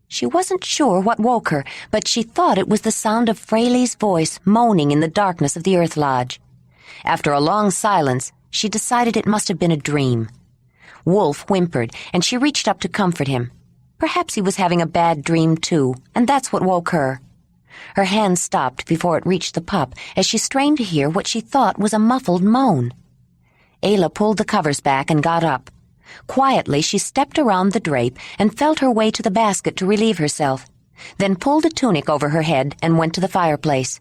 She wasn't sure what woke her, but she thought it was the sound of Fraley's voice moaning in the darkness of the earth lodge. After a long silence, she decided it must have been a dream. Wolf whimpered, and she reached up to comfort him. Perhaps he was having a bad dream, too, and that's what woke her. Her hand stopped before it reached the pup as she strained to hear what she thought was a muffled moan. Ayla pulled the covers back and got up. Quietly, she stepped around the drape and felt her way to the basket to relieve herself, then pulled a tunic over her head and went to the fireplace.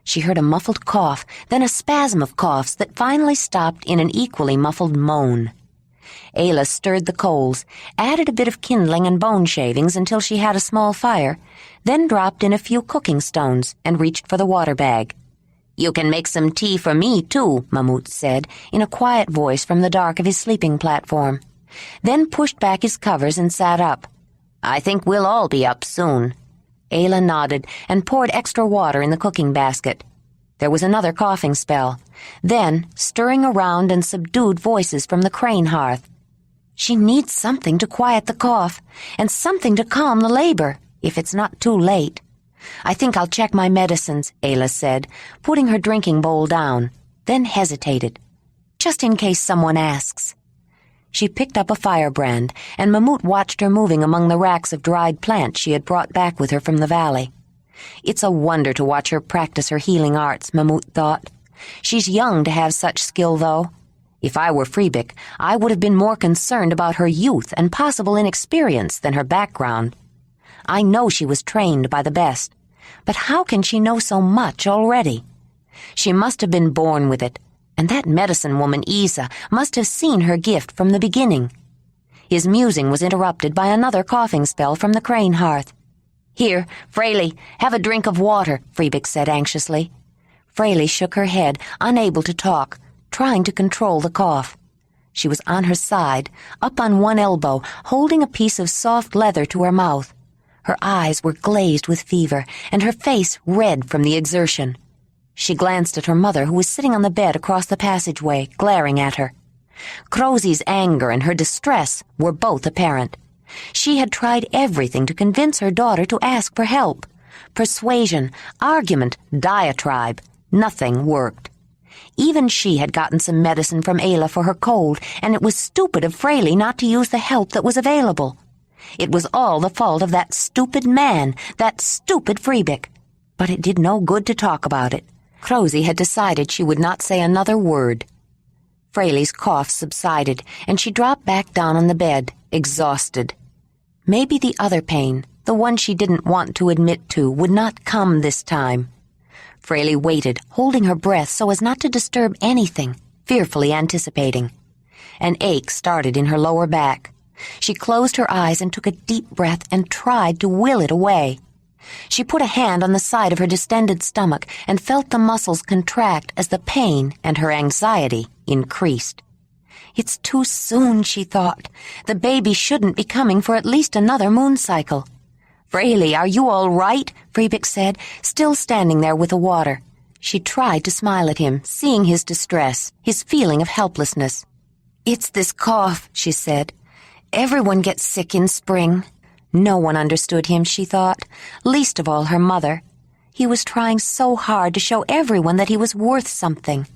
She heard a muffled cough, then a spasm of coughs that finally stopped in an equally muffled moan. Ayla stirred the coals, added a bit of kindling and bone shavings until she had a small fire, then dropped in a few cooking stones and reached for the water bag. "You can make some tea for me, too," Mamut said, in a quiet voice from the dark of his sleeping platform, then pushed back his covers and sat up. "I think we'll all be up soon." Ayla nodded and poured extra water in the cooking basket. There was another coughing spell, then stirring around and subdued voices from the crane hearth. She needs something to quiet the cough, and something to calm the labor, if it's not too late. "I think I'll check my medicines," Ayla said, putting her drinking bowl down, then hesitated. "Just in case someone asks." She picked up a firebrand, and Mamut watched her moving among the racks of dried plants she had brought back with her from the valley. It's a wonder to watch her practice her healing arts, Mamut thought. She's young to have such skill, though. If I were Freebick, I would have been more concerned about her youth and possible inexperience than her background. I know she was trained by the best, but how can she know so much already? She must have been born with it, and that medicine woman Isa must have seen her gift from the beginning. His musing was interrupted by another coughing spell from the crane hearth. "Here, Fraley, have a drink of water," Freebick said anxiously. Fraley shook her head, unable to talk, trying to control the cough. She was on her side, up on one elbow, holding a piece of soft leather to her mouth. Her eyes were glazed with fever, and her face red from the exertion. She glanced at her mother, who was sitting on the bed across the passageway, glaring at her. Crosy's anger and her distress were both apparent. She had tried everything to convince her daughter to ask for help. Persuasion, argument, diatribe. Nothing worked. Even she had gotten some medicine from Ayla for her cold, and it was stupid of Fraley not to use the help that was available. It was all the fault of that stupid man, that stupid Freebick. But it did no good to talk about it. Crosy had decided she would not say another word. Fraley's cough subsided, and she dropped back down on the bed, exhausted. Maybe the other pain, the one she didn't want to admit to, would not come this time. Fraley waited, holding her breath so as not to disturb anything, fearfully anticipating. An ache started in her lower back. She closed her eyes and took a deep breath and tried to will it away. She put a hand on the side of her distended stomach and felt the muscles contract as the pain and her anxiety increased. It's too soon, she thought. The baby shouldn't be coming for at least another moon cycle. "Fraley, are you all right?" Freebick said, still standing there with the water. She tried to smile at him, seeing his distress, his feeling of helplessness. "It's this cough," she said. "Everyone gets sick in spring." No one understood him, she thought, least of all her mother. He was trying so hard to show everyone that he was worth something.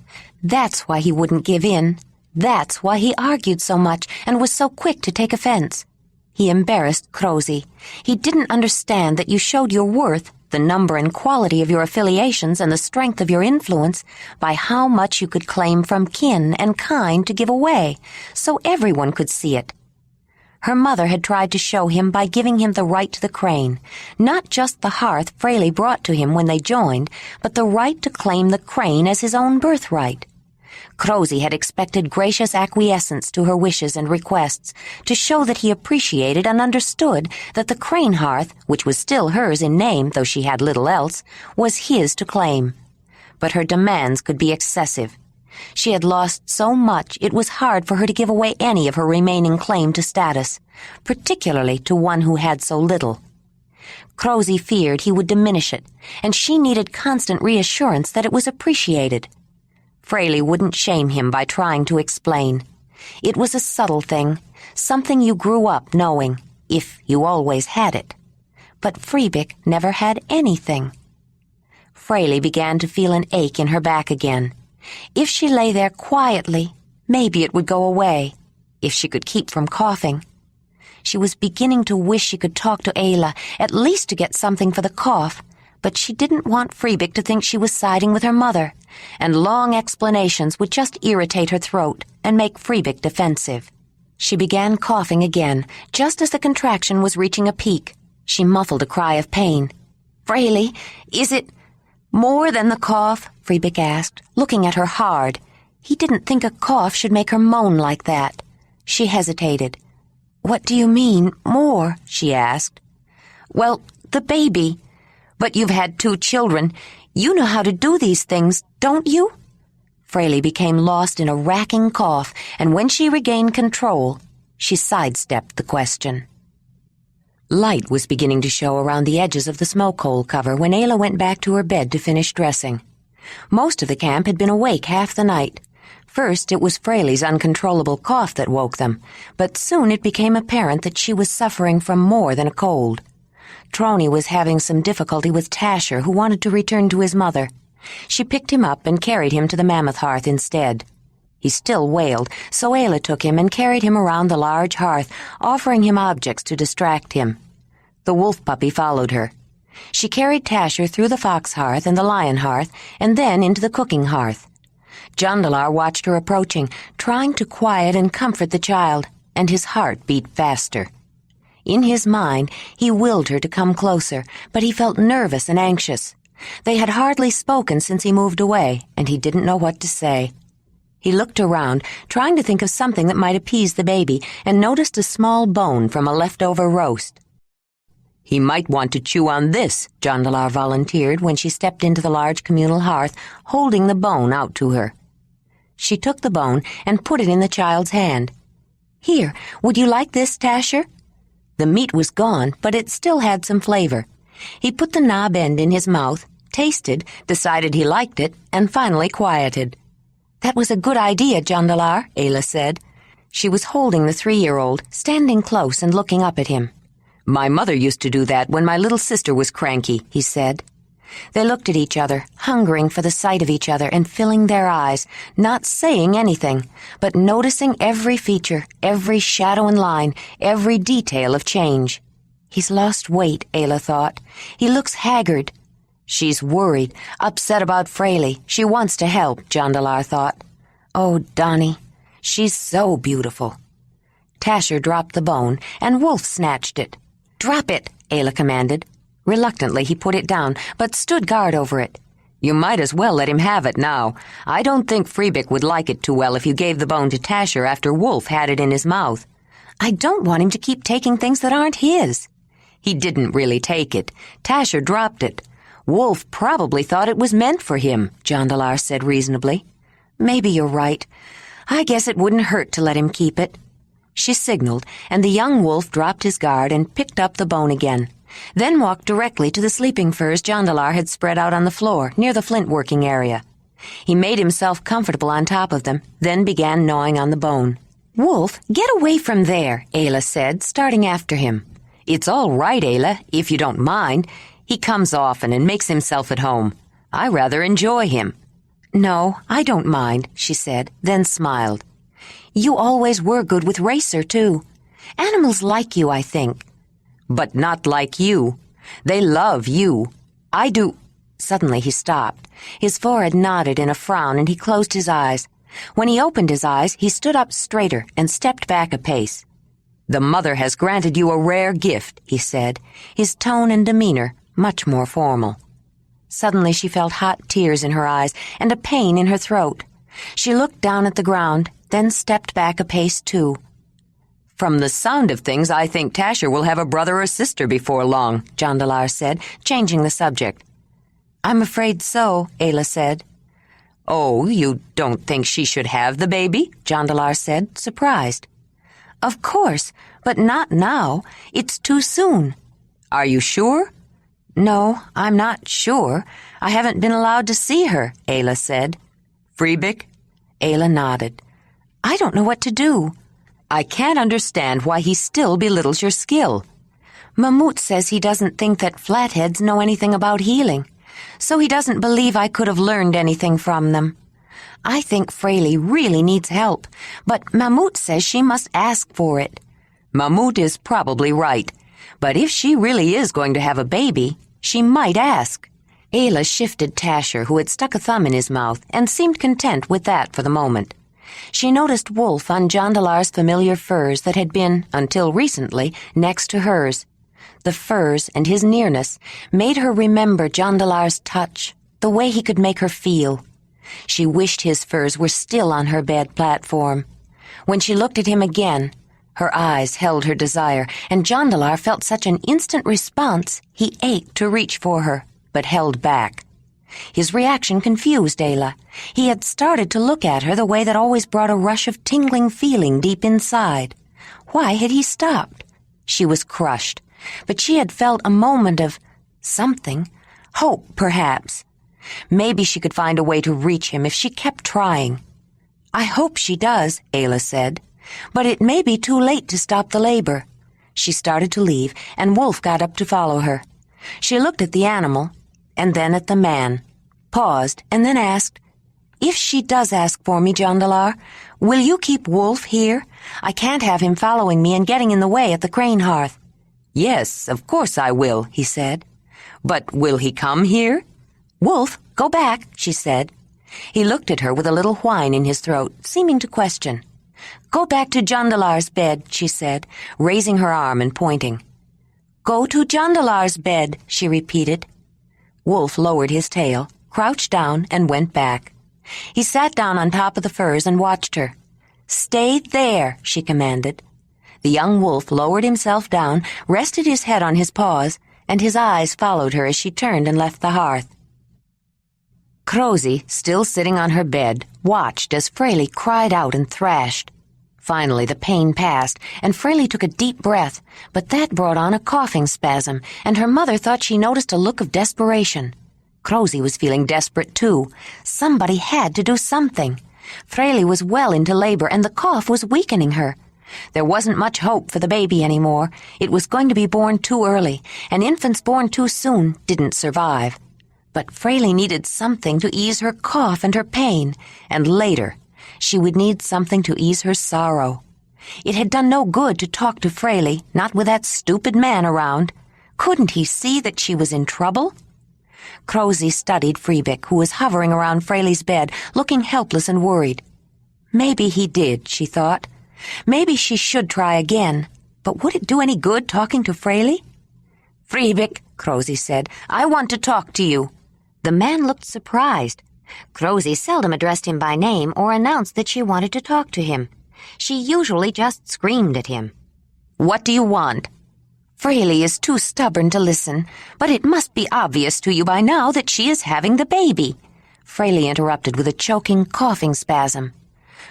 That's why he wouldn't give in. That's why he argued so much and was so quick to take offense. He embarrassed Crozy. He didn't understand that you showed your worth, the number and quality of your affiliations and the strength of your influence, by how much you could claim from kin and kind to give away, so everyone could see it. Her mother had tried to show him by giving him the right to the crane, not just the hearth Fraley brought to him when they joined, but the right to claim the crane as his own birthright. Crozy had expected gracious acquiescence to her wishes and requests, to show that he appreciated and understood that the crane hearth, which was still hers in name though she had little else, was his to claim. But her demands could be excessive. She had lost so much it was hard for her to give away any of her remaining claim to status, particularly to one who had so little. Crozy feared he would diminish it, and she needed constant reassurance that it was appreciated. Fraley wouldn't shame him by trying to explain. It was a subtle thing, something you grew up knowing, if you always had it. But Freebick never had anything. Fraley began to feel an ache in her back again. If she lay there quietly, maybe it would go away, if she could keep from coughing. She was beginning to wish she could talk to Ayla, at least to get something for the cough, but she didn't want Freebick to think she was siding with her mother, and long explanations would just irritate her throat and make Freebick defensive. She began coughing again, just as the contraction was reaching a peak. She muffled a cry of pain. "Fraley, is it more than the cough?" Freebick asked, looking at her hard. He didn't think a cough should make her moan like that. She hesitated. "What do you mean, more?" she asked. "Well, the baby. But you've had 2 children. You know how to do these things, don't you?" Fraley became lost in a racking cough, and when she regained control, she sidestepped the question. Light was beginning to show around the edges of the smoke hole cover when Ayla went back to her bed to finish dressing. Most of the camp had been awake half the night. First, it was Fraley's uncontrollable cough that woke them, but soon it became apparent that she was suffering from more than a cold. Trony was having some difficulty with Tasher, who wanted to return to his mother. She picked him up and carried him to the mammoth hearth instead. He still wailed, so Ayla took him and carried him around the large hearth, offering him objects to distract him. The wolf puppy followed her. She carried Tasher through the fox hearth and the lion hearth, and then into the cooking hearth. Jondalar watched her approaching, trying to quiet and comfort the child, and his heart beat faster. In his mind, he willed her to come closer, but he felt nervous and anxious. They had hardly spoken since he moved away, and he didn't know what to say. He looked around, trying to think of something that might appease the baby, and noticed a small bone from a leftover roast. "He might want to chew on this," Jondalar volunteered when she stepped into the large communal hearth, holding the bone out to her. She took the bone and put it in the child's hand. "Here, would you like this, Tasher?" The meat was gone, but it still had some flavor. He put the knob end in his mouth, tasted, decided he liked it, and finally quieted. "That was a good idea, Jondalar," Ayla said. She was holding the 3-year-old, standing close and looking up at him. "My mother used to do that when my little sister was cranky," he said. They looked at each other, hungering for the sight of each other and filling their eyes, not saying anything, but noticing every feature, every shadow and line, every detail of change. "He's lost weight," Ayla thought. "He looks haggard." "She's worried, upset about Fraley. She wants to help," Jondalar thought. "Oh, Donnie, she's so beautiful." Tasher dropped the bone, and Wolf snatched it. "Drop it," Ayla commanded. Reluctantly, he put it down, but stood guard over it. "You might as well let him have it now. I don't think Freebick would like it too well if you gave the bone to Tasher after Wolf had it in his mouth." "I don't want him to keep taking things that aren't his." "He didn't really take it. Tasher dropped it. Wolf probably thought it was meant for him," Jondalar said reasonably. "Maybe you're right. I guess it wouldn't hurt to let him keep it." She signaled, and the young wolf dropped his guard and picked up the bone again. then walked directly to the sleeping furs Jondalar had spread out on the floor near the flint working area. He made himself comfortable on top of them, then began gnawing on the bone. "Wolf, get away from there," Ayla said, starting after him. "It's all right, Ayla, if you don't mind. He comes often and makes himself at home. I rather enjoy him." "No, I don't mind," she said, then smiled. "You always were good with Racer, too. Animals like you, I think." "But not like you. They love you. I do—" Suddenly he stopped. His forehead nodded in a frown and he closed his eyes. When he opened his eyes, he stood up straighter and stepped back a pace. "The mother has granted you a rare gift," he said, his tone and demeanor much more formal. Suddenly she felt hot tears in her eyes and a pain in her throat. She looked down at the ground, then stepped back a pace too. "From the sound of things, I think Tasher will have a brother or sister before long," Jondalar said, changing the subject. "I'm afraid so," Ayla said. "Oh, you don't think she should have the baby?" Jondalar said, surprised. "Of course, but not now. It's too soon." "Are you sure?" "No, I'm not sure. I haven't been allowed to see her," Ayla said. "Freebik?" Ayla nodded. "I don't know what to do." "I can't understand why he still belittles your skill." "Mamut says he doesn't think that flatheads know anything about healing, so he doesn't believe I could have learned anything from them. I think Fraley really needs help, but Mamut says she must ask for it." "Mamut is probably right, but if she really is going to have a baby, she might ask." Ayla shifted Tasher, who had stuck a thumb in his mouth, and seemed content with that for the moment. She noticed Wolf on Jondalar's familiar furs that had been, until recently, next to hers. The furs and his nearness made her remember Jondalar's touch, the way he could make her feel. She wished his furs were still on her bed platform. When she looked at him again, her eyes held her desire, and Jondalar felt such an instant response he ached to reach for her, but held back. His reaction confused Ayla. He had started to look at her the way that always brought a rush of tingling feeling deep inside. Why had he stopped? She was crushed, but she had felt a moment of something, hope perhaps. Maybe she could find a way to reach him if she kept trying. "I hope she does," Ayla said, "but it may be too late to stop the labor." She started to leave, and Wolf got up to follow her. She looked at the animal, and then at the man, paused, and then asked, "If she does ask for me, Jondalar, will you keep Wolf here? I can't have him following me and getting in the way at the crane hearth." "Yes, of course I will," he said. "But will he come here?" "Wolf, go back," she said. He looked at her with a little whine in his throat, seeming to question. "Go back to Jondalar's bed," she said, raising her arm and pointing. "Go to Jondalar's bed," she repeated. Wolf lowered his tail, crouched down, and went back. He sat down on top of the furs and watched her. "Stay there," she commanded. The young wolf lowered himself down, rested his head on his paws, and his eyes followed her as she turned and left the hearth. Crosy, still sitting on her bed, watched as Fraley cried out and thrashed. Finally, the pain passed, and Fraley took a deep breath, but that brought on a coughing spasm, and her mother thought she noticed a look of desperation. Crosy was feeling desperate, too. Somebody had to do something. Fraley was well into labor, and the cough was weakening her. There wasn't much hope for the baby anymore. It was going to be born too early, and infants born too soon didn't survive. But Fraley needed something to ease her cough and her pain, and later she would need something to ease her sorrow. It had done no good to talk to Fraley, not with that stupid man around. Couldn't he see that she was in trouble? Crosy studied Freebik, who was hovering around Fraley's bed, looking helpless and worried. Maybe he did, she thought. Maybe she should try again. But would it do any good talking to Fraley? "Freebik," Crosy said, "I want to talk to you." The man looked surprised. Crosy seldom addressed him by name or announced that she wanted to talk to him. She usually just screamed at him. "What do you want?" "Fraley is too stubborn to listen, but it must be obvious to you by now that she is having the baby." Fraley interrupted with a choking, coughing spasm.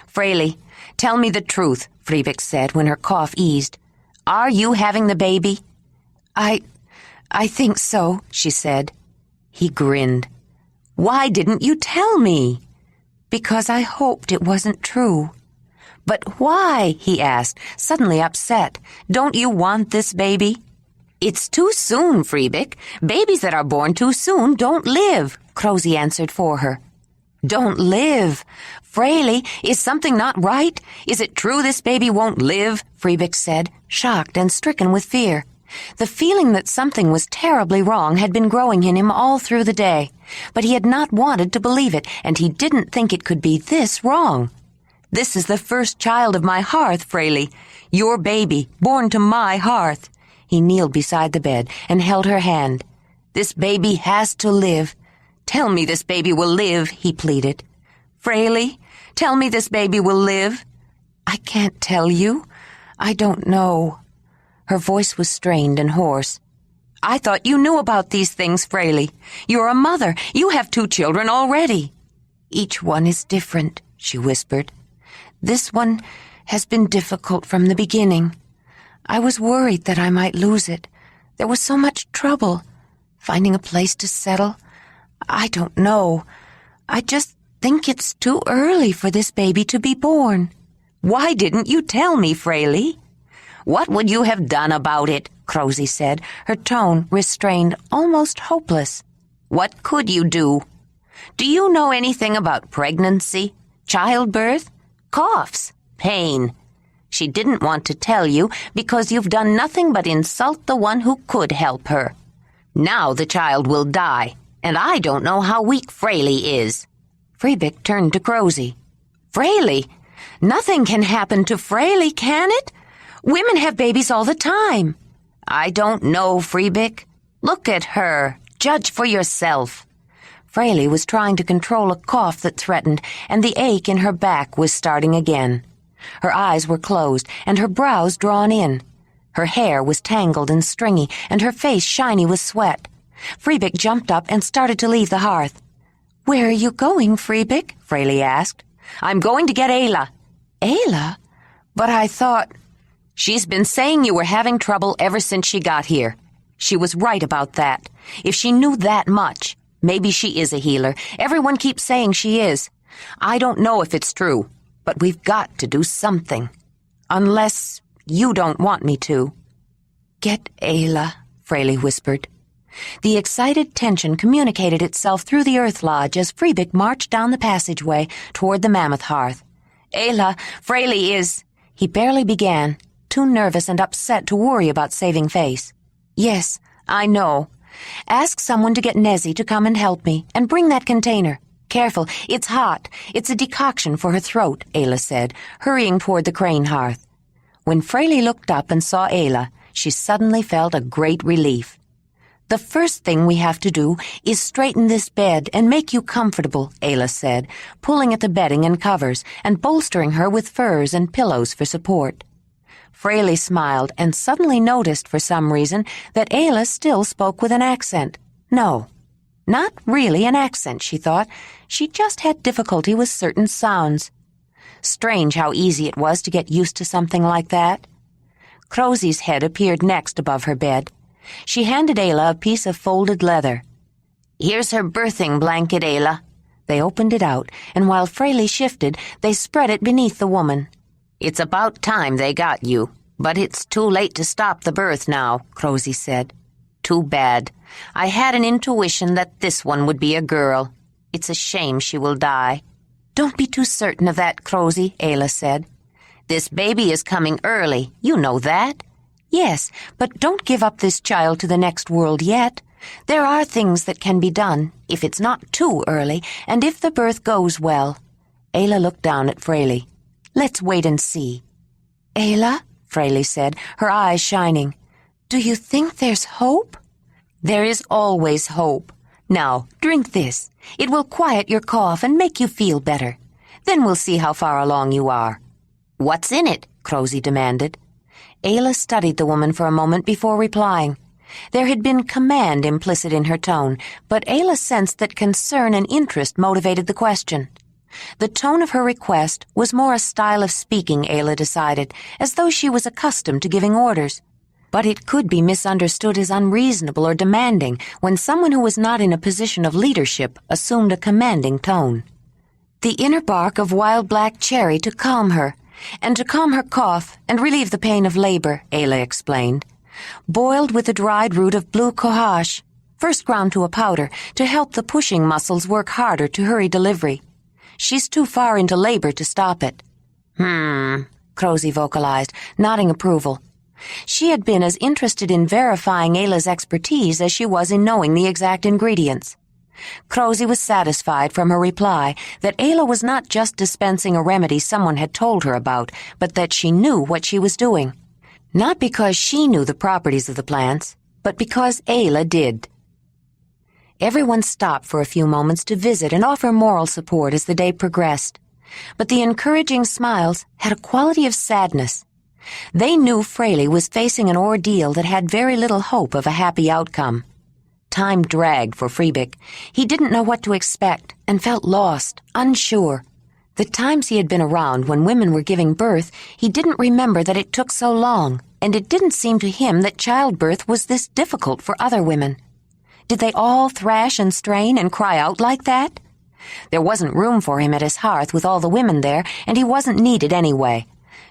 "Fraley, tell me the truth," Freebik said when her cough eased. "Are you having the baby?" "I think so," she said. He grinned. "Why didn't you tell me?" "Because I hoped it wasn't true." "But why?" he asked, suddenly upset. "Don't you want this baby?" "It's too soon, Freebick. Babies that are born too soon don't live," Crosy answered for her. "Don't live? Fraley, is something not right? Is it true this baby won't live?" Freebick said, shocked and stricken with fear. The feeling that something was terribly wrong had been growing in him all through the day, but he had not wanted to believe it, and he didn't think it could be this wrong. "This is the first child of my hearth, Fraley. Your baby, born to my hearth." He kneeled beside the bed and held her hand. "This baby has to live. Tell me this baby will live," he pleaded. "Fraley, tell me this baby will live." "I can't tell you. I don't know." Her voice was strained and hoarse. "I thought you knew about these things, Fraley. You're a mother. You have 2 children already." "Each one is different," she whispered. "This one has been difficult from the beginning. I was worried that I might lose it. There was so much trouble. Finding a place to settle. I don't know. I just think it's too early for this baby to be born." "Why didn't you tell me, Fraley?" "What would you have done about it?" Crosy said, her tone restrained, almost hopeless. "What could you do? Do you know anything about pregnancy, childbirth, coughs, pain? She didn't want to tell you because you've done nothing but insult the one who could help her. Now the child will die, and I don't know how weak Fraley is." Freebick turned to Crosy. "Fraley? Nothing can happen to Fraley, can it? Women have babies all the time." "I don't know, Freebick. Look at her. Judge for yourself." Fraley was trying to control a cough that threatened, and the ache in her back was starting again. Her eyes were closed, and her brows drawn in. Her hair was tangled and stringy, and her face shiny with sweat. Freebick jumped up and started to leave the hearth. "Where are you going, Freebick?" Fraley asked. "I'm going to get Ayla." "Ayla? But I thought—" "She's been saying you were having trouble ever since she got here. She was right about that. If she knew that much, maybe she is a healer. Everyone keeps saying she is. I don't know if it's true, but we've got to do something. Unless you don't want me to." "Get Ayla," Fraley whispered. The excited tension communicated itself through the earth lodge as Freebick marched down the passageway toward the mammoth hearth. "Ayla, Fraley is—" He barely began, too nervous and upset to worry about saving face. "Yes, I know. Ask someone to get Nezzy to come and help me, and bring that container. Careful, it's hot. It's a decoction for her throat," Ayla said, hurrying toward the crane hearth. When Fraley looked up and saw Ayla, she suddenly felt a great relief. "The first thing we have to do is straighten this bed and make you comfortable," Ayla said, pulling at the bedding and covers and bolstering her with furs and pillows for support. Fraley smiled and suddenly noticed for some reason that Ayla still spoke with an accent. No, not really an accent, she thought. She just had difficulty with certain sounds. Strange how easy it was to get used to something like that. Crosy's head appeared next above her bed. She handed Ayla a piece of folded leather. "Here's her birthing blanket, Ayla." They opened it out, and while Fraley shifted, they spread it beneath the woman. "It's about time they got you, but it's too late to stop the birth now," Crosy said. "Too bad. I had an intuition that this one would be a girl. It's a shame she will die." "Don't be too certain of that, Crosy," Ayla said. "This baby is coming early. You know that." "Yes, but don't give up this child to the next world yet. There are things that can be done, if it's not too early, and if the birth goes well." Ayla looked down at Fraley. "Let's wait and see." "Ayla," Fraley said, her eyes shining, "do you think there's hope?" "There is always hope. Now, drink this. It will quiet your cough and make you feel better. Then we'll see how far along you are." "What's in it?" Crosy demanded. Ayla studied the woman for a moment before replying. There had been command implicit in her tone, but Ayla sensed that concern and interest motivated the question. The tone of her request was more a style of speaking, Ayla decided, as though she was accustomed to giving orders. but it could be misunderstood as unreasonable or demanding when someone who was not in a position of leadership assumed a commanding tone. The inner bark of wild black cherry to calm her, and to calm her cough and relieve the pain of labor, Ayla explained. Boiled with the dried root of blue cohosh, first ground to a powder, to help the pushing muscles work harder to hurry delivery. She's too far into labor to stop it. Crozy vocalized, nodding approval. She had been as interested in verifying Ayla's expertise as she was in knowing the exact ingredients. Crozy was satisfied from her reply that Ayla was not just dispensing a remedy someone had told her about, but that she knew what she was doing. Not because she knew the properties of the plants, but because Ayla did. Everyone stopped for a few moments to visit and offer moral support as the day progressed. But the encouraging smiles had a quality of sadness. They knew Fraley was facing an ordeal that had very little hope of a happy outcome. Time dragged for Freebick. He didn't know what to expect and felt lost, unsure. The times he had been around when women were giving birth, he didn't remember that it took so long, and it didn't seem to him that childbirth was this difficult for other women. Did they all thrash and strain and cry out like that? There wasn't room for him at his hearth with all the women there, and he wasn't needed anyway.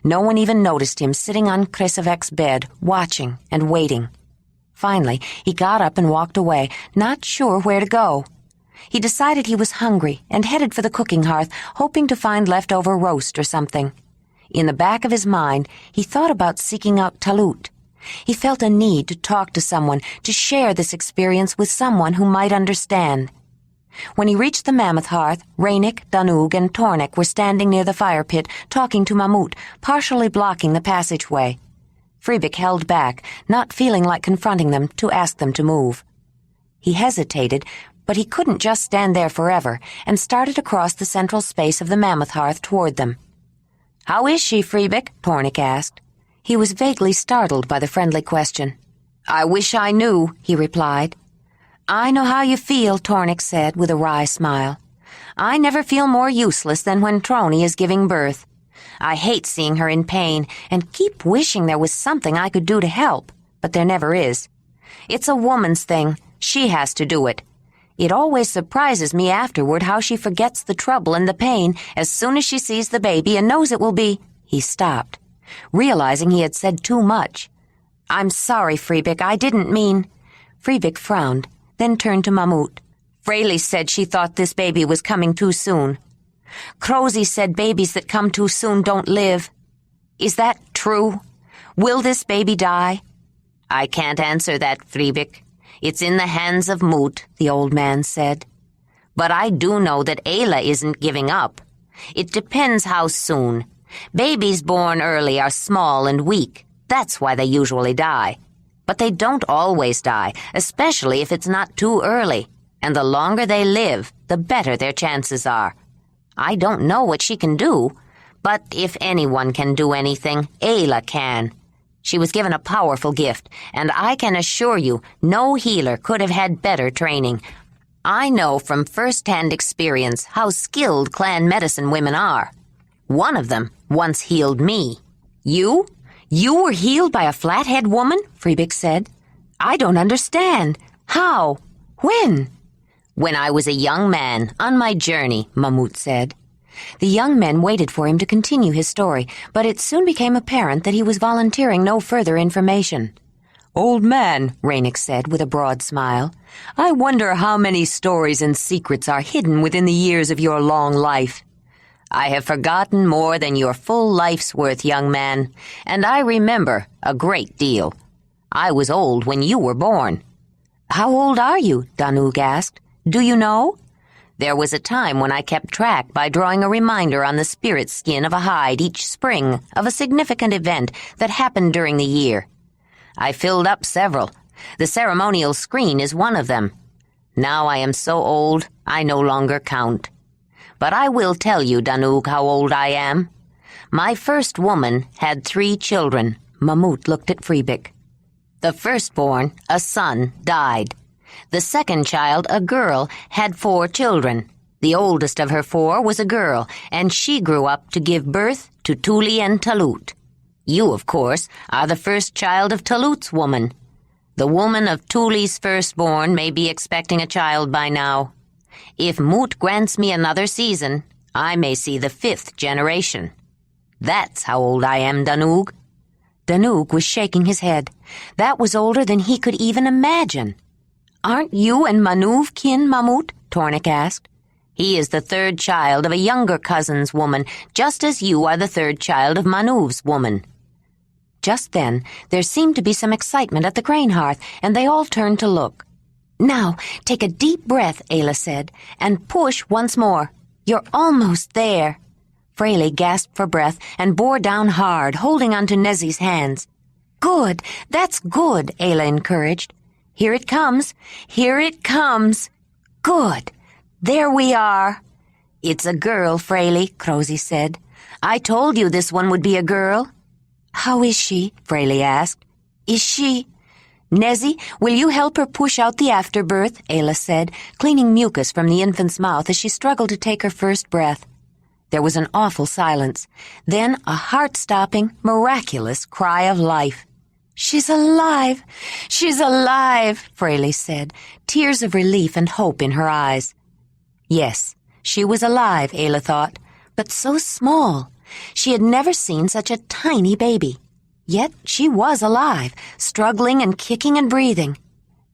No one even noticed him sitting on Krisavek's bed, watching and waiting. Finally, he got up and walked away, not sure where to go. He decided he was hungry and headed for the cooking hearth, hoping to find leftover roast or something. In the back of his mind, he thought about seeking out Talut. He felt a need to talk to someone, to share this experience with someone who might understand. When he reached the mammoth hearth, Ranec, Danug, and Tornek were standing near the fire pit, talking to Mamut, partially blocking the passageway. Freebick held back, not feeling like confronting them, to ask them to move. He hesitated, but he couldn't just stand there forever, and started across the central space of the mammoth hearth toward them. "How is she, Freebick?" Tornek asked. He was vaguely startled by the friendly question. "I wish I knew," he replied. "I know how you feel," Tornek said with a wry smile. "I never feel more useless than when Trony is giving birth. I hate seeing her in pain and keep wishing there was something I could do to help, but there never is. It's a woman's thing. She has to do it. It always surprises me afterward how she forgets the trouble and the pain as soon as she sees the baby and knows it will be—" He stopped, realizing he had said too much. "I'm sorry, Freebick, I didn't mean—" Freebick frowned, then turned to Mamut. "Fraley said she thought this baby was coming too soon. Crozy said babies that come too soon don't live. Is that true? Will this baby die?" "I can't answer that, Freebick. It's in the hands of Moot," the old man said. "But I do know that Ayla isn't giving up. It depends how soon. Babies born early are small and weak. That's why they usually die. But they don't always die, especially if it's not too early. And the longer they live, the better their chances are. I don't know what she can do, but if anyone can do anything, Ayla can. She was given a powerful gift, and I can assure you no healer could have had better training. I know from first-hand experience how skilled clan medicine women are. One of them once healed me." "You? You were healed by a flathead woman?" Freebick said. "I don't understand. How? When?" "When I was a young man, on my journey," Mamut said. The young men waited for him to continue his story, but it soon became apparent that he was volunteering no further information. "Old man," Ranec said with a broad smile, "I wonder how many stories and secrets are hidden within the years of your long life." "I have forgotten more than your full life's worth, young man, and I remember a great deal. I was old when you were born." "How old are you?" Danug asked. "Do you know?" "There was a time when I kept track by drawing a reminder on the spirit skin of a hide each spring of a significant event that happened during the year. I filled up several. The ceremonial screen is one of them. Now I am so old, I no longer count. But I will tell you, Danug, how old I am. My first woman had 3 children." Mamut looked at Freebick. "The firstborn, a son, died. The second child, a girl, had 4 children. The oldest of her 4 was a girl, and she grew up to give birth to Tuli and Talut. You, of course, are the first child of Talut's woman. The woman of Tuli's firstborn may be expecting a child by now. If Moot grants me another season, I may see the 5th generation. That's how old I am, Danug." Danug was shaking his head. That was older than he could even imagine. "Aren't you and Manuv kin, Mamut?" Tornik asked. "He is the 3rd child of a younger cousin's woman, just as you are the 3rd child of Manuv's woman." Just then, there seemed to be some excitement at the grain hearth, and they all turned to look. "Now, take a deep breath," Ayla said, "and push once more. You're almost there." Fraley gasped for breath and bore down hard, holding onto Nezzy's hands. "Good, that's good," Ayla encouraged. "Here it comes, here it comes. Good, there we are." "It's a girl, Fraley," Crozy said. "I told you this one would be a girl." "How is she?" Fraley asked. "Is she—" "Nezzy, will you help her push out the afterbirth?" Ayla said, cleaning mucus from the infant's mouth as she struggled to take her first breath. There was an awful silence, then a heart-stopping, miraculous cry of life. "She's alive! She's alive!" Fraley said, tears of relief and hope in her eyes. Yes, she was alive, Ayla thought, but so small. She had never seen such a tiny baby. Yet she was alive, struggling and kicking and breathing.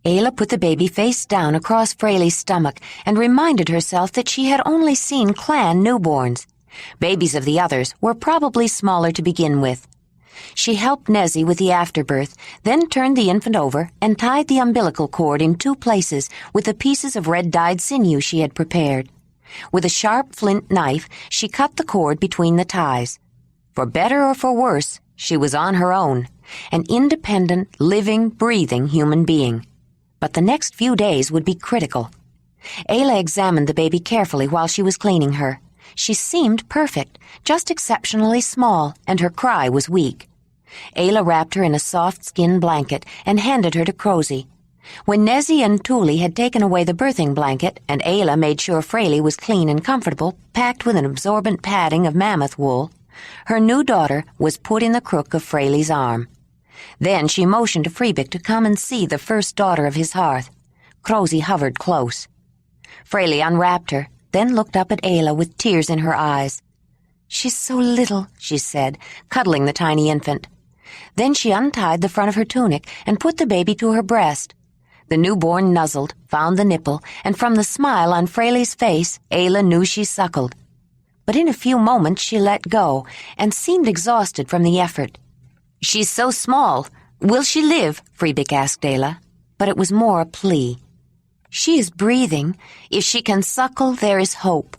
Ayla put the baby face down across Fraley's stomach and reminded herself that she had only seen clan newborns. Babies of the others were probably smaller to begin with. She helped Nezzy with the afterbirth, then turned the infant over and tied the umbilical cord in 2 places with the pieces of red-dyed sinew she had prepared. With a sharp flint knife, she cut the cord between the ties. For better or for worse, she was on her own, an independent, living, breathing human being. But the next few days would be critical. Ayla examined the baby carefully while she was cleaning her. She seemed perfect, just exceptionally small, and her cry was weak. Ayla wrapped her in a soft skin blanket and handed her to Crozy. When Nezzy and Tuli had taken away the birthing blanket and Ayla made sure Fraley was clean and comfortable, packed with an absorbent padding of mammoth wool, her new daughter was put in the crook of Fraley's arm. Then she motioned to Freebick to come and see the first daughter of his hearth. Crozy hovered close. Fraley unwrapped her, then looked up at Ayla with tears in her eyes. "She's so little," she said, cuddling the tiny infant. Then she untied the front of her tunic and put the baby to her breast. The newborn nuzzled, found the nipple, and from the smile on Fraley's face, Ayla knew she suckled. But in a few moments she let go and seemed exhausted from the effort. "She's so small. Will she live?" Freebick asked Ayla, but it was more a plea. "She is breathing. If she can suckle, there is hope.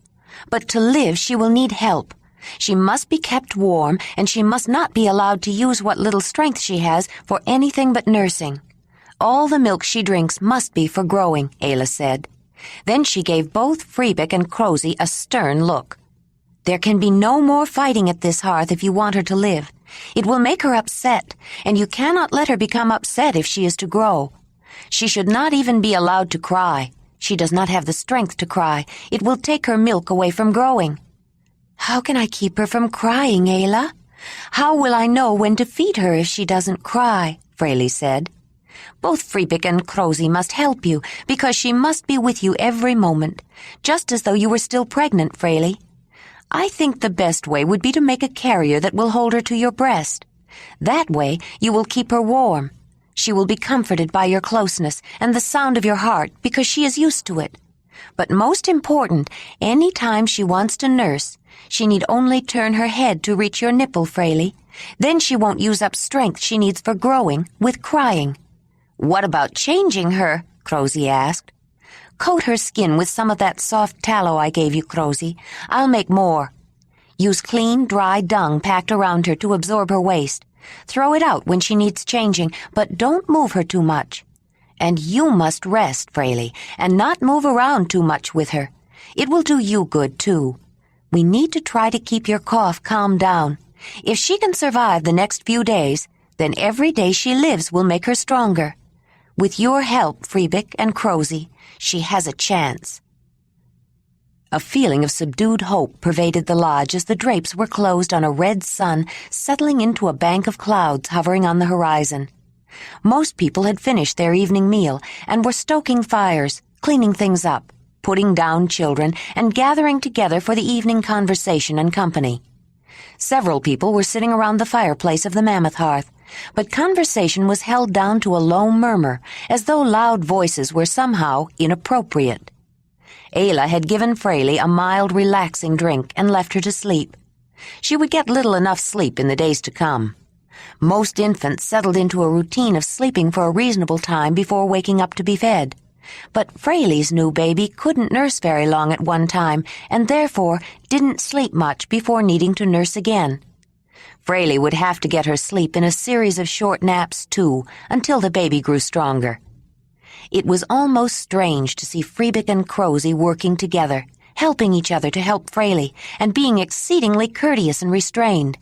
But to live, she will need help. She must be kept warm, and she must not be allowed to use what little strength she has for anything but nursing. All the milk she drinks must be for growing," Ayla said. Then she gave both Freebick and Crozy a stern look. "There can be no more fighting at this hearth if you want her to live. It will make her upset, and you cannot let her become upset if she is to grow. She should not even be allowed to cry. She does not have the strength to cry. It will take her milk away from growing." "How can I keep her from crying, Ayla? How will I know when to feed her if she doesn't cry?" Fraley said. "Both Freebick and Crozy must help you, because she must be with you every moment, just as though you were still pregnant, Fraley. I think the best way would be to make a carrier that will hold her to your breast. That way you will keep her warm. She will be comforted by your closeness and the sound of your heart because she is used to it. But most important, any time she wants to nurse, she need only turn her head to reach your nipple, Fraley. Then she won't use up strength she needs for growing with crying." "What about changing her?" Crozy asked. "Coat her skin with some of that soft tallow I gave you, Crozy. I'll make more. Use clean, dry dung packed around her to absorb her waste. Throw it out when she needs changing, but don't move her too much. And you must rest, Fraley, and not move around too much with her. It will do you good, too. We need to try to keep your cough calmed down. If she can survive the next few days, then every day she lives will make her stronger. With your help, Freebick and Crozy, she has a chance." A feeling of subdued hope pervaded the lodge as the drapes were closed on a red sun settling into a bank of clouds hovering on the horizon. Most people had finished their evening meal and were stoking fires, cleaning things up, putting down children, and gathering together for the evening conversation and company. Several people were sitting around the fireplace of the mammoth hearth, but conversation was held down to a low murmur, as though loud voices were somehow inappropriate. Ayla had given Fraley a mild, relaxing drink and left her to sleep. She would get little enough sleep in the days to come. Most infants settled into a routine of sleeping for a reasonable time before waking up to be fed. But Fraley's new baby couldn't nurse very long at one time and therefore didn't sleep much before needing to nurse again. Fraley would have to get her sleep in a series of short naps, too, until the baby grew stronger. It was almost strange to see Freebick and Crosy working together, helping each other to help Fraley, and being exceedingly courteous and restrained.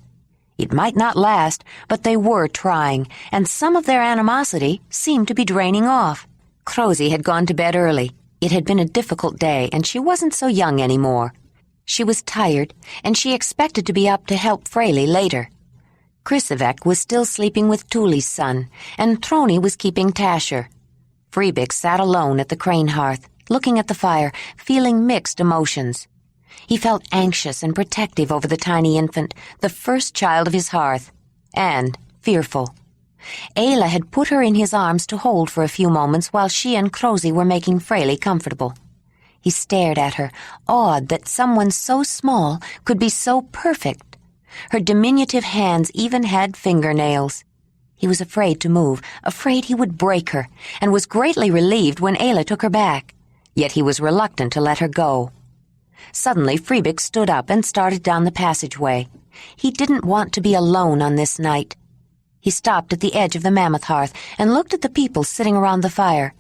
It might not last, but they were trying, and some of their animosity seemed to be draining off. Crosy had gone to bed early. It had been a difficult day, and she wasn't so young anymore. She was tired, and she expected to be up to help Fraley later. Chrysivek was still sleeping with Tuli's son, and Trony was keeping Tasher. Freebick sat alone at the crane hearth, looking at the fire, feeling mixed emotions. He felt anxious and protective over the tiny infant, the first child of his hearth, and fearful. Ayla had put her in his arms to hold for a few moments while she and Crosy were making Fraley comfortable. He stared at her, awed that someone so small could be so perfect. Her diminutive hands even had fingernails. He was afraid to move, afraid he would break her, and was greatly relieved when Ayla took her back. Yet he was reluctant to let her go. Suddenly, Freebick stood up and started down the passageway. He didn't want to be alone on this night. He stopped at the edge of the mammoth hearth and looked at the people sitting around the fire.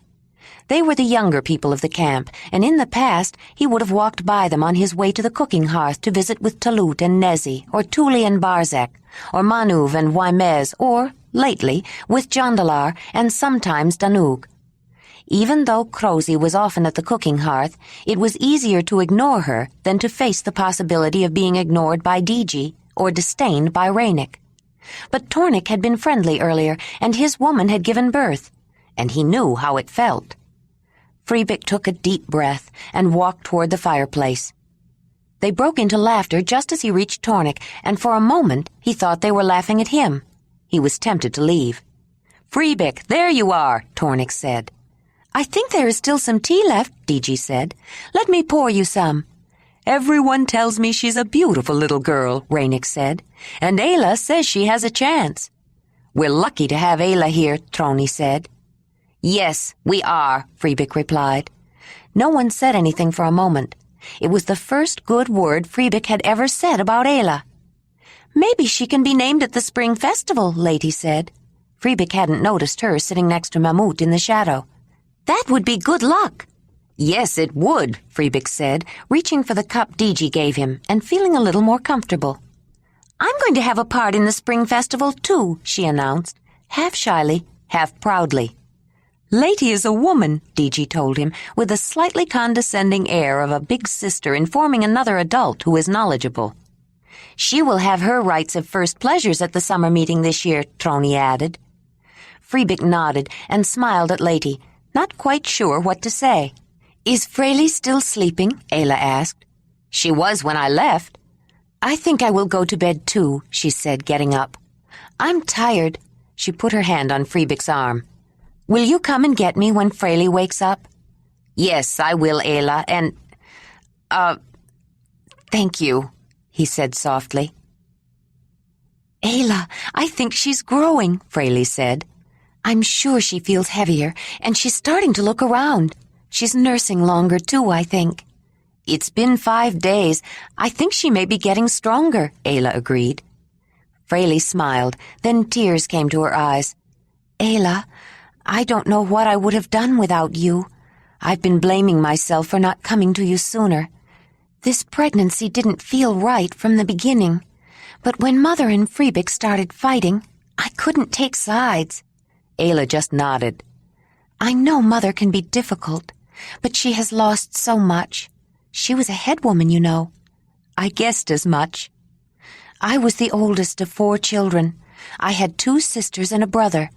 They were the younger people of the camp, and in the past he would have walked by them on his way to the cooking hearth to visit with Talut and Nezi, or Tuli and Barzek, or Manuv and Waimez, or, lately, with Jondalar and sometimes Danug. Even though Crosy was often at the cooking hearth, it was easier to ignore her than to face the possibility of being ignored by Digi or disdained by Ranec. But Tornik had been friendly earlier, and his woman had given birth, and he knew how it felt. Freebick took a deep breath and walked toward the fireplace. They broke into laughter just as he reached Tornik, and for a moment he thought they were laughing at him. He was tempted to leave. "Freebick, there you are," Tornik said. "I think there is still some tea left," Digi said. "Let me pour you some." "Everyone tells me she's a beautiful little girl," Ranec said, "and Ayla says she has a chance." "We're lucky to have Ayla here," Trony said. "Yes, we are," Freebick replied. No one said anything for a moment. It was the first good word Freebick had ever said about Ayla. "Maybe she can be named at the spring festival," Lady said. Freebick hadn't noticed her sitting next to Mamut in the shadow. "That would be good luck." "Yes, it would," Freebick said, reaching for the cup Digi gave him and feeling a little more comfortable. "I'm going to have a part in the spring festival, too," she announced, half shyly, half proudly. "Lady is a woman," Digi told him, with a slightly condescending air of a big sister informing another adult who is knowledgeable. "She will have her rights of first pleasures at the summer meeting this year," Trony added. Freebick nodded and smiled at Lady, not quite sure what to say. "Is Fraley still sleeping?" Ayla asked. "She was when I left." "I think I will go to bed too," she said, getting up. "I'm tired." She put her hand on Freebick's arm. "Will you come and get me when Fraley wakes up?" "Yes, I will, Ayla, and... thank you," he said softly. "Ayla, I think she's growing," Fraley said. "I'm sure she feels heavier, and she's starting to look around. She's nursing longer, too, I think." "It's been 5 days. I think she may be getting stronger," Ayla agreed. Fraley smiled, then tears came to her eyes. "Ayla, I don't know what I would have done without you. I've been blaming myself for not coming to you sooner. This pregnancy didn't feel right from the beginning. But when Mother and Freebick started fighting, I couldn't take sides." Ayla just nodded. "I know Mother can be difficult, but she has lost so much. She was a head woman, you know. I guessed as much. I was the oldest of 4 children. I had 2 sisters and a brother.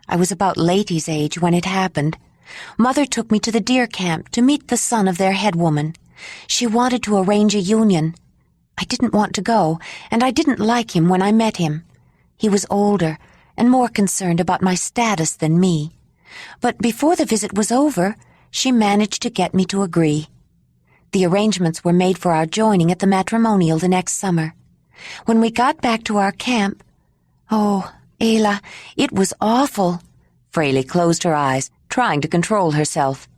I was about Lady's age when it happened. Mother took me to the deer camp to meet the son of their head woman. She wanted to arrange a union. I didn't want to go, and I didn't like him when I met him. He was older and more concerned about my status than me. But before the visit was over, she managed to get me to agree. The arrangements were made for our joining at the matrimonial the next summer. When we got back to our camp, oh, Ayla, it was awful. Fraley closed her eyes, trying to control herself.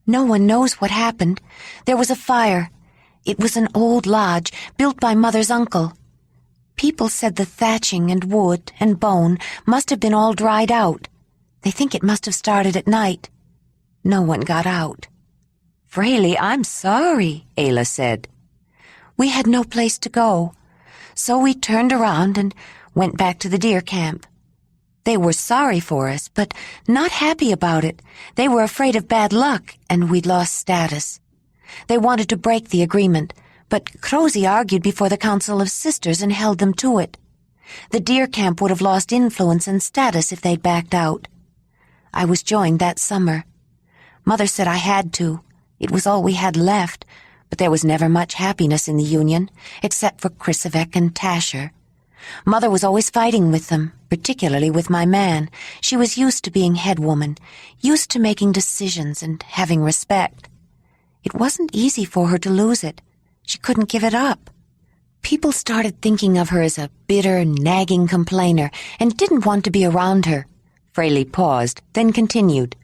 No one knows what happened. There was a fire. It was an old lodge built by Mother's uncle. People said the thatching and wood and bone must have been all dried out. They think it must have started at night. No one got out. Fraley, I'm sorry, Ayla said. We had no place to go, so we turned around and went back to the deer camp. They were sorry for us, but not happy about it. They were afraid of bad luck, and we'd lost status. They wanted to break the agreement, but Crozy argued before the Council of Sisters and held them to it. The deer camp would have lost influence and status if they'd backed out. I was joined that summer. Mother said I had to. It was all we had left, but there was never much happiness in the union, except for Krisavek and Tasher. Mother was always fighting with them, particularly with my man. She was used to being head woman, used to making decisions and having respect. It wasn't easy for her to lose it. She couldn't give it up. People started thinking of her as a bitter, nagging complainer and didn't want to be around her. Fraley paused, then continued.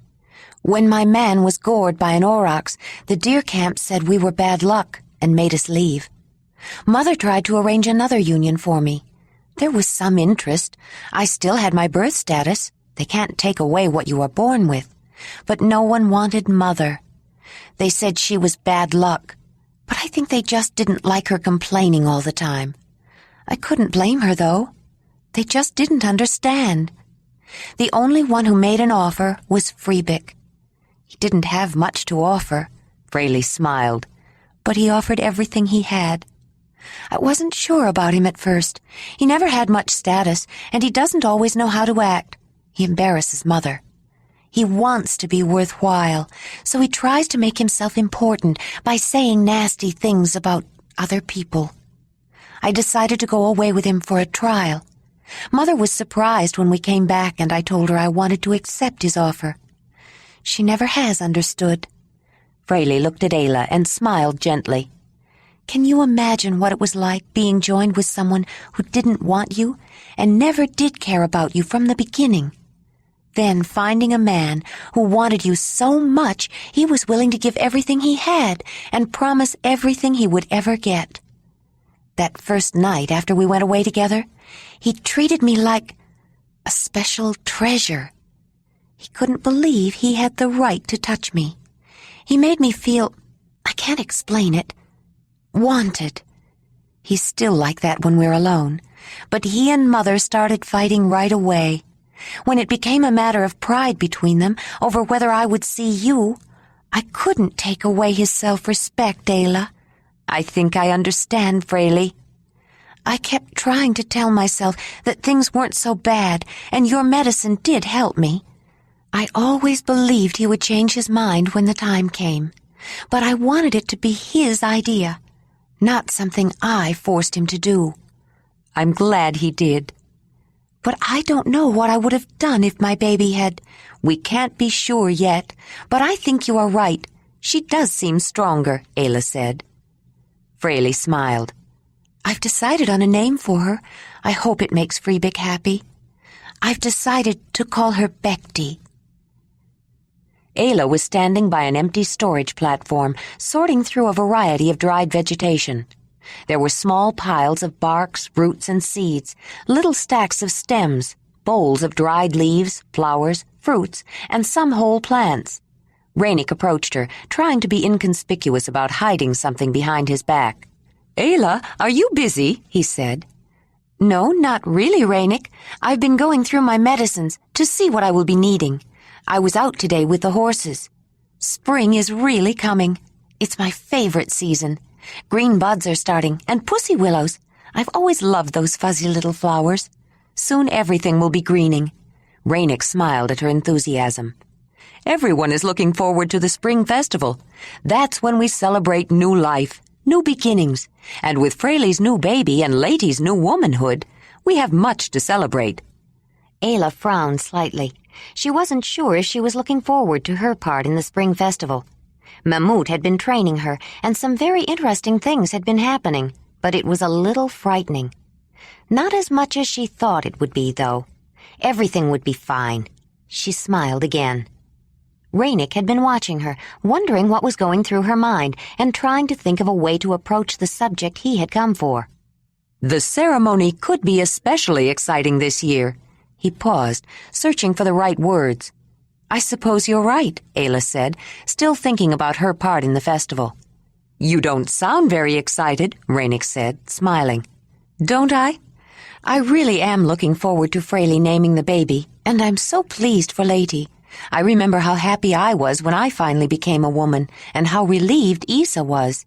When my man was gored by an aurochs, the deer camp said we were bad luck and made us leave. Mother tried to arrange another union for me. There was some interest. I still had my birth status. They can't take away what you are born with. But no one wanted Mother. They said she was bad luck. But I think they just didn't like her complaining all the time. I couldn't blame her, though. They just didn't understand. The only one who made an offer was Freebick. He didn't have much to offer. Fraley smiled. But he offered everything he had. I wasn't sure about him at first. He never had much status, and he doesn't always know how to act. He embarrasses Mother. He wants to be worthwhile, so he tries to make himself important by saying nasty things about other people. I decided to go away with him for a trial. Mother was surprised when we came back and I told her I wanted to accept his offer. She never has understood. Fraley looked at Ayla and smiled gently. Can you imagine what it was like being joined with someone who didn't want you and never did care about you from the beginning? Then finding a man who wanted you so much he was willing to give everything he had and promise everything he would ever get. That first night after we went away together, he treated me like a special treasure. He couldn't believe he had the right to touch me. He made me feel, I can't explain it, wanted. He's still like that when we're alone, but he and Mother started fighting right away. When it became a matter of pride between them over whether I would see you, I couldn't take away his self-respect, Ayla. I think I understand, Fraley. I kept trying to tell myself that things weren't so bad, and your medicine did help me. I always believed he would change his mind when the time came, but I wanted it to be his idea, not something I forced him to do. I'm glad he did. But I don't know what I would have done if my baby had... We can't be sure yet, but I think you are right. She does seem stronger, Ayla said. Fraley smiled. I've decided on a name for her. I hope it makes Freebick happy. I've decided to call her Bekti. Ayla was standing by an empty storage platform, sorting through a variety of dried vegetation. There were small piles of barks, roots, and seeds, little stacks of stems, bowls of dried leaves, flowers, fruits, and some whole plants. Ranec approached her, trying to be inconspicuous about hiding something behind his back. Ayla, are you busy? He said. No, not really, Ranec. I've been going through my medicines to see what I will be needing. I was out today with the horses. Spring is really coming. It's my favorite season. Green buds are starting, and pussy willows. I've always loved those fuzzy little flowers. Soon everything will be greening. Ranec smiled at her enthusiasm. Everyone is looking forward to the spring festival. That's when we celebrate new life, new beginnings, and with Fraley's new baby and Lady's new womanhood, we have much to celebrate. Ayla frowned slightly. She wasn't sure if she was looking forward to her part in the spring festival. Mamut had been training her, and some very interesting things had been happening, but it was a little frightening. Not as much as she thought it would be, though. Everything would be fine. She smiled again. Ranec had been watching her, wondering what was going through her mind, and trying to think of a way to approach the subject he had come for. The ceremony could be especially exciting this year. He paused, searching for the right words. I suppose you're right, Ayla said, still thinking about her part in the festival. You don't sound very excited, Ranec said, smiling. Don't I? I really am looking forward to Fraley naming the baby, and I'm so pleased for Lady. I remember how happy I was when I finally became a woman, and how relieved Isa was.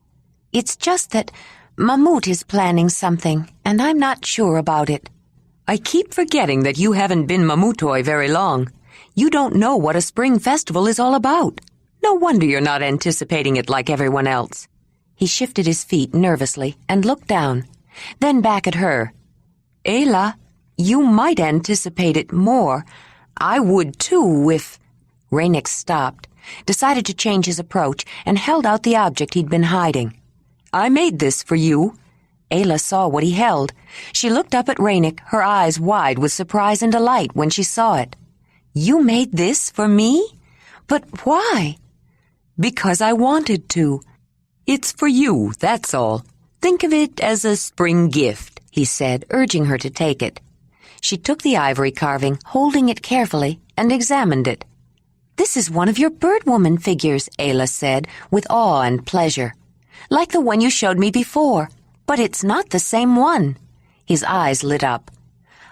It's just that Mamut is planning something, and I'm not sure about it. I keep forgetting that you haven't been Mamutoi very long. You don't know what a spring festival is all about. No wonder you're not anticipating it like everyone else. He shifted his feet nervously and looked down, then back at her. Ayla, you might anticipate it more. I would too if... Ranec stopped, decided to change his approach, and held out the object he'd been hiding. I made this for you. Ayla saw what he held. She looked up at Ranec, her eyes wide with surprise and delight when she saw it. You made this for me? But why? Because I wanted to. It's for you, that's all. Think of it as a spring gift, he said, urging her to take it. She took the ivory carving, holding it carefully, and examined it. This is one of your birdwoman figures, Ayla said, with awe and pleasure. Like the one you showed me before, but it's not the same one. His eyes lit up.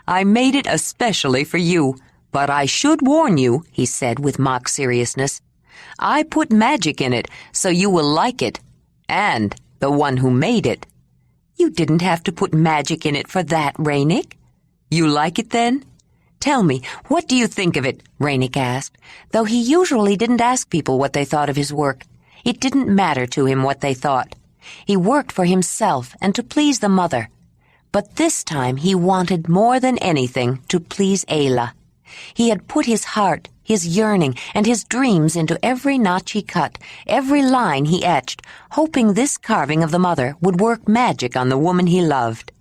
I made it especially for you, but I should warn you, he said with mock seriousness. I put magic in it, so you will like it. And the one who made it. You didn't have to put magic in it for that, Ranec. You like it then? Tell me, what do you think of it? Ranec asked, though he usually didn't ask people what they thought of his work. It didn't matter to him what they thought. He worked for himself and to please the mother. But this time he wanted more than anything to please Ayla. He had put his heart, his yearning, and his dreams into every notch he cut, every line he etched, hoping this carving of the mother would work magic on the woman he loved.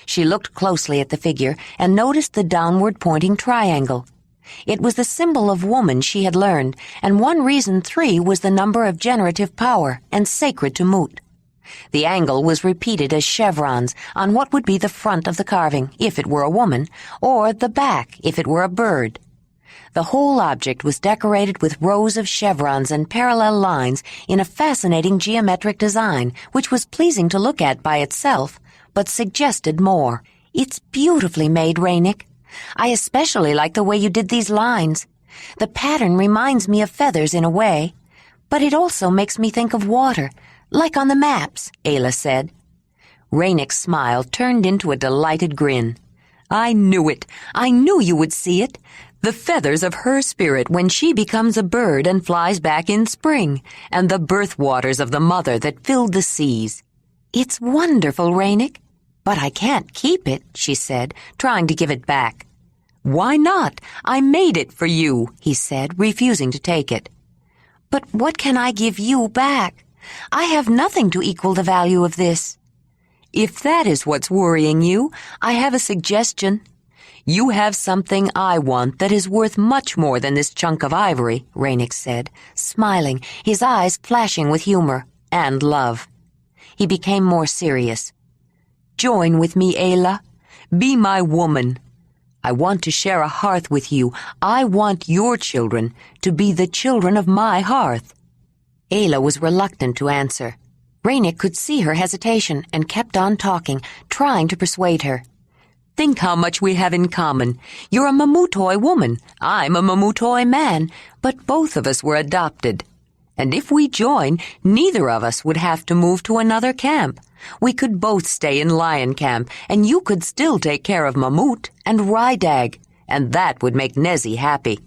She looked closely at the figure and noticed the downward-pointing triangle. It was the symbol of woman she had learned, and one reason 3 was the number of generative power and sacred to Mut. The angle was repeated as chevrons on what would be the front of the carving, if it were a woman, or the back, if it were a bird. The whole object was decorated with rows of chevrons and parallel lines in a fascinating geometric design, which was pleasing to look at by itself, but suggested more. It's beautifully made, Ranec. I especially like the way you did these lines. The pattern reminds me of feathers in a way, but it also makes me think of water, like on the maps, Ayla said. Ranec's smile turned into a delighted grin. I knew it. I knew you would see it. The feathers of her spirit when she becomes a bird and flies back in spring, and the birth waters of the mother that filled the seas. It's wonderful, Ranec. But I can't keep it, she said, trying to give it back. Why not? I made it for you, he said, refusing to take it. But what can I give you back? I have nothing to equal the value of this. If that is what's worrying you, I have a suggestion. You have something I want that is worth much more than this chunk of ivory, Ranec said, smiling, his eyes flashing with humor and love. He became more serious. Join with me, Ayla. Be my woman. I want to share a hearth with you. I want your children to be the children of my hearth. Ayla was reluctant to answer. Ranec could see her hesitation and kept on talking, trying to persuade her. Think how much we have in common. You're a Mamutoi woman. I'm a Mamutoi man, but both of us were adopted. And if we join, neither of us would have to move to another camp. We could both stay in lion camp, and you could still take care of Mamut and Rydag, and that would make Nezzy happy.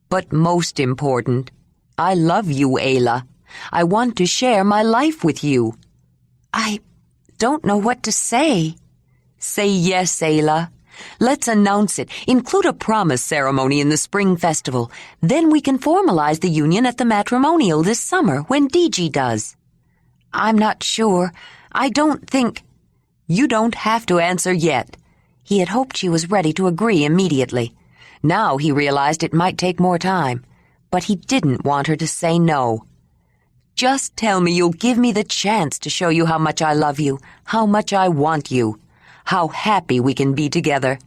But most important, I love you, Ayla. I want to share my life with you. I don't know what to say. Say yes, Ayla. Let's announce it. Include a promise ceremony in the spring festival. Then we can formalize the union at the matrimonial this summer when DG does. I'm not sure. I don't think... You don't have to answer yet. He had hoped she was ready to agree immediately. Now he realized it might take more time. But he didn't want her to say no. Just tell me you'll give me the chance to show you how much I love you, how much I want you, how happy we can be together.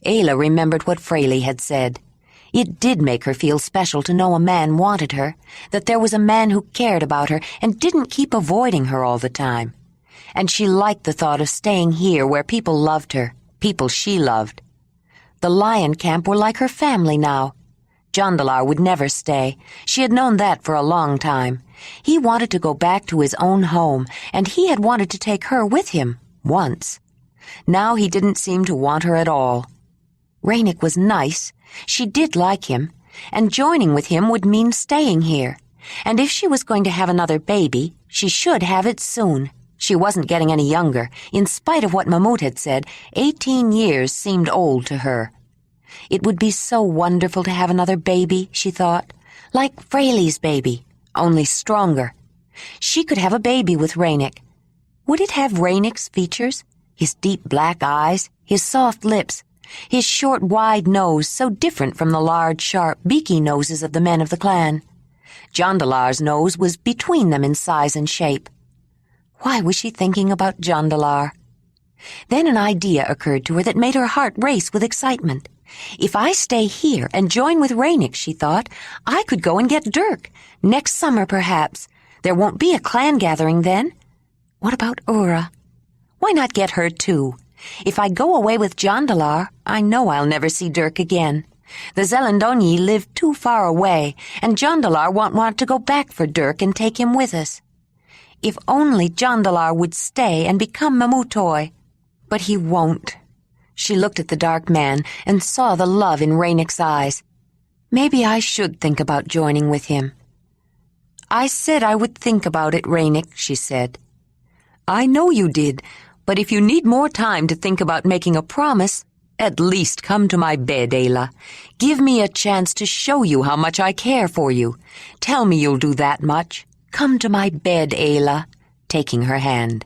Ayla remembered what Fraley had said. It did make her feel special to know a man wanted her, that there was a man who cared about her and didn't keep avoiding her all the time. And she liked the thought of staying here where people loved her, people she loved. The lion camp were like her family now. Jondalar would never stay. She had known that for a long time. He wanted to go back to his own home, and he had wanted to take her with him, once. Now he didn't seem to want her at all. Ranec was nice. She did like him, and joining with him would mean staying here. And if she was going to have another baby, she should have it soon. She wasn't getting any younger. In spite of what Mamut had said, 18 years seemed old to her. It would be so wonderful to have another baby, she thought, like Fraley's baby, only stronger. She could have a baby with Ranec. Would it have Ranec's features? His deep black eyes, his soft lips, his short, wide nose so different from the large, sharp, beaky noses of the men of the clan. Jondalar's nose was between them in size and shape. Why was she thinking about Jondalar? Then an idea occurred to her that made her heart race with excitement. If I stay here and join with Ranec, she thought, I could go and get Dirk. Next summer, perhaps. There won't be a clan gathering then. What about Ura? Why not get her, too? If I go away with Jondalar, I know I'll never see Dirk again. The Zelendonyi live too far away, and Jondalar won't want to go back for Dirk and take him with us. If only Jondalar would stay and become Mamutoi. But he won't. She looked at the dark man and saw the love in Ranec's eyes. Maybe I should think about joining with him. I said I would think about it, Ranec, she said. I know you did, but if you need more time to think about making a promise, at least come to my bed, Ayla. Give me a chance to show you how much I care for you. Tell me you'll do that much. Come to my bed, Ayla, taking her hand.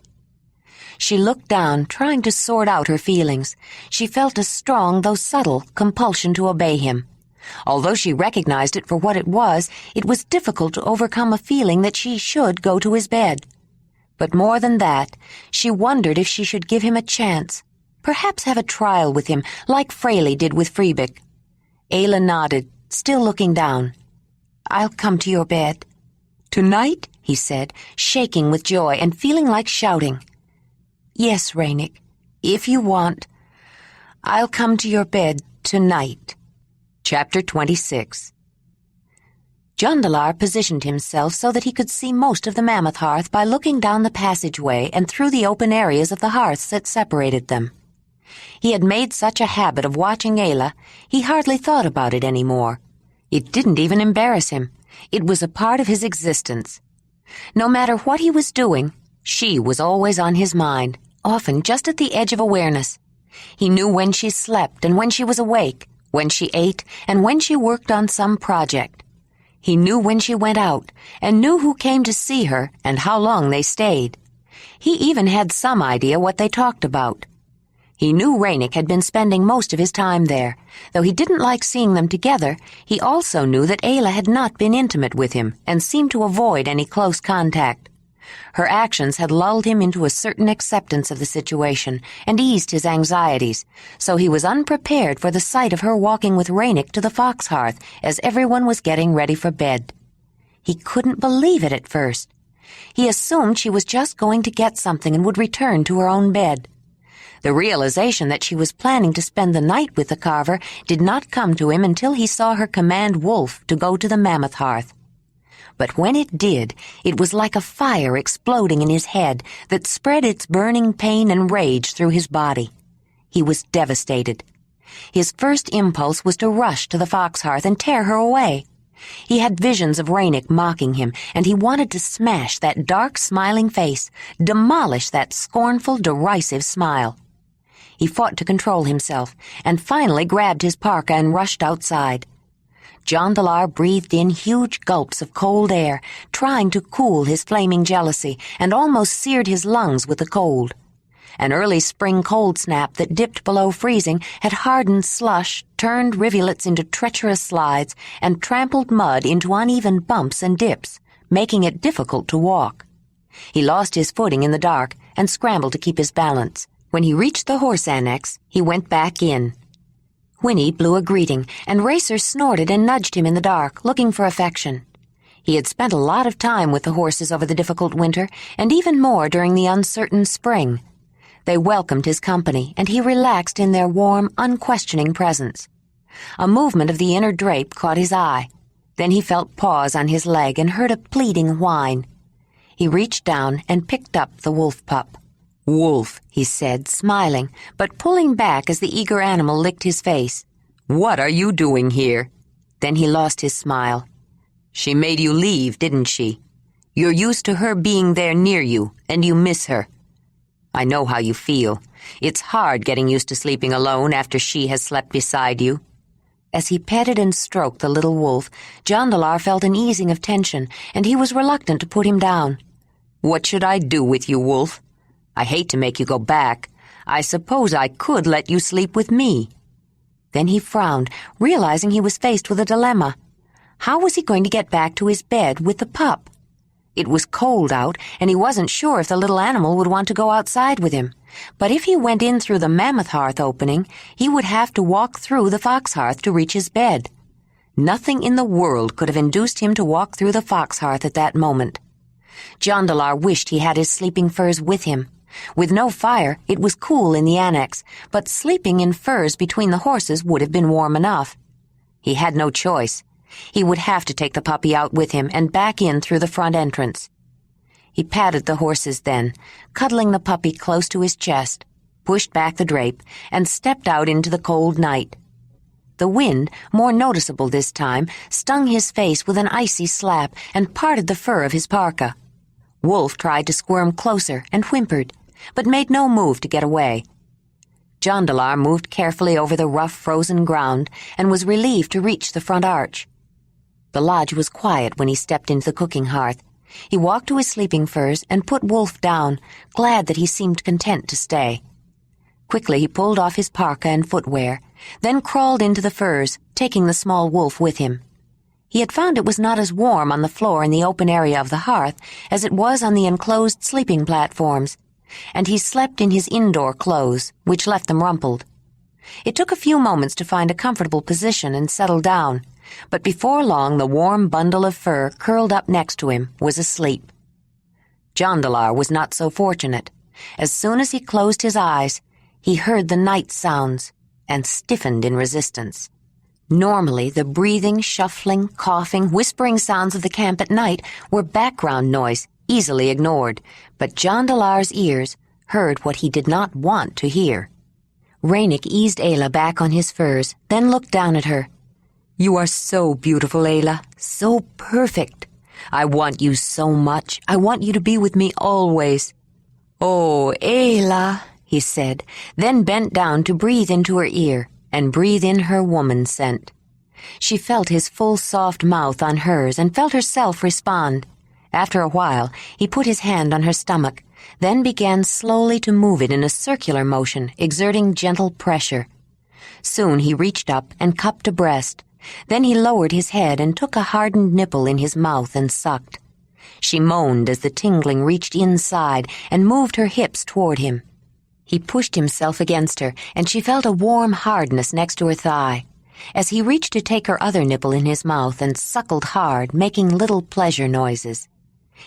She looked down, trying to sort out her feelings. She felt a strong, though subtle, compulsion to obey him. Although she recognized it for what it was difficult to overcome a feeling that she should go to his bed. But more than that, she wondered if she should give him a chance, perhaps have a trial with him, like Fraley did with Freebick. Ayla nodded, still looking down. I'll come to your bed. Tonight? He said, shaking with joy and feeling like shouting. Yes, Ranec, if you want. I'll come to your bed tonight. Chapter 26. Jondalar positioned himself so that he could see most of the mammoth hearth by looking down the passageway and through the open areas of the hearths that separated them. He had made such a habit of watching Ayla, he hardly thought about it any more. It didn't even embarrass him. It was a part of his existence. No matter what he was doing, she was always on his mind, often just at the edge of awareness. He knew when she slept and when she was awake, when she ate and when she worked on some project. He knew when she went out and knew who came to see her and how long they stayed. He even had some idea what they talked about. He knew Ranec had been spending most of his time there. Though he didn't like seeing them together, he also knew that Ayla had not been intimate with him and seemed to avoid any close contact. Her actions had lulled him into a certain acceptance of the situation and eased his anxieties, so he was unprepared for the sight of her walking with Ranec to the fox hearth as everyone was getting ready for bed. He couldn't believe it at first. He assumed she was just going to get something and would return to her own bed. The realization that she was planning to spend the night with the carver did not come to him until he saw her command Wolf to go to the mammoth hearth. But when it did, it was like a fire exploding in his head that spread its burning pain and rage through his body. He was devastated. His first impulse was to rush to the fox hearth and tear her away. He had visions of Ranec mocking him, and he wanted to smash that dark, smiling face, demolish that scornful, derisive smile. He fought to control himself, and finally grabbed his parka and rushed outside. Jondalar breathed in huge gulps of cold air, trying to cool his flaming jealousy, and almost seared his lungs with the cold. An early spring cold snap that dipped below freezing had hardened slush, turned rivulets into treacherous slides, and trampled mud into uneven bumps and dips, making it difficult to walk. He lost his footing in the dark and scrambled to keep his balance. When he reached the horse annex, he went back in. Whinney blew a greeting, and Racer snorted and nudged him in the dark, looking for affection. He had spent a lot of time with the horses over the difficult winter, and even more during the uncertain spring. They welcomed his company, and he relaxed in their warm, unquestioning presence. A movement of the inner drape caught his eye. Then he felt paws on his leg and heard a pleading whine. He reached down and picked up the wolf pup. "Wolf," he said, smiling, but pulling back as the eager animal licked his face. "What are you doing here?" Then he lost his smile. "She made you leave, didn't she? You're used to her being there near you, and you miss her. I know how you feel. It's hard getting used to sleeping alone after she has slept beside you." As he petted and stroked the little wolf, Jondalar felt an easing of tension, and he was reluctant to put him down. "What should I do with you, Wolf? I hate to make you go back. I suppose I could let you sleep with me." Then he frowned, realizing he was faced with a dilemma. How was he going to get back to his bed with the pup? It was cold out, and he wasn't sure if the little animal would want to go outside with him. But if he went in through the mammoth hearth opening, he would have to walk through the fox hearth to reach his bed. Nothing in the world could have induced him to walk through the fox hearth at that moment. Jondalar wished he had his sleeping furs with him. With no fire, it was cool in the annex, but sleeping in furs between the horses would have been warm enough. He had no choice. He would have to take the puppy out with him and back in through the front entrance. He patted the horses then, cuddling the puppy close to his chest, pushed back the drape, and stepped out into the cold night. The wind, more noticeable this time, stung his face with an icy slap and parted the fur of his parka. Wolf tried to squirm closer and whimpered, but made no move to get away. Jondalar moved carefully over the rough, frozen ground and was relieved to reach the front arch. The lodge was quiet when he stepped into the cooking hearth. He walked to his sleeping furs and put Wolf down, glad that he seemed content to stay. Quickly he pulled off his parka and footwear, then crawled into the furs, taking the small wolf with him. He had found it was not as warm on the floor in the open area of the hearth as it was on the enclosed sleeping platforms, and he slept in his indoor clothes, which left them rumpled. It took a few moments to find a comfortable position and settle down, but before long the warm bundle of fur curled up next to him was asleep. Jondalar was not so fortunate. As soon as he closed his eyes, he heard the night sounds and stiffened in resistance. Normally, the breathing, shuffling, coughing, whispering sounds of the camp at night were background noise, easily ignored, but Jondalar's ears heard what he did not want to hear. Ranec eased Ayla back on his furs, then looked down at her. "You are so beautiful, Ayla, so perfect. I want you so much. I want you to be with me always." "Oh, Ayla," he said, then bent down to breathe into her ear and breathe in her woman scent. She felt his full, soft mouth on hers and felt herself respond. After a while, he put his hand on her stomach, then began slowly to move it in a circular motion, exerting gentle pressure. Soon he reached up and cupped a breast. Then he lowered his head and took a hardened nipple in his mouth and sucked. She moaned as the tingling reached inside and moved her hips toward him. He pushed himself against her, and she felt a warm hardness next to her thigh. As he reached to take her other nipple in his mouth and suckled hard, making little pleasure noises.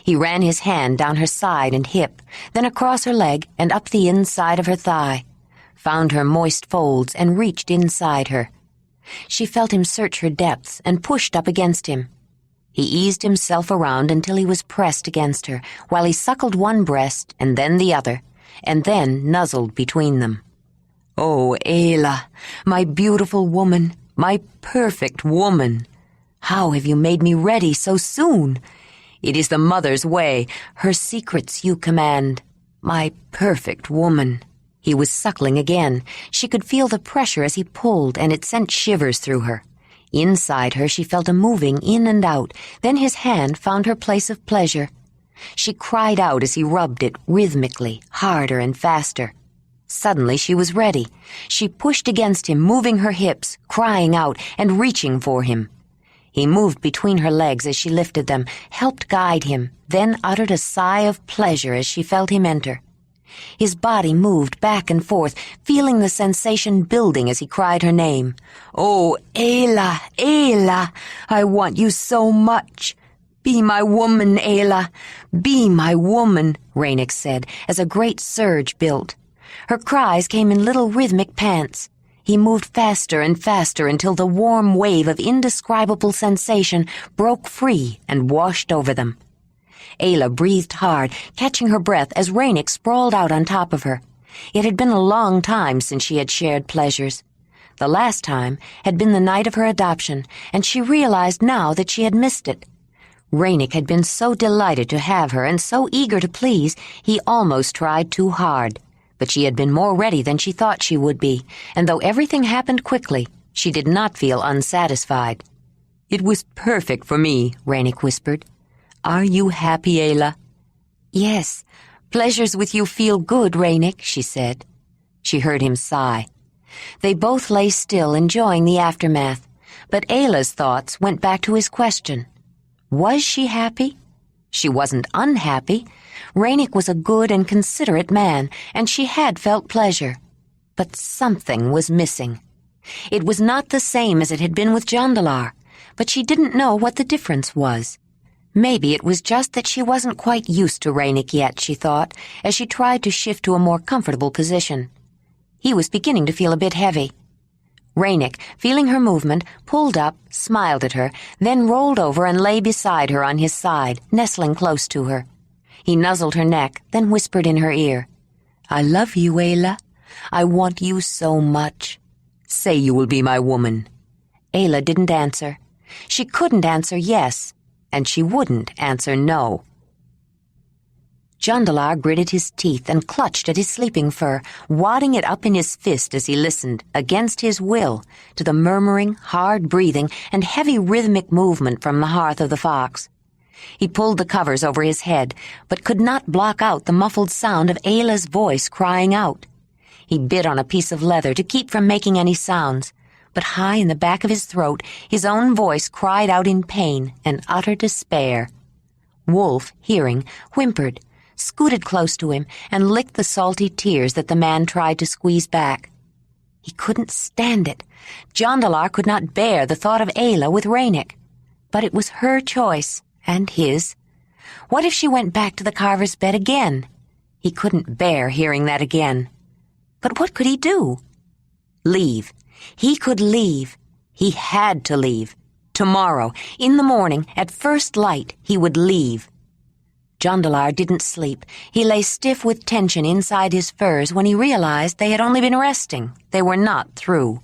He ran his hand down her side and hip, then across her leg and up the inside of her thigh, found her moist folds and reached inside her. She felt him search her depths and pushed up against him. He eased himself around until he was pressed against her, while he suckled one breast and then the other, and then nuzzled between them. "Oh, Ayla, my beautiful woman, my perfect woman! How have you made me ready so soon? It is the mother's way, her secrets you command. My perfect woman." He was suckling again. She could feel the pressure as he pulled, and it sent shivers through her. Inside her she felt a moving in and out, then his hand found her place of pleasure. She cried out as he rubbed it rhythmically, harder and faster. Suddenly she was ready. She pushed against him, moving her hips, crying out, and reaching for him. He moved between her legs as she lifted them, helped guide him, then uttered a sigh of pleasure as she felt him enter. His body moved back and forth, feeling the sensation building as he cried her name. "Oh, Ayla, Ayla, I want you so much. Be my woman, Ayla. Be my woman," Ranec said, as a great surge built. Her cries came in little rhythmic pants. He moved faster and faster until the warm wave of indescribable sensation broke free and washed over them. Ayla breathed hard, catching her breath as Ranec sprawled out on top of her. It had been a long time since she had shared pleasures. The last time had been the night of her adoption, and she realized now that she had missed it. Ranec had been so delighted to have her and so eager to please, he almost tried too hard. But she had been more ready than she thought she would be, and though everything happened quickly, she did not feel unsatisfied. "It was perfect for me," Ranec whispered. "Are you happy, Ayla?" "Yes, pleasures with you feel good, Ranec," she said. She heard him sigh. They both lay still, enjoying the aftermath, but Ayla's thoughts went back to his question. Was she happy? She wasn't unhappy. Ranec was a good and considerate man, and she had felt pleasure. But something was missing. It was not the same as it had been with Jondalar, but she didn't know what the difference was. Maybe it was just that she wasn't quite used to Ranec yet, she thought, as she tried to shift to a more comfortable position. He was beginning to feel a bit heavy. Ranec, feeling her movement, pulled up, smiled at her, then rolled over and lay beside her on his side, nestling close to her. He nuzzled her neck, then whispered in her ear, "I love you, Ayla. I want you so much. Say you will be my woman." Ayla didn't answer. She couldn't answer yes, and she wouldn't answer no. Jondalar gritted his teeth and clutched at his sleeping fur, wadding it up in his fist as he listened, against his will, to the murmuring, hard breathing, and heavy rhythmic movement from the hearth of the fox. He pulled the covers over his head, but could not block out the muffled sound of Ayla's voice crying out. He bit on a piece of leather to keep from making any sounds, but high in the back of his throat, his own voice cried out in pain and utter despair. Wolf, hearing, whimpered, scooted close to him, and licked the salty tears that the man tried to squeeze back. He couldn't stand it. Jondalar could not bear the thought of Ayla with Ranec. But it was her choice, and his. What if she went back to the carver's bed again? He couldn't bear hearing that again. But what could he do? Leave. He could leave. He had to leave. Tomorrow, in the morning, at first light, he would leave. Jondalar didn't sleep. He lay stiff with tension inside his furs when he realized they had only been resting. They were not through.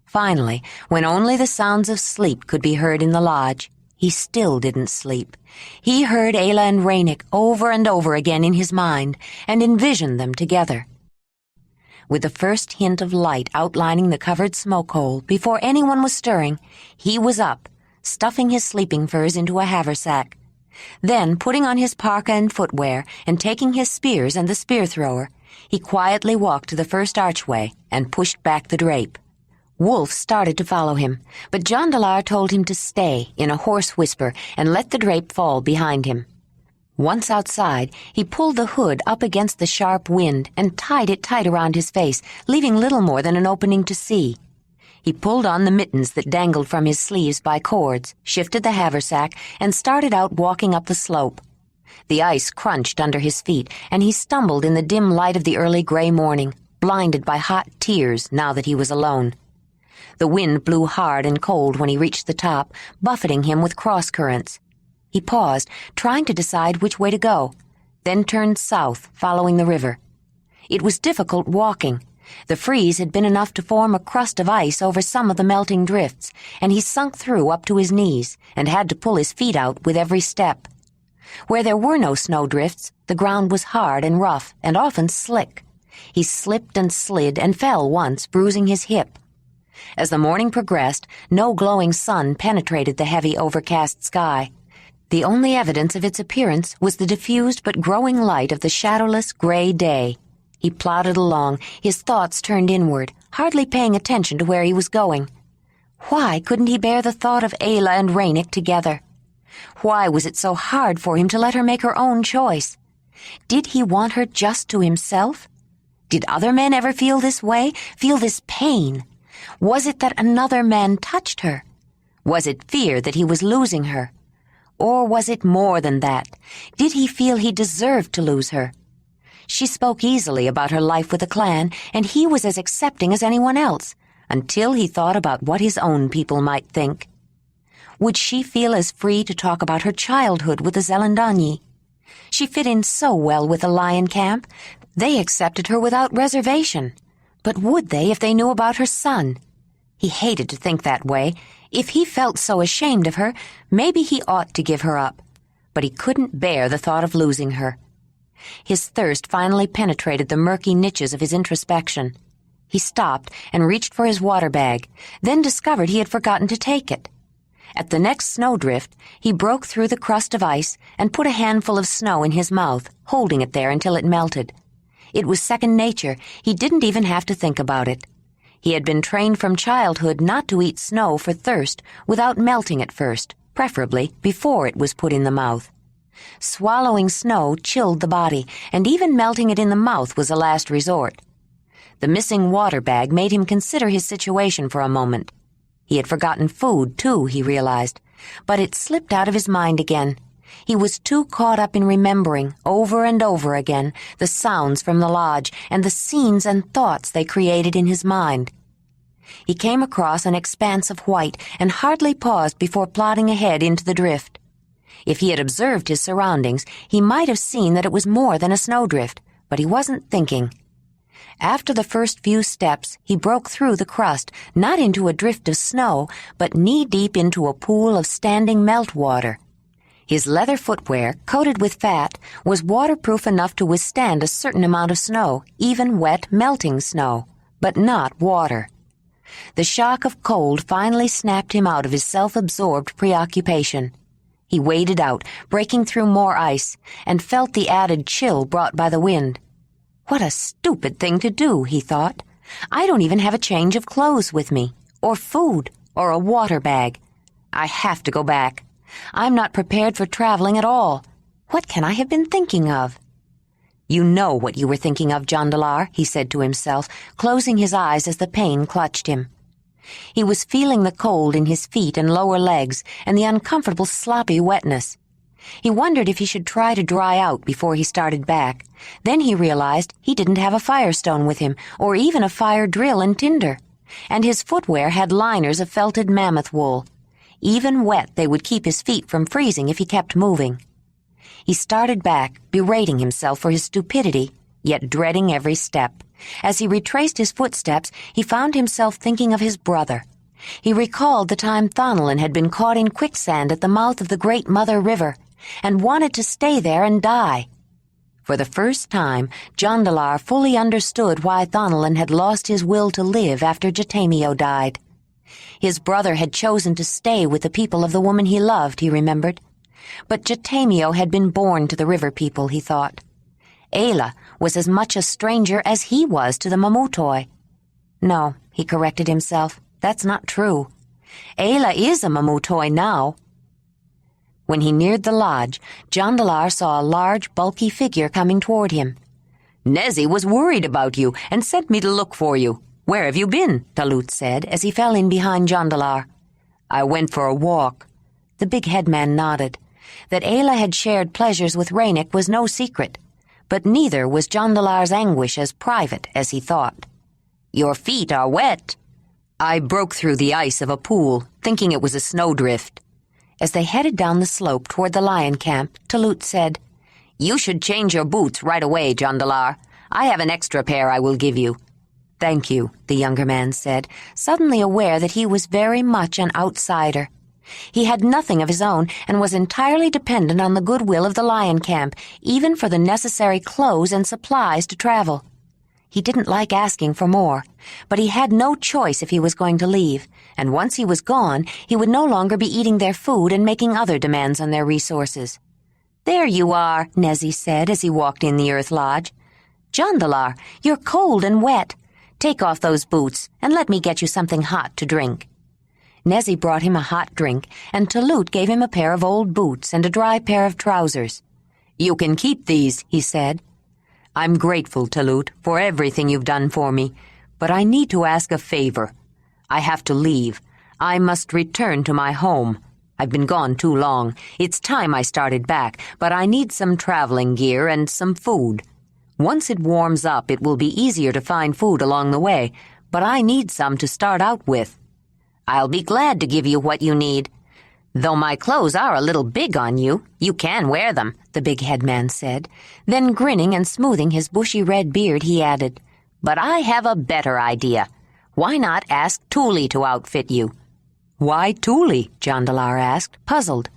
Finally, when only the sounds of sleep could be heard in the lodge, he still didn't sleep. He heard Ayla and Ranec over and over again in his mind, and envisioned them together. With the first hint of light outlining the covered smoke hole, before anyone was stirring, he was up, stuffing his sleeping furs into a haversack. Then, putting on his parka and footwear, and taking his spears and the spear-thrower, he quietly walked to the first archway and pushed back the drape. Wolf started to follow him, but Jondalar told him to stay in a hoarse whisper and let the drape fall behind him. Once outside, he pulled the hood up against the sharp wind and tied it tight around his face, leaving little more than an opening to see. He pulled on the mittens that dangled from his sleeves by cords, shifted the haversack, and started out walking up the slope. The ice crunched under his feet, and he stumbled in the dim light of the early gray morning, blinded by hot tears now that he was alone. The wind blew hard and cold when he reached the top, buffeting him with cross-currents. He paused, trying to decide which way to go, then turned south, following the river. It was difficult walking. The freeze had been enough to form a crust of ice over some of the melting drifts, and he sunk through up to his knees and had to pull his feet out with every step. Where there were no snowdrifts, the ground was hard and rough and often slick. He slipped and slid and fell once, bruising his hip. As the morning progressed, no glowing sun penetrated the heavy, overcast sky. The only evidence of its appearance was the diffused but growing light of the shadowless gray day. He plodded along, his thoughts turned inward, hardly paying attention to where he was going. Why couldn't he bear the thought of Ayla and Ranec together? Why was it so hard for him to let her make her own choice? Did he want her just to himself? Did other men ever feel this way, feel this pain? Was it that another man touched her? Was it fear that he was losing her? Or was it more than that? Did he feel he deserved to lose her? She spoke easily about her life with the clan, and he was as accepting as anyone else, until he thought about what his own people might think. Would she feel as free to talk about her childhood with the Zelendanyi? She fit in so well with the lion camp. They accepted her without reservation. But would they if they knew about her son? He hated to think that way. If he felt so ashamed of her, maybe he ought to give her up. But he couldn't bear the thought of losing her. His thirst finally penetrated the murky niches of his introspection. He stopped and reached for his water bag, then discovered he had forgotten to take it. At the next snowdrift, he broke through the crust of ice and put a handful of snow in his mouth, holding it there until it melted. It was second nature. He didn't even have to think about it. He had been trained from childhood not to eat snow for thirst without melting it first, preferably before it was put in the mouth. Swallowing snow chilled the body, and even melting it in the mouth was a last resort. The missing water bag made him consider his situation for a moment. He had forgotten food, too, he realized, but it slipped out of his mind again. He was too caught up in remembering, over and over again, the sounds from the lodge and the scenes and thoughts they created in his mind. He came across an expanse of white and hardly paused before plodding ahead into the drift. If he had observed his surroundings, he might have seen that it was more than a snowdrift, but he wasn't thinking. After the first few steps, he broke through the crust, not into a drift of snow, but knee-deep into a pool of standing meltwater. His leather footwear, coated with fat, was waterproof enough to withstand a certain amount of snow, even wet, melting snow, but not water. The shock of cold finally snapped him out of his self-absorbed preoccupation. He waded out, breaking through more ice, and felt the added chill brought by the wind. What a stupid thing to do, he thought. I don't even have a change of clothes with me, or food, or a water bag. I have to go back. I'm not prepared for traveling at all. What can I have been thinking of? You know what you were thinking of, Jondalar, he said to himself, closing his eyes as the pain clutched him. He was feeling the cold in his feet and lower legs and the uncomfortable sloppy wetness. He wondered if he should try to dry out before he started back. Then he realized he didn't have a firestone with him, or even a fire drill and tinder. And his footwear had liners of felted mammoth wool. Even wet, they would keep his feet from freezing if he kept moving. He started back, berating himself for his stupidity, yet dreading every step. As he retraced his footsteps, he found himself thinking of his brother. He recalled the time Thonelin had been caught in quicksand at the mouth of the Great Mother River, and wanted to stay there and die. For the first time, Jondalar fully understood why Thonelin had lost his will to live after Jatamio died. His brother had chosen to stay with the people of the woman he loved, he remembered. But Jatamio had been born to the river people, he thought. Ayla was as much a stranger as he was to the Mamutoi. No, he corrected himself, that's not true. Ayla is a Mamutoi now. When he neared the lodge, Jondalar saw a large, bulky figure coming toward him. Nezi was worried about you and sent me to look for you. Where have you been? Talut said as he fell in behind Jondalar. I went for a walk. The big headman nodded. That Ayla had shared pleasures with Ranec was no secret, but neither was Jondalar's anguish as private as he thought. Your feet are wet. I broke through the ice of a pool, thinking it was a snowdrift." As they headed down the slope toward the lion camp, Talut said, "You should change your boots right away, Jondalar. I have an extra pair I will give you." "Thank you," the younger man said, suddenly aware that he was very much an outsider. He had nothing of his own and was entirely dependent on the goodwill of the lion camp, even for the necessary clothes and supplies to travel. He didn't like asking for more, but he had no choice if he was going to leave, and once he was gone, he would no longer be eating their food and making other demands on their resources. "There you are," Nezzy said as he walked in the earth lodge. "Jondalar, you're cold and wet. Take off those boots and let me get you something hot to drink." Nezzy brought him a hot drink, and Talut gave him a pair of old boots and a dry pair of trousers. "You can keep these," he said. "I'm grateful, Talut, for everything you've done for me, but I need to ask a favor. I have to leave. I must return to my home. I've been gone too long. It's time I started back, but I need some traveling gear and some food. Once it warms up, it will be easier to find food along the way, but I need some to start out with." "I'll be glad to give you what you need. Though my clothes are a little big on you, you can wear them," the big headman said. Then, grinning and smoothing his bushy red beard, he added, "But I have a better idea. Why not ask Tuli to outfit you?" "Why Tuli?" Jondalar asked, puzzled.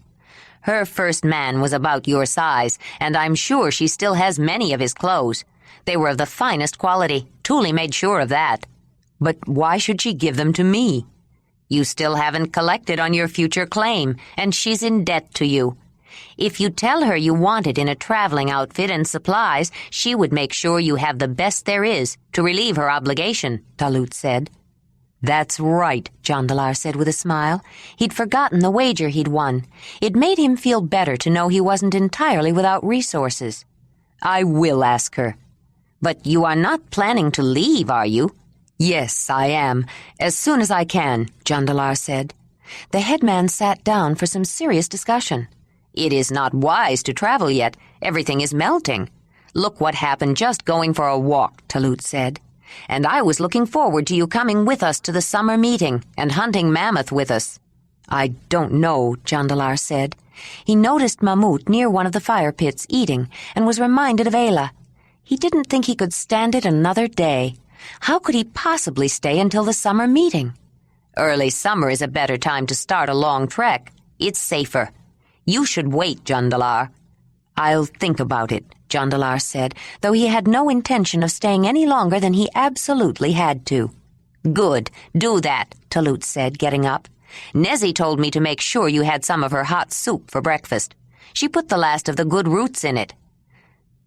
"Her first man was about your size, and I'm sure she still has many of his clothes. They were of the finest quality. Tuli made sure of that." "But why should she give them to me?" "You still haven't collected on your future claim, and she's in debt to you. If you tell her you want it in a traveling outfit and supplies, she would make sure you have the best there is to relieve her obligation," Talut said. "That's right," Jondalar said with a smile. He'd forgotten the wager he'd won. It made him feel better to know he wasn't entirely without resources. "I will ask her." "But you are not planning to leave, are you?" "Yes, I am. As soon as I can," Jondalar said. The headman sat down for some serious discussion. "It is not wise to travel yet. Everything is melting. Look what happened just going for a walk," Talut said. "And I was looking forward to you coming with us to the summer meeting and hunting mammoth with us." "I don't know," Jondalar said. He noticed Mamut near one of the fire pits eating and was reminded of Ayla. He didn't think he could stand it another day. How could he possibly stay until the summer meeting? "Early summer is a better time to start a long trek. It's safer. You should wait, Jondalar." "I'll think about it," Jondalar said, though he had no intention of staying any longer than he absolutely had to. "Good. Do that," Talut said, getting up. "Nezzy told me to make sure you had some of her hot soup for breakfast. She put the last of the good roots in it."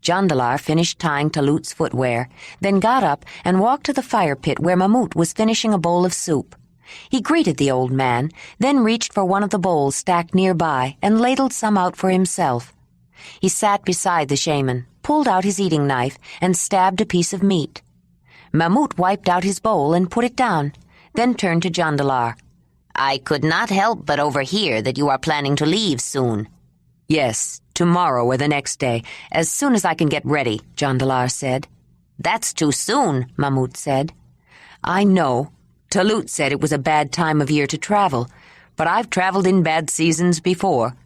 Jondalar finished tying Talut's footwear, then got up and walked to the fire pit where Mamut was finishing a bowl of soup. He greeted the old man, then reached for one of the bowls stacked nearby and ladled some out for himself. He sat beside the shaman, pulled out his eating knife, and stabbed a piece of meat. Mamut wiped out his bowl and put it down, then turned to Jondalar. "I could not help but overhear that you are planning to leave soon." "Yes, tomorrow or the next day, as soon as I can get ready," Jondalar said. "That's too soon," Mamut said. "I know. Talut said it was a bad time of year to travel, but I've traveled in bad seasons before."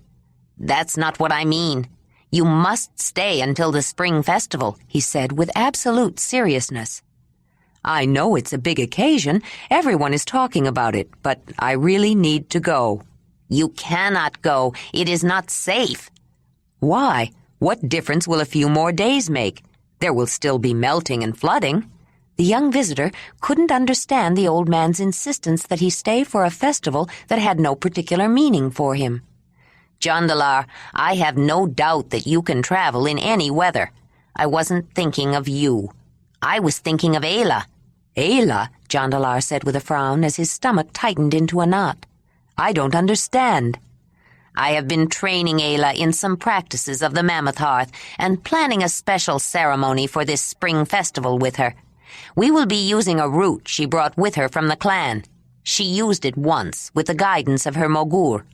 "That's not what I mean. You must stay until the spring festival," he said with absolute seriousness. "I know it's a big occasion. Everyone is talking about it, but I really need to go." "You cannot go. It is not safe." "Why? What difference will a few more days make? There will still be melting and flooding." The young visitor couldn't understand the old man's insistence that he stay for a festival that had no particular meaning for him. "Jondalar, I have no doubt that you can travel in any weather. I wasn't thinking of you. I was thinking of Ayla." "Ayla?" Jondalar said with a frown as his stomach tightened into a knot. "I don't understand." "I have been training Ayla in some practices of the Mammoth Hearth and planning a special ceremony for this spring festival with her. We will be using a root she brought with her from the clan. She used it once with the guidance of her Mogur.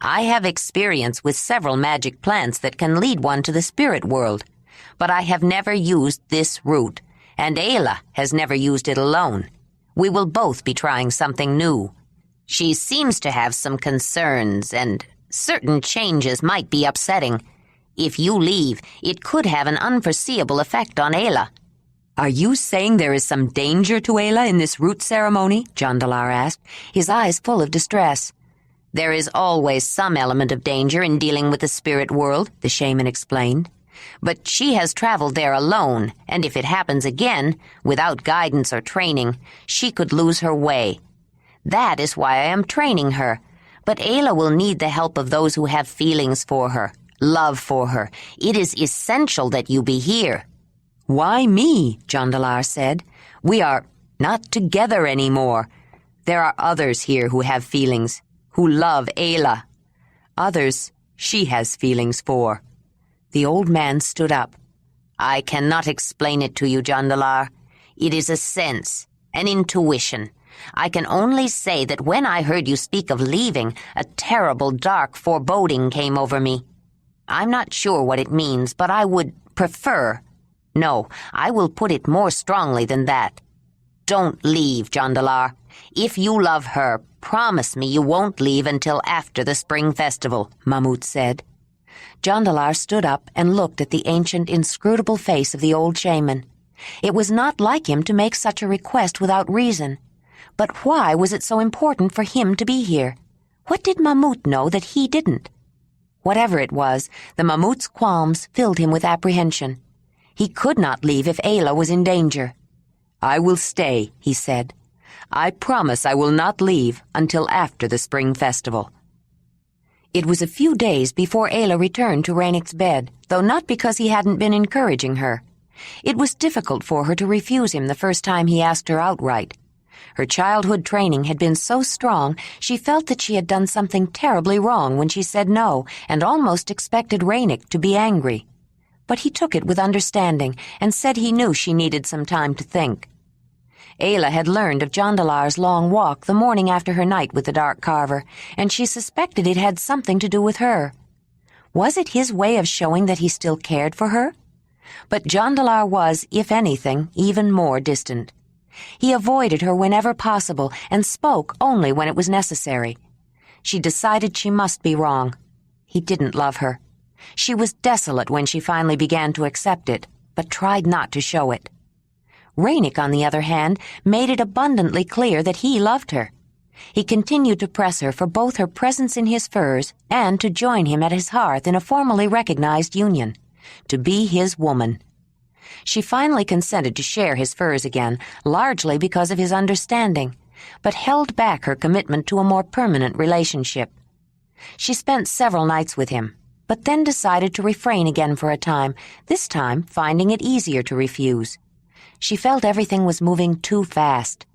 I have experience with several magic plants that can lead one to the spirit world, but I have never used this root, and Ayla has never used it alone. We will both be trying something new. She seems to have some concerns, and certain changes might be upsetting. If you leave, it could have an unforeseeable effect on Ayla." "Are you saying there is some danger to Ayla in this root ceremony?" Jondalar asked, his eyes full of distress. "There is always some element of danger in dealing with the spirit world," the shaman explained. "But she has traveled there alone, and if it happens again, without guidance or training, she could lose her way. That is why I am training her. But Ayla will need the help of those who have feelings for her, love for her. It is essential that you be here." "Why me?" Jondalar said. "We are not together anymore. There are others here who have feelings, who love Ayla. Others she has feelings for." The old man stood up. "I cannot explain it to you, Jondalar. It is a sense, an intuition. I can only say that when I heard you speak of leaving, a terrible dark foreboding came over me. I'm not sure what it means, but I would prefer— No, I will put it more strongly than that. Don't leave, Jondalar. If you love her, promise me you won't leave until after the spring festival," Mamut said. Jondalar stood up and looked at the ancient, inscrutable face of the old shaman. It was not like him to make such a request without reason. But why was it so important for him to be here? What did Mamut know that he didn't? Whatever it was, the Mamut's qualms filled him with apprehension. He could not leave if Ayla was in danger. "I will stay," he said. "I promise I will not leave until after the spring festival." It was a few days before Ayla returned to Ranec's bed, though not because he hadn't been encouraging her. It was difficult for her to refuse him the first time he asked her outright. Her childhood training had been so strong she felt that she had done something terribly wrong when she said no, and almost expected Ranec to be angry. But he took it with understanding and said he knew she needed some time to think. Ayla had learned of Jondalar's long walk the morning after her night with the dark carver, and she suspected it had something to do with her. Was it his way of showing that he still cared for her? But Jondalar was, if anything, even more distant. He avoided her whenever possible and spoke only when it was necessary. She decided she must be wrong. He didn't love her. She was desolate when she finally began to accept it, but tried not to show it. Ranec, on the other hand, made it abundantly clear that he loved her. He continued to press her for both her presence in his furs and to join him at his hearth in a formally recognized union, to be his woman. She finally consented to share his furs again, largely because of his understanding, but held back her commitment to a more permanent relationship. She spent several nights with him, but then decided to refrain again for a time, this time finding it easier to refuse. She felt everything was moving too fast.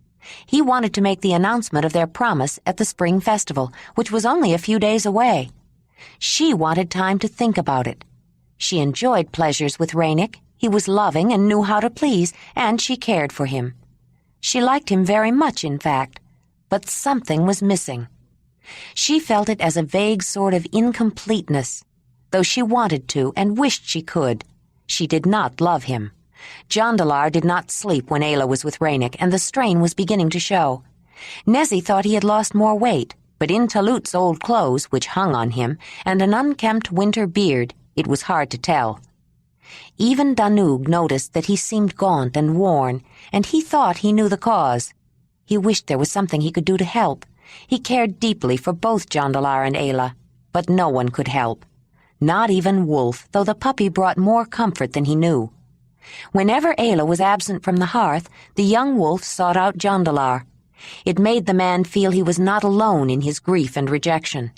He wanted to make the announcement of their promise at the spring festival, which was only a few days away. She wanted time to think about it. She enjoyed pleasures with Ranec. He was loving and knew how to please, and she cared for him. She liked him very much, in fact, but something was missing. She felt it as a vague sort of incompleteness. Though she wanted to and wished she could, she did not love him. Jondalar did not sleep when Ayla was with Ranec, and the strain was beginning to show. Nezzy thought he had lost more weight, but in Talut's old clothes, which hung on him, and an unkempt winter beard, it was hard to tell. Even Danug noticed that he seemed gaunt and worn, and he thought he knew the cause. He wished there was something he could do to help. He cared deeply for both Jondalar and Ayla, but no one could help. Not even Wolf, though the puppy brought more comfort than he knew. Whenever Ayla was absent from the hearth, the young wolf sought out Jondalar. It made the man feel he was not alone in his grief and rejection.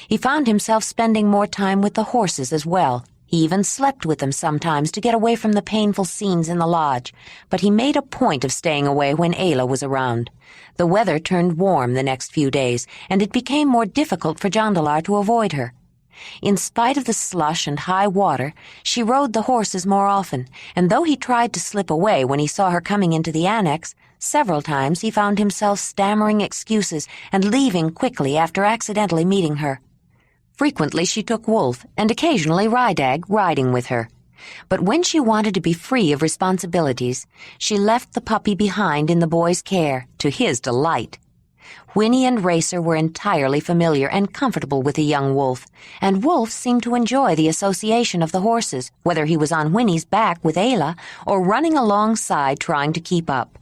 He found himself spending more time with the horses as well. He even slept with them sometimes to get away from the painful scenes in the lodge, but he made a point of staying away when Ayla was around. The weather turned warm the next few days, and it became more difficult for Jondalar to avoid her. In spite of the slush and high water, she rode the horses more often, and though he tried to slip away when he saw her coming into the annex, several times he found himself stammering excuses and leaving quickly after accidentally meeting her. Frequently she took Wolf, and occasionally Rydag, riding with her. But when she wanted to be free of responsibilities, she left the puppy behind in the boy's care, to his delight. Whinney and Racer were entirely familiar and comfortable with the young wolf, and Wolf seemed to enjoy the association of the horses, whether he was on Whinney's back with Ayla or running alongside trying to keep up.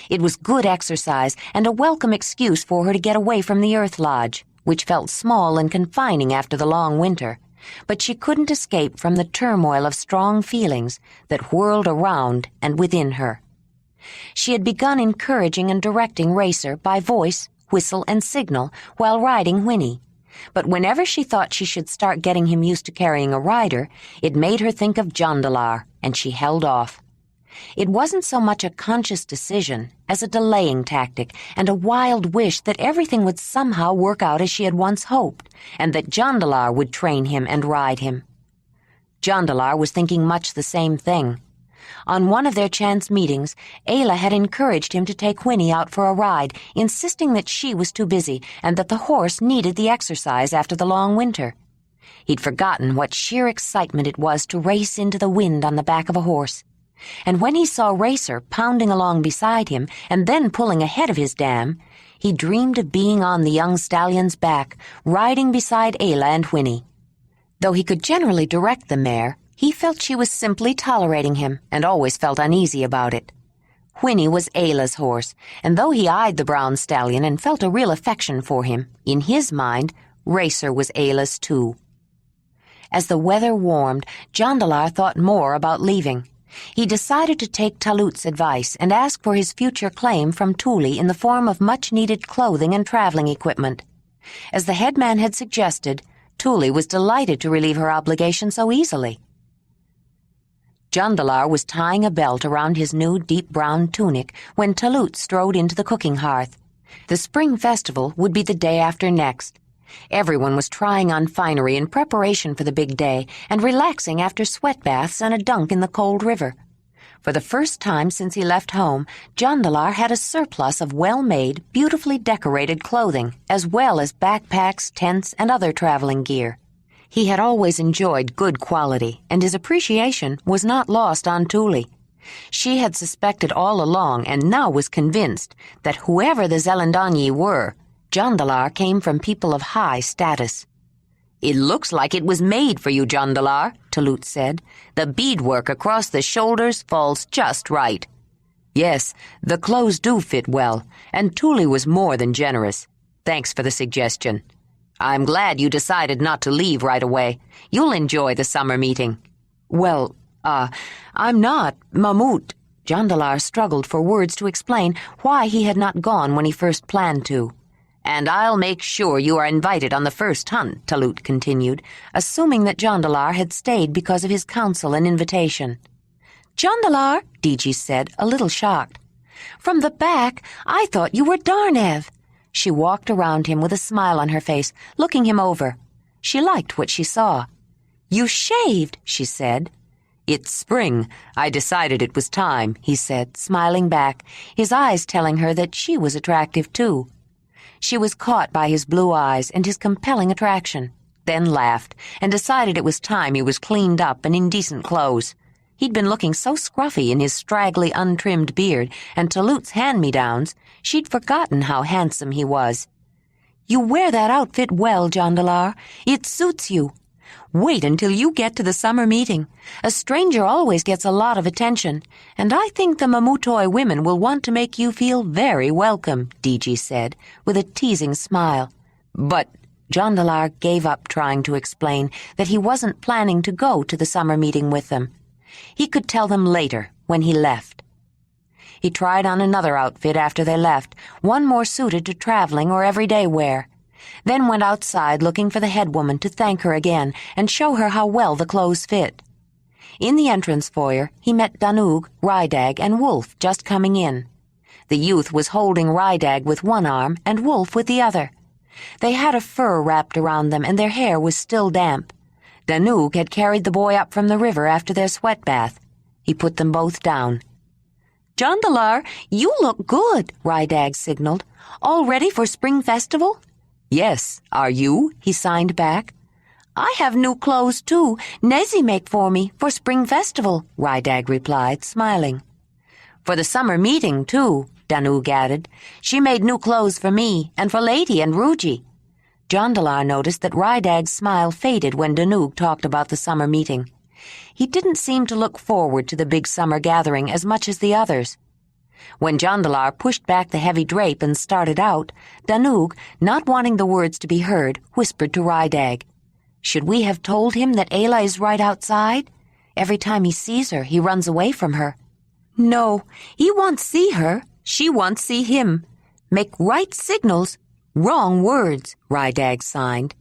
It was good exercise and a welcome excuse for her to get away from the Earth Lodge, which felt small and confining after the long winter. But she couldn't escape from the turmoil of strong feelings that whirled around and within her. She had begun encouraging and directing Racer by voice, whistle, and signal while riding Whinney. But whenever she thought she should start getting him used to carrying a rider, it made her think of Jondalar, and she held off. It wasn't so much a conscious decision as a delaying tactic and a wild wish that everything would somehow work out as she had once hoped, and that Jondalar would train him and ride him. Jondalar was thinking much the same thing. On one of their chance meetings, Ayla had encouraged him to take Whinney out for a ride, insisting that she was too busy and that the horse needed the exercise after the long winter. He'd forgotten what sheer excitement it was to race into the wind on the back of a horse. And when he saw Racer pounding along beside him and then pulling ahead of his dam, he dreamed of being on the young stallion's back, riding beside Ayla and Whinney. Though he could generally direct the mare, he felt she was simply tolerating him and always felt uneasy about it. Whinney was Ayla's horse, and though he eyed the brown stallion and felt a real affection for him, in his mind, Racer was Ayla's too. As the weather warmed, Jondalar thought more about leaving. He decided to take Talut's advice and ask for his future claim from Thule in the form of much-needed clothing and traveling equipment. As the headman had suggested, Thule was delighted to relieve her obligation so easily. Jondalar was tying a belt around his new deep brown tunic when Talut strode into the cooking hearth. The spring festival would be the day after next. Everyone was trying on finery in preparation for the big day and relaxing after sweat baths and a dunk in the cold river. For the first time since he left home, Jondalar had a surplus of well-made, beautifully decorated clothing, as well as backpacks, tents, and other traveling gear. He had always enjoyed good quality, and his appreciation was not lost on Thule. She had suspected all along and now was convinced that whoever the Zelendanyi were, Jondalar came from people of high status. "It looks like it was made for you, Jondalar," Talut said. "The beadwork across the shoulders falls just right." "Yes, the clothes do fit well, and Thule was more than generous. Thanks for the suggestion. I'm glad you decided not to leave right away. You'll enjoy the summer meeting." "Well, I'm not, Mamut." Jondalar struggled for words to explain why he had not gone when he first planned to. "And I'll make sure you are invited on the first hunt," Talut continued, assuming that Jondalar had stayed because of his counsel and invitation. "Jondalar," Diji said, a little shocked. "From the back, I thought you were Darnev." She walked around him with a smile on her face, looking him over. She liked what she saw. "You shaved," she said. "It's spring. I decided it was time," he said, smiling back, his eyes telling her that she was attractive too. She was caught by his blue eyes and his compelling attraction, then laughed and decided it was time he was cleaned up and in decent clothes. He'd been looking so scruffy in his straggly, untrimmed beard and Talut's hand-me-downs, she'd forgotten how handsome he was. "You wear that outfit well, Jondalar. It suits you. Wait until you get to the summer meeting. A stranger always gets a lot of attention, and I think the Mamutoi women will want to make you feel very welcome," Diji said, with a teasing smile. "But—" Jondalar gave up trying to explain that he wasn't planning to go to the summer meeting with them. He could tell them later, when he left. He tried on another outfit after they left, one more suited to traveling or everyday wear, then went outside looking for the head woman to thank her again and show her how well the clothes fit. In the entrance foyer, he met Danug, Rydag, and Wolf just coming in. The youth was holding Rydag with one arm and Wolf with the other. They had a fur wrapped around them and their hair was still damp. Danug had carried the boy up from the river after their sweat bath. He put them both down. "Jondalar, you look good," Rydag signaled. "All ready for spring festival?" "Yes, are you?" he signed back. I have new clothes, too. Nezi make for me, for spring festival, Rydag replied, smiling. For the summer meeting, too, Danug added. She made new clothes for me, and for Lady and Ruji. Jondalar noticed that Rydag's smile faded when Danug talked about the summer meeting. He didn't seem to look forward to the big summer gathering as much as the others. When Jondalar pushed back the heavy drape and started out, Danug, not wanting the words to be heard, whispered to Rydag, "Should we have told him that Ayla is right outside? Every time he sees her, he runs away from her." "No, he wants see her. She wants see him. Make right signals. Wrong words," Rydag signed.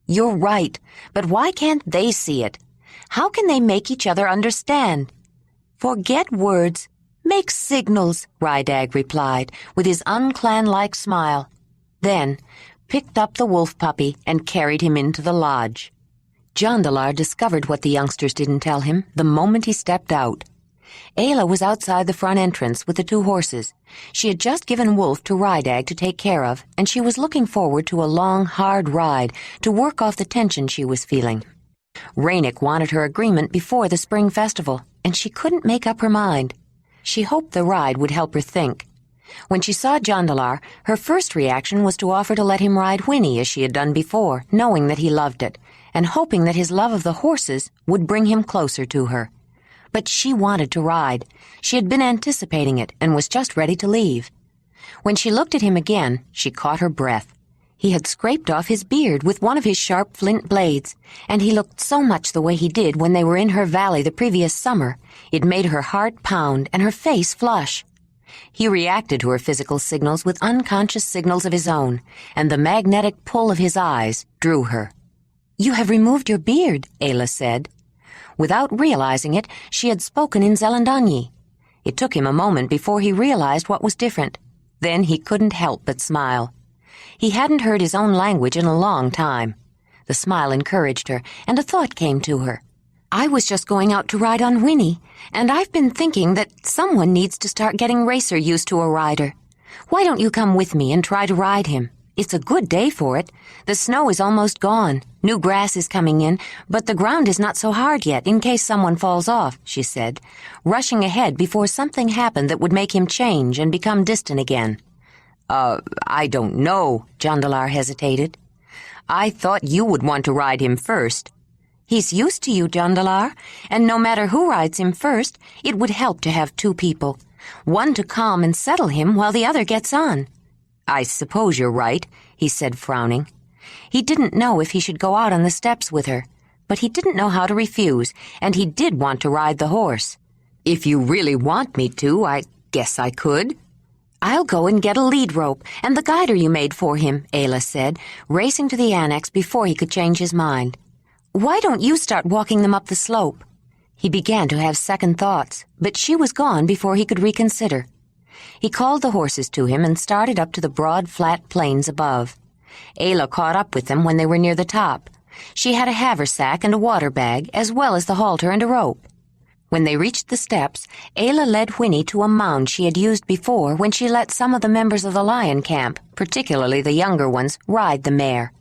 "You're right, but why can't they see it? How can they make each other understand?" "Forget words. Make signals," Rydag replied, with his unclan-like smile. Then picked up the wolf puppy and carried him into the lodge. Jondalar discovered what the youngsters didn't tell him the moment he stepped out. Ayla was outside the front entrance with the 2 horses. She had just given Wolf to Rydag to take care of, and she was looking forward to a long, hard ride to work off the tension she was feeling. Ranec wanted her agreement before the spring festival, and she couldn't make up her mind. She hoped the ride would help her think. When she saw Jondalar, her first reaction was to offer to let him ride Whinney as she had done before, knowing that he loved it, and hoping that his love of the horses would bring him closer to her. But she wanted to ride. She had been anticipating it and was just ready to leave. When she looked at him again, she caught her breath. He had scraped off his beard with one of his sharp flint blades, and he looked so much the way he did when they were in her valley the previous summer, it made her heart pound and her face flush. He reacted to her physical signals with unconscious signals of his own, and the magnetic pull of his eyes drew her. "You have removed your beard," Ayla said. Without realizing it, she had spoken in Zelandani. It took him a moment before he realized what was different. Then he couldn't help but smile. He hadn't heard his own language in a long time. The smile encouraged her, and a thought came to her. "I was just going out to ride on Whinney, and I've been thinking that someone needs to start getting Racer used to a rider. Why don't you come with me and try to ride him? It's a good day for it. The snow is almost gone. New grass is coming in, but the ground is not so hard yet in case someone falls off," she said, rushing ahead before something happened that would make him change and become distant again. I don't know," Jondalar hesitated. "I thought you would want to ride him first." "He's used to you, Jondalar, and no matter who rides him first, it would help to have 2 people, one to calm and settle him while the other gets on." "I suppose you're right," he said, frowning. He didn't know if he should go out on the steps with her, but he didn't know how to refuse, and he did want to ride the horse. "If you really want me to, I guess I could." "I'll go and get a lead rope and the guider you made for him," Ayla said, racing to the annex before he could change his mind. "Why don't you start walking them up the slope?" He began to have second thoughts, but she was gone before he could reconsider. He called the horses to him and started up to the broad, flat plains above. Ayla caught up with them when they were near the top. She had a haversack and a water bag, as well as the halter and a rope. When they reached the steps, Ayla led Whinney to a mound she had used before when she let some of the members of the lion camp, particularly the younger ones, ride the mare.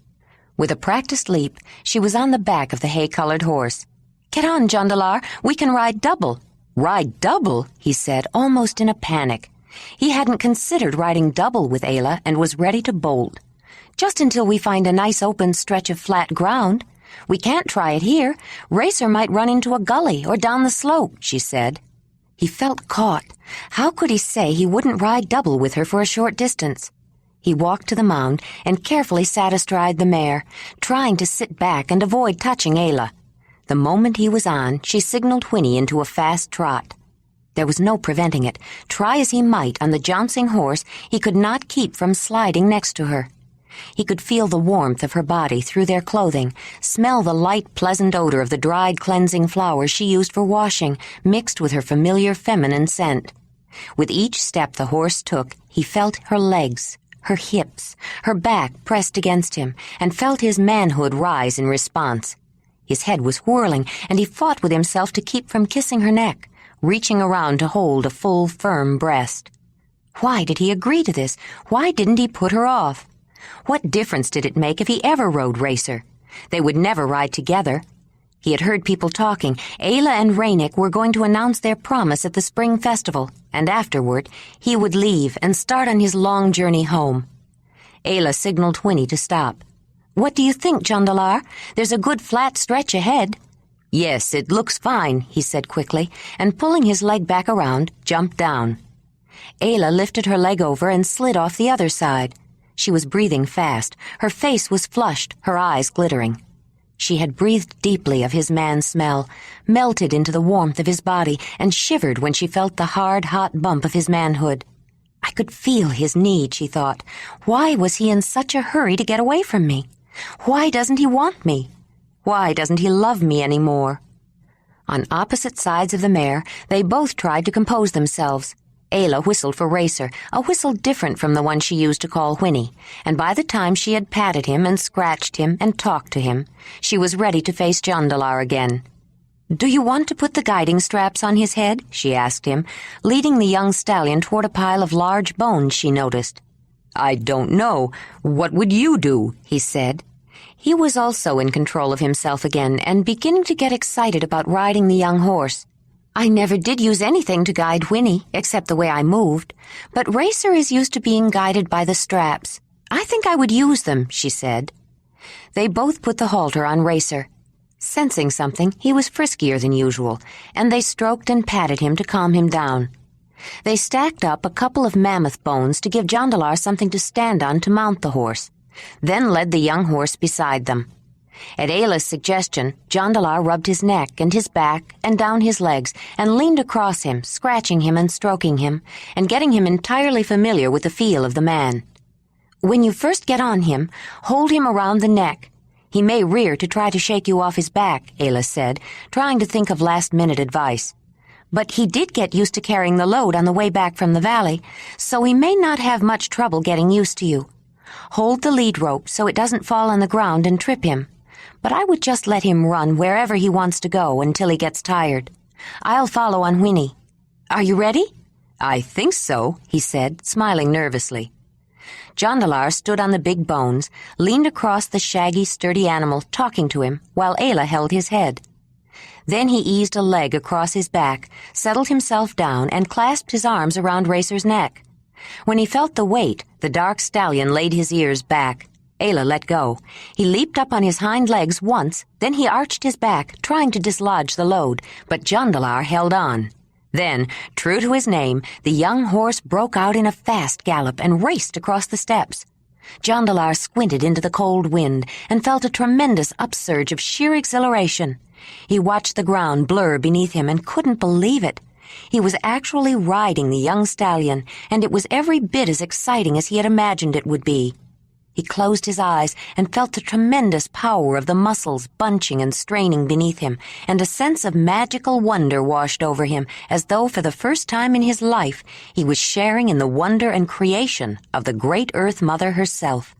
With a practiced leap, she was on the back of the hay-colored horse. "Get on, Jondalar. We can ride double." "Ride double?" he said, almost in a panic. He hadn't considered riding double with Ayla and was ready to bolt. "Just until we find a nice open stretch of flat ground. We can't try it here. Racer might run into a gully or down the slope," she said. He felt caught. How could he say he wouldn't ride double with her for a short distance? He walked to the mound and carefully sat astride the mare, trying to sit back and avoid touching Ayla. The moment he was on, she signaled Whinney into a fast trot. There was no preventing it. Try as he might on the jouncing horse, he could not keep from sliding next to her. He could feel the warmth of her body through their clothing, smell the light, pleasant odor of the dried, cleansing flowers she used for washing, mixed with her familiar feminine scent. With each step the horse took, he felt her legs, her hips, her back pressed against him, and felt his manhood rise in response. His head was whirling, and he fought with himself to keep from kissing her neck, reaching around to hold a full, firm breast. Why did he agree to this? Why didn't he put her off? What difference did it make if he ever rode Racer? They would never ride together. He had heard people talking. Ayla and Ranec were going to announce their promise at the spring festival, and afterward he would leave and start on his long journey home. Ayla signaled Whinney to stop. "What do you think, Jondalar? There's a good flat stretch ahead." "Yes, it looks fine," he said quickly, and pulling his leg back around, jumped down. Ayla lifted her leg over and slid off the other side. She was breathing fast. Her face was flushed, her eyes glittering. She had breathed deeply of his man's smell, melted into the warmth of his body, and shivered when she felt the hard, hot bump of his manhood. I could feel his need, she thought. Why was he in such a hurry to get away from me? Why doesn't he want me? Why doesn't he love me any more? On opposite sides of the mare, they both tried to compose themselves. Ayla whistled for Racer, a whistle different from the one she used to call Whinney, and by the time she had patted him and scratched him and talked to him, she was ready to face Jondalar again. "Do you want to put the guiding straps on his head?" she asked him, leading the young stallion toward a pile of large bones she noticed. "I don't know. What would you do?" he said. He was also in control of himself again and beginning to get excited about riding the young horse. "I never did use anything to guide Whinney, except the way I moved. But Racer is used to being guided by the straps. I think I would use them," she said. They both put the halter on Racer. Sensing something, he was friskier than usual, and they stroked and patted him to calm him down. They stacked up a couple of mammoth bones to give Jondalar something to stand on to mount the horse, then led the young horse beside them. At Ayla's suggestion, Jondalar rubbed his neck and his back and down his legs and leaned across him, scratching him and stroking him, and getting him entirely familiar with the feel of the man. "When you first get on him, hold him around the neck. He may rear to try to shake you off his back," Ayla said, trying to think of last-minute advice. "But he did get used to carrying the load on the way back from the valley, so he may not have much trouble getting used to you. Hold the lead rope so it doesn't fall on the ground and trip him. But I would just let him run wherever he wants to go until he gets tired. I'll follow on Whinney. Are you ready?" "I think so," he said, smiling nervously. Jondalar stood on the big bones, leaned across the shaggy, sturdy animal, talking to him, while Ayla held his head. Then he eased a leg across his back, settled himself down, and clasped his arms around Racer's neck. When he felt the weight, the dark stallion laid his ears back. Ayla let go. He leaped up on his hind legs once, then he arched his back, trying to dislodge the load, but Jondalar held on. Then, true to his name, the young horse broke out in a fast gallop and raced across the steppes. Jondalar squinted into the cold wind and felt a tremendous upsurge of sheer exhilaration. He watched the ground blur beneath him and couldn't believe it. He was actually riding the young stallion, and it was every bit as exciting as he had imagined it would be. He closed his eyes and felt the tremendous power of the muscles bunching and straining beneath him, and a sense of magical wonder washed over him, as though for the first time in his life he was sharing in the wonder and creation of the great Earth Mother herself.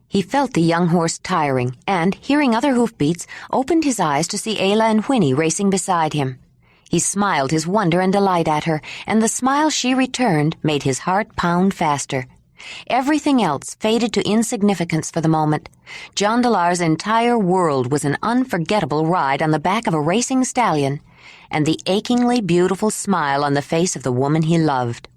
He felt the young horse tiring, and, hearing other hoofbeats, opened his eyes to see Ayla and Whinney racing beside him. He smiled his wonder and delight at her, and the smile she returned made his heart pound faster. Everything else faded to insignificance for the moment. Jondalar's entire world was an unforgettable ride on the back of a racing stallion, and the achingly beautiful smile on the face of the woman he loved.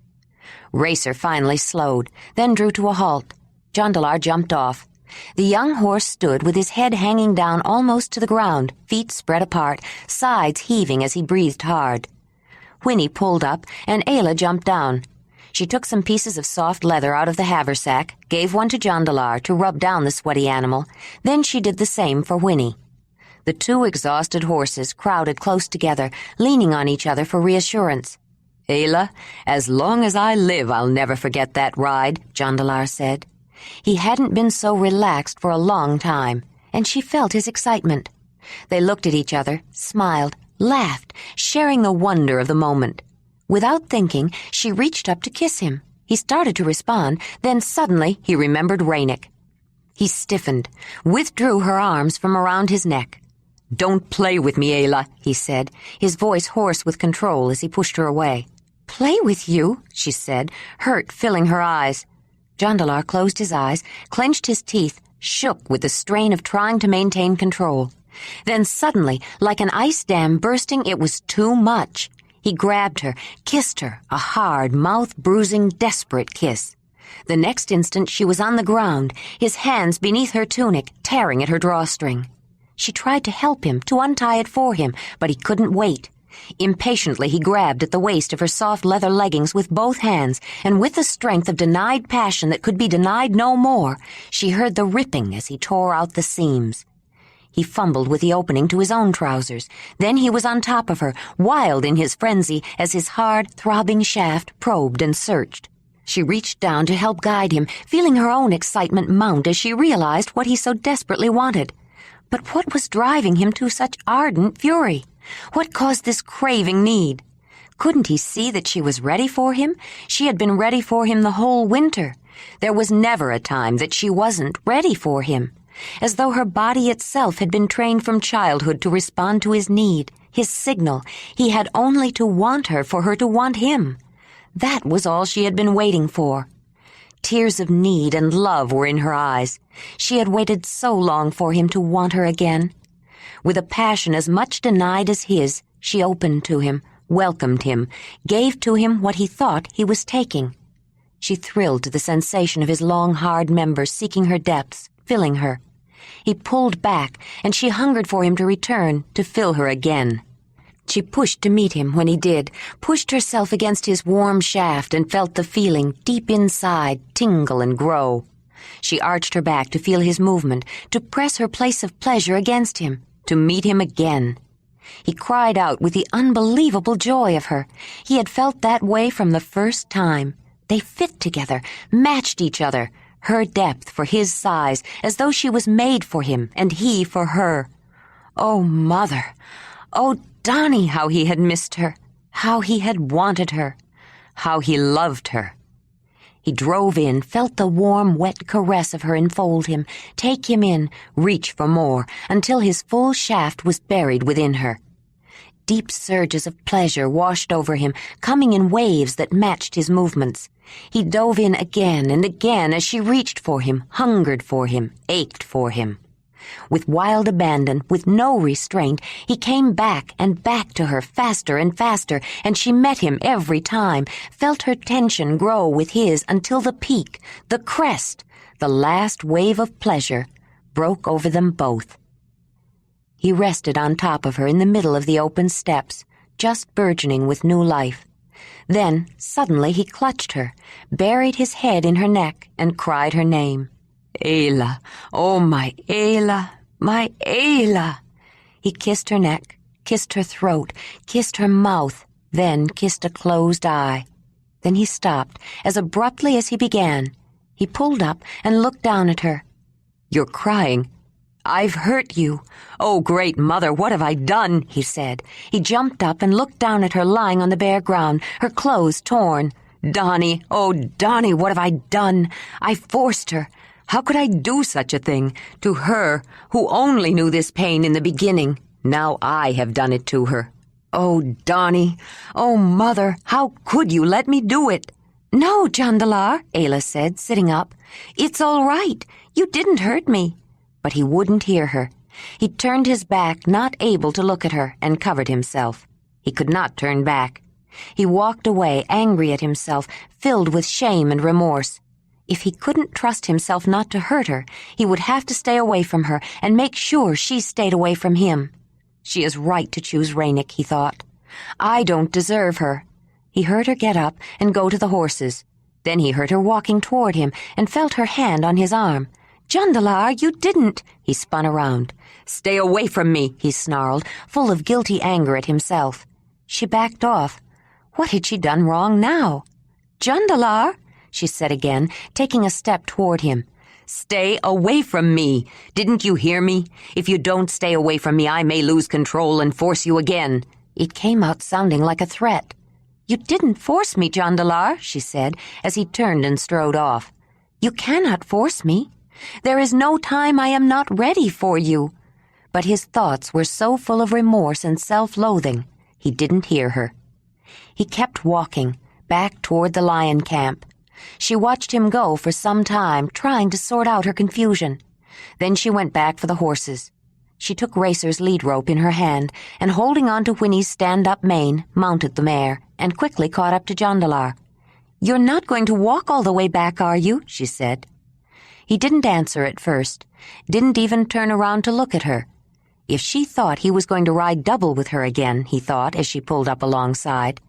Racer finally slowed, then drew to a halt. Jondalar jumped off. The young horse stood with his head hanging down almost to the ground, feet spread apart, sides heaving as he breathed hard. Whinney pulled up, and Ayla jumped down. She took some pieces of soft leather out of the haversack, gave one to Jondalar to rub down the sweaty animal, then she did the same for Whinney. The two exhausted horses crowded close together, leaning on each other for reassurance. "Ayla, as long as I live, I'll never forget that ride," Jondalar said. He hadn't been so relaxed for a long time, and she felt his excitement. They looked at each other, smiled, laughed, sharing the wonder of the moment. Without thinking, she reached up to kiss him. He started to respond, then suddenly he remembered Ranec. He stiffened, withdrew her arms from around his neck. "Don't play with me, Ayla," he said, his voice hoarse with control as he pushed her away. "Play with you?" she said, hurt filling her eyes. Jondalar closed his eyes, clenched his teeth, shook with the strain of trying to maintain control. Then suddenly, like an ice dam bursting, it was too much. He grabbed her, kissed her, a hard, mouth-bruising, desperate kiss. The next instant she was on the ground, his hands beneath her tunic, tearing at her drawstring. She tried to help him, to untie it for him, but he couldn't wait. Impatiently he grabbed at the waist of her soft leather leggings with both hands, and with the strength of denied passion that could be denied no more, she heard the ripping as he tore out the seams. He fumbled with the opening to his own trousers. Then he was on top of her, wild in his frenzy, as his hard, throbbing shaft probed and searched. She reached down to help guide him, feeling her own excitement mount as she realized what he so desperately wanted. But what was driving him to such ardent fury? What caused this craving need? Couldn't he see that she was ready for him? She had been ready for him the whole winter. There was never a time that she wasn't ready for him. As though her body itself had been trained from childhood to respond to his need, his signal. He had only to want her for her to want him. That was all she had been waiting for. Tears of need and love were in her eyes. She had waited so long for him to want her again. With a passion as much denied as his, she opened to him, welcomed him, gave to him what he thought he was taking. She thrilled to the sensation of his long, hard members seeking her depths, filling her. He pulled back, and she hungered for him to return, to fill her again. She pushed to meet him when he did, pushed herself against his warm shaft and felt the feeling deep inside tingle and grow. She arched her back to feel his movement, to press her place of pleasure against him, to meet him again. He cried out with the unbelievable joy of her. He had felt that way from the first time. They fit together, matched each other, her depth for his size, as though she was made for him and he for her. Oh, Mother! Oh, Donnie, how he had missed her, how he had wanted her, how he loved her. He drove in, felt the warm, wet caress of her enfold him, take him in, reach for more, until his full shaft was buried within her. Deep surges of pleasure washed over him, coming in waves that matched his movements. He dove in again and again as she reached for him, hungered for him, ached for him. With wild abandon, with no restraint, he came back and back to her faster and faster, and she met him every time, felt her tension grow with his until the peak, the crest, the last wave of pleasure, broke over them both. He rested on top of her in the middle of the open steps, just burgeoning with new life. Then, suddenly, he clutched her, buried his head in her neck, and cried her name. Ayla, oh my Ayla, my Ayla. He kissed her neck, kissed her throat, kissed her mouth, then kissed a closed eye. Then he stopped, as abruptly as he began. He pulled up and looked down at her. You're crying. I've hurt you. Oh, great mother, what have I done? He said. He jumped up and looked down at her lying on the bare ground, her clothes torn. Donnie, oh, Donnie, what have I done? I forced her. How could I do such a thing to her who only knew this pain in the beginning? Now I have done it to her. Oh, Donnie, oh, Mother, how could you let me do it? No, Jondalar, Ayla said, sitting up. It's all right. You didn't hurt me. But he wouldn't hear her. He turned his back, not able to look at her, and covered himself. He could not turn back. He walked away, angry at himself, filled with shame and remorse. If he couldn't trust himself not to hurt her, he would have to stay away from her and make sure she stayed away from him. She is right to choose Ranec, he thought. I don't deserve her. He heard her get up and go to the horses. Then he heard her walking toward him and felt her hand on his arm. Jondalar, you didn't. He spun around. Stay away from me, he snarled, full of guilty anger at himself. She backed off. What had she done wrong now? Jondalar, she said again, taking a step toward him. Stay away from me. Didn't you hear me? If you don't stay away from me, I may lose control and force you again. It came out sounding like a threat. You didn't force me, Jondalar, she said, as he turned and strode off. You cannot force me. There is no time I am not ready for you. But his thoughts were so full of remorse and self-loathing, he didn't hear her. He kept walking, back toward the lion camp. She watched him go for some time, trying to sort out her confusion. Then she went back for the horses. She took Racer's lead rope in her hand and, holding on to Whinney's stand-up mane, mounted the mare and quickly caught up to Jondalar. "You're not going to walk all the way back, are you?" she said. He didn't answer at first, didn't even turn around to look at her. If she thought he was going to ride double with her again, he thought as she pulled up alongside.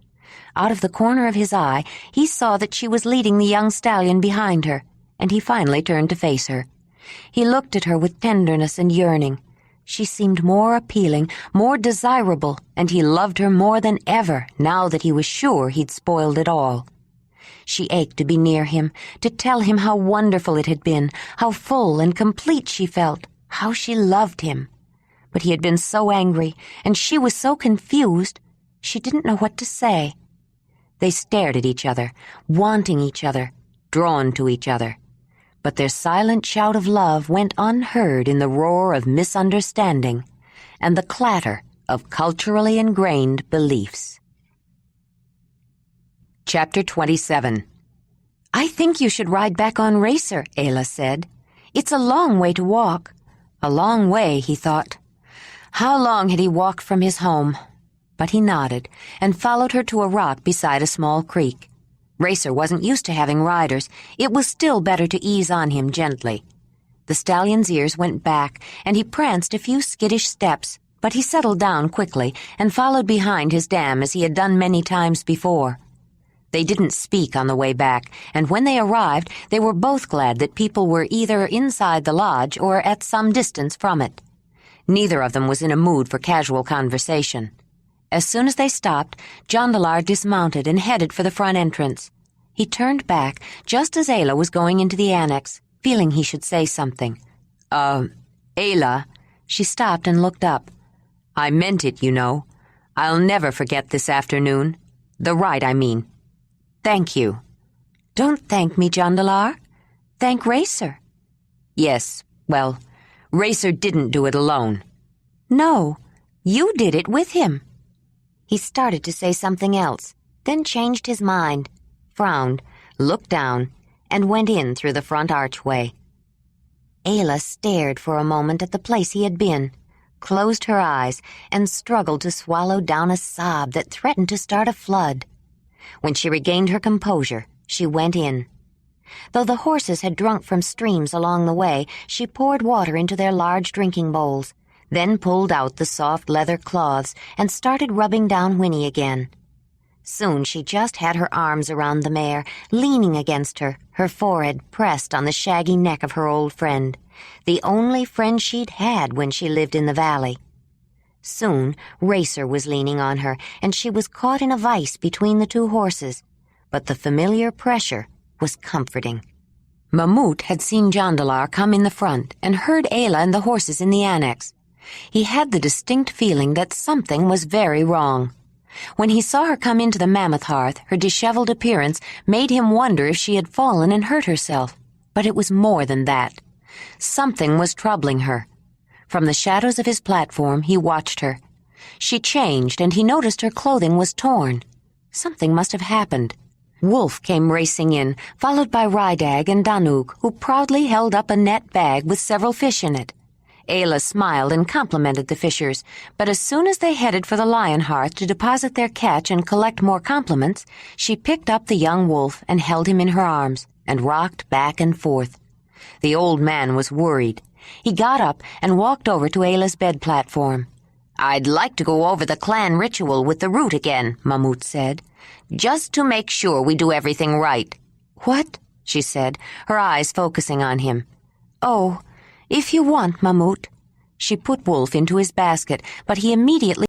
Out of the corner of his eye, he saw that she was leading the young stallion behind her, and he finally turned to face her. He looked at her with tenderness and yearning. She seemed more appealing, more desirable, and he loved her more than ever now that he was sure he'd spoiled it all. She ached to be near him, to tell him how wonderful it had been, how full and complete she felt, how she loved him. But he had been so angry, and she was so confused, she didn't know what to say. They stared at each other, wanting each other, drawn to each other. But their silent shout of love went unheard in the roar of misunderstanding and the clatter of culturally ingrained beliefs. Chapter 27. "I think you should ride back on Racer," Ayla said. "It's a long way to walk." A long way, he thought. How long had he walked from his home? But he nodded and followed her to a rock beside a small creek. Racer wasn't used to having riders. It was still better to ease on him gently. The stallion's ears went back, and he pranced a few skittish steps, but he settled down quickly and followed behind his dam as he had done many times before. They didn't speak on the way back, and when they arrived, they were both glad that people were either inside the lodge or at some distance from it. Neither of them was in a mood for casual conversation. As soon as they stopped, Jondalar dismounted and headed for the front entrance. He turned back just as Ayla was going into the annex, feeling he should say something. Ayla." She stopped and looked up. "I meant it, you know. I'll never forget this afternoon. The ride, I mean. Thank you." "Don't thank me, Jondalar. Thank Racer." "Yes, well, Racer didn't do it alone." "No, you did it with him." He started to say something else, then changed his mind, frowned, looked down, and went in through the front archway. Ayla stared for a moment at the place he had been, closed her eyes, and struggled to swallow down a sob that threatened to start a flood. When she regained her composure, she went in. Though the horses had drunk from streams along the way, she poured water into their large drinking bowls, then pulled out the soft leather cloths and started rubbing down Whinney again. Soon she just had her arms around the mare, leaning against her, her forehead pressed on the shaggy neck of her old friend, the only friend she'd had when she lived in the valley. Soon Racer was leaning on her, and she was caught in a vice between the two horses, but the familiar pressure was comforting. Mamut had seen Jondalar come in the front and heard Ayla and the horses in the annex. He had the distinct feeling that something was very wrong. When he saw her come into the mammoth hearth, her disheveled appearance made him wonder if she had fallen and hurt herself. But it was more than that. Something was troubling her. From the shadows of his platform, he watched her. She changed, and he noticed her clothing was torn. Something must have happened. Wolf came racing in, followed by Rydag and Danug, who proudly held up a net bag with several fish in it. Ayla smiled and complimented the fishers, but as soon as they headed for the lion hearth to deposit their catch and collect more compliments, she picked up the young wolf and held him in her arms and rocked back and forth. The old man was worried. He got up and walked over to Ayla's bed platform. "I'd like to go over the clan ritual with the root again," Mamut said, "just to make sure we do everything right." "What?" she said, her eyes focusing on him. "Oh, if you want, Mamut." She put Wolf into his basket, but he immediately